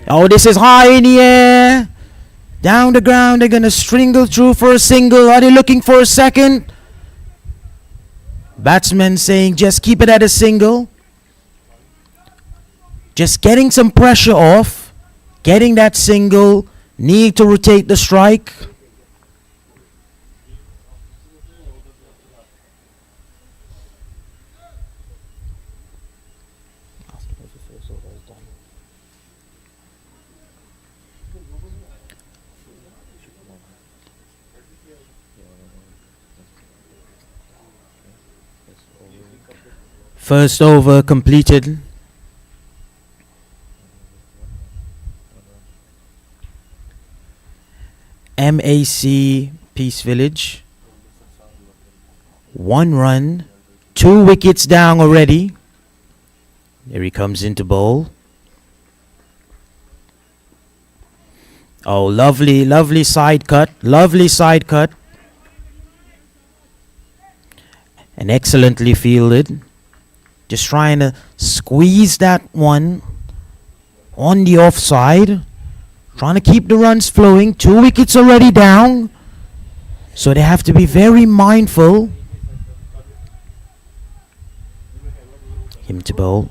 Oh, this is high in the air. Down the ground. They're going to strangle through for a single. Are they looking for a second? Batsman saying just keep it at a single. Just getting some pressure off. Getting that single. Need to rotate the strike. First over completed. MAC Peace Village. 1 run. 2 wickets down already. There he comes into bowl. Oh, lovely, lovely side cut. Lovely side cut. And excellently fielded. Just trying to squeeze that one on the offside. Trying to keep the runs flowing. 2 wickets already down. So they have to be very mindful. Him to bowl.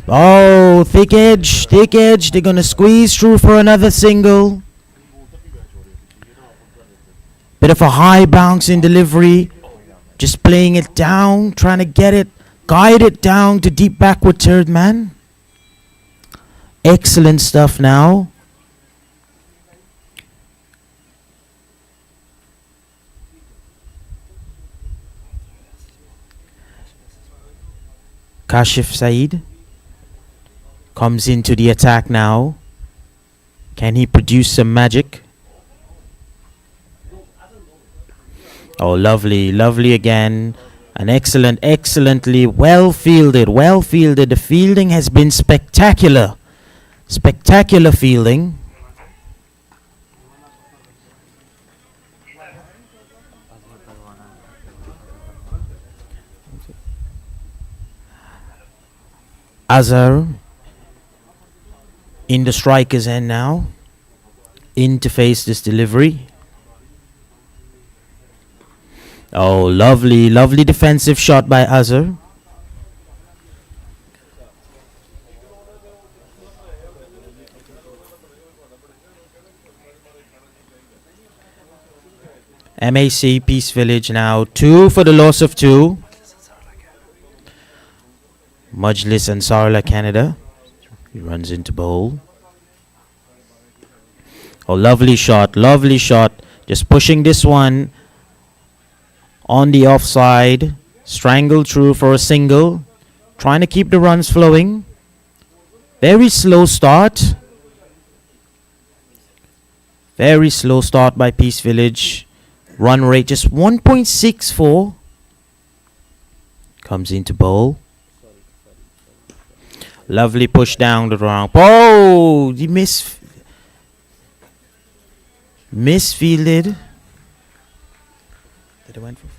Oh, thick edge, thick edge. They're going to squeeze through for another single. Bit of a high bounce in delivery. Just playing it down, trying to get it, guide it down to deep backward third man. Excellent stuff now. Kashif Saeed comes into the attack now. Can he produce some magic? Oh, lovely, lovely again. An excellent, excellently well fielded, well fielded. The fielding has been spectacular. Spectacular fielding. Azhar in the striker's end now. In to face this delivery. Oh, lovely, lovely defensive shot by Azhar. MAC Peace Village now. 2 for the loss of 2. Majlis Ansarla Canada. He runs into bowl. Oh, lovely shot, lovely shot. Just pushing this one on the offside. Strangled through for a single. Trying to keep the runs flowing. Very slow start. Very slow start by Peace Village. Run rate just 1.64. Comes into bowl. Lovely push down the ground. Oh, he misfielded. Did it went for 4?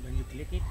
When you click it.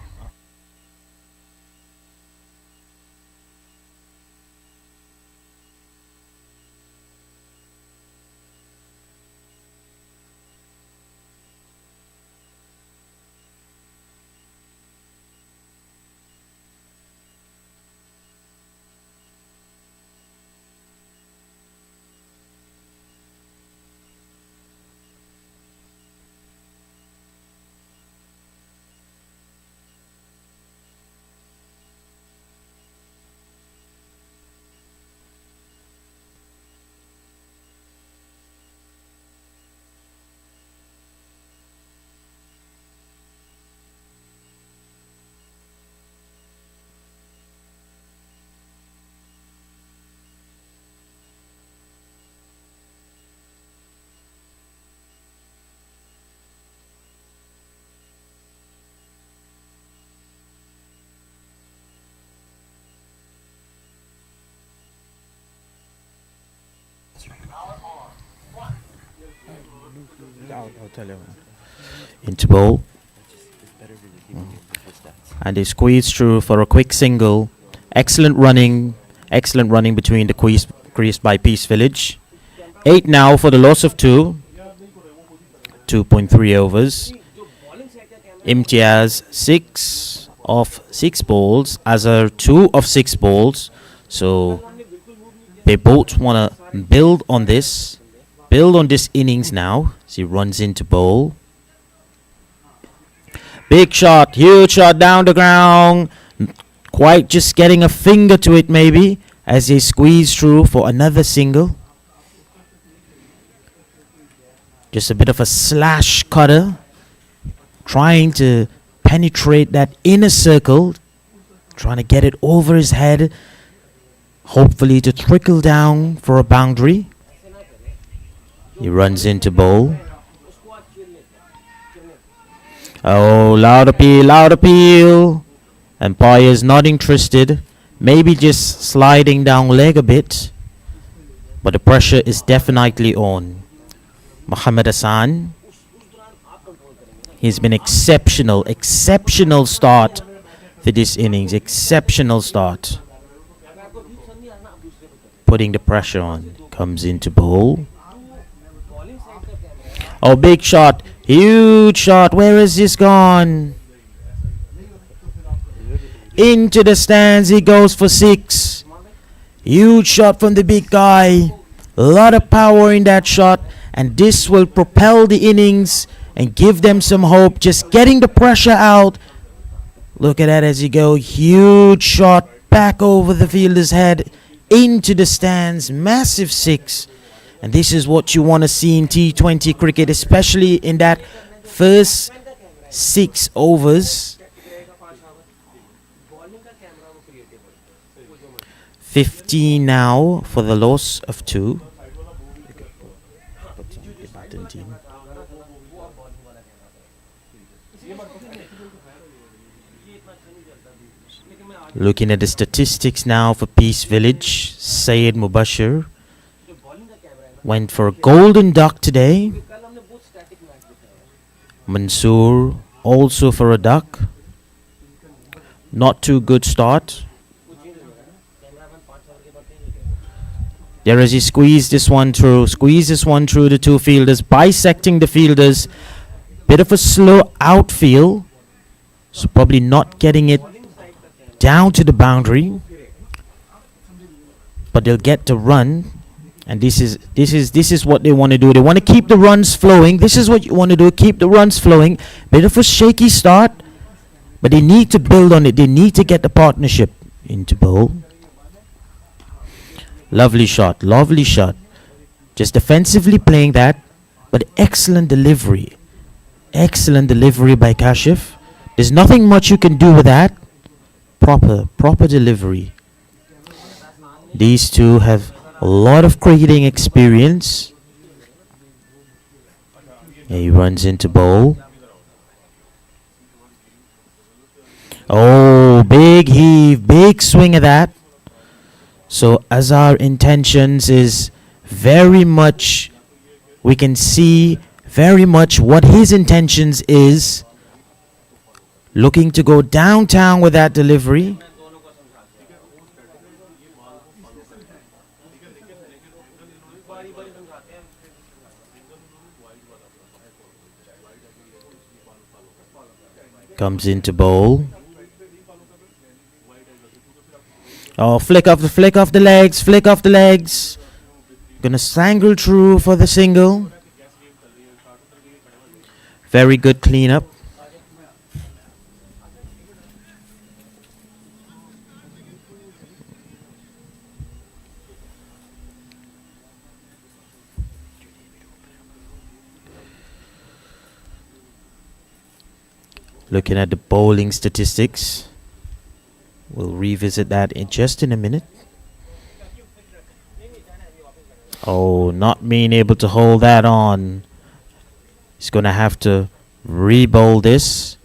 I'll tell you. Into ball. And they squeeze through for a quick single. Excellent running between the crease by Peace Village. 8 now for the loss of 2. 2.3 overs. Imtiaz 6 of 6 balls. Azhar 2 of 6 balls. So they both want to build on this innings now. As he runs into bowl. Big shot, huge shot down the ground. Quite just getting a finger to it maybe as they squeeze through for another single. Just a bit of a slash cutter. Trying to penetrate that inner circle. Trying to get it over his head. Hopefully to trickle down for a boundary. He runs into bowl. Oh, loud appeal. Empire's not interested. Maybe just sliding down leg a bit. But the pressure is definitely on. Mohammad Hassan. He's been exceptional start for this innings. Exceptional start. Putting the pressure on. Comes into bowl. Oh, big shot. Huge shot. Where has this gone? Into the stands. He goes for 6. Huge shot from the big guy. A lot of power in that shot. And this will propel the innings and give them some hope. Just getting the pressure out. Look at that as he goes. Huge shot. Back over the fielder's head. Into the stands. Massive 6. And this is what you want to see in T20 cricket, especially in that first 6 overs. 15 now for the loss of 2. Looking at the statistics now for Peace Village, Syed Mubashir went for a golden duck today. Mansoor also for a duck. Not too good start. There as he squeezed this one through the 2 fielders, bisecting the fielders. Bit of a slow outfield, so probably not getting it down to the boundary. But they'll get the run. And this is what they want to do. They want to keep the runs flowing. This is what you want to do. Keep the runs flowing. Bit of a shaky start. But they need to build on it. They need to get the partnership into bowl. Lovely shot. Just defensively playing that. But excellent delivery. Excellent delivery by Kashif. There's nothing much you can do with that. Proper delivery. These two have a lot of cricketing experience. He runs into bowl. Oh, big heave, big swing of that. So Azhar intentions is very much, we can see very much what his intentions is. Looking to go downtown with that delivery. Comes into bowl. Oh, flick off the legs. Gonna strangle through for the single. Very good cleanup. Looking at the bowling statistics. We'll revisit that in just in a minute. Oh, not being able to hold that on. He's going to have to re-bowl this.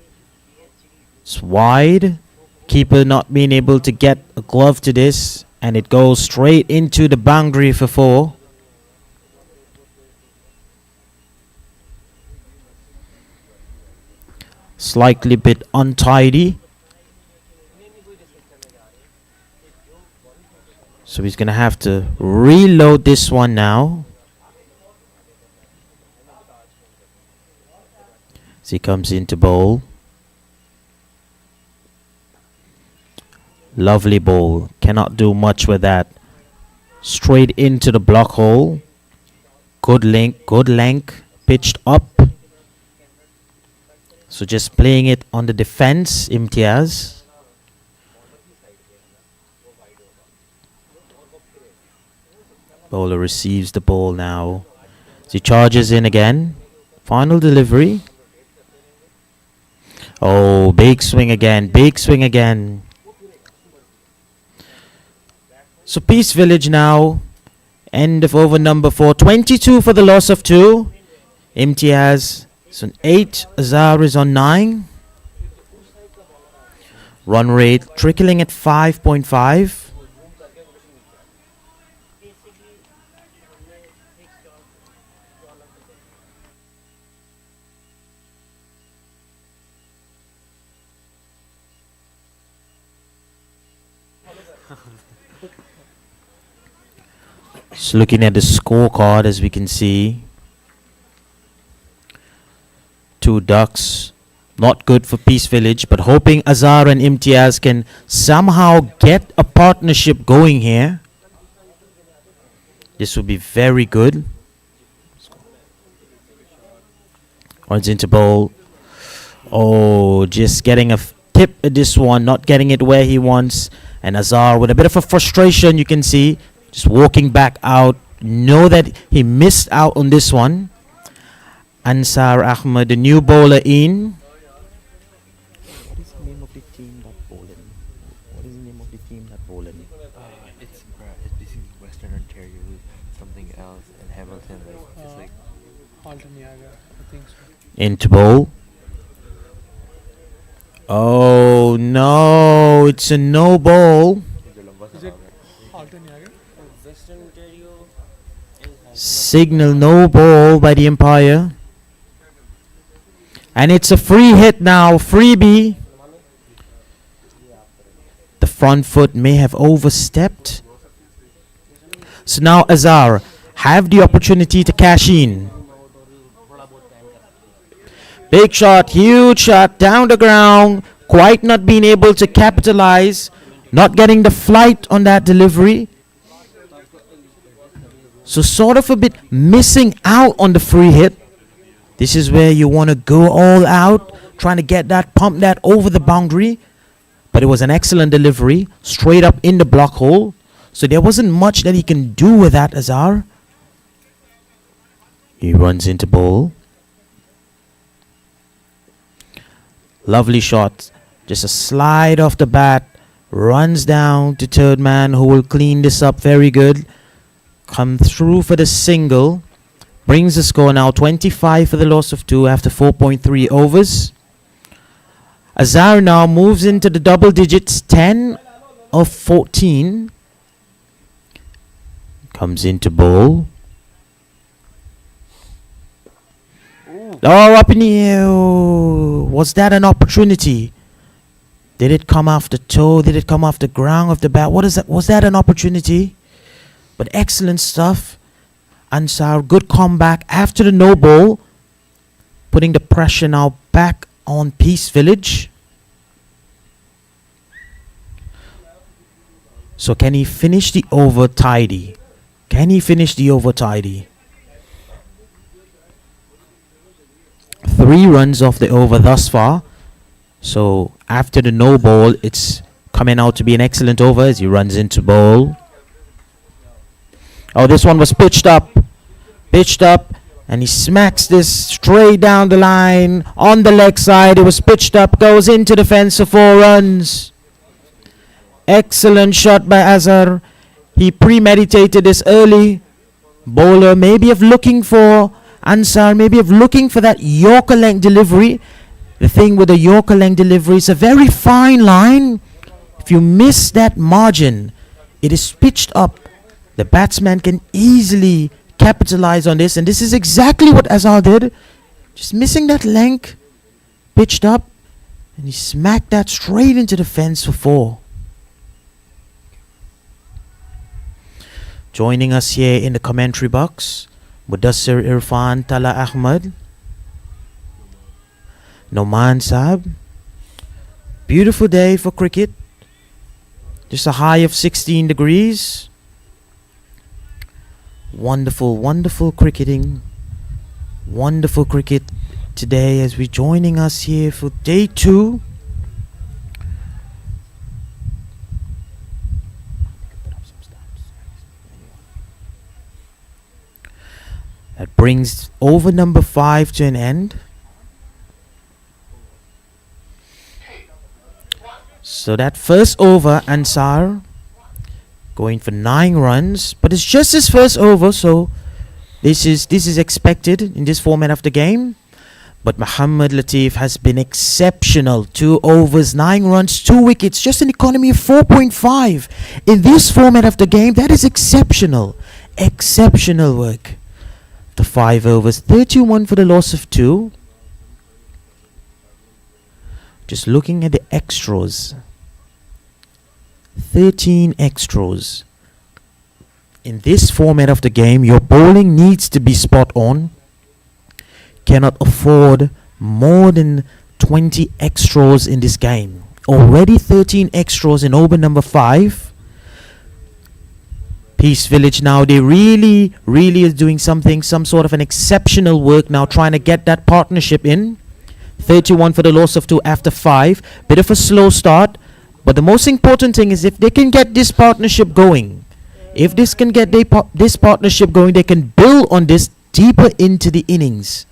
It's wide. Keeper not being able to get a glove to this. And it goes straight into the boundary for 4. Slightly bit untidy. So he's going to have to reload this one now. As he comes into bowl. Lovely ball. Cannot do much with that. Straight into the block hole. Good length. Pitched up. So just playing it on the defense, Imtiaz. Bowler receives the ball now. So he charges in again. Final delivery. Oh, big swing again. Big swing again. So Peace Village now. End of over number 4. 22 for the loss of 2. Imtiaz is on 8. Azhar is on 9. Run rate trickling at 5.5. Just looking at the scorecard, as we can see, 2 ducks, not good for Peace Village, but hoping Azhar and Imtiaz can somehow get a partnership going here. This would be very good. Runs into bowl. Oh, just getting a tip at this one, not getting it where he wants. And Azhar with a bit of a frustration, you can see, just walking back out. Know that he missed out on this one. Ansar Ahmed, the new bowler in. What is the name of the team that bowled in? What is the name of the team that bowled in? It's basically Western Ontario, something else, and Hamilton. It's like Halton Yaga, I think so. Into bowl. Oh no, it's a no ball. Is it Halton Yaga? Signal no ball by the umpire. And it's a free hit now, freebie. The front foot may have overstepped. So now Azhar have the opportunity to cash in. Big shot, huge shot, down the ground. Quite not being able to capitalize. Not getting the flight on that delivery. So sort of a bit missing out on the free hit. This is where you want to go all out, trying to get that, pump that over the boundary. But it was an excellent delivery, straight up in the block hole. So there wasn't much that he can do with that, Azhar. He runs into bowl. Lovely shot. Just a slide off the bat. Runs down to third man, who will clean this up very good. Come through for the single. Brings the score now 25 for the loss of 2 after 4.3 overs. Azhar now moves into the double digits, 10 of 14. Comes into bowl. Oh, up in the air. Was that an opportunity? Did it come off the toe? Did it come off the ground of the bat? What is that? Was that an opportunity? But excellent stuff. Ansar, good comeback after the no ball. Putting the pressure now back on Peace Village. So can he finish the over tidy? Can he finish the over tidy? 3 runs off the over thus far. So after the no ball, it's coming out to be an excellent over as he runs into bowl. Oh, this one was pitched up. Pitched up. And he smacks this straight down the line. On the leg side, it was pitched up. Goes into the fence for 4 runs. Excellent shot by Azhar. He premeditated this early. Bowler maybe of looking for Ansar, maybe of looking for that Yorker length delivery. The thing with the Yorker length delivery is a very fine line. If you miss that margin, it is pitched up. The batsman can easily capitalize on this, and this is exactly what Azhar did. Just missing that length, pitched up, And he smacked that straight into the fence for 4. Joining us here in the commentary box, Mudassir Irfan Tala Ahmad, Noman Saab. Beautiful day for cricket. Just a high of 16 degrees. Wonderful, wonderful cricketing. Wonderful cricket today as we're joining us here for day 2. That brings over number 5 to an end. So that first over, Ansar going for 9 runs, but it's just his first over, so this is expected in this format of the game. But Muhammad Latif has been exceptional. 2 overs, 9 runs, 2 wickets, just an economy of 4.5 in this format of the game. That is exceptional. Exceptional work. The 5 overs, 31 for the loss of 2. Just looking at the extras. 13 extras. In this format of the game, your bowling needs to be spot on. Cannot afford more than 20 extras in this game. Already 13 extras in over number 5. Peace Village now, they really is doing some sort of an exceptional work now, trying to get that partnership in. 31 for the loss of 2 after 5. Bit of a slow start, but the most important thing is if they can get this partnership going, if this can get this partnership going, they can build on this deeper into the innings.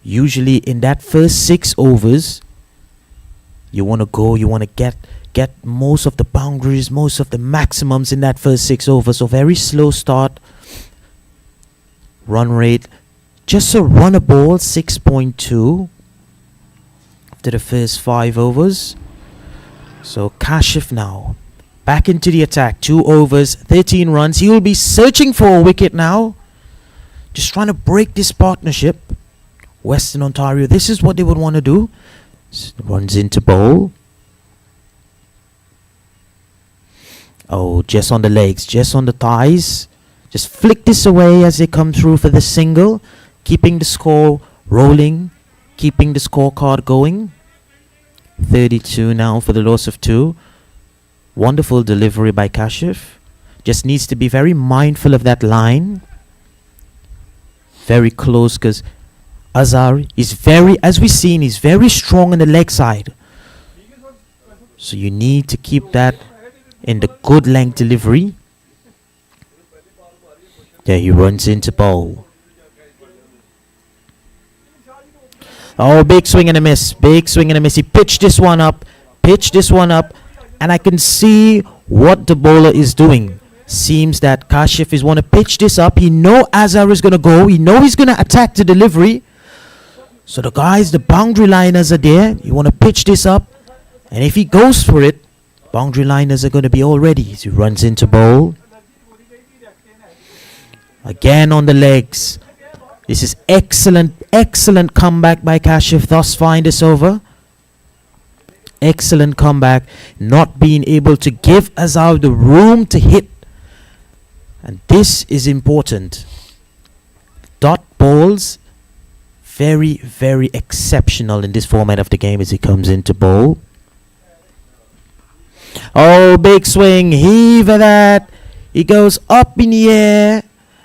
Usually in that first 6 overs, you want to get most of the boundaries, most of the maximums in that first 6 overs. So very slow start. Run rate, just a runner ball, 6.2 after the first 5 overs. So Kashif now back into the attack. 2 overs, 13 runs. He will be searching for a wicket now. Just trying to break this partnership. Western Ontario, this is what they would want to do. Runs into bowl. Oh, just on the legs, just on the thighs. Just flick this away as they come through for the single. Keeping the score rolling. Keeping the scorecard going. 32 now for the loss of 2. Wonderful delivery by Kashif. Just needs to be very mindful of that line. Very close because Azhar is as we've seen, he's very strong on the leg side. So you need to keep that in the good length delivery. There he runs into bowl. Oh, big swing and a miss. Big swing and a miss. He pitched this one up. And I can see what the bowler is doing. Seems that Kashif is want to pitch this up. He know Azhar is going to go. He know he's going to attack the delivery. So the boundary liners are there. You want to pitch this up. And if he goes for it, boundary liners are going to be all ready. So he runs into bowl. Again on the legs. This is excellent comeback by Kashif. Thus far in this over. Excellent comeback. Not being able to give Azhar the room to hit. And this is important. Dot balls. Very exceptional in this format of the game as he comes into bowl. Oh, big swing. Heave of that. He goes up in the air.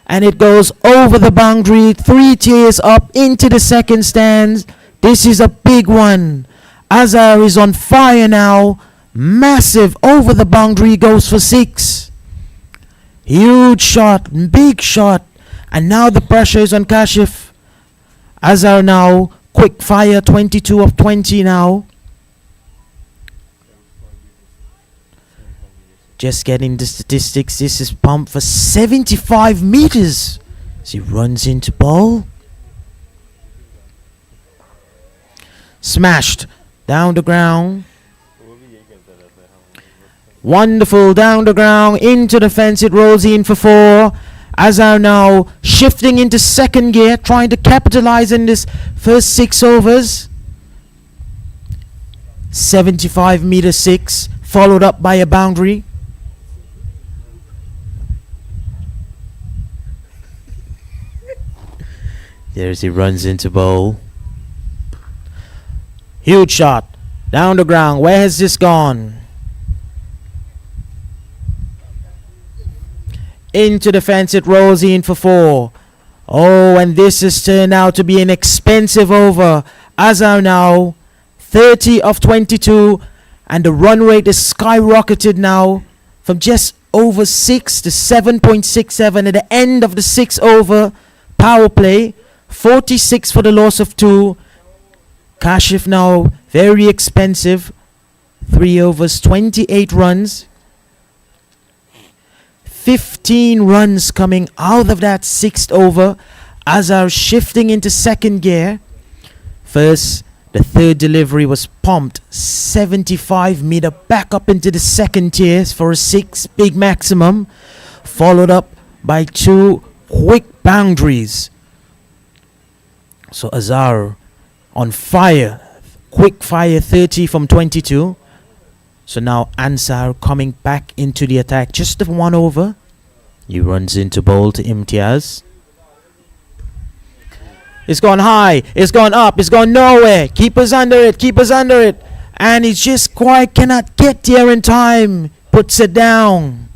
And it goes over the boundary. 3 tiers up into the second stands. This is a big one. Azhar is on fire now. Massive over the boundary. Goes for 6. Huge shot. Big shot. And now the pressure is on Kashif. Azhar now, quick fire, 22 of 20 now. Just getting the statistics. This is pumped for 75 meters. As he runs into ball. Smashed down the ground. Wonderful down the ground, into the fence. It rolls in for 4. Azhar now shifting into second gear, trying to capitalize in this first 6 overs. 75-meter six, followed up by a boundary. There's he runs into bowl. Huge shot. Down the ground. Where has this gone? Into the fence it rolls in for 4. Oh, and this has turned out to be an expensive over. Azhar now 30 of 22, and the run rate is skyrocketed now from just over 6 to 7.67 at the end of the 6 over power play. 46 for the loss of 2. Kashif now very expensive. 3 overs, 28 runs. 15 runs coming out of that 6th over. Azhar shifting into second gear. First, the 3rd delivery was pumped 75-meter back up into the 2nd tiers for a 6 big maximum, followed up by 2 quick boundaries. So Azhar on fire, quick fire 30 from 22. So now Ansar coming back into the attack, just the 1 over. He runs into bowl to Imtiaz. It's gone high, it's gone up, it's gone nowhere. Keeper's under it, keeper's under it. And he just quite cannot get there in time. Puts it down.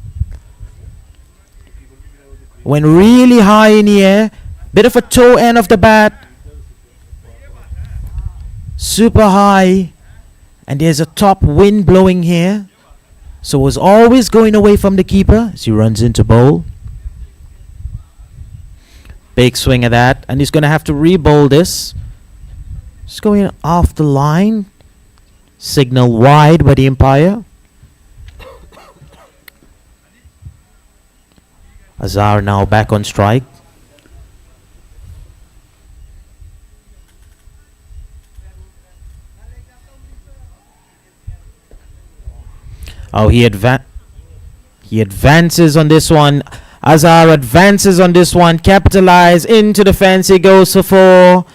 Went really high in the air. Bit of a toe end of the bat. Super high. And there's a top wind blowing here. So was always going away from the keeper as he runs into bowl. Big swing of that, and he's going to have to re-bowl this. Just going off the line. Signal wide by the umpire. Azhar now back on strike. Oh, he advances on this one. Azhar advances on this one. Capitalize into the fence. He goes for 4.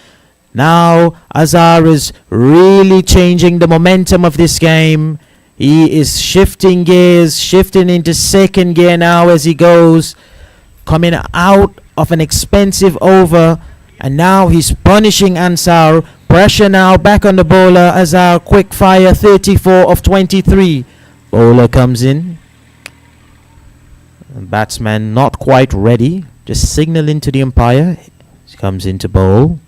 Now Azhar is really changing the momentum of this game. He is shifting gears, shifting into second gear now as he goes. Coming out of an expensive over. And now he's punishing Ansar. Pressure now back on the bowler. Azhar quick fire 34 of 23. Bowler comes in. Batsman not quite ready. Just signaling to the umpire. He comes into bowl.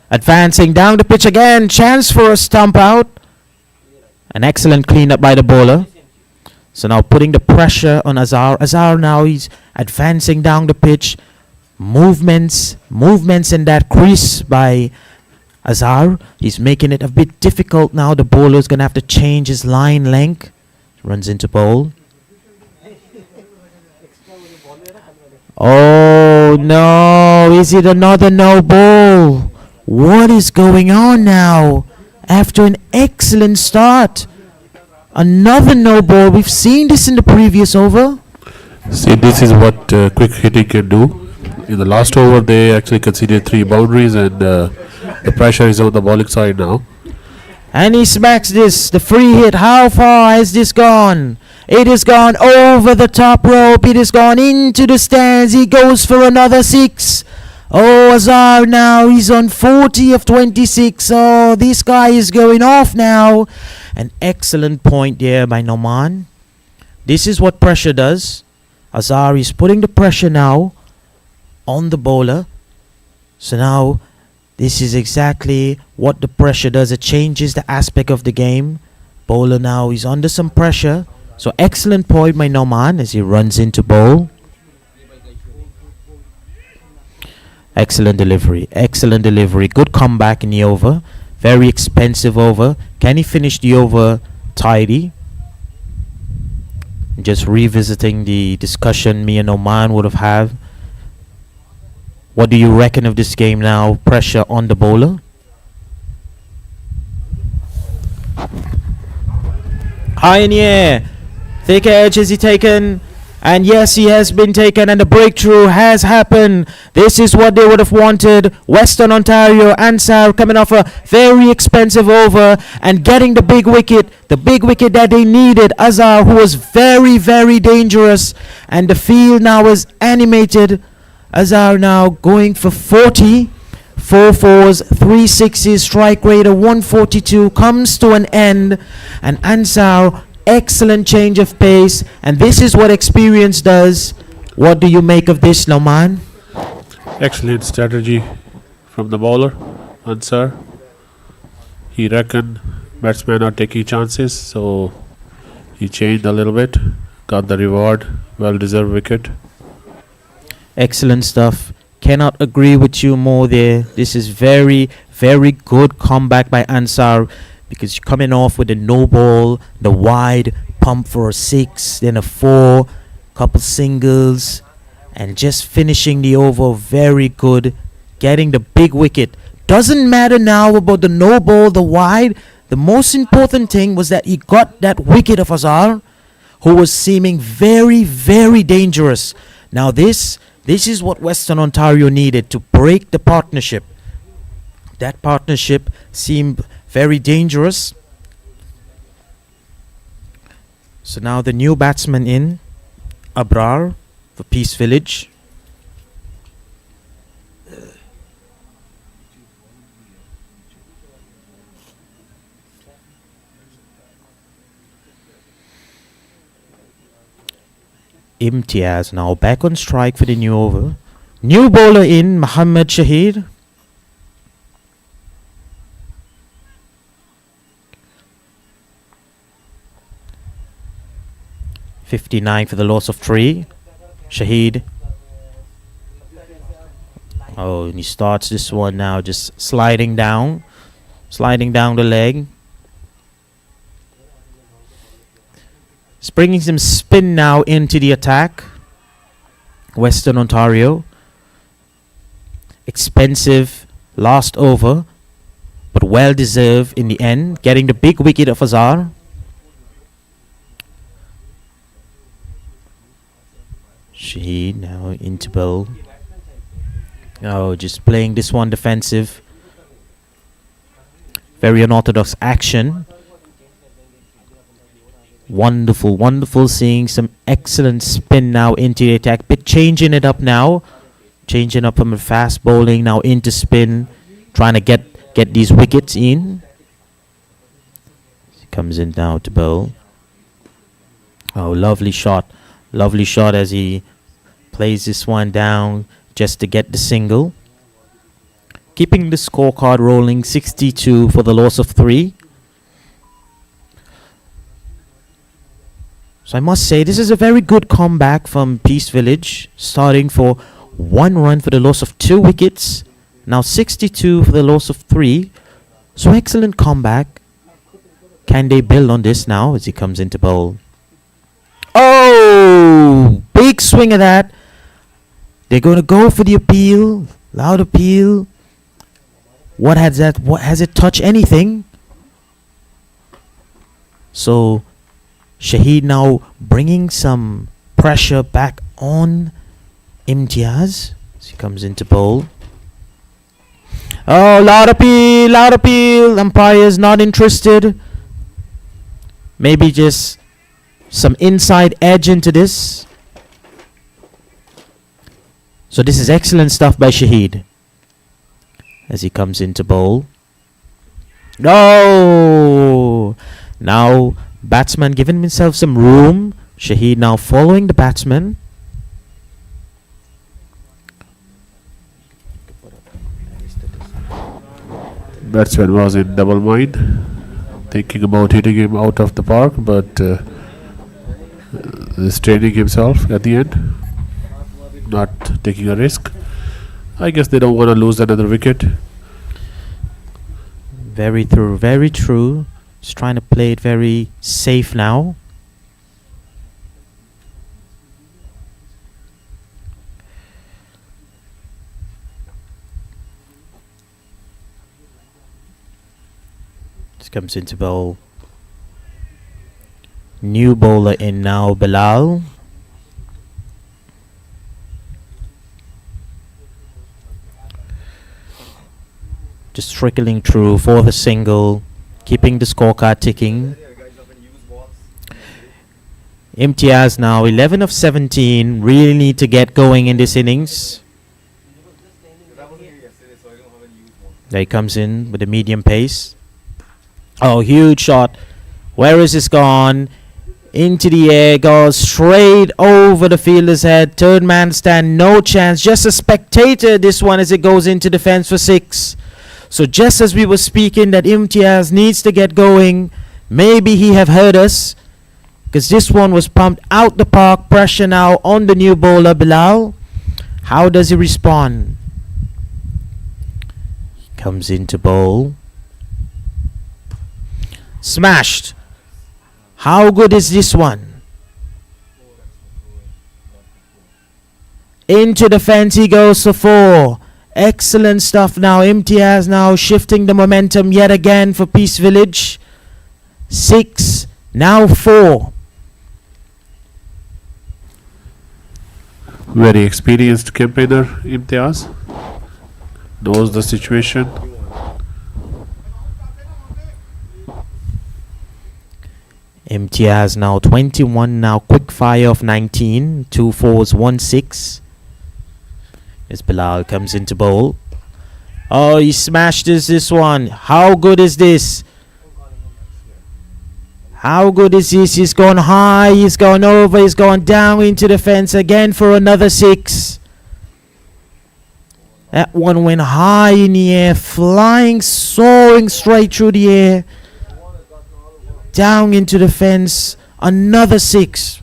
Advancing down the pitch again. Chance for a stump out. An excellent cleanup by the bowler. So now putting the pressure on Azhar. Azhar now he's advancing down the pitch. Movements in that crease by Azhar. He's making it a bit difficult now. The bowler is going to have to change his line length. Runs into bowl. Oh no, is it another no ball? What is going on now? After an excellent start, another no ball. We've seen this in the previous over. See, this is what quick hitting can do. In the last over, they actually conceded 3 boundaries, and the pressure is on the bowling side now. And he smacks this, the free hit. How far has this gone? It has gone over the top rope. It has gone into the stands. He goes for another 6. Oh, Azhar now, he's on 40 of 26. Oh, this guy is going off now. An excellent point there by Noman. This is what pressure does. Azhar is putting the pressure now on the bowler. So now this is exactly what the pressure does. It changes the aspect of the game. Bowler now is under some pressure. So excellent point by Noman as he runs into bowl. Excellent delivery. Excellent delivery. Good comeback in the over. Very expensive over. Can he finish the over tidy? Just revisiting the discussion me and Noman would have had. What do you reckon of this game now? Pressure on the bowler. High in the air. Thick edge, is he taken? And yes, he has been taken, and the breakthrough has happened. This is what they would have wanted. Western Ontario, Ansar coming off a very expensive over and getting the big wicket that they needed. Azhar, who was very, very dangerous, and the field now is animated. Azhar now going for 40. 4 fours, 3 sixes, strike rate of 142 comes to an end, and Ansar, excellent change of pace, and this is what experience does. What do you make of this, Nauman? Excellent strategy from the bowler, Ansar. He reckoned batsmen are taking chances, so he changed a little bit, got the reward, well-deserved wicket. Excellent stuff. Cannot agree with you more there. This is very, very good comeback by Ansar, because you're coming off with the no ball, the wide pump for a 6, then a 4, couple singles, and just finishing the over very good, getting the big wicket. Doesn't matter now about the no ball, the wide. The most important thing was that he got that wicket of Azhar, who was seeming very, very dangerous. Now this is what Western Ontario needed to break the partnership. That partnership seemed very dangerous. So now the new batsman in, Abrar for Peace Village. Imtiaz now back on strike for the new over. New bowler in, Muhammad Shahid. .59 for the loss of 3. Shahid. Oh, and he starts this one now, just sliding down the leg. It's bringing some spin now into the attack. Western Ontario. Expensive last over, but well deserved in the end. Getting the big wicket of Azhar. Shahid now into bowl. Oh, just playing this one defensive. Very unorthodox action. Wonderful, wonderful seeing some excellent spin now into the attack. Bit changing it up now. Changing up from a fast bowling now into spin. Trying to get these wickets in. He comes in now to bowl. Oh, lovely shot. Lovely shot as he plays this one down just to get the single. Keeping the scorecard rolling, 62 for the loss of 3. So I must say, this is a very good comeback from Peace Village, starting for 1 run for the loss of 2 wickets. Now 62 for the loss of 3. So excellent comeback. Can they build on this now as he comes into bowl? Oh, big swing of that. They're going to go for the appeal. Loud appeal. What has that? What has it touched anything? So Shahid now bringing some pressure back on Imtiaz as he comes into bowl. Oh, loud appeal, loud appeal. Umpire's not interested. Maybe just some inside edge into this. So this is excellent stuff by Shahid as he comes into bowl. No! Now batsman giving himself some room. Shahid now following the batsman. Batsman was in double mind, thinking about hitting him out of the park, but restraining himself at the end, not taking a risk. I guess they don't want to lose another wicket. Very true. Just trying to play it very safe now. Just comes into bowl. New bowler in now, Bilal. Just trickling through for the single, keeping the scorecard ticking. Imtiaz now 11 of 17, really need to get going in this innings. There he comes in with a medium pace. Oh, huge shot. Where is this gone? Into the air, goes straight over the fielder's head. Third man stand, no chance. Just a spectator, this one, as it goes into the fence for 6. So just as we were speaking that Imtiaz needs to get going, maybe he have heard us, because this one was pumped out the park. Pressure now on the new bowler, Bilal. How does he respond? He comes in to bowl. Smashed. How good is this one? Into the fence he goes for 4. Excellent stuff now. Imtiaz now shifting the momentum yet again for Peace Village. 6, now 4. Very experienced campaigner, Imtiaz. Knows the situation. Imtiaz now 21, now quick fire of 19. 2 4s, 1 6. As Bilal comes into bowl. Oh, he smashed this one. How good is this? How good is this? He's gone high, he's gone over, he's gone down into the fence again for another 6. That one went high in the air, flying, soaring straight through the air. Down into the fence, another 6.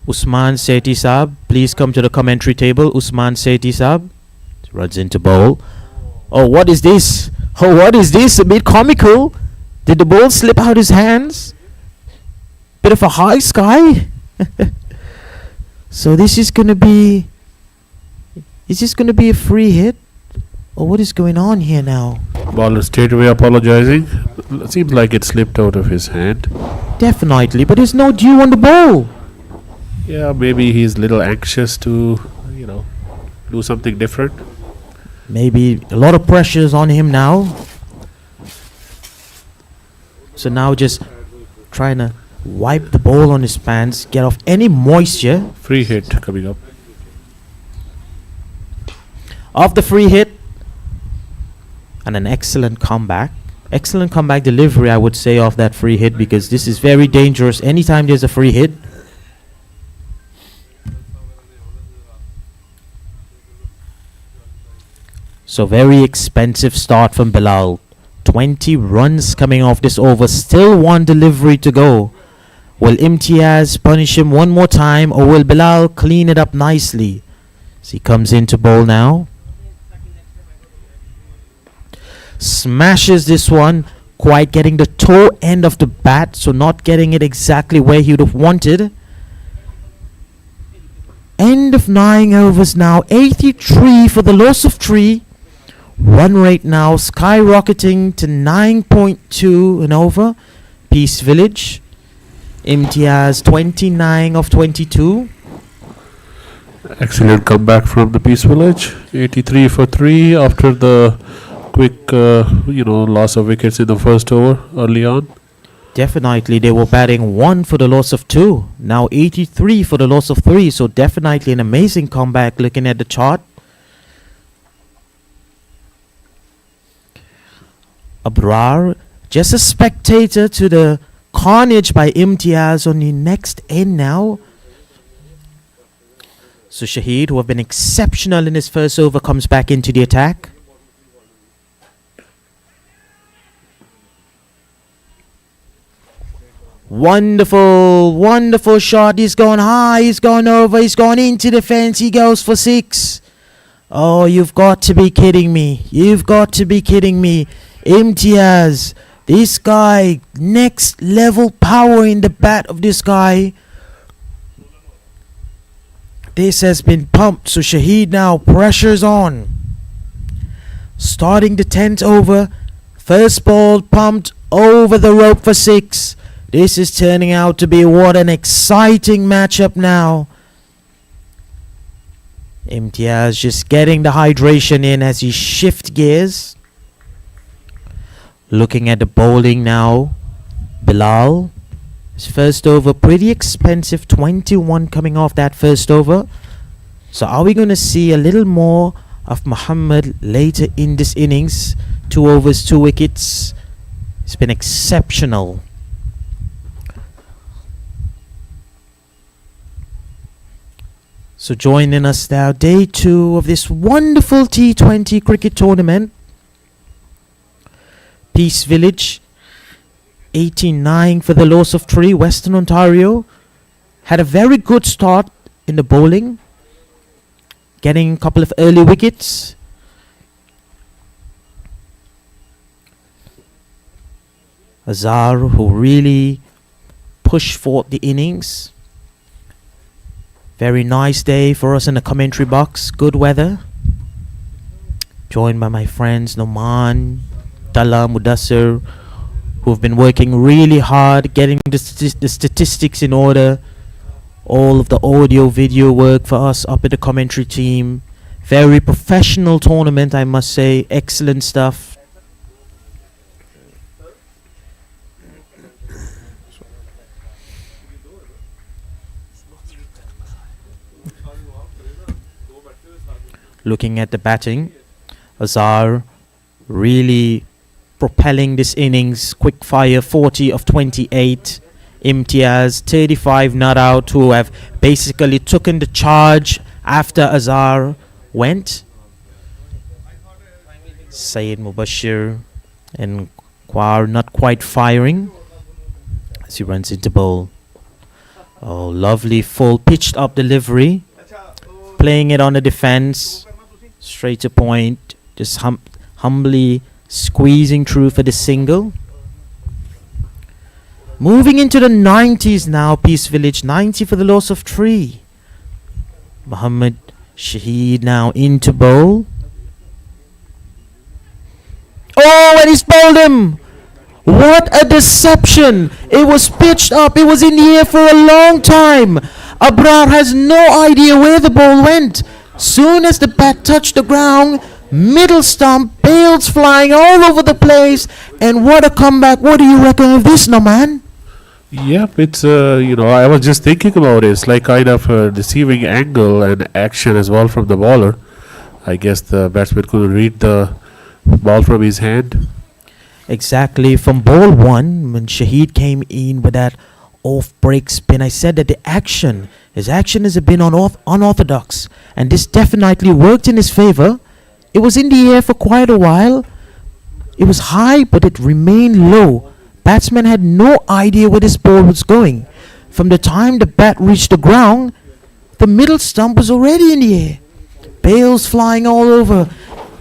Usman Sethi Saab, please come to the commentary table. Usman Sethi Saab runs into bowl. Oh, what is this? Oh, what is this? A bit comical. Did the ball slip out his hands? Bit of a high sky. So this is gonna be. Is this gonna be a free hit? Or what is going on here now? Bowler straight away apologizing. Seems like it slipped out of his hand. Definitely, but there's no dew on the ball. Yeah, maybe he's a little anxious to, do something different. Maybe a lot of pressure is on him now. So now just trying to wipe the ball on his pants, get off any moisture. Free hit coming up. Off the free hit. And an excellent comeback. Excellent comeback delivery, I would say, off that free hit, because this is very dangerous anytime there's a free hit. So very expensive start from Bilal. 20 runs coming off this over. Still one delivery to go. Will Imtiaz punish him one more time, or will Bilal clean it up nicely? So he comes into bowl now. Smashes this one. Quite getting the toe end of the bat, so not getting it exactly where he would have wanted. End of 9 overs now. 83 for the loss of 3. Run rate now skyrocketing to 9.2 and over. Peace Village. Imtiaz 29 of 22. Excellent comeback from the Peace Village. 83 for 3 after the quick, loss of wickets in the first over early on. Definitely, they were batting 1 for the loss of 2. Now 83 for the loss of 3. So definitely an amazing comeback looking at the chart. Abrar, just a spectator to the carnage by Imtiaz on the next end now. So Shahid, who have been exceptional in his first over, comes back into the attack. Wonderful, wonderful shot. He's gone high, he's gone over, he's gone into the fence. He goes for 6. Oh, you've got to be kidding me. You've got to be kidding me. Imtiaz, this guy, next level power in the bat of this guy. This has been pumped, so Shahid now pressure's on. Starting the 10th over. First ball pumped over the rope for 6. This is turning out to be what an exciting matchup now. Imtiaz just getting the hydration in as he shift gears. Looking at the bowling now. Bilal. His first over pretty expensive. 21 coming off that first over. So are we going to see a little more of Muhammad later in this innings? 2 overs, 2 wickets. It's been exceptional. So joining us now, day 2 of this wonderful T20 Cricket Tournament. Peace Village, 89 for the loss of 3, Western Ontario. Had a very good start in the bowling, getting a couple of early wickets. Azhar, who really pushed forward the innings. Very nice day for us in the commentary box. Good weather. Joined by my friends Noman, Tala, Mudassir, who have been working really hard getting the statistics in order. All of the audio video work for us up at the commentary team. Very professional tournament, I must say. Excellent stuff. Looking at the batting, Azhar really propelling this innings. Quick fire, 40 of 28. Imtiaz, 35 not out, who have basically taken the charge after Azhar went. Syed Mubashir and Kwar not quite firing as he runs into bowl. Oh, lovely full pitched up delivery. Playing it on the defense. Straight to point. Just humbly squeezing through for the single. Moving into the 90s now, Peace Village. 90 for the loss of 3. Muhammad Shaheed now into bowl. Oh, and he's bowled him! What a deception! It was pitched up. It was in the air for a long time. Abrar has no idea where the ball went. Soon as the bat touched the ground, middle stump, bails flying all over the place. And what a comeback. What do you reckon of this, no man? Yep, it's I was just thinking about it. It's like kind of a deceiving angle and action as well from the bowler. I guess the batsman couldn't read the ball from his hand. Exactly. From ball 1, when Shaheed came in with that off-break spin, I said that his action has been unorthodox, and this definitely worked in his favor. It was in the air for quite a while. It was high, but it remained low. Batsman had no idea where this ball was going. From the time the bat reached the ground, the middle stump was already in the air. Bails flying all over.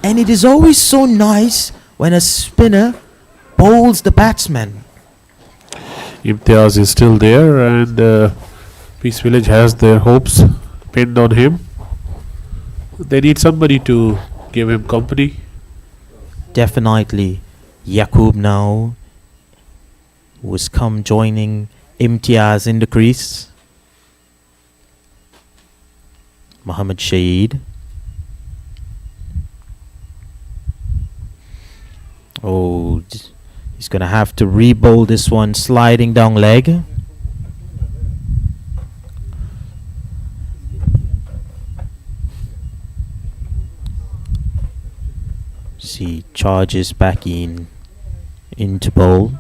And it is always so nice when a spinner bowls the batsman. Imtiaz is still there, and Peace Village has their hopes pinned on him. They need somebody to give him company. Definitely. Yaqub now, who has come joining Imtiaz in the crease. Muhammad Shaheed. Oh, he's going to have to re-bowl this one, sliding down leg. See, charges back into bowl.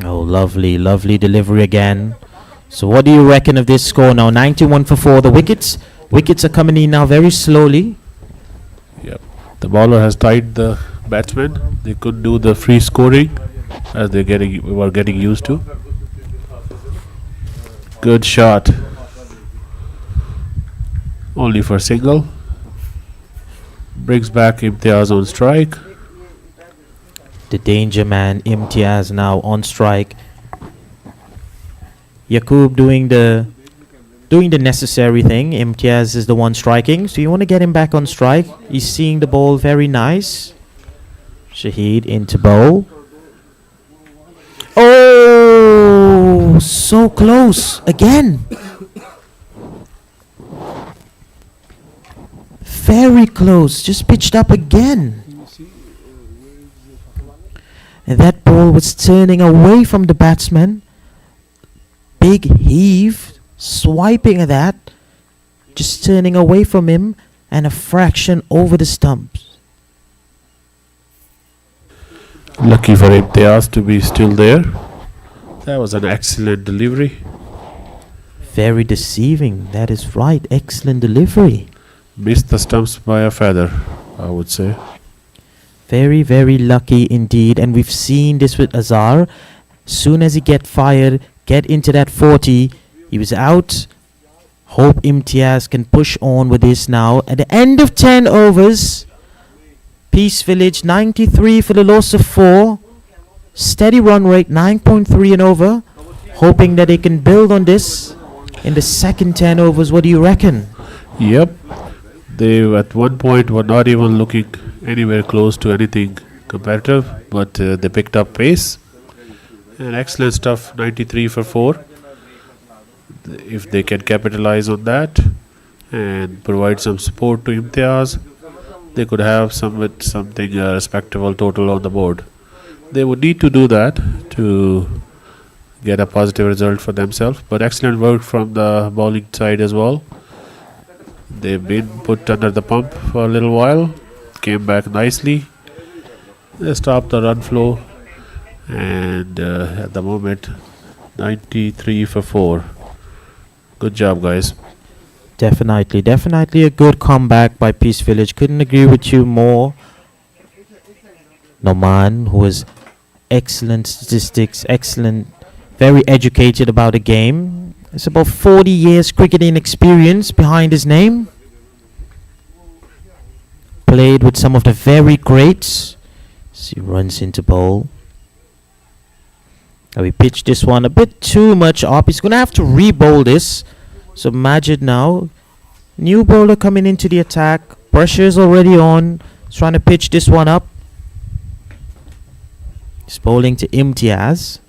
Oh, lovely delivery again. So what do you reckon of this score now? 91 for 4. The wickets are coming in now very slowly. Yep. The bowler has tied the batsman. They could do the free scoring as we were getting used to. Good shot. Only for single. Brings back Imtiaz on strike. The danger man Imtiaz now on strike. Yaqub doing the necessary thing. Imtiaz is the one striking, so you want to get him back on strike. He's seeing the ball very nice. Shaheed into bowl. Oh, so close again. Very close, just pitched up again. And that ball was turning away from the batsman. Big heave, swiping at that, just turning away from him, and a fraction over the stumps. Lucky for Imtiaz to be still there. That was an excellent delivery. Very deceiving, that is right, excellent delivery. Missed the stumps by a feather, I would say. Very, very lucky indeed, and we've seen this with Azhar. Soon as he get into that 40, he was out. Hope Imtiaz can push on with this now. At the end of 10 overs, Peace Village 93 for the loss of 4. Steady run rate 9.3 and over. Hoping that they can build on this in the second 10 overs. What do you reckon? Yep. They at one point were not even looking anywhere close to anything competitive, but they picked up pace. And excellent stuff, 93 for 4. If they can capitalize on that and provide some support to Imtiaz, they could have something respectable total on the board. They would need to do that to get a positive result for themselves. But excellent work from the bowling side as well. They've been put under the pump for a little while, came back nicely. They stopped the run flow, and at the moment, 93 for 4. Good job, guys. Definitely a good comeback by Peace Village. Couldn't agree with you more. Noman, who has excellent statistics, excellent, very educated about the game. It's about 40 years cricketing experience behind his name. Played with some of the very greats. So he runs into bowl. Now we pitched this one a bit too much up. He's going to have to re-bowl this. So Majid now. New bowler coming into the attack. Pressure's already on. He's trying to pitch this one up. He's bowling to Imtiaz.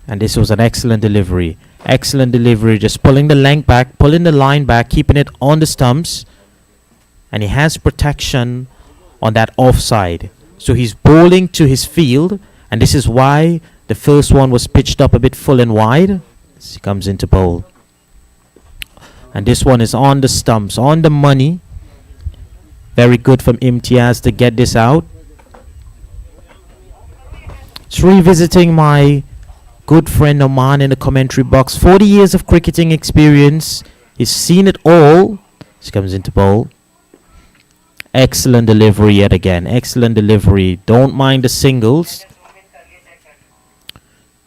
And this was an excellent delivery. Excellent delivery. Just pulling the length back, pulling the line back, keeping it on the stumps. And he has protection on that offside. So he's bowling to his field. And this is why the first one was pitched up a bit full and wide. As he comes into bowl. And this one is on the stumps, on the money. Very good from Imtiaz to get this out. It's revisiting my good friend Oman in the commentary box. 40 years of cricketing experience. He's seen it all. He comes into bowl. Excellent delivery yet again. Excellent delivery. Don't mind the singles.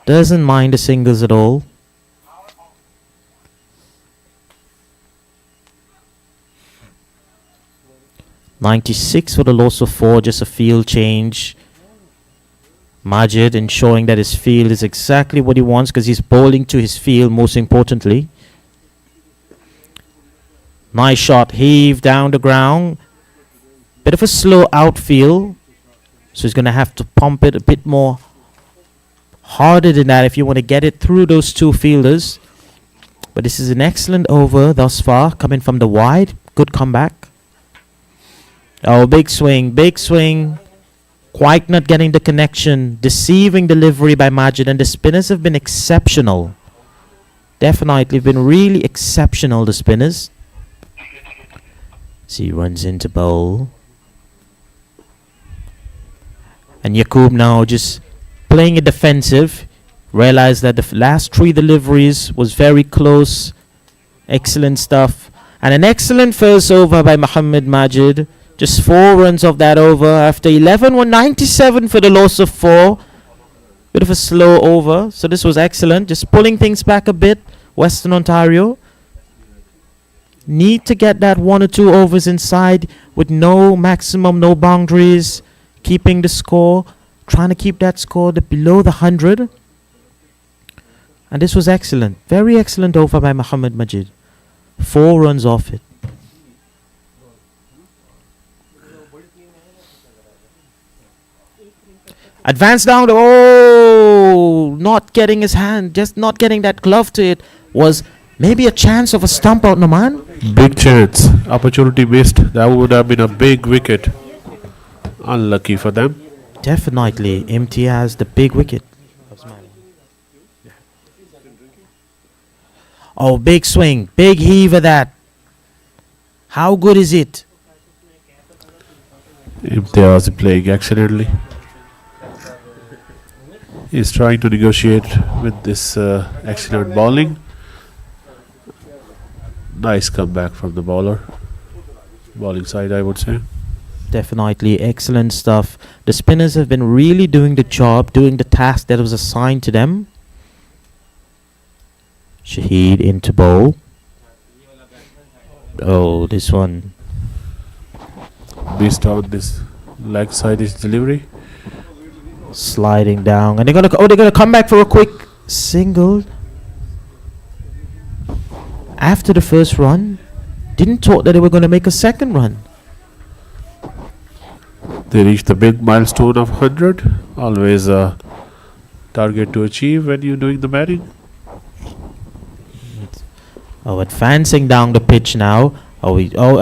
Doesn't mind the singles at all. .96 for the loss of 4. Just a field change. Majid ensuring that his field is exactly what he wants because he's bowling to his field most importantly. Nice shot. Heave down the ground. Bit of a slow outfield. So he's going to have to pump it a bit more harder than that if you want to get it through those two fielders. But this is an excellent over thus far coming from the wide. Good comeback. Oh, big swing. Big swing. Quite not getting the connection. Deceiving delivery by Majid. And the spinners have been exceptional. Definitely been really exceptional, the spinners. So he runs into bowl. And Yaqub now just playing it defensive. Realized that the last 3 deliveries was very close. Excellent stuff. And an excellent first over by Muhammad Majid. Just 4 runs off that over. After 11, 197 for the loss of 4. Bit of a slow over. So this was excellent. Just pulling things back a bit. Western Ontario. Need to get that 1 or 2 overs inside with no maximum, no boundaries. Keeping the score. Trying to keep that score below the 100. And this was excellent. Very excellent over by Muhammad Majid. 4 runs off it. Advance down. Oh, not getting his hand, just not getting that glove to it was maybe a chance of a stump out, Naman. Big chance. Opportunity missed. That would have been a big wicket. Unlucky for them. Definitely, Imtiaz, the big wicket. Oh, big swing, big heave of that. How good is it? Imtiaz playing excellently. He's trying to negotiate with this excellent bowling. Nice comeback from the bowler. Bowling side, I would say. Definitely excellent stuff. The spinners have been really doing the job, doing the task that was assigned to them. Shahid into bowl. Oh, this one. Missed on this leg side is delivery. Sliding down. And they're gonna come back for a quick single. After the first run. Didn't thought that they were gonna make a second run. They reached the big milestone of 100. Always a target to achieve when you're doing the batting. Oh, advancing down the pitch now. Are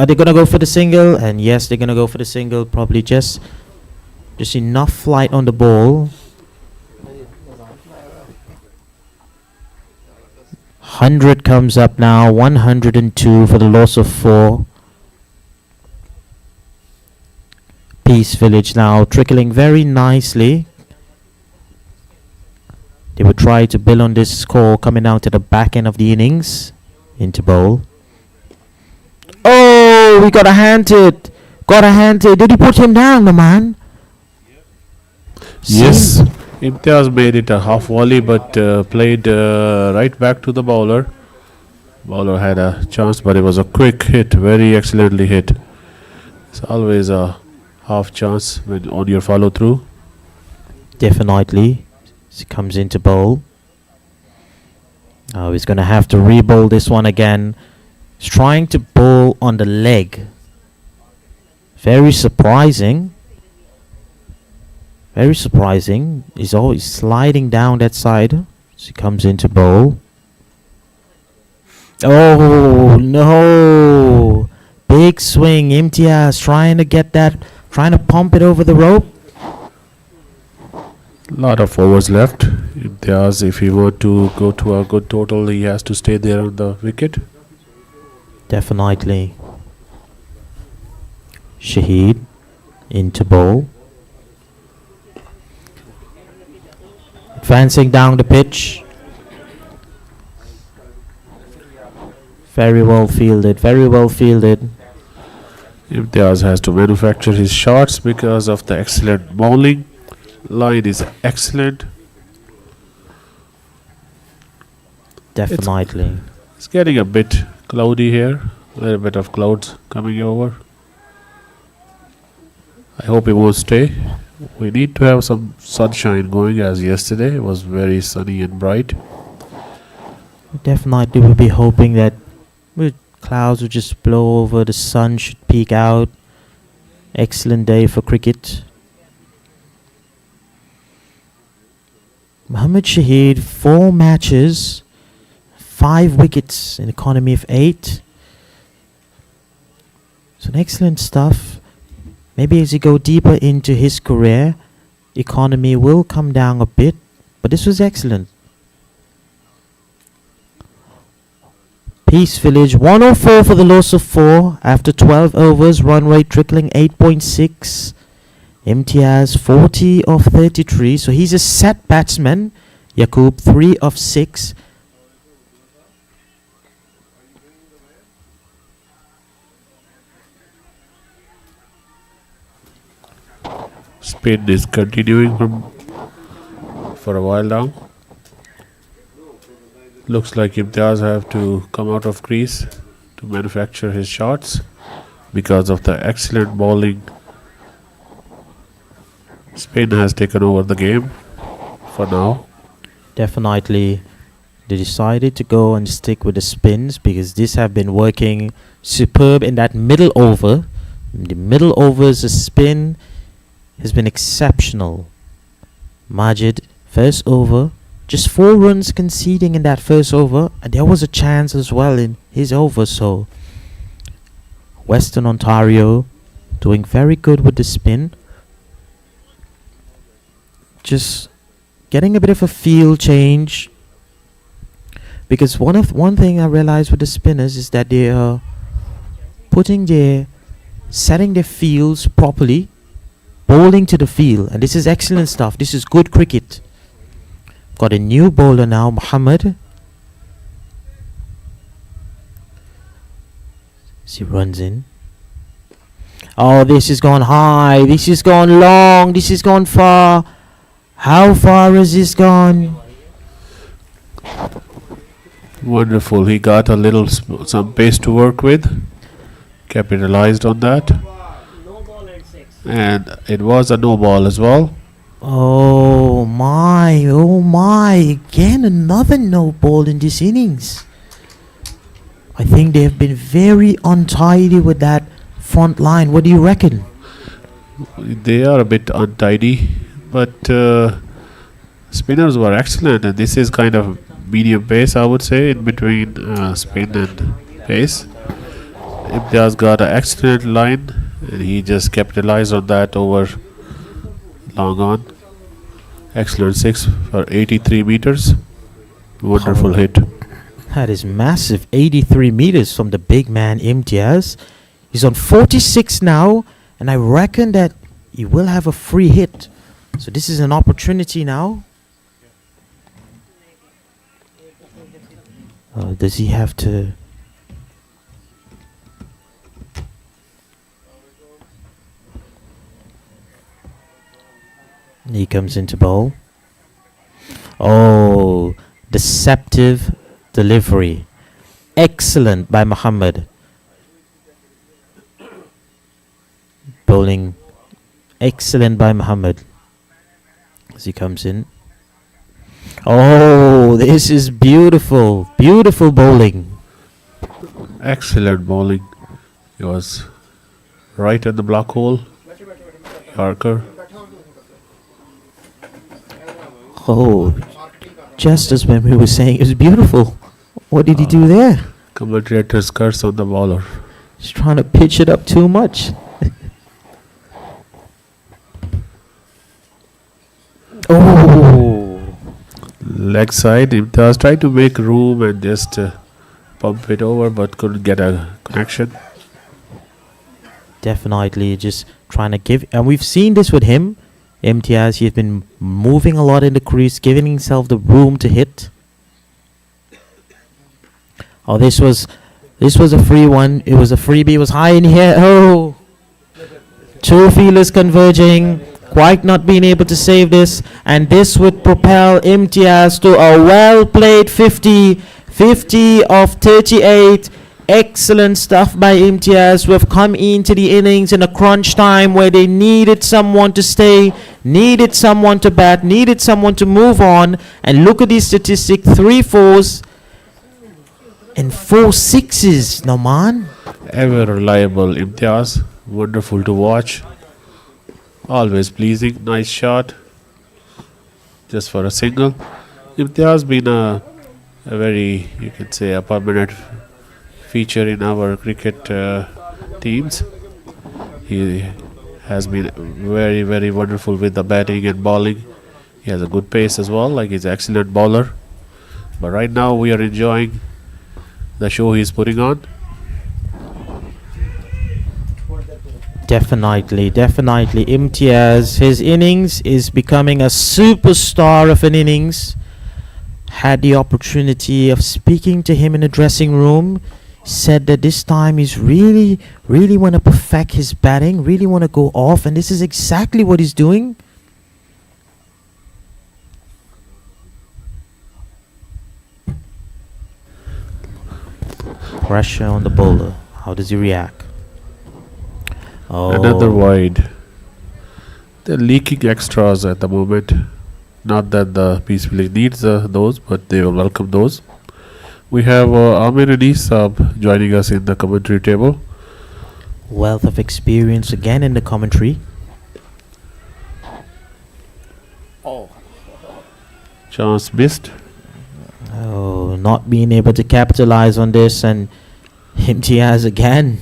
they gonna go for the single? And yes, they're gonna go for the single. Probably just enough flight on the ball. 100 comes up now. 102 for the loss of 4. Peace Village now trickling very nicely. They would try to build on this score coming out to the back end of the innings. Into bowl. Oh, we got a hand to it. Got a hand to it. Did he put him down, the man? Yes, Imtiaz made it a half volley, but played right back to the bowler. Bowler had a chance, but it was a quick hit, very excellently hit. It's always a half chance when on your follow through. Definitely. He comes into bowl. Oh, he's going to have to re-bowl this one again. He's trying to bowl on the leg. Very surprising. Very surprising. He's always sliding down that side. So he comes into bowl. Oh, no. Big swing. Imtiaz trying to get that. Trying to pump it over the rope. Lot of overs left. Imtiaz, if he were to go to a good total, he has to stay there on the wicket. Definitely. Shahid into bowl. Advancing down the pitch. Very well fielded. Very well fielded. Imtiaz has to manufacture his shots because of the excellent bowling. Line is excellent. Definitely. It's getting a bit cloudy here. A little bit of clouds coming over. I hope it won't stay. We need to have some sunshine going, as yesterday it was very sunny and bright. Definitely we'll be hoping that clouds will just blow over, the sun should peek out. Excellent day for cricket. Mohammad Shahid, 4 matches, 5 wickets, an economy of 8. So excellent stuff. Maybe as you go deeper into his career, economy will come down a bit, but this was excellent. Peace Village, 104 for the loss of 4 after 12 overs, run rate trickling 8.6. Imtiaz 40 of 33, so he's a set batsman. Yaqub 3 of 6. Spin is continuing for a while now. Looks like Imtiaz have to come out of crease to manufacture his shots because of the excellent bowling. Spin has taken over the game for now. Definitely they decided to go and stick with the spins because these have been working superb in that middle over. In the middle overs, the spin has been exceptional. Majid, first over, just 4 runs conceding in that first over, and there was a chance as well in his over. So Western Ontario doing very good with the spin, just getting a bit of a feel change, because one thing I realized with the spinners is that they are setting their fields properly, bowling to the field, and this is excellent stuff. This is good cricket. Got a new bowler now, Muhammad. As he runs in. Oh, this has gone high. This has gone long. This has gone far. How far has this gone? Wonderful. He got a little some pace to work with. Capitalized on that. And it was a no ball as well. Oh my. Again, another no ball in this innings. I think they have been very untidy with that front line. What do you reckon? They are a bit untidy, but spinners were excellent, and this is kind of medium pace, I would say, in between spin and pace. Imtiaz got an excellent line, and he just capitalized on that over long on. Excellent 6 for 83 meters. Wonderful hit. That is massive. 83 meters from the big man Imtiaz. He's on 46 now, and I reckon that he will have a free hit. So this is an opportunity now. Does he have to... He comes into bowl. Oh, deceptive delivery. Excellent by Muhammad. Bowling. Excellent by Muhammad. As he comes in. Oh, this is beautiful. Beautiful bowling. Excellent bowling. He was right at the block hole. Yorker. Oh, just as when we were saying it was beautiful. What did he do there? Commentator's curse on the bowler. He's trying to pitch it up too much. Oh. Leg side. Imtiaz tried to make room and just pump it over, but couldn't get a connection. Definitely just trying to give, and we've seen this with him, Imtiaz. He's been moving a lot in the crease, giving himself the room to hit. Oh, this was a free one. It was a freebie. It was high in here. Oh, 2 fielders converging. Quite not being able to save this, and this would propel Imtiaz to a well-played 50 of 38. Excellent stuff by Imtiaz. We've come into the innings in a crunch time where they needed someone to stay, needed someone to bat, needed someone to move on. And look at these statistics: 3 4s and 4 6s. No man. Ever reliable Imtiaz. Wonderful to watch. Always pleasing. Nice shot. Just for a single. Imtiaz been a very, you can say, a permanent feature in our cricket teams. He has been very, very wonderful with the batting and bowling. He has a good pace as well, like he's an excellent bowler. But right now we are enjoying the show he's putting on. Definitely. Imtiaz, his innings is becoming a superstar of an innings. Had the opportunity of speaking to him in the dressing room. Said that this time he's really want to perfect his batting, really want to go off, and this is exactly what he's doing. Pressure on the bowler. How does he react? Oh. Another wide. They're leaking extras at the moment. Not that the Peace Village needs those, but they will welcome those. We have Amir Anisab joining us in the commentary table. Wealth of experience again in the commentary. Oh, Chance missed. Oh, not being able to capitalize on this, and Imtiaz again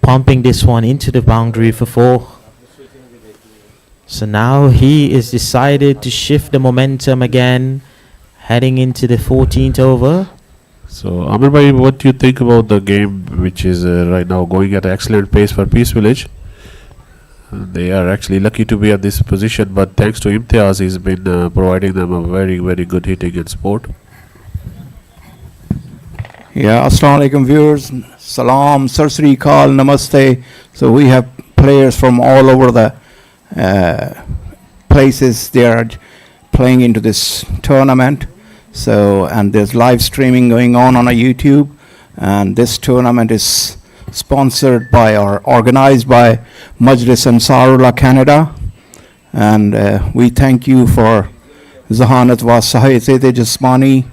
pumping this one into the boundary for 4. So now he is decided to shift the momentum again, heading into the 14th over. So, Amir bhai, what do you think about the game, which is right now going at an excellent pace for Peace Village? They are actually lucky to be at this position, but thanks to Imtiaz, he's been providing them a very, very good hitting and support. Yeah, Assalamu alaikum viewers. Salam, Sir Sri Kal, Namaste. So we have players from all over the places. They are playing into this tournament. So, and there's live streaming going on a YouTube. And this tournament is sponsored by or organized by Majlis Ansarullah Canada. And we thank you for Zahanat wa Sahayat Jasmani,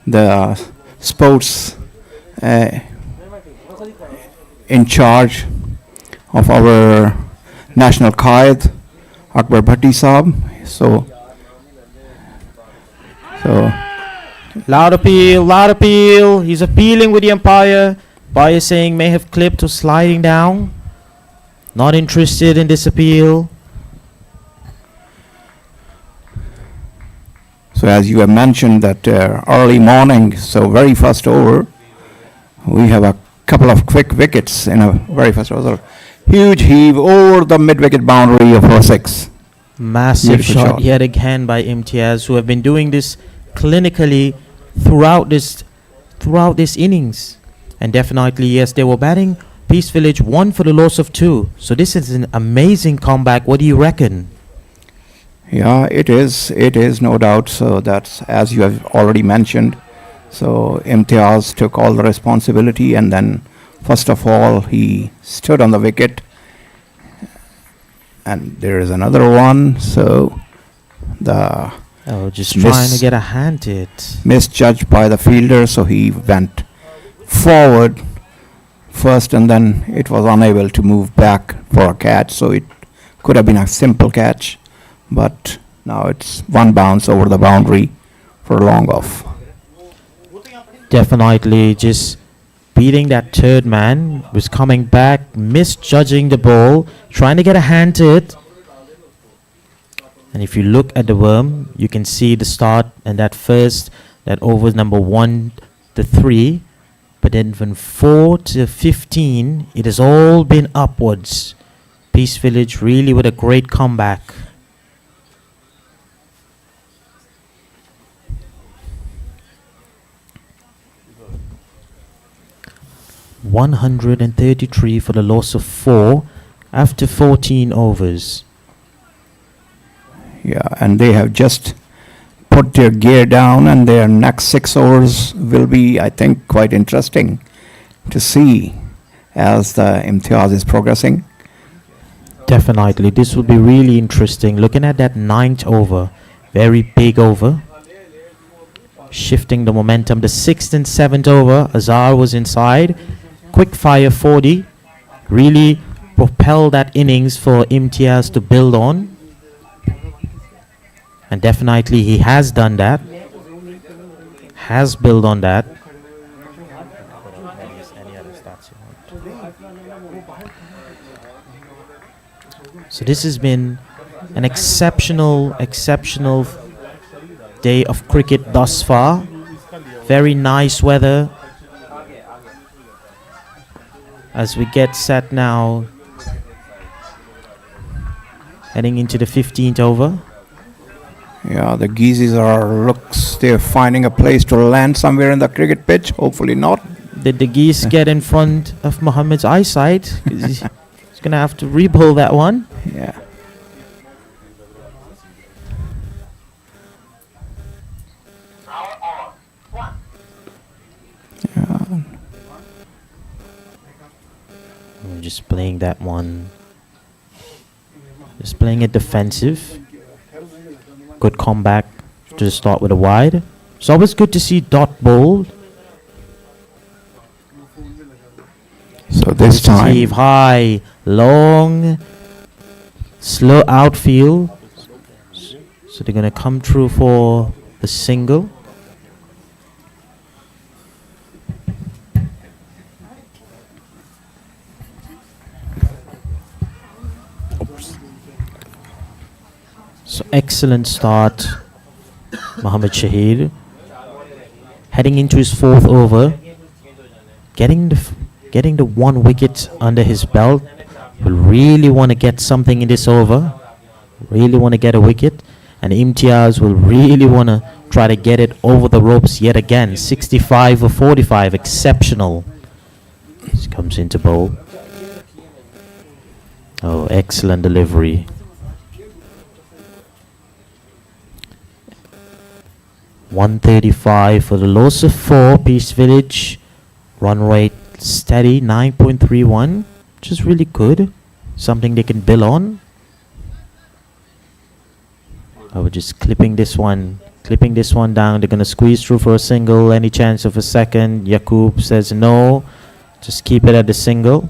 the sports in charge of our national Qaid, Akbar Bhatti Saab. So Loud appeal, loud appeal. He's appealing with the umpire. Umpire saying may have clipped or sliding down. Not interested in this appeal. So as you have mentioned that early morning, so very first over, we have a couple of quick wickets in a very first over. Huge heave over the mid-wicket boundary of 4-6. Massive Beautiful shot shot. yet again by Imtiaz, who have been doing this clinically throughout this innings. And definitely, yes, they were batting. Peace Village 1 for the loss of 2. So this is an amazing comeback. What do you reckon? Yeah, it is no doubt. So that's, as you have already mentioned. So Imtiaz took all the responsibility, and then first of all he stood on the wicket, and there is another one. So the Just trying to get a hand to it. misjudged by the fielder, so he went forward first, and then it was unable to move back for a catch. So it could have been a simple catch, but now it's one bounce over the boundary for long off. Definitely just beating that third man, was coming back, misjudging the ball, trying to get a hand to it. And if you look at the worm, you can see the start and that over number 1 to 3. But then from 4 to 15, it has all been upwards. Peace Village really with a great comeback. $133 for the loss of 4 after 14 overs. Yeah, and they have just put their gear down, and their next 6 overs will be, I think, quite interesting to see as the Imtiaz is progressing. Definitely, this will be really interesting. Looking at that 9th over, very big over. Shifting the momentum. The 6th and 7th over, Azhar was inside. Quick fire 40. Really propel that innings for Imtiaz to build on. And definitely he has done that. Has built on that. So this has been an exceptional day of cricket thus far. Very nice weather. As we get set now, heading into the 15th over. Yeah, the Geezis they're finding a place to land somewhere in the cricket pitch. Hopefully not. Did the geese get in front of Mohammed's eyesight? 'Cause he's going to have to re-bowl that one. Yeah. I'm just playing that one. Just playing it defensive. Good comeback to start with a wide. It's always good to see dot bowl. So this time, Heave high, long, slow outfield. So they're going to come through for the single. So excellent start, Mohammad Shahid. Heading into his fourth over, getting the one wicket under his belt. Will really want to get something in this over. Really want to get a wicket, and Imtiaz will really want to try to get it over the ropes yet again. 65 for 45, exceptional. This comes into bowl. Oh, excellent delivery. .135 for the loss of 4. Peace Village. Run rate steady, 9.31, which is really good. Something they can build on. I was just clipping this one down. They're gonna squeeze through for a single. Any chance of a second? Yaqub says no. Just keep it at the single.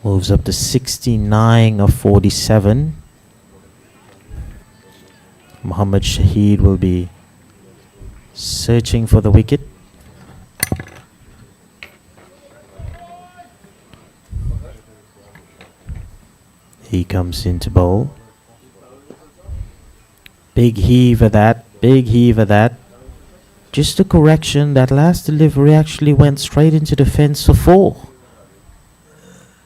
Moves up to 69 of 47. Mohammad Shahid will be searching for the wicket. He comes into bowl. Big heave of that. Big heave of that. Just a correction. That last delivery actually went straight into the fence for 4.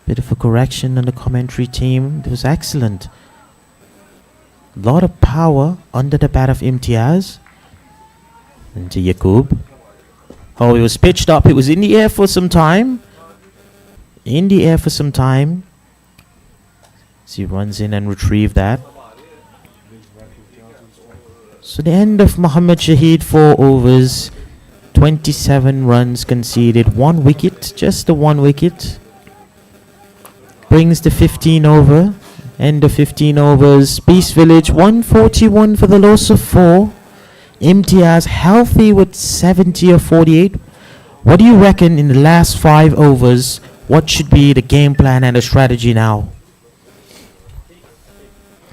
Bit of a correction on the commentary team. It was excellent. Lot of power under the bat of Imtiaz. Into Yaqub. Oh, it was pitched up. It was in the air for some time. In the air for some time. So he runs in and retrieve that. So the end of Mohammad Shahid, 4 overs, 27 runs conceded, 1 wicket, just the 1 wicket. Brings the 15 over. End of 15 overs. Peace Village 141 for the loss of 4. Imtiaz healthy with 70 of 48. What do you reckon in the last 5 overs? What should be the game plan and the strategy now?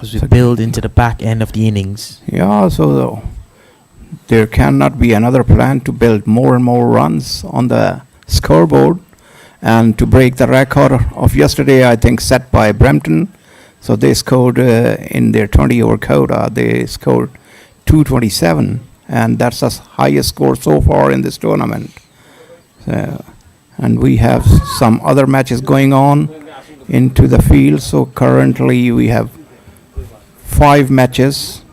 As we build into the back end of the innings. Yeah, so there cannot be another plan to build more and more runs on the scoreboard and to break the record of yesterday, I think, set by Brampton. So they scored in their 20-over quota, they scored 227, and that's the highest score so far in this tournament. And we have some other matches going on into the field. So currently we have 5 matches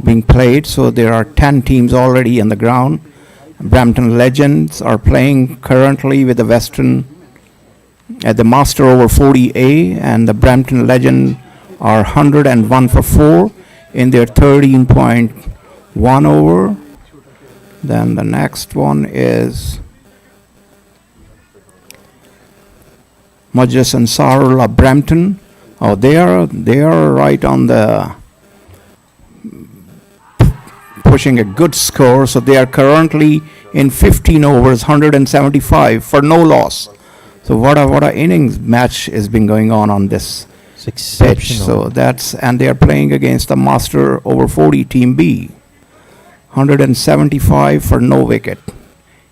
being played. So there are 10 teams already on the ground. Brampton Legends are playing currently with the Western at the Master over 40A, and the Brampton Legend are 101 for 4 in their 13.1 over. Then the next one is Majlis Ansarullah Brampton. Oh, they are right on the pushing a good score. So they are currently in 15 overs, 175 for no loss. So what a innings match has been going on this pitch. So and they are playing against the Master over 40 Team B. 175 for no wicket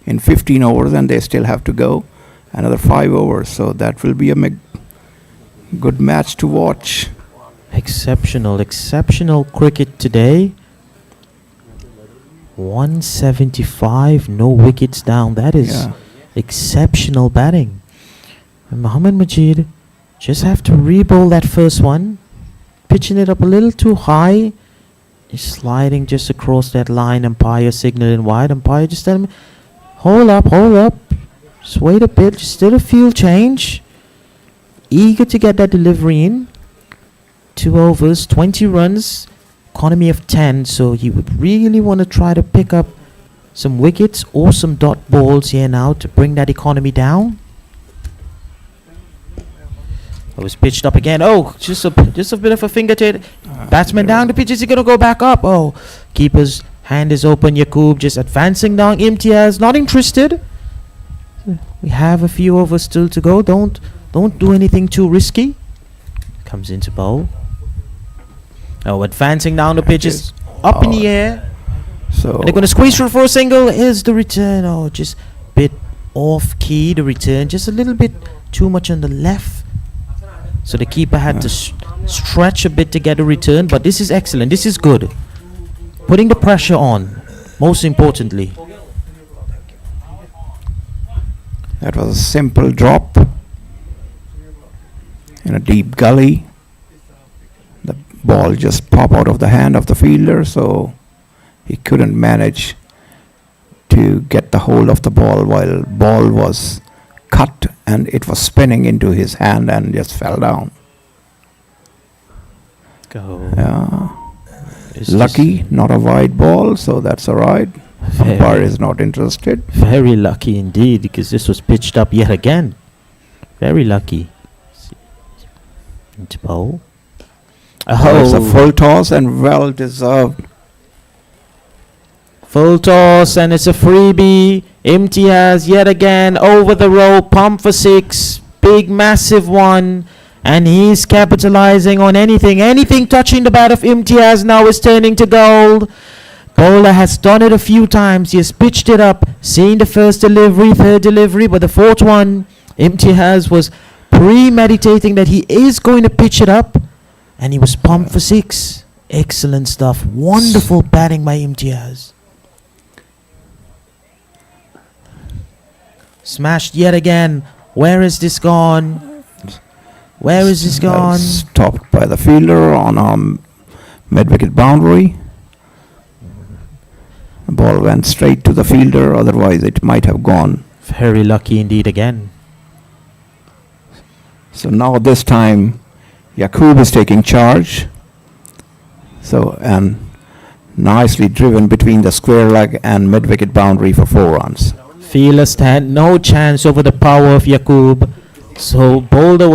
in 15 overs, and they still have to go another 5 overs. So that will be a good match to watch. Exceptional cricket today. 175, no wickets down. That is exceptional batting. And Mohammad Majid just have to re-bowl that first one. Pitching it up a little too high. He's sliding just across that line. Umpire signaling wide. Umpire just tell him, hold up. Just wait a bit. Just did a field change. Eager to get that delivery in. 2 overs, 20 runs. Economy of 10. So he would really want to try to pick up some wickets or some dot balls here now to bring that economy down. It was pitched up again. Oh, just a bit of a finger to it. Batsman down. The pitch is going to go back up. Oh, keeper's hand is open. Yaqub just advancing down. Imtiaz not interested. We have a few overs still to go. Don't do anything too risky. Comes into bowl. Oh, advancing down the pitch is up in the air. So And they're going to squeeze through for a single. Here's the return. Oh, just bit off key, the return. Just a little bit too much on the left. So the keeper had to stretch a bit to get a return. But this is excellent. This is good. Putting the pressure on, most importantly. that was a simple drop in a deep gully. The ball just popped out of the hand of the fielder, so he couldn't manage to get the hold of the ball while ball was cut and it was spinning into his hand and just fell down. Go. Yeah. It's Lucky, not a wide ball, so that's all right. Umpire very, is not interested. very lucky indeed, because this was pitched up yet again. Very lucky. Into bowl. It's a full toss and well deserved. Full toss, and it's a freebie. Imtiaz yet again over the rope, pump for 6, big massive one, and he's capitalizing on anything touching the bat of Imtiaz now is turning to gold. Bowler has done it a few times. He has pitched it up, seen the first delivery, third delivery, but the fourth one, Imtiaz was premeditating that he is going to pitch it up, and he was pumped for 6. Excellent stuff. Wonderful batting by Imtiaz. Smashed yet again. Where is this gone? Where is this gone? Stopped by the fielder on mid-wicket boundary. The ball went straight to the fielder, otherwise it might have gone. Very lucky indeed again. So now this time Yaqub is taking charge. So, and nicely driven between the square leg and mid-wicket boundary for 4 runs. Fielder stand, no chance over the power of Yaqub. So bowler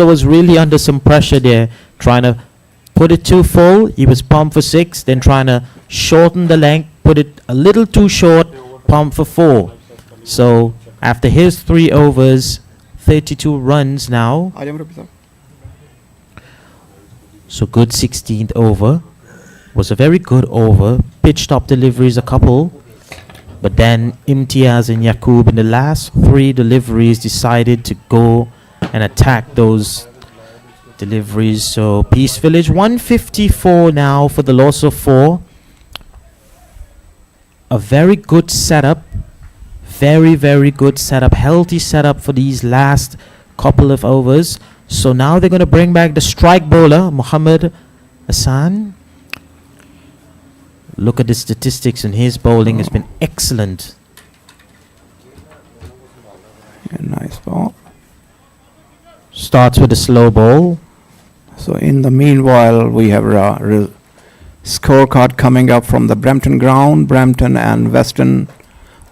was really under some pressure there, trying to put it too full. He was pumped for 6, then trying to shorten the length, put it a little too short, pumped for 4. So after his 3 overs, 32 runs now. So good 16th over. Was a very good over. Pitch top deliveries a couple. But then Imtiaz and Yaqub in the last 3 deliveries decided to go and attack those deliveries. So Peace Village 154 now for the loss of 4. A very good setup. Very, very good setup. Healthy setup for these last couple of overs. So now they're going to bring back the strike bowler, Muhammad Hassan. Look at the statistics, and his bowling has been excellent. Nice ball. Starts with a slow ball. So in the meanwhile, we have a scorecard coming up from the Brampton ground, Brampton and Western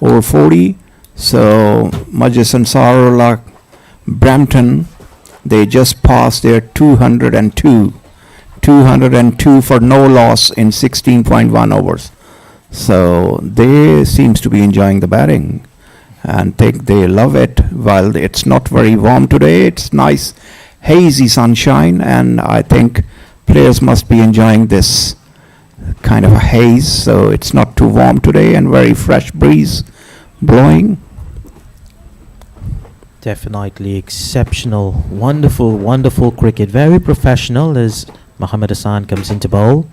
over 40. So Majlis Ansarullah, Brampton, they just passed their 202 for no loss in 16.1 overs. So they seems to be enjoying the batting and they love it. While it's not very warm today, it's nice hazy sunshine, and I think players must be enjoying this kind of a haze. So it's not too warm today and very fresh breeze blowing. Definitely exceptional. Wonderful, wonderful cricket. Very professional as Muhammad Hassan comes into bowl.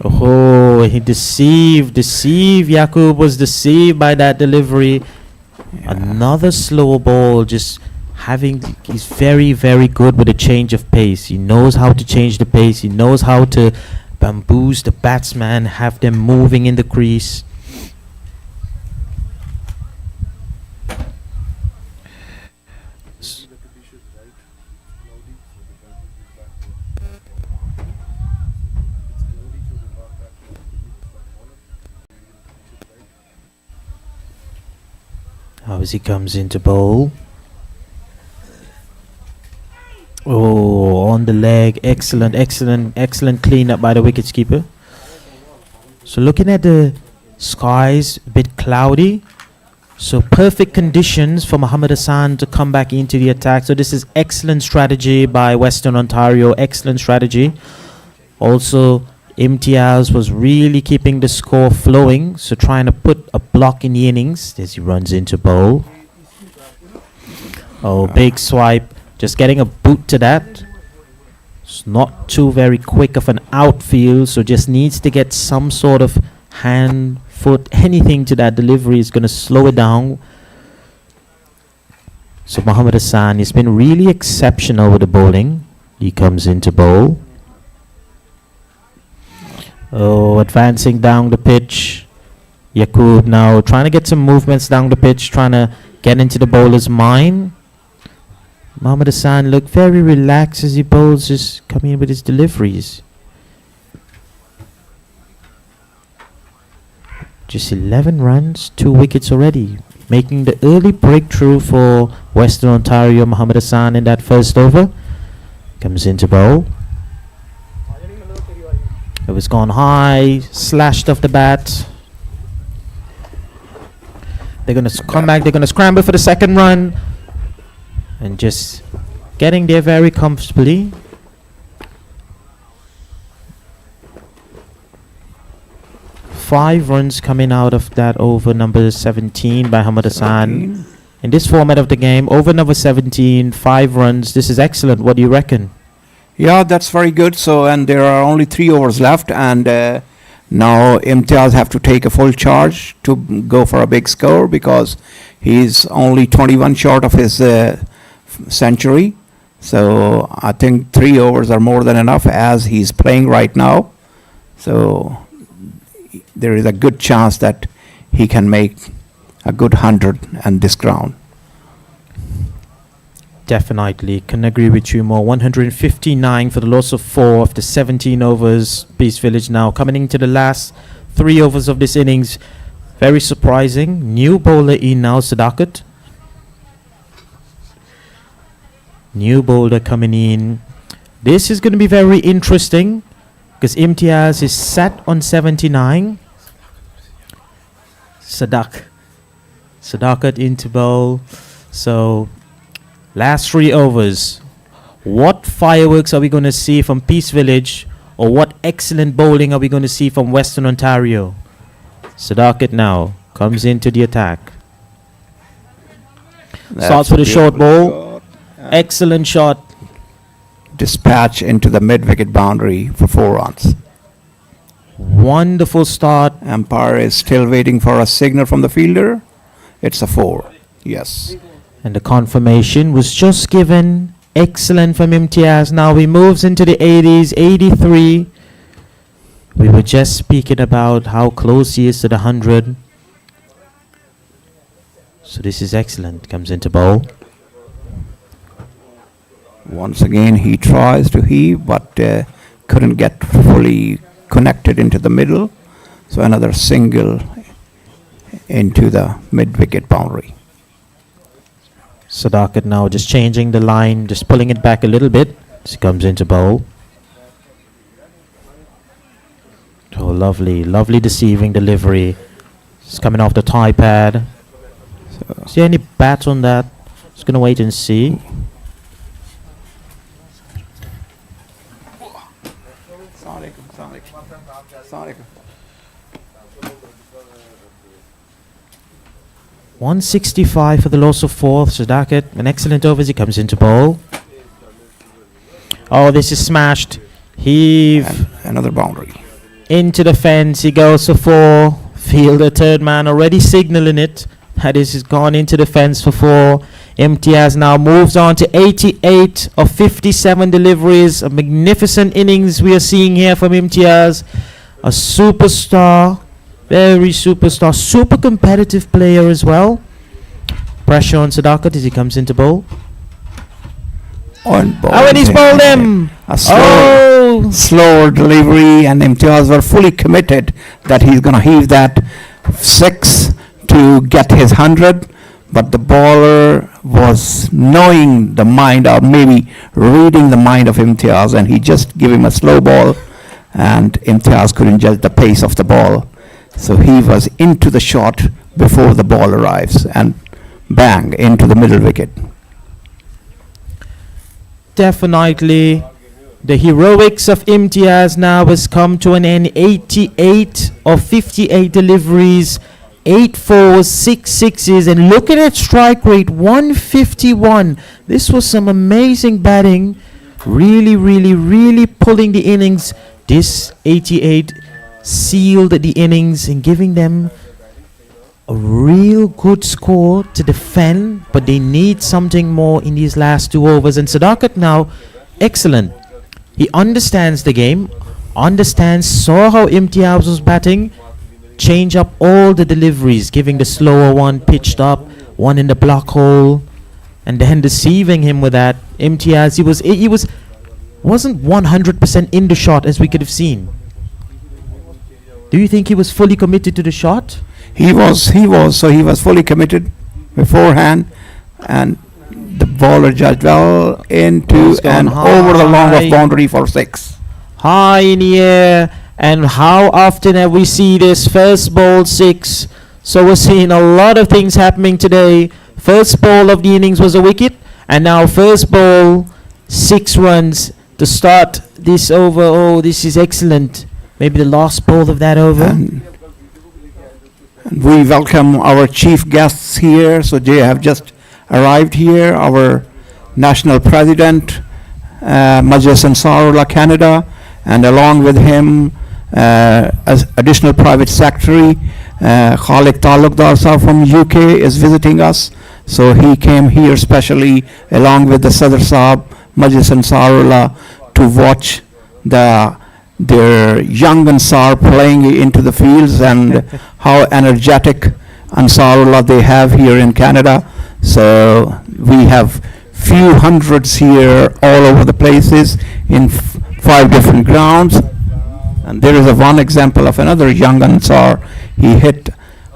Oh, he deceived. Yaqub was deceived by that delivery. Yeah. Another slow ball, he's very, very good with a change of pace. He knows how to change the pace. He knows how to bamboozle the batsman, have them moving in the crease. As he comes into bowl. Oh, on the leg. Excellent cleanup by the wicketkeeper. So looking at the skies, a bit cloudy. So perfect conditions for Muhammad Hassan to come back into the attack. So this is excellent strategy by Western Ontario. Excellent strategy. Also, Imtiaz was really keeping the score flowing, so trying to put a block in the innings as he runs into bowl. Oh, big swipe. Just getting a boot to that. It's not too very quick of an outfield, so just needs to get some sort of hand, foot, anything to that delivery is going to slow it down. So Mohammad Hassan has been really exceptional with the bowling. He comes into bowl. Oh, advancing down the pitch. Yaqub now trying to get some movements down the pitch, trying to get into the bowler's mind. Mohammad Hassan looked very relaxed as he bowls, just coming in with his deliveries. Just 11 runs, 2 wickets already, making the early breakthrough for Western Ontario. Mohammad Hassan in that first over. Comes into bowl. It was gone high, slashed off the bat. They're going to come back, they're going to scramble for the second run. And just getting there very comfortably. Five runs coming out of that over number 17 by Mohammad Hassan. In this format of the game, over number 17, 5 runs. This is excellent. What do you reckon? Yeah, that's very good. So, and there are only 3 overs left, and now Imtiaz have to take a full charge to go for a big score because he's only 21 short of his century. So I think 3 overs are more than enough as he's playing right now. So there is a good chance that he can make a good 100 and this ground. Definitely, can agree with you more. 159 for the loss of 4 after 17 overs. Peace Village now coming into the last 3 overs of this innings. Very surprising. New bowler in now, Sadakat. New bowler coming in. This is going to be very interesting because Imtiaz is set on 79. Sadakat into bowl. So last 3 overs. What fireworks are we going to see from Peace Village, or what excellent bowling are we going to see from Western Ontario? Sadakat now comes into the attack. Starts with a short ball. Excellent shot. Dispatch into the mid-wicket boundary for 4 runs. Wonderful start. Umpire is still waiting for a signal from the fielder. It's a 4. Yes. And the confirmation was just given. Excellent from Imtiaz. Now he moves into the 80s, 83. We were just speaking about how close he is to the 100. So this is excellent. Comes into bowl. Once again, he tries to heave, but couldn't get fully connected into the middle. So another single into the mid-wicket boundary. Sadakat now just changing the line, just pulling it back a little bit. She comes into bowl. Oh, lovely, lovely deceiving delivery. It's coming off the tie pad. Is there any bat on that? Just gonna wait and see. Assalamualaikum. 165 for the loss of 4. Sadakat, an excellent over as he comes into bowl. Oh, this is smashed. Heave. And another boundary. Into the fence. He goes for 4. Fielder, third man, already signaling it. That is, he's gone into the fence for 4. Imtiaz now moves on to 88 of 57 deliveries. A magnificent innings we are seeing here from Imtiaz. A superstar. Very superstar. Super competitive player as well. Pressure on Sadakat as he comes into bowl. On ball. Oh, and he's bowled him. A slower delivery, and Imtiaz were fully committed that he's going to heave that 6 to get his 100. But the bowler was knowing the mind, or maybe reading the mind of Imtiaz, and he just gave him a slow ball, and Imtiaz couldn't judge the pace of the ball. So he was into the shot before the ball arrives, and bang, into the middle wicket. Definitely The heroics of Imtiaz now has come to an end. 88 of 58 deliveries, 8 fours, 6 sixes, and look at that strike rate, 151. This was some amazing batting. Really, really, really pulling the innings. This 88 sealed the innings and giving them a real good score to defend, but they need something more in these last 2 overs. And Sadakat now, excellent. He understands the game, saw how Imtiaz was batting, change up all the deliveries, giving the slower one pitched up, one in the block hole, and then deceiving him with that. Imtiaz, wasn't 100% in the shot as we could have seen. Do you think he was fully committed to the shot? He was fully committed beforehand, and the bowler judged well into and over the long off boundary for 6. High in the air, and how often have we seen this first ball 6? So we're seeing a lot of things happening today. First ball of the innings was a wicket, and now first ball 6 runs to start this over. Oh, this is excellent. Maybe the last ball of that over. And we welcome our chief guests here. So they have just arrived here. Our national president, Majlis Ansarullah Canada, and along with him, as additional private secretary, Khalik Talukdar Sahab from UK is visiting us. So he came here specially along with the Sadr Sahab, Majlis Ansarullah, to watch their young Ansar playing into the fields and how energetic Ansarullah they have here in Canada. So we have few hundreds here all over the places in 5 different grounds. And there is one example of another young Ansar. He hit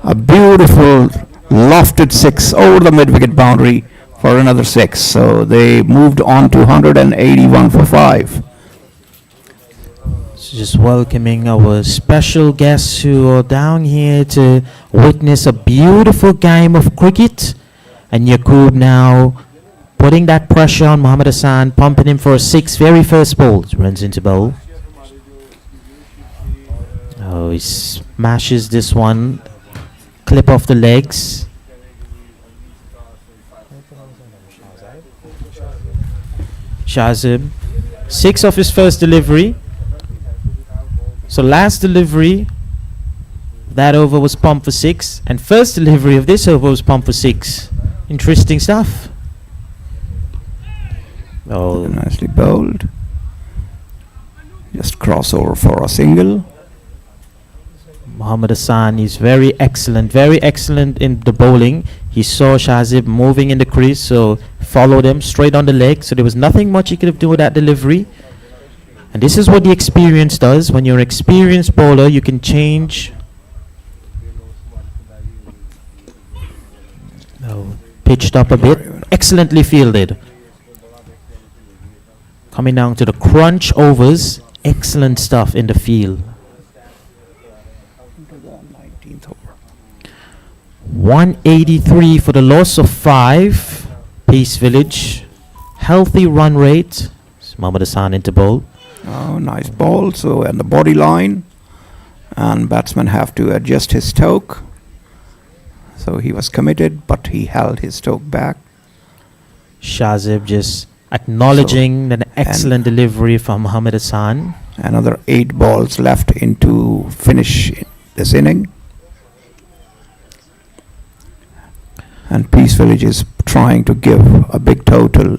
a beautiful lofted 6 over the mid-wicket boundary for another 6. So they moved on to 181 for 5. So just welcoming our special guests who are down here to witness a beautiful game of cricket. And Yaqub now putting that pressure on Mohammad Hassan, pumping him for a 6, very first ball. Runs into bowl. Oh, he smashes this one. Clip off the legs. Shazib. 6 of his first delivery. So last delivery, that over was pumped for 6. And first delivery of this over was pumped for 6. Interesting stuff. Oh, Nicely bowled. Just crossover for a single. Mohammad Hassan is very excellent in the bowling. He saw Shazib moving in the crease, so followed him straight on the leg. So there was nothing much he could have done with that delivery. And this is what the experience does. When you're an experienced bowler, you can change. Oh, pitched up a bit. Excellently fielded. Coming down to the crunch overs. Excellent stuff in the field. 183 for the loss of 5. Peace Village. Healthy run rate. Mohammad Hassan into bowl. Oh, nice ball. So, and the body line. And batsman have to adjust his stroke. So he was committed, but he held his stroke back. Shazib just acknowledging an excellent delivery from Mohammad Hassan. Another 8 balls left into finish this inning. And Peace Village is trying to give a big total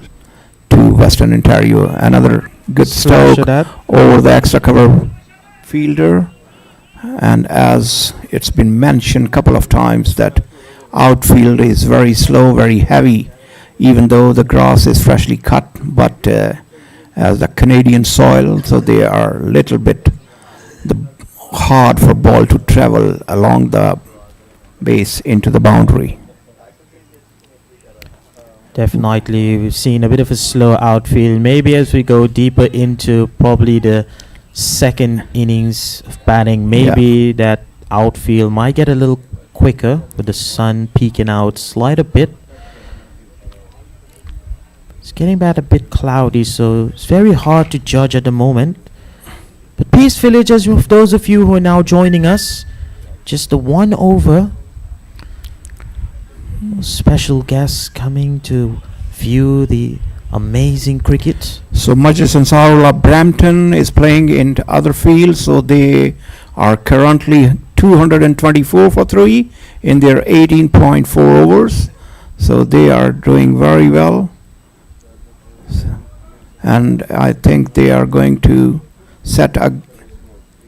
to Western Ontario. Another good stroke over the extra cover fielder. And as it's been mentioned a couple of times that outfield is very slow, very heavy, even though the grass is freshly cut, but as the Canadian soil, so they are a little bit hard for ball to travel along the base into the boundary. Definitely, we've seen a bit of a slow outfield. Maybe as we go deeper into probably the second innings of batting, maybe that outfield might get a little quicker with the sun peeking out slight a bit. It's getting back a bit cloudy, so it's very hard to judge at the moment. But Peace Village, as of those of you who are now joining us, just the 1 over. Special guests coming to view the amazing cricket. So Majlis Ansarullah Brampton is playing in other fields, so they are currently 224 for 3 in their 18.4 overs. So they are doing very well. And I think they are going to set a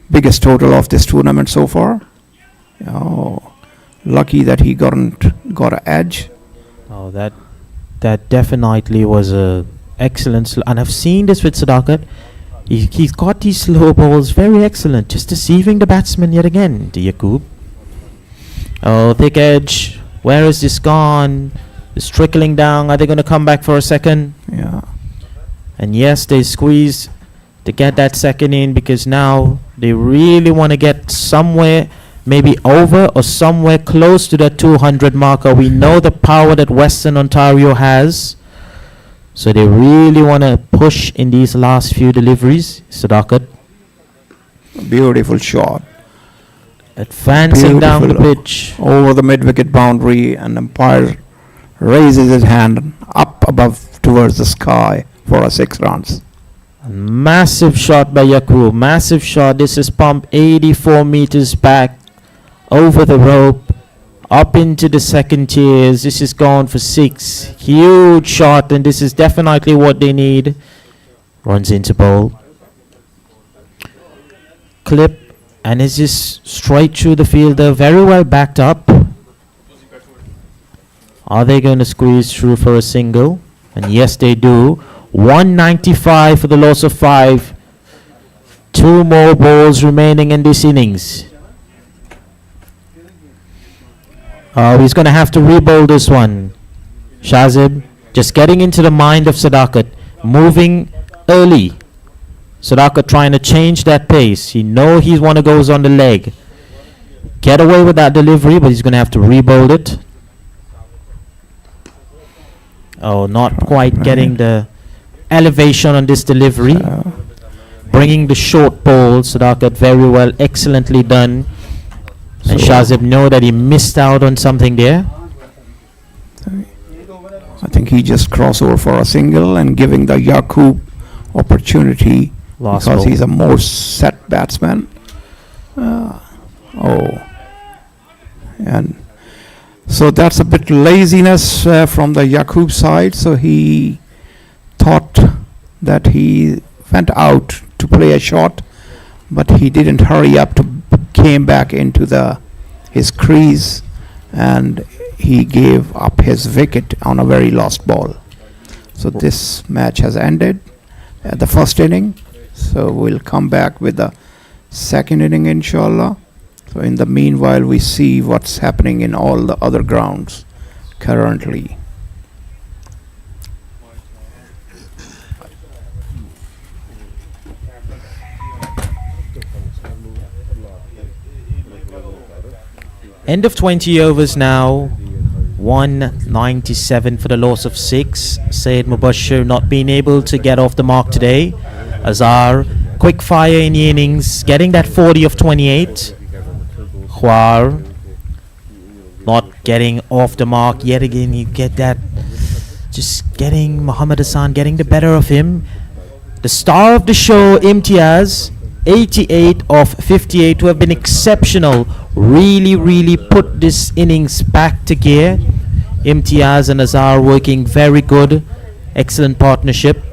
biggest total of this tournament so far. Oh, lucky that he got an edge. Oh, that definitely was a excellent. And I've seen this with Sadakat. He's got these slow balls very excellent, just deceiving the batsman yet again. To Yaqub. Oh, thick edge. Where is this gone? It's trickling down. Are they going to come back for a second? Yeah. And yes, they squeeze to get that second in, because now they really want to get somewhere maybe over or somewhere close to that 200 marker. We know the power that Western Ontario has, so they really want to push in these last few deliveries. Sadakat Beautiful shot. advancing down the Beautiful. pitch. Over the mid-wicket boundary, and umpire raises his hand up above towards the sky for a 6 runs. Massive shot by Yaqub. Massive shot. This is pumped 84 meters back over the rope, up into the second tiers. This is gone for 6. Huge shot, and this is definitely what they need. Runs into bowl. Clip, and it's just straight through the fielder. Very well backed up. Are they going to squeeze through for a single? And yes, they do. 195 for the loss of 5. 2 more balls remaining in this innings. He's going to have to rebowl this one. Shazib just getting into the mind of Sadakat, moving early. Sadakat trying to change that pace. He knows he want to goes on the leg. Get away with that delivery, but he's going to have to rebowl it. Oh, not quite getting the elevation on this delivery. Bringing the short ball. Sadakat very well, excellently done. And Shazib know that he missed out on something there. I think he just crossed over for a single and giving the Yaqub opportunity Last because ball. he's a more set batsman. And so that's a bit laziness from the Yaqub side. So he thought that he went out to play a shot, but he didn't hurry up to came back into his crease, and he gave up his wicket on a very lost ball. So this match has ended at the first inning. So we'll come back with the second inning, inshallah. So in the meanwhile, we see what's happening in all the other grounds currently. End of 20 overs now. 197 for the loss of 6. Said Mubashir not being able to get off the mark today. Azhar, quick fire in the innings, getting that 40 of 28. Khwar, not getting off the mark yet again. You get that, just getting Muhammad Hassan getting the better of him. The star of the show, Imtiaz, 88 of 58, who have been exceptional. Really put this innings back to gear. Imtiaz and Azhar working very good. Excellent partnership. You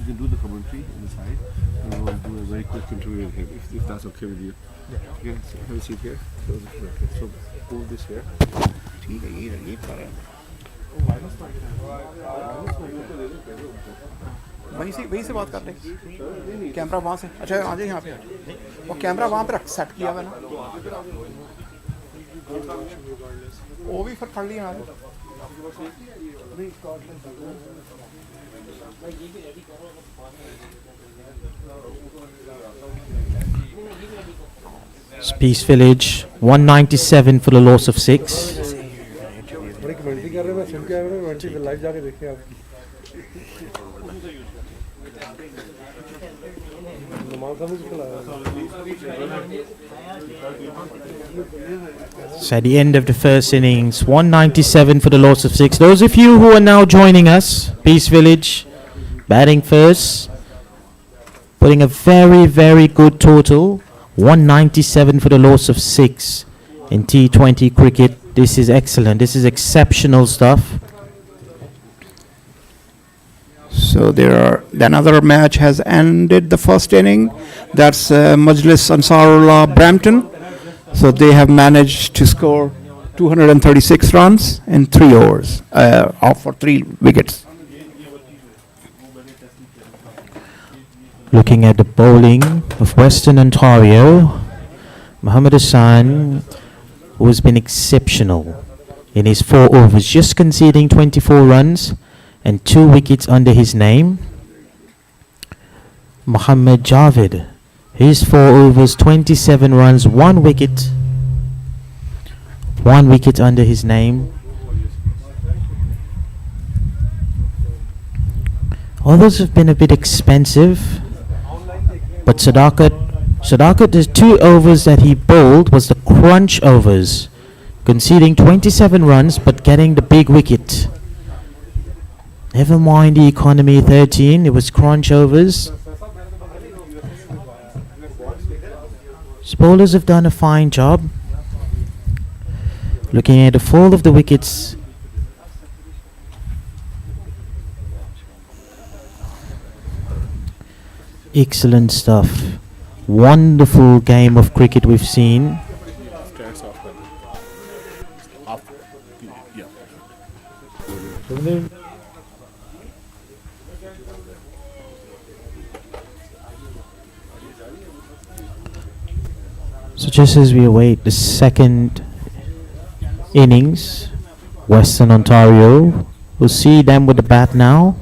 can do the commentary on the side, and we'll do a very quick interview with him, if that's okay with you. Yeah, so have a seat here. So move this here. वहीं से बात कर ले camera वहाँ से अच्छा आ जाए यहाँ पे वो कैमरा वहाँ पे रख सेट किया हुआ ना वो भी फिर पढ़ लिया It's Peace Village, 197 for the loss of 6. बड़ी कमेंट्री कर रहे हैं मैं सुन के आया हूँ कमेंट्री पे लाइव जाके देखें आप नमाज समझ के लाया So at the end of the first innings, 197 for the loss of 6. Those of you who are now joining us, Peace Village, batting first, putting a very, very good total, 197 for the loss of 6 in T20 cricket. This is excellent. This is exceptional stuff. So another match has ended the first inning. That's Majlis Ansarullah Brampton. So they have managed to score 236 runs in 3 overs, for 3 wickets. Looking at the bowling of Western Ontario, Muhammad Hassan, who has been exceptional in his 4 overs, just conceding 24 runs and 2 wickets under his name. Muhammad Javed, his 4 overs, 27 runs, 1 wicket. 1 wicket under his name. Others have been a bit expensive, but Sadakat, the 2 overs that he bowled was the crunch overs, conceding 27 runs but getting the big wicket. Never mind the economy 13, it was crunch overs. His bowlers have done a fine job. Looking at the fall of the wickets, excellent stuff. Wonderful game of cricket we've seen. So just as we await the second innings, Western Ontario, we'll see them with the bat now.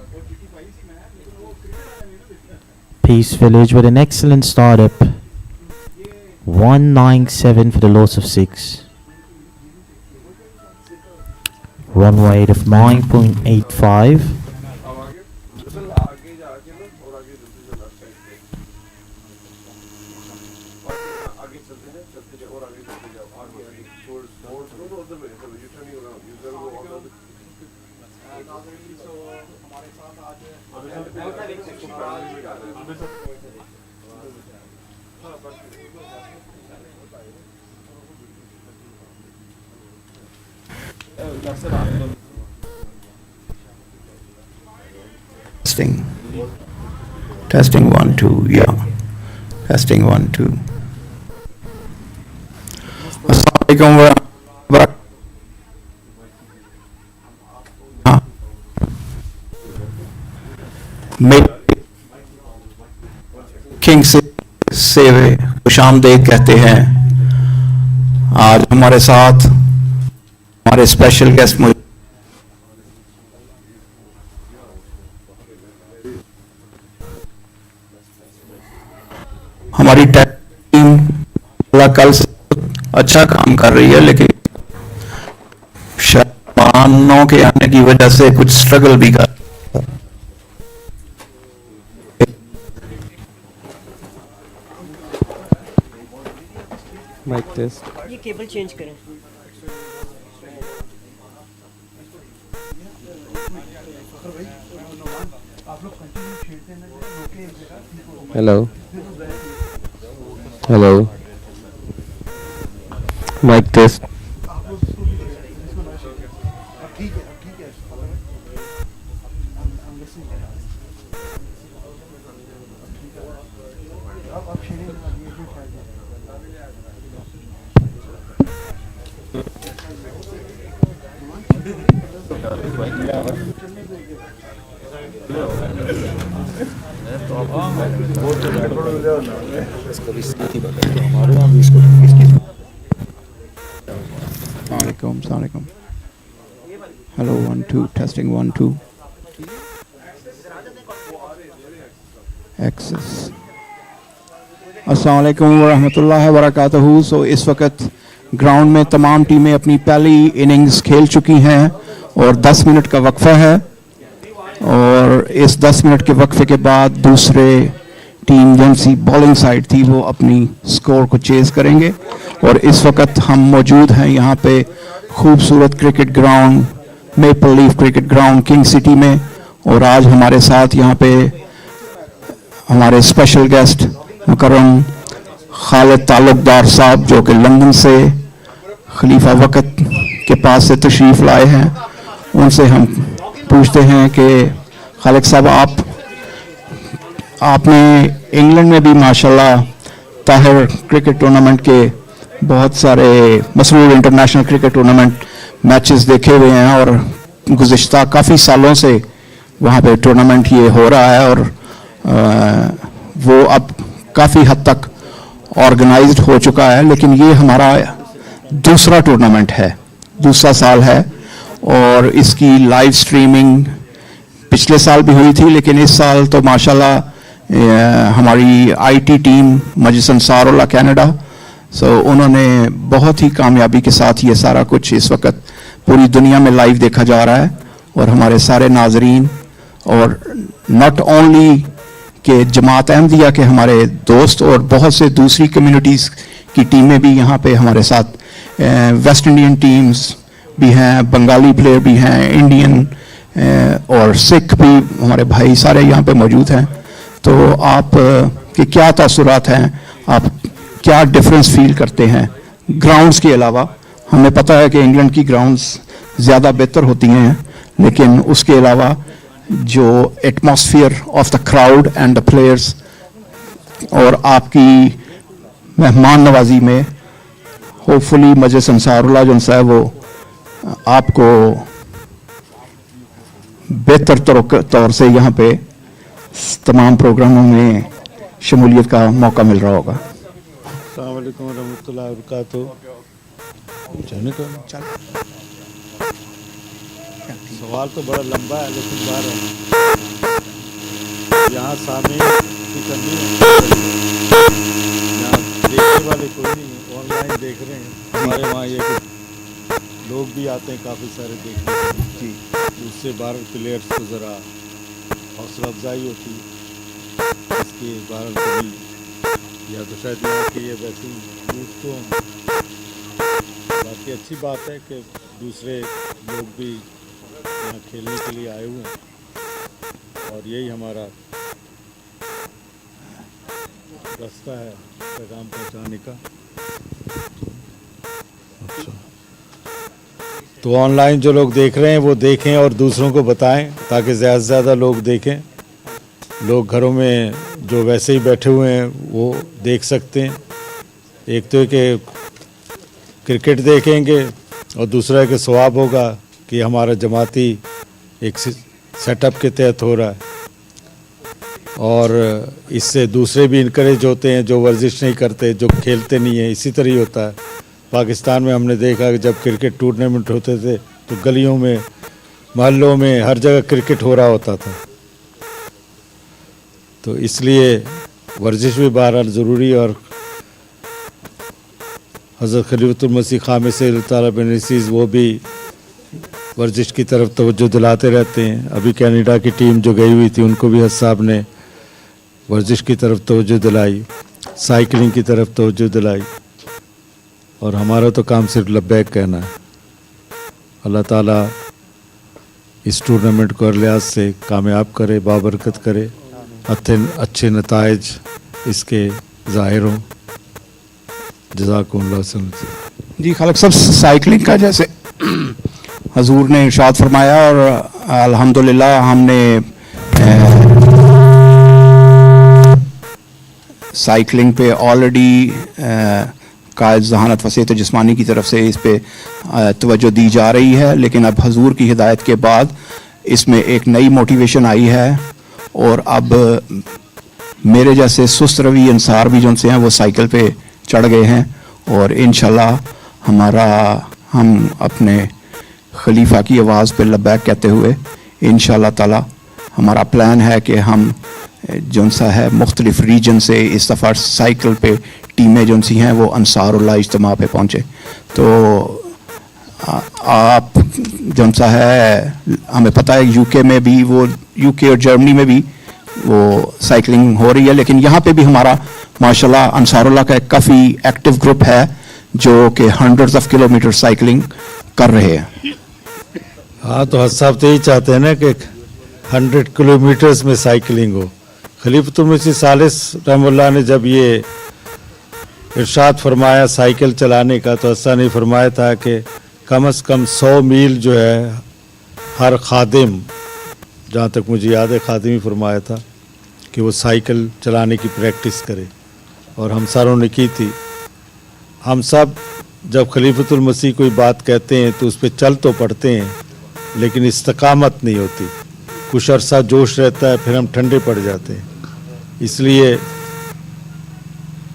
Peace Village with an excellent start up. 197 for the loss of 6. Run rate of 9.85. Testing 1 2, yeah. Testing 1 2. Assalamualaikum warahmatullahi wabarakatuh. King से खुशामदीद कहते हैं। आज हमारे साथ हमारे special guest मौजूद हमारी team कल से अच्छा काम कर रही है, लेकिन मेहमानों के आने की वजह से कुछ स्ट्रगल भी कर माइक टेस्ट। ये केबल चेंज करें। Hello hello mic test. Assalamualaikum. Hello 1 2 testing 1 2. Access. अस्सलाम वालेकुम वरहमतुल्लाहि वबरकातुहू। सो इस वक्त ग्राउंड में तमाम टीमें अपनी पहली इनिंग्स खेल चुकी हैं और 10 मिनट का वक्फा है, और इस 10 मिनट के वक्फे के बाद दूसरे टीम जौन सी बॉलिंग साइड थी वो अपनी स्कोर को चेज़ करेंगे। और इस वक्त हम मौजूद हैं यहाँ पे खूबसूरत cricket ground maple leaf cricket ground king city में, और आज हमारे साथ यहाँ पे हमारे स्पेशल गेस्ट मुकर्रम खालिद ताल्लुकदार साहब जो कि लंदन से खलीफा वक़्त के पास से तशरीफ़ लाए हैं। उनसे हम पूछते हैं कि खालिद साहब आपने इंग्लैंड में भी माशाल्लाह ताहिर क्रिकेट टूर्नामेंट के बहुत सारे Masroor international cricket tournament matches देखे हुए हैं, और गुज़िश्ता काफ़ी सालों से वहाँ पे टूर्नामेंट ये हो रहा है, और वो अब काफ़ी हद तक ऑर्गेनाइज्ड हो चुका है। लेकिन ये हमारा दूसरा टूर्नामेंट है, दूसरा साल है, और इसकी लाइव स्ट्रीमिंग पिछले साल भी हुई थी, लेकिन इस साल तो माशाल्लाह हमारी IT team Majlis Ansarullah Canada, so उन्होंने बहुत ही कामयाबी के साथ ये सारा कुछ इस वक्त पूरी दुनिया में लाइव देखा जा रहा है। और हमारे सारे नाजरीन और नॉट ओनली के जमात अहमदिया के हमारे दोस्त और बहुत से दूसरी कम्युनिटीज़ की टीमें भी यहाँ पे हमारे साथ, वेस्ट इंडियन टीम्स भी हैं, बंगाली प्लेयर भी हैं, इंडियन और सिख भी हमारे भाई सारे यहाँ पे मौजूद हैं। तो आप के क्या तासुरात हैं, आप क्या डिफरेंस फील करते हैं ग्राउंड्स के अलावा? हमें पता है कि इंग्लैंड की ग्राउंड्स ज़्यादा बेहतर होती हैं, लेकिन उसके अलावा जो atmosphere of the crowd and the players और आपकी मेहमान नवाजी में होपफुली मजलिस अंसारुल्लाह जो है वो आपको बेहतर तौर से यहाँ पे तमाम प्रोग्रामों में शमूलियत का मौका मिल रहा होगा। अस्सलाम वालेकुम रहमतुल्लाहि व बरकातहू। सवाल तो बड़ा लंबा है, लेकिन बार यहाँ सामने की कमी है, यहाँ देखने वाले कोई नहीं है, ऑनलाइन देख रहे हैं। हमारे वहाँ ये लोग भी आते हैं काफ़ी सारे देखने जी, उससे बाहर प्लेयर्स को ज़रा हौसला अफजाई होती है, इसके बाहर कभी या तो शायद यहाँ की ये वैसे यूथ तो बाकी अच्छी बात है कि दूसरे लोग भी यहाँ खेलने के लिए आए हुए हैं, और यही हमारा रास्ता है पैगाम पहुँचाने का। अच्छा, तो ऑनलाइन जो लोग देख रहे हैं वो देखें और दूसरों को बताएं ताकि ज़्यादा से ज़्यादा लोग देखें। लोग घरों में जो वैसे ही बैठे हुए हैं वो देख सकते हैं। एक तो कि क्रिकेट देखेंगे और दूसरा है कि सवाब होगा कि हमारा जमाती एक सेटअप के तहत हो रहा है, और इससे दूसरे भी इनकरेज होते हैं जो वर्जिश नहीं करते, जो खेलते नहीं हैं। इसी तरह ही होता है पाकिस्तान में, हमने देखा कि जब क्रिकेट टूर्नामेंट होते थे तो गलियों में, मोहल्लों में, हर जगह क्रिकेट हो रहा होता था। तो इसलिए वर्जिश भी बहरहाल ज़रूरी है, और हज़रत खलीफतुल मसीह ख़ामिस ताला बिन अज़ीज़ वो भी वर्जिश की तरफ तवज्जो दिलाते रहते हैं। अभी कनाडा की टीम जो गई हुई थी उनको भी हज साहब ने वर्जिश की तरफ तवज्जो दिलाई, साइकिलिंग की तरफ तवज्जो दिलाई, और हमारा तो काम सिर्फ लब्बैक कहना है। अल्लाह ताला इस टूर्नामेंट को हर लिहाज से कामयाब करे, बाबरकत करे, अच्छे नताइज इसके ज़ाहिर हों। जज़ाकुमुल्लाह। जी खालिद साहब, साइकिलिंग का जैसे हजूर ने इरशाद फरमाया, और अल्हम्दुलिल्लाह हमने साइकिलिंग पे ऑलरेडी कायद जहानत वसीयत जिस्मानी की तरफ से इस पे तवज्जो दी जा रही है, लेकिन अब हजूर की हिदायत के बाद इसमें एक नई मोटिवेशन आई है, और अब मेरे जैसे सुस्त रवि अंसार भी जो से हैं वो साइकिल पे चढ़ गए हैं, और इंशाल्लाह हम अपने खलीफा की आवाज़ पे लब्बैक कहते हुए इंशाल्लाह ताला हमारा प्लान है कि हम जो सा है मुख्तलिफ रीजन से इस दफ़ा साइकिल पे टीमें जो सी हैं वो अंसारुल्लाह इज्तिमा पे पहुँचे। तो आप जो सा है हमें पता है यूके में भी वो यूके और जर्मनी में भी वो साइकिलिंग हो रही है, लेकिन यहाँ पे भी हमारा माशाल्लाह अंसारुल्लाह का एक काफ़ी एक्टिव ग्रुप है जो कि हंड्रेड्स ऑफ किलोमीटर साइकिलिंग कर रहे हैं। हाँ, तो साहब तो यही चाहते हैं ना कि 100 किलोमीटर्स में साइकिलिंग हो। खलीफतुल मसीह सालिस रहमतुल्लाह ने जब ये इरशाद फरमाया साइकिल चलाने का, तो ऐसा नहीं फरमाया था कि कम से कम 100 मील जो है हर खादिम, जहाँ तक मुझे याद है खादिम ही फरमाया था कि वो साइकिल चलाने की प्रैक्टिस करे, और हम सारों ने की थी। हम सब जब खलीफतुल मसीह कोई बात कहते हैं तो उस पर चल तो पड़ते हैं, लेकिन इस्तकामत नहीं होती। कुछ अरसा जोश रहता है, फिर हम ठंडे पड़ जाते हैं। इसलिए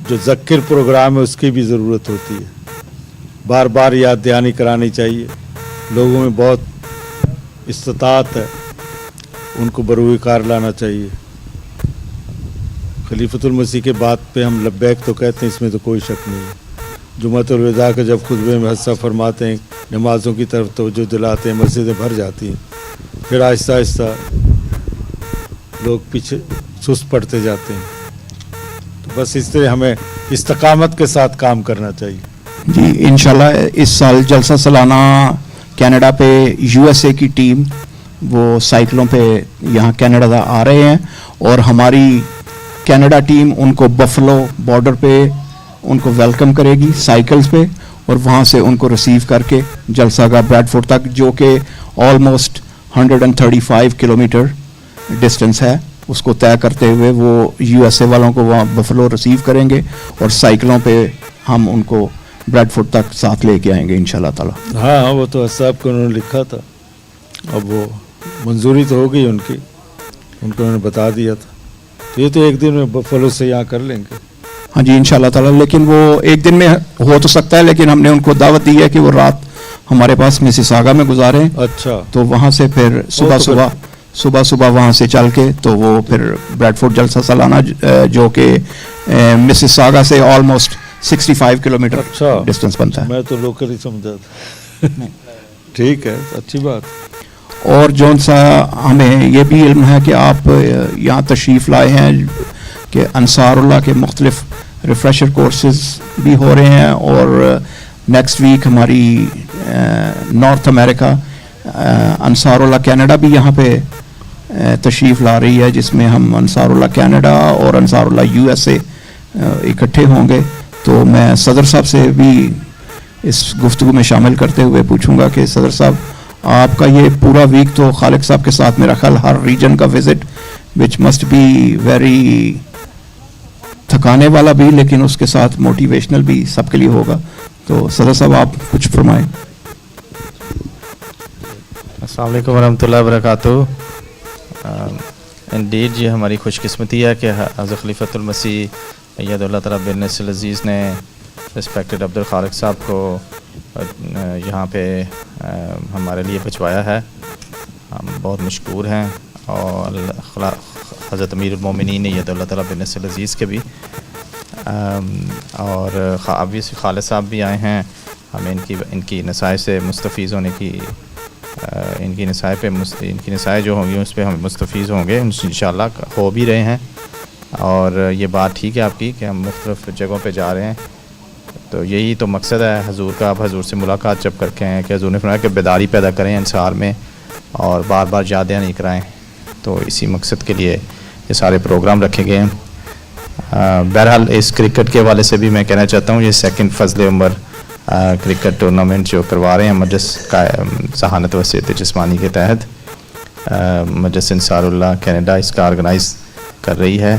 जो ज़क्र प्रोग्राम है उसकी भी ज़रूरत होती है, बार बार याद दहानी करानी चाहिए। लोगों में बहुत इस्तात है, उनको बरूए कार लाना चाहिए। खलीफतुल मसीह के बात पे हम लब्बैक तो कहते हैं, इसमें तो कोई शक नहीं है। जुम्मतुल विदा के जब खुतबे में हस्सा फरमाते हैं, नमाज़ों की तरफ तवज्जो दिलाते हैं, मस्जिदें भर जाती हैं, फिर आहिस्ता आहिस्ता लोग पीछे सुस्त पड़ते जाते हैं। तो बस इस तरह हमें इस्तकामत के साथ काम करना चाहिए। जी इंशाल्लाह इस साल जलसा सालाना कनाडा पे यूएसए की टीम वो साइकिलों पे यहाँ कनाडा आ रहे हैं, और हमारी कनाडा टीम उनको बफलो बॉर्डर पे उनको वेलकम करेगी साइकिल्स पे, और वहाँ से उनको रिसीव करके जलसागाह ब्रैडफोर्ड तक, जो कि ऑलमोस्ट 135 किलोमीटर डिस्टेंस है, उसको तय करते हुए वो यूएसए वालों को वहाँ बफलो रिसीव करेंगे, और साइकिलों पे हम उनको ब्रैडफोर्ड तक साथ लेके आएंगे इंशाल्लाह ताला। हाँ, वो तो साहब को उन्होंने लिखा था, अब वो मंजूरी तो हो गई उनकी, उनको उन्होंने बता दिया था। तो ये तो एक दिन में बफलो से यहाँ कर लेंगे। हाँ जी इंशाल्लाह ताला, लेकिन वो एक दिन में हो तो सकता है, लेकिन हमने उनको दावत दी है कि वो रात हमारे पास मिसिसागा में गुजारें। अच्छा, तो वहाँ से फिर सुबह वहाँ से चल के तो वो फिर ब्रैडफोर्ड जलसा सालाना जो कि मिसिसागा से ऑलमोस्ट 65 किलोमीटर अच्छा डिस्टेंस बनता है। मैं तो लोकल ही समझा था। ठीक है, अच्छी बात। और जौन सा हमें ये भी इल्म है कि आप यहाँ तशरीफ़ लाए हैं कि अंसारुल्लाह के मुख्तलिफ रिफ्रेशर कोर्सेज भी हो रहे हैं, और नेक्स्ट वीक हमारी नॉर्थ अमेरिका अंसारुल्लाह कनाडा भी यहाँ पे तशरीफ़ ला रही है, जिसमें हम अंसारुल्लाह कनाडा और अंसारुल्लाह यूएसए इकट्ठे होंगे। तो मैं सदर साहब से भी इस गुफ्तगू में शामिल करते हुए पूछूंगा कि सदर साहब आपका ये पूरा वीक तो खालिक साहब के साथ मेरा ख्याल हर रीजन का visit which must be very थकाने वाला भी, लेकिन उसके साथ मोटिवेशनल भी सबके लिए होगा। तो सदर साहब आप कुछ फरमाएं। अस्सलाम वालेकुम वरहमतुल्लाहि वबरकातुहू। इंडीड ये हमारी खुशकिस्मती है कि हज़रत खलीफतुल मसीह अय्यदुल्लाह तआला बिन-नस्र अज़ीज़ ने रिस्पेक्टेड अब्दुल खालिक साहब को यहाँ पे हमारे लिए भिजवाया है। हम बहुत मशकूर हैं, और हज़रत अमीरुल मोमिनीन अय्यदुल्लाह तआला बिन-नस्र अज़ीज़ के भी, और ऑब्वियसली खालिद साहब भी आए हैं। हमें इनकी नसाइज से मुस्तफ़ीज़ होने की इनकी नसाइज जो होंगी उस पर हम मुस्तफ़ीज़ होंगे इंशाअल्लाह, हो भी रहे हैं। और ये बात ठीक है आपकी कि हम मुख्तलिफ़ जगहों पे जा रहे हैं, तो यही तो मकसद है हजूर का। आप हजूर से मुलाकात जब करके हैं कि हजूर ने फरमाया कि बेदारी पैदा करें इंसार में और बार बार यादें नहीं कराएं, तो इसी मकसद के लिए ये सारे प्रोग्राम रखे गए हैं। बहरहाल इस क्रिकेट के हवाले से भी मैं कहना चाहता हूँ, ये सेकंड फजल-ए-उमर क्रिकेट टूर्नामेंट जो करवा रहे हैं मजलिस का ज़हानत व सेहत जिस्मानी के तहत, मजलिस अंसारुल्लाह कनाडा इसका ऑर्गेनाइज़ कर रही है।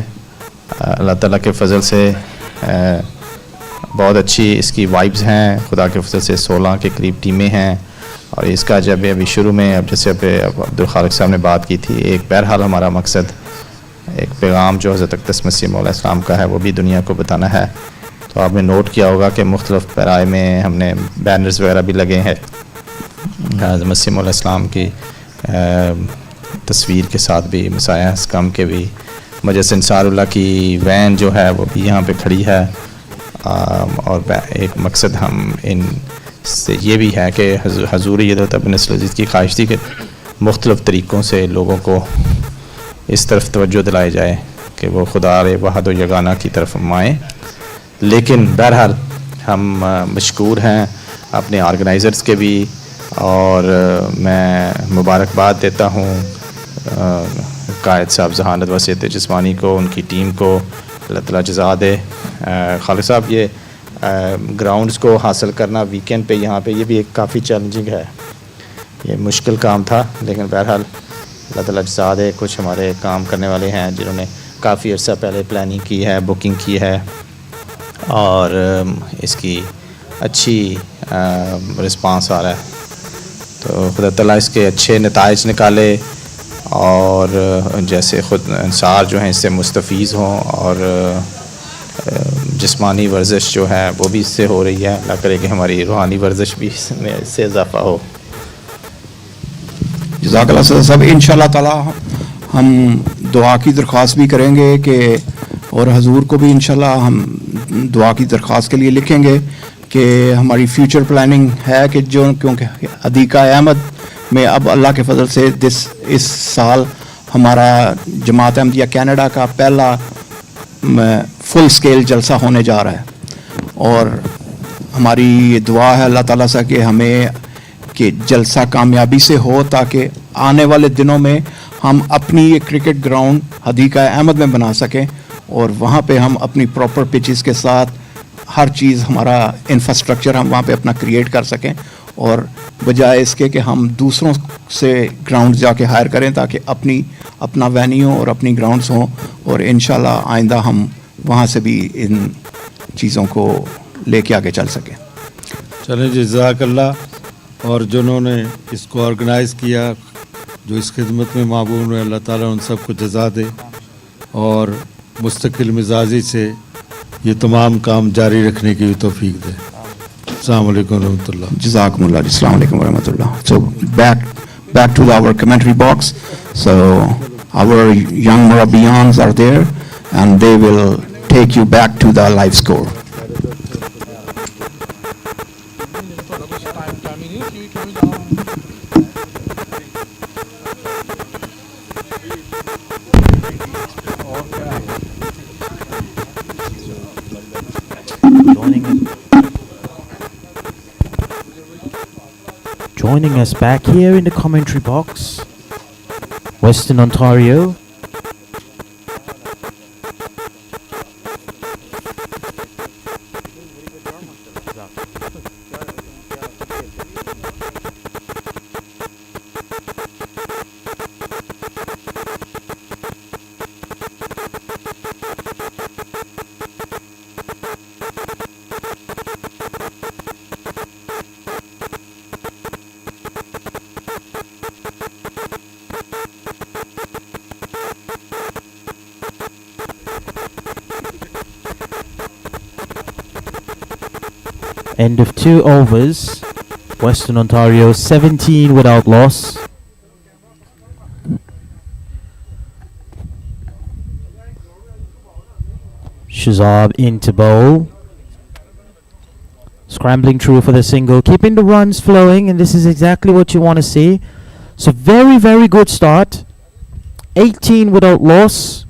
अल्लाह ताला के फ़ज़ल से बहुत अच्छी इसकी वाइब्स हैं, खुदा के फजल से 16 के करीब टीमें हैं। और इसका जब अभी शुरू में अब जैसे अब्दुल खालिक साहब ने बात की थी, एक बहरहाल हमारा मकसद एक पैगाम जो हज़रत अक़दस मसीह मौला इस्लाम का है वो भी दुनिया को बताना है। तो आपने नोट किया होगा कि मुख्तलिफ़ पैराए में हमने बैनर्स वगैरह भी लगे हैं हज़रत मसीह मौला इस्लाम की तस्वीर के साथ भी, मसाया हस्कम के भी, मुजस्सिम अंसारुल्लाह की वैन जो है वो भी यहाँ पे खड़ी है। और एक मकसद हम इन से ये भी है कि हजूर ये तब नस्ल की ख्वाहिश थी कि मुख्तलिफ़ तरीक़ों से लोगों को इस तरफ तवज्जो दिलाई जाए कि वो खुदा वहद व यगाना की तरफ आएँ। लेकिन बहरहाल हम मशकूर हैं अपने ऑर्गेनाइज़र्स के भी, और मैं मुबारकबाद देता हूँ कायद साहब जहानत वसीयत जिस्मानी को, उनकी टीम को, अल्लाह ताला जज़ा दे। खालिद साहब ये ग्राउंड्स को हासिल करना वीकेंड पे यहाँ पे ये भी एक काफ़ी चैलेंजिंग है, ये मुश्किल काम था, लेकिन बहरहाल अल्लाह ताला जज़ा दे। कुछ हमारे काम करने वाले हैं जिन्होंने काफ़ी अर्सा पहले प्लानिंग की है, बुकिंग की है, और इसकी अच्छी रिस्पांस आ रहा है। तो खुदा ताला इसके अच्छे नताइज निकाले, और जैसे ख़ुद अंसार जो हैं इससे मुस्तफ़ीज़ हों, और जिस्मानी वर्जिश जो है वो भी इससे हो रही है। अल्लाह करे कि हमारी रूहानी वर्जिश भी इसमें इससे इजाफ़ा हो। जज़ाकल्लाह सब इंशाअल्लाह ताला हम दुआ की दरख्वास्त भी करेंगे कि, और हजूर को भी इंशाअल्लाह हम दुआ की दरख्वास्त के लिए लिखेंगे कि हमारी फ्यूचर प्लानिंग है कि जो, क्योंकि हदीका अहमद में अब अल्लाह के फजल से इस साल हमारा जमात अहमदिया कनाडा का पहला फुल स्केल जलसा होने जा रहा है, और हमारी ये दुआ है अल्लाह ताला से कि हमें कि जलसा कामयाबी से हो, ताकि आने वाले दिनों में हम अपनी ये क्रिकेट ग्राउंड हदीका अहमद में बना सकें, और वहाँ पे हम अपनी प्रॉपर पिचेस के साथ हर चीज़ हमारा इंफ्रास्ट्रक्चर हम वहाँ पे अपना क्रिएट कर सकें, और बजाय इसके कि हम दूसरों से ग्राउंड जाके हायर करें, ताकि अपना वेन्यू और अपनी ग्राउंड्स हों, और इंशाल्लाह आइंदा हम वहाँ से भी इन चीज़ों को लेके आगे चल सकें। चलें जज़ाकल्लाह। और जिन्होंने इसको ऑर्गेनाइज़ किया, जो इस खिदमत में मामून है, अल्लाह ताला उन सबको जज़ा दे, और मुस्तकिल मिजाजी से ये तमाम काम जारी रखने की भी तौफीक दे। अस्सलाम वालेकुम रहमतुल्लाह। Jazakumullah. Assalamu alaikum wa rahmatullah. So back to our commentary box. So our young Murabbiyans are there, and they will take you back to the live score. Joining us back here in the commentary box, Western Ontario. End of 2 overs. Western Ontario 17 without loss. Shazab into bowl. Scrambling through for the single, keeping the runs flowing, and this is exactly what you want to see. So very, very good start. 18 without loss.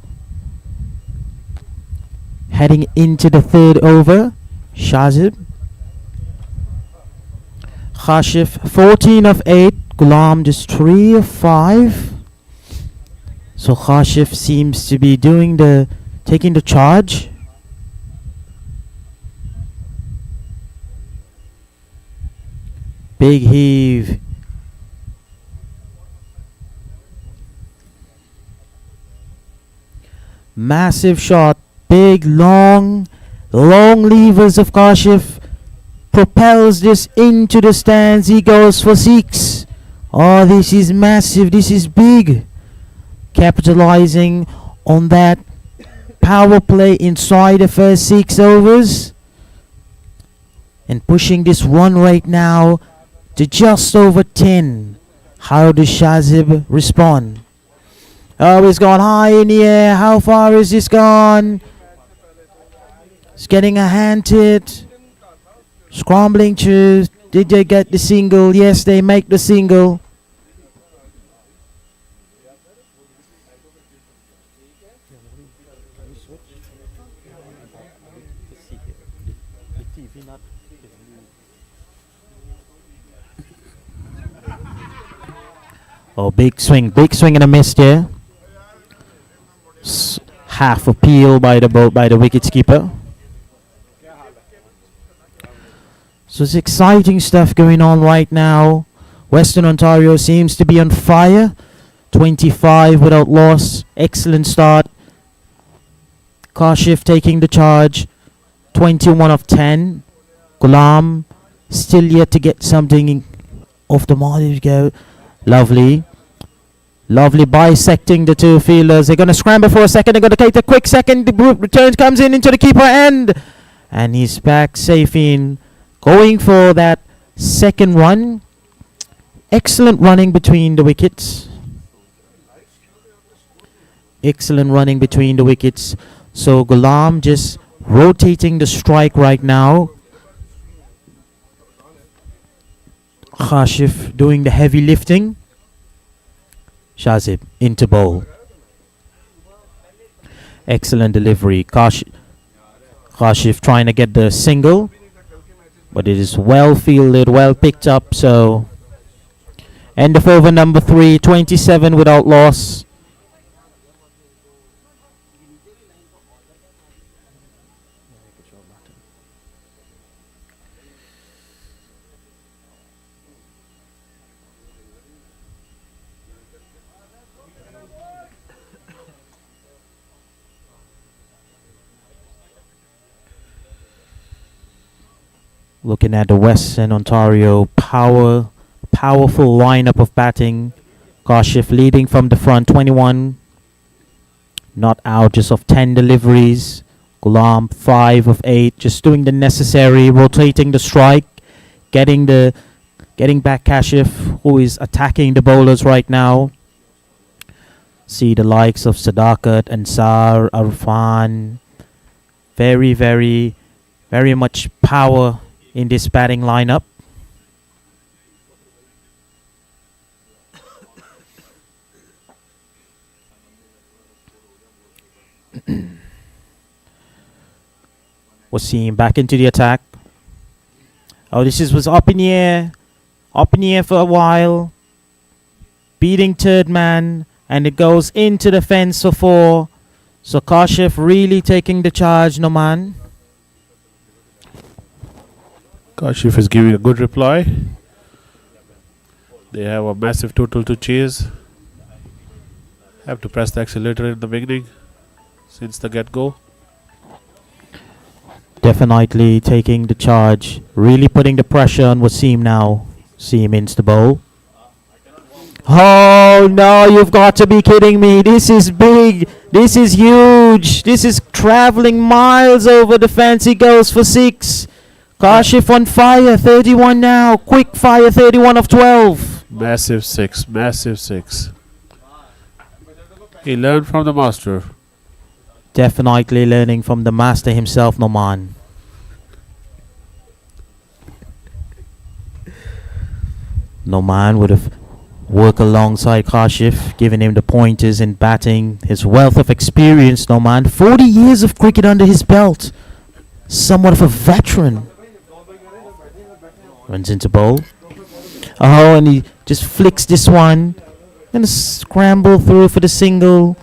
Heading into the 3rd over. Shazib. Khashif 14 of 8. Ghulam just 3 of 5. So Khashif seems to be taking the charge. Big heave. Massive shot. Big long levers of Kashif. Propels this into the stands. He goes for 6. Oh, this is massive. This is big. Capitalizing on that power play inside the first 6 overs. And pushing this run rate now to just over 10. How does Shazib respond? Oh, it's gone high in the air. How far is this gone? It's getting a hand to it. Scrambling through. Did they get the single? Yes, they make the single. Oh, big swing and a miss there. Half a peel by the wicketkeeper. So it's exciting stuff going on right now. Western Ontario seems to be on fire. 25 without loss. Excellent start. Kashif taking the charge. 21 of 10. Ghulam still yet to get something off the mark. There we go. Lovely. Lovely bisecting the two fielders. They're going to scramble for a second. They're going to take the quick second. The return comes in into the keeper end. And he's back safe in. Going for that second run. Excellent running between the wickets. Excellent running between the wickets. So Ghulam just rotating the strike right now. Kashif doing the heavy lifting. Shazib into bowl. Excellent delivery. Kashif trying to get the single, but it is well fielded, well picked up. So end of over number 3, 27 without loss. Looking at the Western Ontario powerful lineup of batting. Kashif leading from the front, 21 not out, just of 10 deliveries. Ghulam 5 of 8, just doing the necessary, rotating the strike, getting back Kashif, who is attacking the bowlers right now. See the likes of Sadakat, Ansar, Arfan. Very, very, very much power in this batting lineup. Wasim back into the attack. Oh, was up in the air for a while. Beating third man, and it goes into the fence for 4. So Kashif really taking the charge, Noman. Kashif is giving a good reply. They have a massive total to chase. Have to press the accelerator in the beginning since the get-go. Definitely taking the charge. Really putting the pressure on Wasim now. Wasim into the bowl. Oh no, you've got to be kidding me. This is big. This is huge. This is traveling miles over the fence. He goes for 6. Kashif on fire, 31 now. Quick fire, 31 of 12. Massive 6, massive 6. He learned from the master. Definitely learning from the master himself, Noman. Noman would have worked alongside Kashif, giving him the pointers in batting. His wealth of experience, Noman. 40 years of cricket under his belt. Somewhat of a veteran. Runs into bowl. Oh, and he just flicks this one. Gonna scramble through for the single.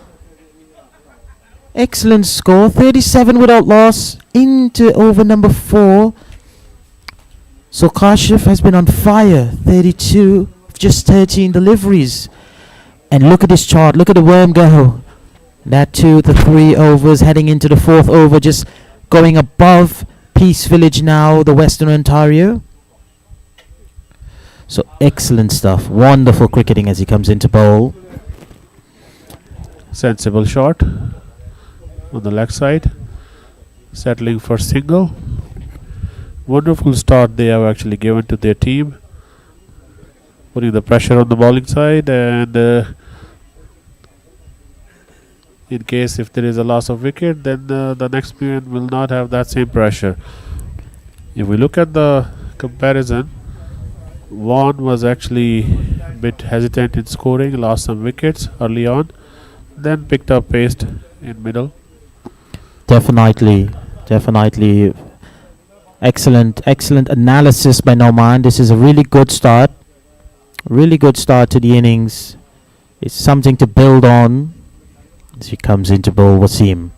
Excellent score. 37 without loss. Into over number 4. So Kashif has been on fire. 32. Just 13 deliveries. And look at this chart. Look at the worm go. That 2 to 3 overs heading into the 4th over. Just going above Peace Village now. The Western Ontario. So excellent stuff. Wonderful cricketing as he comes into bowl. Sensible shot on the leg side. Settling for single. Wonderful start they have actually given to their team. Putting the pressure on the bowling side, and In case if there is a loss of wicket, then the next man will not have that same pressure. If we look at the comparison, Vaughan was actually a bit hesitant in scoring, lost some wickets early on, then picked up pace in middle. Definitely. Excellent analysis by Noman. This is a really good start. Really good start to the innings. It's something to build on as he comes into bowl Wasim.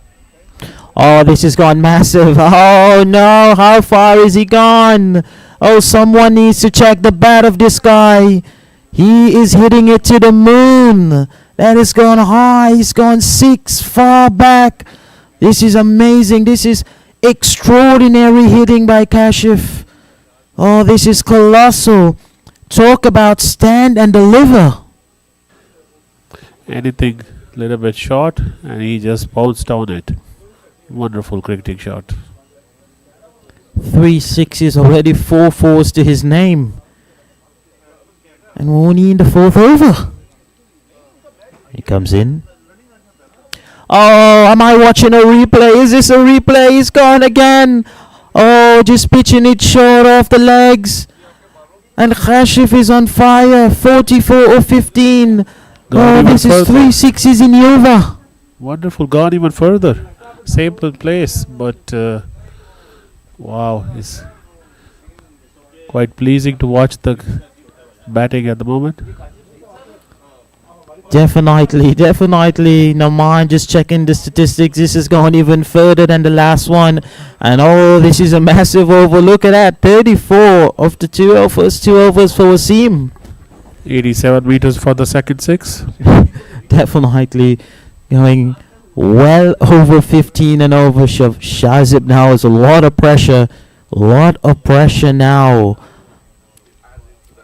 Oh, this has gone massive. Oh no, how far is he gone? Oh, someone needs to check the bat of this guy. He is hitting it to the moon. That has gone high. He's gone 6 far back. This is amazing. This is extraordinary hitting by Kashif. Oh, this is colossal. Talk about stand and deliver. Anything a little bit short, and he just bounced on it. Wonderful cricketing shot. 3 sixes already, 4 fours to his name. And we're only in the 4th over. He comes in. Oh, am I watching a replay? Is this a replay? He's gone again. Oh, just pitching it short off the legs. And Kashif is on fire. 44 or 15. Oh, this is 3 sixes in the over. Wonderful, gone even further. Same place, but wow, it's quite pleasing to watch the batting at the moment. Definitely. No mind just checking the statistics. This has gone even further than the last one. And oh, this is a massive over. Look at that. 34 of the first two overs for Wasim. 87 meters for the second 6. Definitely going well over 15 and over. Shazib now has a lot of pressure. Now.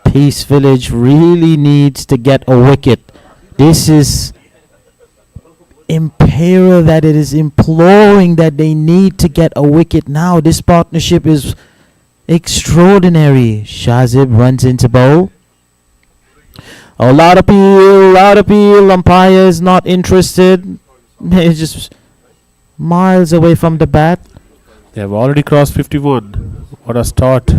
Peace Village really needs to get a wicket. This is imperial that it is imploring that they need to get a wicket now. This partnership is extraordinary. Shazib runs into bowl. A loud appeal. Umpire is not interested. It's just miles away from the bat. They have already crossed 51. What a start.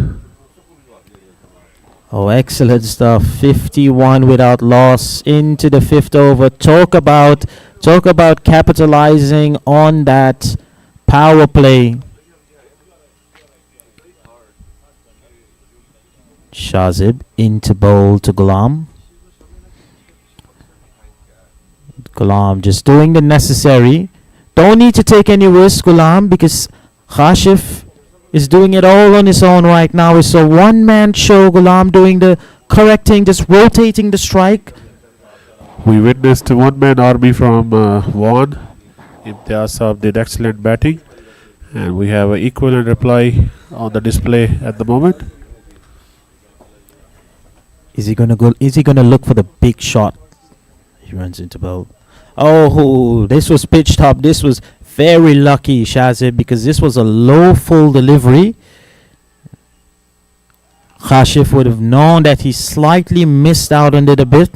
Oh, excellent stuff. 51 without loss into the 5th over. Talk about capitalizing on that power play. Shazib into bowl to Ghulam. Ghulam just doing the necessary. Don't need to take any risk, Ghulam, because Kashif is doing it all on his own right now. It's a one-man show. Ghulam doing the correcting, just rotating the strike. We witnessed a one-man army from Vaughan. Imtiaz Saab did excellent batting, and we have an equivalent reply on the display at the moment. Is he gonna look for the big shot? He runs into bowl. Oh, this was pitched up. This was very lucky, Shazib, because this was a low full delivery. Kashif would have known that he slightly missed out on it a bit.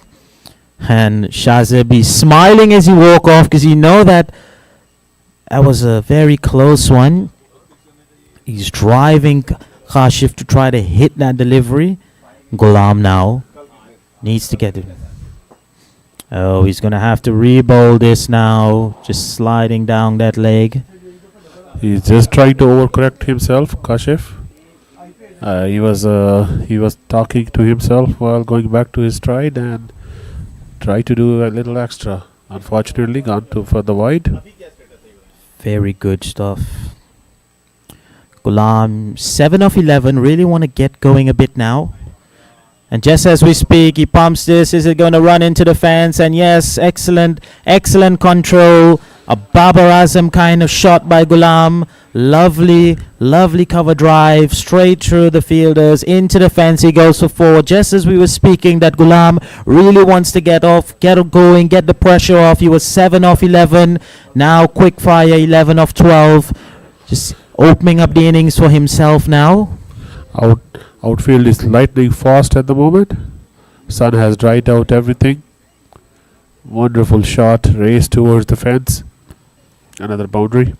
And Shazib is smiling as he walk off because he know that was a very close one. He's driving Kashif to try to hit that delivery. Ghulam now needs to get it. Oh, he's going to have to re-bowl this now. Just sliding down that leg. He's just trying to overcorrect himself, Kashif. He was talking to himself while going back to his stride and try to do a little extra. Unfortunately, gone for the wide. Very good stuff. Ghulam, 7 of 11. Really want to get going a bit now. And just as we speak, he pumps this. Is it going to run into the fence? And yes, excellent control. A Babar Azam kind of shot by Ghulam. Lovely cover drive. Straight through the fielders. Into the fence. He goes for 4. Just as we were speaking, that Ghulam really wants to get going, get the pressure off. He was 7 off 11. Now quick fire, 11 off 12. Just opening up the innings for himself now. Outfield is lightning fast at the moment. Sun has dried out everything. Wonderful shot, race towards the fence. Another boundary.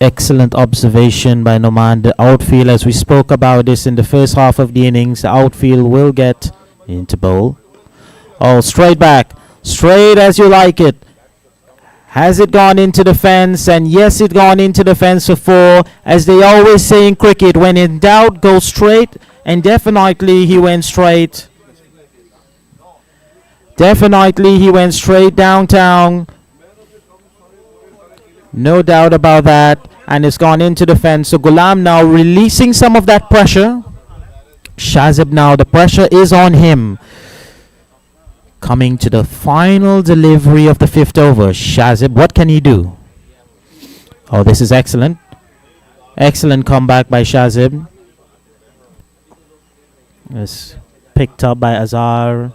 Excellent observation by Noman. The outfield, as we spoke about this in the first half of the innings, the outfield will get into bowl. Oh, straight back. Straight as you like it. Has it gone into the fence? And yes, it gone into the fence for 4. As they always say in cricket, when in doubt, go straight. And definitely he went straight. Definitely he went straight downtown. No doubt about that. And it's gone into the fence. So Ghulam now releasing some of that pressure. Shazib now, the pressure is on him. Coming to the final delivery of the 5th over. Shazib, what can he do? Oh, this is excellent. Excellent comeback by Shazib. It's picked up by Azhar.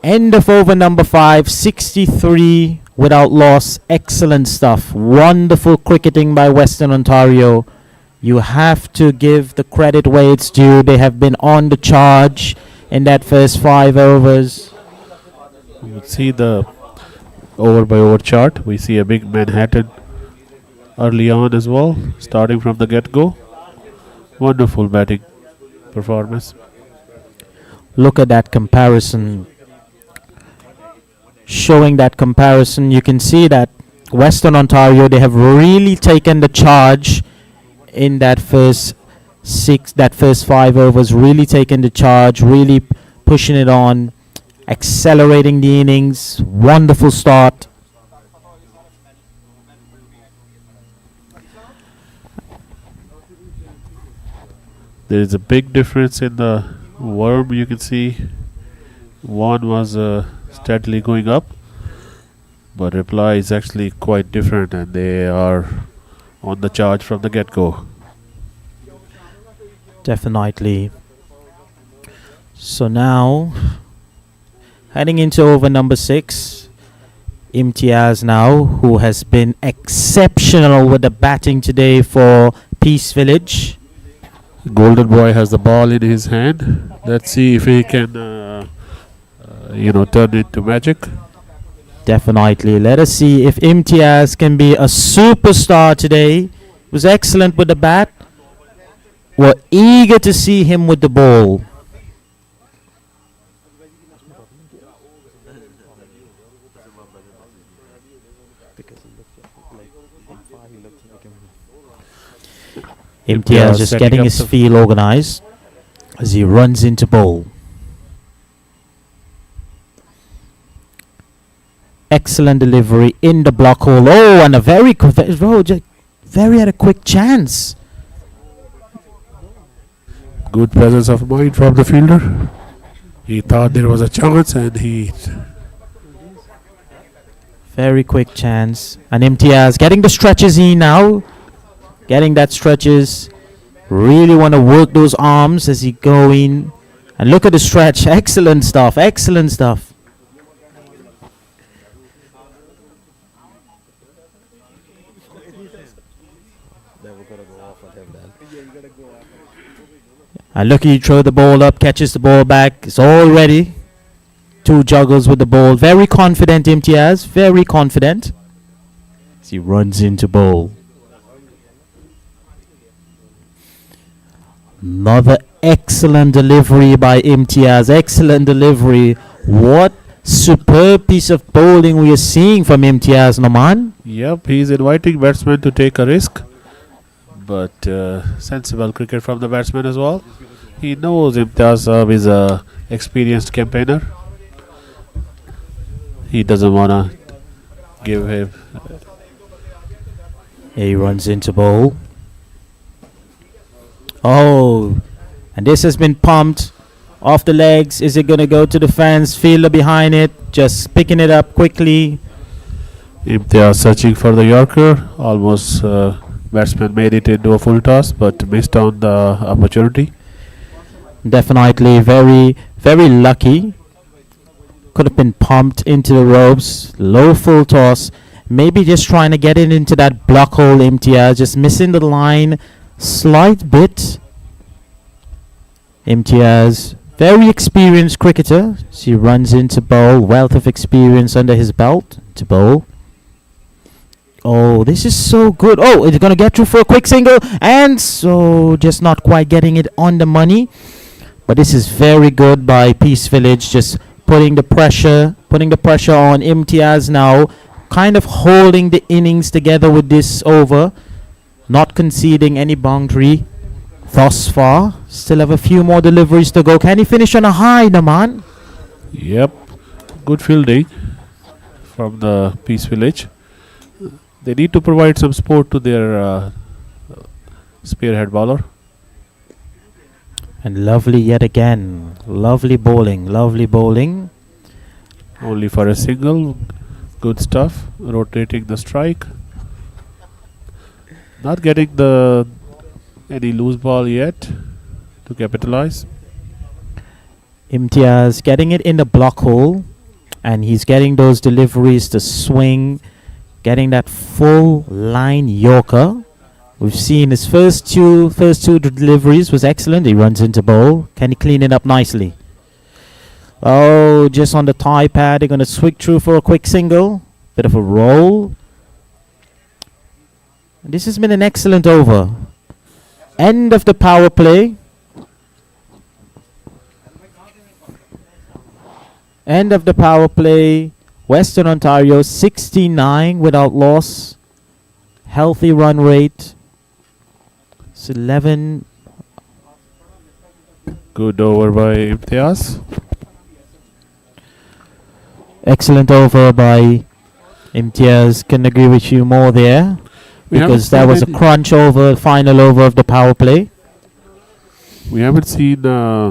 End of over number 5. 63 without loss. Excellent stuff. Wonderful cricketing by Western Ontario. You have to give the credit where it's due. They have been on the charge in that first 5 overs. You would see the over by over chart. We see a big Manhattan early on as well, starting from the get-go. Wonderful batting performance. Look at that comparison. Showing that comparison, you can see that Western Ontario, they have really taken the charge in that first 5 overs, really taken the charge, really pushing it on, accelerating the innings. Wonderful start. There is a big difference in the worm. You can see one was steadily going up, but reply is actually quite different, and they are on the charge from the get-go. Definitely. So now, heading into over number 6, Imtiaz now, who has been exceptional with the batting today for Peace Village. Golden Boy has the ball in his hand. Let's see if he can, turn it to magic. Definitely. Let us see if Imtiaz can be a superstar today. Was excellent with the bat. We're eager to see him with the ball. Imtiaz just getting his field organized as he runs into bowl. Excellent delivery in the block hole. Oh, and a very had a quick chance. Good presence of mind from the fielder. He thought there was a chance, and he very quick chance. And Imtiaz getting the stretches in now. Getting that stretches. Really want to work those arms as he go in. And look at the stretch. Excellent stuff. Excellent stuff. And look, he throw the ball up, catches the ball back. It's all ready. 2 juggles with the ball. Very confident Imtiaz. Very confident. As he runs into bowl. Another excellent delivery by Imtiaz. Excellent delivery. What superb piece of bowling we are seeing from Imtiaz, Noman. Yep, he's inviting batsmen to take a risk, but sensible cricket from the batsman as well. He knows Imtiaz is a experienced campaigner. He doesn't want to give him. He runs into bowl. Oh, and this has been pumped off the legs. Is it going to go to the fence? Fielder behind it, just picking it up quickly. Imtiaz searching for the Yorker. Almost batsman made it into a full toss, but missed on the opportunity. Definitely very, very lucky. Could have been pumped into the ropes. Low full toss. Maybe just trying to get it into that block hole. Imtiaz just missing the line slight bit. Imtiaz Very experienced cricketer. She runs into bowl. Wealth of experience under his belt. To bowl. Oh, this is so good. Oh, it's going to get through for a quick single. And so just not quite getting it on the money. But this is very good by Peace Village. Just putting the pressure on Imtiaz now. Kind of holding the innings together with this over. Not conceding any boundary thus far. Still have a few more deliveries to go. Can he finish on a high, Naman? Yep. Good fielding from the Peace Village. They need to provide some support to their spearhead bowler. And lovely yet again. Lovely bowling. Lovely bowling. Only for a single. Good stuff. Rotating the strike. Not getting any loose ball yet to capitalize. Imtiaz getting it in the block hole. And he's getting those deliveries to swing. Getting that full line Yorker. We've seen his first two deliveries was excellent. He runs into bowl. Can he clean it up nicely? Oh, just on the tie pad. They're going to swing through for a quick single. Bit of a roll. This has been an excellent over. End of the power play. End of the power play. Western Ontario 69 without loss. Healthy run rate. It's 11. Good over by Imtiaz. Excellent over by Imtiaz. Can agree with you more there. We Because that was a crunch over, final over of the power play. We haven't seen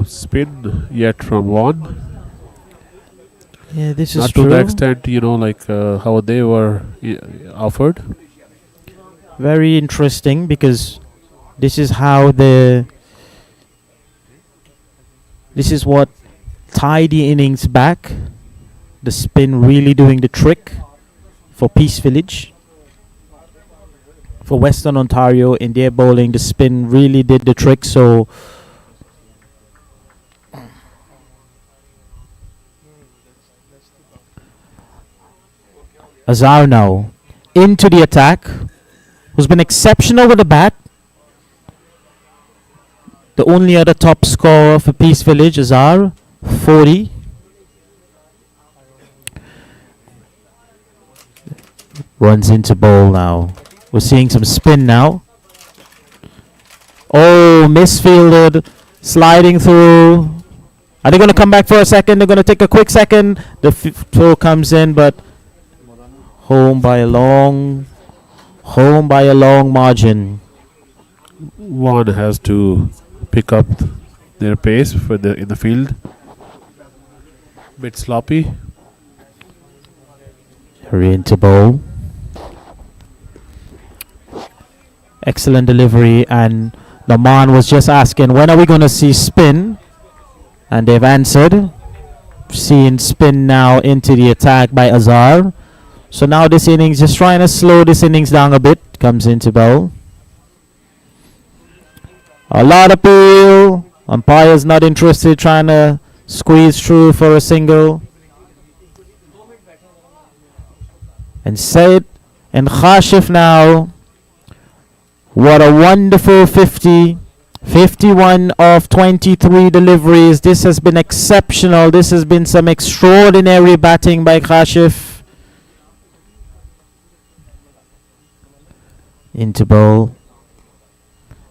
spin yet from Vaughan. Yeah, this is Not true. to the extent, how they were offered. Very interesting because this is how this is what tied the innings back. The spin really doing the trick for Peace Village. For Western Ontario in their bowling, the spin really did the trick. So Azhar now into the attack, who's been exceptional with the bat. The only other top scorer for Peace Village, Azhar, 40. Runs into bowl now. We're seeing some spin now. Oh, misfielded, sliding through. Are they going to come back for a second? They're going to take a quick second. The throw comes in, but home by a long margin. One has to pick up their pace in the field. Bit sloppy. Hurry into bowl. Excellent delivery, and Naman was just asking, when are we going to see spin? And they've answered. Seeing spin now into the attack by Azhar. So now this innings, just trying to slow this innings down a bit. Comes into bowl. A lot of appeal. Umpire's not interested, trying to squeeze through for a single. And Said and Khashif now. What a wonderful 50. 51 of 23 deliveries. This has been exceptional. This has been some extraordinary batting by Khashif. Into bowl.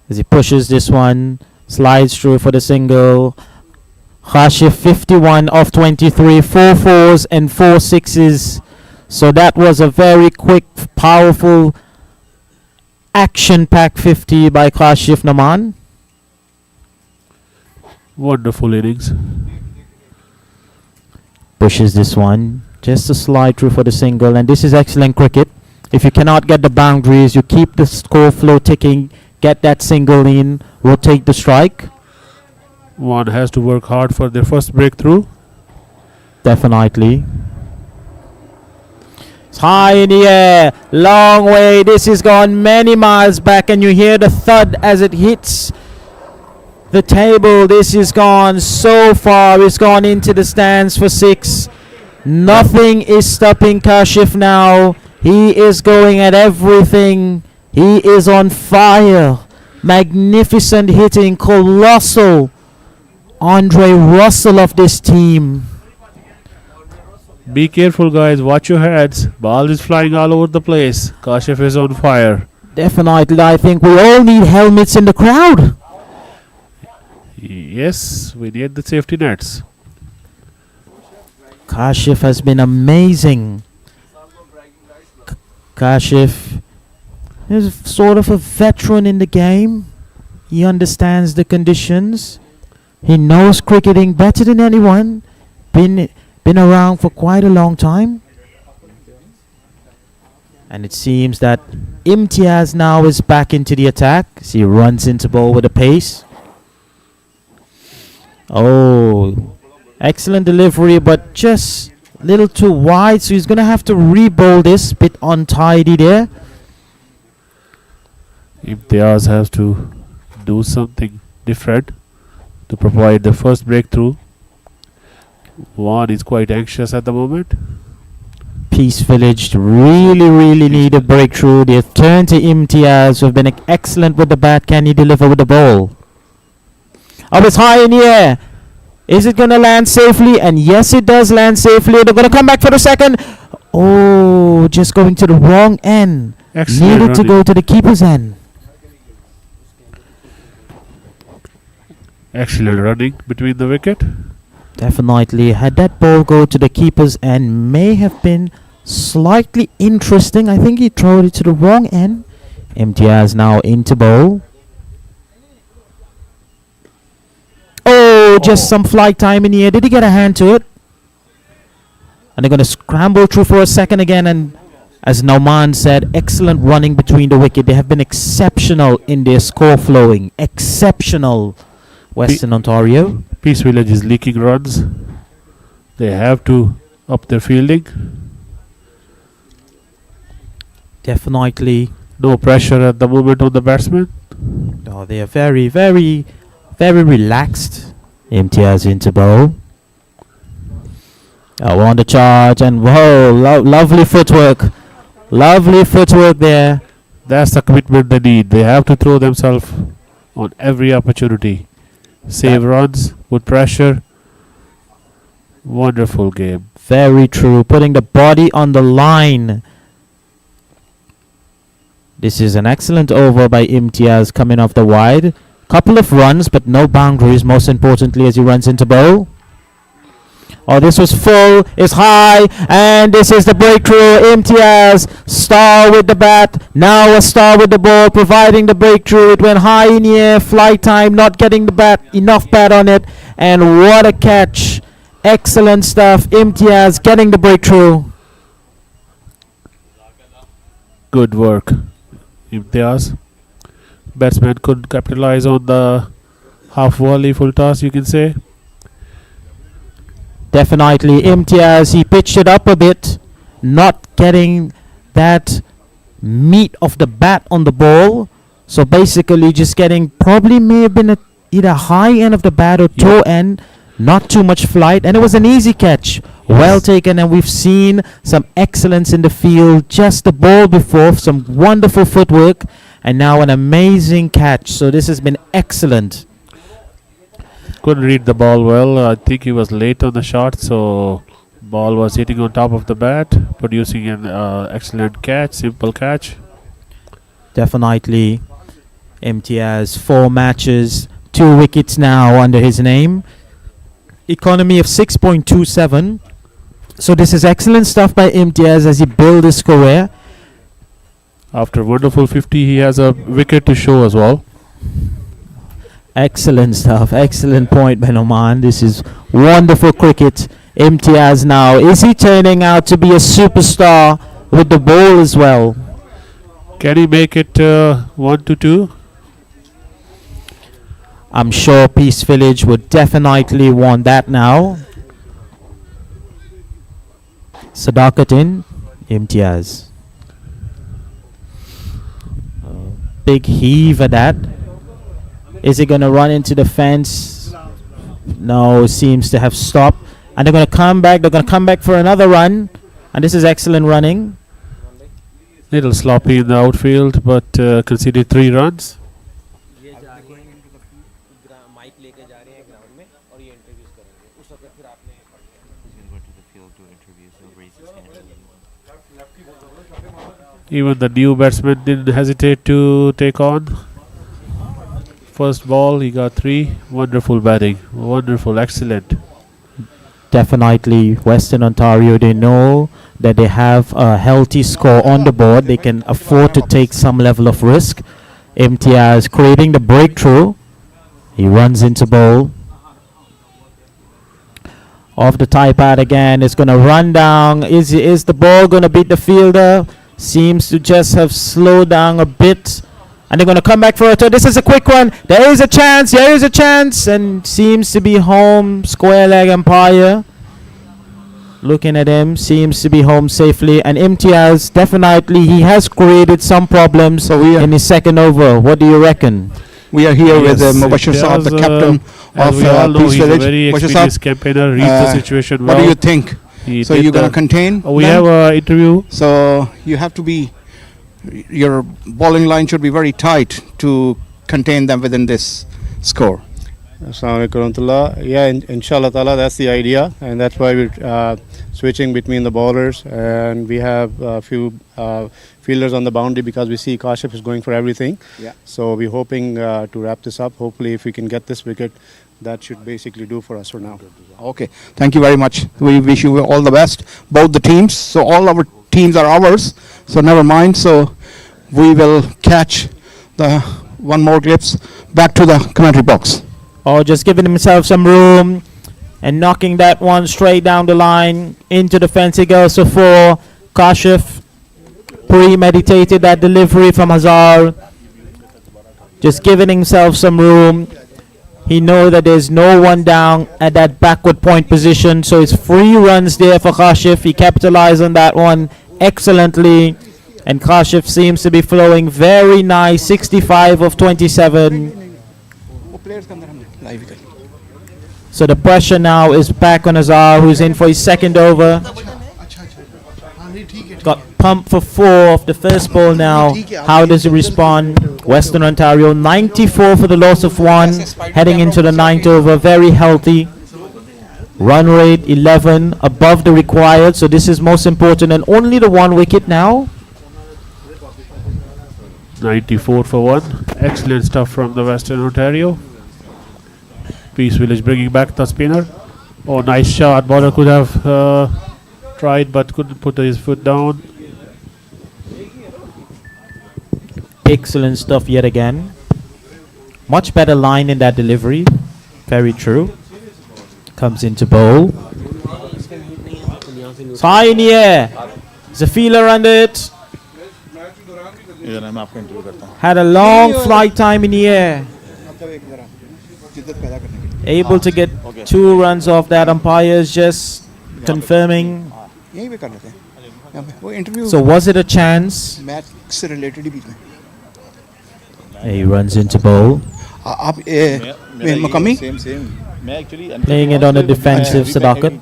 As he pushes this one. Slides through for the single. Khashif 51 of 23. 4 fours and 4 sixes. So that was a very quick, powerful, action-packed 50 by Khashif Naman. Wonderful innings. Pushes this one. Just a slide through for the single. And this is excellent cricket. If you cannot get the boundaries, you keep the score flow ticking. Get that single in. Rotate the strike. One has to work hard for their first breakthrough. Definitely. It's high in the air. Long way. This has gone many miles back. And you hear the thud as it hits the table. This is gone so far. It's gone into the stands for 6. Nothing is stopping Kashif now. He is going at everything. He is on fire. Magnificent hitting. Colossal. Andre Russell of this team. Be careful, guys. Watch your heads. Ball is flying all over the place. Kashif is on fire. Definitely, I think we all need helmets in the crowd. Yes, we need the safety nets. Kashif has been amazing. Kashif is sort of a veteran in the game. He understands the conditions. He knows cricketing better than anyone. Been around for quite a long time. And it seems that Imtiaz now is back into the attack as he runs into ball with a pace. Oh, excellent delivery, but just a little too wide, so he's going to have to re-bowl this. Bit untidy there. Imtiaz has to do something different to provide the first breakthrough. One is quite anxious at the moment. Peace Village really need a breakthrough. They've turned to Imtiaz, who have been excellent with the bat. Can he deliver with the ball? Oh, it's high in the air. Is it going to land safely? And yes, it does land safely. They're going to come back for the second. Oh, just going to the wrong end. Excellent Needed to running. go to the keeper's end. Excellent running between the wicket. Definitely. Had that ball go to the keeper's end, may have been slightly interesting. I think he threw it to the wrong end. Imtiaz now into bowl. Oh, just some flight time in the air. Did he get a hand to it? And they're going to scramble through for a second again. And as Nauman said, excellent running between the wicket. They have been exceptional in their score flowing. Exceptional. Western Ontario. Peace Village is leaking runs. They have to up their fielding. Definitely. No pressure at the moment on the batsman. Oh, they are very relaxed. Imtiaz into bowl. Oh, on the charge, and whoa, lovely footwork. Lovely footwork there. That's the commitment they need. They have to throw themselves on every opportunity. Save runs, put pressure. Wonderful game. Very true. Putting the body on the line. This is an excellent over by Imtiaz coming off the wide. Couple of runs, but no boundaries, most importantly, as he runs into bowl. Oh, this was full, it's high, and this is the breakthrough. Imtiaz, star with the bat, now a star with the ball, providing the breakthrough. It went high in the air, flight time, not getting the bat, enough bat on it, and what a catch. Excellent stuff. Imtiaz getting the breakthrough. Good work, Imtiaz. Batsman couldn't capitalize on the half volley full toss, you can say. Definitely Imtiaz, he pitched it up a bit, not getting that meat of the bat on the ball. So basically just getting, probably may have been either high end of the bat or toe end, not too much flight, and it was an easy catch. Well taken, and we've seen some excellence in the field. Just the ball before, some wonderful footwork, and now an amazing catch. So this has been excellent. Couldn't read the ball well. I think he was late on the shot, so ball was hitting on top of the bat, producing an excellent catch, simple catch. Definitely. Imtiaz, 4 matches, 2 wickets now under his name. Economy of 6.27. So this is excellent stuff by Imtiaz as he builds his career. After wonderful 50, he has a wicket to show as well. Excellent stuff. Excellent point by Noman. This is wonderful cricket. Imtiaz now. Is he turning out to be a superstar with the ball as well? Can he make it 1-2? I'm sure Peace Village would definitely want that now. Sadaqatin, Imtiaz. Big heave at that. Is he going to run into the fence? No, seems to have stopped. And they're going to come back. They're going to come back for another run. And this is excellent running. Little sloppy in the outfield, but conceded 3 runs. Even the new batsman didn't hesitate to take on. First ball, he got 3. Wonderful batting. Wonderful, excellent. Definitely, Western Ontario, they know that they have a healthy score on the board. They can afford to take some level of risk. Imtiaz creating the breakthrough. He runs into bowl. Off the tie pad again. It's going to run down. Is the ball going to beat the fielder? Seems to just have slowed down a bit. And they're going to come back for a third. This is a quick one. There is a chance. There is a chance. And seems to be home. Square leg umpire. Looking at him. Seems to be home safely. And Imtiaz, definitely, he has created some problems in his second over. What do you reckon? We are here with Mubashir Saab, the captain of we all know Peace he's a Village. very Mubashir experienced Saab, campaigner. Read the situation well. what do you think? He So did you're going to the- contain We them? have an interview. So you have to be, your bowling line should be very tight to contain them within this score. Assalamu alaikum warahmatullah. Yeah, inshallah ta'ala, that's the idea, and that's why we're switching between the bowlers, and we have a few fielders on the boundary because we see Kashif is going for everything. Yeah. So we're hoping to wrap this up. Hopefully, if we can get this wicket, that should basically do for us for now. Okay, thank you very much. We wish you all the best, both the teams. So all our teams are ours, so never mind. So we will catch the one more clips back to the commentary box. Oh, just giving himself some room and knocking that one straight down the line into the fence. It goes to 4. Kashif premeditated that delivery from Hazar. Just giving himself some room. He knows that there's no one down at that backward point position. So it's 3 runs there for Kashif. He capitalized on that one excellently. And Kashif seems to be flowing very nice. 65 of 27. So the pressure now is back on Azhar, who's in for his second over. Got pumped for 4 off the first ball now. How does he respond? Western Ontario 94 for the loss of 1. Heading into the 9th over, very healthy. Run rate 11, above the required. So this is most important, and only the 1 wicket now. 94 for 1. Excellent stuff from the Western Ontario. Peace Village bringing back the spinner. Oh, nice shot. Bowler could have tried but couldn't put his foot down. Excellent stuff yet again. Much better line in that delivery. Very true. Comes into bowl. It's high in the air. There's a feeler under it. Had a long flight time in the air. Able to get 2 runs off that. Umpires just confirming. So was it a chance? He runs into bowl. Playing it on a defensive Sadakat.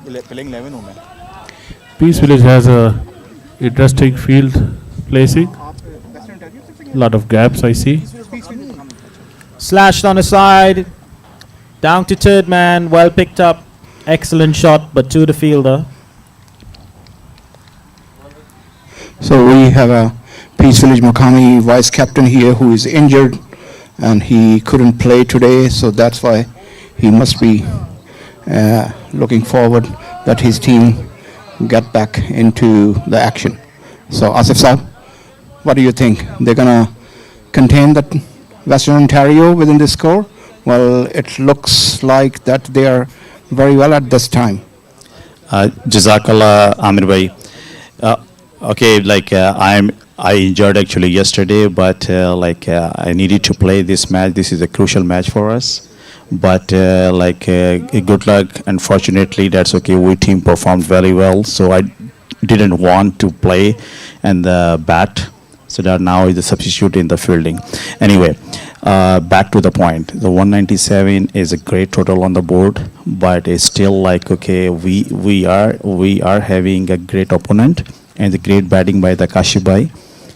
Peace Village has a interesting field placing. Lot of gaps I see. Slashed on the side. Down to third man. Well picked up. Excellent shot, but to the fielder. So we have a Peace Village Makami vice captain here who is injured and he couldn't play today, so that's why he must be looking forward that his team get back into the action. So Asif Saab, what do you think? They're gonna contain that Western Ontario within this score? Well, it looks like that they are very well at this time. Jazakallah Amir bhai. Okay, like I enjoyed actually yesterday, but I needed to play this match. This is a crucial match for us. But good luck. Unfortunately, that's okay. We team performed very well, so I didn't want to play and bat. So that now is the substitute in the fielding. Anyway, back to the point. The 197 is a great total on the board, but it's still like, okay, we are having a great opponent and the great batting by the Kashibai,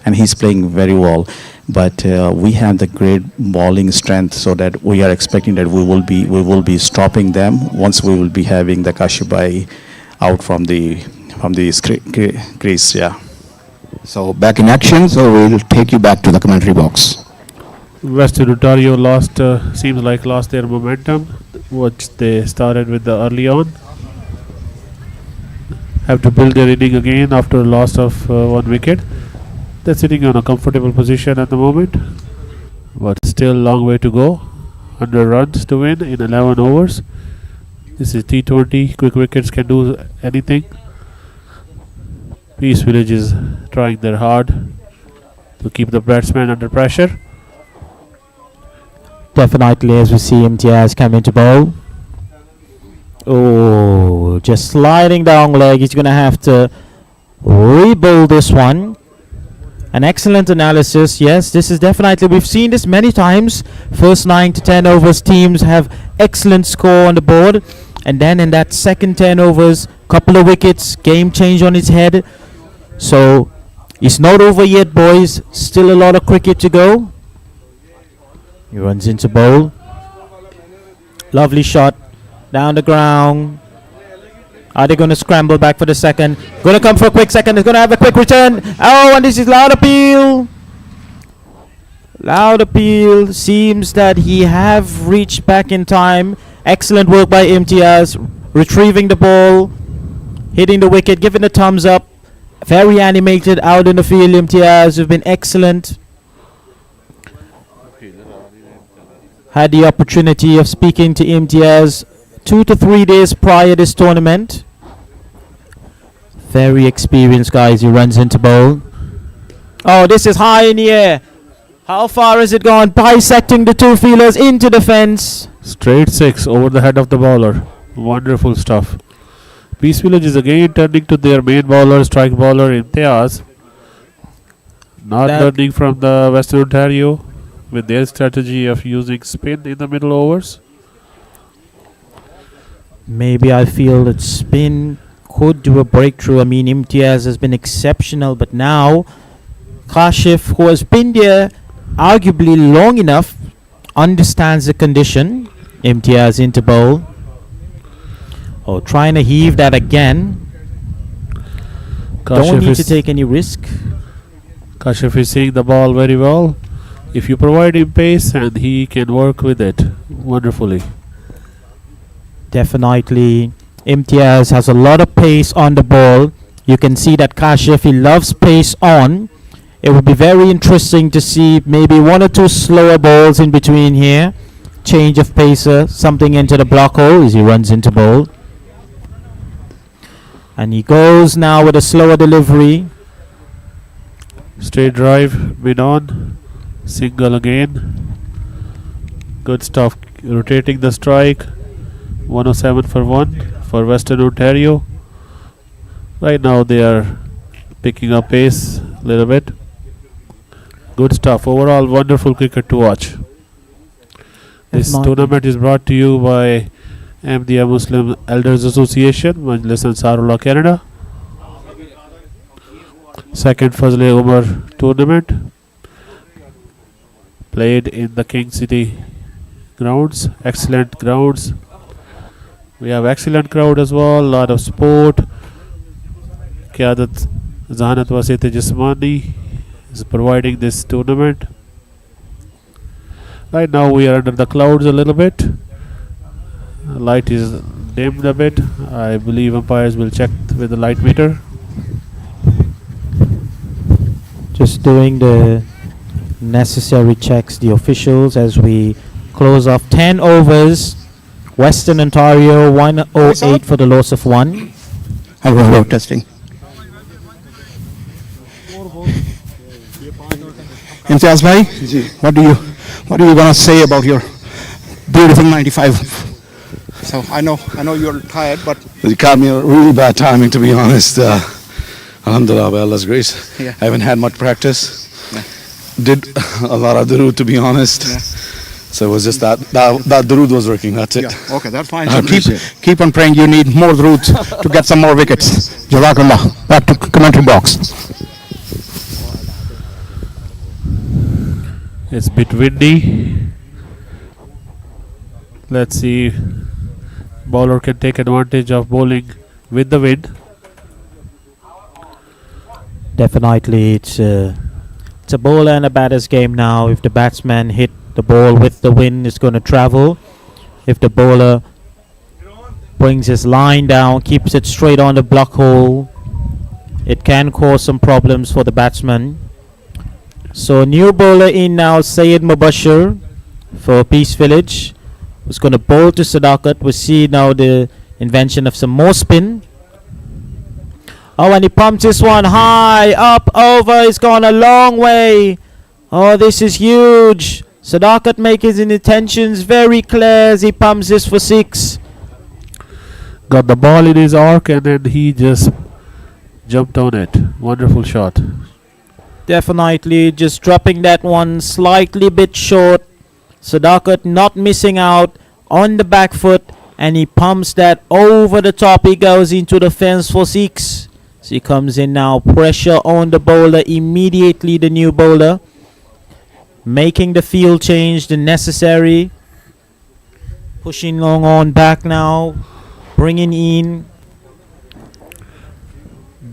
and he's playing very well. But we have the great bowling strength, so that we are expecting that we will be stopping them once we will be having the Kashibai out from the crease. Yeah. So back in action, so we'll take you back to the commentary box. Western Ontario seems like lost their momentum, which they started with the early on. Have to build their inning again after a loss of 1 wicket. They're sitting on a comfortable position at the moment, but still long way to go. 100 runs to win in 11 overs. This is T20. Quick wickets can do anything. Peace Village is trying their hard to keep the batsman under pressure. Definitely, as we see Imtiaz come into bowl. Oh, just sliding down leg. He's going to have to re-bowl this one. An excellent analysis. Yes, this is definitely, we've seen this many times. First 9 to 10 overs, teams have excellent score on the board. And then in that second 10 overs, couple of wickets, game change on its head. So it's not over yet, boys. Still a lot of cricket to go. He runs into bowl. Lovely shot. Down the ground. Are they going to scramble back for the second? Going to come for a quick second. It's going to have a quick return. Oh, and this is loud appeal. Loud appeal. Seems that he have reached back in time. Excellent work by Imtiaz. Retrieving the ball. Hitting the wicket. Giving a thumbs up. Very animated out in the field. Imtiaz have been excellent. Had the opportunity of speaking to Imtiaz 2 to 3 days prior this tournament. Very experienced guys. He runs into bowl. Oh, this is high in the air. How far has it gone? Bisecting the two fielders into the fence. Straight 6 over the head of the bowler. Wonderful stuff. Peace Village is again turning to their main bowler, strike bowler Imtiaz. Not learning from the Western Ontario with their strategy of using spin in the middle overs. Maybe I feel that spin could do a breakthrough. I mean, Imtiaz has been exceptional, but now Kashif, who has been there arguably long enough, understands the condition. Imtiaz into bowl. Oh, trying to heave that again. Don't need to take any risk. Kashif is seeing the ball very well. If you provide him pace, and he can work with it wonderfully. Definitely, Imtiaz has a lot of pace on the ball. You can see that Kashif, he loves pace on. It would be very interesting to see maybe 1 or 2 slower balls in between here. Change of pacer, something into the block hole as he runs into bowl. And he goes now with a slower delivery. Straight drive, mid on. Single again. Good stuff. Rotating the strike. 107 for 1 for Western Ontario. Right now they are picking up pace a little bit. Good stuff. Overall, wonderful cricket to watch. This tournament is brought to you by Ahmadiyya Muslim Elders Association, Majlis Ansarullah, Canada. Second Fazle-e-Umar tournament played in the King City grounds. Excellent grounds. We have excellent crowd as well. Lot of support. Qiyadat Zahanat Wasit Jismani is providing this tournament. Right now we are under the clouds a little bit. Light is dimmed a bit. I believe umpires will check with the light meter. Just doing the necessary checks, the officials, as we close off 10 overs. Western Ontario 108 for the loss of 1. Hello, testing. Imtiaz bhai, what are you gonna say about your beautiful 95? So I know you're tired, but You caught me at really bad timing, to be honest. Alhamdulillah, by Allah's grace. Yeah. I haven't had much practice. Yeah. Did a lot of the route, to be honest. Yeah. So it was just that Darood was working. That's it. Yeah, okay, that's fine. So keep on praying. You need more roots to get some more wickets. Jazakallah. Back to commentary box. It's a bit windy. Let's see. Bowler can take advantage of bowling with the wind. Definitely, it's a bowler and a batter's game now. If the batsman hit the ball with the wind, it's going to travel. If the bowler brings his line down, keeps it straight on the block hole, it can cause some problems for the batsman. So new bowler in now, Syed Mubashir for Peace Village, who's going to bowl to Sadakat. We see now the invention of some more spin. Oh, and he pumps this one high, up, over. It's gone a long way. Oh, this is huge. Sadakat making his intentions very clear as he pumps this for 6. Got the ball in his arc and then he just jumped on it. Wonderful shot. Definitely just dropping that one slightly bit short. Sadakat not missing out on the back foot, and he pumps that over the top. He goes into the fence for 6. So he comes in now, pressure on the bowler immediately, the new bowler, making the field change, the necessary, pushing long on back now, bringing in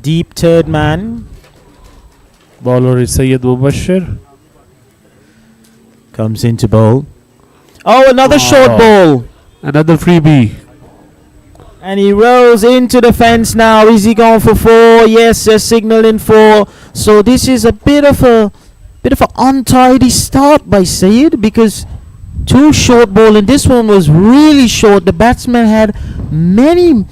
deep third man. Bowler is Syed Mubashir. Comes into bowl. Oh, another short ball. Another freebie. And he rolls into the fence now. Is he going for 4? Yes, they're signaling 4. So this is a bit of an untidy start by Syed, because 2 short ball and this one was really short. The batsman had many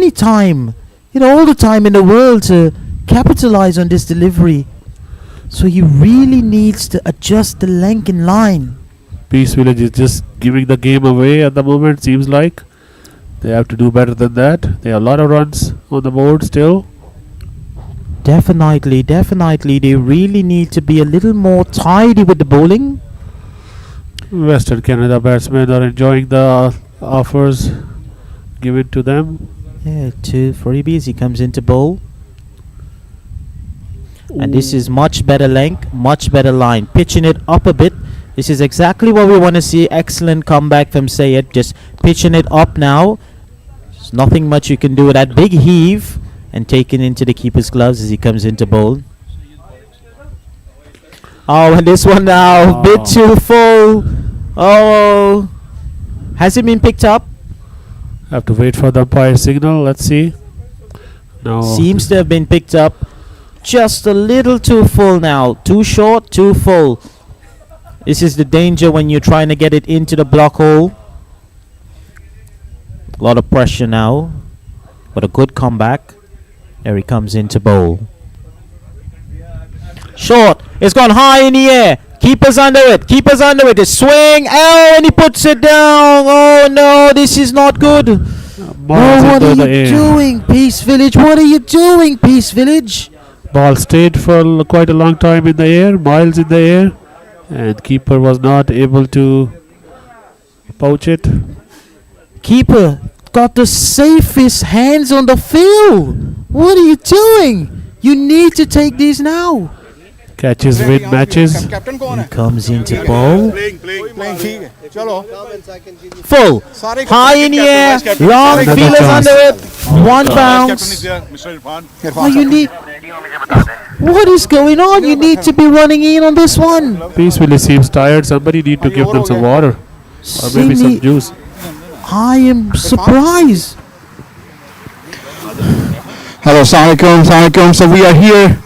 time, all the time in the world to capitalize on this delivery. So he really needs to adjust the length in line. Peace Village is just giving the game away at the moment, seems like. They have to do better than that. They have a lot of runs on the board still. Definitely. They really need to be a little more tidy with the bowling. Western Canada batsmen are enjoying the offers given to them. Yeah, 2 freebies. He comes into bowl. And this is much better length, much better line. Pitching it up a bit. This is exactly what we want to see. Excellent comeback from Syed. Just pitching it up now. There's nothing much you can do with that big heave. And taken into the keeper's gloves as he comes into bowl. Oh, and this one now. Bit too full. Oh. Has it been picked up? Have to wait for the umpire signal. Let's see. No. Seems to have been picked up. Just a little too full now. Too short, too full. This is the danger when you're trying to get it into the block hole. A lot of pressure now. But a good comeback. There he comes into bowl. Short. It's gone high in the air. Keeper's under it. The swing. Oh, and he puts it down. Oh, no. This is not good. What are you doing, Peace Village? What are you doing, Peace Village? Ball stayed for quite a long time in the air, miles in the air, and keeper was not able to poach it. Keeper got the safest hands on the field. What are you doing? You need to take these now. Catches win matches. He comes into ball. Full. High in the air. Long. Feelers under it. 1 bounce. Oh, you need... What is going on? You need to be running in on this one. Peace Village seems tired. Somebody need to give them some water. Or maybe some juice. I am surprised. Hello, Assalamualaikum. So we are here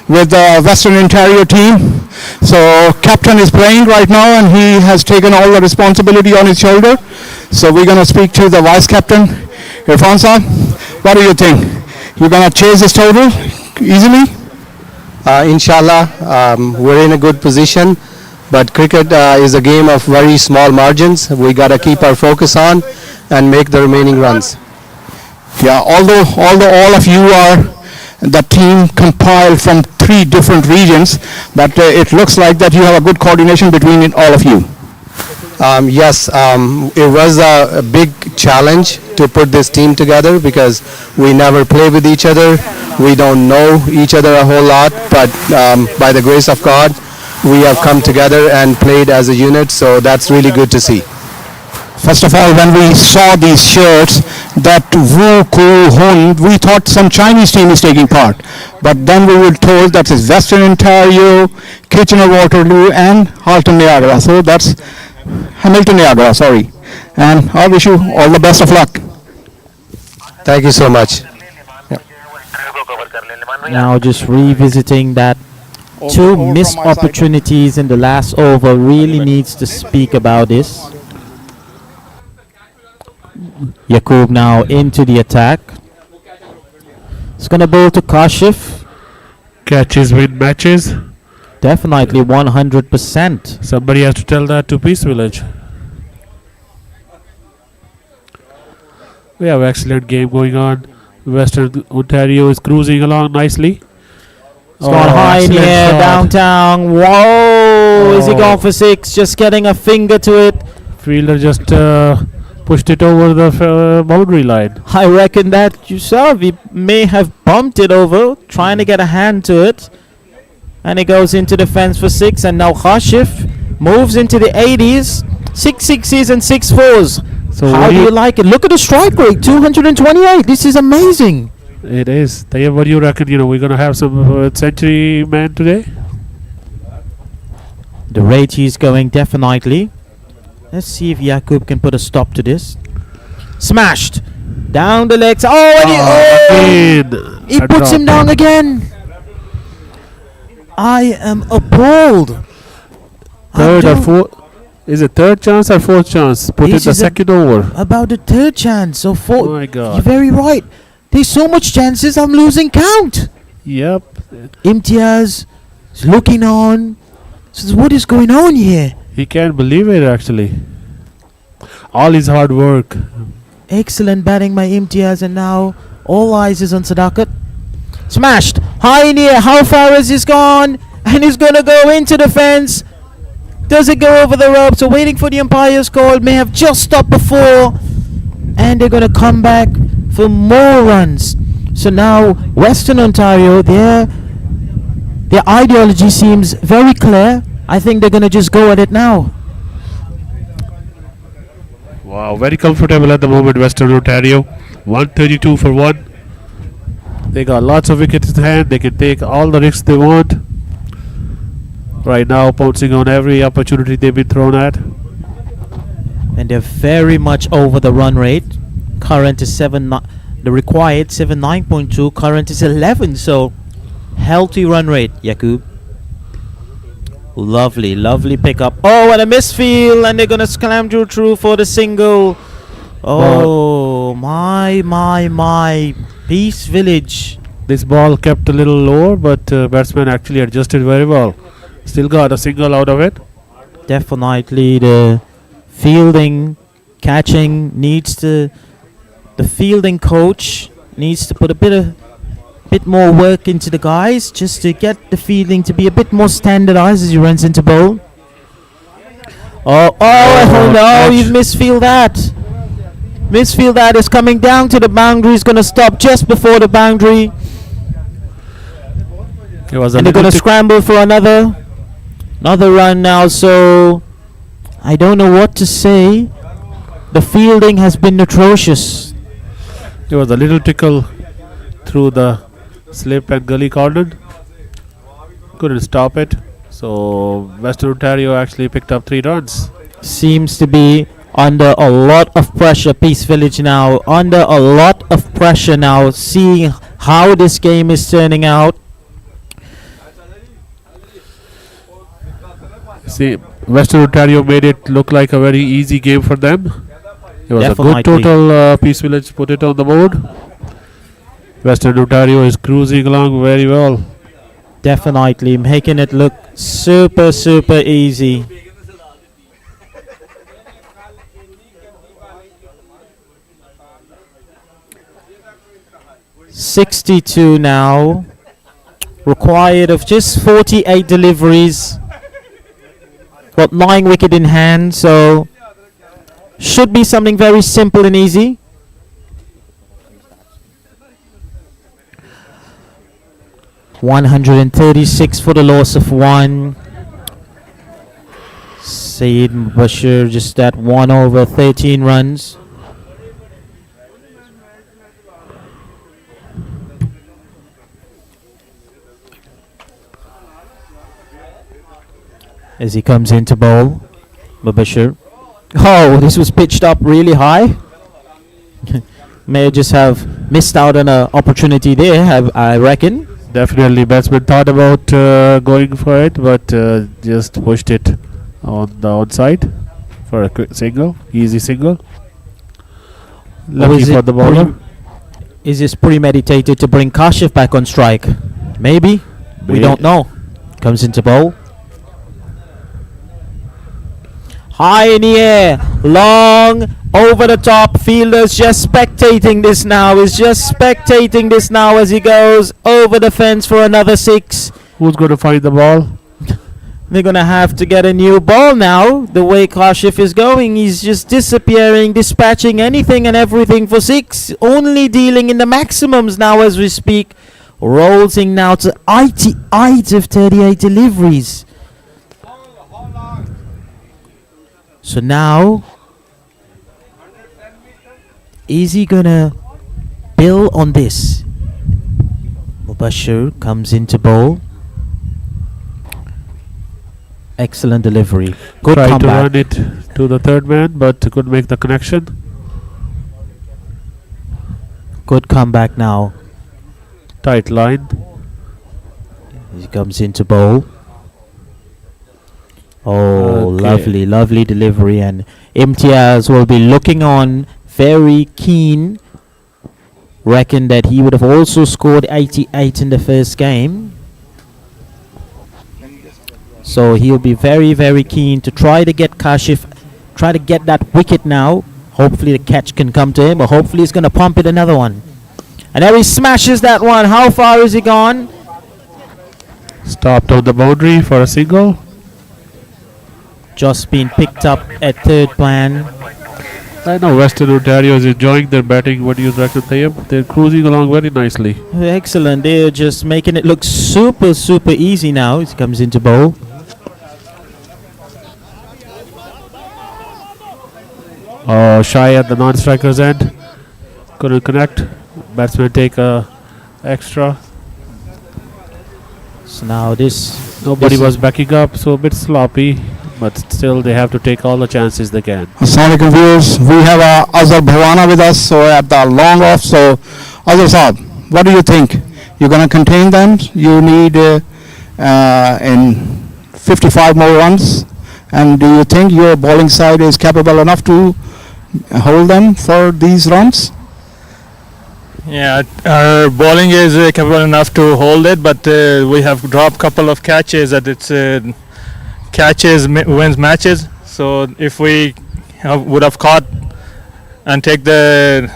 with the Western Ontario team. So captain is playing right now and he has taken all the responsibility on his shoulder. So we're going to speak to the vice captain, Irfan Sahab. What do you think? You're going to chase this total easily? Inshallah, we're in a good position, but cricket is a game of very small margins. We got to keep our focus on and make the remaining runs. Yeah, although all of you are the team compiled from 3 different regions, but it looks like that you have a good coordination between all of you. Yes, it was a big challenge to put this team together because we never play with each other. We don't know each other a whole lot, but by the grace of God, we have come together and played as a unit, so that's really good to see. First of all, when we saw these shirts, that Wu Ku Hun, we thought some Chinese team is taking part. But then we were told that it's Western Ontario, Kitchener-Waterloo, and Halton Niagara. So that's Hamilton Niagara, sorry. And I wish you all the best of luck. Thank you so much. Now just revisiting that two missed opportunities in the last over, really needs to speak about this. Yaqub now into the attack. It's going to bowl to Kashif. Catches win matches. Definitely 100%. Somebody has to tell that to Peace Village. We have excellent game going on. Western Ontario is cruising along nicely. It's gone high in the excellent air, shot. downtown. Whoa! Is he gone for six? Just getting a finger to it. Fielder just pushed it over the boundary line. I reckon that yourself. He may have bumped it over, trying to get a hand to it. And it goes into the fence for six. And now Kashif moves into the 80s. 6 sixes and 6 fours. So how do you like it? Look at the strike rate, 228. This is amazing. It is. Tayyab, what do you reckon? We're going to have some century man today? The rate he's going, definitely. Let's see if Yaqub can put a stop to this. Smashed. Down the legs. He puts him down again. I am appalled. Third or fourth? Is it third chance or fourth chance? Put it the second over. About the third chance. So fourth. Oh my God. You're very right. There's so much chances I'm losing count. Yep. Imtiaz is looking on. Says, what is going on here? He can't believe it actually. All his hard work. Excellent batting by Imtiaz, and now all eyes is on Sadakat. Smashed. High in the air. How far has this gone? And he's going to go into the fence. Does it go over the rope? So waiting for the umpire's call. May have just stopped before. And they're going to come back for more runs. So now Western Ontario, their ideology seems very clear. I think they're going to just go at it now. Wow, very comfortable at the moment, Western Ontario. 132 for 1. They got lots of wickets in hand. They can take all the risks they want. Right now, pouncing on every opportunity they've been thrown at. And they're very much over the run rate. Current is the required 79.2. Current is 11. So healthy run rate, Yaqub. Lovely, lovely pickup. Oh, and a misfield, and they're gonna scramble through for the single. Oh, my. Peace Village. This ball kept a little lower, but batsman actually adjusted very well. Still got a single out of it. Definitely the fielding, catching needs to. The fielding coach needs to put a bit more work into the guys just to get the fielding to be a bit more standardized as he runs into bowl. Oh no, you've misfield that. Misfield that is coming down to the boundary. Is going to stop just before the boundary. And they're going to scramble for another run now. So I don't know what to say. The fielding has been atrocious. There was a little tickle through the slip and gully cordon. Couldn't stop it. So Western Ontario actually picked up 3 runs. Seems to be under a lot of pressure. Peace Village now under a lot of pressure now, seeing how this game is turning out. See, Western Ontario made it look like a very easy game for them. It was Definitely. a good total. Peace Village put it on the board. Western Ontario is cruising along very well. Definitely making it look super easy. .62 now. Required of just 48 deliveries. got 9 wicket in hand, so should be something very simple and easy. $136 for the loss of 1. Saeed Bashir just at 1 over 13 runs. As he comes into bowl, Bashir. Oh, this was pitched up really high. May just have missed out on an opportunity there, I reckon. Definitely, batsman thought about going for it, but just pushed it on the outside for a quick single, easy single. Lucky is for it the bowler. Is this premeditated to bring Kashif back on strike? Maybe. We don't know. Comes into bowl. High in the air, long, over the top. Fielders just spectating this now. Is just spectating this now as he goes over the fence for another 6. Who's going to find the ball? They're going to have to get a new ball now. The way Kashif is going, he's just disappearing, dispatching anything and everything for 6. Only dealing in the maximums now as we speak. Rolling now to 88 of 38 deliveries. So now, is he gonna build on this? Mubashir comes into bowl. Excellent delivery. Good Tried to comeback. run it to the third man, but couldn't make the connection. Good comeback now. Tight line. He comes into bowl. Oh, Okay. lovely, lovely delivery. And Imtiaz will be looking on, very keen. Reckon that he would have also scored 88 in the first game. So he'll be very, very keen to try to get Kashif, try to get that wicket now. Hopefully the catch can come to him, or hopefully he's going to pump it another one. And there he smashes that one. How far is he gone? Stopped on the boundary for a single. Just been picked up at third plan. I know Western Ontario is enjoying their batting. What do you reckon, Tayyip? They're cruising along very nicely. Excellent. They're just making it look super, super easy now. He comes into bowl. Oh, shy at the non-striker's end. Couldn't connect. Batsman take a extra. So now this... Nobody this was backing up, so a bit sloppy. But still, they have to take all the chances they can. Assalamualaikum viewers, we have Azhar Bhawana with us, so at the long off. So, Azhar Saab, what do you think? You're going to contain them? You need in 55 more runs, and do you think your bowling side is capable enough to hold them for these runs? Yeah, our bowling is capable enough to hold it, but we have dropped couple of catches that it's catches wins matches. So if we would have caught and take the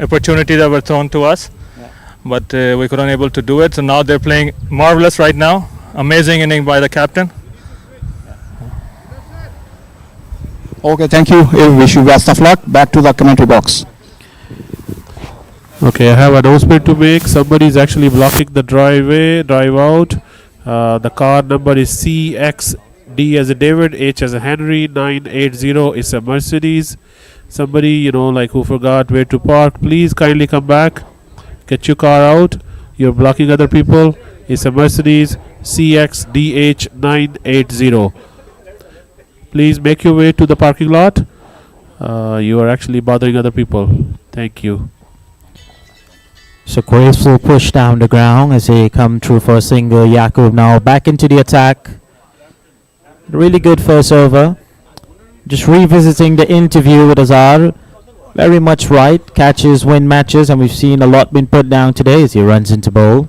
opportunity that were thrown to us, but we couldn't able to do it. So now they're playing marvelous right now. Amazing inning by the captain. Okay, thank you. I wish you best of luck. Back to the commentary box. Okay, I have an announcement to make. Somebody is actually blocking the drive out. The car number is CXD as a David, H as a Henry, 980. It's a Mercedes. Somebody, who forgot where to park, please kindly come back. Get your car out. You're blocking other people. It's a Mercedes CXDH 980. Please make your way to the parking lot. You are actually bothering other people. Thank you. So graceful push down the ground as they come through for a single. Yaqub now back into the attack. Really good first over. Just revisiting the interview with Azhar. Very much right. Catches win matches, and we've seen a lot been put down today as he runs into bowl.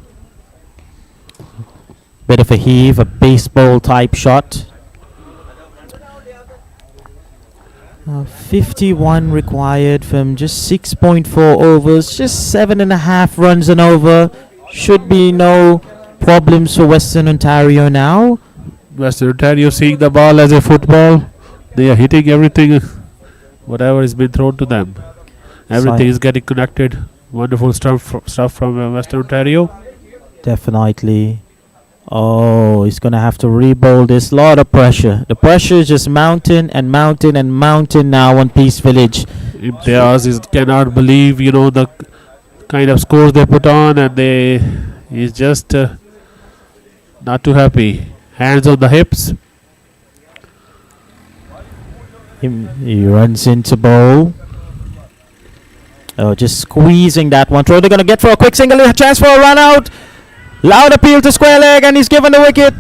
Bit of a heave, a baseball type shot. 51 required from just 6.4 overs, just 7.5 runs and over. Should be no problems for Western Ontario now. Western Ontario seeing the ball as a football. They are hitting everything, whatever has been thrown to them. Everything is getting connected. Wonderful stuff from Western Ontario. Definitely. Oh, he's going to have to re-bowl this. Lot of pressure. The pressure is just mounting and mounting and mounting now on Peace Village. Imtiaz cannot believe, the kind of scores they put on, and he's just not too happy. Hands on the hips. He runs into bowl. Oh, just squeezing that one throw. They're going to get for a quick single. A chance for a run out. Loud appeal to square leg, and he's given the wicket.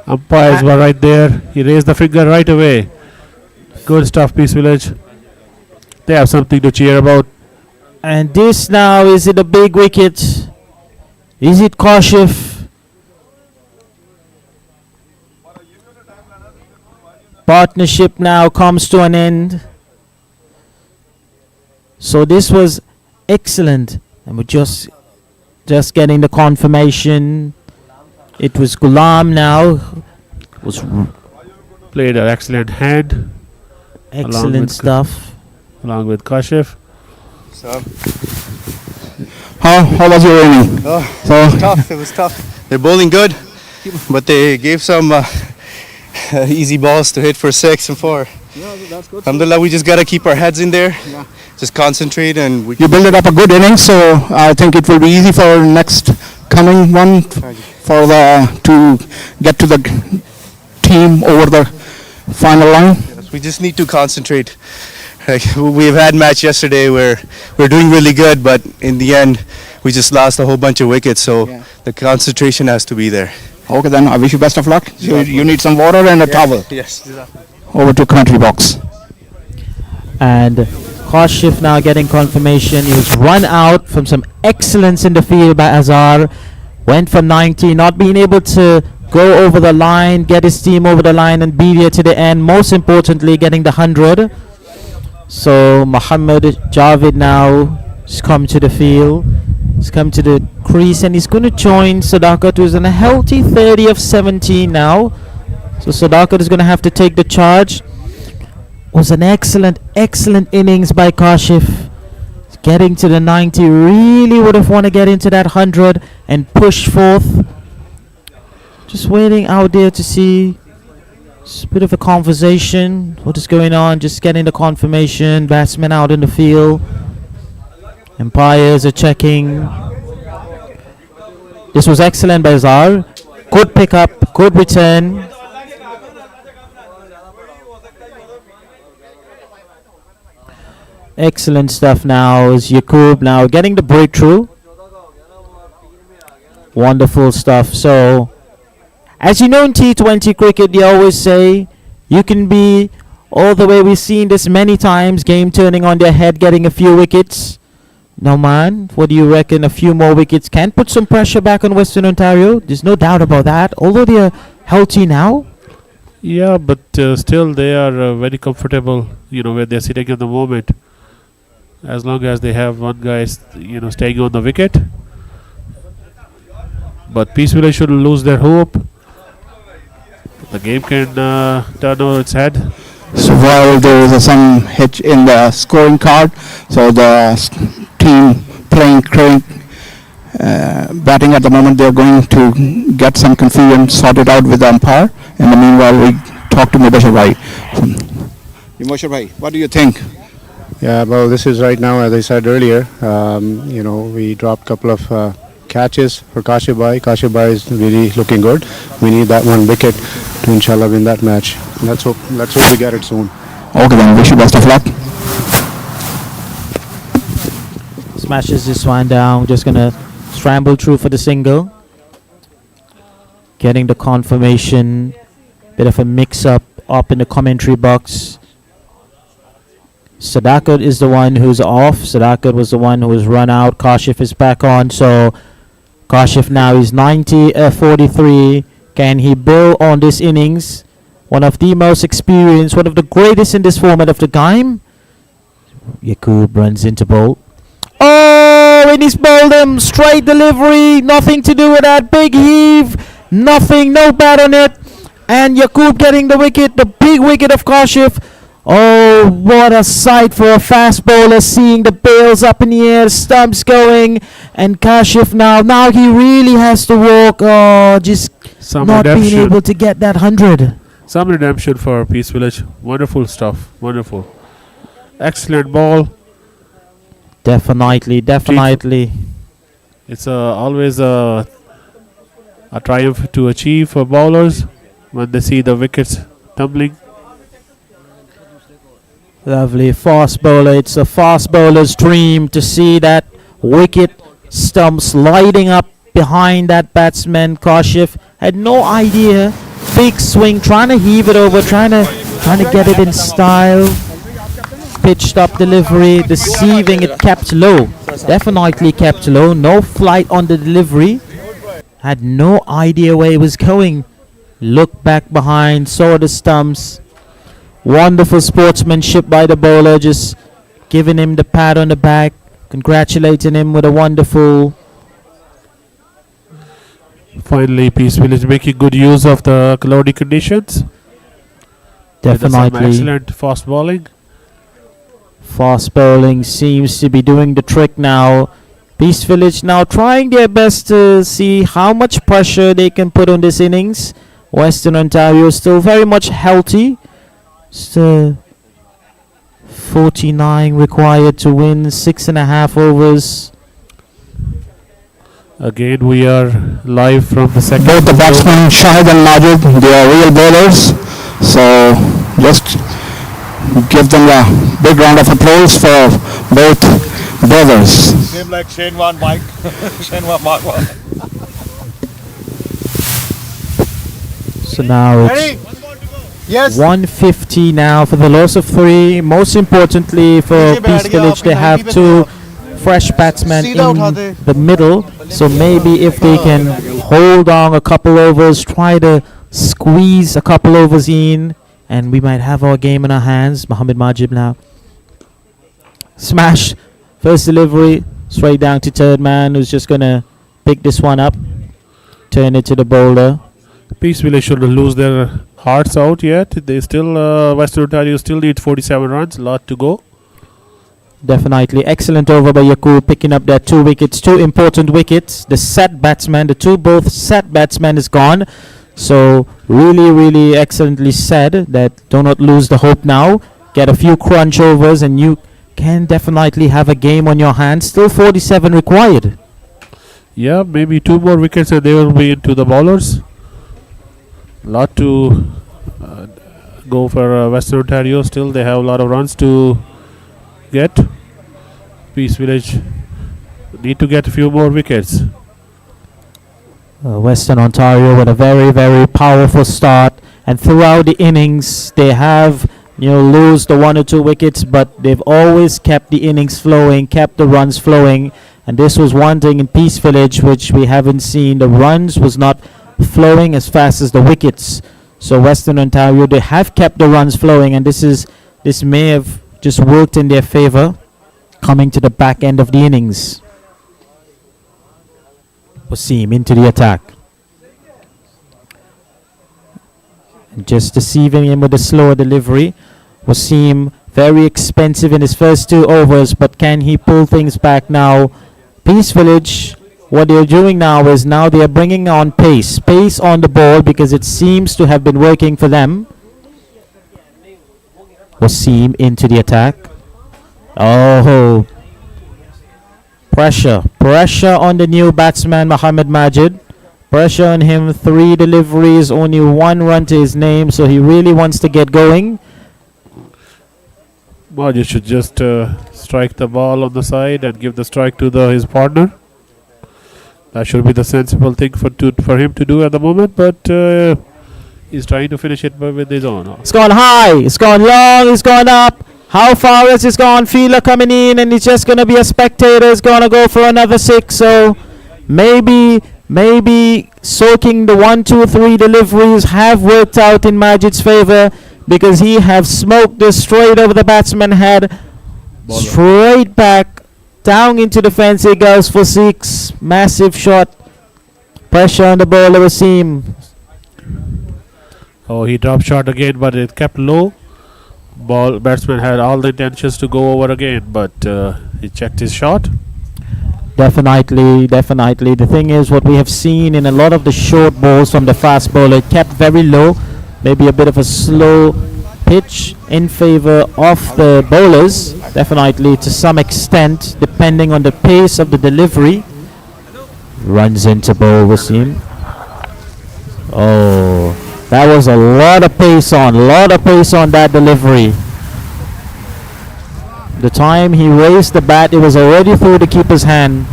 Umpires were right there. He raised the finger right away. Good stuff, Peace Village. They have something to cheer about. And this now, is it a big wicket? Is it Kashif? Partnership now comes to an end. So this was excellent. And we're just getting the confirmation. It was Ghulam now. Played an excellent hand. Excellent stuff. Along with Kashif. How was your inning? It was tough. They're bowling good, but they gave some easy balls to hit for 6 and 4. Yeah, that's good. Alhamdulillah, we just got to keep our heads in there. Yeah. Just concentrate, and You build it up a good inning, so I think it will be easy for next coming one to get to the team over the final line. we just need to concentrate. We've had match yesterday where we're doing really good, but in the end, we just lost a whole bunch of wickets. So the concentration has to be there. Okay, then I wish you best of luck. So you need some water and a towel. Yes. Over to commentary box. And Kashif now getting confirmation. He was run out from some excellence in the field by Azhar. Went for 90, not being able to go over the line, get his team over the line and be there to the end. Most importantly, getting the 100. So Muhammad Javed now has come to the field. He's come to the crease and he's going to join Sadakat, who's on a healthy 30 of 17 now. So Sadakat is going to have to take the charge. Was an excellent innings by Kashif. Getting to the 90, really would have want to get into that 100 and push forth. Just waiting out there to see. It's a bit of a conversation. What is going on? Just getting the confirmation. Batsmen out in the field. Umpires are checking. This was excellent by Zar. Good pickup, good return. Excellent stuff now is Yaqub now getting the breakthrough. Wonderful stuff. So, as you know in T20 cricket, they always say you can be all the way. We've seen this many times. Game turning on their head, getting a few wickets. No man, what do you reckon? A few more wickets can put some pressure back on Western Ontario. There's no doubt about that. Although they are healthy now. Yeah, but still they are very comfortable. Where they're sitting at the moment. As long as they have one guy, staying on the wicket. But Peace Village shouldn't lose their hope. The game can turn over its head. So while there is some hitch in the scoring card, so the team playing batting at the moment, they're going to get some confusion sorted out with the umpire. In the meanwhile, we talk to Mubashir Bhai. Mubashir Bhai, what do you think? Yeah, well, this is right now, as I said earlier, we dropped a couple of catches for Kashif Bhai. Kashif Bhai is really looking good. We need that one wicket to inshallah win that match. Let's hope we get it soon. Okay, then wish you best of luck. Smashes this one down. Just gonna scramble through for the single. Getting the confirmation. Bit of a mix-up up in the commentary box. Sadakat is the one who's off. Sadakat was the one who was run out. Kashif is back on. So Kashif now is 43. Can he bowl on this innings? One of the most experienced, one of the greatest in this format of the game. Yaqub runs into bowl. Oh, and he's bowled him. Straight delivery. Nothing to do with that. Big heave. Nothing, no bat on it. And Yaqub getting the wicket, the big wicket of Kashif. Oh, what a sight for a fast bowler, seeing the bails up in the air, stumps going, and Kashif now he really has to walk. Oh, just Some not being redemption. able to get that 100. Some redemption for Peace Village. Wonderful stuff. Wonderful. Excellent ball. Definitely. It's always a triumph to achieve for bowlers when they see the wickets tumbling. Lovely fast bowler. It's a fast bowler's dream to see that wicket stump sliding up behind that batsman. Kashif had no idea. Big swing, trying to heave it over, trying to get it in style. Pitched up delivery, deceiving it, kept low. Definitely kept low. No flight on the delivery. Had no idea where he was going. Looked back behind, saw the stumps. Wonderful sportsmanship by the bowler, just giving him the pat on the back, congratulating him with a wonderful. Finally, Peace Village making good use of the cloudy conditions. With some Definitely. excellent fast bowling. Fast bowling seems to be doing the trick now. Peace Village now trying their best to see how much pressure they can put on this innings. Western Ontario still very much healthy. Still 49 required to win 6.5 overs. Again, we are live from the second. Both the batsmen, Shahid and Majid, they are real bowlers. So just give them a big round of applause for both bowlers. Same like Shenwan Mike. Shenwan Marwa. So now it's 150 now for the loss of 3. Most importantly for Peace Village, they have 2 fresh batsmen in the middle. So maybe if they can hold on a couple overs, try to squeeze a couple overs in, and we might have our game in our hands. Mohammed Majib now. Smash. First delivery. Straight down to third man, who's just going to pick this one up. Turn it to the bowler. Peace Village shouldn't lose their hearts out yet. They still, Western Ontario still need 47 runs. A lot to go. Definitely. Excellent over by Yaqub, picking up their 2 wickets. 2 important wickets. The set batsman, both set batsmen is gone. So really excellently said that do not lose the hope now. Get a few crunch overs and you can definitely have a game on your hands. Still 47 required. Yeah, maybe 2 more wickets and they will be into the bowlers. Lot to go for Western Ontario. Still, they have a lot of runs to get. Peace Village need to get a few more wickets. Western Ontario with a very powerful start, and throughout the innings they have lose the 1 or 2 wickets, but they've always kept the innings flowing, kept the runs flowing, and this was one thing in Peace Village which we haven't seen. The runs was not flowing as fast as the wickets. So Western Ontario, they have kept the runs flowing, and this may have just worked in their favor coming to the back end of the innings. Wasim into the attack. And just deceiving him with a slower delivery. Wasim very expensive in his first 2 overs, but can he pull things back now? Peace Village, what they're doing now is now they are bringing on pace on the ball, because it seems to have been working for them. Wasim into the attack. Oh, pressure on the new batsman Mohammed Majid. Pressure on him. 3 deliveries, only 1 run to his name, so he really wants to get going. Majid should just strike the ball on the side and give the strike to his partner. That should be the sensible thing for him to do at the moment, but he's trying to finish it with his own. It's gone high, it's gone long, it's gone up. How far is it gone? Fielder coming in, and he's just going to be a spectator. He's going to go for another 6. So maybe soaking the 1, 2, 3 deliveries have worked out in Majid's favor, because he have smoked this straight over the batsman head. Straight back, down into the fence. He goes for 6. Massive shot. Pressure on the bowler, Wasim. Oh, he dropped shot again, but it kept low. Batsman had all the intentions to go over again, but he checked his shot. Definitely. The thing is, what we have seen in a lot of the short balls from the fast bowler, it kept very low. Maybe a bit of a slow pitch in favor of the bowlers. Definitely to some extent, depending on the pace of the delivery. Runs into bowl, Wasim. Oh, that was a lot of pace on that delivery. The time he raised the bat, it was already through the keeper's hand.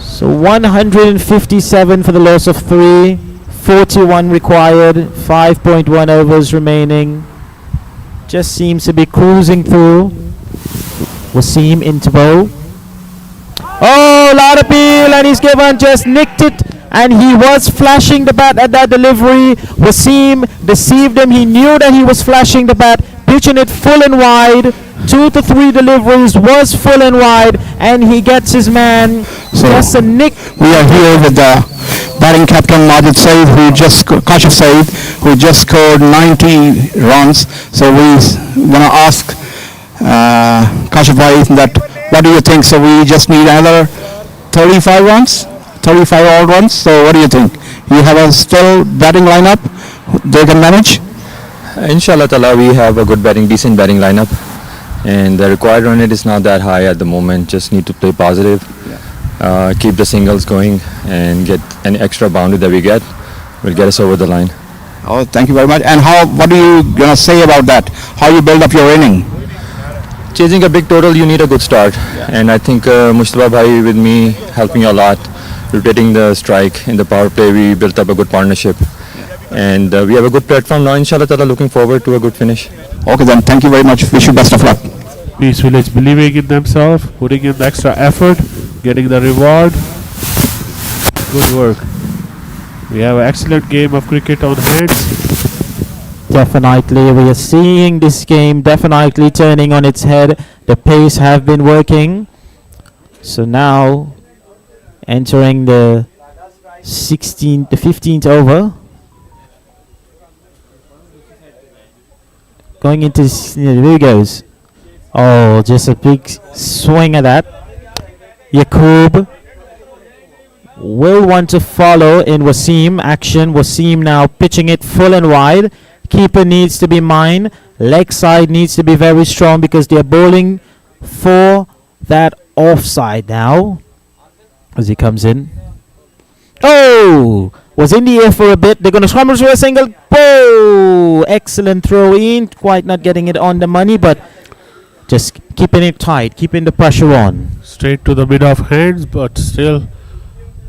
So 157 for the loss of 3, 41 required, 5.1 overs remaining. Just seems to be cruising through. Wasim into bowl. Oh, lot of appeal, and he's given, just nicked it, and he was flashing the bat at that delivery. Wasim deceived him. He knew that he was flashing the bat, pitching it full and wide. 2 to 3 deliveries was full and wide, and he gets his man. So just a nick. we are here with the batting captain Majid Saeed, Kashif Saeed, who just scored 90 runs. So we want to ask Kashif Bhai that, what do you think? So we just need another 35 runs, 35 all runs. So what do you think? You have a still batting lineup they can manage? Inshallah Ta'ala, we have a decent batting lineup, and the required run rate is not that high at the moment. Just need to play positive, keep the singles going, and get any extra boundary that we get will get us over the line. Oh, thank you very much. And what are you gonna say about that? How you build up your inning? Chasing a big total, you need a good start, and I think Mustafa Bhai with me helped me a lot, rotating the strike in the power play. We built up a good partnership, and we have a good platform now. Inshallah Ta'ala, looking forward to a good finish. Okay then, thank you very much. Wish you best of luck. Peace Village believing in themselves, putting in the extra effort, getting the reward. Good work. We have an excellent game of cricket on hands. Definitely, we are seeing this game definitely turning on its head. The pace have been working. So now, entering the 15th over. Going into, here he goes. Oh, just a big swing at that. Yaqub will want to follow in Wasim action. Wasim now pitching it full and wide. Keeper needs to be mine. Leg side needs to be very strong because they're bowling for that offside now. As he comes in. Oh! Was in the air for a bit. They're going to scramble to a single. Whoa! Excellent throw in. Quite not getting it on the money, but just keeping it tight, keeping the pressure on. Straight to the mid of hands, but still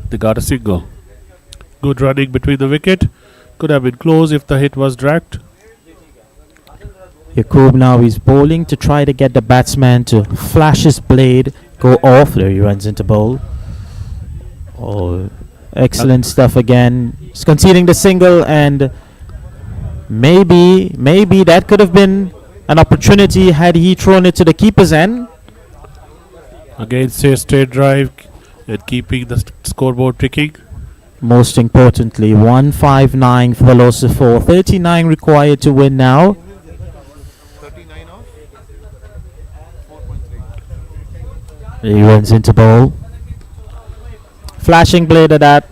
they got a single. Good running between the wicket. Could have been close if the hit was dragged. Yaqub now is bowling to try to get the batsman to flash his blade, go off. There he runs into bowl. Oh, excellent stuff again. He's conceding the single, and maybe that could have been an opportunity had he thrown it to the keeper's end. Again, say straight drive and keeping the scoreboard ticking. Most importantly, 159 for the loss of 4. 39 required to win now. He runs into bowl. Flashing blade at that.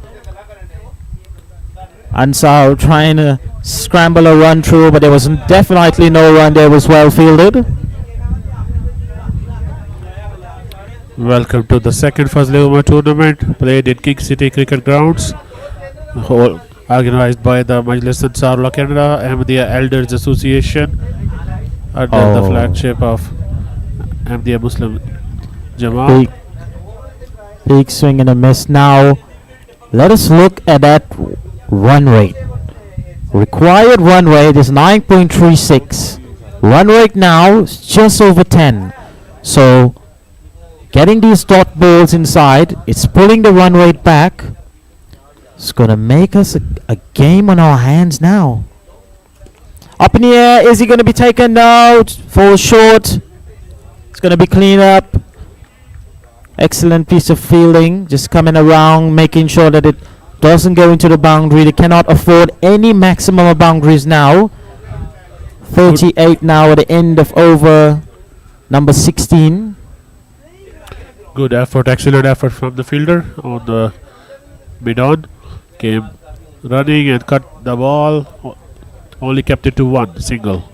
Ansar trying to scramble a run through, but there was definitely no run there. Was well fielded. Welcome to the second Fazle-e-Umar tournament, played in King City Cricket Grounds, organized by the Majlis Ansar Canada Ahmadiyya Elders Association under the flagship of Ahmadiyya Muslim Jamaat. Big swing and a miss. Now, let us look at that run rate. Required run rate is 9.36. Run rate now is just over 10. So, getting these dot balls inside, it's pulling the run rate back. It's going to make us a game on our hands now. Up in the air, is he going to be taken out? Falls short. It's going to be clean up. Excellent piece of fielding, just coming around, making sure that it doesn't go into the boundary. They cannot afford any maximum of boundaries now. 38 now at the end of over number 16. Good effort, excellent effort from the fielder on the mid-on. Came running and cut the ball. Only kept it to one single.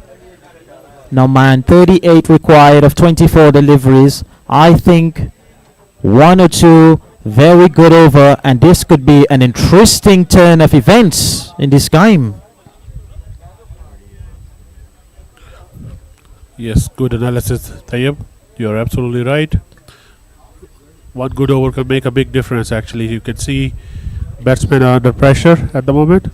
Now man, 38 required of 24 deliveries. I think one or two very good over, and this could be an interesting turn of events in this game. Yes, good analysis, Tayyib. You're absolutely right. One good over can make a big difference, actually. You can see batsmen are under pressure at the moment.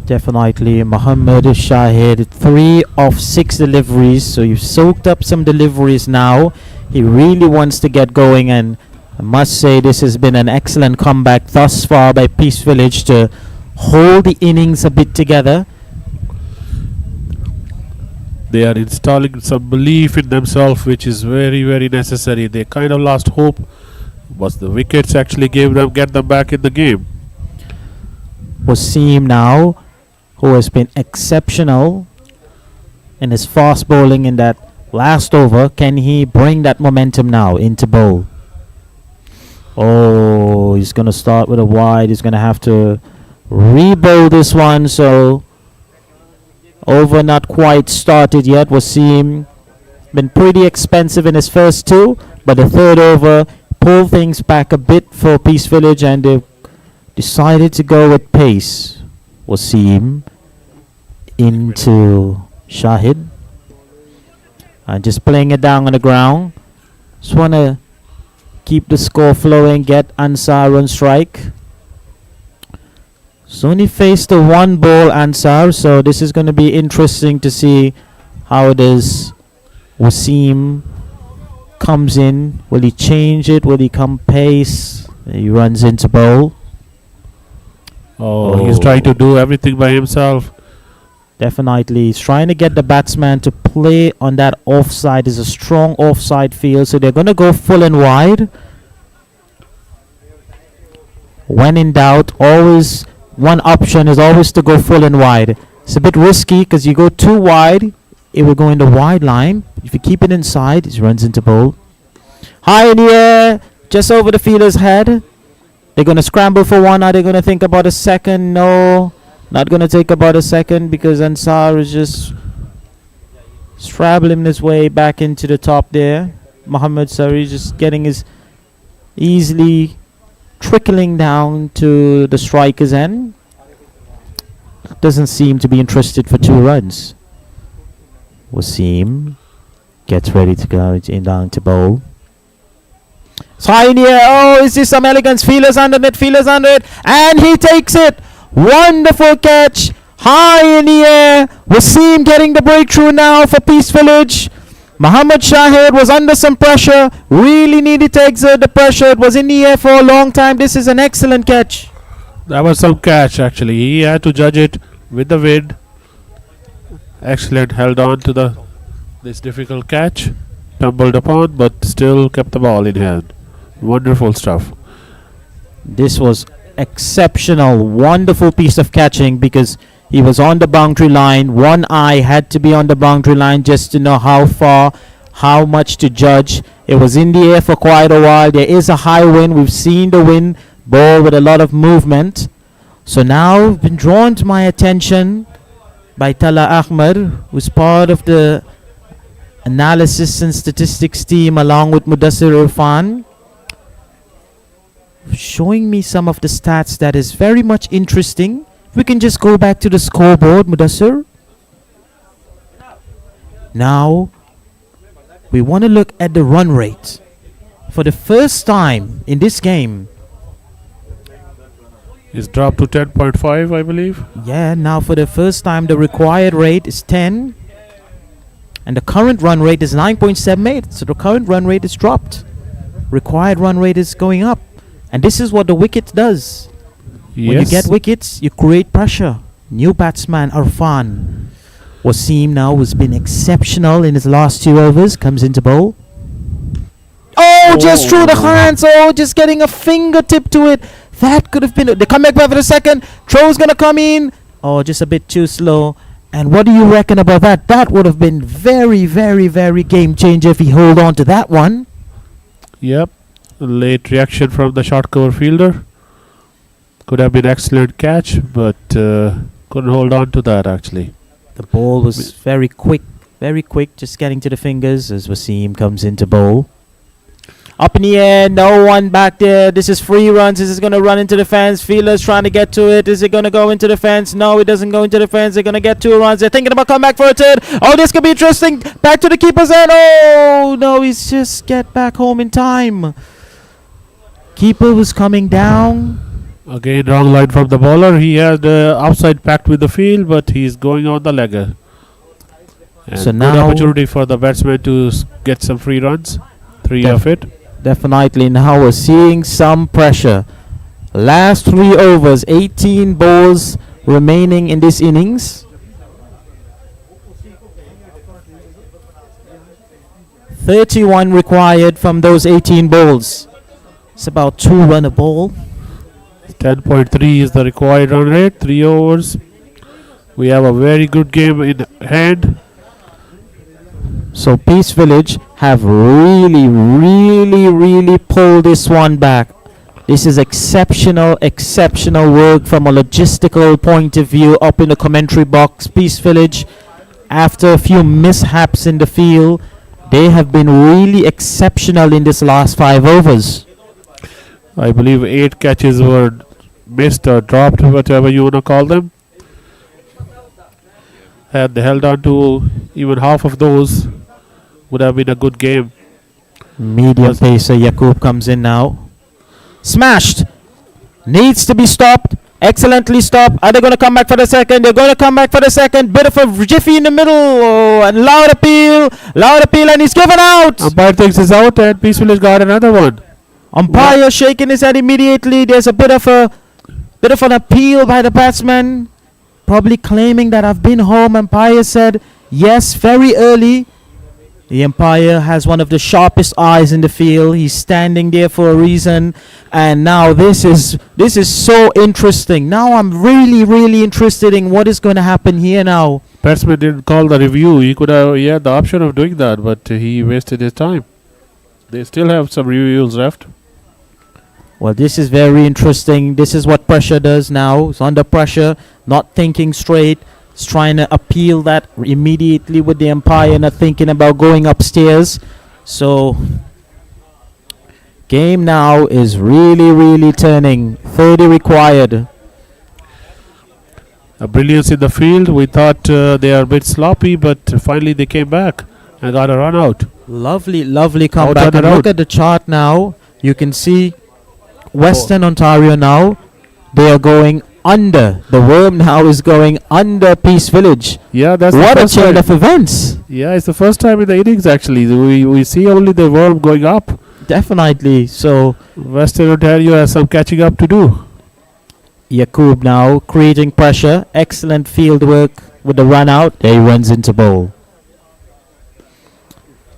Definitely. Mohammad Shahid, 3 of 6 deliveries. So you've soaked up some deliveries now. He really wants to get going, and I must say this has been an excellent comeback thus far by Peace Village to hold the innings a bit together. They are installing some belief in themselves, which is very, very necessary. They kind of lost hope, but the wickets actually get them back in the game. Wasim now, who has been exceptional in his fast bowling in that last over. Can he bring that momentum now into bowl? Oh, he's going to start with a wide. He's going to have to re-bowl this one. So over not quite started yet. Wasim been pretty expensive in his first 2, but the third over pulled things back a bit for Peace Village, and they decided to go with pace. Wasim into Shahid, and just playing it down on the ground. Just want to keep the score flowing, get Ansar on strike. So only faced the one ball, Ansar, so this is going to be interesting to see how does Wasim comes in. Will he change it? Will he come pace? He runs into bowl. Oh, he's trying to do everything by himself. Definitely. He's trying to get the batsman to play on that offside. It's a strong offside field, so they're going to go full and wide. When in doubt, always one option is always to go full and wide. It's a bit risky because you go too wide, it will go in the wide line. If you keep it inside, it runs into bowl. High in the air, just over the fielder's head. They're going to scramble for one. Are they going to think about a second? No, not going to take about a second because Ansar is just strabbling his way back into the top there. Muhammad Sari just getting his easily trickling down to the striker's end. Doesn't seem to be interested for 2 runs. Wasim gets ready to go in down to bowl. It's high in the air. Oh, is this some elegance? Feelers under it, feelers under it, and he takes it. Wonderful catch. High in the air. Wasim getting the breakthrough now for Peace Village. Muhammad Shahid was under some pressure, really needed to exert the pressure. It was in the air for a long time. This is an excellent catch. That was some catch, actually. He had to judge it with the wind. Excellent, held on to this difficult catch. Tumbled upon, but still kept the ball in hand. Wonderful stuff. This was exceptional, wonderful piece of catching because he was on the boundary line. One eye had to be on the boundary line just to know how far, how much to judge. It was in the air for quite a while. There is a high wind. We've seen the wind ball with a lot of movement. So now been drawn to my attention by Tala Ahmed, who's part of the analysis and statistics team along with Mudassir Irfan, showing me some of the stats that is very much interesting. We can just go back to the scoreboard, Mudassir. Now, we want to look at the run rate. For the first time in this game, It's dropped to 10.5, I believe. yeah, now for the first time, the required rate is 10. And the current run rate is 9.78. So the current run rate is dropped. Required run rate is going up. And this is what the wicket does. When you get wickets, you create pressure. New batsman Arfan Wasim now has been exceptional in his last 2 overs. Comes into bowl. Oh, just through the hands. Oh, just getting a fingertip to it. That could have been it. They come back for the second. Throw's gonna come in. Oh, just a bit too slow. And what do you reckon about that? That would have been very, very, very game changer if he hold on to that one. Yep. Late reaction from the short cover fielder. Could have been excellent catch, but couldn't hold on to that actually. The ball was very quick, just getting to the fingers as Wasim comes into bowl. Up in the air, no one back there. This is free runs. This is going to run into the fence. Fielders trying to get to it. Is it going to go into the fence? No, it doesn't go into the fence. They're going to get 2 runs. They're thinking about come back for a third. Oh, this could be interesting. Back to the keeper's end. Oh, no, he's just get back home in time. Keeper was coming down. Again, wrong line from the bowler. He had the outside packed with the field, but he's going on the legger. And So good now- opportunity for the batsman to get some free runs. 3 of it. Definitely now we're seeing some pressure. Last 3 overs, 18 balls remaining in this innings. 31 required from those 18 balls. It's about 2 run a ball. 10.3 is the required run rate. 3 overs. We have a very good game in hand. So Peace Village have really pulled this one back. This is exceptional work from a logistical point of view up in the commentary box. Peace Village, after a few mishaps in the field, they have been really exceptional in this last 5 overs. I believe 8 catches were missed or dropped, whatever you want to call them. Had they held on to even half of those, would have been a good game. Medium pacer Yaqub comes in now. Smashed. Needs to be stopped. Excellently stopped. Are they going to come back for the second? They're going to come back for the second. Bit of a jiffy in the middle. Oh, and loud appeal, and he's given out. Umpire thinks it's out, and Peace Village got another one. Umpire shaking his head immediately. There's a bit of an appeal by the batsman, probably claiming that I've been home. Umpire said yes very early. The umpire has one of the sharpest eyes in the field. He's standing there for a reason. And now this is so interesting. Now I'm really interested in what is going to happen here now. Batsman didn't call the review. He had the option of doing that, but he wasted his time. They still have some reviews left. Well, this is very interesting. This is what pressure does now. It's under pressure, not thinking straight. It's trying to appeal that immediately with the umpire, not thinking about going upstairs. So, game now is really turning. 30 required. A brilliance in the field. We thought they are a bit sloppy, but finally they came back and got a run out. Lovely comeback. Out and And out. look at the chart now. You can see Western Ontario now. They are going under. The worm now is going under Peace Village. Yeah, that's What the a first chain time. of events. Yeah, it's the first time in the innings actually. We see only the worm going up. Definitely. So Western Ontario has some catching up to do. Yaqub now creating pressure. Excellent field work with the run out. There he runs into bowl.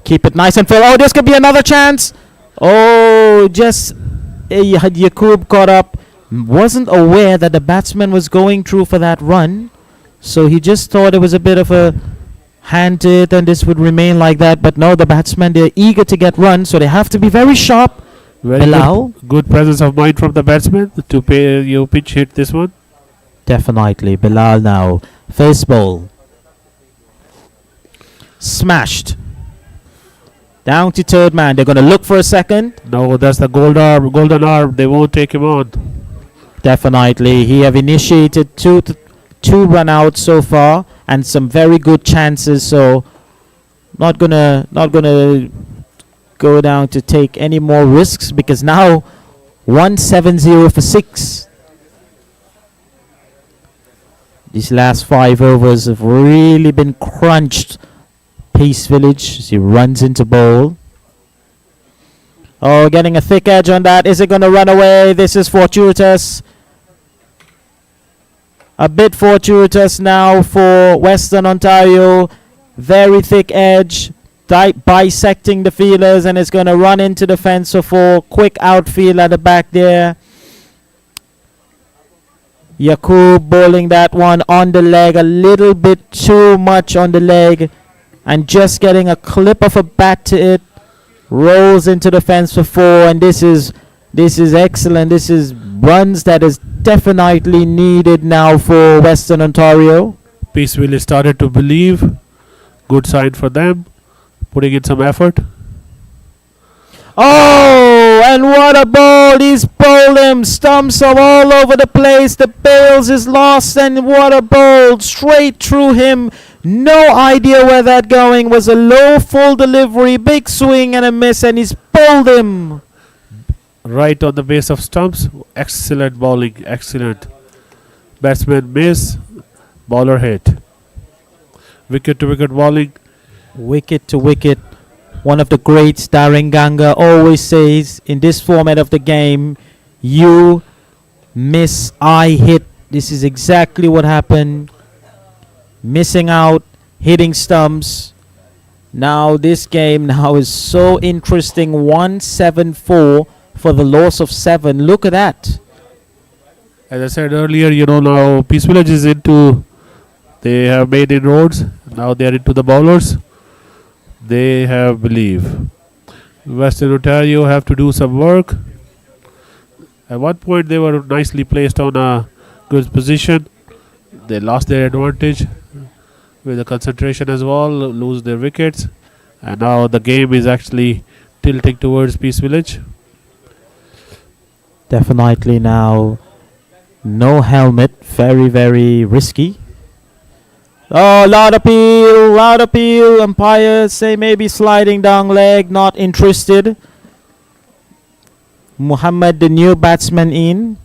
Keep it nice and full. Oh, this could be another chance. Oh, just Yaqub caught up. Wasn't aware that the batsman was going through for that run. So he just thought it was a bit of a hand to it and this would remain like that. But no, the batsmen, they're eager to get runs. So they have to be very sharp. Very Bilal? good presence of mind from the batsman to pay you pitch hit this one. Definitely. Bilal now. First ball. Smashed. Down to third man. They're going to look for a second. No, that's the golden arm. They won't take him on. Definitely. He have initiated two run outs so far and some very good chances. So not gonna go down to take any more risks because now 170 for 6. These last 5 overs have really been crunched. Peace Village as he runs into bowl. Oh, getting a thick edge on that. Is it going to run away? This is fortuitous. A bit fortuitous now for Western Ontario. Very thick edge. bisecting the fielders, and it's going to run into the fence for 4. Quick outfield at the back there. Yaqub bowling that one on the leg, a little bit too much on the leg, and just getting a clip of a bat to it. Rolls into the fence for 4, and this is excellent. This is runs that is definitely needed now for Western Ontario. Peace Village started to believe. Good sign for them. Putting in some effort. Oh, and what a ball. He's bowled him. Stumps are all over the place. The bails is lost, and what a ball. Straight through him. No idea where that going. Was a low full delivery. Big swing and a miss, and he's bowled him. Right on the base of stumps. Excellent bowling. Excellent. Batsman miss. Bowler hit. Wicket to wicket bowling. Wicket to wicket. One of the greats, Darren Ganga, always says in this format of the game, you miss, I hit. This is exactly what happened. Missing out, hitting stumps. Now this game now is so interesting. 174 for the loss of 7. Look at that. As I said earlier, now Peace Village is they have made inroads. Now they are into the bowlers. They have belief. Western Ontario have to do some work. At one point they were nicely placed on a good position. They lost their advantage with the concentration as well, lose their wickets. And now the game is actually tilting towards Peace Village. Definitely now. No helmet. Very, very risky. Oh, loud appeal. Umpires say maybe sliding down leg, not interested. Muhammad, the new batsman, in.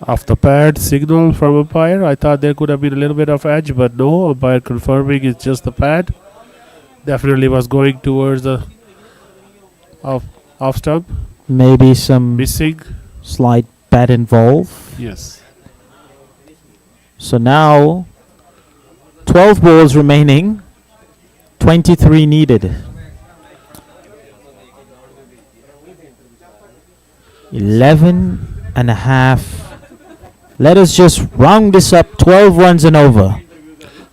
Off the pad, signal from umpire. I thought there could have been a little bit of edge, but no. Umpire confirming it's just the pad. Definitely was going towards the off stump. Maybe some missing. Slight bat involved. Yes. So now 12 balls remaining, 23 needed. 11 and a half. Let us just round this up. 12 runs and over.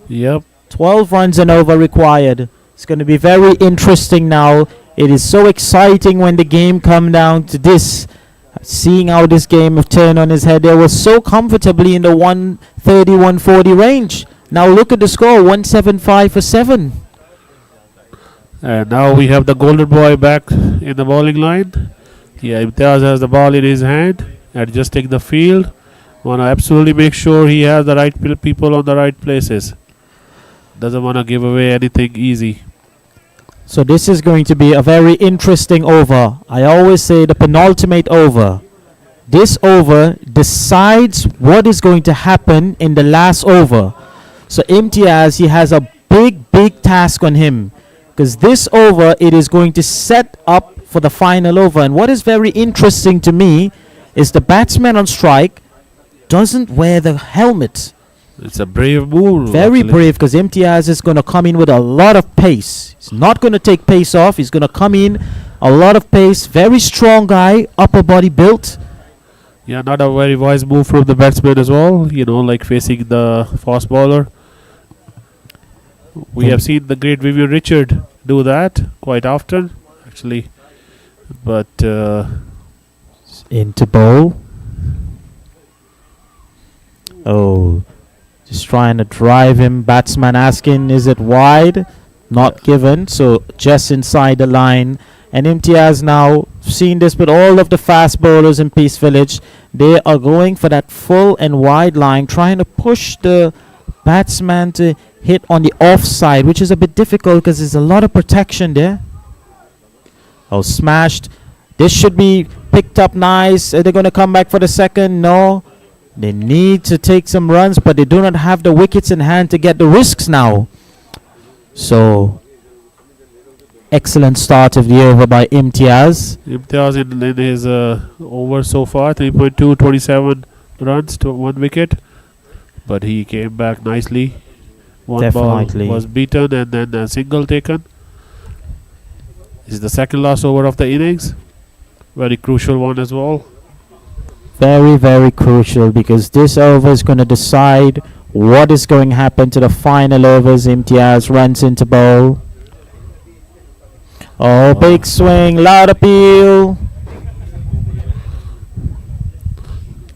Yep. 12 runs and over required. It's going to be very interesting now. It is so exciting when the game come down to this. Seeing how this game have turned on his head. They were so comfortably in the 130, 140 range. Now look at the score, 175 for 7. And now we have the golden boy back in the bowling line. Yeah, Imtiaz has the ball in his hand, adjusting the field. Want to absolutely make sure he has the right people on the right places. Doesn't want to give away anything easy. So this is going to be a very interesting over. I always say the penultimate over. This over decides what is going to happen in the last over. So Imtiaz, he has a big task on him. Because this over, it is going to set up for the final over. And what is very interesting to me is the batsman on strike doesn't wear the helmet. It's a brave move. Very brave, because Imtiaz is going to come in with a lot of pace. He's not going to take pace off. He's going to come in a lot of pace. Very strong guy, upper body built. Yeah, not a very wise move from the batsman as well. Like facing the fast bowler. We have seen the great Vivian Richard do that quite often, actually. But into bowl. Oh, just trying to drive him. Batsman asking, is it wide? Not given. So just inside the line. And Imtiaz now, seen this with all of the fast bowlers in Peace Village. They are going for that full and wide line, trying to push the batsman to hit on the offside, which is a bit difficult because there's a lot of protection there. Oh, smashed. This should be picked up nice. Are they going to come back for the second? No. They need to take some runs, but they do not have the wickets in hand to get the risks now. So, excellent start of the over by Imtiaz. Imtiaz in his over so far, 3.2, 27 runs to 1 wicket. But he came back nicely One Definitely. ball was beaten and then a single taken. This is the second last over of the innings. Very crucial one as well. Very, very crucial because this over is going to decide what is going to happen to the final overs. Imtiaz runs into bowl. Oh, big swing, loud appeal.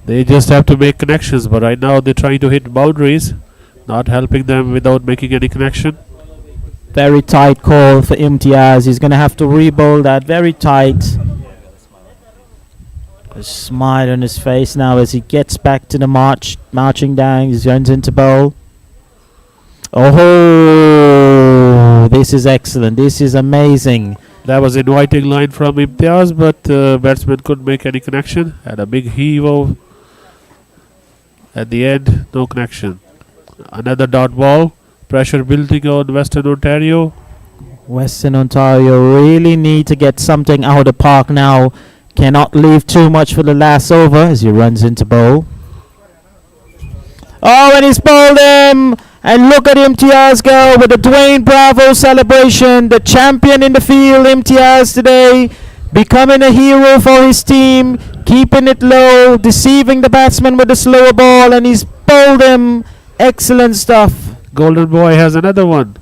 They just have to make connections, but right now they're trying to hit boundaries, not helping them without making any connection. Very tight call for Imtiaz. He's going to have to re-bowl that very tight. A smile on his face now as he gets back to the marching down. He runs into bowl. Oh, this is excellent. This is amazing. That was inviting line from Imtiaz, but batsman couldn't make any connection. Had a big heave of. At the end, no connection. Another dot ball. Pressure building on Western Ontario. Western Ontario really need to get something out of the park now. Cannot leave too much for the last over as he runs into bowl. Oh, and he's bowled him. And look at Imtiaz go with the Dwayne Bravo celebration. The champion in the field, Imtiaz today. Becoming a hero for his team. Keeping it low. Deceiving the batsman with the slower ball. And he's bowled him. Excellent stuff. Golden Boy has another one.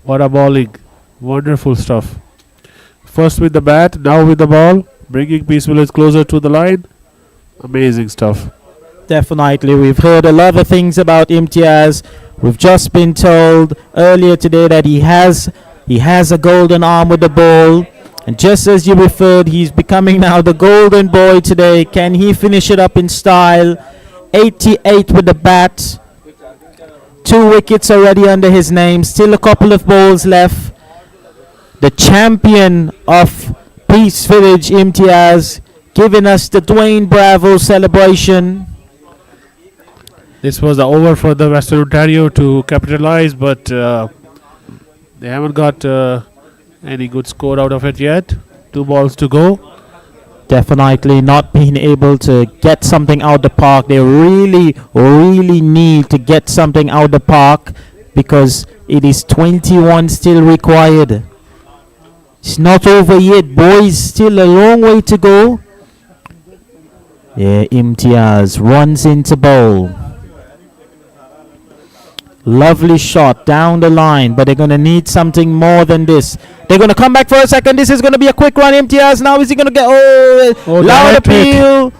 What a bowling. Wonderful stuff. First with the bat, now with the ball. Bringing Peace Village closer to the line. Amazing stuff. Definitely. We've heard a lot of things about Imtiaz. We've just been told earlier today that he has a golden arm with the ball. And just as you referred, he's becoming now the golden boy today. Can he finish it up in style? 88 with the bat. 2 wickets already under his name. Still a couple of balls left. The champion of Peace Village, Imtiaz, giving us the Dwayne Bravo celebration. This was the over for the Western Ontario to capitalize, but they haven't got any good score out of it yet. 2 balls to go. Definitely not being able to get something out the park. They really, really need to get something out the park because it is 21 still required. It's not over yet, boys. Still a long way to go. Yeah, Imtiaz runs into bowl. Lovely shot down the line, but they're going to need something more than this. They're going to come back for a second. This is going to be a quick run. Imtiaz now is he going to get loud appeal.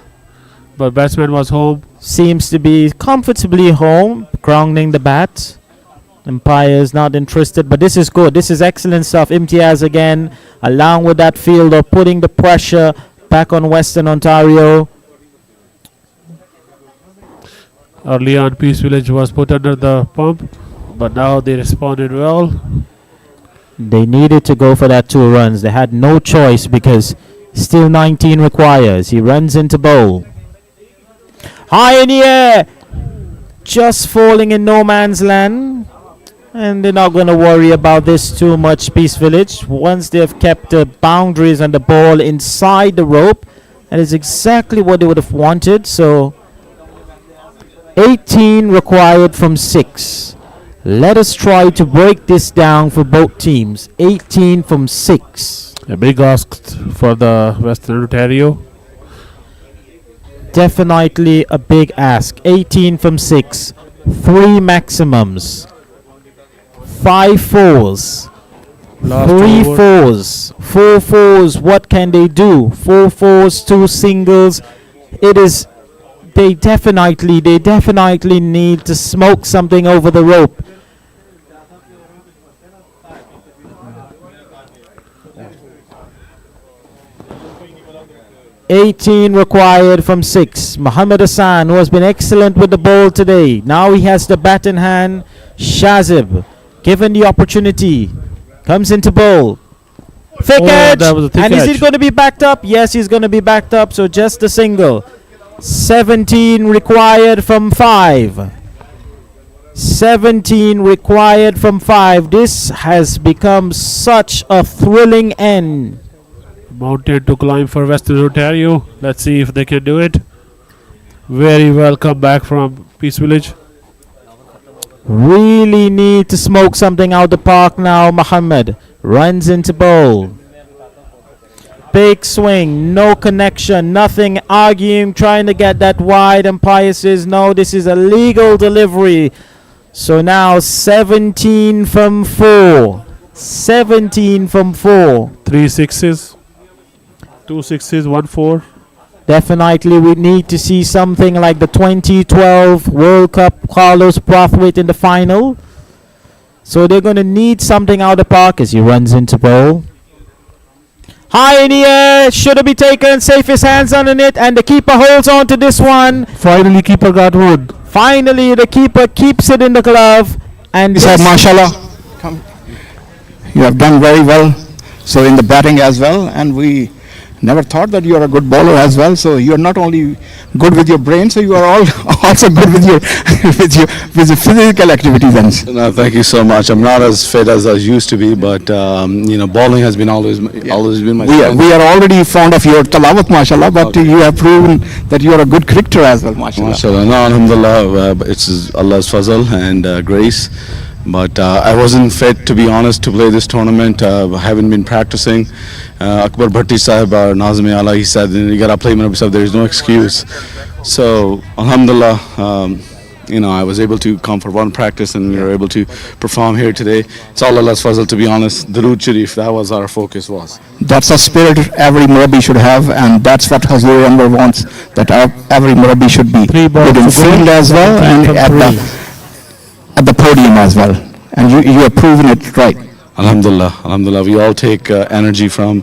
But batsman was home. Seems to be comfortably home, grounding the bat. Empire's not interested, but this is good. This is excellent stuff. Imtiaz again, along with that fielder, putting the pressure back on Western Ontario. Early on, Peace Village was put under the pump, but now they responded well. They needed to go for that 2 runs. They had no choice because still 19 requires. He runs into bowl. High in the air. Just falling in no man's land. And they're not going to worry about this too much, Peace Village. Once they've kept the boundaries and the ball inside the rope, that is exactly what they would have wanted. So 18 required from 6. Let us try to break this down for both teams. 18 from 6. A big ask for the Western Ontario. Definitely a big ask. 18 from 6. 3 maximums. 5 fours. Last 3 over. fours. 4 fours. What can they do? 4 fours, 2 singles. It is. They definitely need to smoke something over the rope. $18 required from 6. Muhammad Hassan, who has been excellent with the ball today. Now he has the bat in hand. Shazib, given the opportunity, comes into bowl. Thick edge. That was a thick and is edge. he going to be backed up? Yes, he's going to be backed up. So just a single. 17 required from 5. 17 required from 5. This has become such a thrilling end. Mountain to climb for Western Ontario. Let's see if they can do it. Very well come back from Peace Village. Really need to smoke something out the park now. Muhammad runs into bowl. Big swing, no connection, nothing, arguing, trying to get that wide. Umpire says no, this is a legal delivery. So now 17 from 4. 17 from 4. 3 sixes, 2 sixes, 1 4. Definitely we need to see something like the 2012 World Cup Carlos Brathwaite in the final. So they're going to need something out of the park as he runs into bowl. High in the air, should it be taken, safe his hands on it, and the keeper holds on to this one. Finally, keeper got wood. Finally, the keeper keeps it in the glove. And He said, mashallah, you have done very well. So in the batting as well, and we never thought that you are a good bowler as well. So you are not only good with your brain, so you are also good with your with your physical activities. And no, thank you so much. I'm not as fit as I used to be, but bowling has been always been my strength. We are already fond of your talawat, mashallah, but you have proven that you are a good cricketer as well, mashallah. MashaAllah. No, alhamdulillah, it's Allah's fazl and grace. But I wasn't fit, to be honest, to play this tournament. I haven't been practicing. Akbar Bhatti Sahib, our Nazim Allah, he said, you gotta play Manabi Sahib, there is no excuse. So, alhamdulillah, I was able to come for one practice and we were able to perform here today. It's all Allah's fazl, to be honest. Durood Sharif, that was our focus was. That's a spirit every Murabbi should have, and that's what Fazle-e-Umar wants, that every Murabbi should be good in field as well and at the podium as well, and you have proven it right. Alhamdulillah, we all take energy from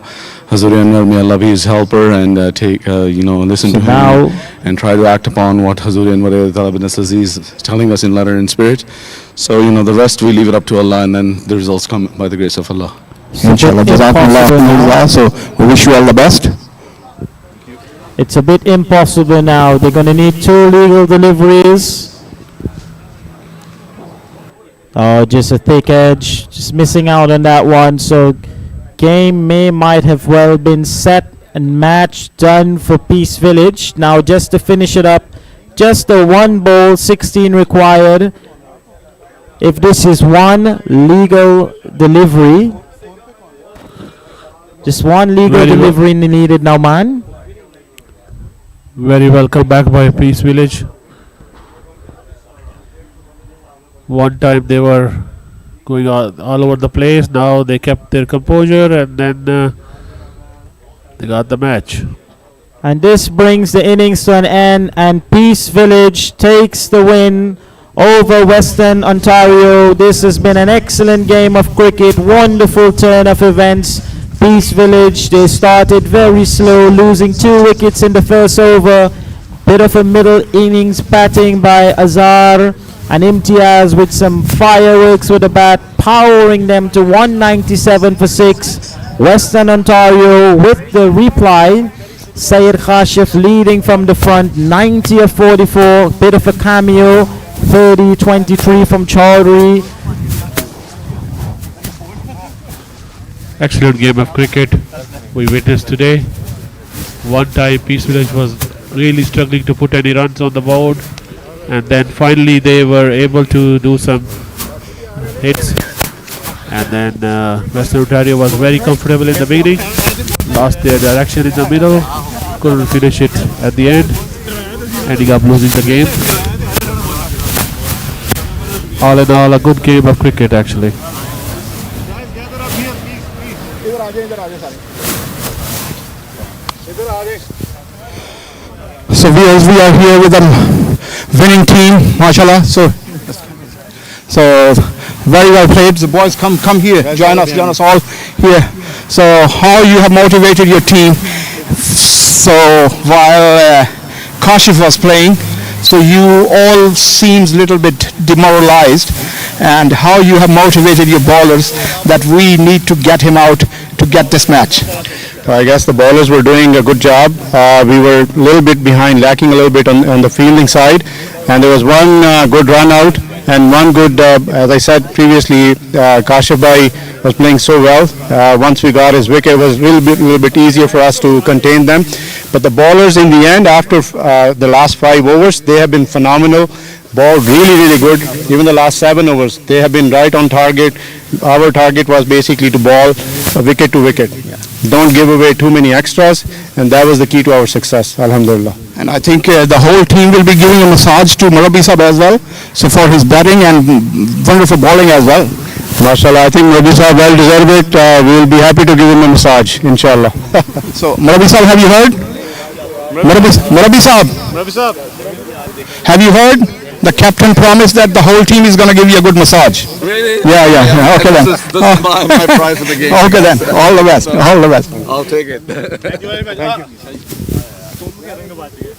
Hazrat Anwar, may Allah be his helper, and listen to him and try to act upon what Hazrat Anwar bin Aziz is telling us in letter and spirit. So the rest we leave it up to Allah, and then the results come by the grace of Allah. Inshallah, Jazakumullah. So we wish you all the best. It's a bit impossible now. They're going to need 2 legal deliveries. Oh, just a thick edge, just missing out on that one. So game might have well been set and match done for Peace Village. Now just to finish it up, just the 1 ball, 16 required. If this is 1 legal delivery, just 1 legal delivery needed now, man. Very well come back by Peace Village. One time they were going all over the place. Now they kept their composure, and then they got the match. And this brings the innings to an end, and Peace Village takes the win over Western Ontario. This has been an excellent game of cricket, wonderful turn of events. Peace Village, they started very slow, losing 2 wickets in the first over. Bit of a middle innings batting by Azhar and Imtiaz with some fireworks with the bat, powering them to 197 for 6. Western Ontario with the reply. Syed Khashif leading from the front, 90 of 44. Bit of a cameo, 30-23 from Chaudhry. Excellent game of cricket we witnessed today. One time Peace Village was really struggling to put any runs on the board, and then finally they were able to do some hits, and then Western Ontario was very comfortable in the beginning, lost their direction in the middle, couldn't finish it at the end, ending up losing the game. All in all, a good game of cricket actually. So we are here with a winning team, mashallah. So very well played. The boys come here, join us all here. So how you have motivated your team? So while Kashif was playing, so you all seems a little bit demoralized, and how you have motivated your bowlers that we need to get him out to get this match. I guess the bowlers were doing a good job. We were a little bit behind, lacking a little bit on the fielding side, and there was one good run out and one good, as I said previously, Kashif Bhai was playing so well. Once we got his wicket, it was a little bit easier for us to contain them. But the bowlers in the end, after the last 5 overs, they have been phenomenal. balled really, really good. Even the last 7 overs, they have been right on target. Our target was basically to ball wicket to wicket. Don't give away too many extras, and that was the key to our success. Alhamdulillah. And I think the whole team will be giving a massage to Murabi Sahab as well. So for his batting and wonderful bowling as well. MashaAllah, I think Murabi Sahab well deserved it. We will be happy to give him a massage, inshallah. So Murabi Sahab, have you heard? Murabi Sahab, have you heard? The captain promised that the whole team is going to give you a good massage. Really? Yeah. Okay then. This is my prize for the game. Okay then. All the best. All the best. I'll take it. Thank you very much. Thank you.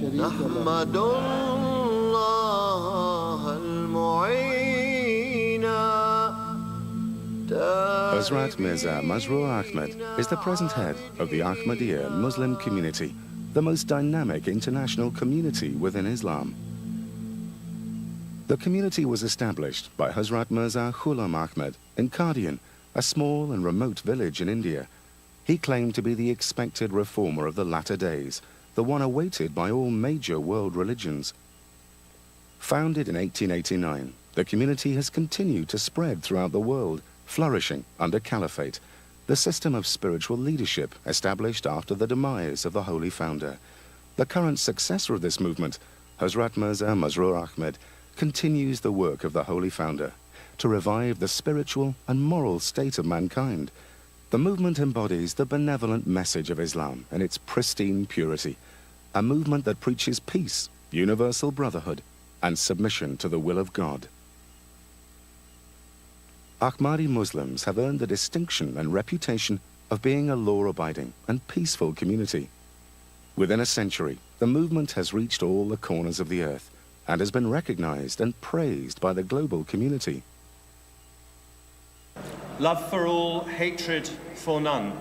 نحمد الله المعين. Hazrat Mirza Masroor Ahmed is the present head of the Ahmadiyya Muslim community, the most dynamic international community within Islam. The community was established by Hazrat Mirza Ghulam Ahmed in Qadian, a small and remote village in India. He claimed to be the expected reformer of the latter days, the one awaited by all major world religions. Founded in 1889, the community has continued to spread throughout the world, flourishing under caliphate, the system of spiritual leadership established after the demise of the holy founder. The current successor of this movement, Hazrat Mirza Masroor Ahmed, continues the work of the holy founder to revive the spiritual and moral state of mankind. The movement embodies the benevolent message of Islam in its pristine purity, a movement that preaches peace, universal brotherhood, and submission to the will of God. Ahmadi Muslims have earned the distinction and reputation of being a law-abiding and peaceful community. Within a century, the movement has reached all the corners of the earth and has been recognized and praised by the global community. Love for all, hatred for none.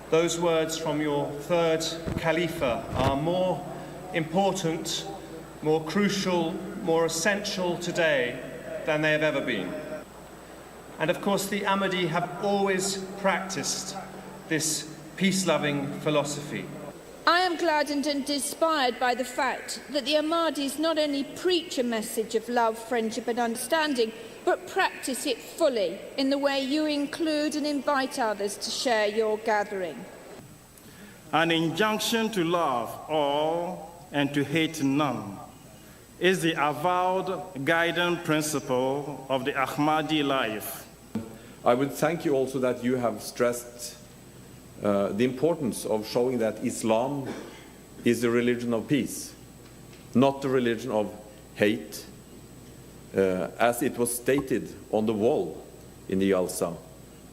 Those words from your third Khalifa are more important, more crucial, more essential today than they have ever been. And of course, the Ahmadi have always practiced this peace-loving philosophy. I am gladdened and inspired by the fact that the Ahmadis not only preach a message of love, friendship and understanding, but practice it fully in the way you include and invite others to share your gathering. An injunction to love all and to hate none is the avowed guiding principle of the Ahmadi life. I would thank you also that you have stressed the importance of showing that Islam is the religion of peace, not the religion of hate, as it was stated on the wall in the Jalsa,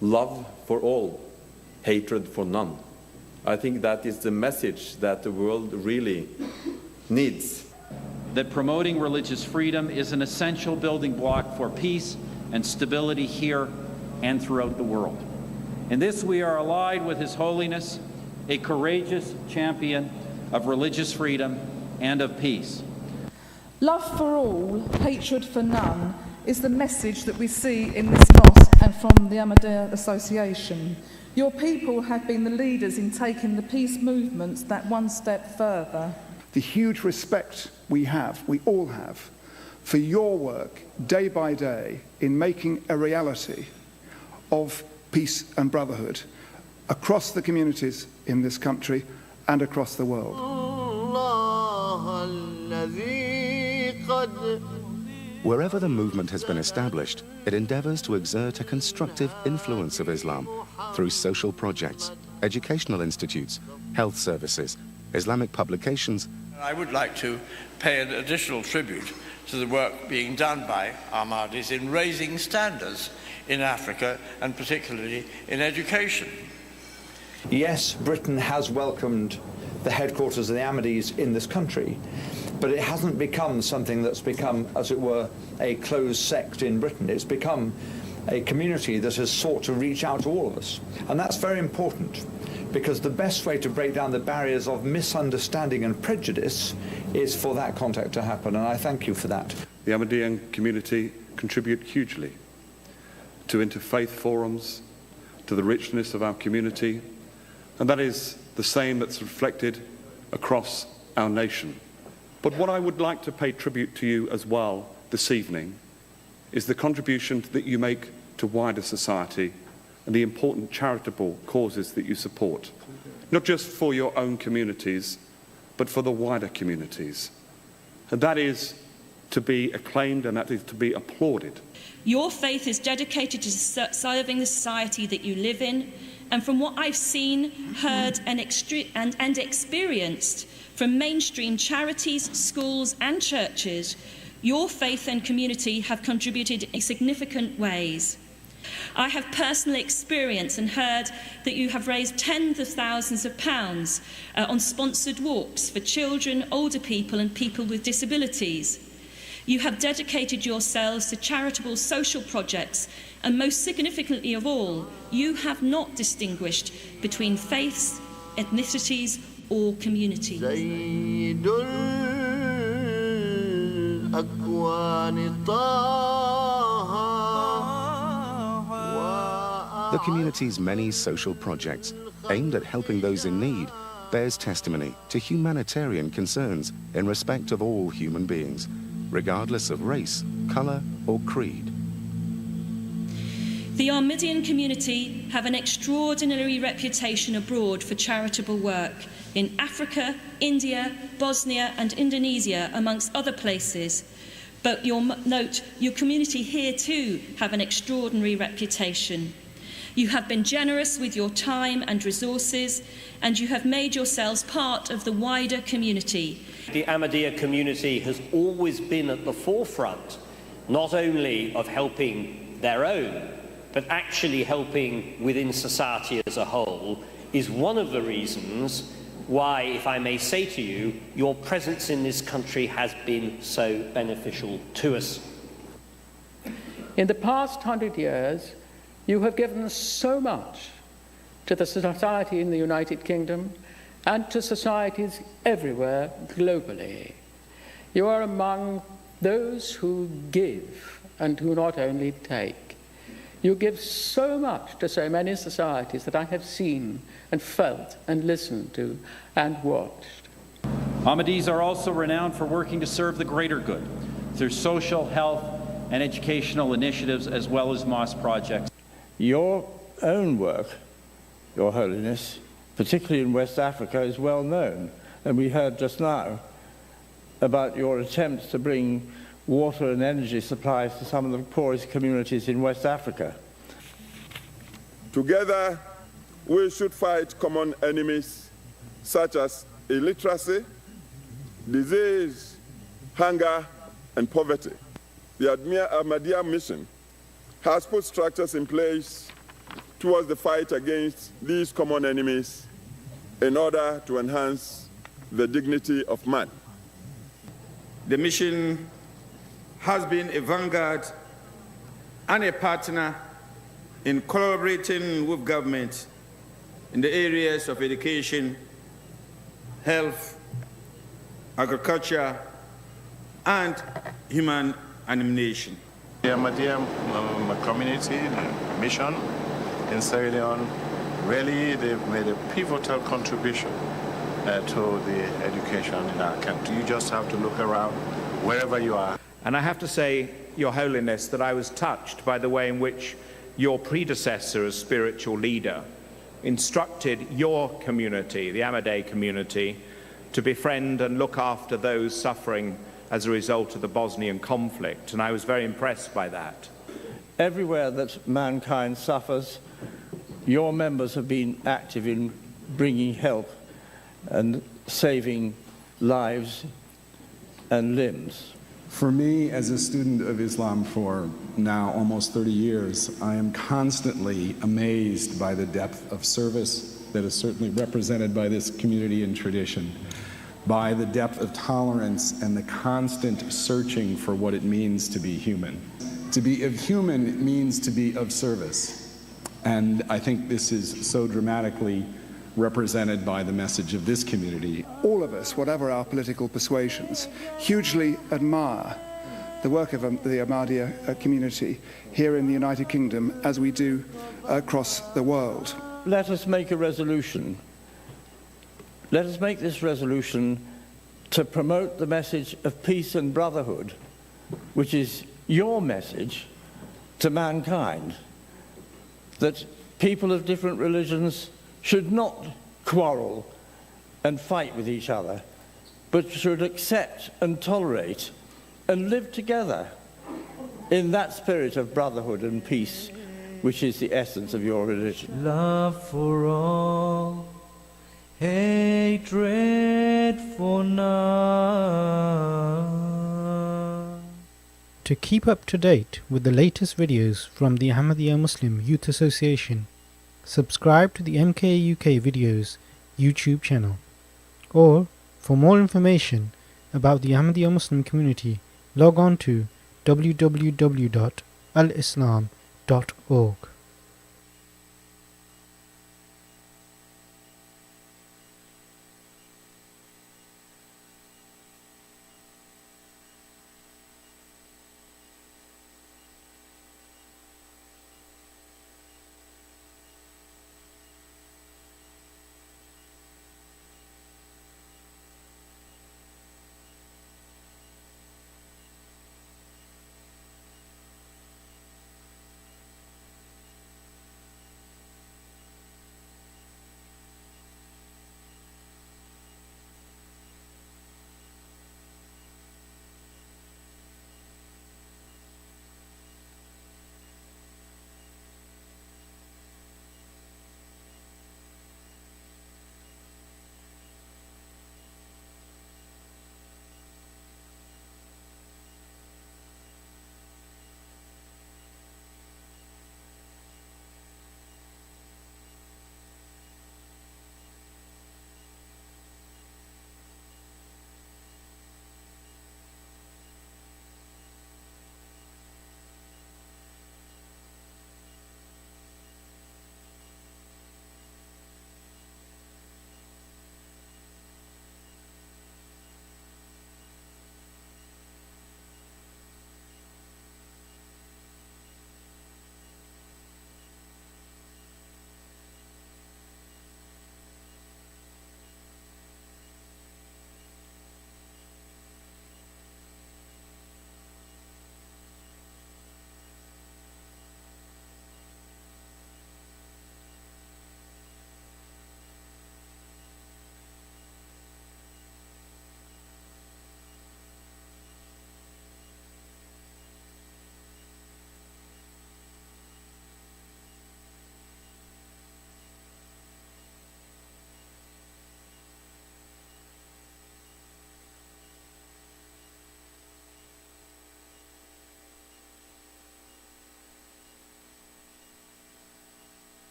love for all, hatred for none. I think that is the message that the world really needs. That promoting religious freedom is an essential building block for peace and stability here and throughout the world. In this we are allied with His Holiness, a courageous champion of religious freedom and of peace. Love for all, hatred for none is the message that we see in this mosque and from the Ahmadiyya Association. Your people have been the leaders in taking the peace movements that one step further. The huge respect we all have, for your work day by day in making a reality of peace and brotherhood across the communities in this country and across the world. Wherever the movement has been established, it endeavors to exert a constructive influence of Islam through social projects, educational institutes, health services, Islamic publications. I would like to pay an additional tribute to the work being done by Ahmadis in raising standards in Africa and particularly in education. Yes, Britain has welcomed the headquarters of the Ahmadis in this country, but it hasn't become something that's become, as it were, a closed sect in Britain. It's become a community that has sought to reach out to all of us. And that's very important, because the best way to break down the barriers of misunderstanding and prejudice is for that contact to happen, and I thank you for that. The Ahmadiyyan community contribute hugely to interfaith forums, to the richness of our community, and that is the same that's reflected across our nation. But what I would like to pay tribute to you as well this evening is the contribution that you make to wider society and the important charitable causes that you support, not just for your own communities, but for the wider communities. And that is to be acclaimed and that is to be applauded. Your faith is dedicated to serving the society that you live in, and from what I've seen, heard and experienced from mainstream charities, schools and churches, your faith and community have contributed in significant ways. I have personally experienced and heard that you have raised tens of thousands of pounds on sponsored walks for children, older people and people with disabilities. You have dedicated yourselves to charitable social projects, and most significantly of all, you have not distinguished between faiths, ethnicities or communities. The community's many social projects aimed at helping those in need bears testimony to humanitarian concerns in respect of all human beings, regardless of race, colour or creed. The Ahmadiyyan community have an extraordinary reputation abroad for charitable work in Africa, India, Bosnia and Indonesia, amongst other places. But your community here too have an extraordinary reputation. You have been generous with your time and resources, and you have made yourselves part of the wider community. The Ahmadiyya community has always been at the forefront, not only of helping their own, but actually helping within society as a whole, is one of the reasons why, if I may say to you, your presence in this country has been so beneficial to us. In the past 100 years, you have given so much to the society in the United Kingdom and to societies everywhere globally. You are among those who give and who not only take. You give so much to so many societies that I have seen and felt and listened to and watched. Ahmadis are also renowned for working to serve the greater good through social, health, and educational initiatives as well as mosque projects. Your own work, Your Holiness, particularly in West Africa, is well known. And we heard just now about your attempts to bring water and energy supplies to some of the poorest communities in West Africa. Together, we should fight common enemies such as illiteracy, disease, hunger, and poverty. The Ahmadiyya mission has put structures in place towards the fight against these common enemies in order to enhance the dignity of man. The mission has been a vanguard and a partner in collaborating with government in the areas of education, health, agriculture, and human animation. The Ahmadiyya community, the mission in Sierra Leone, really they've made a pivotal contribution to the education in our country. You just have to look around wherever you are. And I have to say, Your Holiness, that I was touched by the way in which your predecessor as spiritual leader instructed your community, the Ahmadiyya community, to befriend and look after those suffering as a result of the Bosnian conflict, and I was very impressed by that. Everywhere that mankind suffers, your members have been active in bringing help and saving lives and limbs. For me, as a student of Islam for now almost 30 years, I am constantly amazed by the depth of service that is certainly represented by this community and tradition, by the depth of tolerance and the constant searching for what it means to be human. To be of human means to be of service. And I think this is so dramatically represented by the message of this community. All of us, whatever our political persuasions, hugely admire the work of the Ahmadiyya community here in the United Kingdom as we do across the world. Let us make a resolution. Let us make this resolution to promote the message of peace and brotherhood, which is your message to mankind, that people of different religions should not quarrel and fight with each other, but should accept and tolerate and live together in that spirit of brotherhood and peace, which is the essence of your religion. Love for all, hatred. for none. To keep up to date with the latest videos from the Ahmadiyya Muslim Youth Association, subscribe to the MK UK Videos YouTube channel. Or, for more information about the Ahmadiyya Muslim community, log on to www.alislam.org.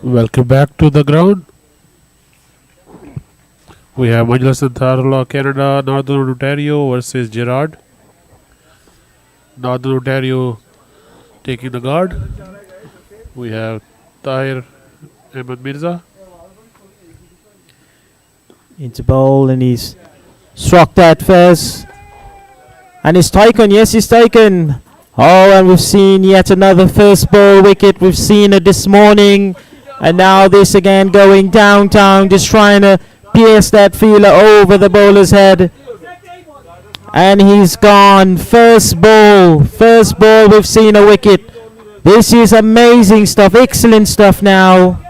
Welcome back to the ground. We have Majlis Antar Canada, Northern Ontario versus Gerard. Northern Ontario taking the guard. We have Tahir Ahmed Mirza. Into bowl, and he's struck that first. And he's taken, yes, he's taken. Oh, and we've seen yet another first ball wicket. We've seen it this morning. And now this again going downtown, just trying to pierce that feeler over the bowler's head. And he's gone. First ball, we've seen a wicket. This is amazing stuff, excellent stuff now.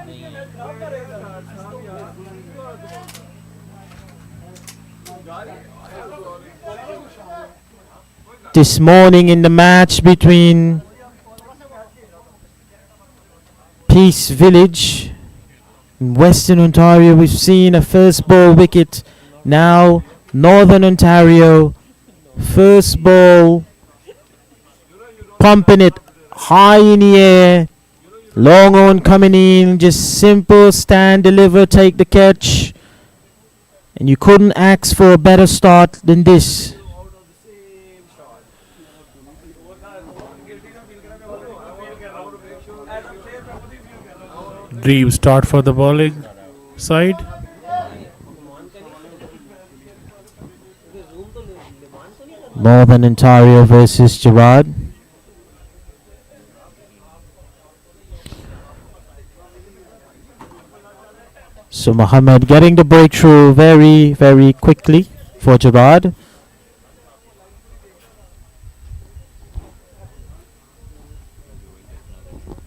This morning in the match between Peace Village in Western Ontario, we've seen a first ball wicket. Now Northern Ontario, first ball, pumping it high in the air. Long on coming in, just simple stand, deliver, take the catch. And you couldn't ask for a better start than this. Dream start for the bowling side. Northern Ontario versus Gerard. So Mohammed getting the breakthrough very, very quickly for Gerard.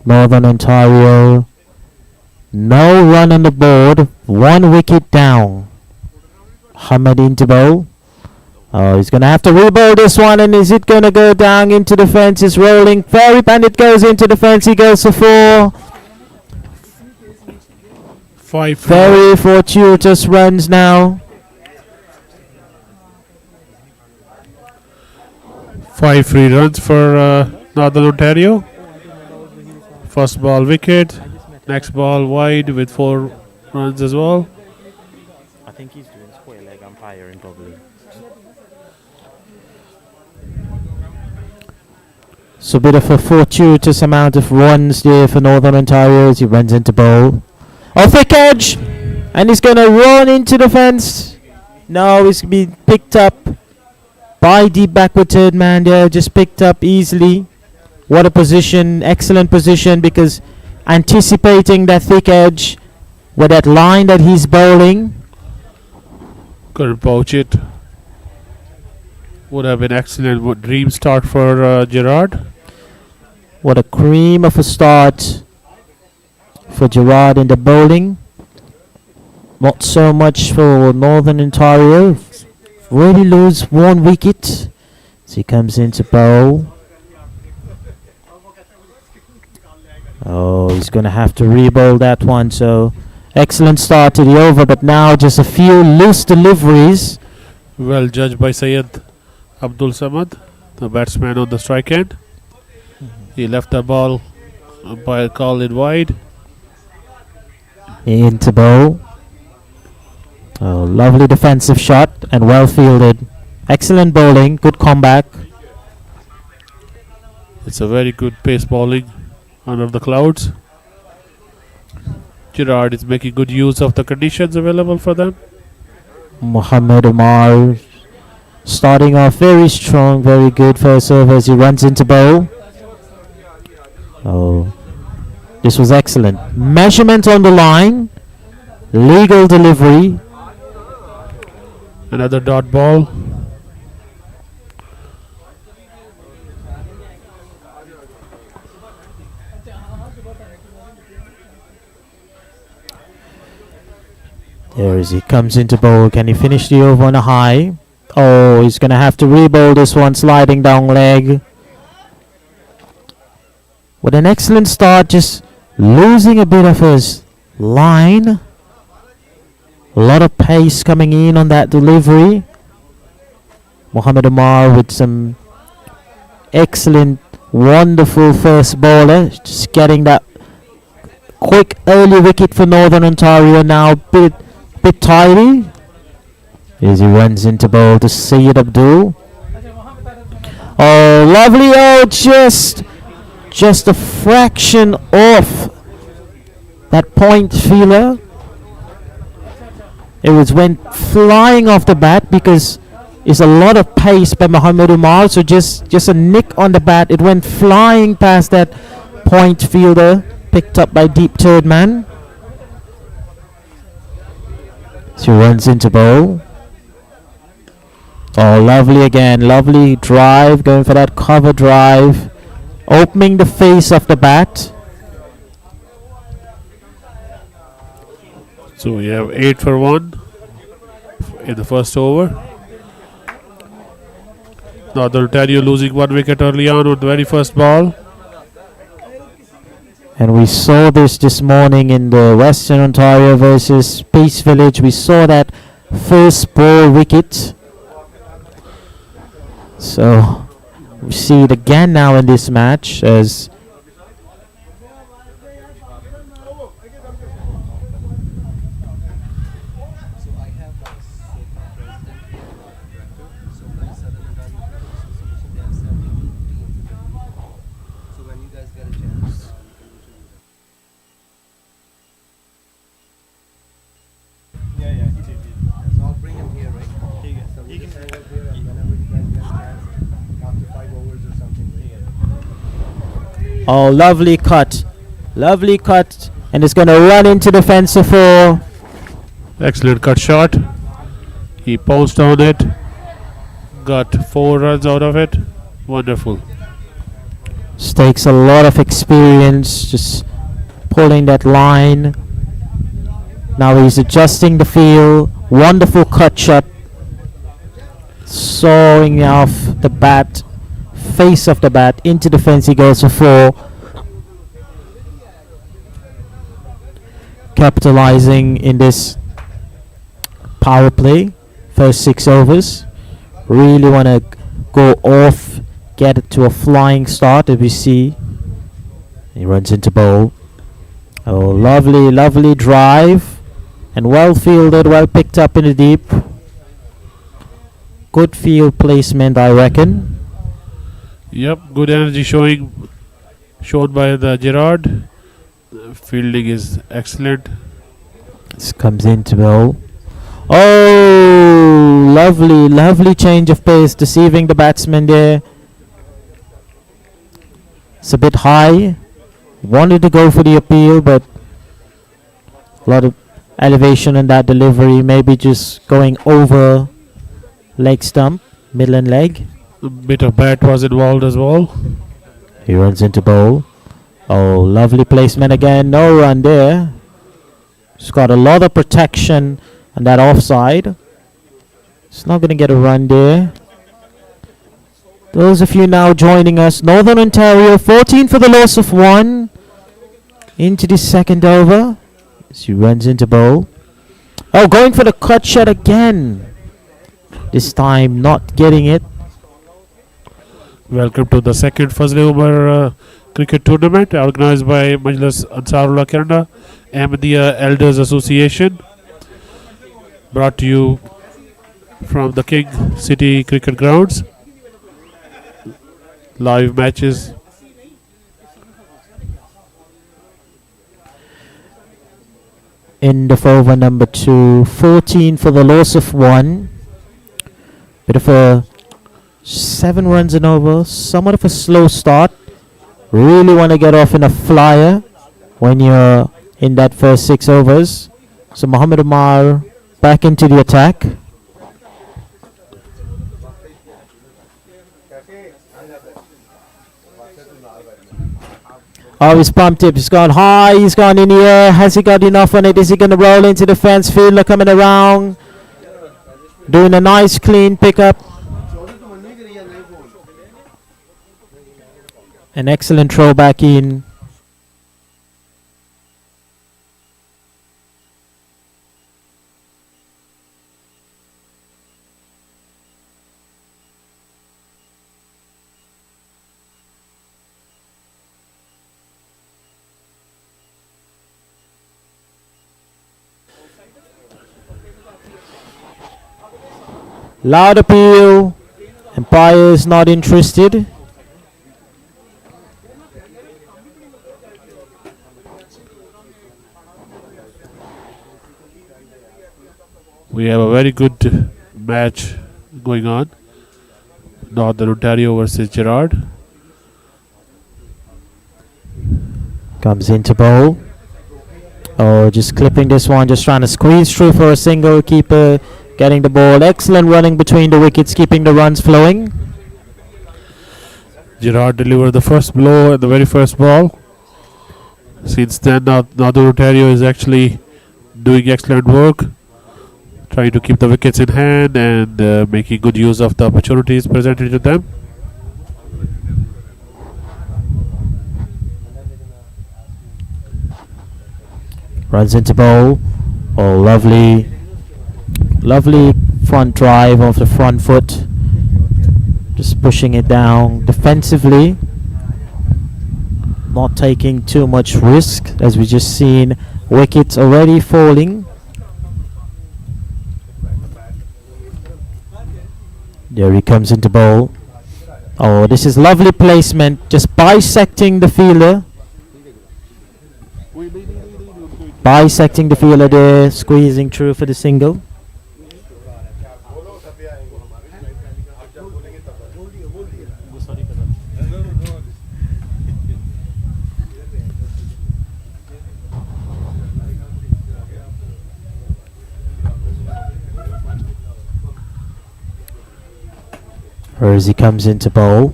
Northern Ontario, no run on the board, 1 wicket down. Mohammed into bowl. Oh, he's going to have to re-bowl this one, and is it going to go down into the fence? It's rolling very, and it goes into the fence. He goes for 4. 5 very fortuitous runs now. 5 free runs for Northern Ontario. First ball wicket, next ball wide with 4 runs as well. I think he's doing square leg umpiring probably. So a bit of a fortuitous amount of runs there for Northern Ontario as he runs into bowl. Off thick edge! And he's going to run into the fence. No, he's been picked up by the backward third man there. Just picked up easily. What a position. Excellent position, because anticipating that thick edge with that line that he's bowling. Couldn't poach it. Would have been excellent. Dream start for Gerard. What a cream of a start for Gerard in the bowling. Not so much for Northern Ontario. Really lose 1 wicket as he comes into bowl. Oh, he's going to have to re-bowl that one. So excellent start to the over, but now just a few loose deliveries. Well judged by Syed Abdul Samad, the batsman on the strike end. He left the ball, umpire called it wide. Into bowl. Oh, lovely defensive shot and well fielded. Excellent bowling, good comeback. It's a very good pace bowling under the clouds. Gerard is making good use of the conditions available for them. Mohammed Umar starting off very strong, very good first serve as he runs into bowl. Oh, this was excellent. Measurement on the line, legal delivery. Another dot ball. There is he comes into bowl. Can he finish the over on a high? Oh, he's going to have to re-bowl this one, sliding down leg. With an excellent start, just losing a bit of his line. A lot of pace coming in on that delivery. Mohammed Umar with some Excellent, wonderful first bowler. Just getting that quick early wicket for Northern Ontario now. Bit tidy. As he runs into bowl to Syed Abdul. Oh, lovely. Oh, just a fraction off that point feeler. It went flying off the bat because it's a lot of pace by Mohamed Umar. So just a nick on the bat. It went flying past that point fielder, picked up by deep third man. So runs into bowl. Oh, lovely again. Lovely drive. Going for that cover drive. Opening the face of the bat. So we have 8 for 1 in the first over. Northern Ontario losing 1 wicket early on with the very first ball. And we saw this morning in the Western Ontario versus Peace Village. We saw that first ball wicket. So we see it again now in this match as oh, lovely cut. Lovely cut. And it's going to run into the fence for 4. Excellent cut shot. He pounced on it. Got 4 runs out of it. Wonderful. This takes a lot of experience just pulling that line. Now he's adjusting the field. Wonderful cut shot. Sawing off the bat. Face of the bat into the fence. He goes for 4. Capitalizing in this power play. First 6 overs. Really want to go off. Get it to a flying start as we see. He runs into bowl. Oh, lovely drive. And well fielded, well picked up in the deep. Good field placement, I reckon. Yep, good energy shown by the Gerard. Fielding is excellent. This comes into bowl. Oh, lovely change of pace, deceiving the batsman there. It's a bit high. Wanted to go for the appeal, but a lot of elevation in that delivery. Maybe just going over leg stump, middle and leg. A bit of bat was involved as well. He runs into bowl. Oh, lovely placement again. No run there. He's got a lot of protection on that offside. It's not going to get a run there. Those of you now joining us, Northern Ontario 14 for the loss of 1 into the second over. As he runs into bowl. Oh, going for the cut shot again. This time not getting it. Welcome to the second Fazle-e-Umar Cricket Tournament organized by Majlis Ansarullah Canada, Ahmadiyya Elders Association. Brought to you from the King City Cricket Grounds. Live matches. End of over number 2. 14 for the loss of 1. Bit of a 7 runs and over. Somewhat of a slow start. Really want to get off in a flyer when you're in that first 6 overs. So Mohamed Umar back into the attack. Oh, he's pumped it. He's gone high. He's gone in the air. Has he got enough on it? Is he going to roll into the fence? Fielder coming around. Doing a nice clean pickup. An excellent throw back in. Loud appeal. Umpire is not interested. We have a very good match going on. Northern Ontario versus Gerard. Comes into bowl. Oh, just clipping this one, just trying to squeeze through for a single. Keeper getting the ball. Excellent running between the wickets, keeping the runs flowing. Gerard delivered the first blow at the very first ball. Since then, Northern Ontario is actually doing excellent work, trying to keep the wickets in hand and making good use of the opportunities presented to them. Runs into bowl. Oh, lovely front drive off the front foot. Just pushing it down defensively. Not taking too much risk, as we just seen wickets already falling. There he comes into bowl. Oh, this is lovely placement, just bisecting the fielder. Bisecting the fielder there, squeezing through for the single. As he comes into bowl.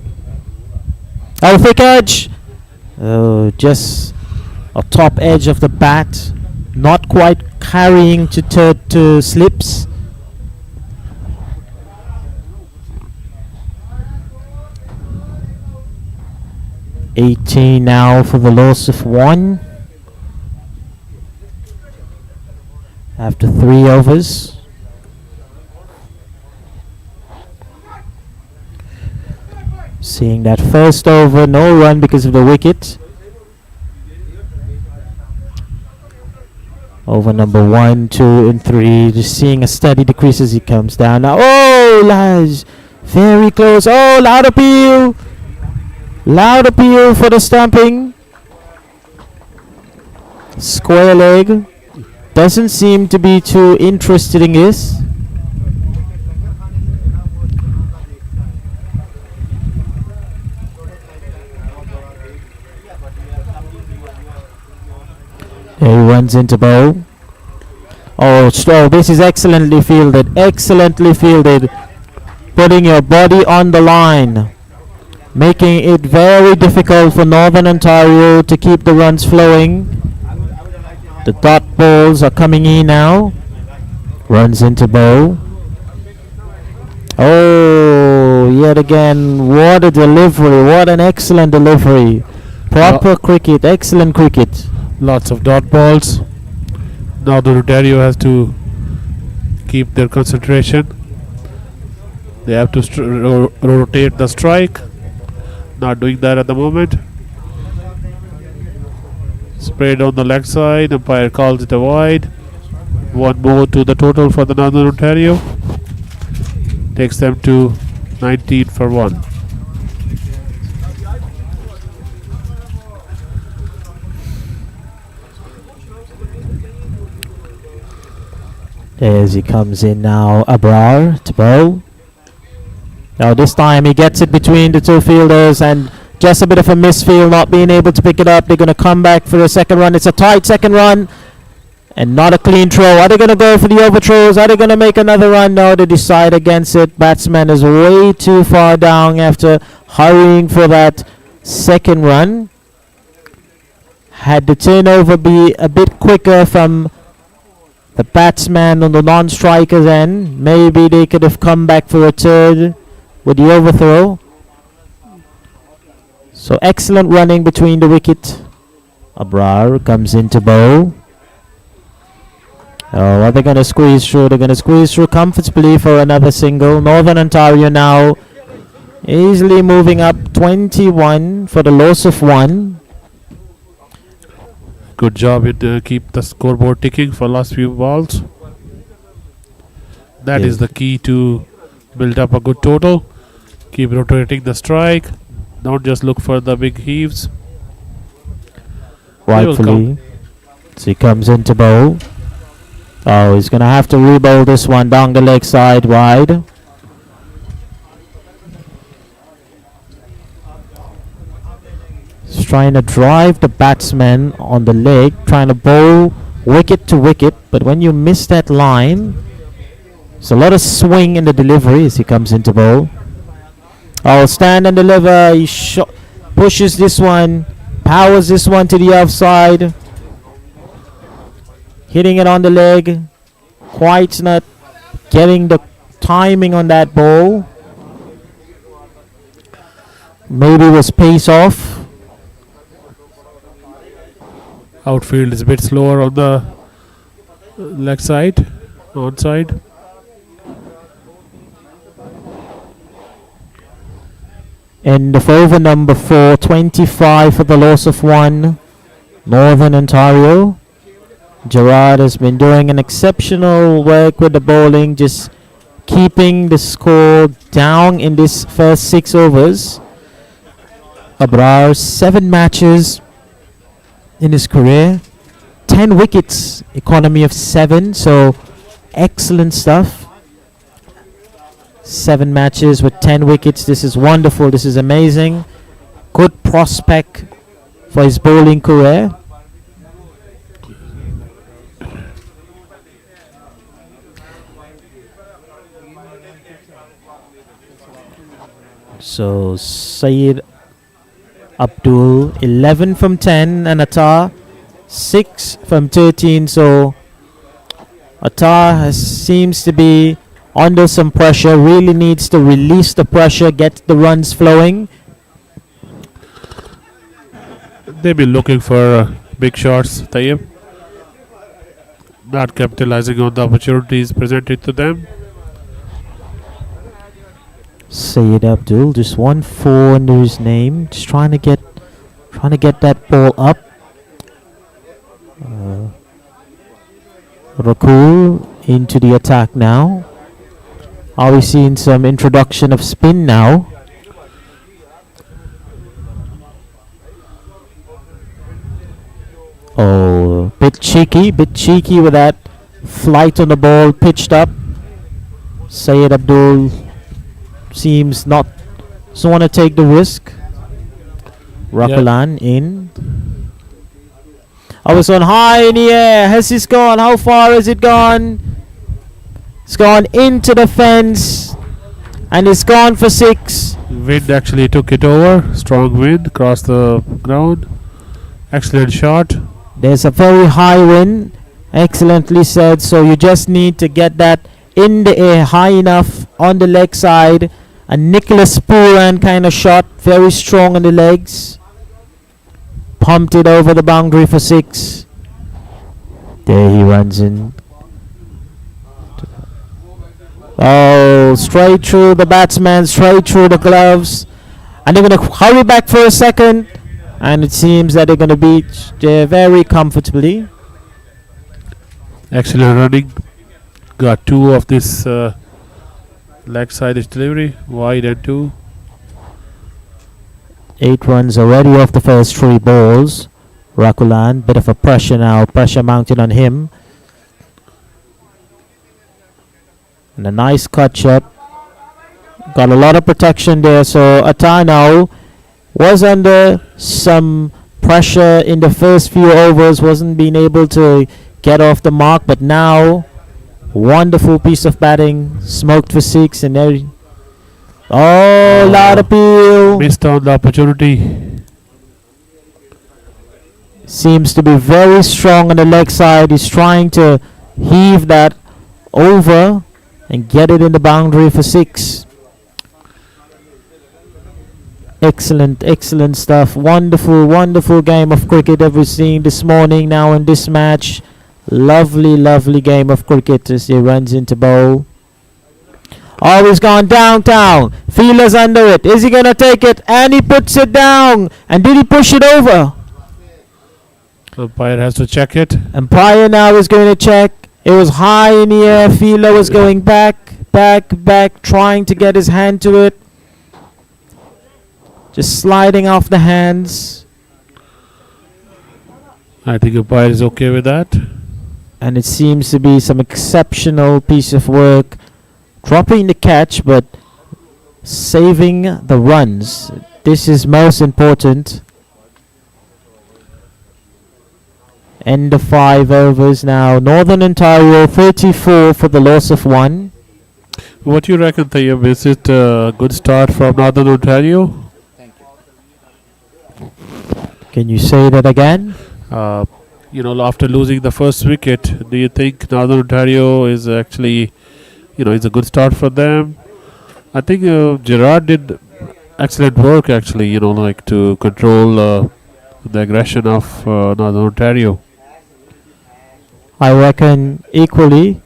Oh, thick edge! Oh, just a top edge of the bat. Not quite carrying to slips. $18 now for the loss of 1. After 3 overs. Seeing that first over, no run because of the wicket. Over number 1, 2 and 3. Just seeing a steady decrease as he comes down. Now, oh, lads, very close. Oh, loud appeal. Loud appeal for the stumping. Square leg. Doesn't seem to be too interested in this. There he runs into bowl. Oh, this is excellently fielded. Excellently fielded. Putting your body on the line. Making it very difficult for Northern Ontario to keep the runs flowing. The dot balls are coming in now. Runs into bowl. Oh, yet again, what a delivery. What an excellent delivery. Proper cricket. Excellent cricket. Lots of dot balls. Now the Ontario has to keep their concentration. They have to rotate the strike. Not doing that at the moment. Sprayed on the leg side. Umpire calls it a wide. 1 more to the total for the Northern Ontario. Takes them to 19 for 1. As he comes in now, Abrar to bowl. Now this time he gets it between the two fielders and just a bit of a misfield, not being able to pick it up. They're going to come back for a second run. It's a tight second run and not a clean throw. Are they going to go for the overthrows? Are they going to make another run? No, they decide against it. Batsman is way too far down after hurrying for that second run. Had the turnover be a bit quicker from the batsman on the non-striker's end, maybe they could have come back for a third with the overthrow. So excellent running between the wicket. Abrar comes into bowl. Oh, are they going to squeeze through? They're going to squeeze through comfortably for another single. Northern Ontario now easily moving up 21 for the loss of 1. Good job to keep the scoreboard ticking for last few balls. That is the key to build up a good total. Keep rotating the strike. Don't just look for the big heaves. Rightfully. So he comes into bowl. Oh, he's going to have to re-bowl this one down the leg side wide. He's trying to drive the batsman on the leg, trying to bowl wicket to wicket, but when you miss that line, there's a lot of swing in the delivery as he comes into bowl. Oh, stand and deliver. He pushes this one, powers this one to the offside. Hitting it on the leg. Quite not getting the timing on that ball. Maybe was pace off. Outfield is a bit slower on the leg side, onside. End of over number 4, 25 for the loss of 1. Northern Ontario. Gerard has been doing an exceptional work with the bowling, just keeping the score down in this first 6 overs. Abrar, 7 matches in his career, 10 wickets, economy of 7, so excellent stuff. 7 matches with 10 wickets. This is wonderful. This is amazing. Good prospect for his bowling career. So Syed Abdul 11 from 10 and Attar 6 from 13. So Attar seems to be under some pressure, really needs to release the pressure, get the runs flowing. They've been looking for big shots, Tayyib. Not capitalizing on the opportunities presented to them. Syed Abdul, just 1-4 under his name, just trying to get that ball up. Rakul into the attack now. Are we seeing some introduction of spin now? Oh, bit cheeky with that flight on the ball, pitched up. Syed Abdul seems doesn't want to take the risk. Rakulan in. I was on high in the air. Has this gone? How far has it gone? It's gone into the fence and it's gone for 6. Wind actually took it over. Strong wind across the ground. Excellent shot. There's a very high wind. Excellently said. So you just need to get that in the air high enough on the leg side. A Nicholas Pooran kind of shot. Very strong on the legs. Pumped it over the boundary for 6. There he runs in. Oh, straight through the batsman, straight through the gloves. And they're going to hurry back for a second. And it seems that they're going to beat very comfortably. Excellent running. Got 2 of this leg side delivery, wide and 2. 8 runs already off the first 3 balls. Rakulan, bit of a pressure now, pressure mounted on him. And a nice cut shot. Got a lot of protection there. So Attar now was under some pressure in the first few overs. Wasn't being able to get off the mark. But now, wonderful piece of batting. Smoked for 6. And there. Oh, loud appeal. Missed on the opportunity. Seems to be very strong on the leg side. He's trying to heave that over and get it in the boundary for 6. Excellent, excellent stuff. Wonderful, wonderful game of cricket that we've seen this morning now in this match. Lovely, lovely game of cricket as he runs into bowl. Oh, he's gone downtown. Fielder's under it. Is he going to take it? And he puts it down. And did he push it over? Umpire has to check it. Umpire now is going to check. It was high in the air. Fielder was going back. back, trying to get his hand to it. Just sliding off the hands. I think umpire is okay with that. And it seems to be some exceptional piece of work. Dropping the catch, but saving the runs. This is most important. End of 5 overs now. Northern Ontario 34 for the loss of 1. What do you reckon, Tayyab? Is it a good start from Northern Ontario? Can you say that again? After losing the first wicket, do you think Northern Ontario is actually, it's a good start for them? I think Gerard did excellent work actually, to control the aggression of Northern Ontario. I reckon equally,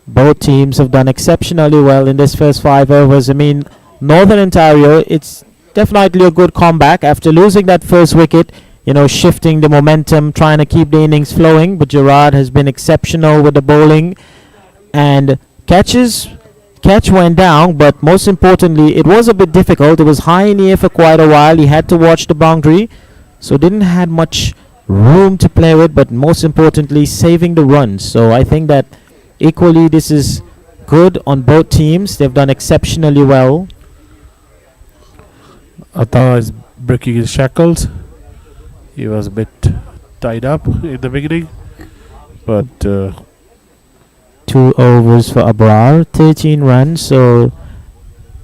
both teams have done exceptionally well in this first 5 overs. I mean, Northern Ontario, it's definitely a good comeback after losing that first wicket, shifting the momentum, trying to keep the innings flowing. But Gerard has been exceptional with the bowling and catch went down, but most importantly, it was a bit difficult. It was high in the air for quite a while. He had to watch the boundary, so didn't have much room to play with, but most importantly, saving the runs. So I think that equally this is good on both teams. They've done exceptionally well. Atta is breaking his shackles. He was a bit tied up in the beginning, but 2 overs for Abrar, 13 runs. So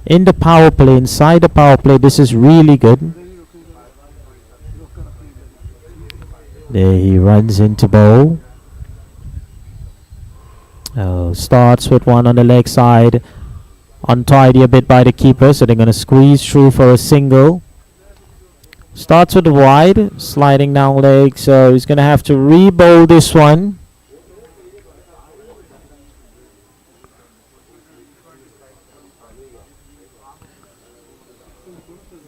in the power play, inside the power play, this is really good. There he runs into bowl. Starts with one on the leg side. Untidy a bit by the keeper, so they're going to squeeze through for a single. Starts with the wide, sliding down leg, so he's going to have to re-bowl this one.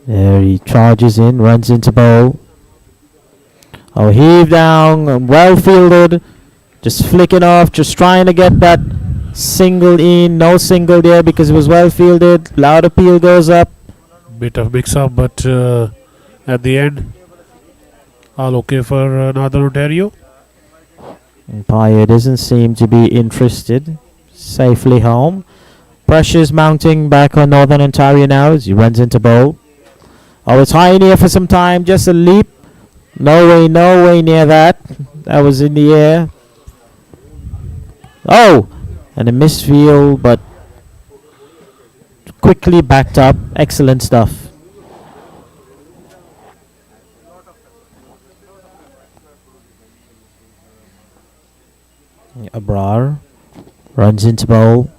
There he charges in, runs into bowl. Oh, heave down, well fielded. Just flicking off, just trying to get that single in. No single there because it was well fielded. Loud appeal goes up. Bit of mix up, but at the end, all okay for Northern Ontario. Umpire doesn't seem to be interested. Safely home. Pressure's mounting back on Northern Ontario now as he runs into bowl. Oh, it's high in the air for some time. Just a leap. No way near that. That was in the air. Oh! And a misfield, but quickly backed up. Excellent stuff. Abrar runs into bowl.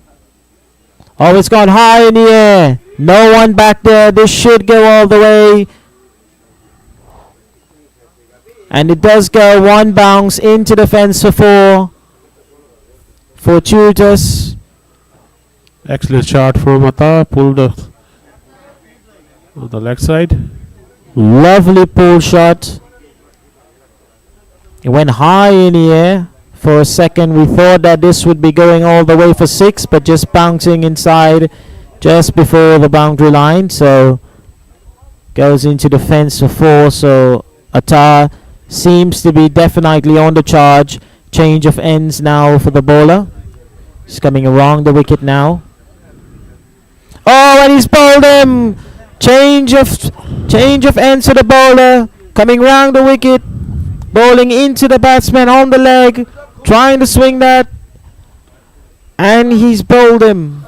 Oh, it's gone high in the air. No one back there. This should go all the way. And it does go. One bounce into the fence for 4. Fortuitous. Excellent shot from Atta. Pulled on the leg side. Lovely pull shot. It went high in the air. For a second we thought that this would be going all the way for 6, but just bouncing inside just before the boundary line. So goes into the fence for 4. So Atta seems to be definitely on the charge. Change of ends now for the bowler. He's coming around the wicket now. Oh, and he's bowled him. Change of ends for the bowler. Coming round the wicket. Bowling into the batsman on the leg. Trying to swing that. And he's bowled him.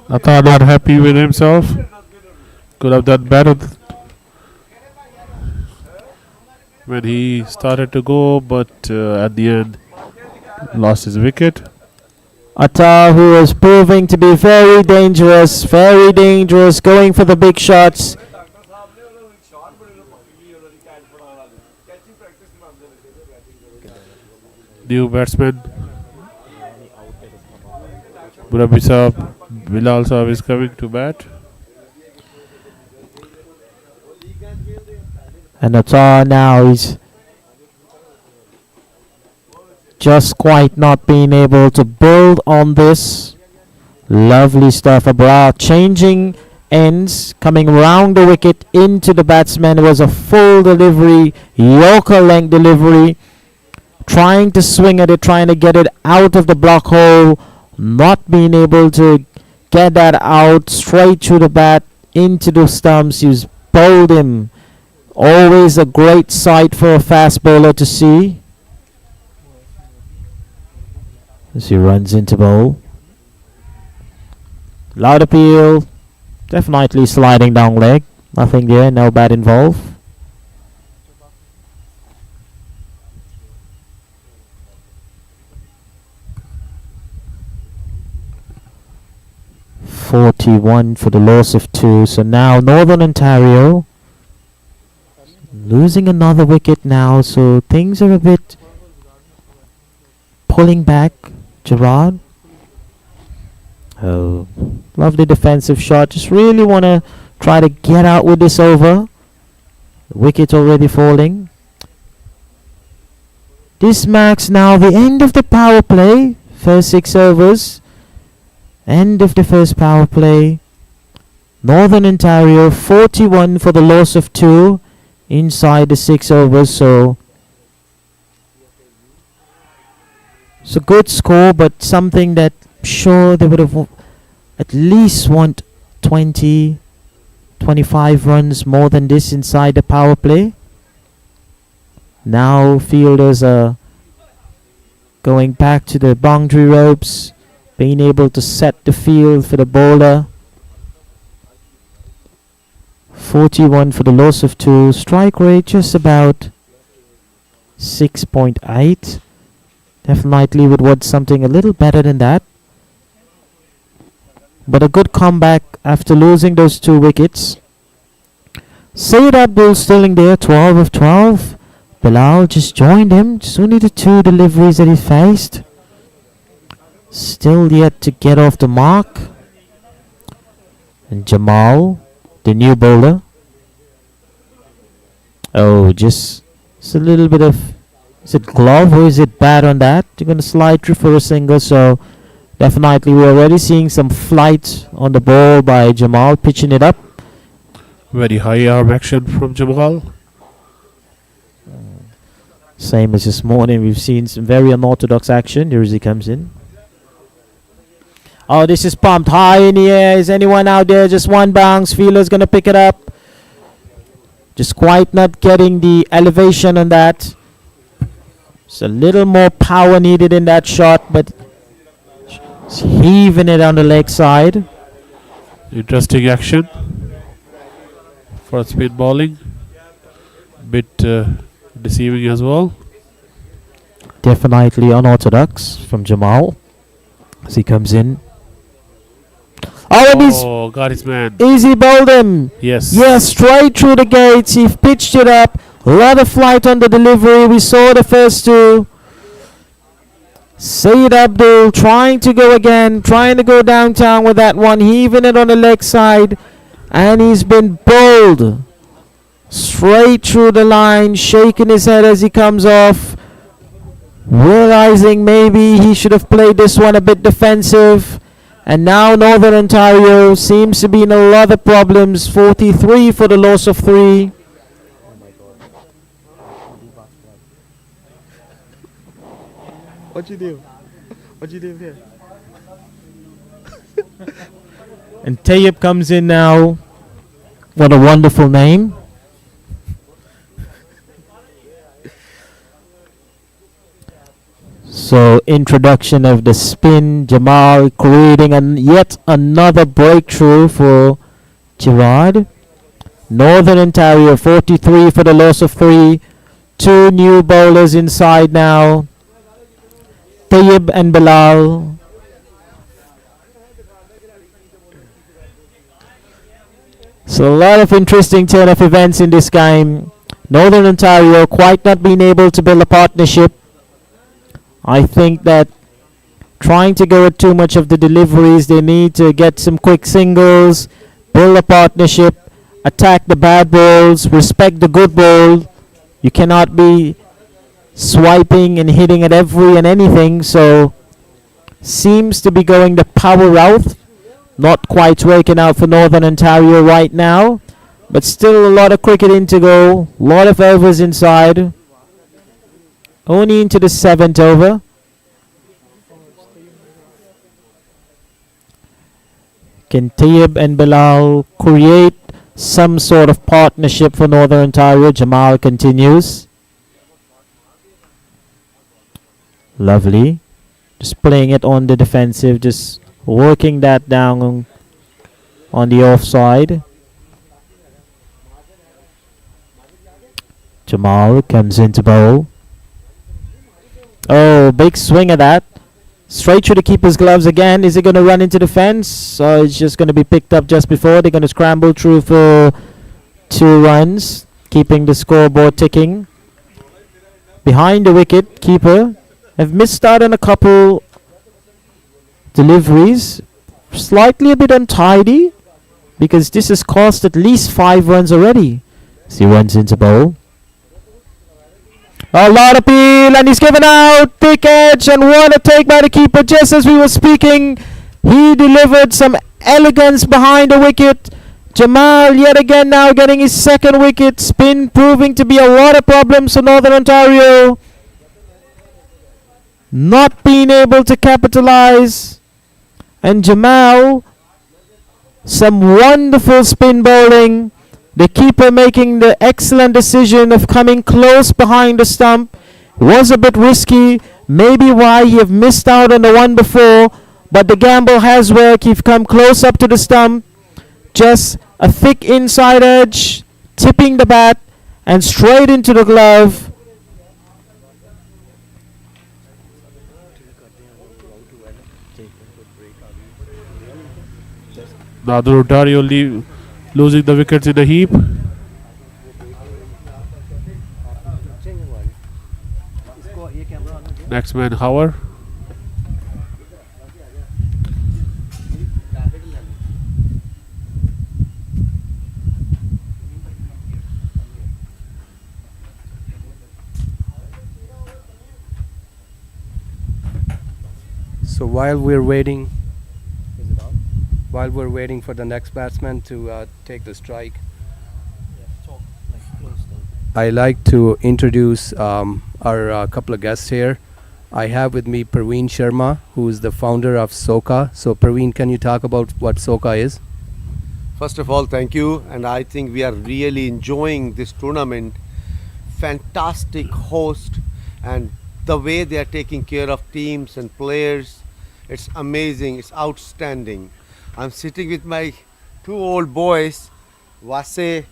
Atta not happy with himself. Could have done better when he started to go, but at the end lost his wicket. Atta, who is proving to be very dangerous, going for the big shots. New batsman Burabi Saab, Bilal Saab is coming to bat. And Atta now is just quite not being able to build on this. Lovely stuff. Abra changing ends, coming round the wicket into the batsman. It was a full delivery, Yorker length delivery. Trying to swing at it, trying to get it out of the block hole. Not being able to get that out. Straight through the bat, into the stumps. He's bowled him. Always a great sight for a fast bowler to see. As he runs into bowl. Loud appeal. Definitely sliding down leg. Nothing there, no bat involved. .41 for the loss of 2. So now Northern Ontario losing another wicket now. So things are a bit pulling back. Gerard. Oh, lovely defensive shot. Just really want to try to get out with this over. The wicket already falling. This marks now the end of the power play. First 6 overs. End of the first power play. Northern Ontario 41 for the loss of 2 inside the 6 overs. So it's a good score, but something that sure they would have at least want 20, 25 runs more than this inside the power play. Now fielders are going back to the boundary ropes, being able to set the field for the bowler. 41 for the loss of 2. Strike rate just about 6.8. Definitely would want something a little better than that. But a good comeback after losing those 2 wickets. Sayed Abdul still in there, 12 of 12. Bilal just joined him. Just only the 2 deliveries that he faced. Still yet to get off the mark. And Jamal, the new bowler. Oh, just a little bit of... Is it glove or is it bat on that? You're going to slide through for a single. So definitely we're already seeing some flight on the ball by Jamal, pitching it up. Very high arm action from Jamal. Same as this morning. We've seen some very unorthodox action. Here as he comes in. Oh, this is pumped high in the air. Is anyone out there? Just one bounce. Fielder's going to pick it up. Just quite not getting the elevation on that. It's a little more power needed in that shot, but it's heaving it on the leg side. Interesting action for spin bowling. Bit deceiving as well. Definitely unorthodox from Jamal as he comes in. Oh, and he's got his man. Easy bowled him. Yes. Yes, straight through the gates. He pitched it up. A lot of flight on the delivery. We saw the first 2. Sayed Abdul trying to go again. Trying to go downtown with that one. Heaving it on the leg side. And he's been bowled. Straight through the line. Shaking his head as he comes off. Realizing maybe he should have played this one a bit defensive. And now Northern Ontario seems to be in a lot of problems. 43 for the loss of 3. What you do? What you do here? And Tayyip comes in now. What a wonderful name. So introduction of the spin. Jamal creating yet another breakthrough for Gerard. Northern Ontario 43 for the loss of 3. 2 new bowlers inside now. Tayyib and Bilal. So a lot of interesting turn of events in this game. Northern Ontario quite not being able to build a partnership. I think that trying to go with too much of the deliveries, they need to get some quick singles, build a partnership, attack the bad balls, respect the good ball. You cannot be swiping and hitting at every and anything. So seems to be going the power route. Not quite working out for Northern Ontario right now, but still a lot of cricketing to go. A lot of overs inside. Only into the 7th over. Can Tayyib and Bilal create some sort of partnership for Northern Ontario? Jamal continues. Lovely. Just playing it on the defensive, just working that down on the offside. Jamal comes into bowl. Oh, big swing of that. Straight through the keeper's gloves again. Is he going to run into the fence? Or it's just going to be picked up just before? They're going to scramble through for 2 runs, keeping the scoreboard ticking. Behind the wicket, keeper have missed out on a couple deliveries. Slightly a bit untidy, because this has cost at least 5 runs already. As he runs into bowl. A lot of appeal, and he's given out. Thick edge, and what a take by the keeper. Just as we were speaking, he delivered some elegance behind the wicket. Jamal yet again now getting his 2nd wicket. Spin proving to be a lot of problems for Northern Ontario. Not being able to capitalize. And Jamal, some wonderful spin bowling. The keeper making the excellent decision of coming close behind the stump. Was a bit risky. Maybe why he have missed out on the one before. But the gamble has worked. He's come close up to the stump. Just a thick inside edge. Tipping the bat. And straight into the glove. Northern Ontario losing the wickets in a heap. Next man, Howard. So while we're waiting for the next batsman to take the strike, I like to introduce our couple of guests here. I have with me Parveen Sharma, who is the founder of SOCA. So Parveen, can you talk about what SOCA is? First of all, thank you, and I think we are really enjoying this tournament. Fantastic host, and the way they are taking care of teams and players, it's amazing, it's outstanding. I'm sitting with my 2 old boys, Wase,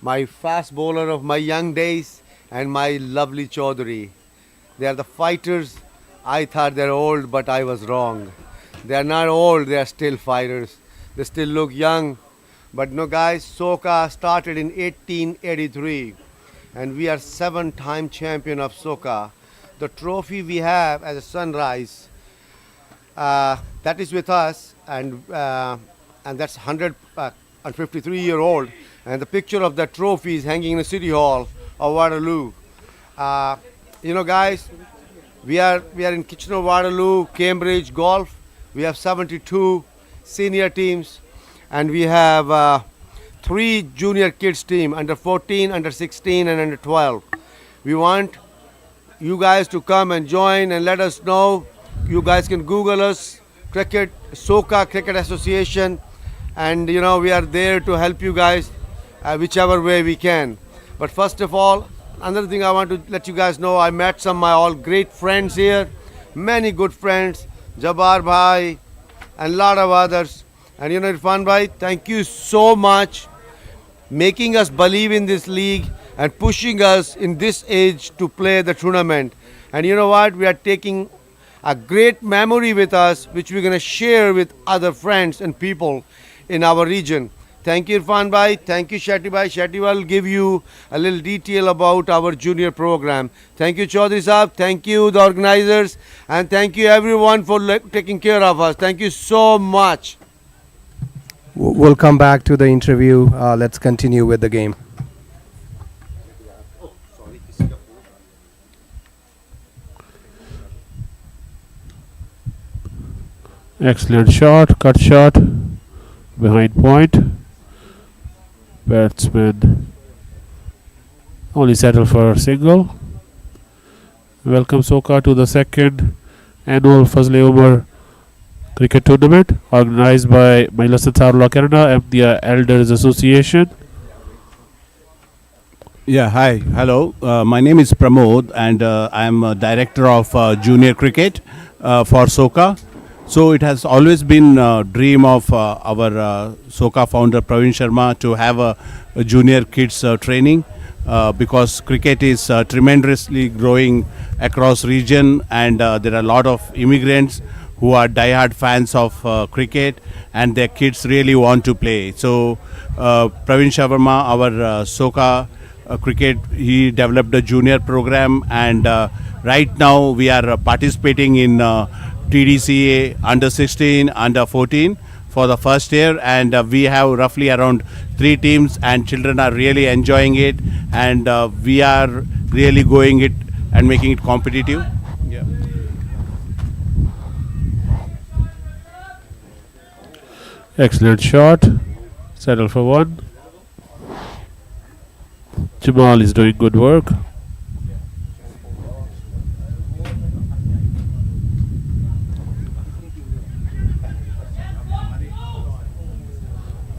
my fast bowler of my young days, and my lovely Chaudhary. They are the fighters. I thought they're old, but I was wrong. They are not old, they are still fighters. They still look young. But no guys, SOCA started in 1883, and we are 7-time champion of SOCA. The trophy we have as a Sunrise, that is with us, and that's 153-year-old, and the picture of that trophy is hanging in the City Hall of Waterloo. You know, guys, we are in Kitchener-Waterloo, Cambridge Golf. We have 72 senior teams, and we have 3 junior kids team, under 14, under 16, and under 12. We want you guys to come and join and let us know. You guys can Google us, SOCA Cricket Association, and you know we are there to help you guys whichever way we can. But first of all, another thing I want to let you guys know, I met some of my all great friends here, many good friends, Jabbar Bhai and a lot of others. And you know, Irfan Bhai, thank you so much making us believe in this league and pushing us in this age to play the tournament. And you know what, we are taking a great memory with us, which we're going to share with other friends and people in our region. Thank you, Irfan Bhai. Thank you, Shetty Bhai. Shetty will give you a little detail about our junior program. Thank you, Chaudhary Saab. Thank you, the organizers. And thank you, everyone, for taking care of us. Thank you so much. We'll come back to the interview. Let's continue with the game. Excellent shot, cut shot, behind point. Batsman only settle for a single. Welcome Soka to the second annual Fazle-e-Umar Cricket Tournament organized by Majlis Ansar Canada and the Elders Association. Yeah, hi, hello. My name is Pramod and I am a director of junior cricket for Soka. So it has always been a dream of our Soka founder Praveen Sharma to have a junior kids training because cricket is tremendously growing across region and there are a lot of immigrants who are diehard fans of cricket and their kids really want to play. So Praveen Sharma, our Soka cricket, he developed a junior program and right now we are participating in TDCA under 16, under 14 for the first year and we have roughly around 3 teams and children are really enjoying it and we are really going it and making it competitive. Yeah. Excellent shot, settle for one. Jamal is doing good work.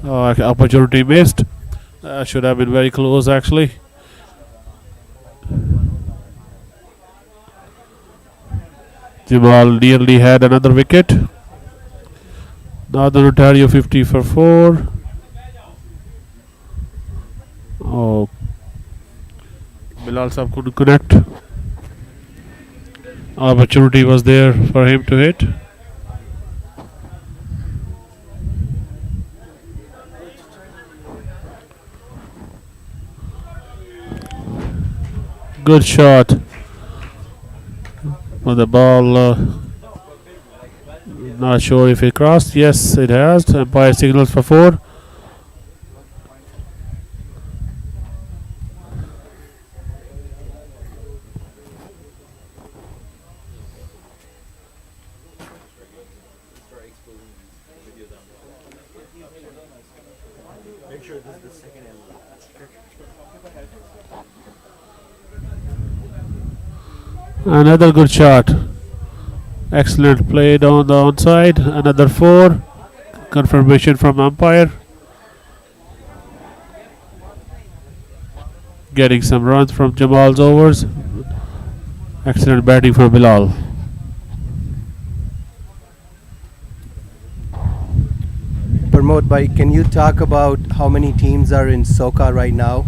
Opportunity missed. Should have been very close actually. Jamal nearly had another wicket. Northern Ontario 50 for 4. Oh, Bilal Saab couldn't connect. Opportunity was there for him to hit. Good shot. But the ball, not sure if it crossed. Yes, it has. Umpire signals for 4. Another good shot. Excellent play down the onside. Another 4. Confirmation from umpire. Getting some runs from Jamal's overs. Excellent batting from Bilal. Pramod bhai, can you talk about how many teams are in Soka right now?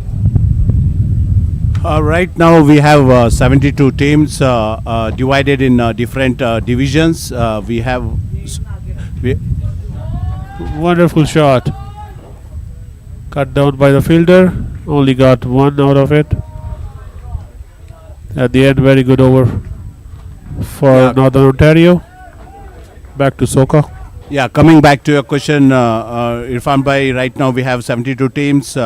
Right now we have 72 teams divided in different divisions. We have wonderful shot. Cut down by the fielder. Only got 1 out of it. At the end, very good over for Northern Ontario. Back to Soka. Yeah, coming back to your question, Irfan bhai, right now we have 72 teams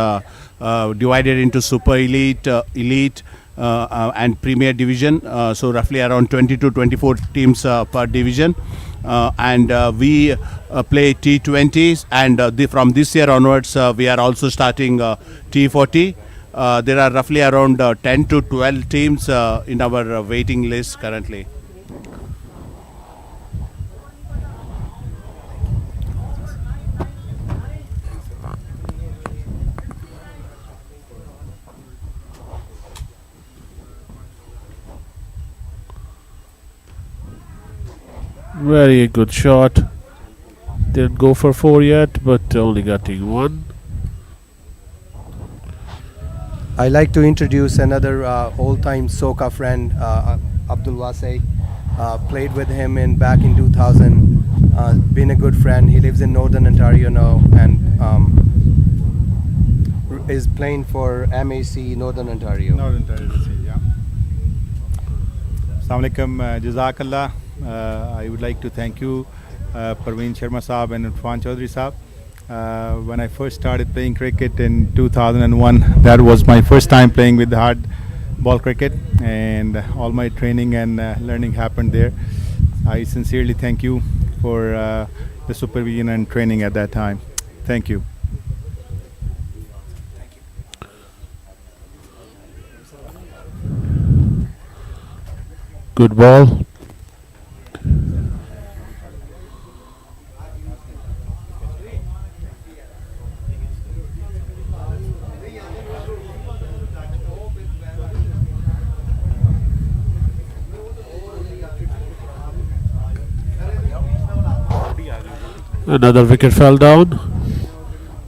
divided into Super Elite, Elite and Premier Division. So roughly around 20 to 24 teams per division. And we play T20s and from this year onwards we are also starting T40. There are roughly around 10 to 12 teams in our waiting list currently. Very good shot. Didn't go for 4 yet, but only getting 1. I like to introduce another old-time Soka friend, Abdul Wasai. Played with him back in 2000. Been a good friend. He lives in Northern Ontario now and is playing for MAC Northern Ontario. Northern Ontario, yeah. Assalamu alaikum, Jazakallah. I would like to thank you, Praveen Sharma Saab and Irfan Chaudhary Saab. When I first started playing cricket in 2001, that was my first time playing with hard ball cricket, and all my training and learning happened there. I sincerely thank you for the supervision and training at that time. Thank you. Good ball. Another wicket fell down.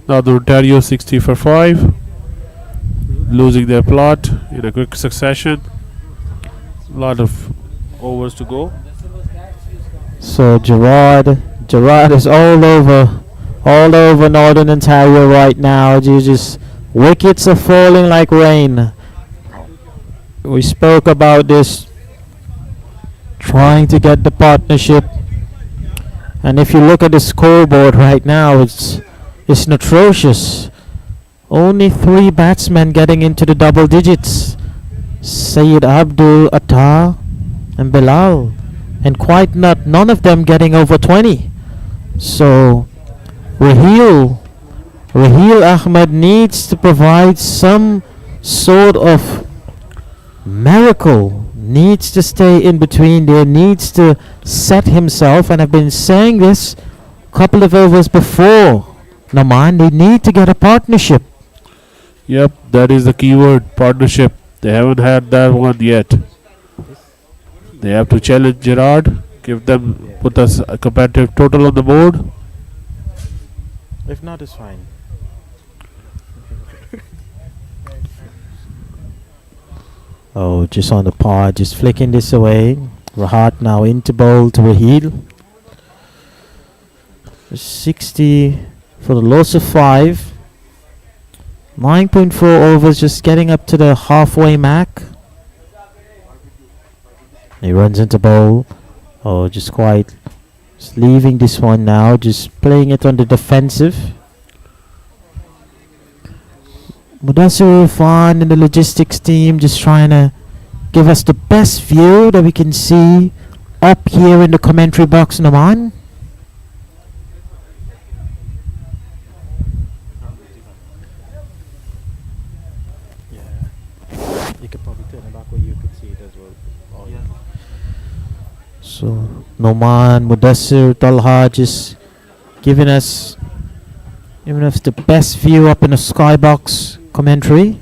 Northern Ontario 60 for 5, losing their plot in a quick succession. A lot of overs to go. So Gerard is all over Northern Ontario right now. Just wickets are falling like rain. We spoke about this, trying to get the partnership. And if you look at the scoreboard right now, it's atrocious. Only 3 batsmen getting into the double digits. Sayed Abdul, Attar and Bilal. And quite none of them getting over 20. So Raheel Ahmed needs to provide some sort of miracle. Needs to stay in between there, needs to set himself, and I've been saying this a couple of overs before. Naman, they need to get a partnership. Yep, that is the key word, partnership. They haven't had that one yet. They have to challenge Gerard, put us a competitive total on the board. If not, it's fine. Oh, just on the pod, just flicking this away. Rahat now into bowl to Raheel. 60 for the loss of 5. 9.4 overs, just getting up to the halfway mark. He runs into bowl. Oh, just leaving this one now, just playing it on the defensive. Mudassir Irfan and the logistics team just trying to give us the best view that we can see up here in the commentary box, Naman. You could probably turn it back where you could see it as well. So Noman, Mudassir, Talha just giving us the best view up in the skybox commentary.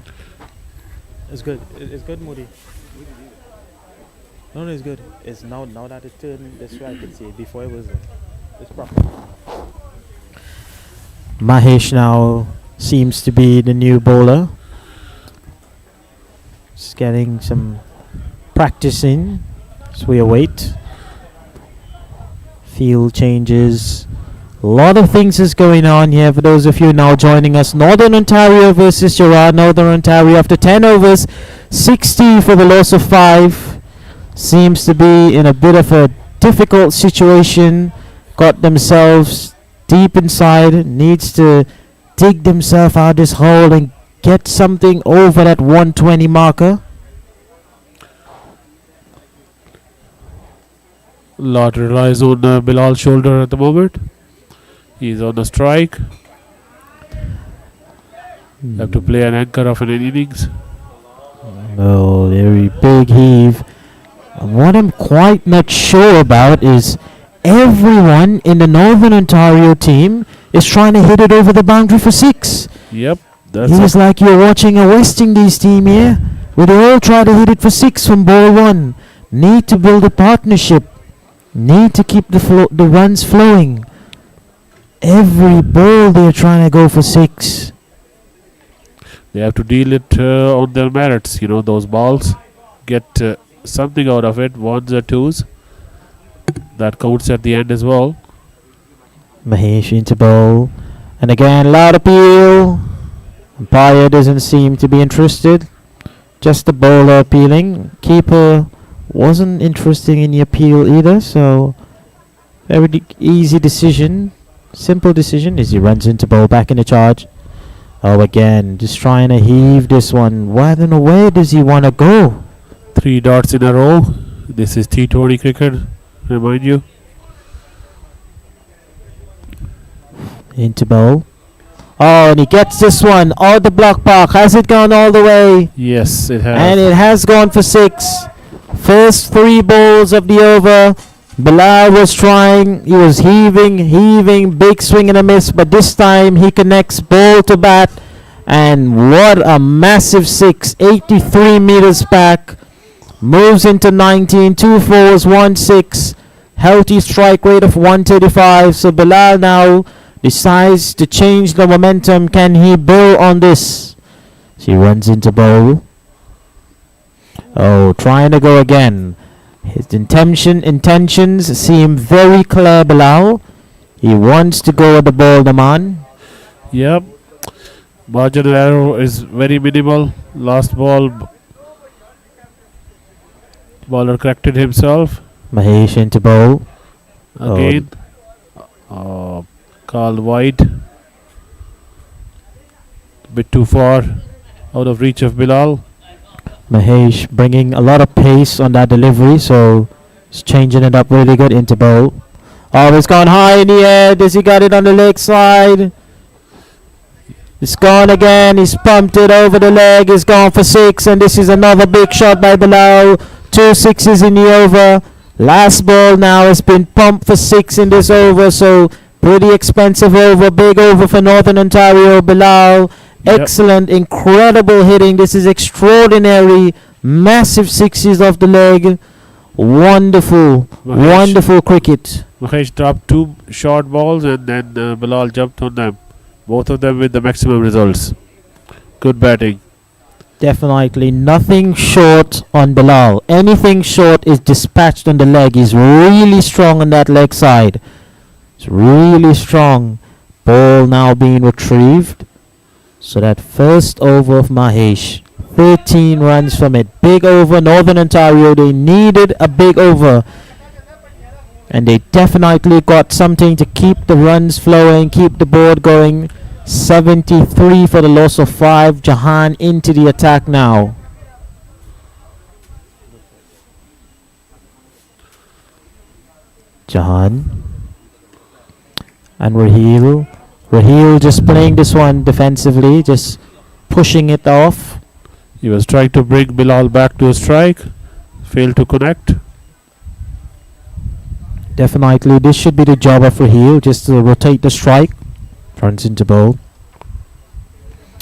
It's good. It's good, Moody. No, it's good. It's now that it's turned this way, I can see it. Before it was, it's proper. Mahesh now seems to be the new bowler. Just getting some practice in as we await. Field changes. A lot of things is going on here for those of you now joining us. Northern Ontario versus Gerard. Northern Ontario after 10 overs, 60 for the loss of 5. Seems to be in a bit of a difficult situation. Got themselves deep inside. Needs to dig themselves out this hole and get something over that 120 marker. Lot relies on Bilal's shoulder at the moment. He's on the strike. Have to play an anchor of an innings. Oh, very big heave. And what I'm quite not sure about is everyone in the Northern Ontario team is trying to hit it over the boundary for 6. Yep. It's like you're watching a West Indies team here, where they all try to hit it for 6 from ball 1. Need to build a partnership. Need to keep the runs flowing. Every ball they're trying to go for 6. They have to deal it on their merits. Those balls. Get something out of it. 1s or 2s. That counts at the end as well. Mahesh into bowl. And again, loud appeal. Umpire doesn't seem to be interested. Just the bowler appealing. Keeper wasn't interested in the appeal either. So, very easy decision. Simple decision as he runs into bowl back in the charge. Oh, again, just trying to heave this one. Where does he want to go? 3 dots in a row. This is T20 cricket, remind you. Into bowl. Oh, and he gets this one out the block park. Has it gone all the way? Yes, it has. And it has gone for 6. First 3 balls of the over. Bilal was trying. He was heaving, big swing and a miss. But this time he connects ball to bat. And what a massive 6. 83 meters back. Moves into 19. 2 4s, 1 6. Healthy strike rate of 135. So Bilal now decides to change the momentum. Can he bowl on this? She runs into bowl. Oh, trying to go again. His intentions seem very clear, Bilal. He wants to go with the ball, the man. Yep. Margin of error is very minimal. Last ball, bowler corrected himself. Mahesh into bowl. Again. Called wide. Bit too far. Out of reach of Bilal. Mahesh bringing a lot of pace on that delivery, so he's changing it up really good into bowl. Oh, it's gone high in the air. Does he got it on the leg side? It's gone again. He's pumped it over the leg. It's gone for 6, and this is another big shot by Bilal. 2 6s in the over. Last ball now has been pumped for 6 in this over, so pretty expensive over. Big over for Northern Ontario. Bilal, excellent, incredible hitting. This is extraordinary. Massive 6s off the leg. Wonderful, wonderful cricket. Mahesh dropped 2 short balls and then Bilal jumped on them. Both of them with the maximum results. Good batting. Definitely nothing short on Bilal. Anything short is dispatched on the leg. He's really strong on that leg side. It's really strong. Ball now being retrieved. So that first over of Mahesh. 13 runs from it. Big over. Northern Ontario, they needed a big over. And they definitely got something to keep the runs flowing, keep the board going. 73 for the loss of 5. Jahan into the attack now. Jahan. And Raheel. Raheel just playing this one defensively, just pushing it off. He was trying to bring Bilal back to a strike. Failed to connect. Definitely this should be the job of Raheel, just to rotate the strike. Runs into bowl.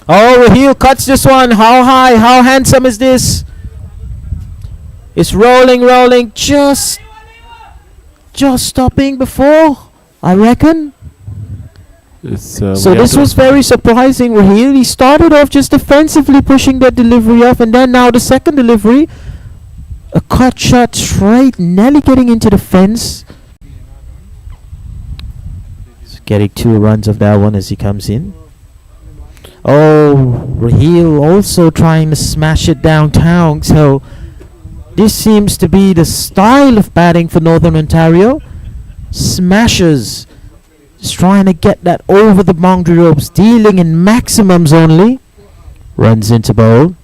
Oh, Raheel cuts this one. How high? How handsome is this? It's rolling. Just stopping before, I reckon. So this was very surprising, Raheel. He started off just defensively pushing that delivery off, and then now the second delivery, a cut shot straight, nearly getting into the fence. Getting 2 runs of that one as he comes in. Oh, Raheel also trying to smash it downtown. So this seems to be the style of batting for Northern Ontario. Smashers. Just trying to get that over the boundary ropes. Dealing in maximums only. Runs into bowl.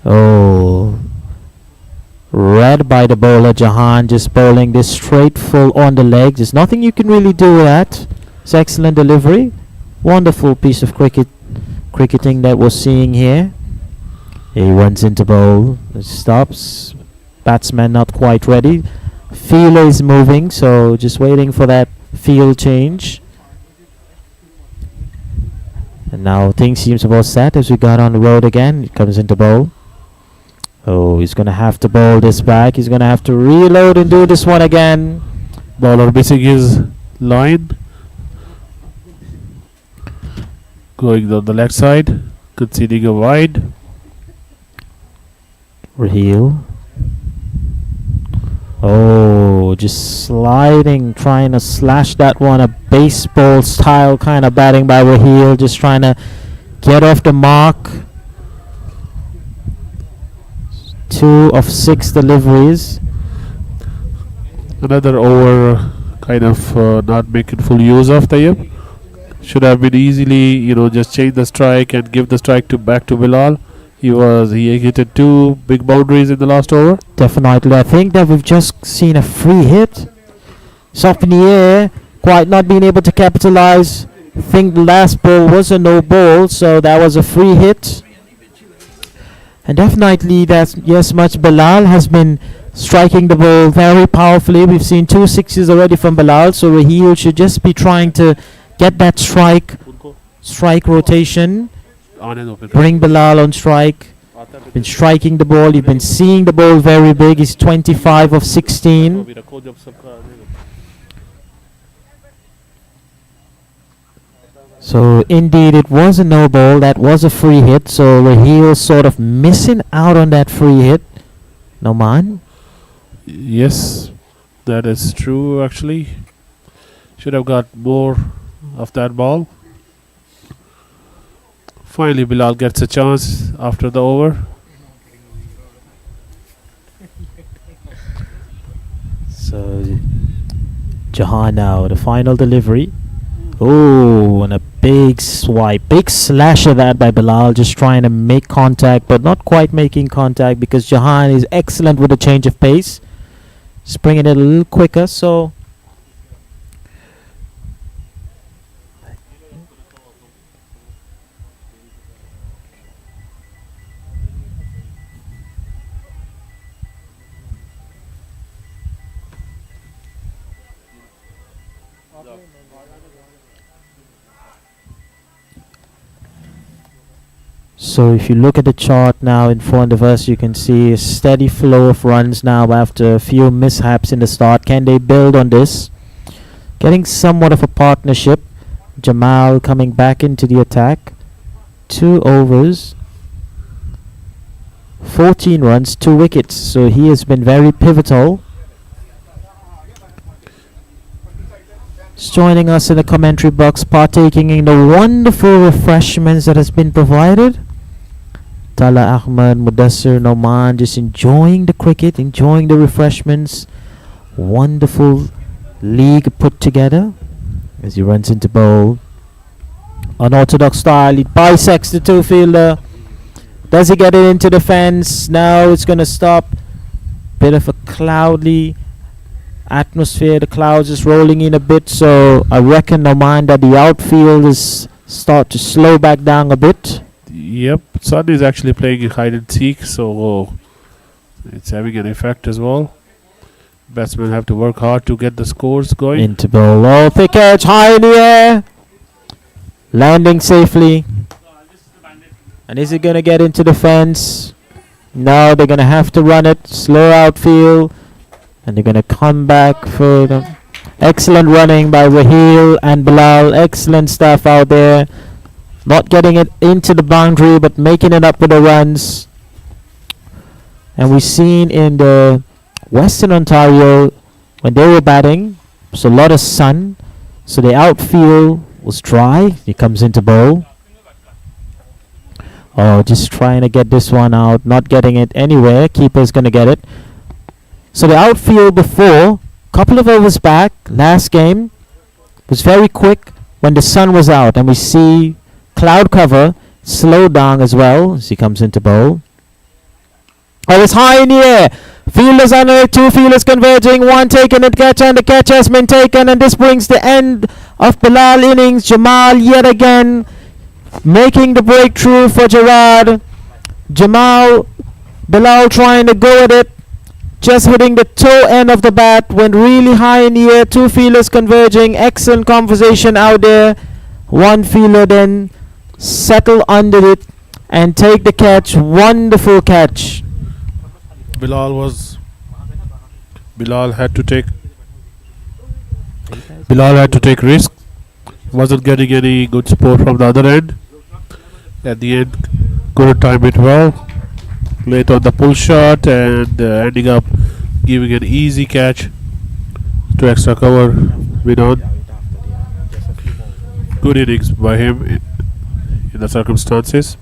Oh. Read by the bowler Jahan, just bowling this straight full on the leg. There's nothing you can really do with that. It's excellent delivery. Wonderful piece of cricketing that we're seeing here. He runs into bowl. It stops. Batsman not quite ready. Fielder is moving, so just waiting for that field change. And now things seems about set as we got on the road again. It comes into bowl. Oh, he's going to have to bowl this back. He's going to have to reload and do this one again. Bowler missing his line. Going on the left side. Conceding a wide. Raheel. Oh, just sliding, trying to slash that one. A baseball style kind of batting by Raheel. Just trying to get off the mark. 2 of 6 deliveries. Another over, kind of not making full use of Tayyib. Should have been easily, just change the strike and give the strike back to Bilal. He hit 2 big boundaries in the last over. Definitely. I think that we've just seen a free hit. It's up in the air, quite not being able to capitalize. I think the last ball was a no ball, so that was a free hit. And definitely that's much Bilal has been striking the ball very powerfully. We've seen 2 sixes already from Bilal, so Raheel should just be trying to get that strike rotation. Bring Bilal on strike. Been striking the ball. You've been seeing the ball very big. He's 25 of 16. So indeed it was a no ball. That was a free hit. So Raheel sort of missing out on that free hit. Noman? Yes, that is true actually. Should have got more of that ball. Finally Bilal gets a chance after the over. So Jahan now, the final delivery. Oh, and a big swipe, big slasher that by Bilal, just trying to make contact but not quite making contact because Jahan is excellent with a change of pace. Just bringing it a little quicker, so if you look at the chart now in front of us, you can see a steady flow of runs now after a few mishaps in the start. Can they build on this? Getting somewhat of a partnership. Jamal coming back into the attack. 2 overs. 14 runs, 2 wickets. So he has been very pivotal. Just joining us in the commentary box, partaking in the wonderful refreshments that has been provided. Tala Ahmed, Mudassir, Noman, just enjoying the cricket, enjoying the refreshments. Wonderful league put together as he runs into bowl. Unorthodox style, he bisects the 2 fielder. Does he get it into the fence? No, it's going to stop. Bit of a cloudy atmosphere, the clouds is rolling in a bit, so I reckon Noman that the outfield is start to slow back down a bit. Yep, sun is actually playing hide and seek, so it's having an effect as well. Batsmen have to work hard to get the scores going. Into bowl, oh, thick catch, high in the air, landing safely. And is it going to get into the fence? No, they're going to have to run it, slow outfield, and they're going to come back for the excellent running by Raheel and Bilal. Excellent stuff out there. Not getting it into the boundary, but making it up with the runs. And we've seen in the Western Ontario, when they were batting, there's a lot of sun, so the outfield was dry. He comes into bowl. Oh, just trying to get this one out, not getting it anywhere. Keeper's going to get it. So the outfield before, couple of overs back, last game, was very quick when the sun was out, and we see cloud cover slowed down as well as he comes into bowl. Oh, it's high in the air. Fielders under it, 2 fielders converging, 1 taken at catch, and the catch has been taken, and this brings the end of Bilal innings. Jamal yet again making the breakthrough for Gerard. Bilal trying to go at it, just hitting the toe end of the bat, went really high in the air, 2 fielders converging, excellent conversation out there. 1 fielder then settle under it and take the catch. Wonderful catch. Bilal had to take risk. Wasn't getting any good support from the other end. At the end, couldn't time it well. Late on the pull shot and ending up giving an easy catch to extra cover. Win on. Good innings by him in the circumstances.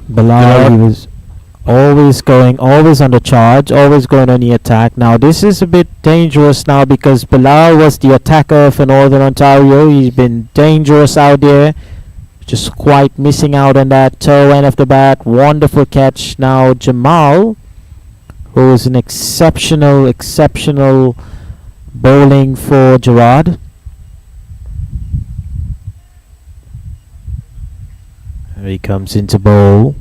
Bilal, he was always on the charge, always going on the attack. Now this is a bit dangerous now because Bilal was the attacker for Northern Ontario. He's been dangerous out there, just quite missing out on that toe end of the bat. Wonderful catch. Now Jamal, who is an exceptional bowling for Gerard. Here he comes into bowl.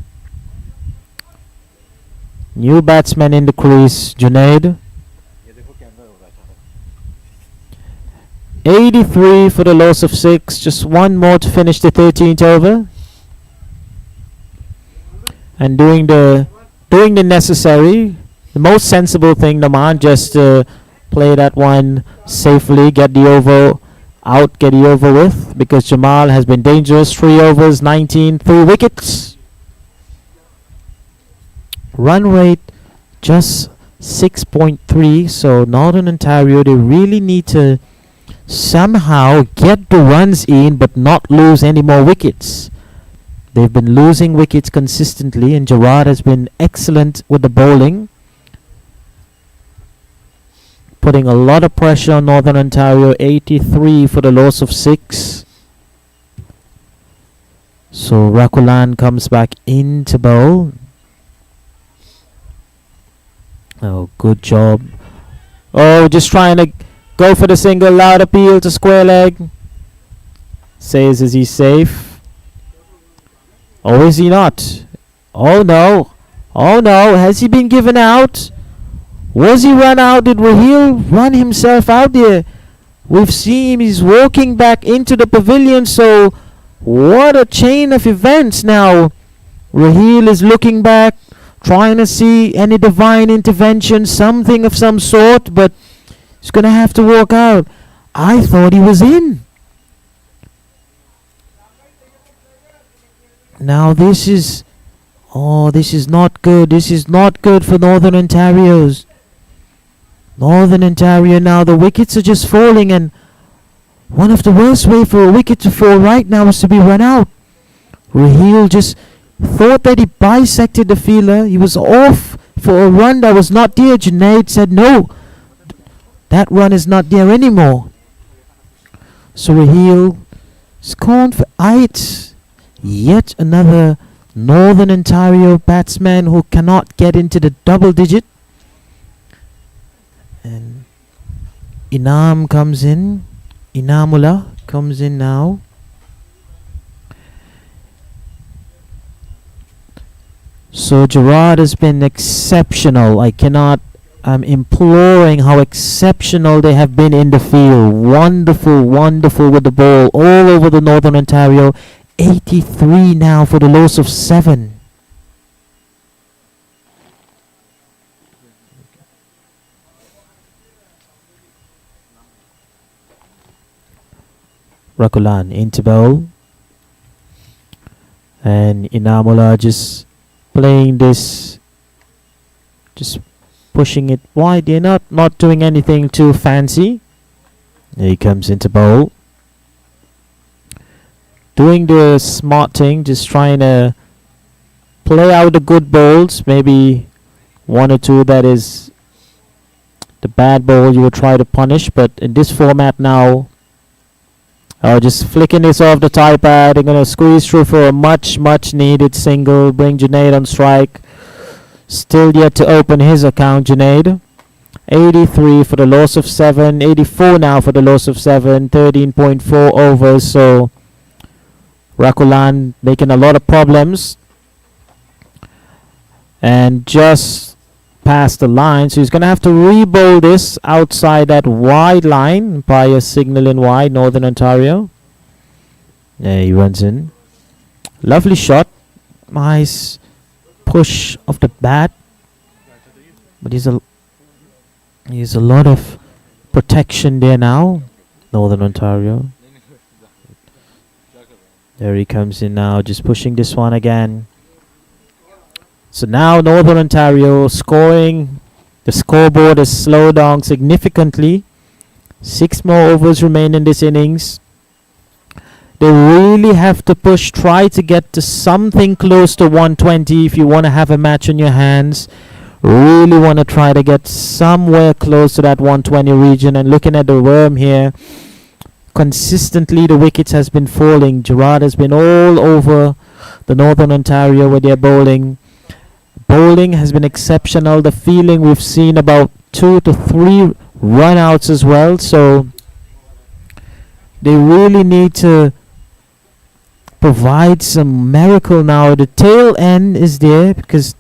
New batsman in the crease, Junaid. 83 for the loss of 6. Just one more to finish the 13th over. And doing the necessary, the most sensible thing, Naman, just play that one safely, get the over out, get the over with, because Jamal has been dangerous. 3 overs, 19, 3 wickets. Run rate just 6.3. So Northern Ontario, they really need to somehow get the runs in but not lose any more wickets. They've been losing wickets consistently, and Gerard has been excellent with the bowling, putting a lot of pressure on Northern Ontario. 83 for the loss of 6. So Rakulan comes back into bowl. Oh, good job. Oh, just trying to go for the single. Loud appeal to square leg. Says, is he safe? Or is he not? Oh no. Oh no. Has he been given out? Was he run out? Did Raheel run himself out there? We've seen him. He's walking back into the pavilion. So what a chain of events now. Raheel is looking back, trying to see any divine intervention, something of some sort, but he's going to have to walk out. I thought he was in. Now this is not good. This is not good for Northern Ontario's. Northern Ontario now, the wickets are just falling, and one of the worst way for a wicket to fall right now is to be run out. Raheel just thought that he bisected the fielder. He was off for a run that was not there. Junaid said no, that run is not there anymore. So Raheel is gone for 8. Yet another Northern Ontario batsman who cannot get into the double digit. And Inam comes in. Inamullah comes in now. So Gerard has been exceptional. I'm imploring how exceptional they have been in the field. Wonderful, wonderful with the ball all over the Northern Ontario. 83 now for the loss of 7. Rakulan into bowl. And Inamullah just playing this, just pushing it wide. They're not doing anything too fancy. There he comes into bowl. Doing the smart thing, just trying to play out the good balls. Maybe one or two that is the bad ball you would try to punish. But in this format now, just flicking this off the tie pad. They're going to squeeze through for a much needed single. Bring Junaid on strike. Still yet to open his account, Junaid. 83 for the loss of 7. 84 now for the loss of 7. 13.4 overs. So Rakulan making a lot of problems. And just past the line. So he's going to have to re-bowl this outside that wide line. Umpire signaling wide, Northern Ontario. There he runs in. Lovely shot. Nice push of the bat. But there's a lot of protection there now. Northern Ontario. There he comes in now, just pushing this one again. So now Northern Ontario scoring. The scoreboard has slowed down significantly. 6 more overs remain in this innings. They really have to push, try to get to something close to 120 if you want to have a match on your hands. Really want to try to get somewhere close to that 120 region. And looking at the worm here, consistently the wickets has been falling. Gerard has been all over the Northern Ontario with their bowling. Bowling has been exceptional. The feeling we've seen about 2 to 3 run outs as well. So they really need to provide some miracle now. The tail end is there because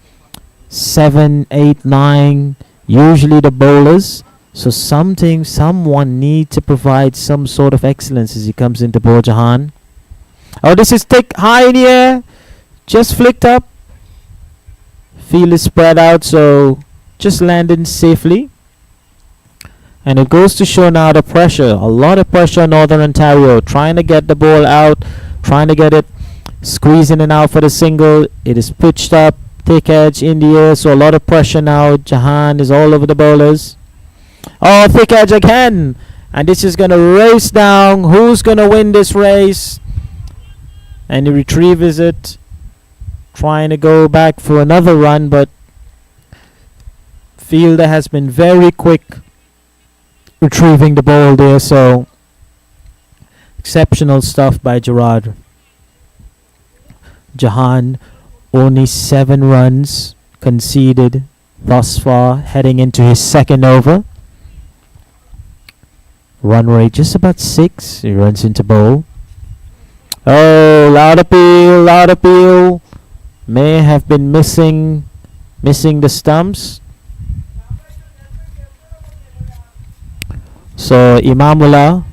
7, 8, 9 usually the bowlers. So someone need to provide some sort of excellence as he comes into ball. Jahan. Oh, this is thick, high in the air, just flicked up. Field is spread out, so just landing safely. And it goes to show now the pressure, a lot of pressure on Northern Ontario, trying to get the ball out, trying to get it squeezing it out for the single. It is pitched up, thick edge in the air, so a lot of pressure now. Jahan is all over the bowlers. Oh, thick edge again, and this is going to race down. Who's going to win this race? And he retrieves it, trying to go back for another run, but fielder has been very quick retrieving the ball there. So exceptional stuff by Gerard. Jahan, only 7 runs conceded thus far, heading into his second over. Run rate just about 6. He runs into bowl. Oh, loud appeal. May have been missing the stumps. So Imamullah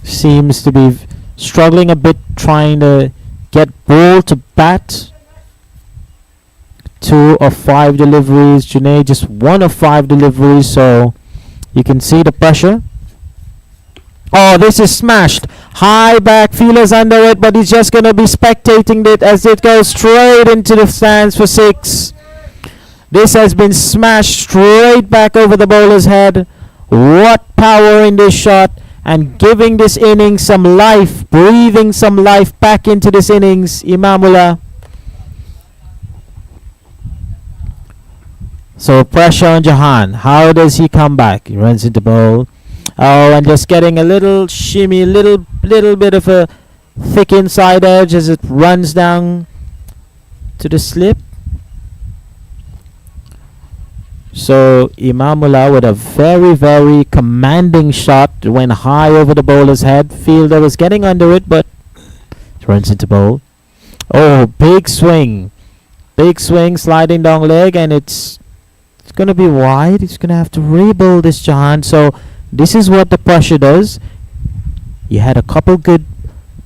seems to be struggling a bit, trying to get ball to bat. 2 of 5 deliveries. Junaid just 1 of 5 deliveries, so you can see the pressure. Oh, this is smashed. High back, feelers under it, but he's just going to be spectating it as it goes straight into the stands for 6. This has been smashed straight back over the bowler's head. What power in this shot, and giving this innings some life, breathing some life back into this innings, Imamullah. So pressure on Jahan. How does he come back? He runs into bowl. Oh, and just getting a little shimmy, little bit of a thick inside edge as it runs down to the slip. So Imamullah with a very, very commanding shot went high over the bowler's head. Fielder was getting under it, but it runs into bowl. Oh, big swing, sliding down leg, and it's going to be wide. He's going to have to re-bowl this, Jahan. So this is what the pressure does. You had a couple good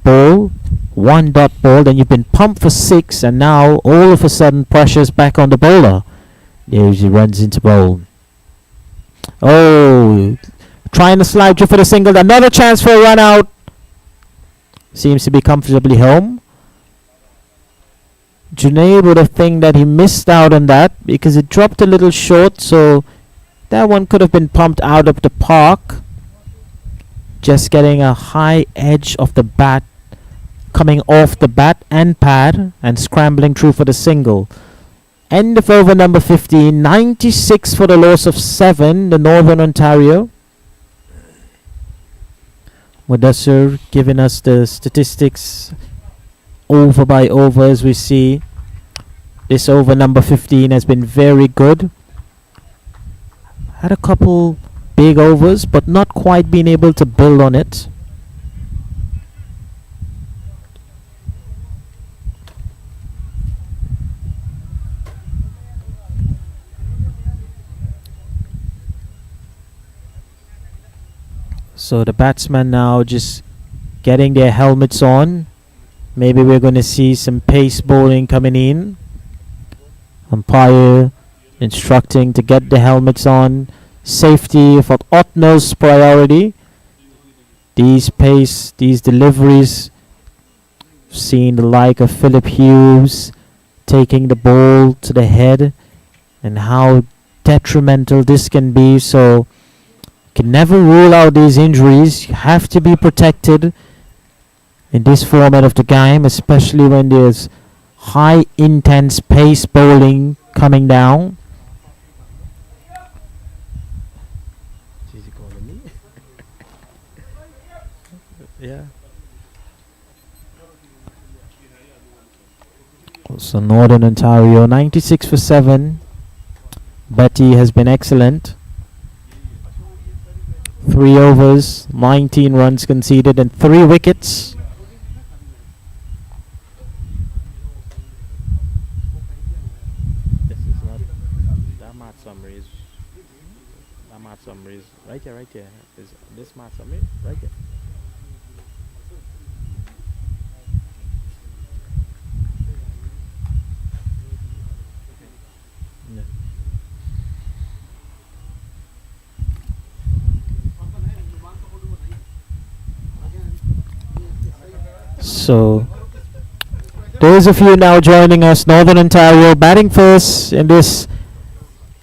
ball, 1 dot ball, then you've been pumped for 6, and now all of a sudden pressure's back on the bowler. There he runs into bowl. Oh, trying to slide through for the single. Another chance for a run out. Seems to be comfortably home. Junaid would have think that he missed out on that because it dropped a little short, so that one could have been pumped out of the park. Just getting a high edge of the bat coming off the bat and pad and scrambling through for the single. End of over number 15. 96 for the loss of 7, the Northern Ontario. Mudassir giving us the statistics over by over as we see. This over number 15 has been very good. Had a couple big overs, but not quite been able to build on it. So the batsmen now just getting their helmets on. Maybe we're going to see some pace bowling coming in. Umpire instructing to get the helmets on. Safety for utmost priority. These pace, these deliveries, seen the like of Philip Hughes taking the ball to the head and how detrimental this can be. So can never rule out these injuries. You have to be protected in this format of the game, especially when there's high intense pace bowling coming down. Yeah. So Northern Ontario 96 for 7. Betty has been excellent. 3 overs, 19 runs conceded and 3 wickets. This is not that match summary is right here. Is this match summary right here? No. So, those of you now joining us, Northern Ontario batting first in this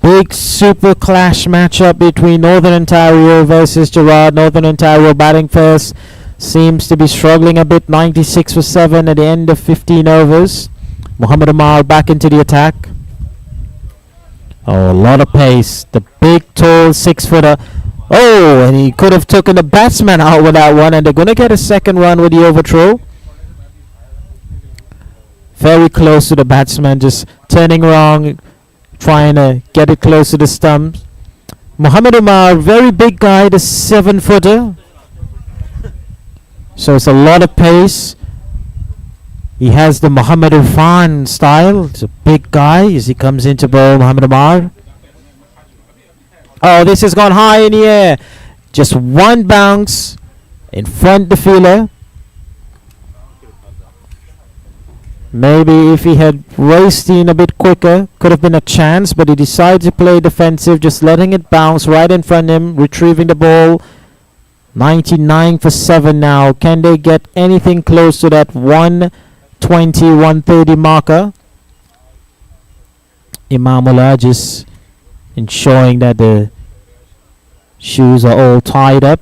big super clash matchup between Northern Ontario versus Gerard. Northern Ontario batting first seems to be struggling a bit. 96 for 7 at the end of 15 overs. Muhammad Umar back into the attack. Oh, a lot of pace. The big, tall 6-footer. Oh, and he could have taken the batsman out with that one, and they're going to get a second run with the overthrow. Very close to the batsman, just turning wrong, trying to get it close to the stumps. Muhammad Umar, very big guy, the 7-footer. So it's a lot of pace. He has the Muhammad Irfan style. He's a big guy as he comes into bowl, Muhammad Umar. Oh, this has gone high in the air. Just one bounce in front the fielder. Maybe if he had raced in a bit quicker, could have been a chance, but he decided to play defensive, just letting it bounce right in front of him, retrieving the ball. 99 for 7 now. Can they get anything close to that 120, 130 marker? Imamullah just ensuring that the shoes are all tied up.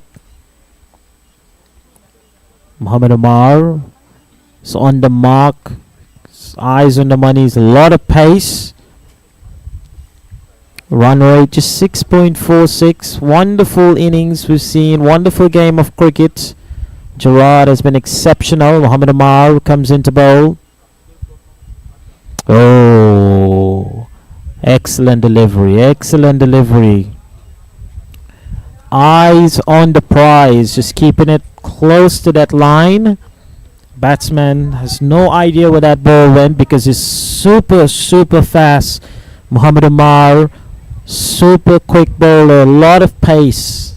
Muhammad Umar is on the mark. His eyes on the money. Is a lot of pace. Run rate just 6.46. Wonderful innings we've seen. Wonderful game of cricket. Gerard has been exceptional. Muhammad Umar comes into bowl. Oh, excellent delivery. Excellent delivery. Eyes on the prize. Just keeping it close to that line. Batsman has no idea where that ball went because it's super fast. Muhammad Umar, super quick bowler, a lot of pace,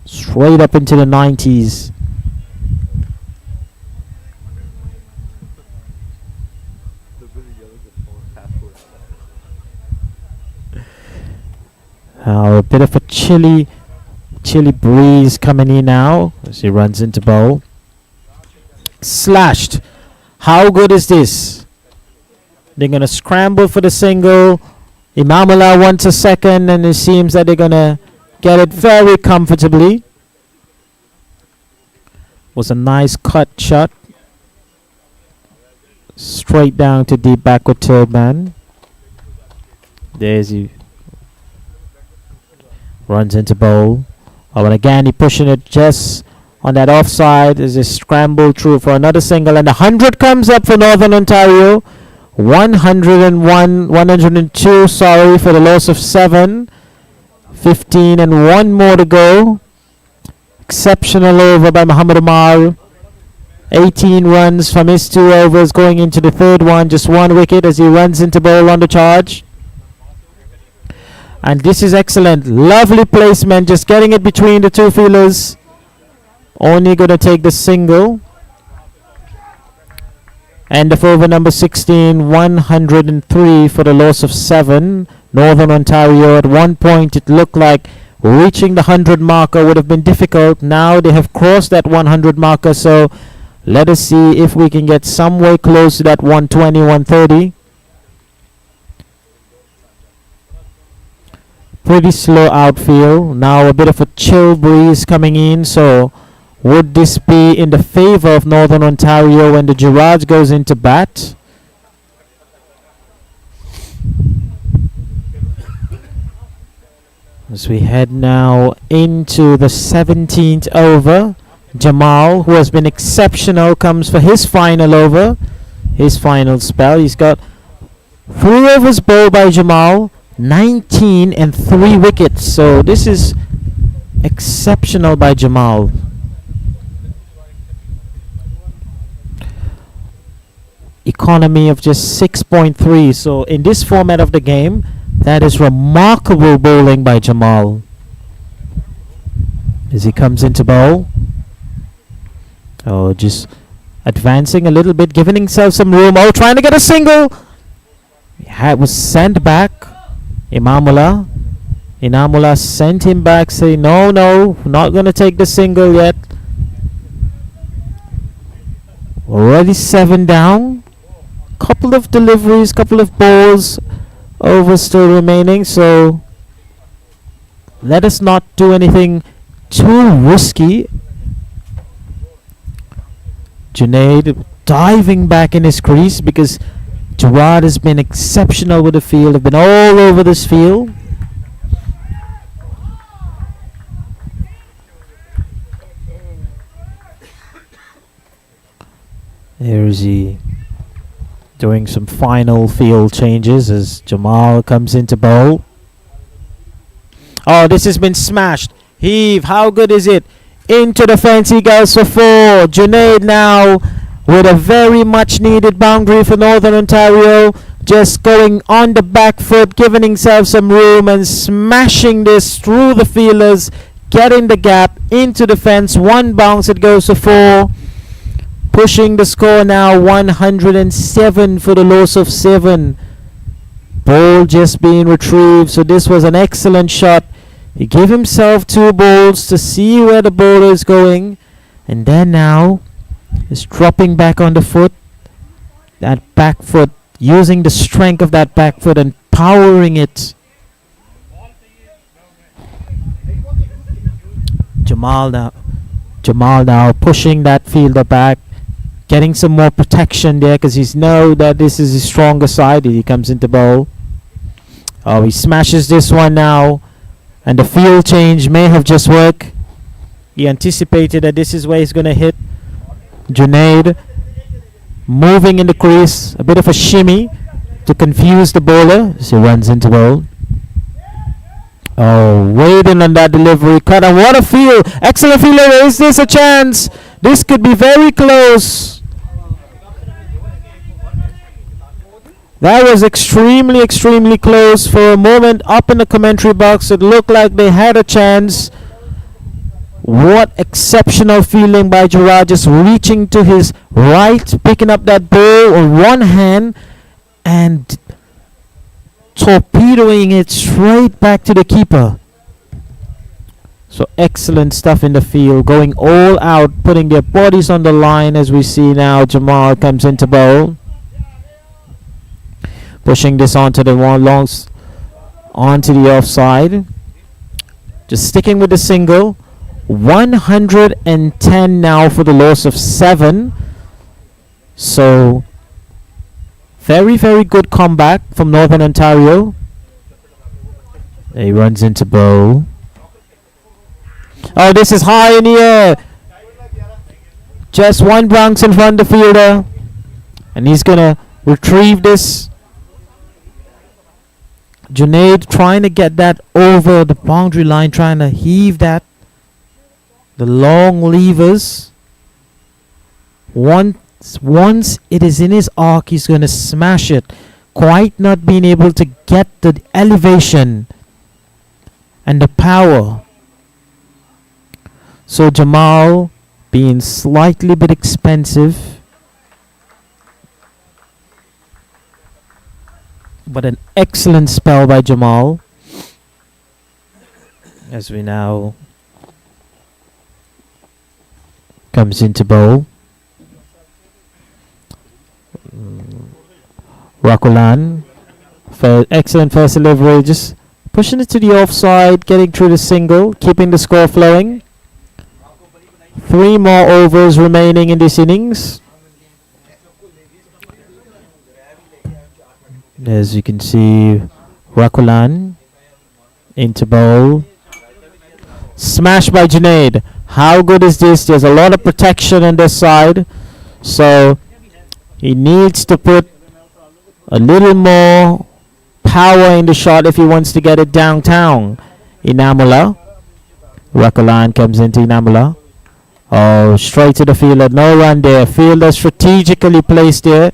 straight up into the 90s. A bit of a chilly breeze coming in now as he runs into bowl. Slashed. How good is this? They're going to scramble for the single. Imamullah wants a second, and it seems that they're going to get it very comfortably. Was a nice cut shot. Straight down to deep backward third man. There's he. Runs into bowl. Oh, and again he pushing it just on that offside as they scramble through for another single, and 100 comes up for Northern Ontario. 102, sorry, for the loss of 7. 15 and 1 more to go. Exceptional over by Muhammad Umar. 18 runs from his 2 overs going into the third one. Just 1 wicket as he runs into bowl on the charge. And this is excellent. Lovely placement. Just getting it between the 2 fielders. Only going to take the single. End of over number 16. 103 for the loss of 7. Northern Ontario, at one point it looked like reaching the 100 marker would have been difficult. Now they have crossed that 100 marker. So let us see if we can get some way close to that 120, 130. Pretty slow outfield. Now a bit of a chill breeze coming in. So would this be in the favor of Northern Ontario when the Gerards goes into bat? As we head now into the 17th over, Jamal, who has been exceptional, comes for his final over, his final spell. He's got 3 overs bowled by Jamal, 19 and 3 wickets. So this is Exceptional by Jamal. Economy of just 6.3. So in this format of the game, that is remarkable bowling by Jamal. As he comes into bowl. Oh, just advancing a little bit, giving himself some room. Oh, trying to get a single. Was sent back. Inamullah sent him back, saying, no, not going to take the single yet. Already 7 down. Couple of deliveries, couple of balls over still remaining. So let us not do anything too risky. Junaid diving back in his crease because Gerard has been exceptional with the field. Have been all over this field. There is he doing some final field changes as Jamal comes into bowl. Oh, this has been smashed. Heave, how good is it? Into the fence he goes for 4. Junaid now with a very much needed boundary for Northern Ontario. Just going on the back foot, giving himself some room and smashing this through the fielders. Getting the gap into the fence. 1 bounce, it goes for 4. Pushing the score now 107 for the loss of 7. Ball just being retrieved. So this was an excellent shot. He gave himself 2 balls to see where the ball is going. And then now is dropping back on the foot. That back foot, using the strength of that back foot and powering it. Jamal now pushing that fielder back. Getting some more protection there because he's know that this is his stronger side. He comes into bowl. Oh, he smashes this one now. And the field change may have just worked. He anticipated that this is where he's going to hit. Junaid moving in the crease. A bit of a shimmy to confuse the bowler as he runs into bowl. Oh, waiting on that delivery cut. And what a field. Excellent fielder. Is this a chance? This could be very close. That was extremely, extremely close. For a moment up in the commentary box, it looked like they had a chance. What exceptional feeling by Gerard, just reaching to his right, picking up that ball on one hand and torpedoing it straight back to the keeper. So excellent stuff in the field, going all out, putting their bodies on the line as we see now. Jamal comes into bowl. Pushing this onto the onto the offside. Just sticking with the single. 110 now for the loss of 7. So very, very good comeback from Northern Ontario. He runs into bowl. Oh, this is high in the air. Just 1 bounce in front of the fielder. And he's going to retrieve this. Junaid trying to get that over the boundary line, trying to heave that. The long levers. Once it is in his arc, he's going to smash it. Quite not being able to get the elevation and the power. So Jamal being slightly bit expensive. But an excellent spell by Jamal. As we now comes into bowl. Rakulan. Excellent first delivery. Just pushing it to the offside. Getting through the single. Keeping the score flowing. 3 more overs remaining in this innings. As you can see, Rakulan into bowl. Smash by Junaid. How good is this? There's a lot of protection on this side. So he needs to put a little more power in the shot if he wants to get it downtown. Inamullah Rakulan comes into Inamula. Oh, straight to the fielder. No run there. Fielder strategically placed there.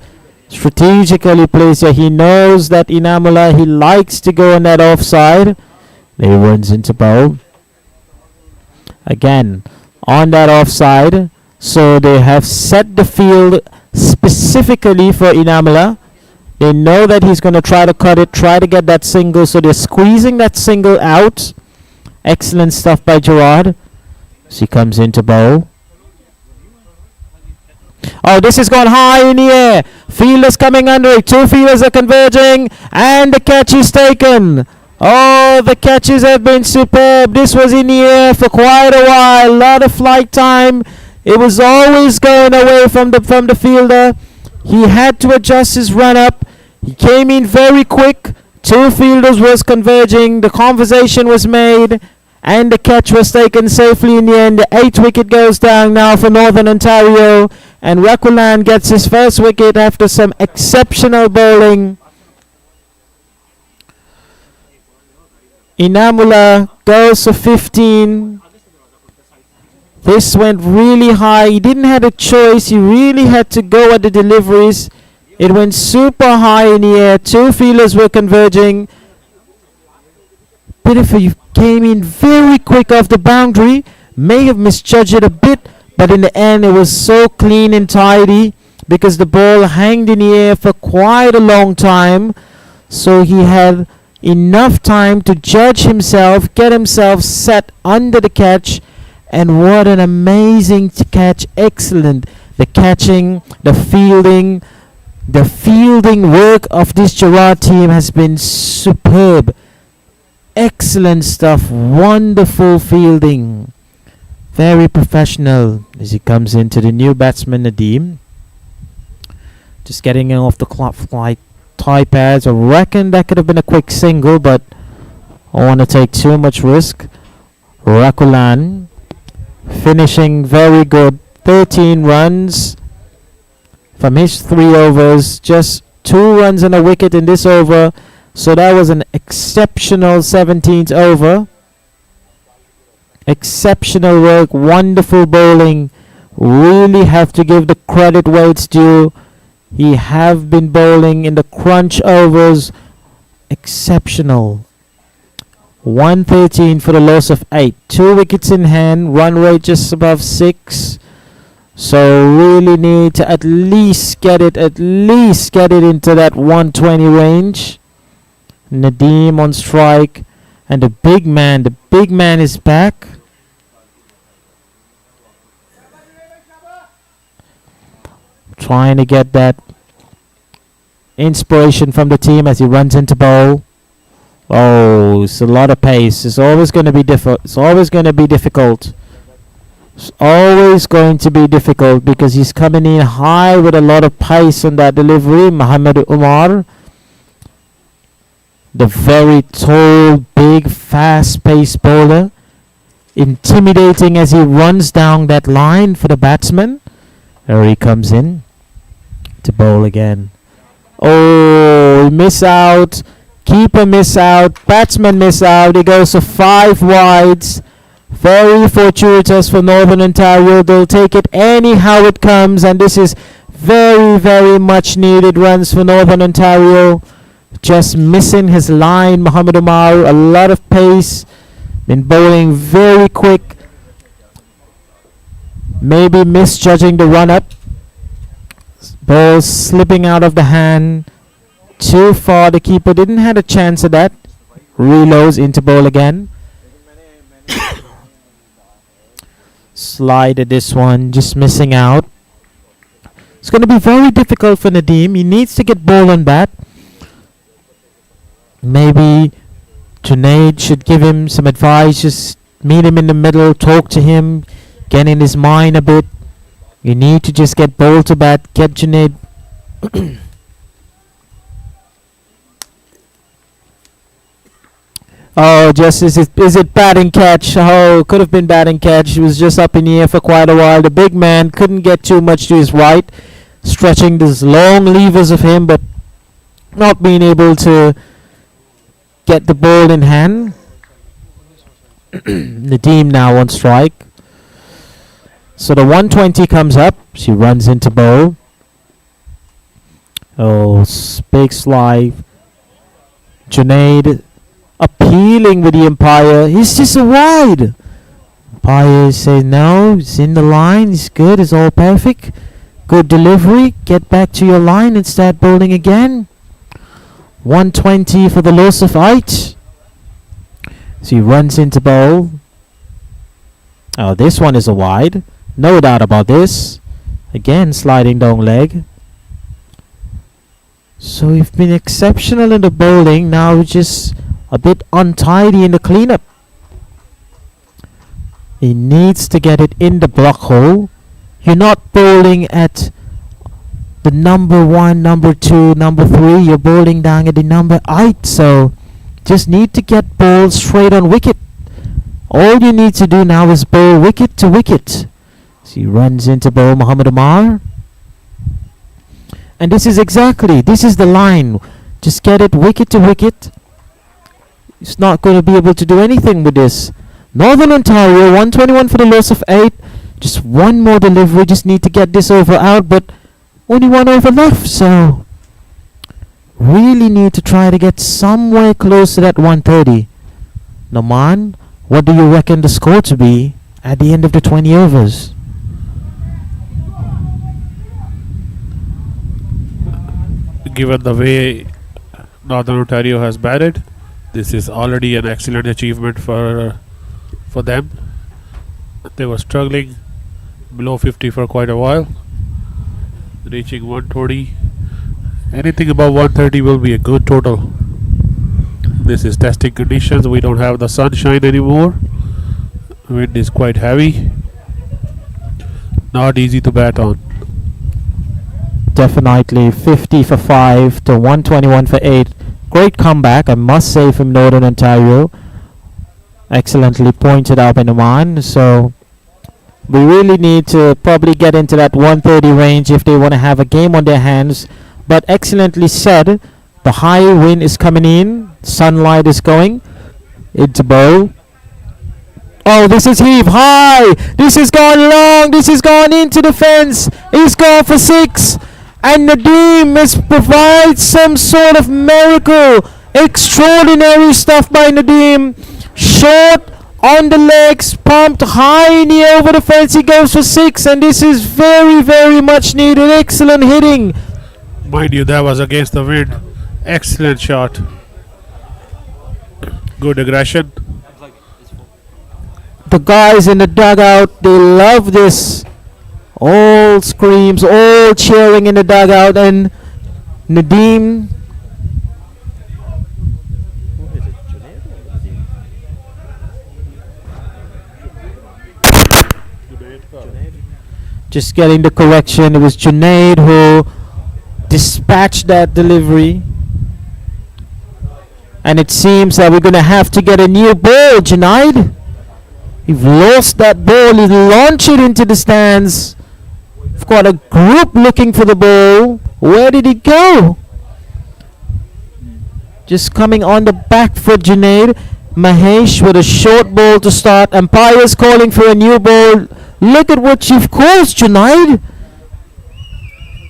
Strategically placed there. He knows that Inamula, he likes to go on that offside. He runs into bowl. Again, on that offside. So they have set the field specifically for Inamula. They know that he's going to try to cut it, try to get that single. So they're squeezing that single out. Excellent stuff by Gerard. So he comes into bowl. Oh, this has gone high in the air. Fielders coming under it. Two fielders are converging. And the catch is taken. Oh, the catches have been superb. This was in the air for quite a while. A lot of flight time. It was always going away from the fielder. He had to adjust his run up. He came in very quick. Two fielders was converging. The conversation was made. And the catch was taken safely in the end. The 8th wicket goes down now for Northern Ontario. And Rakulan gets his first wicket after some exceptional bowling. Inamula goes for 15. This went really high. He didn't have a choice. He really had to go at the deliveries. It went super high in the air. Two fielders were converging. Pittifer came in very quick off the boundary. May have misjudged it a bit, but in the end it was so clean and tidy because the ball hanged in the air for quite a long time. So he had enough time to judge himself, get himself set under the catch. And what an amazing catch. Excellent. The catching, the fielding work of this Gerard team has been superb. Excellent stuff. Wonderful fielding. Very professional as he comes into the new batsman Nadeem. Just getting in off the clock flight tie pads. I reckon that could have been a quick single, but I don't want to take too much risk. Rakulan finishing very good. 13 runs from his 3 overs. Just 2 runs and a wicket in this over. So that was an exceptional 17th over. Exceptional work. Wonderful bowling. Really have to give the credit where it's due. He have been bowling in the crunch overs. Exceptional. 113 for the loss of 8. 2 wickets in hand. Run rate just above 6. So really need to at least get it into that 120 range. Nadeem on strike. And the big man is back. Trying to get that inspiration from the team as he runs into bowl. Oh, it's a lot of pace. It's always going to be difficult. It's always going to be difficult because he's coming in high with a lot of pace on that delivery. Muhammad Umar, the very tall, big, fast-paced bowler, intimidating as he runs down that line for the batsman. There he comes in to bowl again. Oh, miss out. Keeper miss out. Batsman miss out. He goes to 5 wides. Very fortuitous for Northern Ontario. They'll take it anyhow it comes. And this is very, very much needed runs for Northern Ontario. Just missing his line. Muhammad Umar, a lot of pace. Been bowling very quick. Maybe misjudging the run-up. Ball slipping out of the hand. Too far. The keeper didn't have a chance at that. Reloads into ball again. Slide at this one. Just missing out. It's going to be very difficult for Nadeem. He needs to get ball on bat. Maybe Junaid should give him some advice. Just meet him in the middle. Talk to him. Get in his mind a bit. You need to just get ball to bat. Get Junaid. Oh, just is it batting catch? Oh, could have been batting catch. He was just up in the air for quite a while. The big man couldn't get too much to his right, stretching these long levers of him, but not being able to get the ball in hand. Nadeem now on strike. So the 120 comes up. She runs into bowl. Oh, big slide. Junaid appealing with the umpire. He's just a wide. Umpire says no, it's in the line, it's good, it's all perfect. Good delivery, get back to your line and start bowling again. 120 for the loss of 8. So he runs into bowl. Oh, this one is a wide. No doubt about this. Again, sliding down leg. So we've been exceptional in the bowling. Now just a bit untidy in the cleanup. He needs to get it in the block hole. You're not bowling at the number 1, number 2, number 3. You're bowling down at the number 8. So just need to get balls straight on wicket. All you need to do now is bowl wicket to wicket. So he runs into bowl Muhammad Umar. And this is the line. Just get it wicket to wicket. He's not going to be able to do anything with this. Northern Ontario, 121 for the loss of 8. Just one more delivery. Just need to get this over out, but only one over left. So really need to try to get somewhere close to that 130. Noman, what do you reckon the score to be at the end of the 20 overs? Given the way Northern Ontario has batted, this is already an excellent achievement for them. They were struggling below 50 for quite a while, reaching 120. Anything above 130 will be a good total. This is testing conditions. We don't have the sunshine anymore. Wind is quite heavy. Not easy to bat on. Definitely 50 for 5 to 121 for 8. Great comeback, I must say, from Northern Ontario. Excellently pointed out by Noman. So we really need to probably get into that 130 range if they want to have a game on their hands. But excellently said. The high wind is coming in. Sunlight is going. It's bowl. Oh, this is heave high. This has gone long. This has gone into the fence. He's gone for 6. And Nadeem has provided some sort of miracle. Extraordinary stuff by Nadeem. Short on the legs, pumped high in the air over the fence. He goes for 6, and this is very, very much needed. Excellent hitting. Mind you, that was against the wind. Excellent shot. Good aggression. The guys in the dugout, they love this. All screams, all cheering in the dugout, and Nadeem. Just getting the correction. It was Junaid who dispatched that delivery. And it seems that we're going to have to get a new ball, Junaid. You've lost that ball. You launch it into the stands. We've got a group looking for the ball. Where did it go? Just coming on the back foot, Junaid. Mahesh with a short ball to start. Umpire's calling for a new ball. Look at what you've caused, Junaid.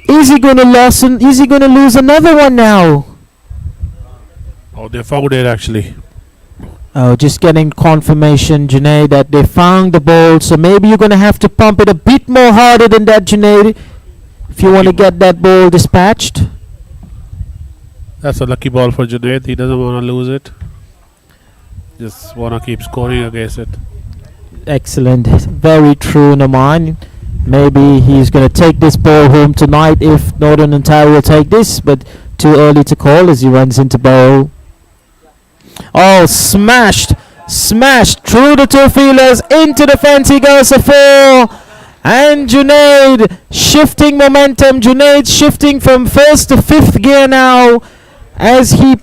Is he going to lose another one now? Oh, they found it actually. Oh, just getting confirmation, Junaid, that they found the ball. So maybe you're going to have to pump it a bit more harder than that, Junaid, if you want to get that ball dispatched. That's a lucky ball for Junaid. He doesn't want to lose it. Just want to keep scoring against it. Excellent. Very true, Naman. Maybe he's going to take this ball home tonight if Northern Ontario take this, but too early to call as he runs into bowl. Oh, smashed through the 2 fielders into the fence. He goes for 4, and Junaid shifting momentum. Junaid shifting from 1st to 5th gear now as he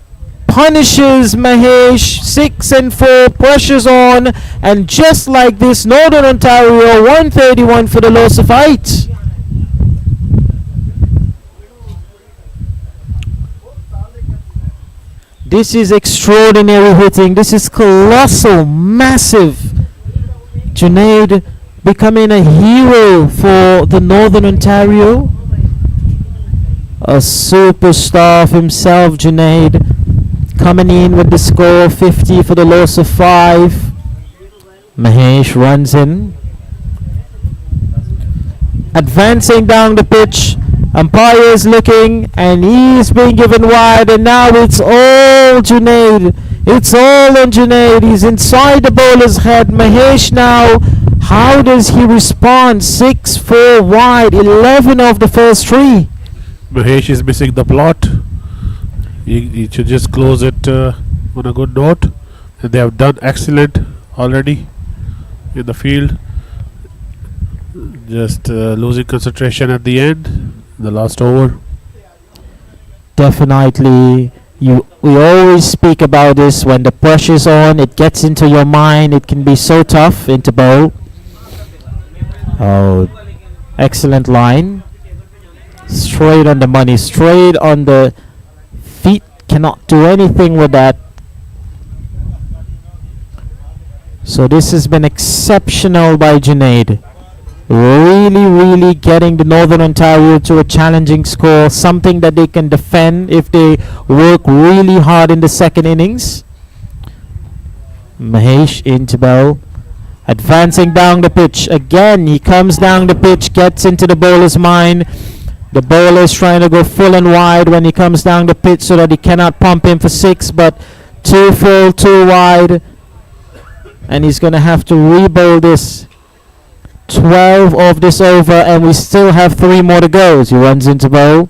punishes Mahesh. 6 and 4, pressures on, and just like this, Northern Ontario 131 for the loss of 8. This is extraordinary hitting. This is colossal, massive. Junaid becoming a hero for the Northern Ontario. A superstar of himself, Junaid, coming in with the score of 50 for the loss of 5. Mahesh runs in. Advancing down the pitch. Umpires looking, and he's being given wide, and now it's all Junaid. It's all on Junaid. He's inside the bowler's head. Mahesh now, how does he respond? 6-4 wide, 11 of the first 3. Mahesh is missing the plot. He should just close it on a good note. And they have done excellent already in the field. Just losing concentration at the end, the last over. Definitely. We always speak about this. When the pressure's on, it gets into your mind. It can be so tough into bowl. Oh, excellent line. Straight on the money. Straight on the feet. Cannot do anything with that. So this has been exceptional by Junaid. Really getting the Northern Ontario to a challenging score, something that they can defend if they work really hard in the second innings. Mahesh into bowl, advancing down the pitch. Again, he comes down the pitch, gets into the bowler's mind. The bowler is trying to go full and wide when he comes down the pitch so that he cannot pump in for 6, but 2 full, 2 wide. And he's going to have to re-bowl this. 12 of this over, and we still have 3 more to go as he runs into bowl.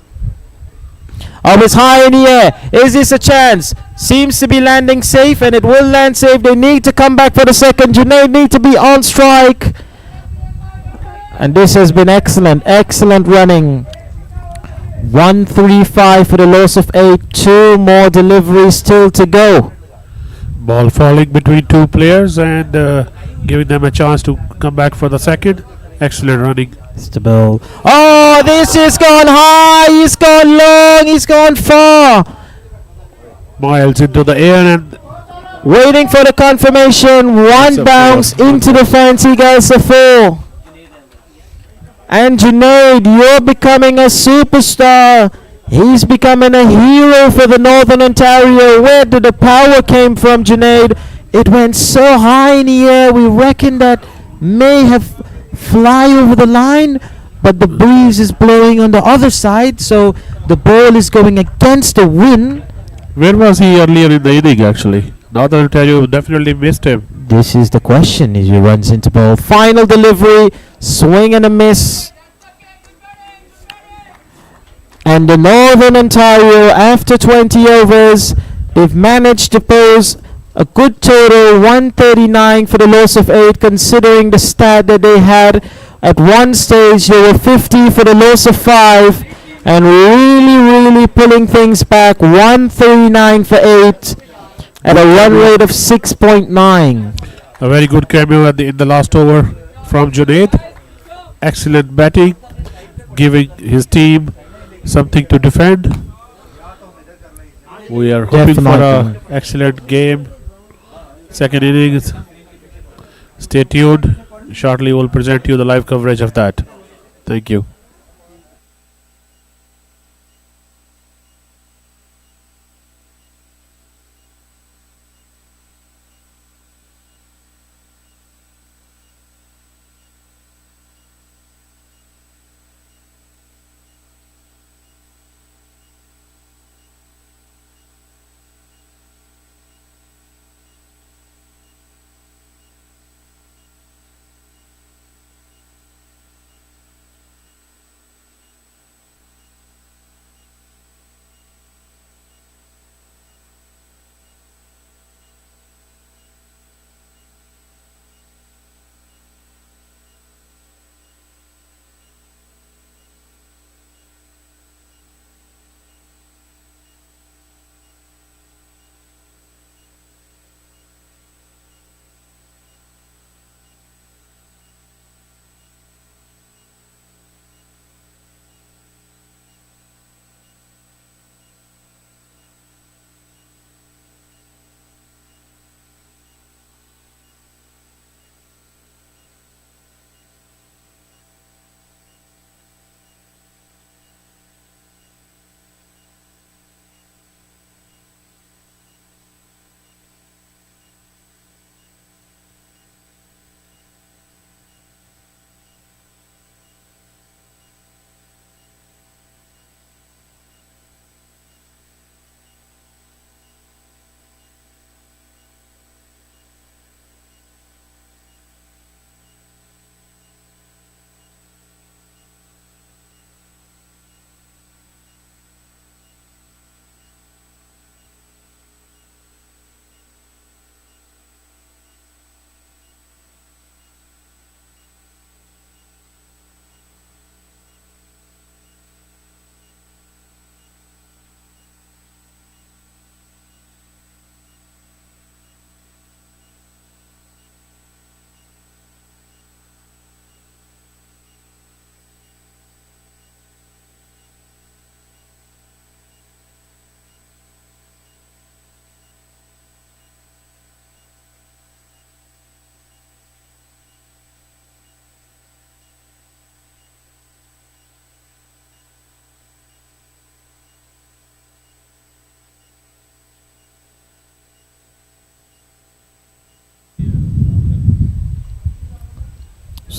Oh, it's high in the air. Is this a chance? Seems to be landing safe, and it will land safe. They need to come back for the second. Junaid need to be on strike. And this has been excellent running. 135 for the loss of 8. 2 more deliveries still to go. Ball falling between 2 players and giving them a chance to come back for the second. Excellent running. Stable. Oh, this is gone high. He's gone long. He's gone far. Miles into the air and waiting for the confirmation. One bounce into the fence. He gets a 4. And Junaid, you're becoming a superstar. He's becoming a hero for the Northern Ontario. Where did the power came from, Junaid? It went so high in the air. We reckon that may have fly over the line, but the breeze is blowing on the other side, so the ball is going against the wind. Where was he earlier in the inning, actually? Northern Ontario definitely missed him. This is the question as he runs into ball. Final delivery, swing and a miss. And the Northern Ontario, after 20 overs, they've managed to pose a good total, 139 for the loss of 8, considering the stat that they had. At one stage, they were 50 for the loss of 5, and really pulling things back, 139 for 8, at a run rate of 6.9. A very good cameo in the last over from Junaid. Excellent batting, giving his team something to defend. We are hoping for an excellent game. Second innings. Stay tuned. Shortly we'll present you the live coverage of that. Thank you.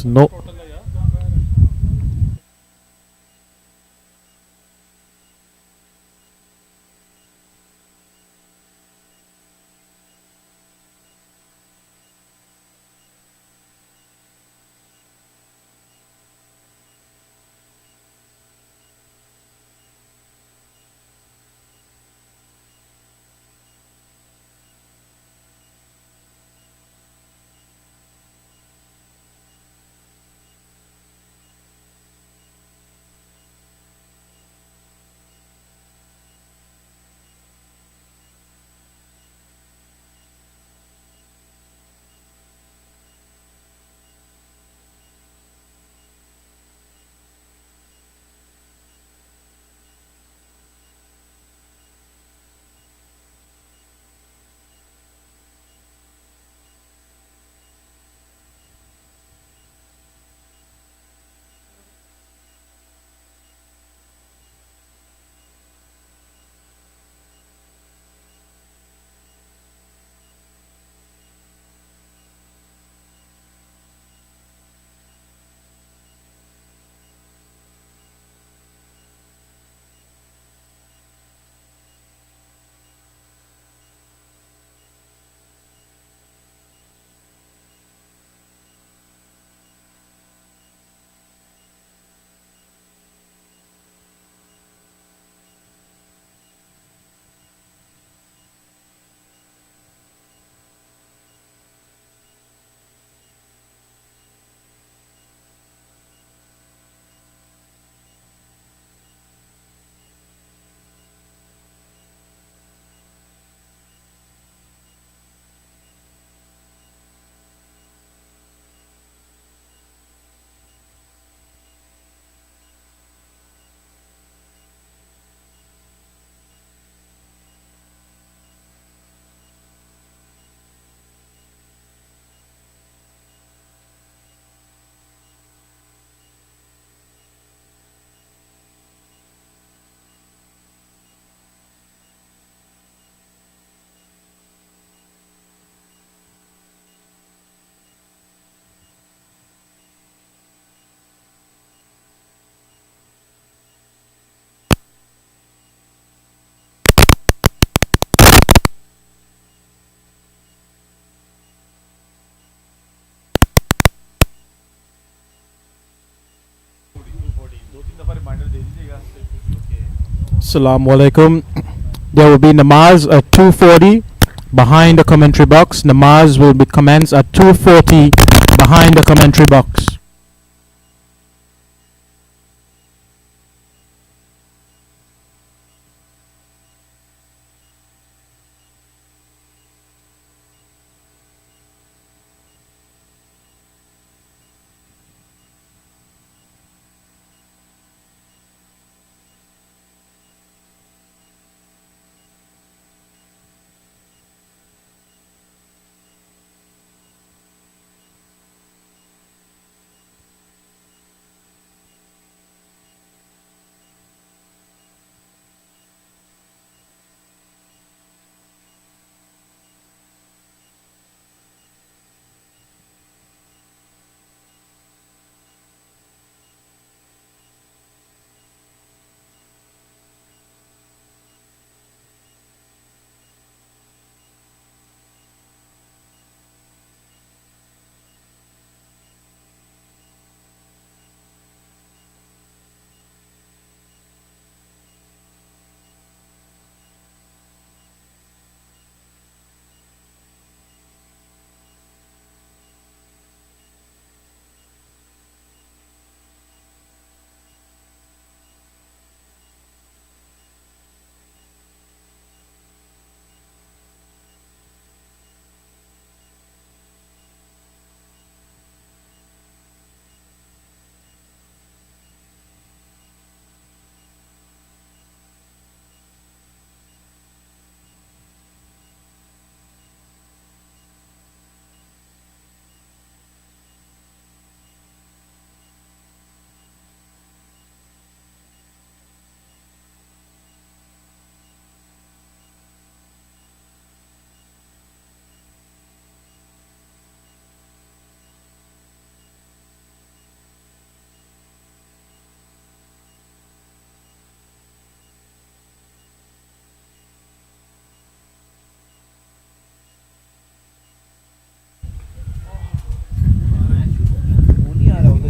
balls. No. Assalamu alaikum. There will be namaz at 2:40 behind the commentary box. Namaz will be commenced at 2:40 behind the commentary box.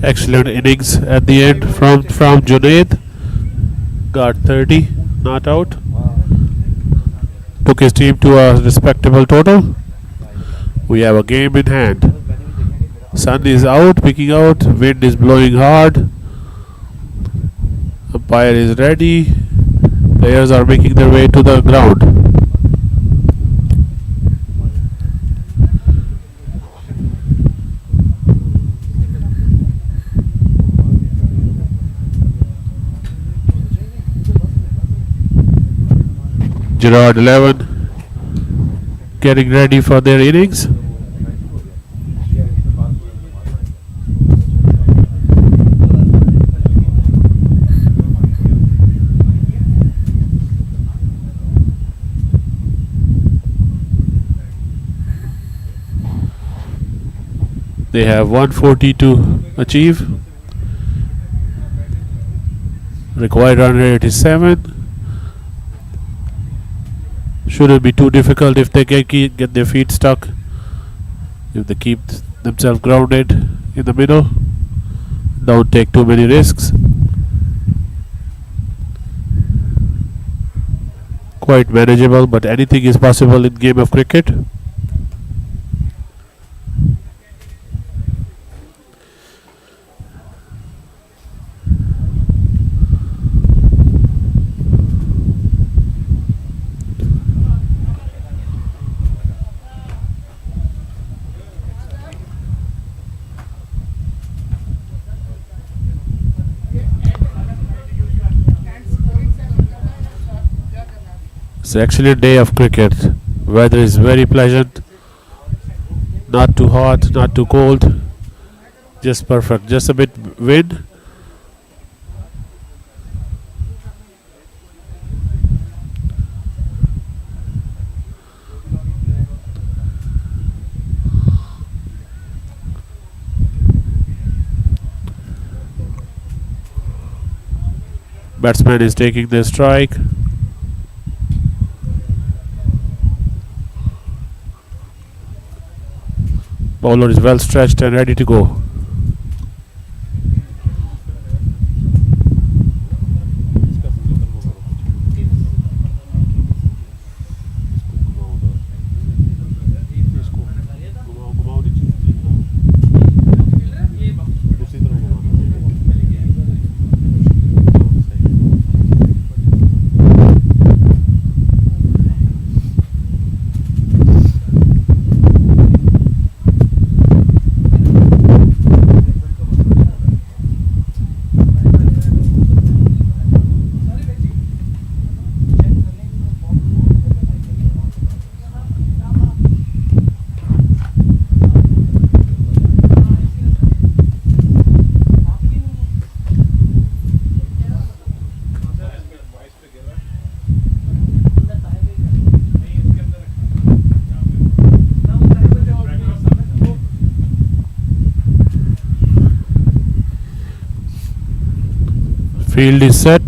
Excellent innings at the end from Junaid. Got 30, not out. Took his team to a respectable total. We have a game in hand. Sun is out, picking out. Wind is blowing hard. Umpire is ready. Players are making their way to the ground. Gerard 11 getting ready for their innings. They have 140 to achieve. Required 187. Shouldn't be too difficult if they get their feet stuck. If they keep themselves grounded in the middle. Don't take too many risks. Quite manageable, but anything is possible in game of cricket. It's an excellent day of cricket. Weather is very pleasant. Not too hot, not too cold. Just perfect. Just a bit wind. Batsman is taking the strike. Bowler is well stretched and ready to go. Field is set.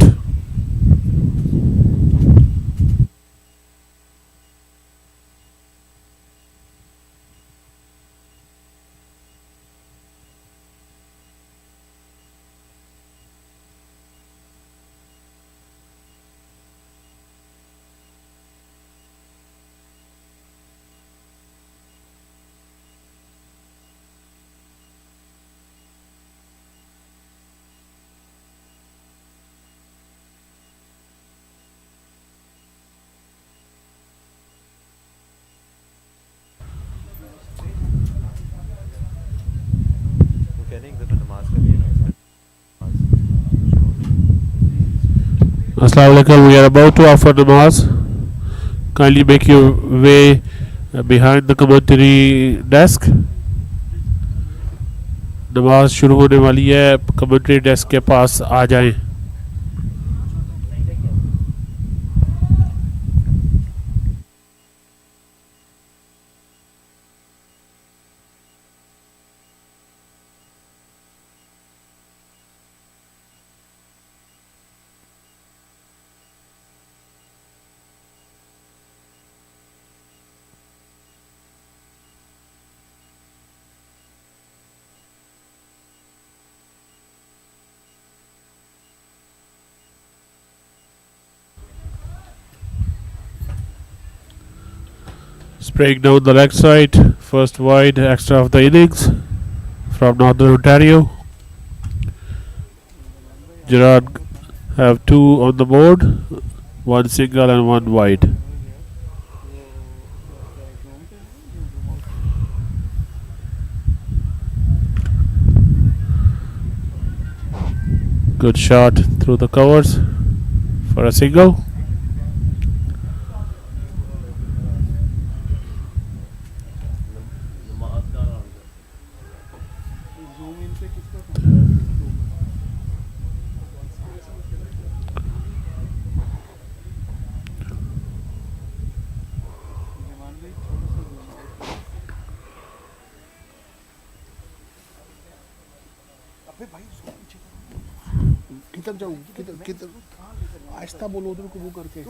Assalamu alaikum. We are about to offer namaz. Kindly make your way behind the commentary desk. नमाज शुरू होने वाली है. Commentary desk के पास आ जाएं. Spraying down the leg side, first wide extra of the innings from Northern Ontario. Gerard have 2 on the board, 1 single and 1 wide. Good shot through the covers for a single. किधर जाऊँ किधर किधर आहिस्ता बोलो उधर को वो करके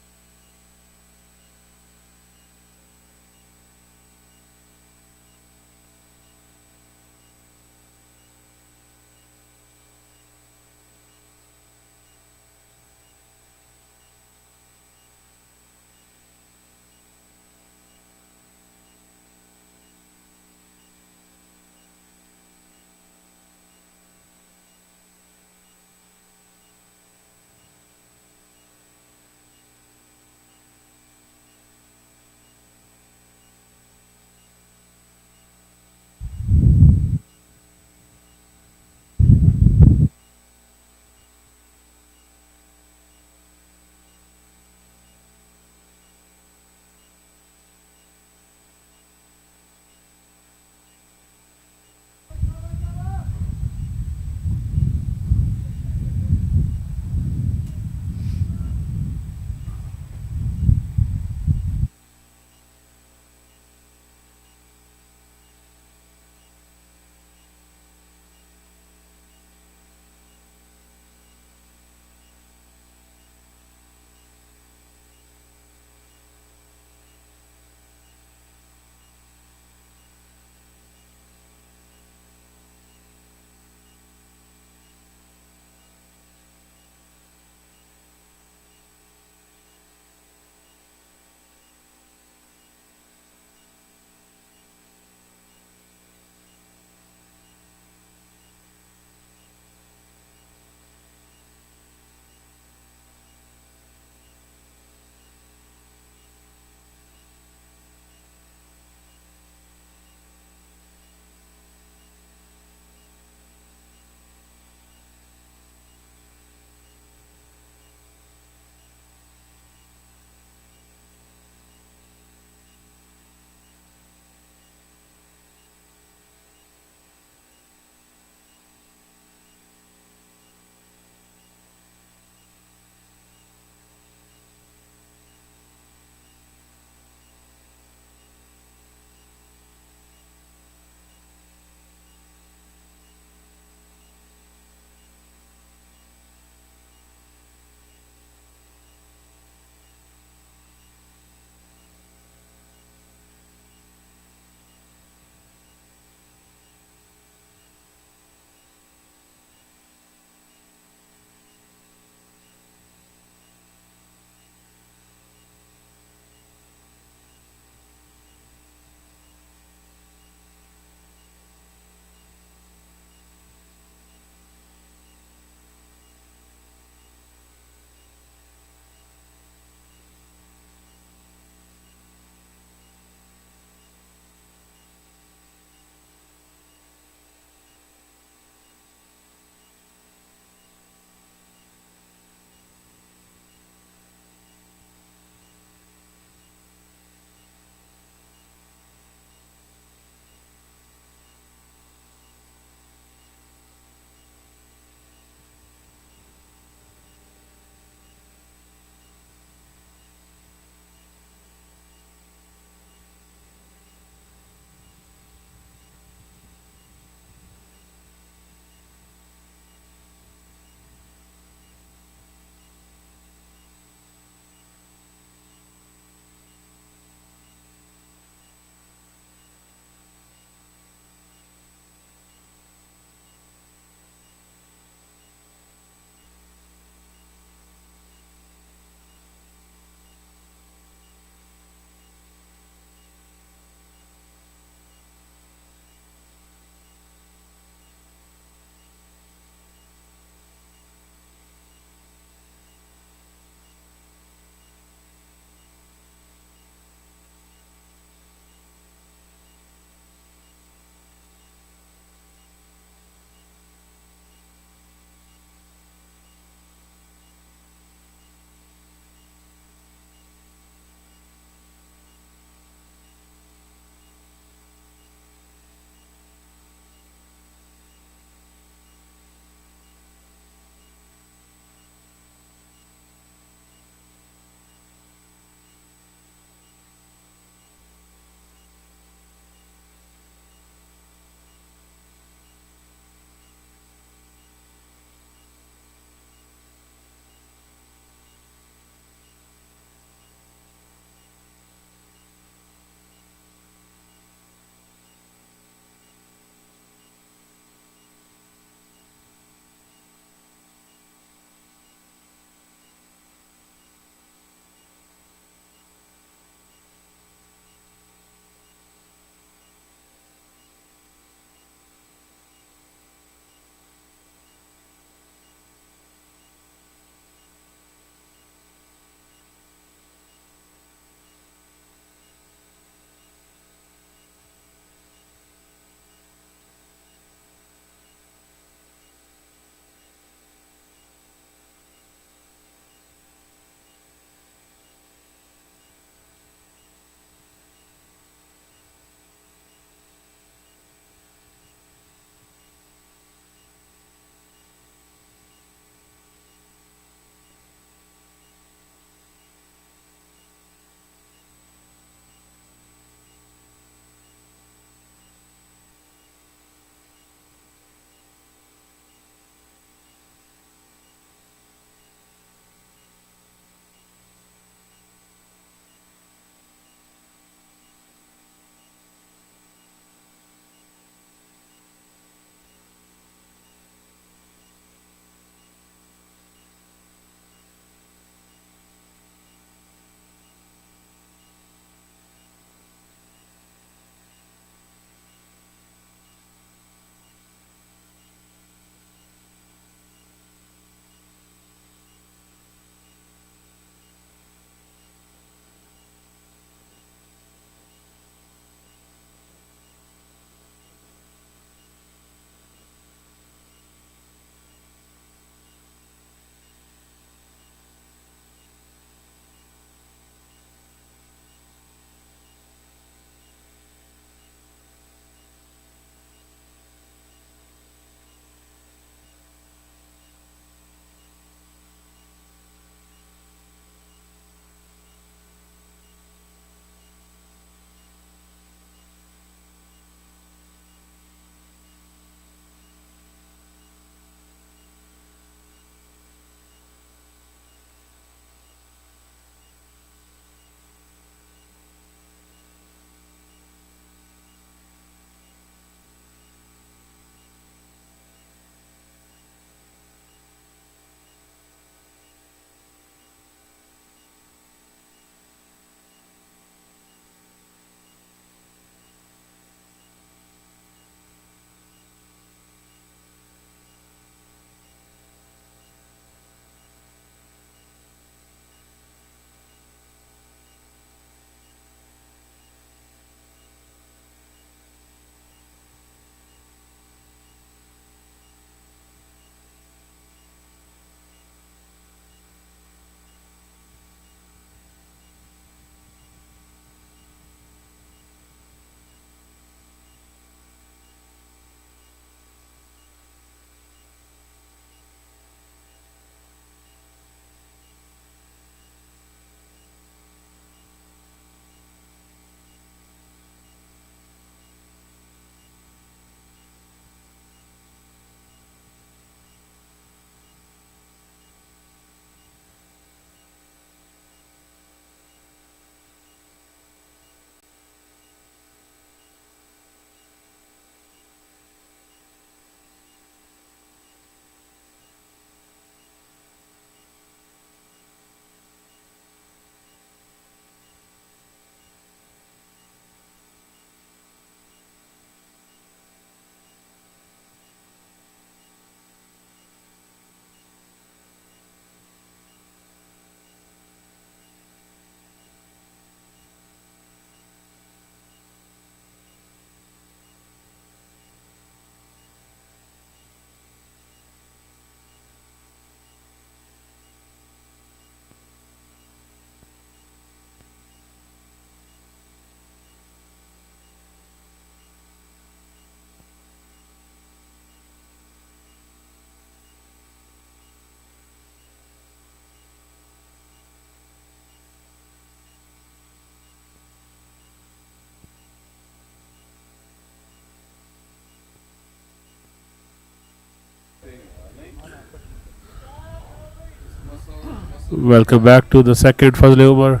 Welcome back to the second Fazle-e-Umar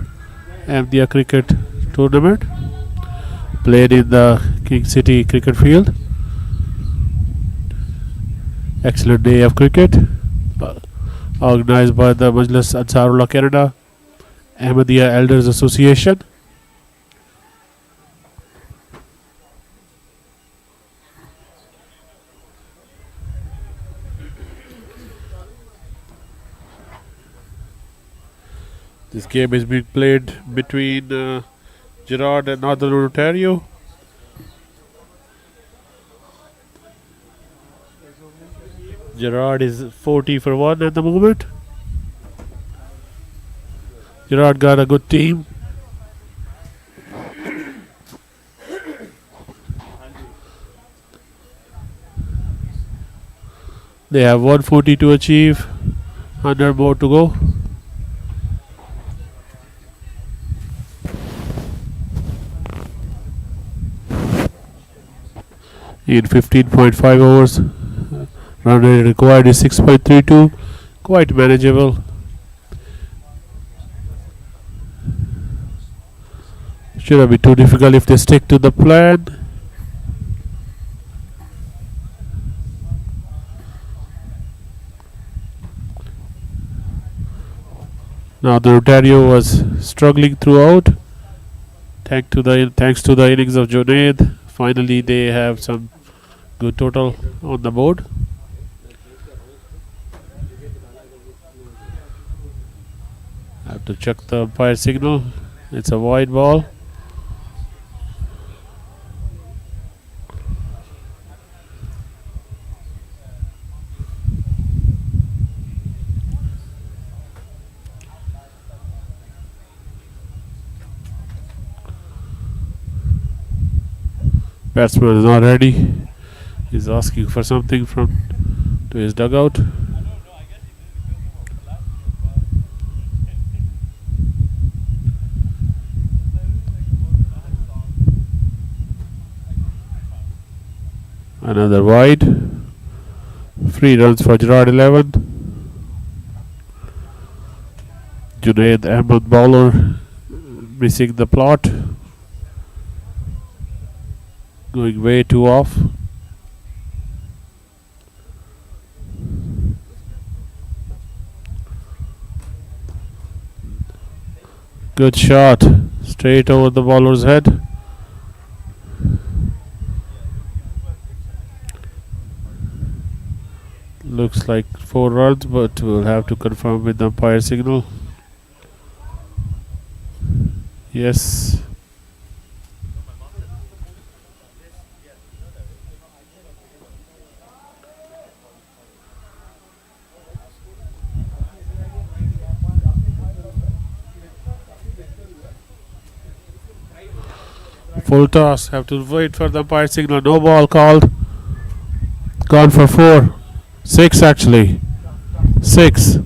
Ahmadiyya Cricket Tournament, played in the King City Cricket Field. Excellent day of cricket, organized by the Majlis Ansarullah Canada Ahmadiyya Elders Association. This game is being played between Gerard and Northern Ontario. Gerard is 40 for 1 at the moment. Gerard got a good team. They have 140 to achieve, 100 more to go. In 15.5 overs, run rate required is 6.32, quite manageable. Shouldn't be too difficult if they stick to the plan. Now the Ontario was struggling throughout. Thanks to the innings of Junaid, finally they have some good total on the board. I have to check the umpire signal. It's a wide ball. Batsman is not ready. He's asking for something to his dugout. Another wide. 3 runs for Gerard 11. Junaid Ahmed bowler missing the plot. Going way too off. Good shot, straight over the bowler's head. Looks like 4 runs, but we'll have to confirm with the umpire signal. Yes. Full toss. Have to wait for the umpire signal. No ball called. Gone for 4. 6 actually. 6.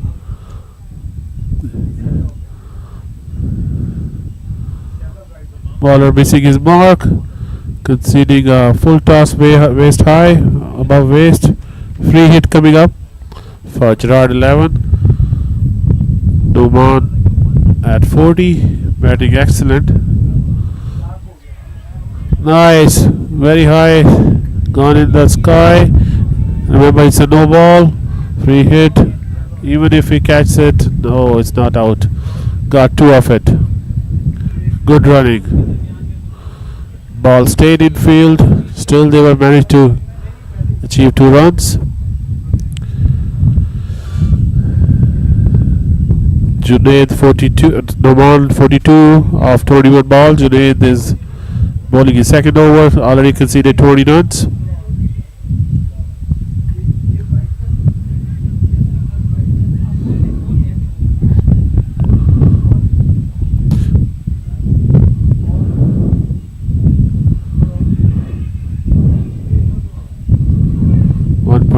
Bowler missing his mark. Conceding a full toss waist high. Above waist. Free hit coming up for Gerard 11. Numan at 40. Batting excellent. Nice, very high, gone in the sky. Remember, it's a no ball, free hit. Even if he catches it, no, it's not out. Got 2 of it. Good running. Ball stayed in field. Still, they were managed to achieve 2 runs. Junaid 42, Noman 42 of 21 balls. Junaid is bowling his second over, already conceded 20 runs.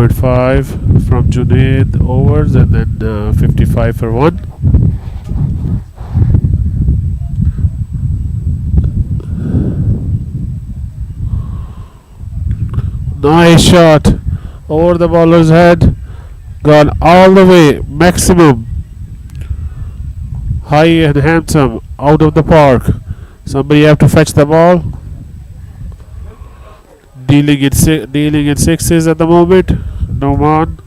.5 from Junaid overs, and then 55 for 1. Nice shot over the bowler's head, gone all the way, maximum. High and handsome, out of the park. Somebody have to fetch the ball. Dealing in sixes at the moment. Noman.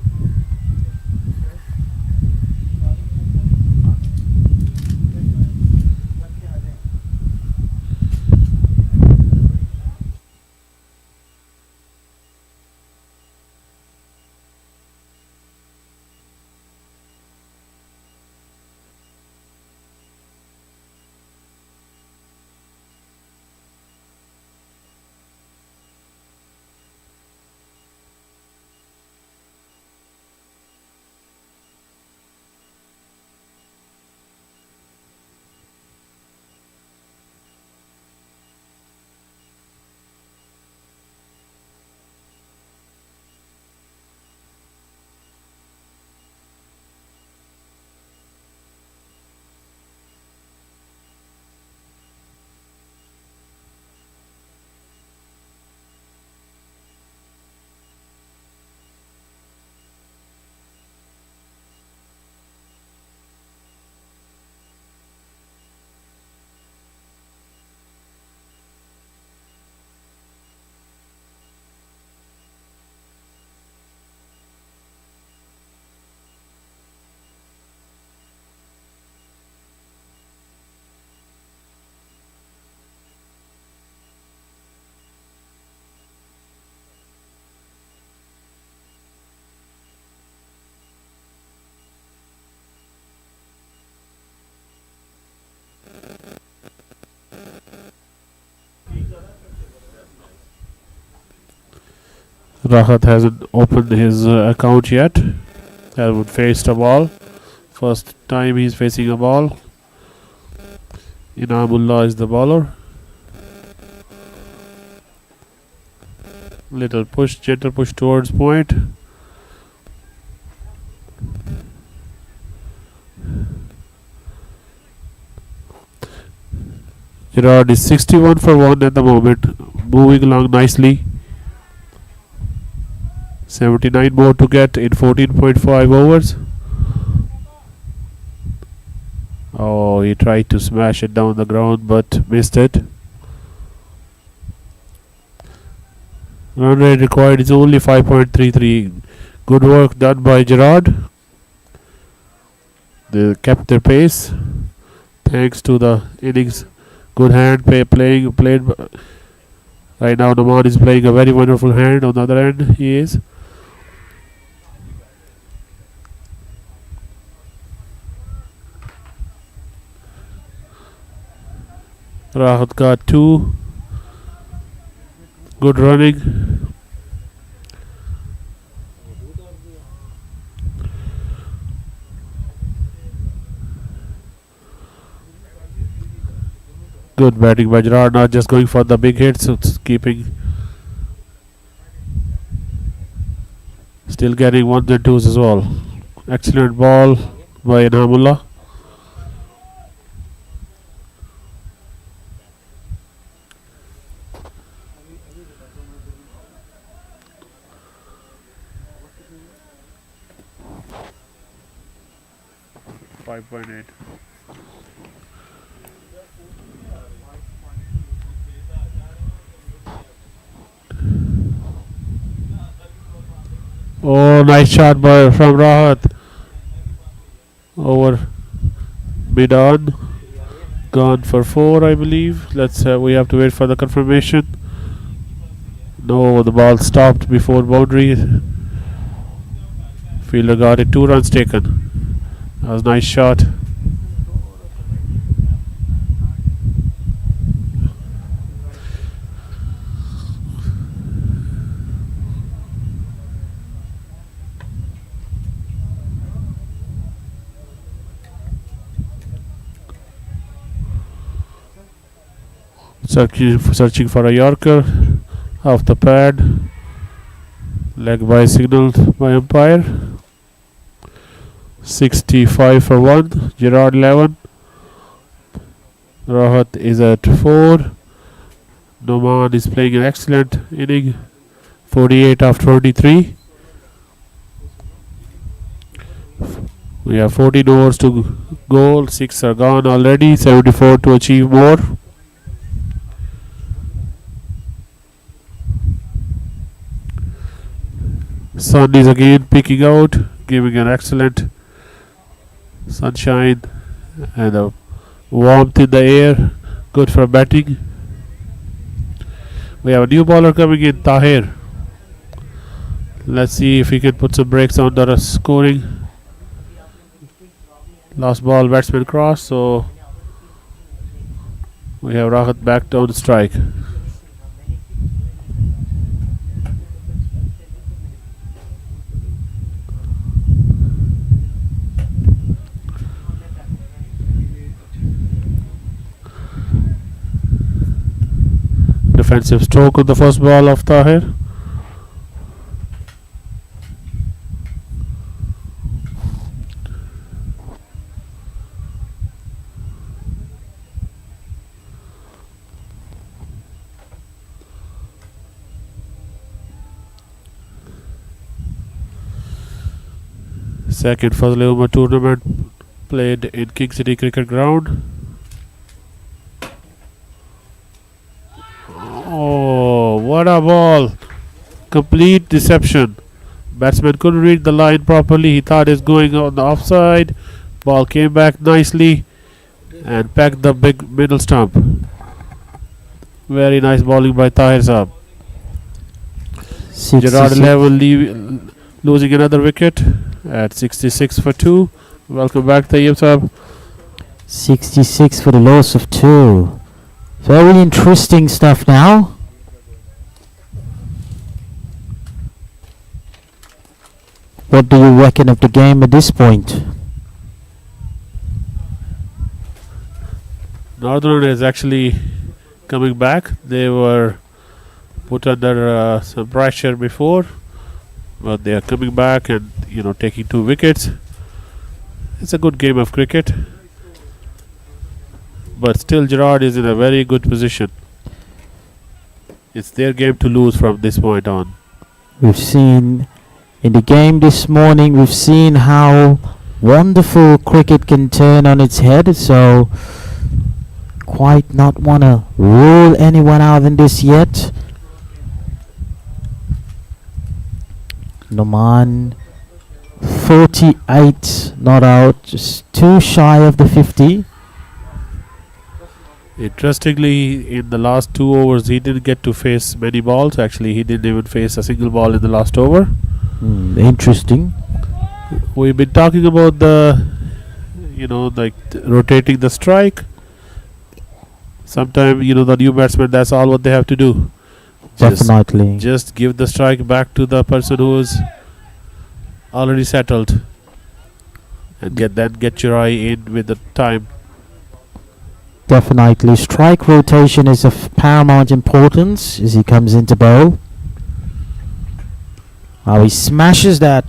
Rahat hasn't opened his account yet. That would face the ball. First time he's facing a ball. Inamullah is the bowler. Little push, gentle push towards point. Gerard is 61 for 1 at the moment, moving along nicely. 79 more to get in 14.5 overs. Oh, he tried to smash it down the ground but missed it. Run rate required is only 5.33. Good work done by Gerard. They kept their pace thanks to the innings. Good hand played. Right now Noman is playing a very wonderful hand. On the other end he is. Rahat got 2. Good running. Good batting by Gerard, not just going for the big hits, it's keeping, still getting ones and twos as well. Excellent ball by Inamullah. Oh, nice shot from Rahat. Over mid on. Gone for 4, I believe. We have to wait for the confirmation. No, the ball stopped before boundary. Fielder got it. 2 runs taken. That was a nice shot. Searching for a Yorker off the pad. Leg by signaled by umpire. 65 for 1. Gerard 11. Rahat is at 4. Noman is playing an excellent inning. 48 after 23. We have 14 overs to go. 6 are gone already. 74 to achieve more. Sun is again peeking out, giving an excellent sunshine and a warmth in the air. Good for batting. We have a new bowler coming in, Tahir. Let's see if he can put some brakes on the scoring. Last ball, batsman cross, so we have Rahat back down strike. Defensive stroke on the first ball of Tahir. Second Fazle-e-Umar tournament played in King City Cricket Ground. Oh, what a ball! Complete deception. Batsman couldn't read the line properly. He thought it's going on the offside. Ball came back nicely and packed the big middle stump. Very nice bowling by Tahir Saab. Gerard 11 losing another wicket at 66 for 2. Welcome back, Tayyib Saab. 66 for the loss of 2. Very interesting stuff now. What do you reckon of the game at this point? Northern is actually coming back. They were put under some pressure before, but they are coming back and taking 2 wickets. It's a good game of cricket, but still Gerard is in a very good position. It's their game to lose from this point on. We've seen in the game this morning, we've seen how wonderful cricket can turn on its head, so quite not want to rule anyone out in this yet. Noman 48 not out, just 2 shy of the 50. Interestingly, in the last 2 overs he didn't get to face many balls. Actually, he didn't even face a single ball in the last over. Interesting. We've been talking about the like rotating the strike. Sometimes the new batsman, that's all what they have to do. Definitely. Just give the strike back to the person who is already settled, and get your eye in with the time. Definitely. Strike rotation is of paramount importance as he comes into bowl. How he smashes that.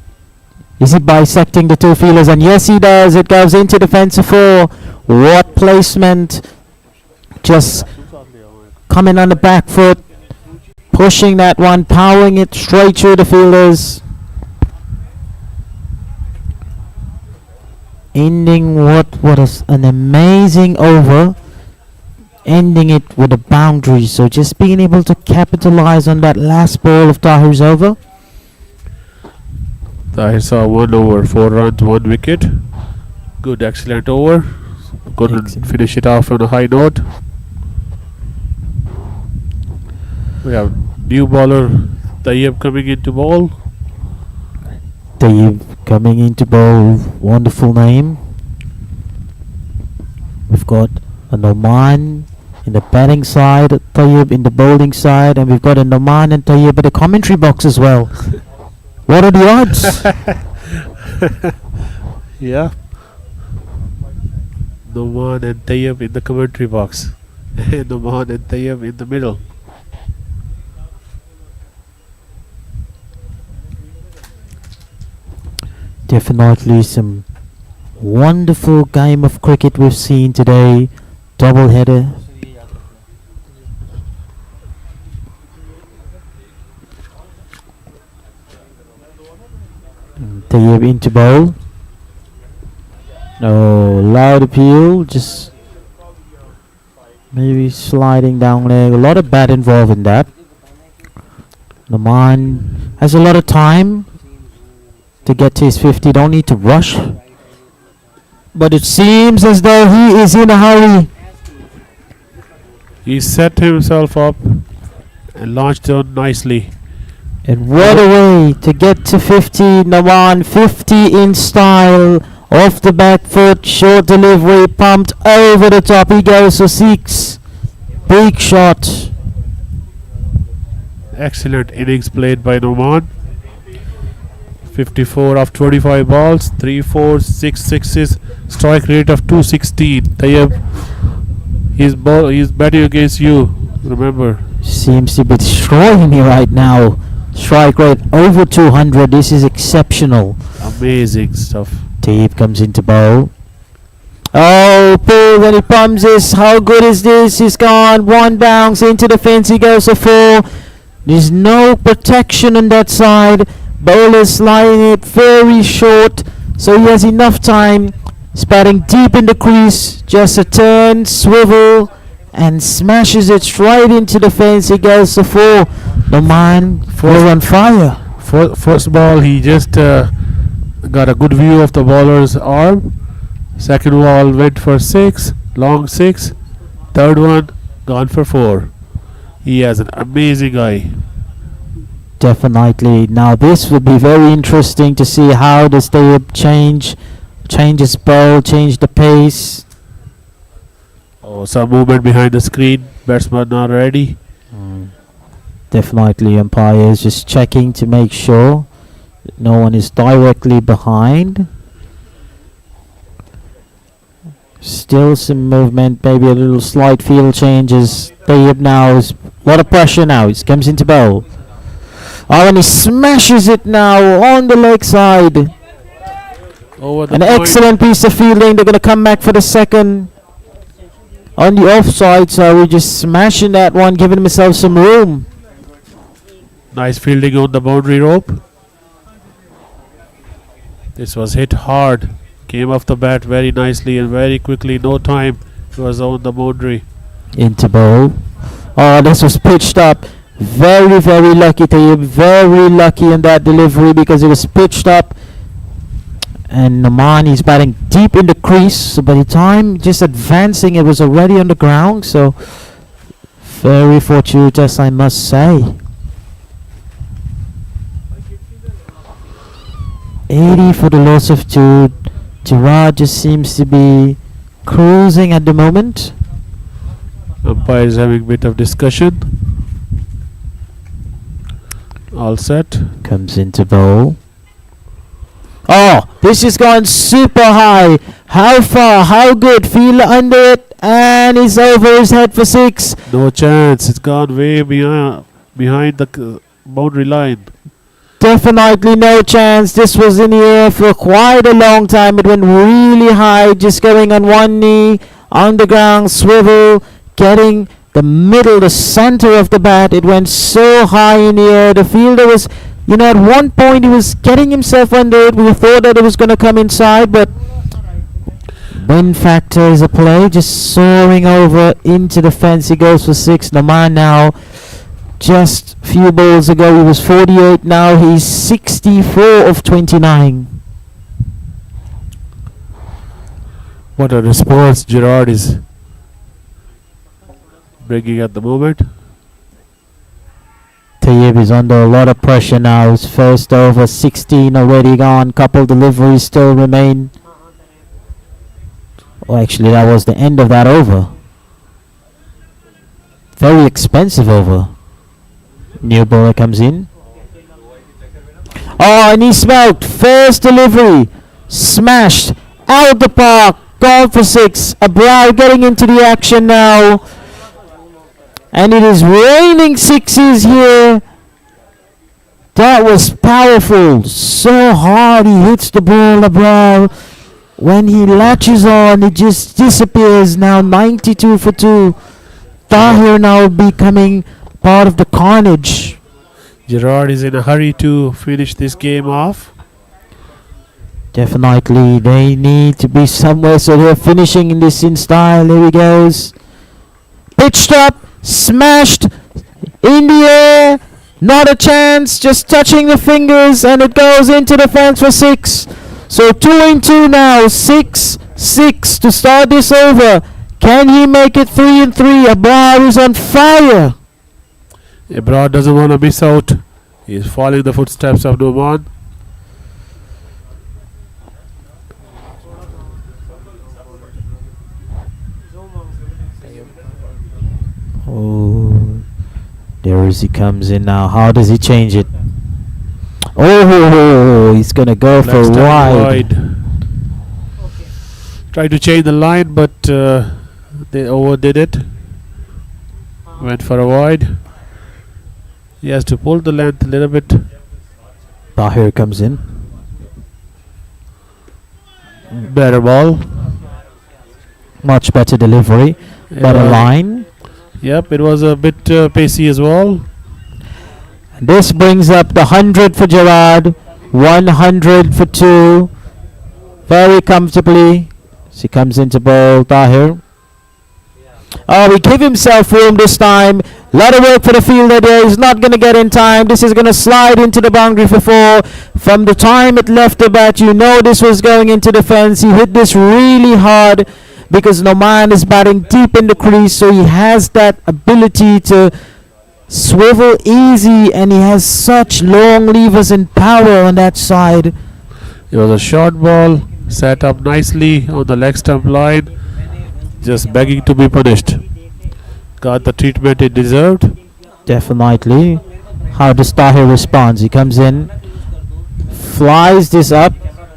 Is he bisecting the 2 fielders? And yes, he does. It goes into defensive 4. What placement. Just coming on the back foot. Pushing that one. Powering it straight through the fielders. Ending what is an amazing over. Ending it with a boundary. So just being able to capitalize on that last ball of Tahir's over. Tahir saw 1 over, 4 runs, 1 wicket. Good, excellent over. Couldn't finish it off on a high note. We have new bowler Tayyib coming into bowl. Tayyib coming into bowl. Wonderful name. We've got a Noman in the batting side, Tayyib in the bowling side, and we've got a Noman and Tayyib at the commentary box as well. What are the odds? Yeah. Noman and Tayyib in the commentary box. Noman and Tayyib in the middle. Definitely some wonderful game of cricket we've seen today. Double header. Tayyib into bowl. Oh, loud appeal, just maybe sliding down leg. A lot of bat involved in that. Naman has a lot of time to get to his 50. Don't need to rush. But it seems as though he is in a hurry. He set himself up and launched on nicely. And what a way to get to 50. Naman 50 in style. Off the back foot, short delivery, pumped over the top. He goes for 6. Big shot. Excellent innings played by Noman. 54 of 25 balls, 3 4s, 6 sixes, strike rate of 216. Tayyab, he's batting against you, remember. Seems to be destroying me right now. Strike rate over 200. This is exceptional. Amazing stuff. Tape comes into bowl. Oh, pull when he pumps this. How good is this? He's gone. One bounce into the fence. He goes for 4. There's no protection on that side. Bowler sliding it very short, so he has enough time. He's batting deep in the crease. Just a turn, swivel, and smashes it straight into the fence. He goes for 4. The man was on fire. First ball, he just got a good view of the bowler's arm. Second ball went for 6, long 6. Third one gone for 4. He has an amazing eye. Definitely. Now this would be very interesting to see how does they change his bowl, change the pace. Oh, some movement behind the screen. Batsman not ready. Definitely umpire is just checking to make sure that no one is directly behind. Still some movement, maybe a little slight field changes. Tayyab now is a lot of pressure now. He comes into bowl. Oh, and he smashes it now on the leg side. An excellent piece of fielding. They're going to come back for the second on the offside. So we're just smashing that one, giving himself some room. Nice fielding on the boundary rope. This was hit hard. Came off the bat very nicely and very quickly. No time. It was on the boundary. Into bowl. Oh, this was pitched up. Very, very lucky Tayyab. Very lucky in that delivery because it was pitched up. And Naman is batting deep in the crease. So by the time just advancing, it was already on the ground. So very fortuitous, I must say. 80 for the loss of 2. Gerard just seems to be cruising at the moment. Umpire is having a bit of discussion. All set. Comes into bowl. Oh, this is going super high. How far? How good? Feel under it. And he's over his head for 6. No chance. It's gone way behind the boundary line. Definitely no chance. This was in the air for quite a long time. It went really high, just going on one knee, on the ground, swivel, getting the middle, the center of the bat. It went so high in the air. The fielder was, at one point he was getting himself under it. We thought that it was going to come inside, but wind factor is a play, just soaring over into the fence. He goes for 6. Naman now. Just a few balls ago he was 48, now he's 64 of 29. What a response Gerard is bringing at the moment. Tayyab is under a lot of pressure now. His first over, 16 already gone. Couple deliveries still remain. Oh, actually that was the end of that over. Very expensive over. New bowler comes in. Oh, and he smoked. First delivery. Smashed. Out the park. Gone for 6. Abrar getting into the action now. And it is raining 6s here. That was powerful. So hard he hits the ball, Abrar. When he latches on, it just disappears. Now 92 for 2. Tahir now becoming part of the carnage. Gerard is in a hurry to finish this game off. Definitely, they need to be somewhere, so they're finishing in this in style. Here he goes. Pitched up, smashed in the air. Not a chance, just touching the fingers, and it goes into the fence for 6. So 2-2 now, 6-6 to start this over. Can he make it 3-3? Abrar is on fire. Abrar doesn't want to miss out. He's following the footsteps of Numan. Oh, there he comes in now. How does he change it? Oh, he's gonna go for wide. Tried to change the line, but they overdid it. Went for a wide. He has to pull the length a little bit. Tahir comes in. Better ball. Much better delivery. Better line. Yep, it was a bit pacey as well. This brings up the 100 for Gerard. 100 for 2. Very comfortably. She comes into bowl, Tahir. Oh, he gave himself room this time. Lot of work for the fielder there. He's not going to get in time. This is going to slide into the boundary for 4. From the time it left the bat, you know this was going into the fence. He hit this really hard because Noman is batting deep in the crease, so he has that ability to swivel easy, and he has such long levers and power on that side. It was a short ball, set up nicely on the leg stump line, just begging to be punished. Got the treatment it deserved. Definitely. How does Tahir responds? He comes in, flies this up.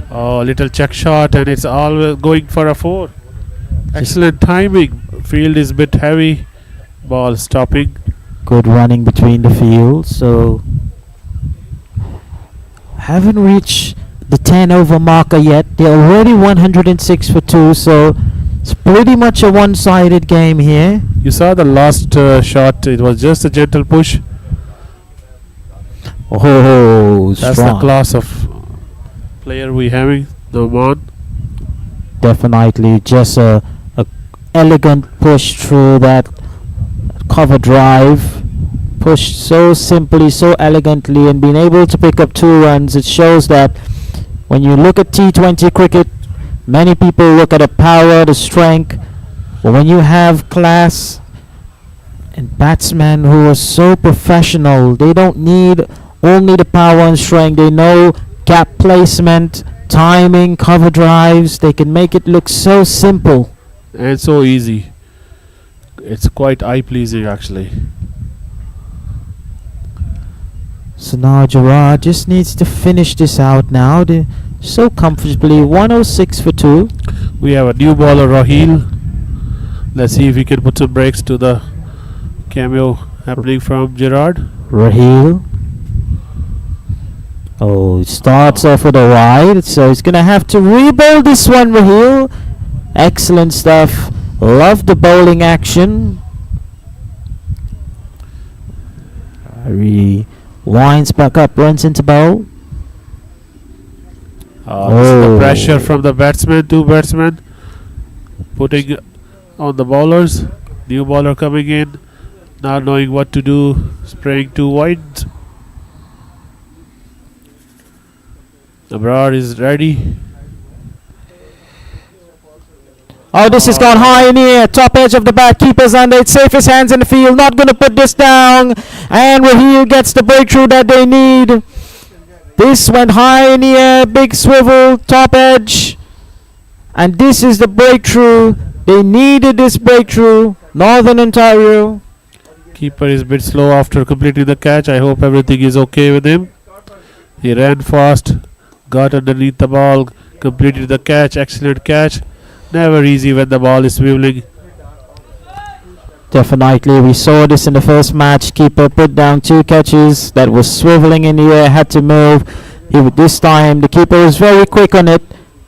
Oh, little check shot, and it's all going for a 4. Excellent timing. Field is a bit heavy. Ball stopping. Good running between the fields. So haven't reached the 10 over marker yet. They're already 106 for 2. So it's pretty much a one-sided game here. You saw the last shot. It was just a gentle push. Oh, that's strong. the class of player we having. Noman. Definitely, just a elegant push through that cover drive. Pushed so simply, so elegantly, and being able to pick up 2 runs. It shows that when you look at T20 cricket, many people look at the power, the strength, but when you have class and batsmen who are so professional, they don't need only the power and strength. They know gap placement, timing, cover drives. They can make it look so simple and so easy. It's quite eye-pleasing actually. So now Gerard just needs to finish this out now. They're so comfortably 106 for 2. We have a new bowler, Raheel. Let's see if we can put some breaks to the cameo happening from Gerard. Raheel. Oh, it starts off with a wide, so he's going to have to re-bowl this one, Raheel. Excellent stuff. Love the bowling action. He winds back up, runs into bowl. The pressure from the batsman, 2 batsmen putting on the bowlers. New bowler coming in, not knowing what to do, spraying 2 wide. Abrar is ready. Oh, this has gone high in the air. Top edge of the bat. Keeper's under it. Safest hands in the field. Not going to put this down. And Raheel gets the breakthrough that they need. This went high in the air. Big swivel. Top edge. And this is the breakthrough. They needed this breakthrough. Northern Ontario. Keeper is a bit slow after completing the catch. I hope everything is okay with him. He ran fast. Got underneath the ball. Completed the catch. Excellent catch. Never easy when the ball is swiveling. Definitely, we saw this in the first match. Keeper put down 2 catches that was swiveling in the air, had to move. This time, the keeper was very quick on it.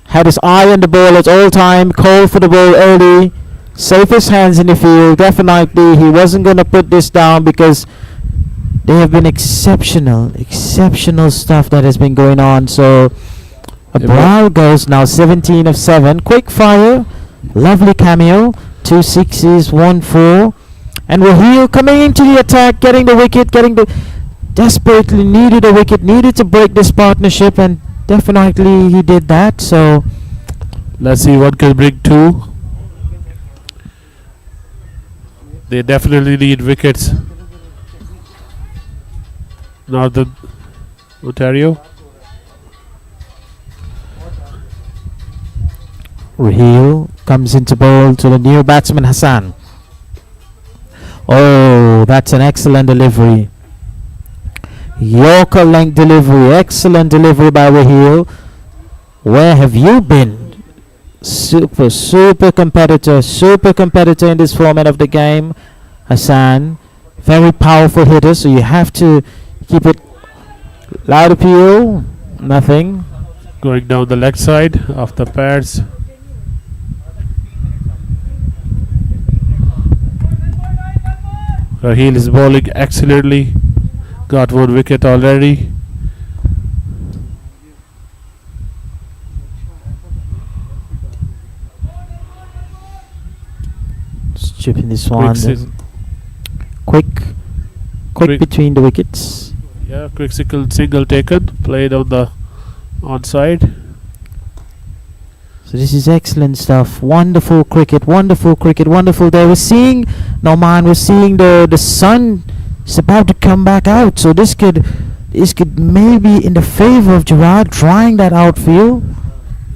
Had his eye on the ball at all time. Called for the ball early. Safest hands in the field. Definitely, he wasn't going to put this down because they have been exceptional stuff that has been going on. So Abrar goes now 17 of 7. Quick fire. Lovely cameo. 2 sixes, 1 4. And Raheel coming into the attack, getting the wicket, desperately needed a wicket, needed to break this partnership, and definitely he did that. So let's see what can bring 2. They definitely need wickets. Northern Ontario. Raheel comes into bowl to the new batsman Hassan. Oh, that's an excellent delivery. Yorker length delivery. Excellent delivery by Raheel. Where have you been? Super competitor. Super competitor in this format of the game. Hassan. Very powerful hitter, so you have to keep it loud appeal. Nothing. Going down the leg side of the pads. Raheel is bowling excellently. Got 1 wicket already. Stripping this one. Quick between the wickets. Yeah, quick single taken. Played on the onside. So this is excellent stuff. Wonderful cricket, wonderful cricket, wonderful day. We're seeing Nauman, we're seeing the sun is about to come back out. So this could maybe in the favor of Gerard trying that outfield.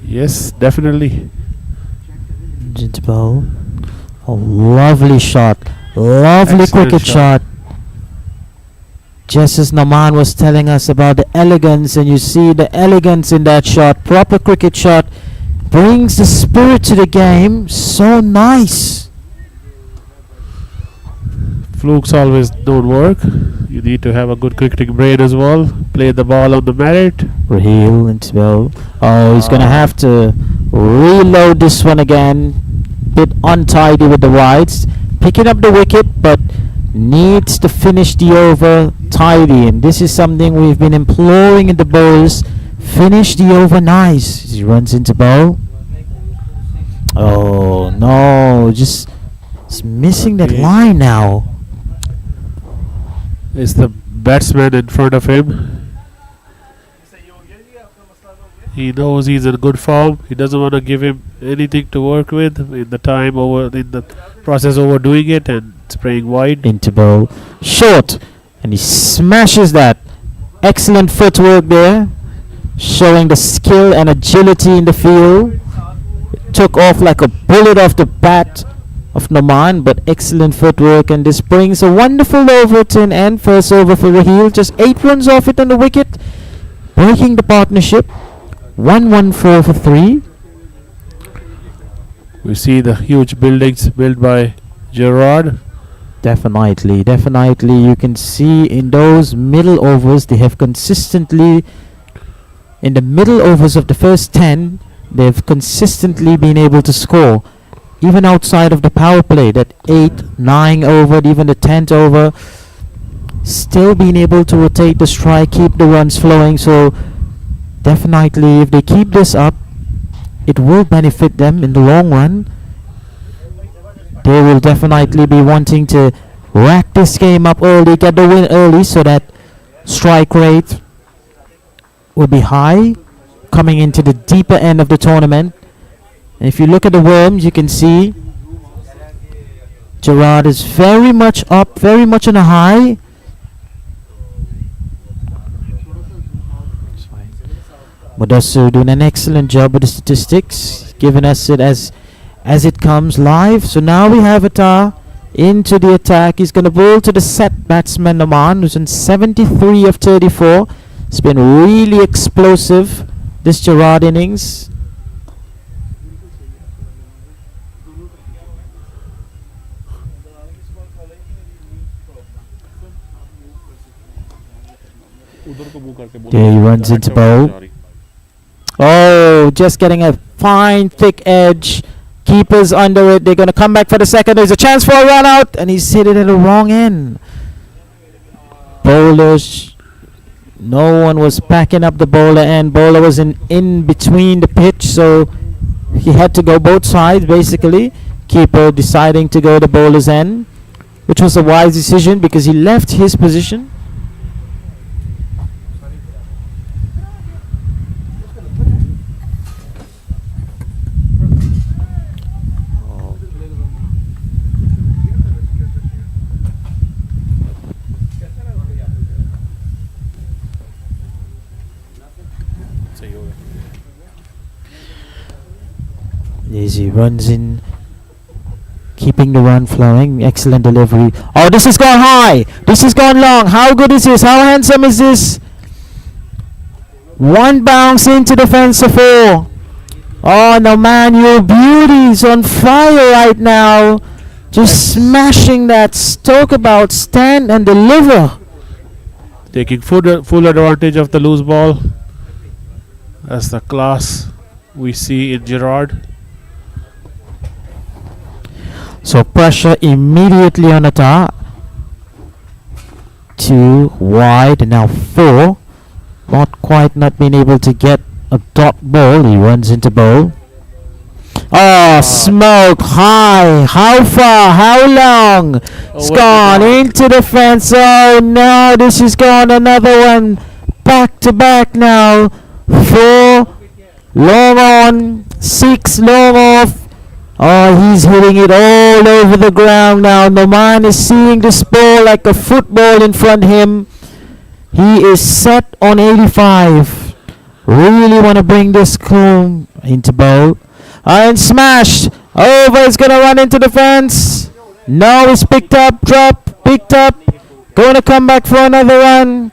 Yes, definitely. Into bowl. Oh, lovely shot. Lovely Excellent cricket shot. Just as Nauman was telling us about the elegance, and you see the elegance in that shot. Proper cricket shot. Brings the spirit to the game. So nice. Flukes always don't work. You need to have a good cricketing brain as well. Play the ball on the merit. Raheel into bowl. Oh, he's going to have to reload this one again. Bit untidy with the wides. Picking up the wicket, but needs to finish the over tidy. And this is something we've been imploring in the bowlers. Finish the over nice. He runs into bowl. Oh no, just missing that line now. It's the batsman in front of him. He knows he's in good form. He doesn't want to give him anything to work with in the process overdoing it and spraying wide. Into bowl. Short. And he smashes that. Excellent footwork there. Showing the skill and agility in the field. It took off like a bullet off the bat of Nauman, but excellent footwork, and this brings a wonderful over to an end. First over for Raheel, just 8 runs off it on the wicket, breaking the partnership. 1-1-4 for 3. We see the huge buildings built by Gerard. Definitely. You can see in those middle overs, they have consistently, in the middle overs of the first 10, they've consistently been able to score. Even outside of the power play, that 8, 9 over, even the 10th over, still being able to rotate the strike, keep the runs flowing. So definitely, if they keep this up, it will benefit them in the long run. They will definitely be wanting to rack this game up early, get the win early, so that strike rate will be high coming into the deeper end of the tournament. And if you look at the worms, you can see Gerard is very much up, very much on a high. Mudassir doing an excellent job with the statistics, giving us it as it comes live. So now we have Atar into the attack. He's going to bowl to the set batsman Nauman, who's in 73 of 34. It's been really explosive, this Gerard innings. There he runs into bowl. Oh, just getting a fine thick edge. Keepers under it. They're going to come back for the second. There's a chance for a run out, and he's hit it at the wrong end. Bowlers No one was backing up the bowler, and bowler was in between the pitch, so he had to go both sides basically. Keeper deciding to go the bowler's end, which was a wise decision because he left his position. As he runs in, keeping the run flowing. Excellent delivery. Oh, this has gone high. This has gone long. How good is this? How handsome is this? One bounce into the fence of 4. Oh, no, man, your beauty's on fire right now. Just smashing that. Talk about stand and deliver. Taking full advantage of the loose ball. That's the class we see in Gerard. So pressure immediately on attack. 2 wide, now 4. Not being able to get a dot ball. He runs into bowl. Oh, smoke high. How far? How long? It's gone into the fence. Oh no, this is gone. Another one. Back to back now. 4 long on. 6 long off. Oh, he's hitting it all over the ground now. Noman is seeing this ball like a football in front of him. He is set on 85. Really want to bring this home into bowl. And smashed. Over. It's going to run into the fence. Now it's picked up. Drop. Picked up. Going to come back for another run.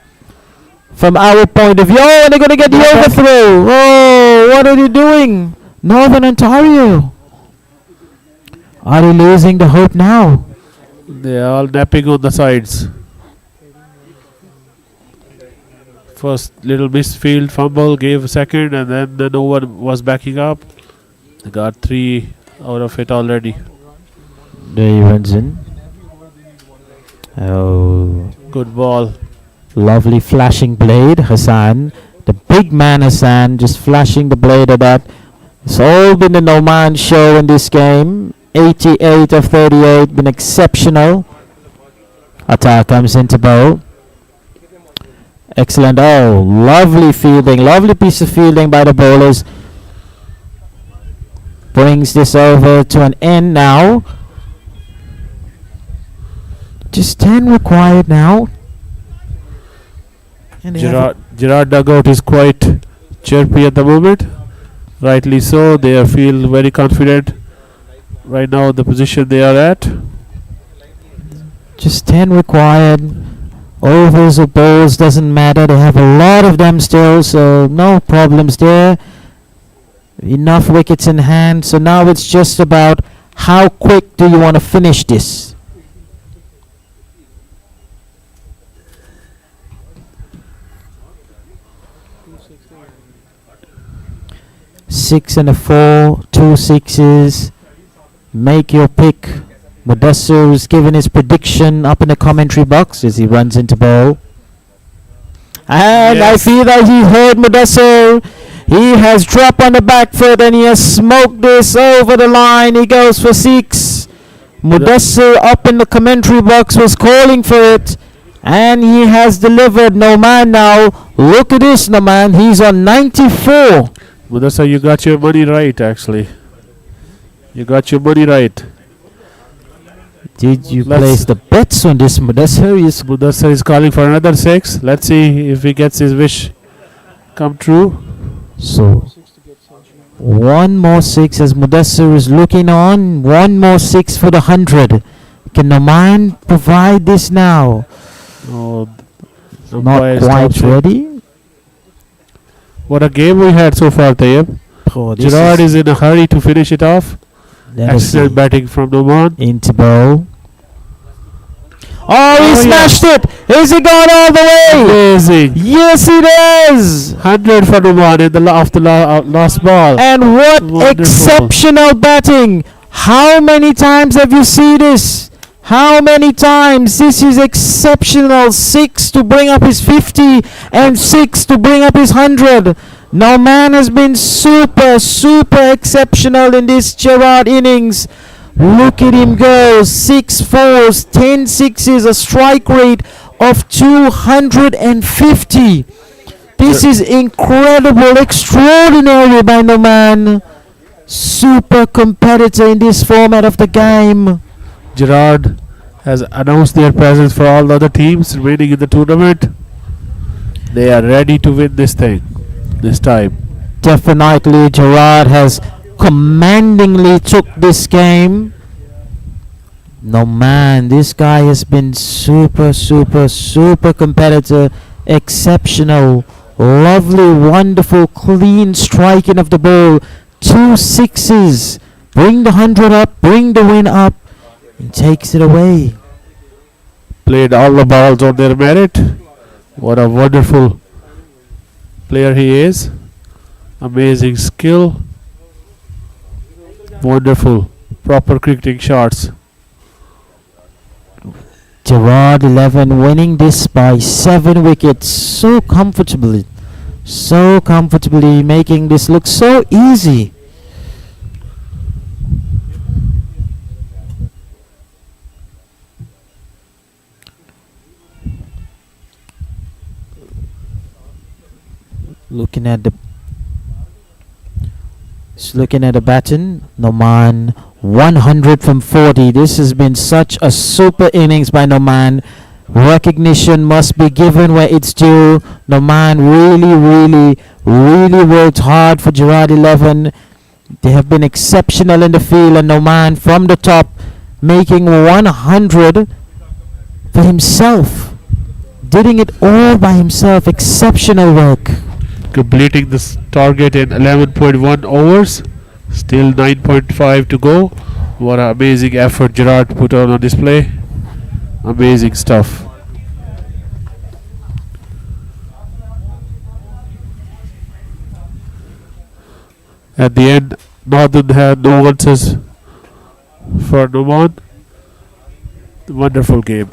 From our point of view. Oh, and they're going to get the overthrow. Oh, what are you doing? Northern Ontario. Are they losing the hope now? They are all napping on the sides. First little misfield fumble, gave a second, and then no one was backing up. They got 3 out of it already. There he runs in. Oh. Good ball. Lovely flashing blade, Hassan. The big man Hassan just flashing the blade at that. It's all been the Noman show in this game. 88 of 38, been exceptional. Atta comes into bowl. Excellent. Oh, lovely fielding. Lovely piece of fielding by the bowlers. Brings this over to an end now. Just 10 required now. And Gerard dugout is quite chirpy at the moment. Rightly so. They feel very confident right now the position they are at. Just 10 required. Overs or bowls doesn't matter. They have a lot of them still, so no problems there. Enough wickets in hand. So now it's just about how quick do you want to finish this. Six and a 4, 2 sixes. Make your pick. Mudassir is giving his prediction up in the commentary box as he runs into bowl. And I feel that he heard Mudassir. He has dropped on the back foot and he has smoked this over the line. He goes for 6. Mudassir up in the commentary box was calling for it. And he has delivered. Noman now. Look at this, Noman. He's on 94. Mudassir, you got your money right, actually. You got your money right. Did you place the bets on this, Mudassir? Yes. Mudassir is calling for another 6. Let's see if he gets his wish come true. So, one more 6 as Mudassir is looking on. One more 6 for the 100. Can Noman provide this now? Oh, not quite ready. What a game we had so far, Tayyip. Oh, Gerard is in a hurry to finish it off. Excellent batting from Noman. Into bowl. Oh, he smashed it! Is it gone all the way? Amazing. Yes, it is! 100 for Noman in the last ball. And what exceptional batting! How many times have you seen this? How many times? This is exceptional. 6 to bring up his 50 and 6 to bring up his 100. Now man has been super exceptional in this Gerard innings. Look at him go. 6 fours, 10 sixes, a strike rate of 250. This is incredible, extraordinary by Noman. Super competitor in this format of the game. Gerard has announced their presence for all the other teams remaining in the tournament. They are ready to win this thing this time. Definitely Gerard has commandingly took this game. No man, this guy has been super competitor, exceptional, lovely, wonderful, clean striking of the ball. 2 sixes, bring the 100 up, bring the win up, and takes it away. Played all the balls on their merit. What a wonderful player he is. Amazing skill. Wonderful, proper cricketing shots. Gerard 11 winning this by 7 wickets so comfortably, making this look so easy. Looking at the baton, Noman 100 from 40. This has been such a super innings by Noman. Recognition must be given where it's due. Noman really worked hard for Gerard 11. They have been exceptional in the field, and Noman from the top making 100 for himself. Doing it all by himself. Exceptional work. Completing this target in 11.1 overs. Still 9.5 to go. What an amazing effort Gerard put on display. Amazing stuff. At the end, Northern had no answers for Noman. Wonderful game.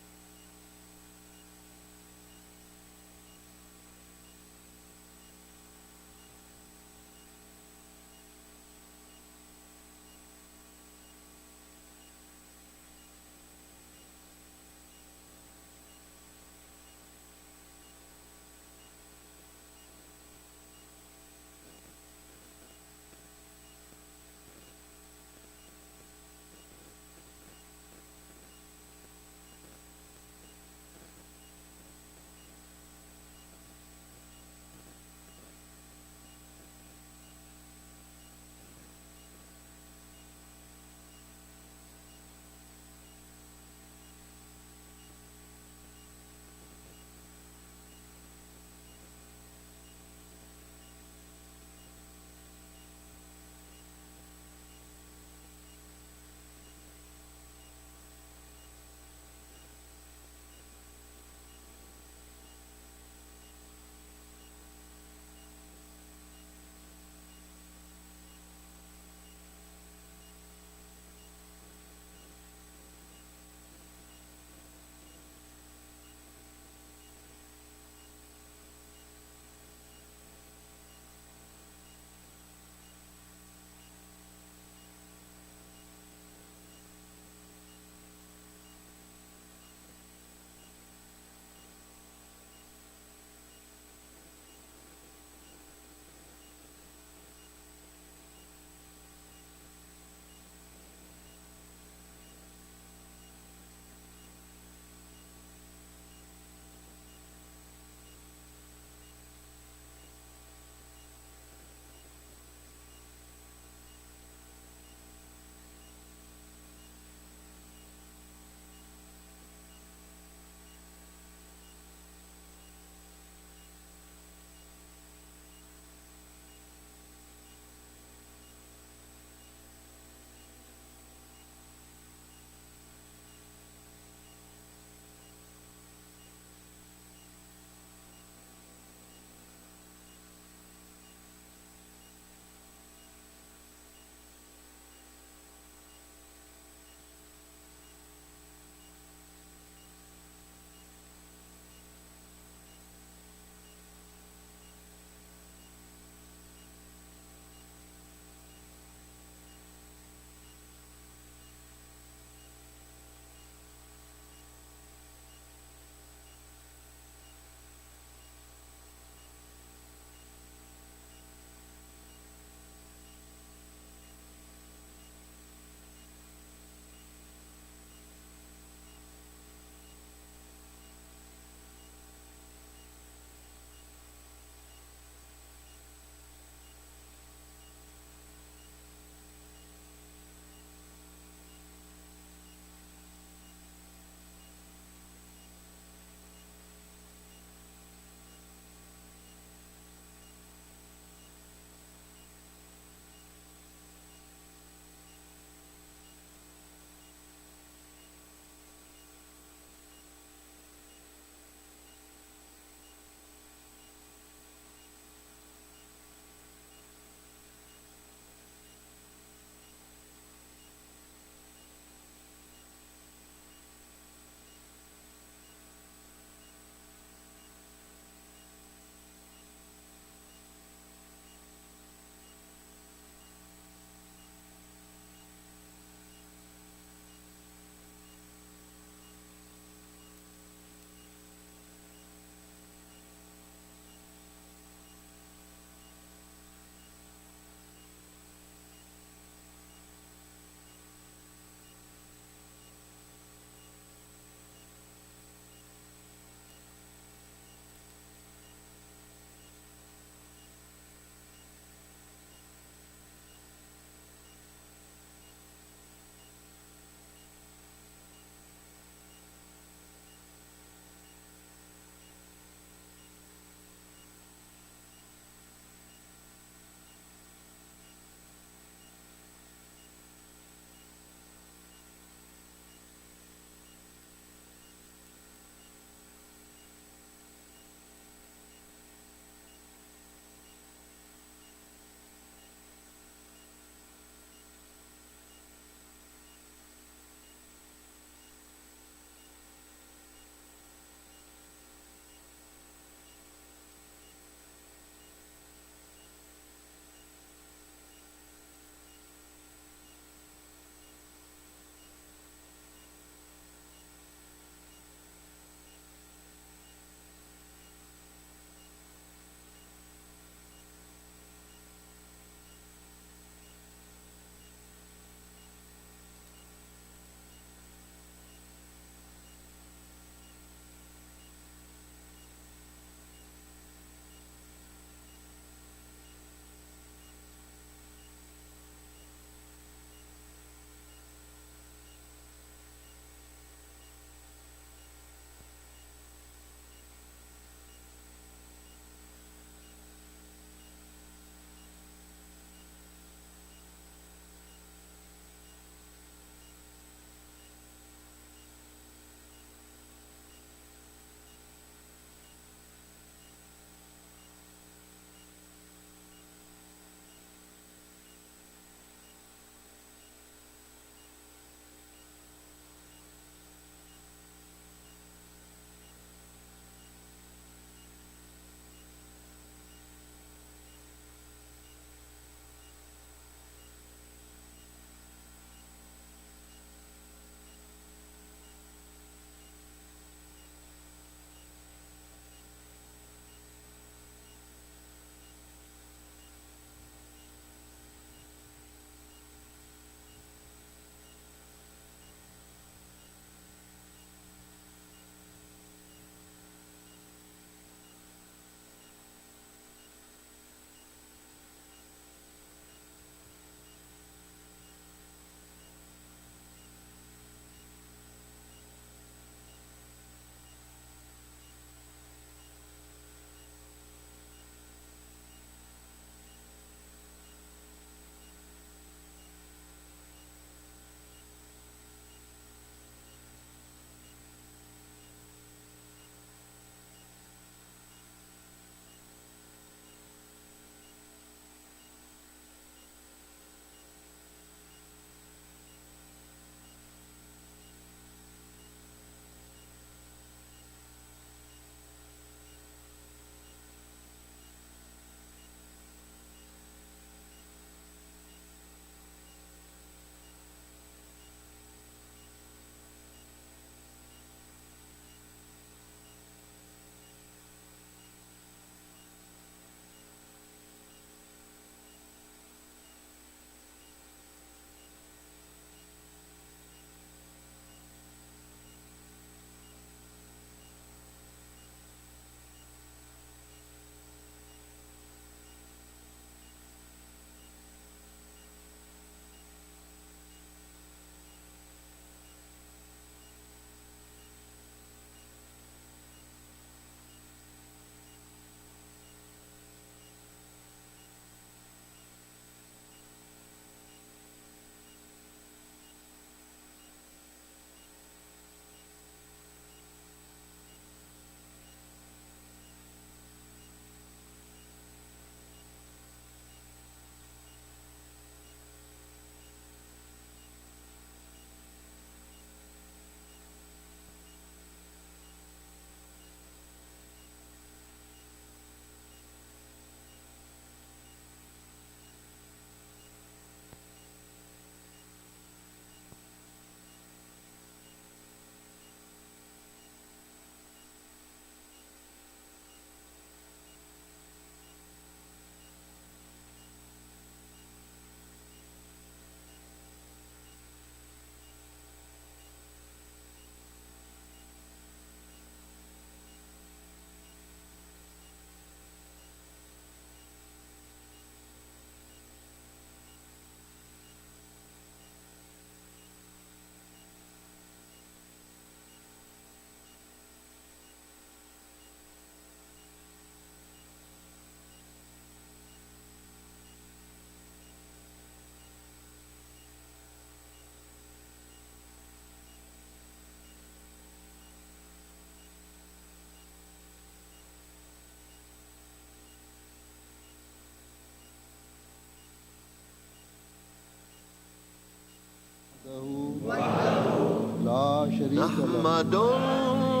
لا شريك له نحمد الله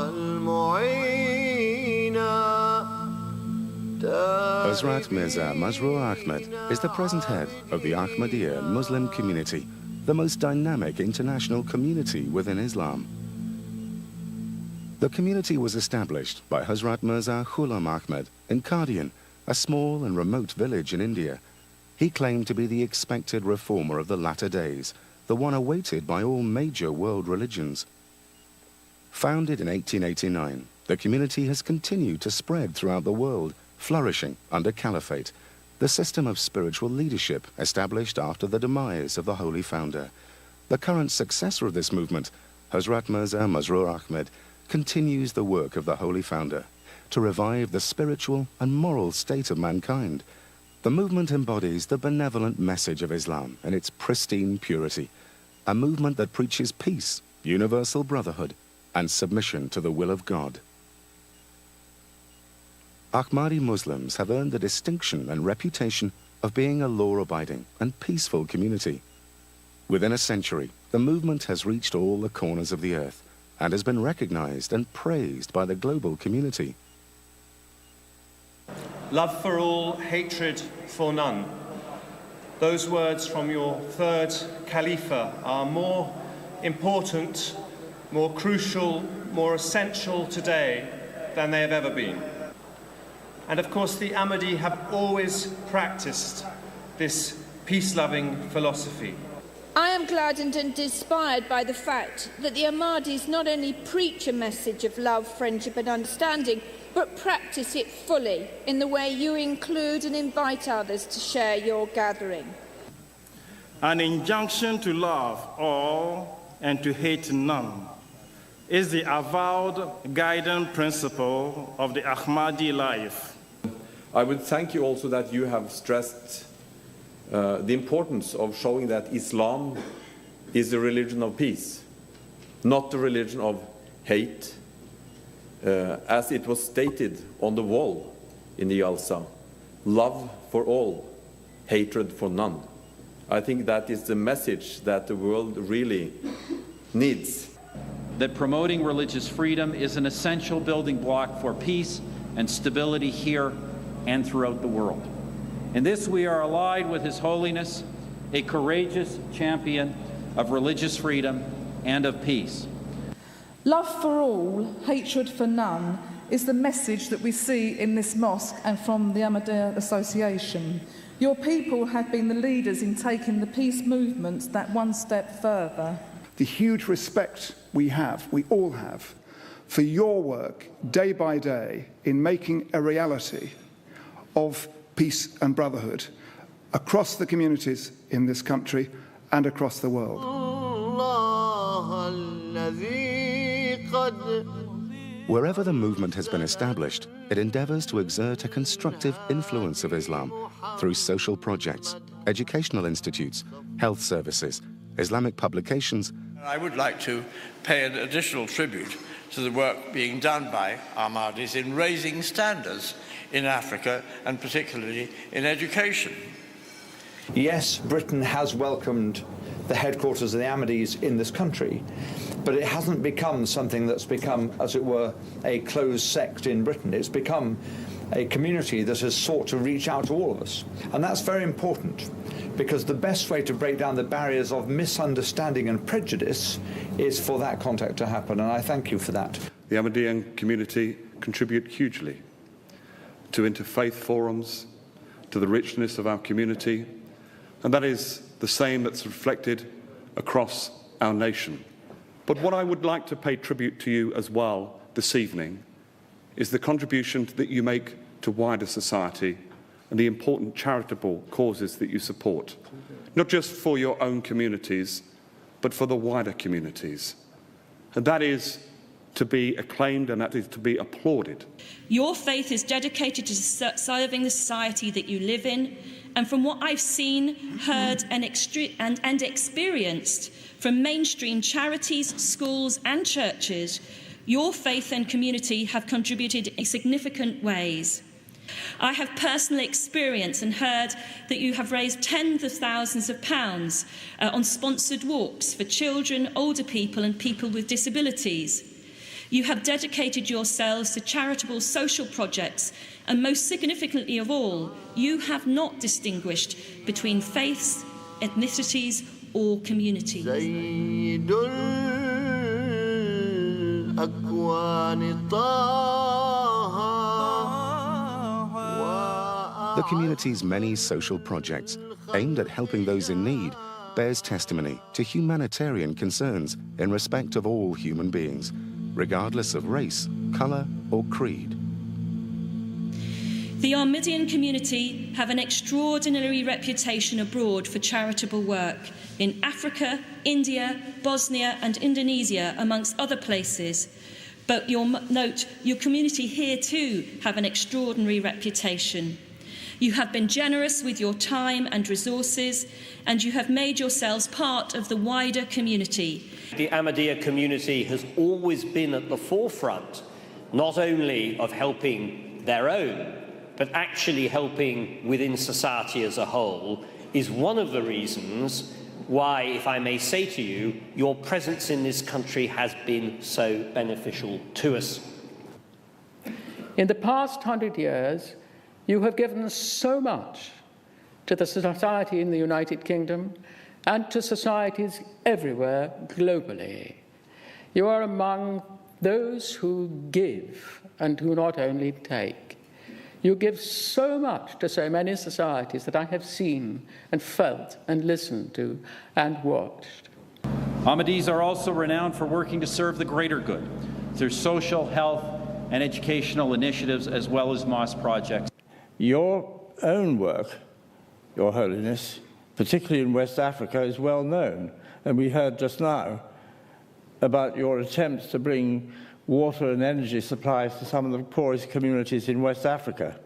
المعين. Hazrat Mirza Masroor Ahmad is the present head of the Ahmadiyya Muslim community, the most dynamic international community within Islam. The community was established by Hazrat Mirza Ghulam Ahmad in Qadian, a small and remote village in India. He claimed to be the expected reformer of the latter days, the one awaited by all major world religions. Founded in 1889, the community has continued to spread throughout the world, flourishing under caliphate, the system of spiritual leadership established after the demise of the holy founder. The current successor of this movement, Hazrat Mirza Masroor Ahmad, continues the work of the holy founder to revive the spiritual and moral state of mankind. The movement embodies the benevolent message of Islam in its pristine purity, a movement that preaches peace, universal brotherhood, and submission to the will of God. Ahmadi Muslims have earned the distinction and reputation of being a law-abiding and peaceful community. Within a century, the movement has reached all the corners of the earth and has been recognized and praised by the global community. Love for all, hatred for none. Those words from your third Khalifa are more important, more crucial, more essential today than they have ever been. And of course, the Ahmadi have always practiced this peace-loving philosophy. I am gladdened and inspired by the fact that the Ahmadis not only preach a message of love, friendship and understanding, but practice it fully in the way you include and invite others to share your gathering. An injunction to love all and to hate none is the avowed guiding principle of the Ahmadi life. I would thank you also that you have stressed the importance of showing that Islam is a religion of peace, not a religion of hate, as it was stated on the wall in the Jalsa, love for all, hatred for none. I think that is the message that the world really needs. That promoting religious freedom is an essential building block for peace and stability here and throughout the world. In this we are allied with His Holiness, a courageous champion of religious freedom and of peace. Love for all, hatred for none is the message that we see in this mosque and from the Ahmadiyya Association. Your people have been the leaders in taking the peace movement that one step further. The huge respect we all have, for your work day by day in making a reality of peace and brotherhood across the communities in this country and across the world. Wherever the movement has been established, it endeavors to exert a constructive influence of Islam through social projects, educational institutes, health services, Islamic publications. I would like to pay an additional tribute to the work being done by Ahmadis in raising standards in Africa and particularly in education. Yes, Britain has welcomed the headquarters of the Ahmadis in this country, but it hasn't become something that's become, as it were, a closed sect in Britain. It's become a community that has sought to reach out to all of us. And that's very important, because the best way to break down the barriers of misunderstanding and prejudice is for that contact to happen, and I thank you for that. The Ahmadiyyan community contribute hugely to interfaith forums, to the richness of our community, and that is the same that's reflected across our nation. But what I would like to pay tribute to you as well this evening is the contribution that you make to wider society and the important charitable causes that you support, not just for your own communities, but for the wider communities. And that is to be acclaimed and that is to be applauded. Your faith is dedicated to serving the society that you live in, and from what I've seen, heard and experienced from mainstream charities, schools and churches, your faith and community have contributed in significant ways. I have personal experience and heard that you have raised tens of thousands of pounds on sponsored walks for children, older people and people with disabilities. You have dedicated yourselves to charitable social projects and, most significantly of all, you have not distinguished between faiths, ethnicities or communities. The community's many social projects aimed at helping those in need bears testimony to humanitarian concerns in respect of all human beings, regardless of race, colour or creed. The Ahmadiyyan community have an extraordinary reputation abroad for charitable work in Africa, India, Bosnia and Indonesia, amongst other places. But your community here too have an extraordinary reputation. You have been generous with your time and resources, and you have made yourselves part of the wider community. The Ahmadiyya community has always been at the forefront, not only of helping their own, but actually helping within society as a whole, is one of the reasons why, if I may say to you, your presence in this country has been so beneficial to us. In the past 100 years, you have given so much to the society in the United Kingdom and to societies everywhere globally. You are among those who give and who not only take. You give so much to so many societies that I have seen and felt and listened to and watched. Ahmadis are also renowned for working to serve the greater good through social, health, and educational initiatives as well as mosque projects. Your own work, Your Holiness, particularly in West Africa, is well known. And we heard just now about your attempts to bring water and energy supplies to some of the poorest communities in West Africa.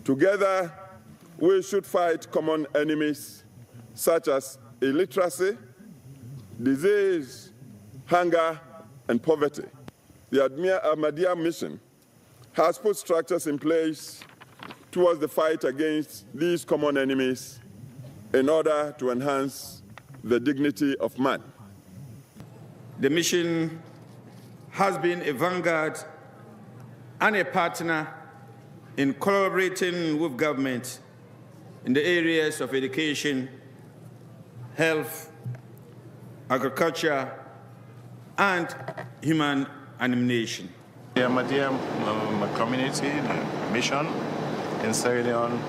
Together, we should fight common enemies such as illiteracy, disease, hunger, and poverty. The Ahmadiyya mission has put structures in place towards the fight against these common enemies in order to enhance the dignity of man. The mission has been a vanguard and a partner in collaborating with government in the areas of education, health, agriculture, and human animation. The Ahmadiyya community, the mission in Sierra Leone,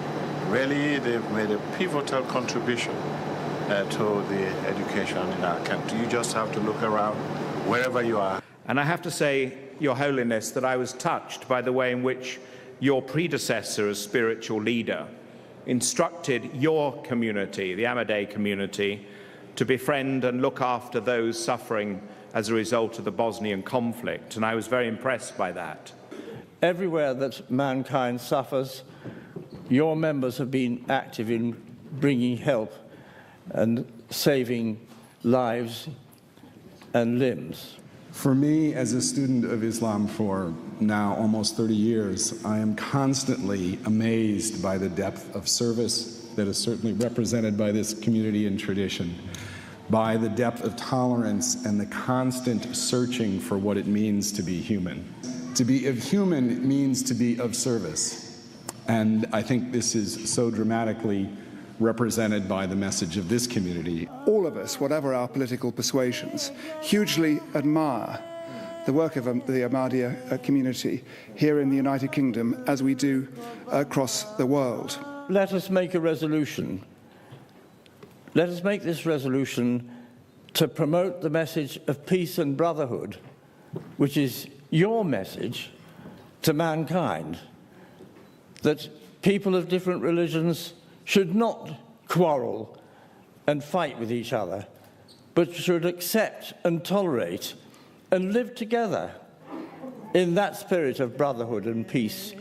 really they've made a pivotal contribution to the education in our country. You just have to look around wherever you are. And I have to say, Your Holiness, that I was touched by the way in which your predecessor as spiritual leader instructed your community, the Ahmadiyya community, to befriend and look after those suffering as a result of the Bosnian conflict, and I was very impressed by that. Everywhere that mankind suffers, your members have been active in bringing help and saving lives and limbs. For me, as a student of Islam for now almost 30 years, I am constantly amazed by the depth of service that is certainly represented by this community and tradition, by the depth of tolerance and the constant searching for what it means to be human. To be of human means to be of service. And I think this is so dramatically represented by the message of this community. All of us, whatever our political persuasions, hugely admire the work of the Ahmadiyya community here in the United Kingdom as we do across the world. Let us make a resolution. Let us make this resolution to promote the message of peace and brotherhood, which is your message to mankind, that people of different religions should not quarrel and fight with each other, but should accept and tolerate and live together in that spirit of brotherhood and peace,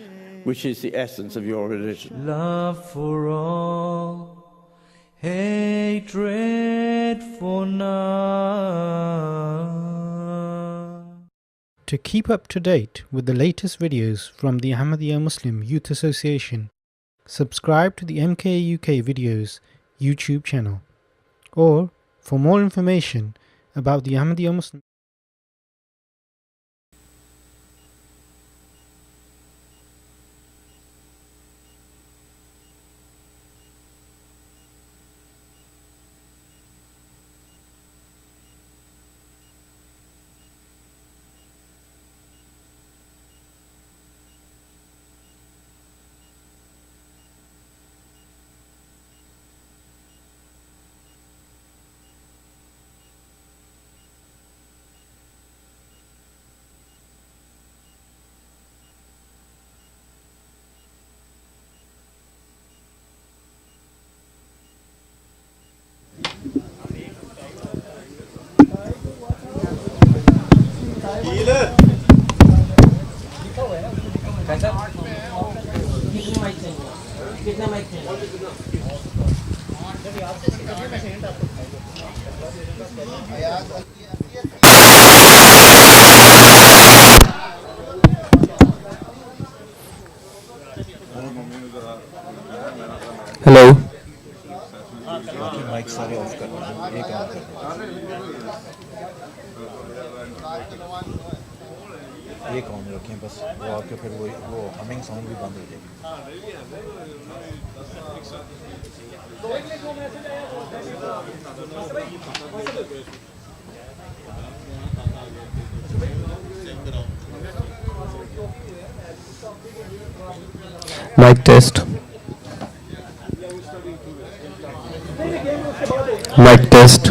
which is the essence of your religion. Love for all, hatred for none. To keep up to date with the latest videos from the Ahmadiyya Muslim Youth Association, subscribe to the MK UK Videos YouTube channel. Or, for more information about the Ahmadiyya Muslim hello mic सारे off कर दो एक on कर दो एक on रखें बस वो आपके फिर वो हमिंग साउंड भी बंद हो जाएगी mic test mic test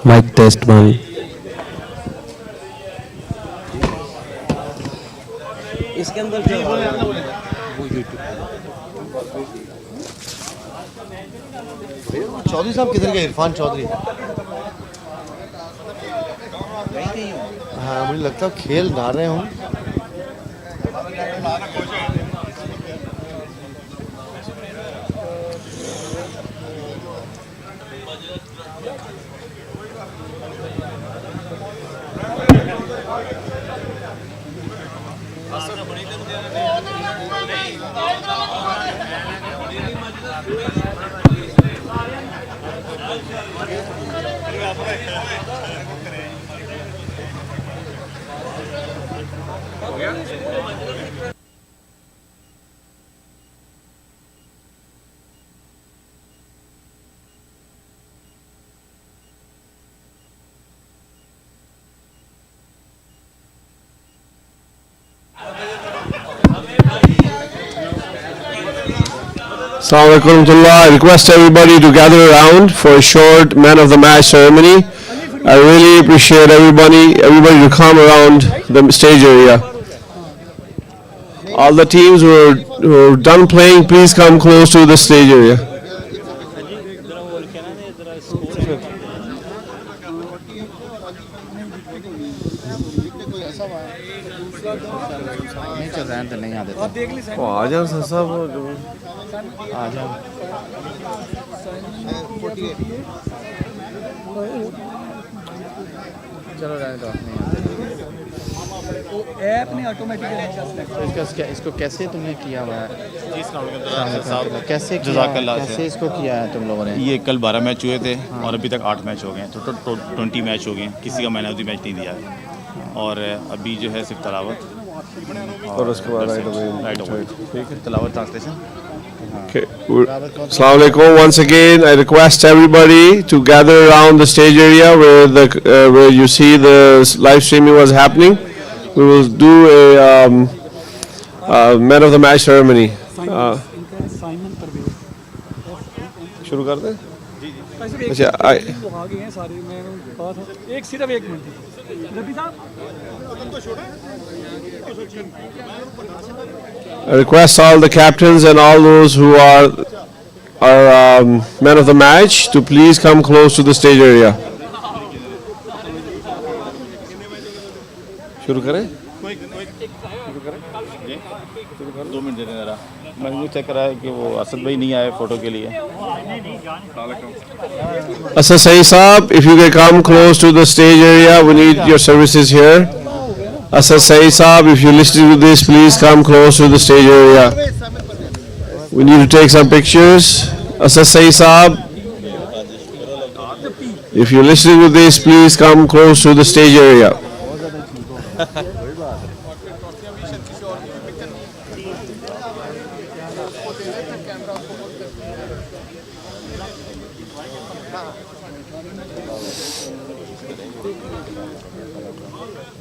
mic test one इसके अंदर जो वो यूट्यूब चौधरी साहब किधर गए इरफान चौधरी हाँ मुझे लगता है खेल ना रहे हों Assalamu alaikum warahmatullah. I request everybody to gather around for a short man of the match ceremony. I really appreciate everybody to come around the stage area. All the teams who are done playing, please come close to the stage area. चलो रहने दो app ने automatically इसको कैसे तुमने किया हुआ है कैसे इसको किया है तुम लोगों ने ये कल 12 मैच हुए थे और अभी तक 8 मैच हो गए तो 20 मैच हो गए किसी का मैन ऑफ द मैच नहीं दिया है और अभी जो है सिर्फ तलावत और उसके बाद राइट अवे ठीक है तलावत translation Okay. Assalamu alaikum. Once again, I request everybody to gather around the stage area where you see the live streaming was happening. We will do a man of the match ceremony. शुरू कर दें? अच्छा, एक सिर्फ एक minute. रबी साहब I request all the captains and all those who are men of the match to please come close to the stage area. शुरू करें? 2 मिनट दे दें ज़रा। मैंने मुझे चेक करा है कि वो असद भाई नहीं आए फ़ोटो के लिए। Asad Saeed Saab, if you can come close to the stage area, we need your services here. Asad Saeed Saab, if you're listening to this, please come close to the stage area. We need to take some pictures. Asad Saeed Saab, if you're listening to this, please come close to the stage area.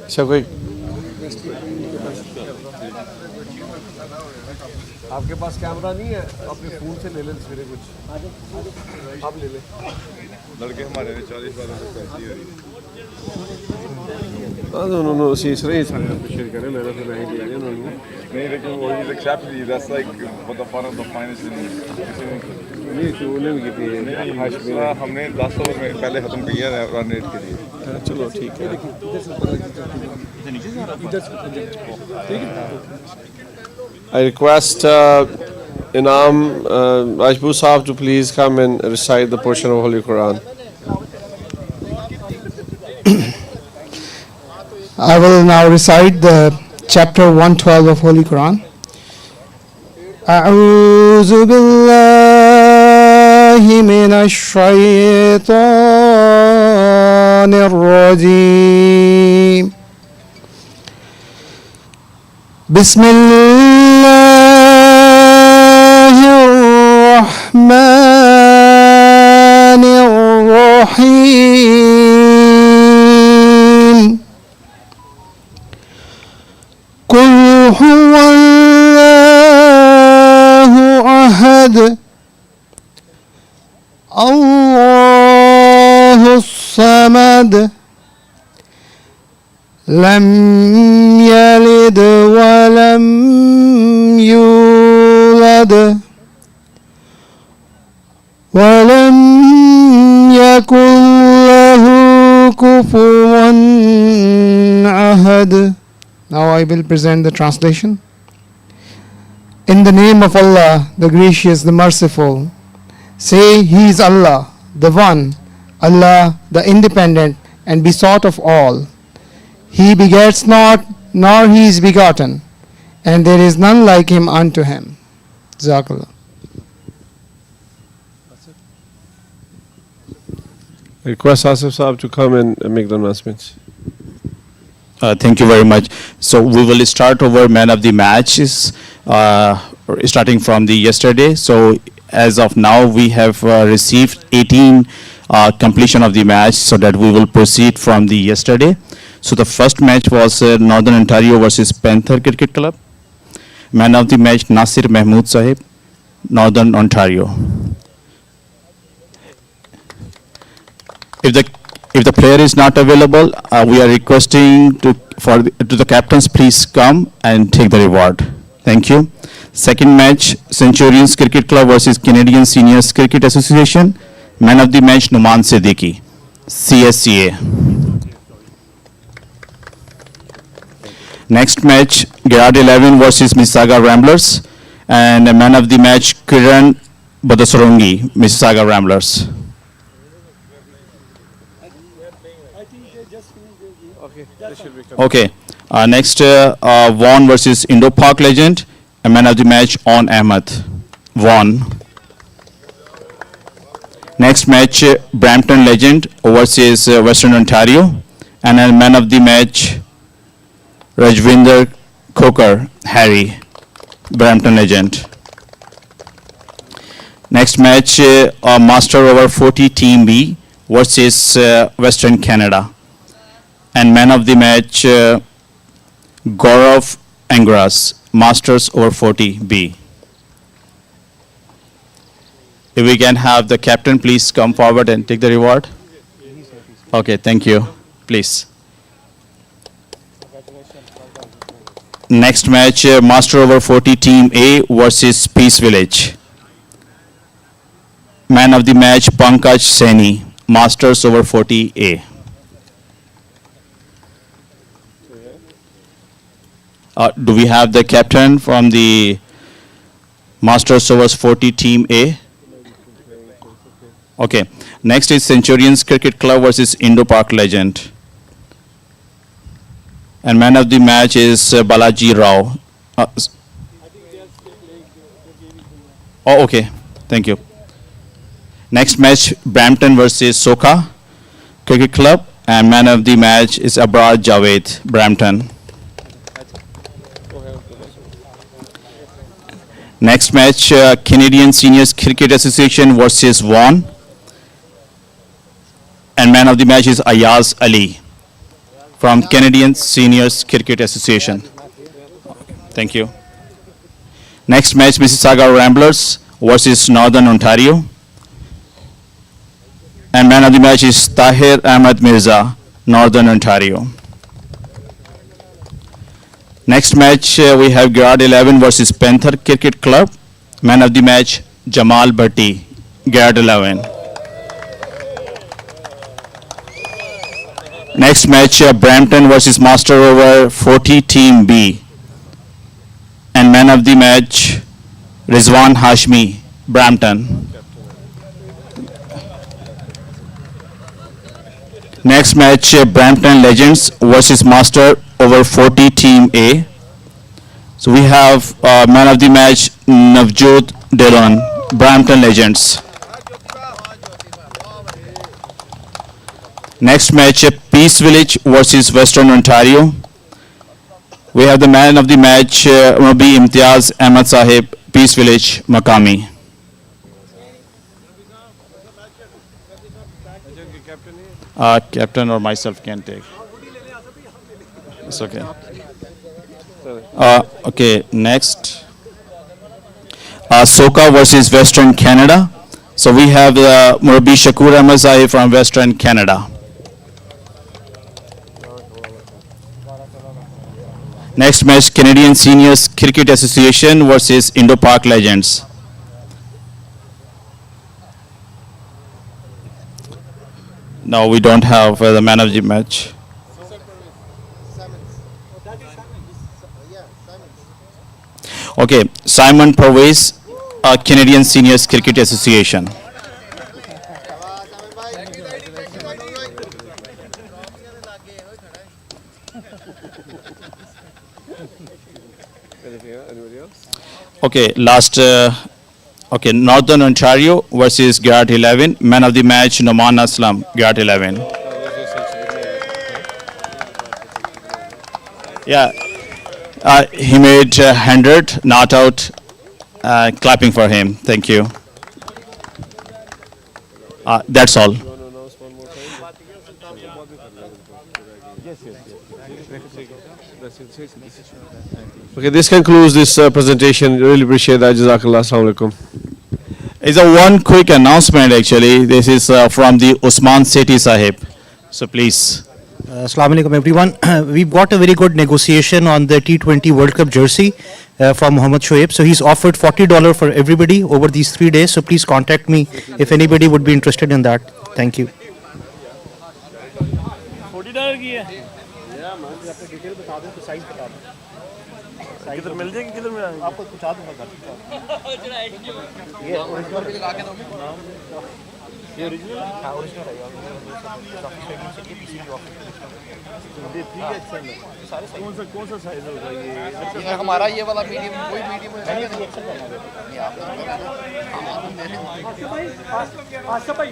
अच्छा कोई आपके पास camera नहीं है अपने phone से ले लें फिर कुछ आप ले लें लड़के हमारे ने 40 बार से पैसे हो रही no she's right appreciate करें मैंने तो नहीं लिया उन्होंने नहीं लेकिन वो is accepted that's like what the fun of the finest in नहीं तो उन्होंने भी की हमने 10 ओवर में पहले खत्म किया रन रेट के लिए चलो ठीक है I request Inam Rajput Sahab to please come and recite the portion of Holy Quran. I will now recite the chapter 112 of Holy Quran. أعوذ بالله من الشيطان الرجيم بسم الله الرحمن الرحيم قل هو الله أحد الله الصمد لم يلد ولم يولد ولم يكن له كفوا أحد. Now I will present the translation. In the name of Allah, the gracious, the merciful. Say, He is Allah, the one, Allah, the independent and besought of all. He begets not, nor he is begotten, and there is none like him unto him. Jazakallah. I request Asif Saab to come and make the announcements. Thank you very much. So we will start over man of the matches, starting from the yesterday. So as of now, we have received 18 completion of the match, so that we will proceed from the yesterday. So the first match was Northern Ontario versus Panther Cricket Club. Man of the match Nasir Mahmood Sahib, Northern Ontario. If the player is not available, we are requesting to the captains, please come and take the reward. Thank you. Second match, Centurions Cricket Club versus Canadian Seniors Cricket Association. Man of the match Numan Siddiqui, CSCA. Next match, Gerard 11 versus Mississauga Ramblers, and a man of the match Kiran Badasarongi, Mississauga Ramblers. Okay. Next, Vaughan versus Indo-Pak Legend, a man of the match On Ahmed, Vaughan. Next match, Brampton Legend versus Western Ontario, and a man of the match Rajvinder Khokar, Harry, Brampton Legend. Next match, Master over 40 Team B versus Western Canada, and man of the match Gaurav Angras, Masters over 40 B. If we can have the captain please come forward and take the reward. Okay, thank you. Please. Next match, Master over 40 Team A versus Peace Village. Man of the match, Pankaj Saini, Masters over 40 A. Do we have the captain from the Masters Overs 40 Team A? Okay. Next is Centurions Cricket Club versus Indo Park Legend. And man of the match is Balaji Rao. Oh, okay. Thank you. Next match, Brampton versus Soka Cricket Club. And man of the match is Abrar Javed, Brampton. Next match, Canadian Seniors Cricket Association versus Vaughan. And man of the match is Ayaz Ali from Canadian Seniors Cricket Association. Thank you. Next match, Mississauga Ramblers versus Northern Ontario. And man of the match is Tahir Ahmed Mirza, Northern Ontario. Next match, we have Grad 11 versus Panther Cricket Club. Man of the match, Jamal Bhatti, Grad 11. Next match, Brampton versus Master Over 40 Team B. And man of the match, Rizwan Hashmi, Brampton. Next match, Brampton Legends versus Master Over 40 Team A. So we have man of the match, Navjot Delon, Brampton Legends. Next match, Peace Village versus Western Ontario. We have the man of the match, Rabi Imtiaz Ahmad Sahib, Peace Village, Makami. Captain or myself can take. It's okay. Okay, next. Soka versus Western Canada. So we have Murabi Shakur Ahmad Sahib from Western Canada. Next match, Canadian Seniors Cricket Association versus Indo Park Legends. No, we don't have the man of the match. Okay, Simon Pervez, Canadian Seniors Cricket Association. Okay, last, okay, Northern Ontario versus Grad 11. Man of the match, Noman Aslam, Grad 11. Yeah, he made 100, not out. Clapping for him. Thank you. That's all. Okay, this concludes this presentation. Really appreciate that. Jazakallah. Assalamu alaikum. It's a one quick announcement actually. This is from the Usman Sethi Sahib. So please. Assalamu alaikum everyone. We've got a very good negotiation on the T20 World Cup jersey from Mohammad Shoaib. So he's offered $40 for everybody over these 3 days. So please contact me if anybody would be interested in that. Thank you. $40 की है? Detail बता दूं तो size बता दूं किधर मिल जाएगी किधर मिल आपको पहुंचा दूंगा घर ये ओरिजिनल भी लगा के दोगे ये ओरिजिनल हां ओरिजिनल है ये ठीक है अच्छा सारे कौन सा साइज होगा ये हमारा ये वाला मीडियम कोई मीडियम है नहीं एक्सेल करना है ये आप आशा भाई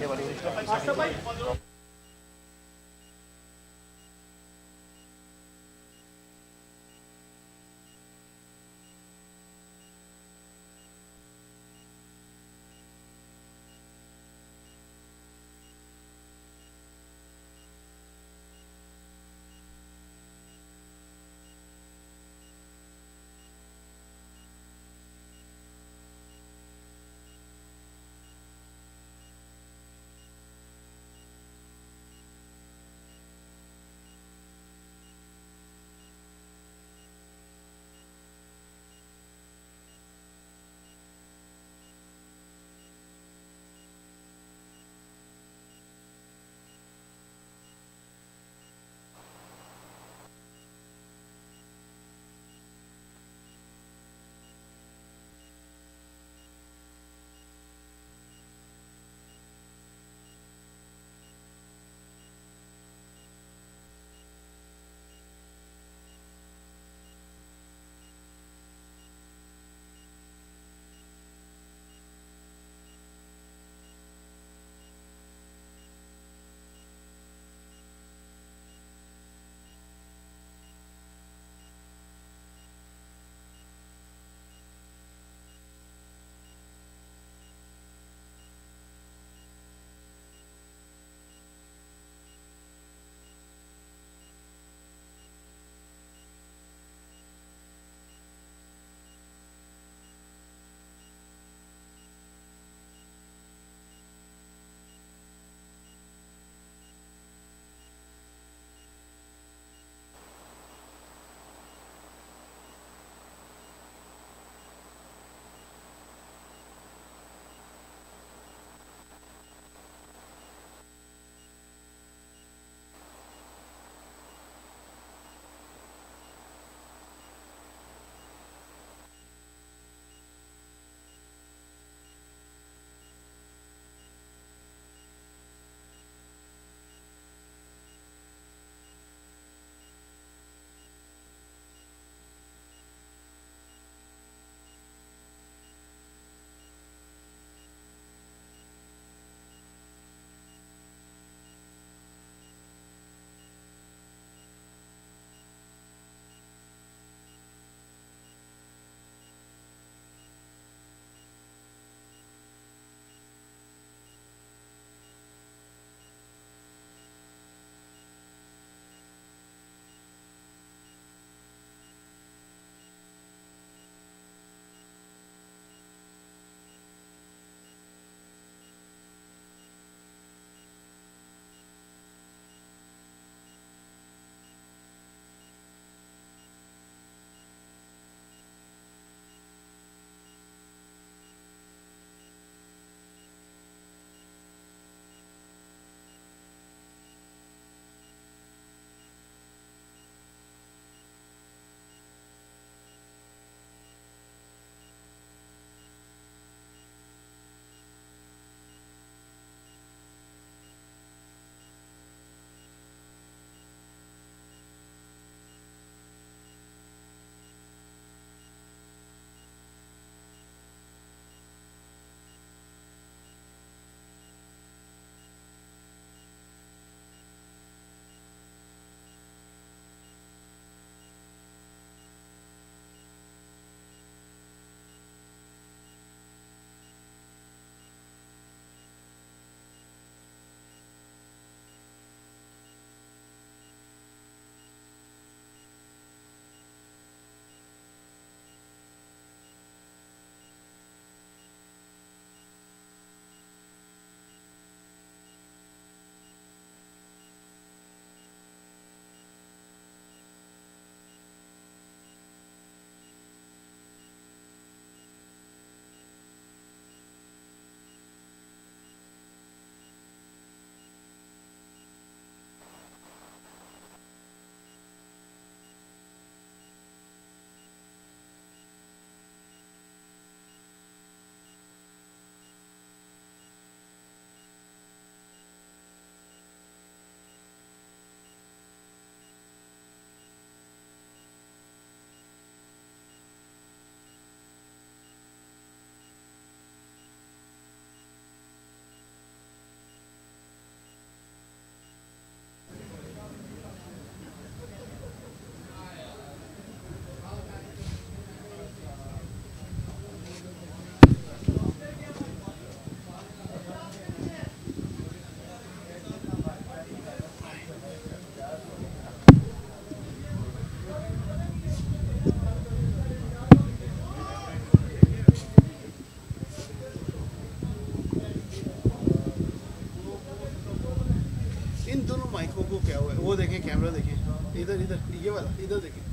को क्या हुआ है वो देखें कैमरा देखें इधर इधर ये वाला इधर देखें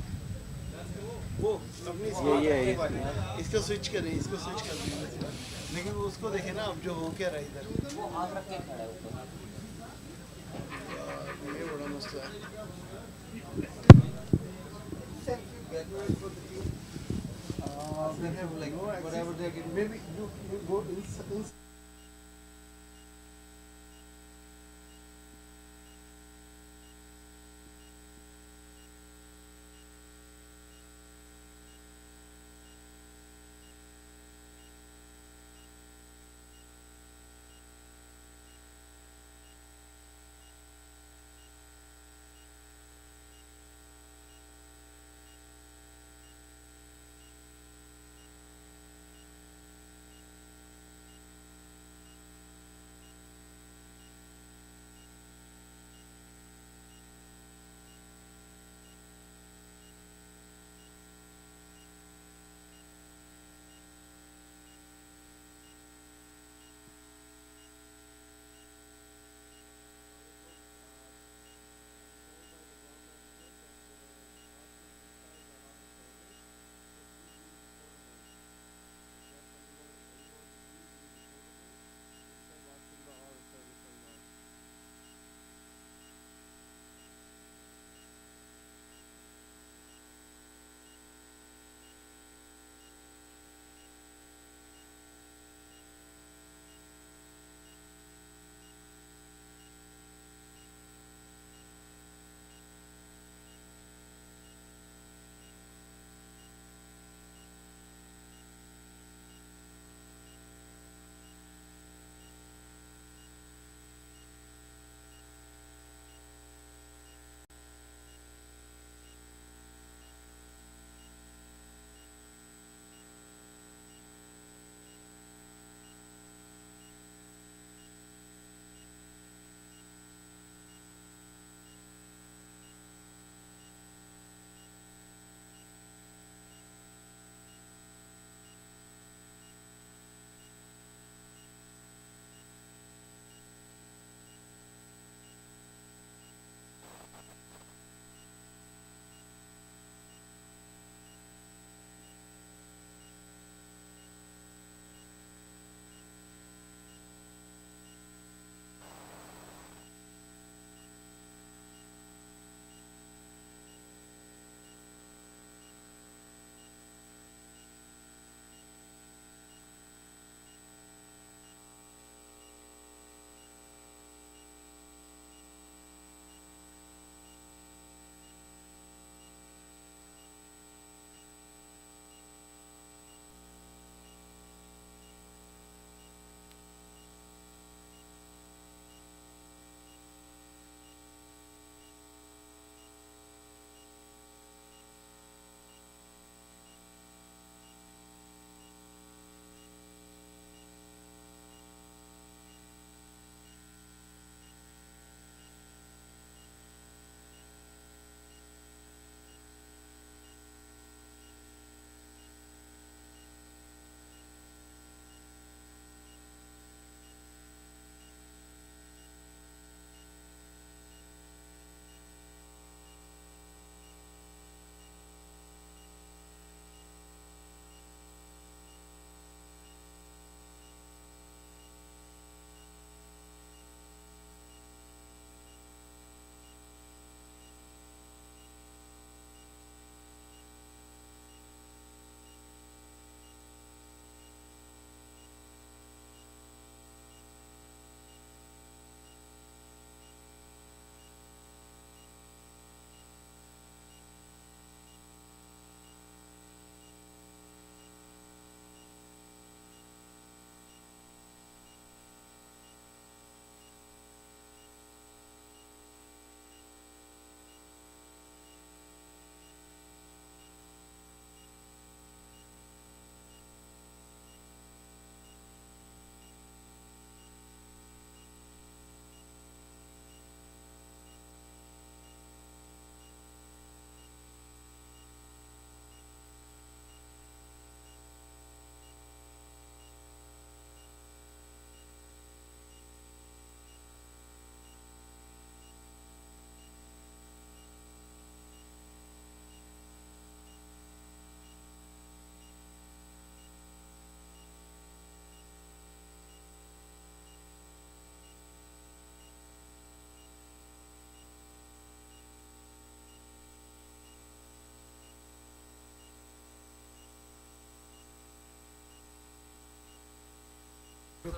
वो अपनी इसको स्विच करें इसको स्विच कर दें लेकिन उसको देखें ना अब जो हो क्या रहा है इधर वो हाथ रख के खड़ा है ऊपर ये बड़ा मस्त है they have like whatever they get maybe you go inside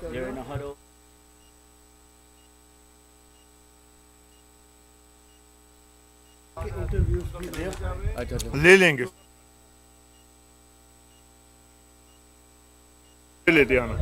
They're in a huddle. ले लेंगे लेते आना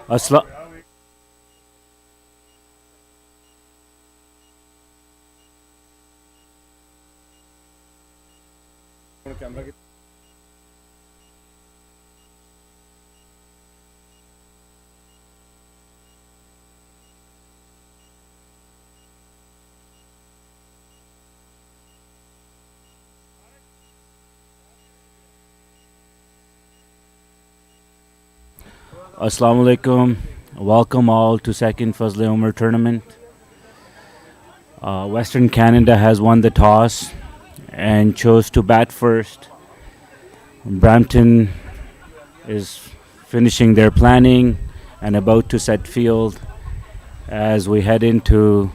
Asla Assalamu alaikum. Welcome all to second Fazle-e-Umar tournament. Western Canada has won the toss and chose to bat first. Brampton is finishing their planning and about to set field. as we head into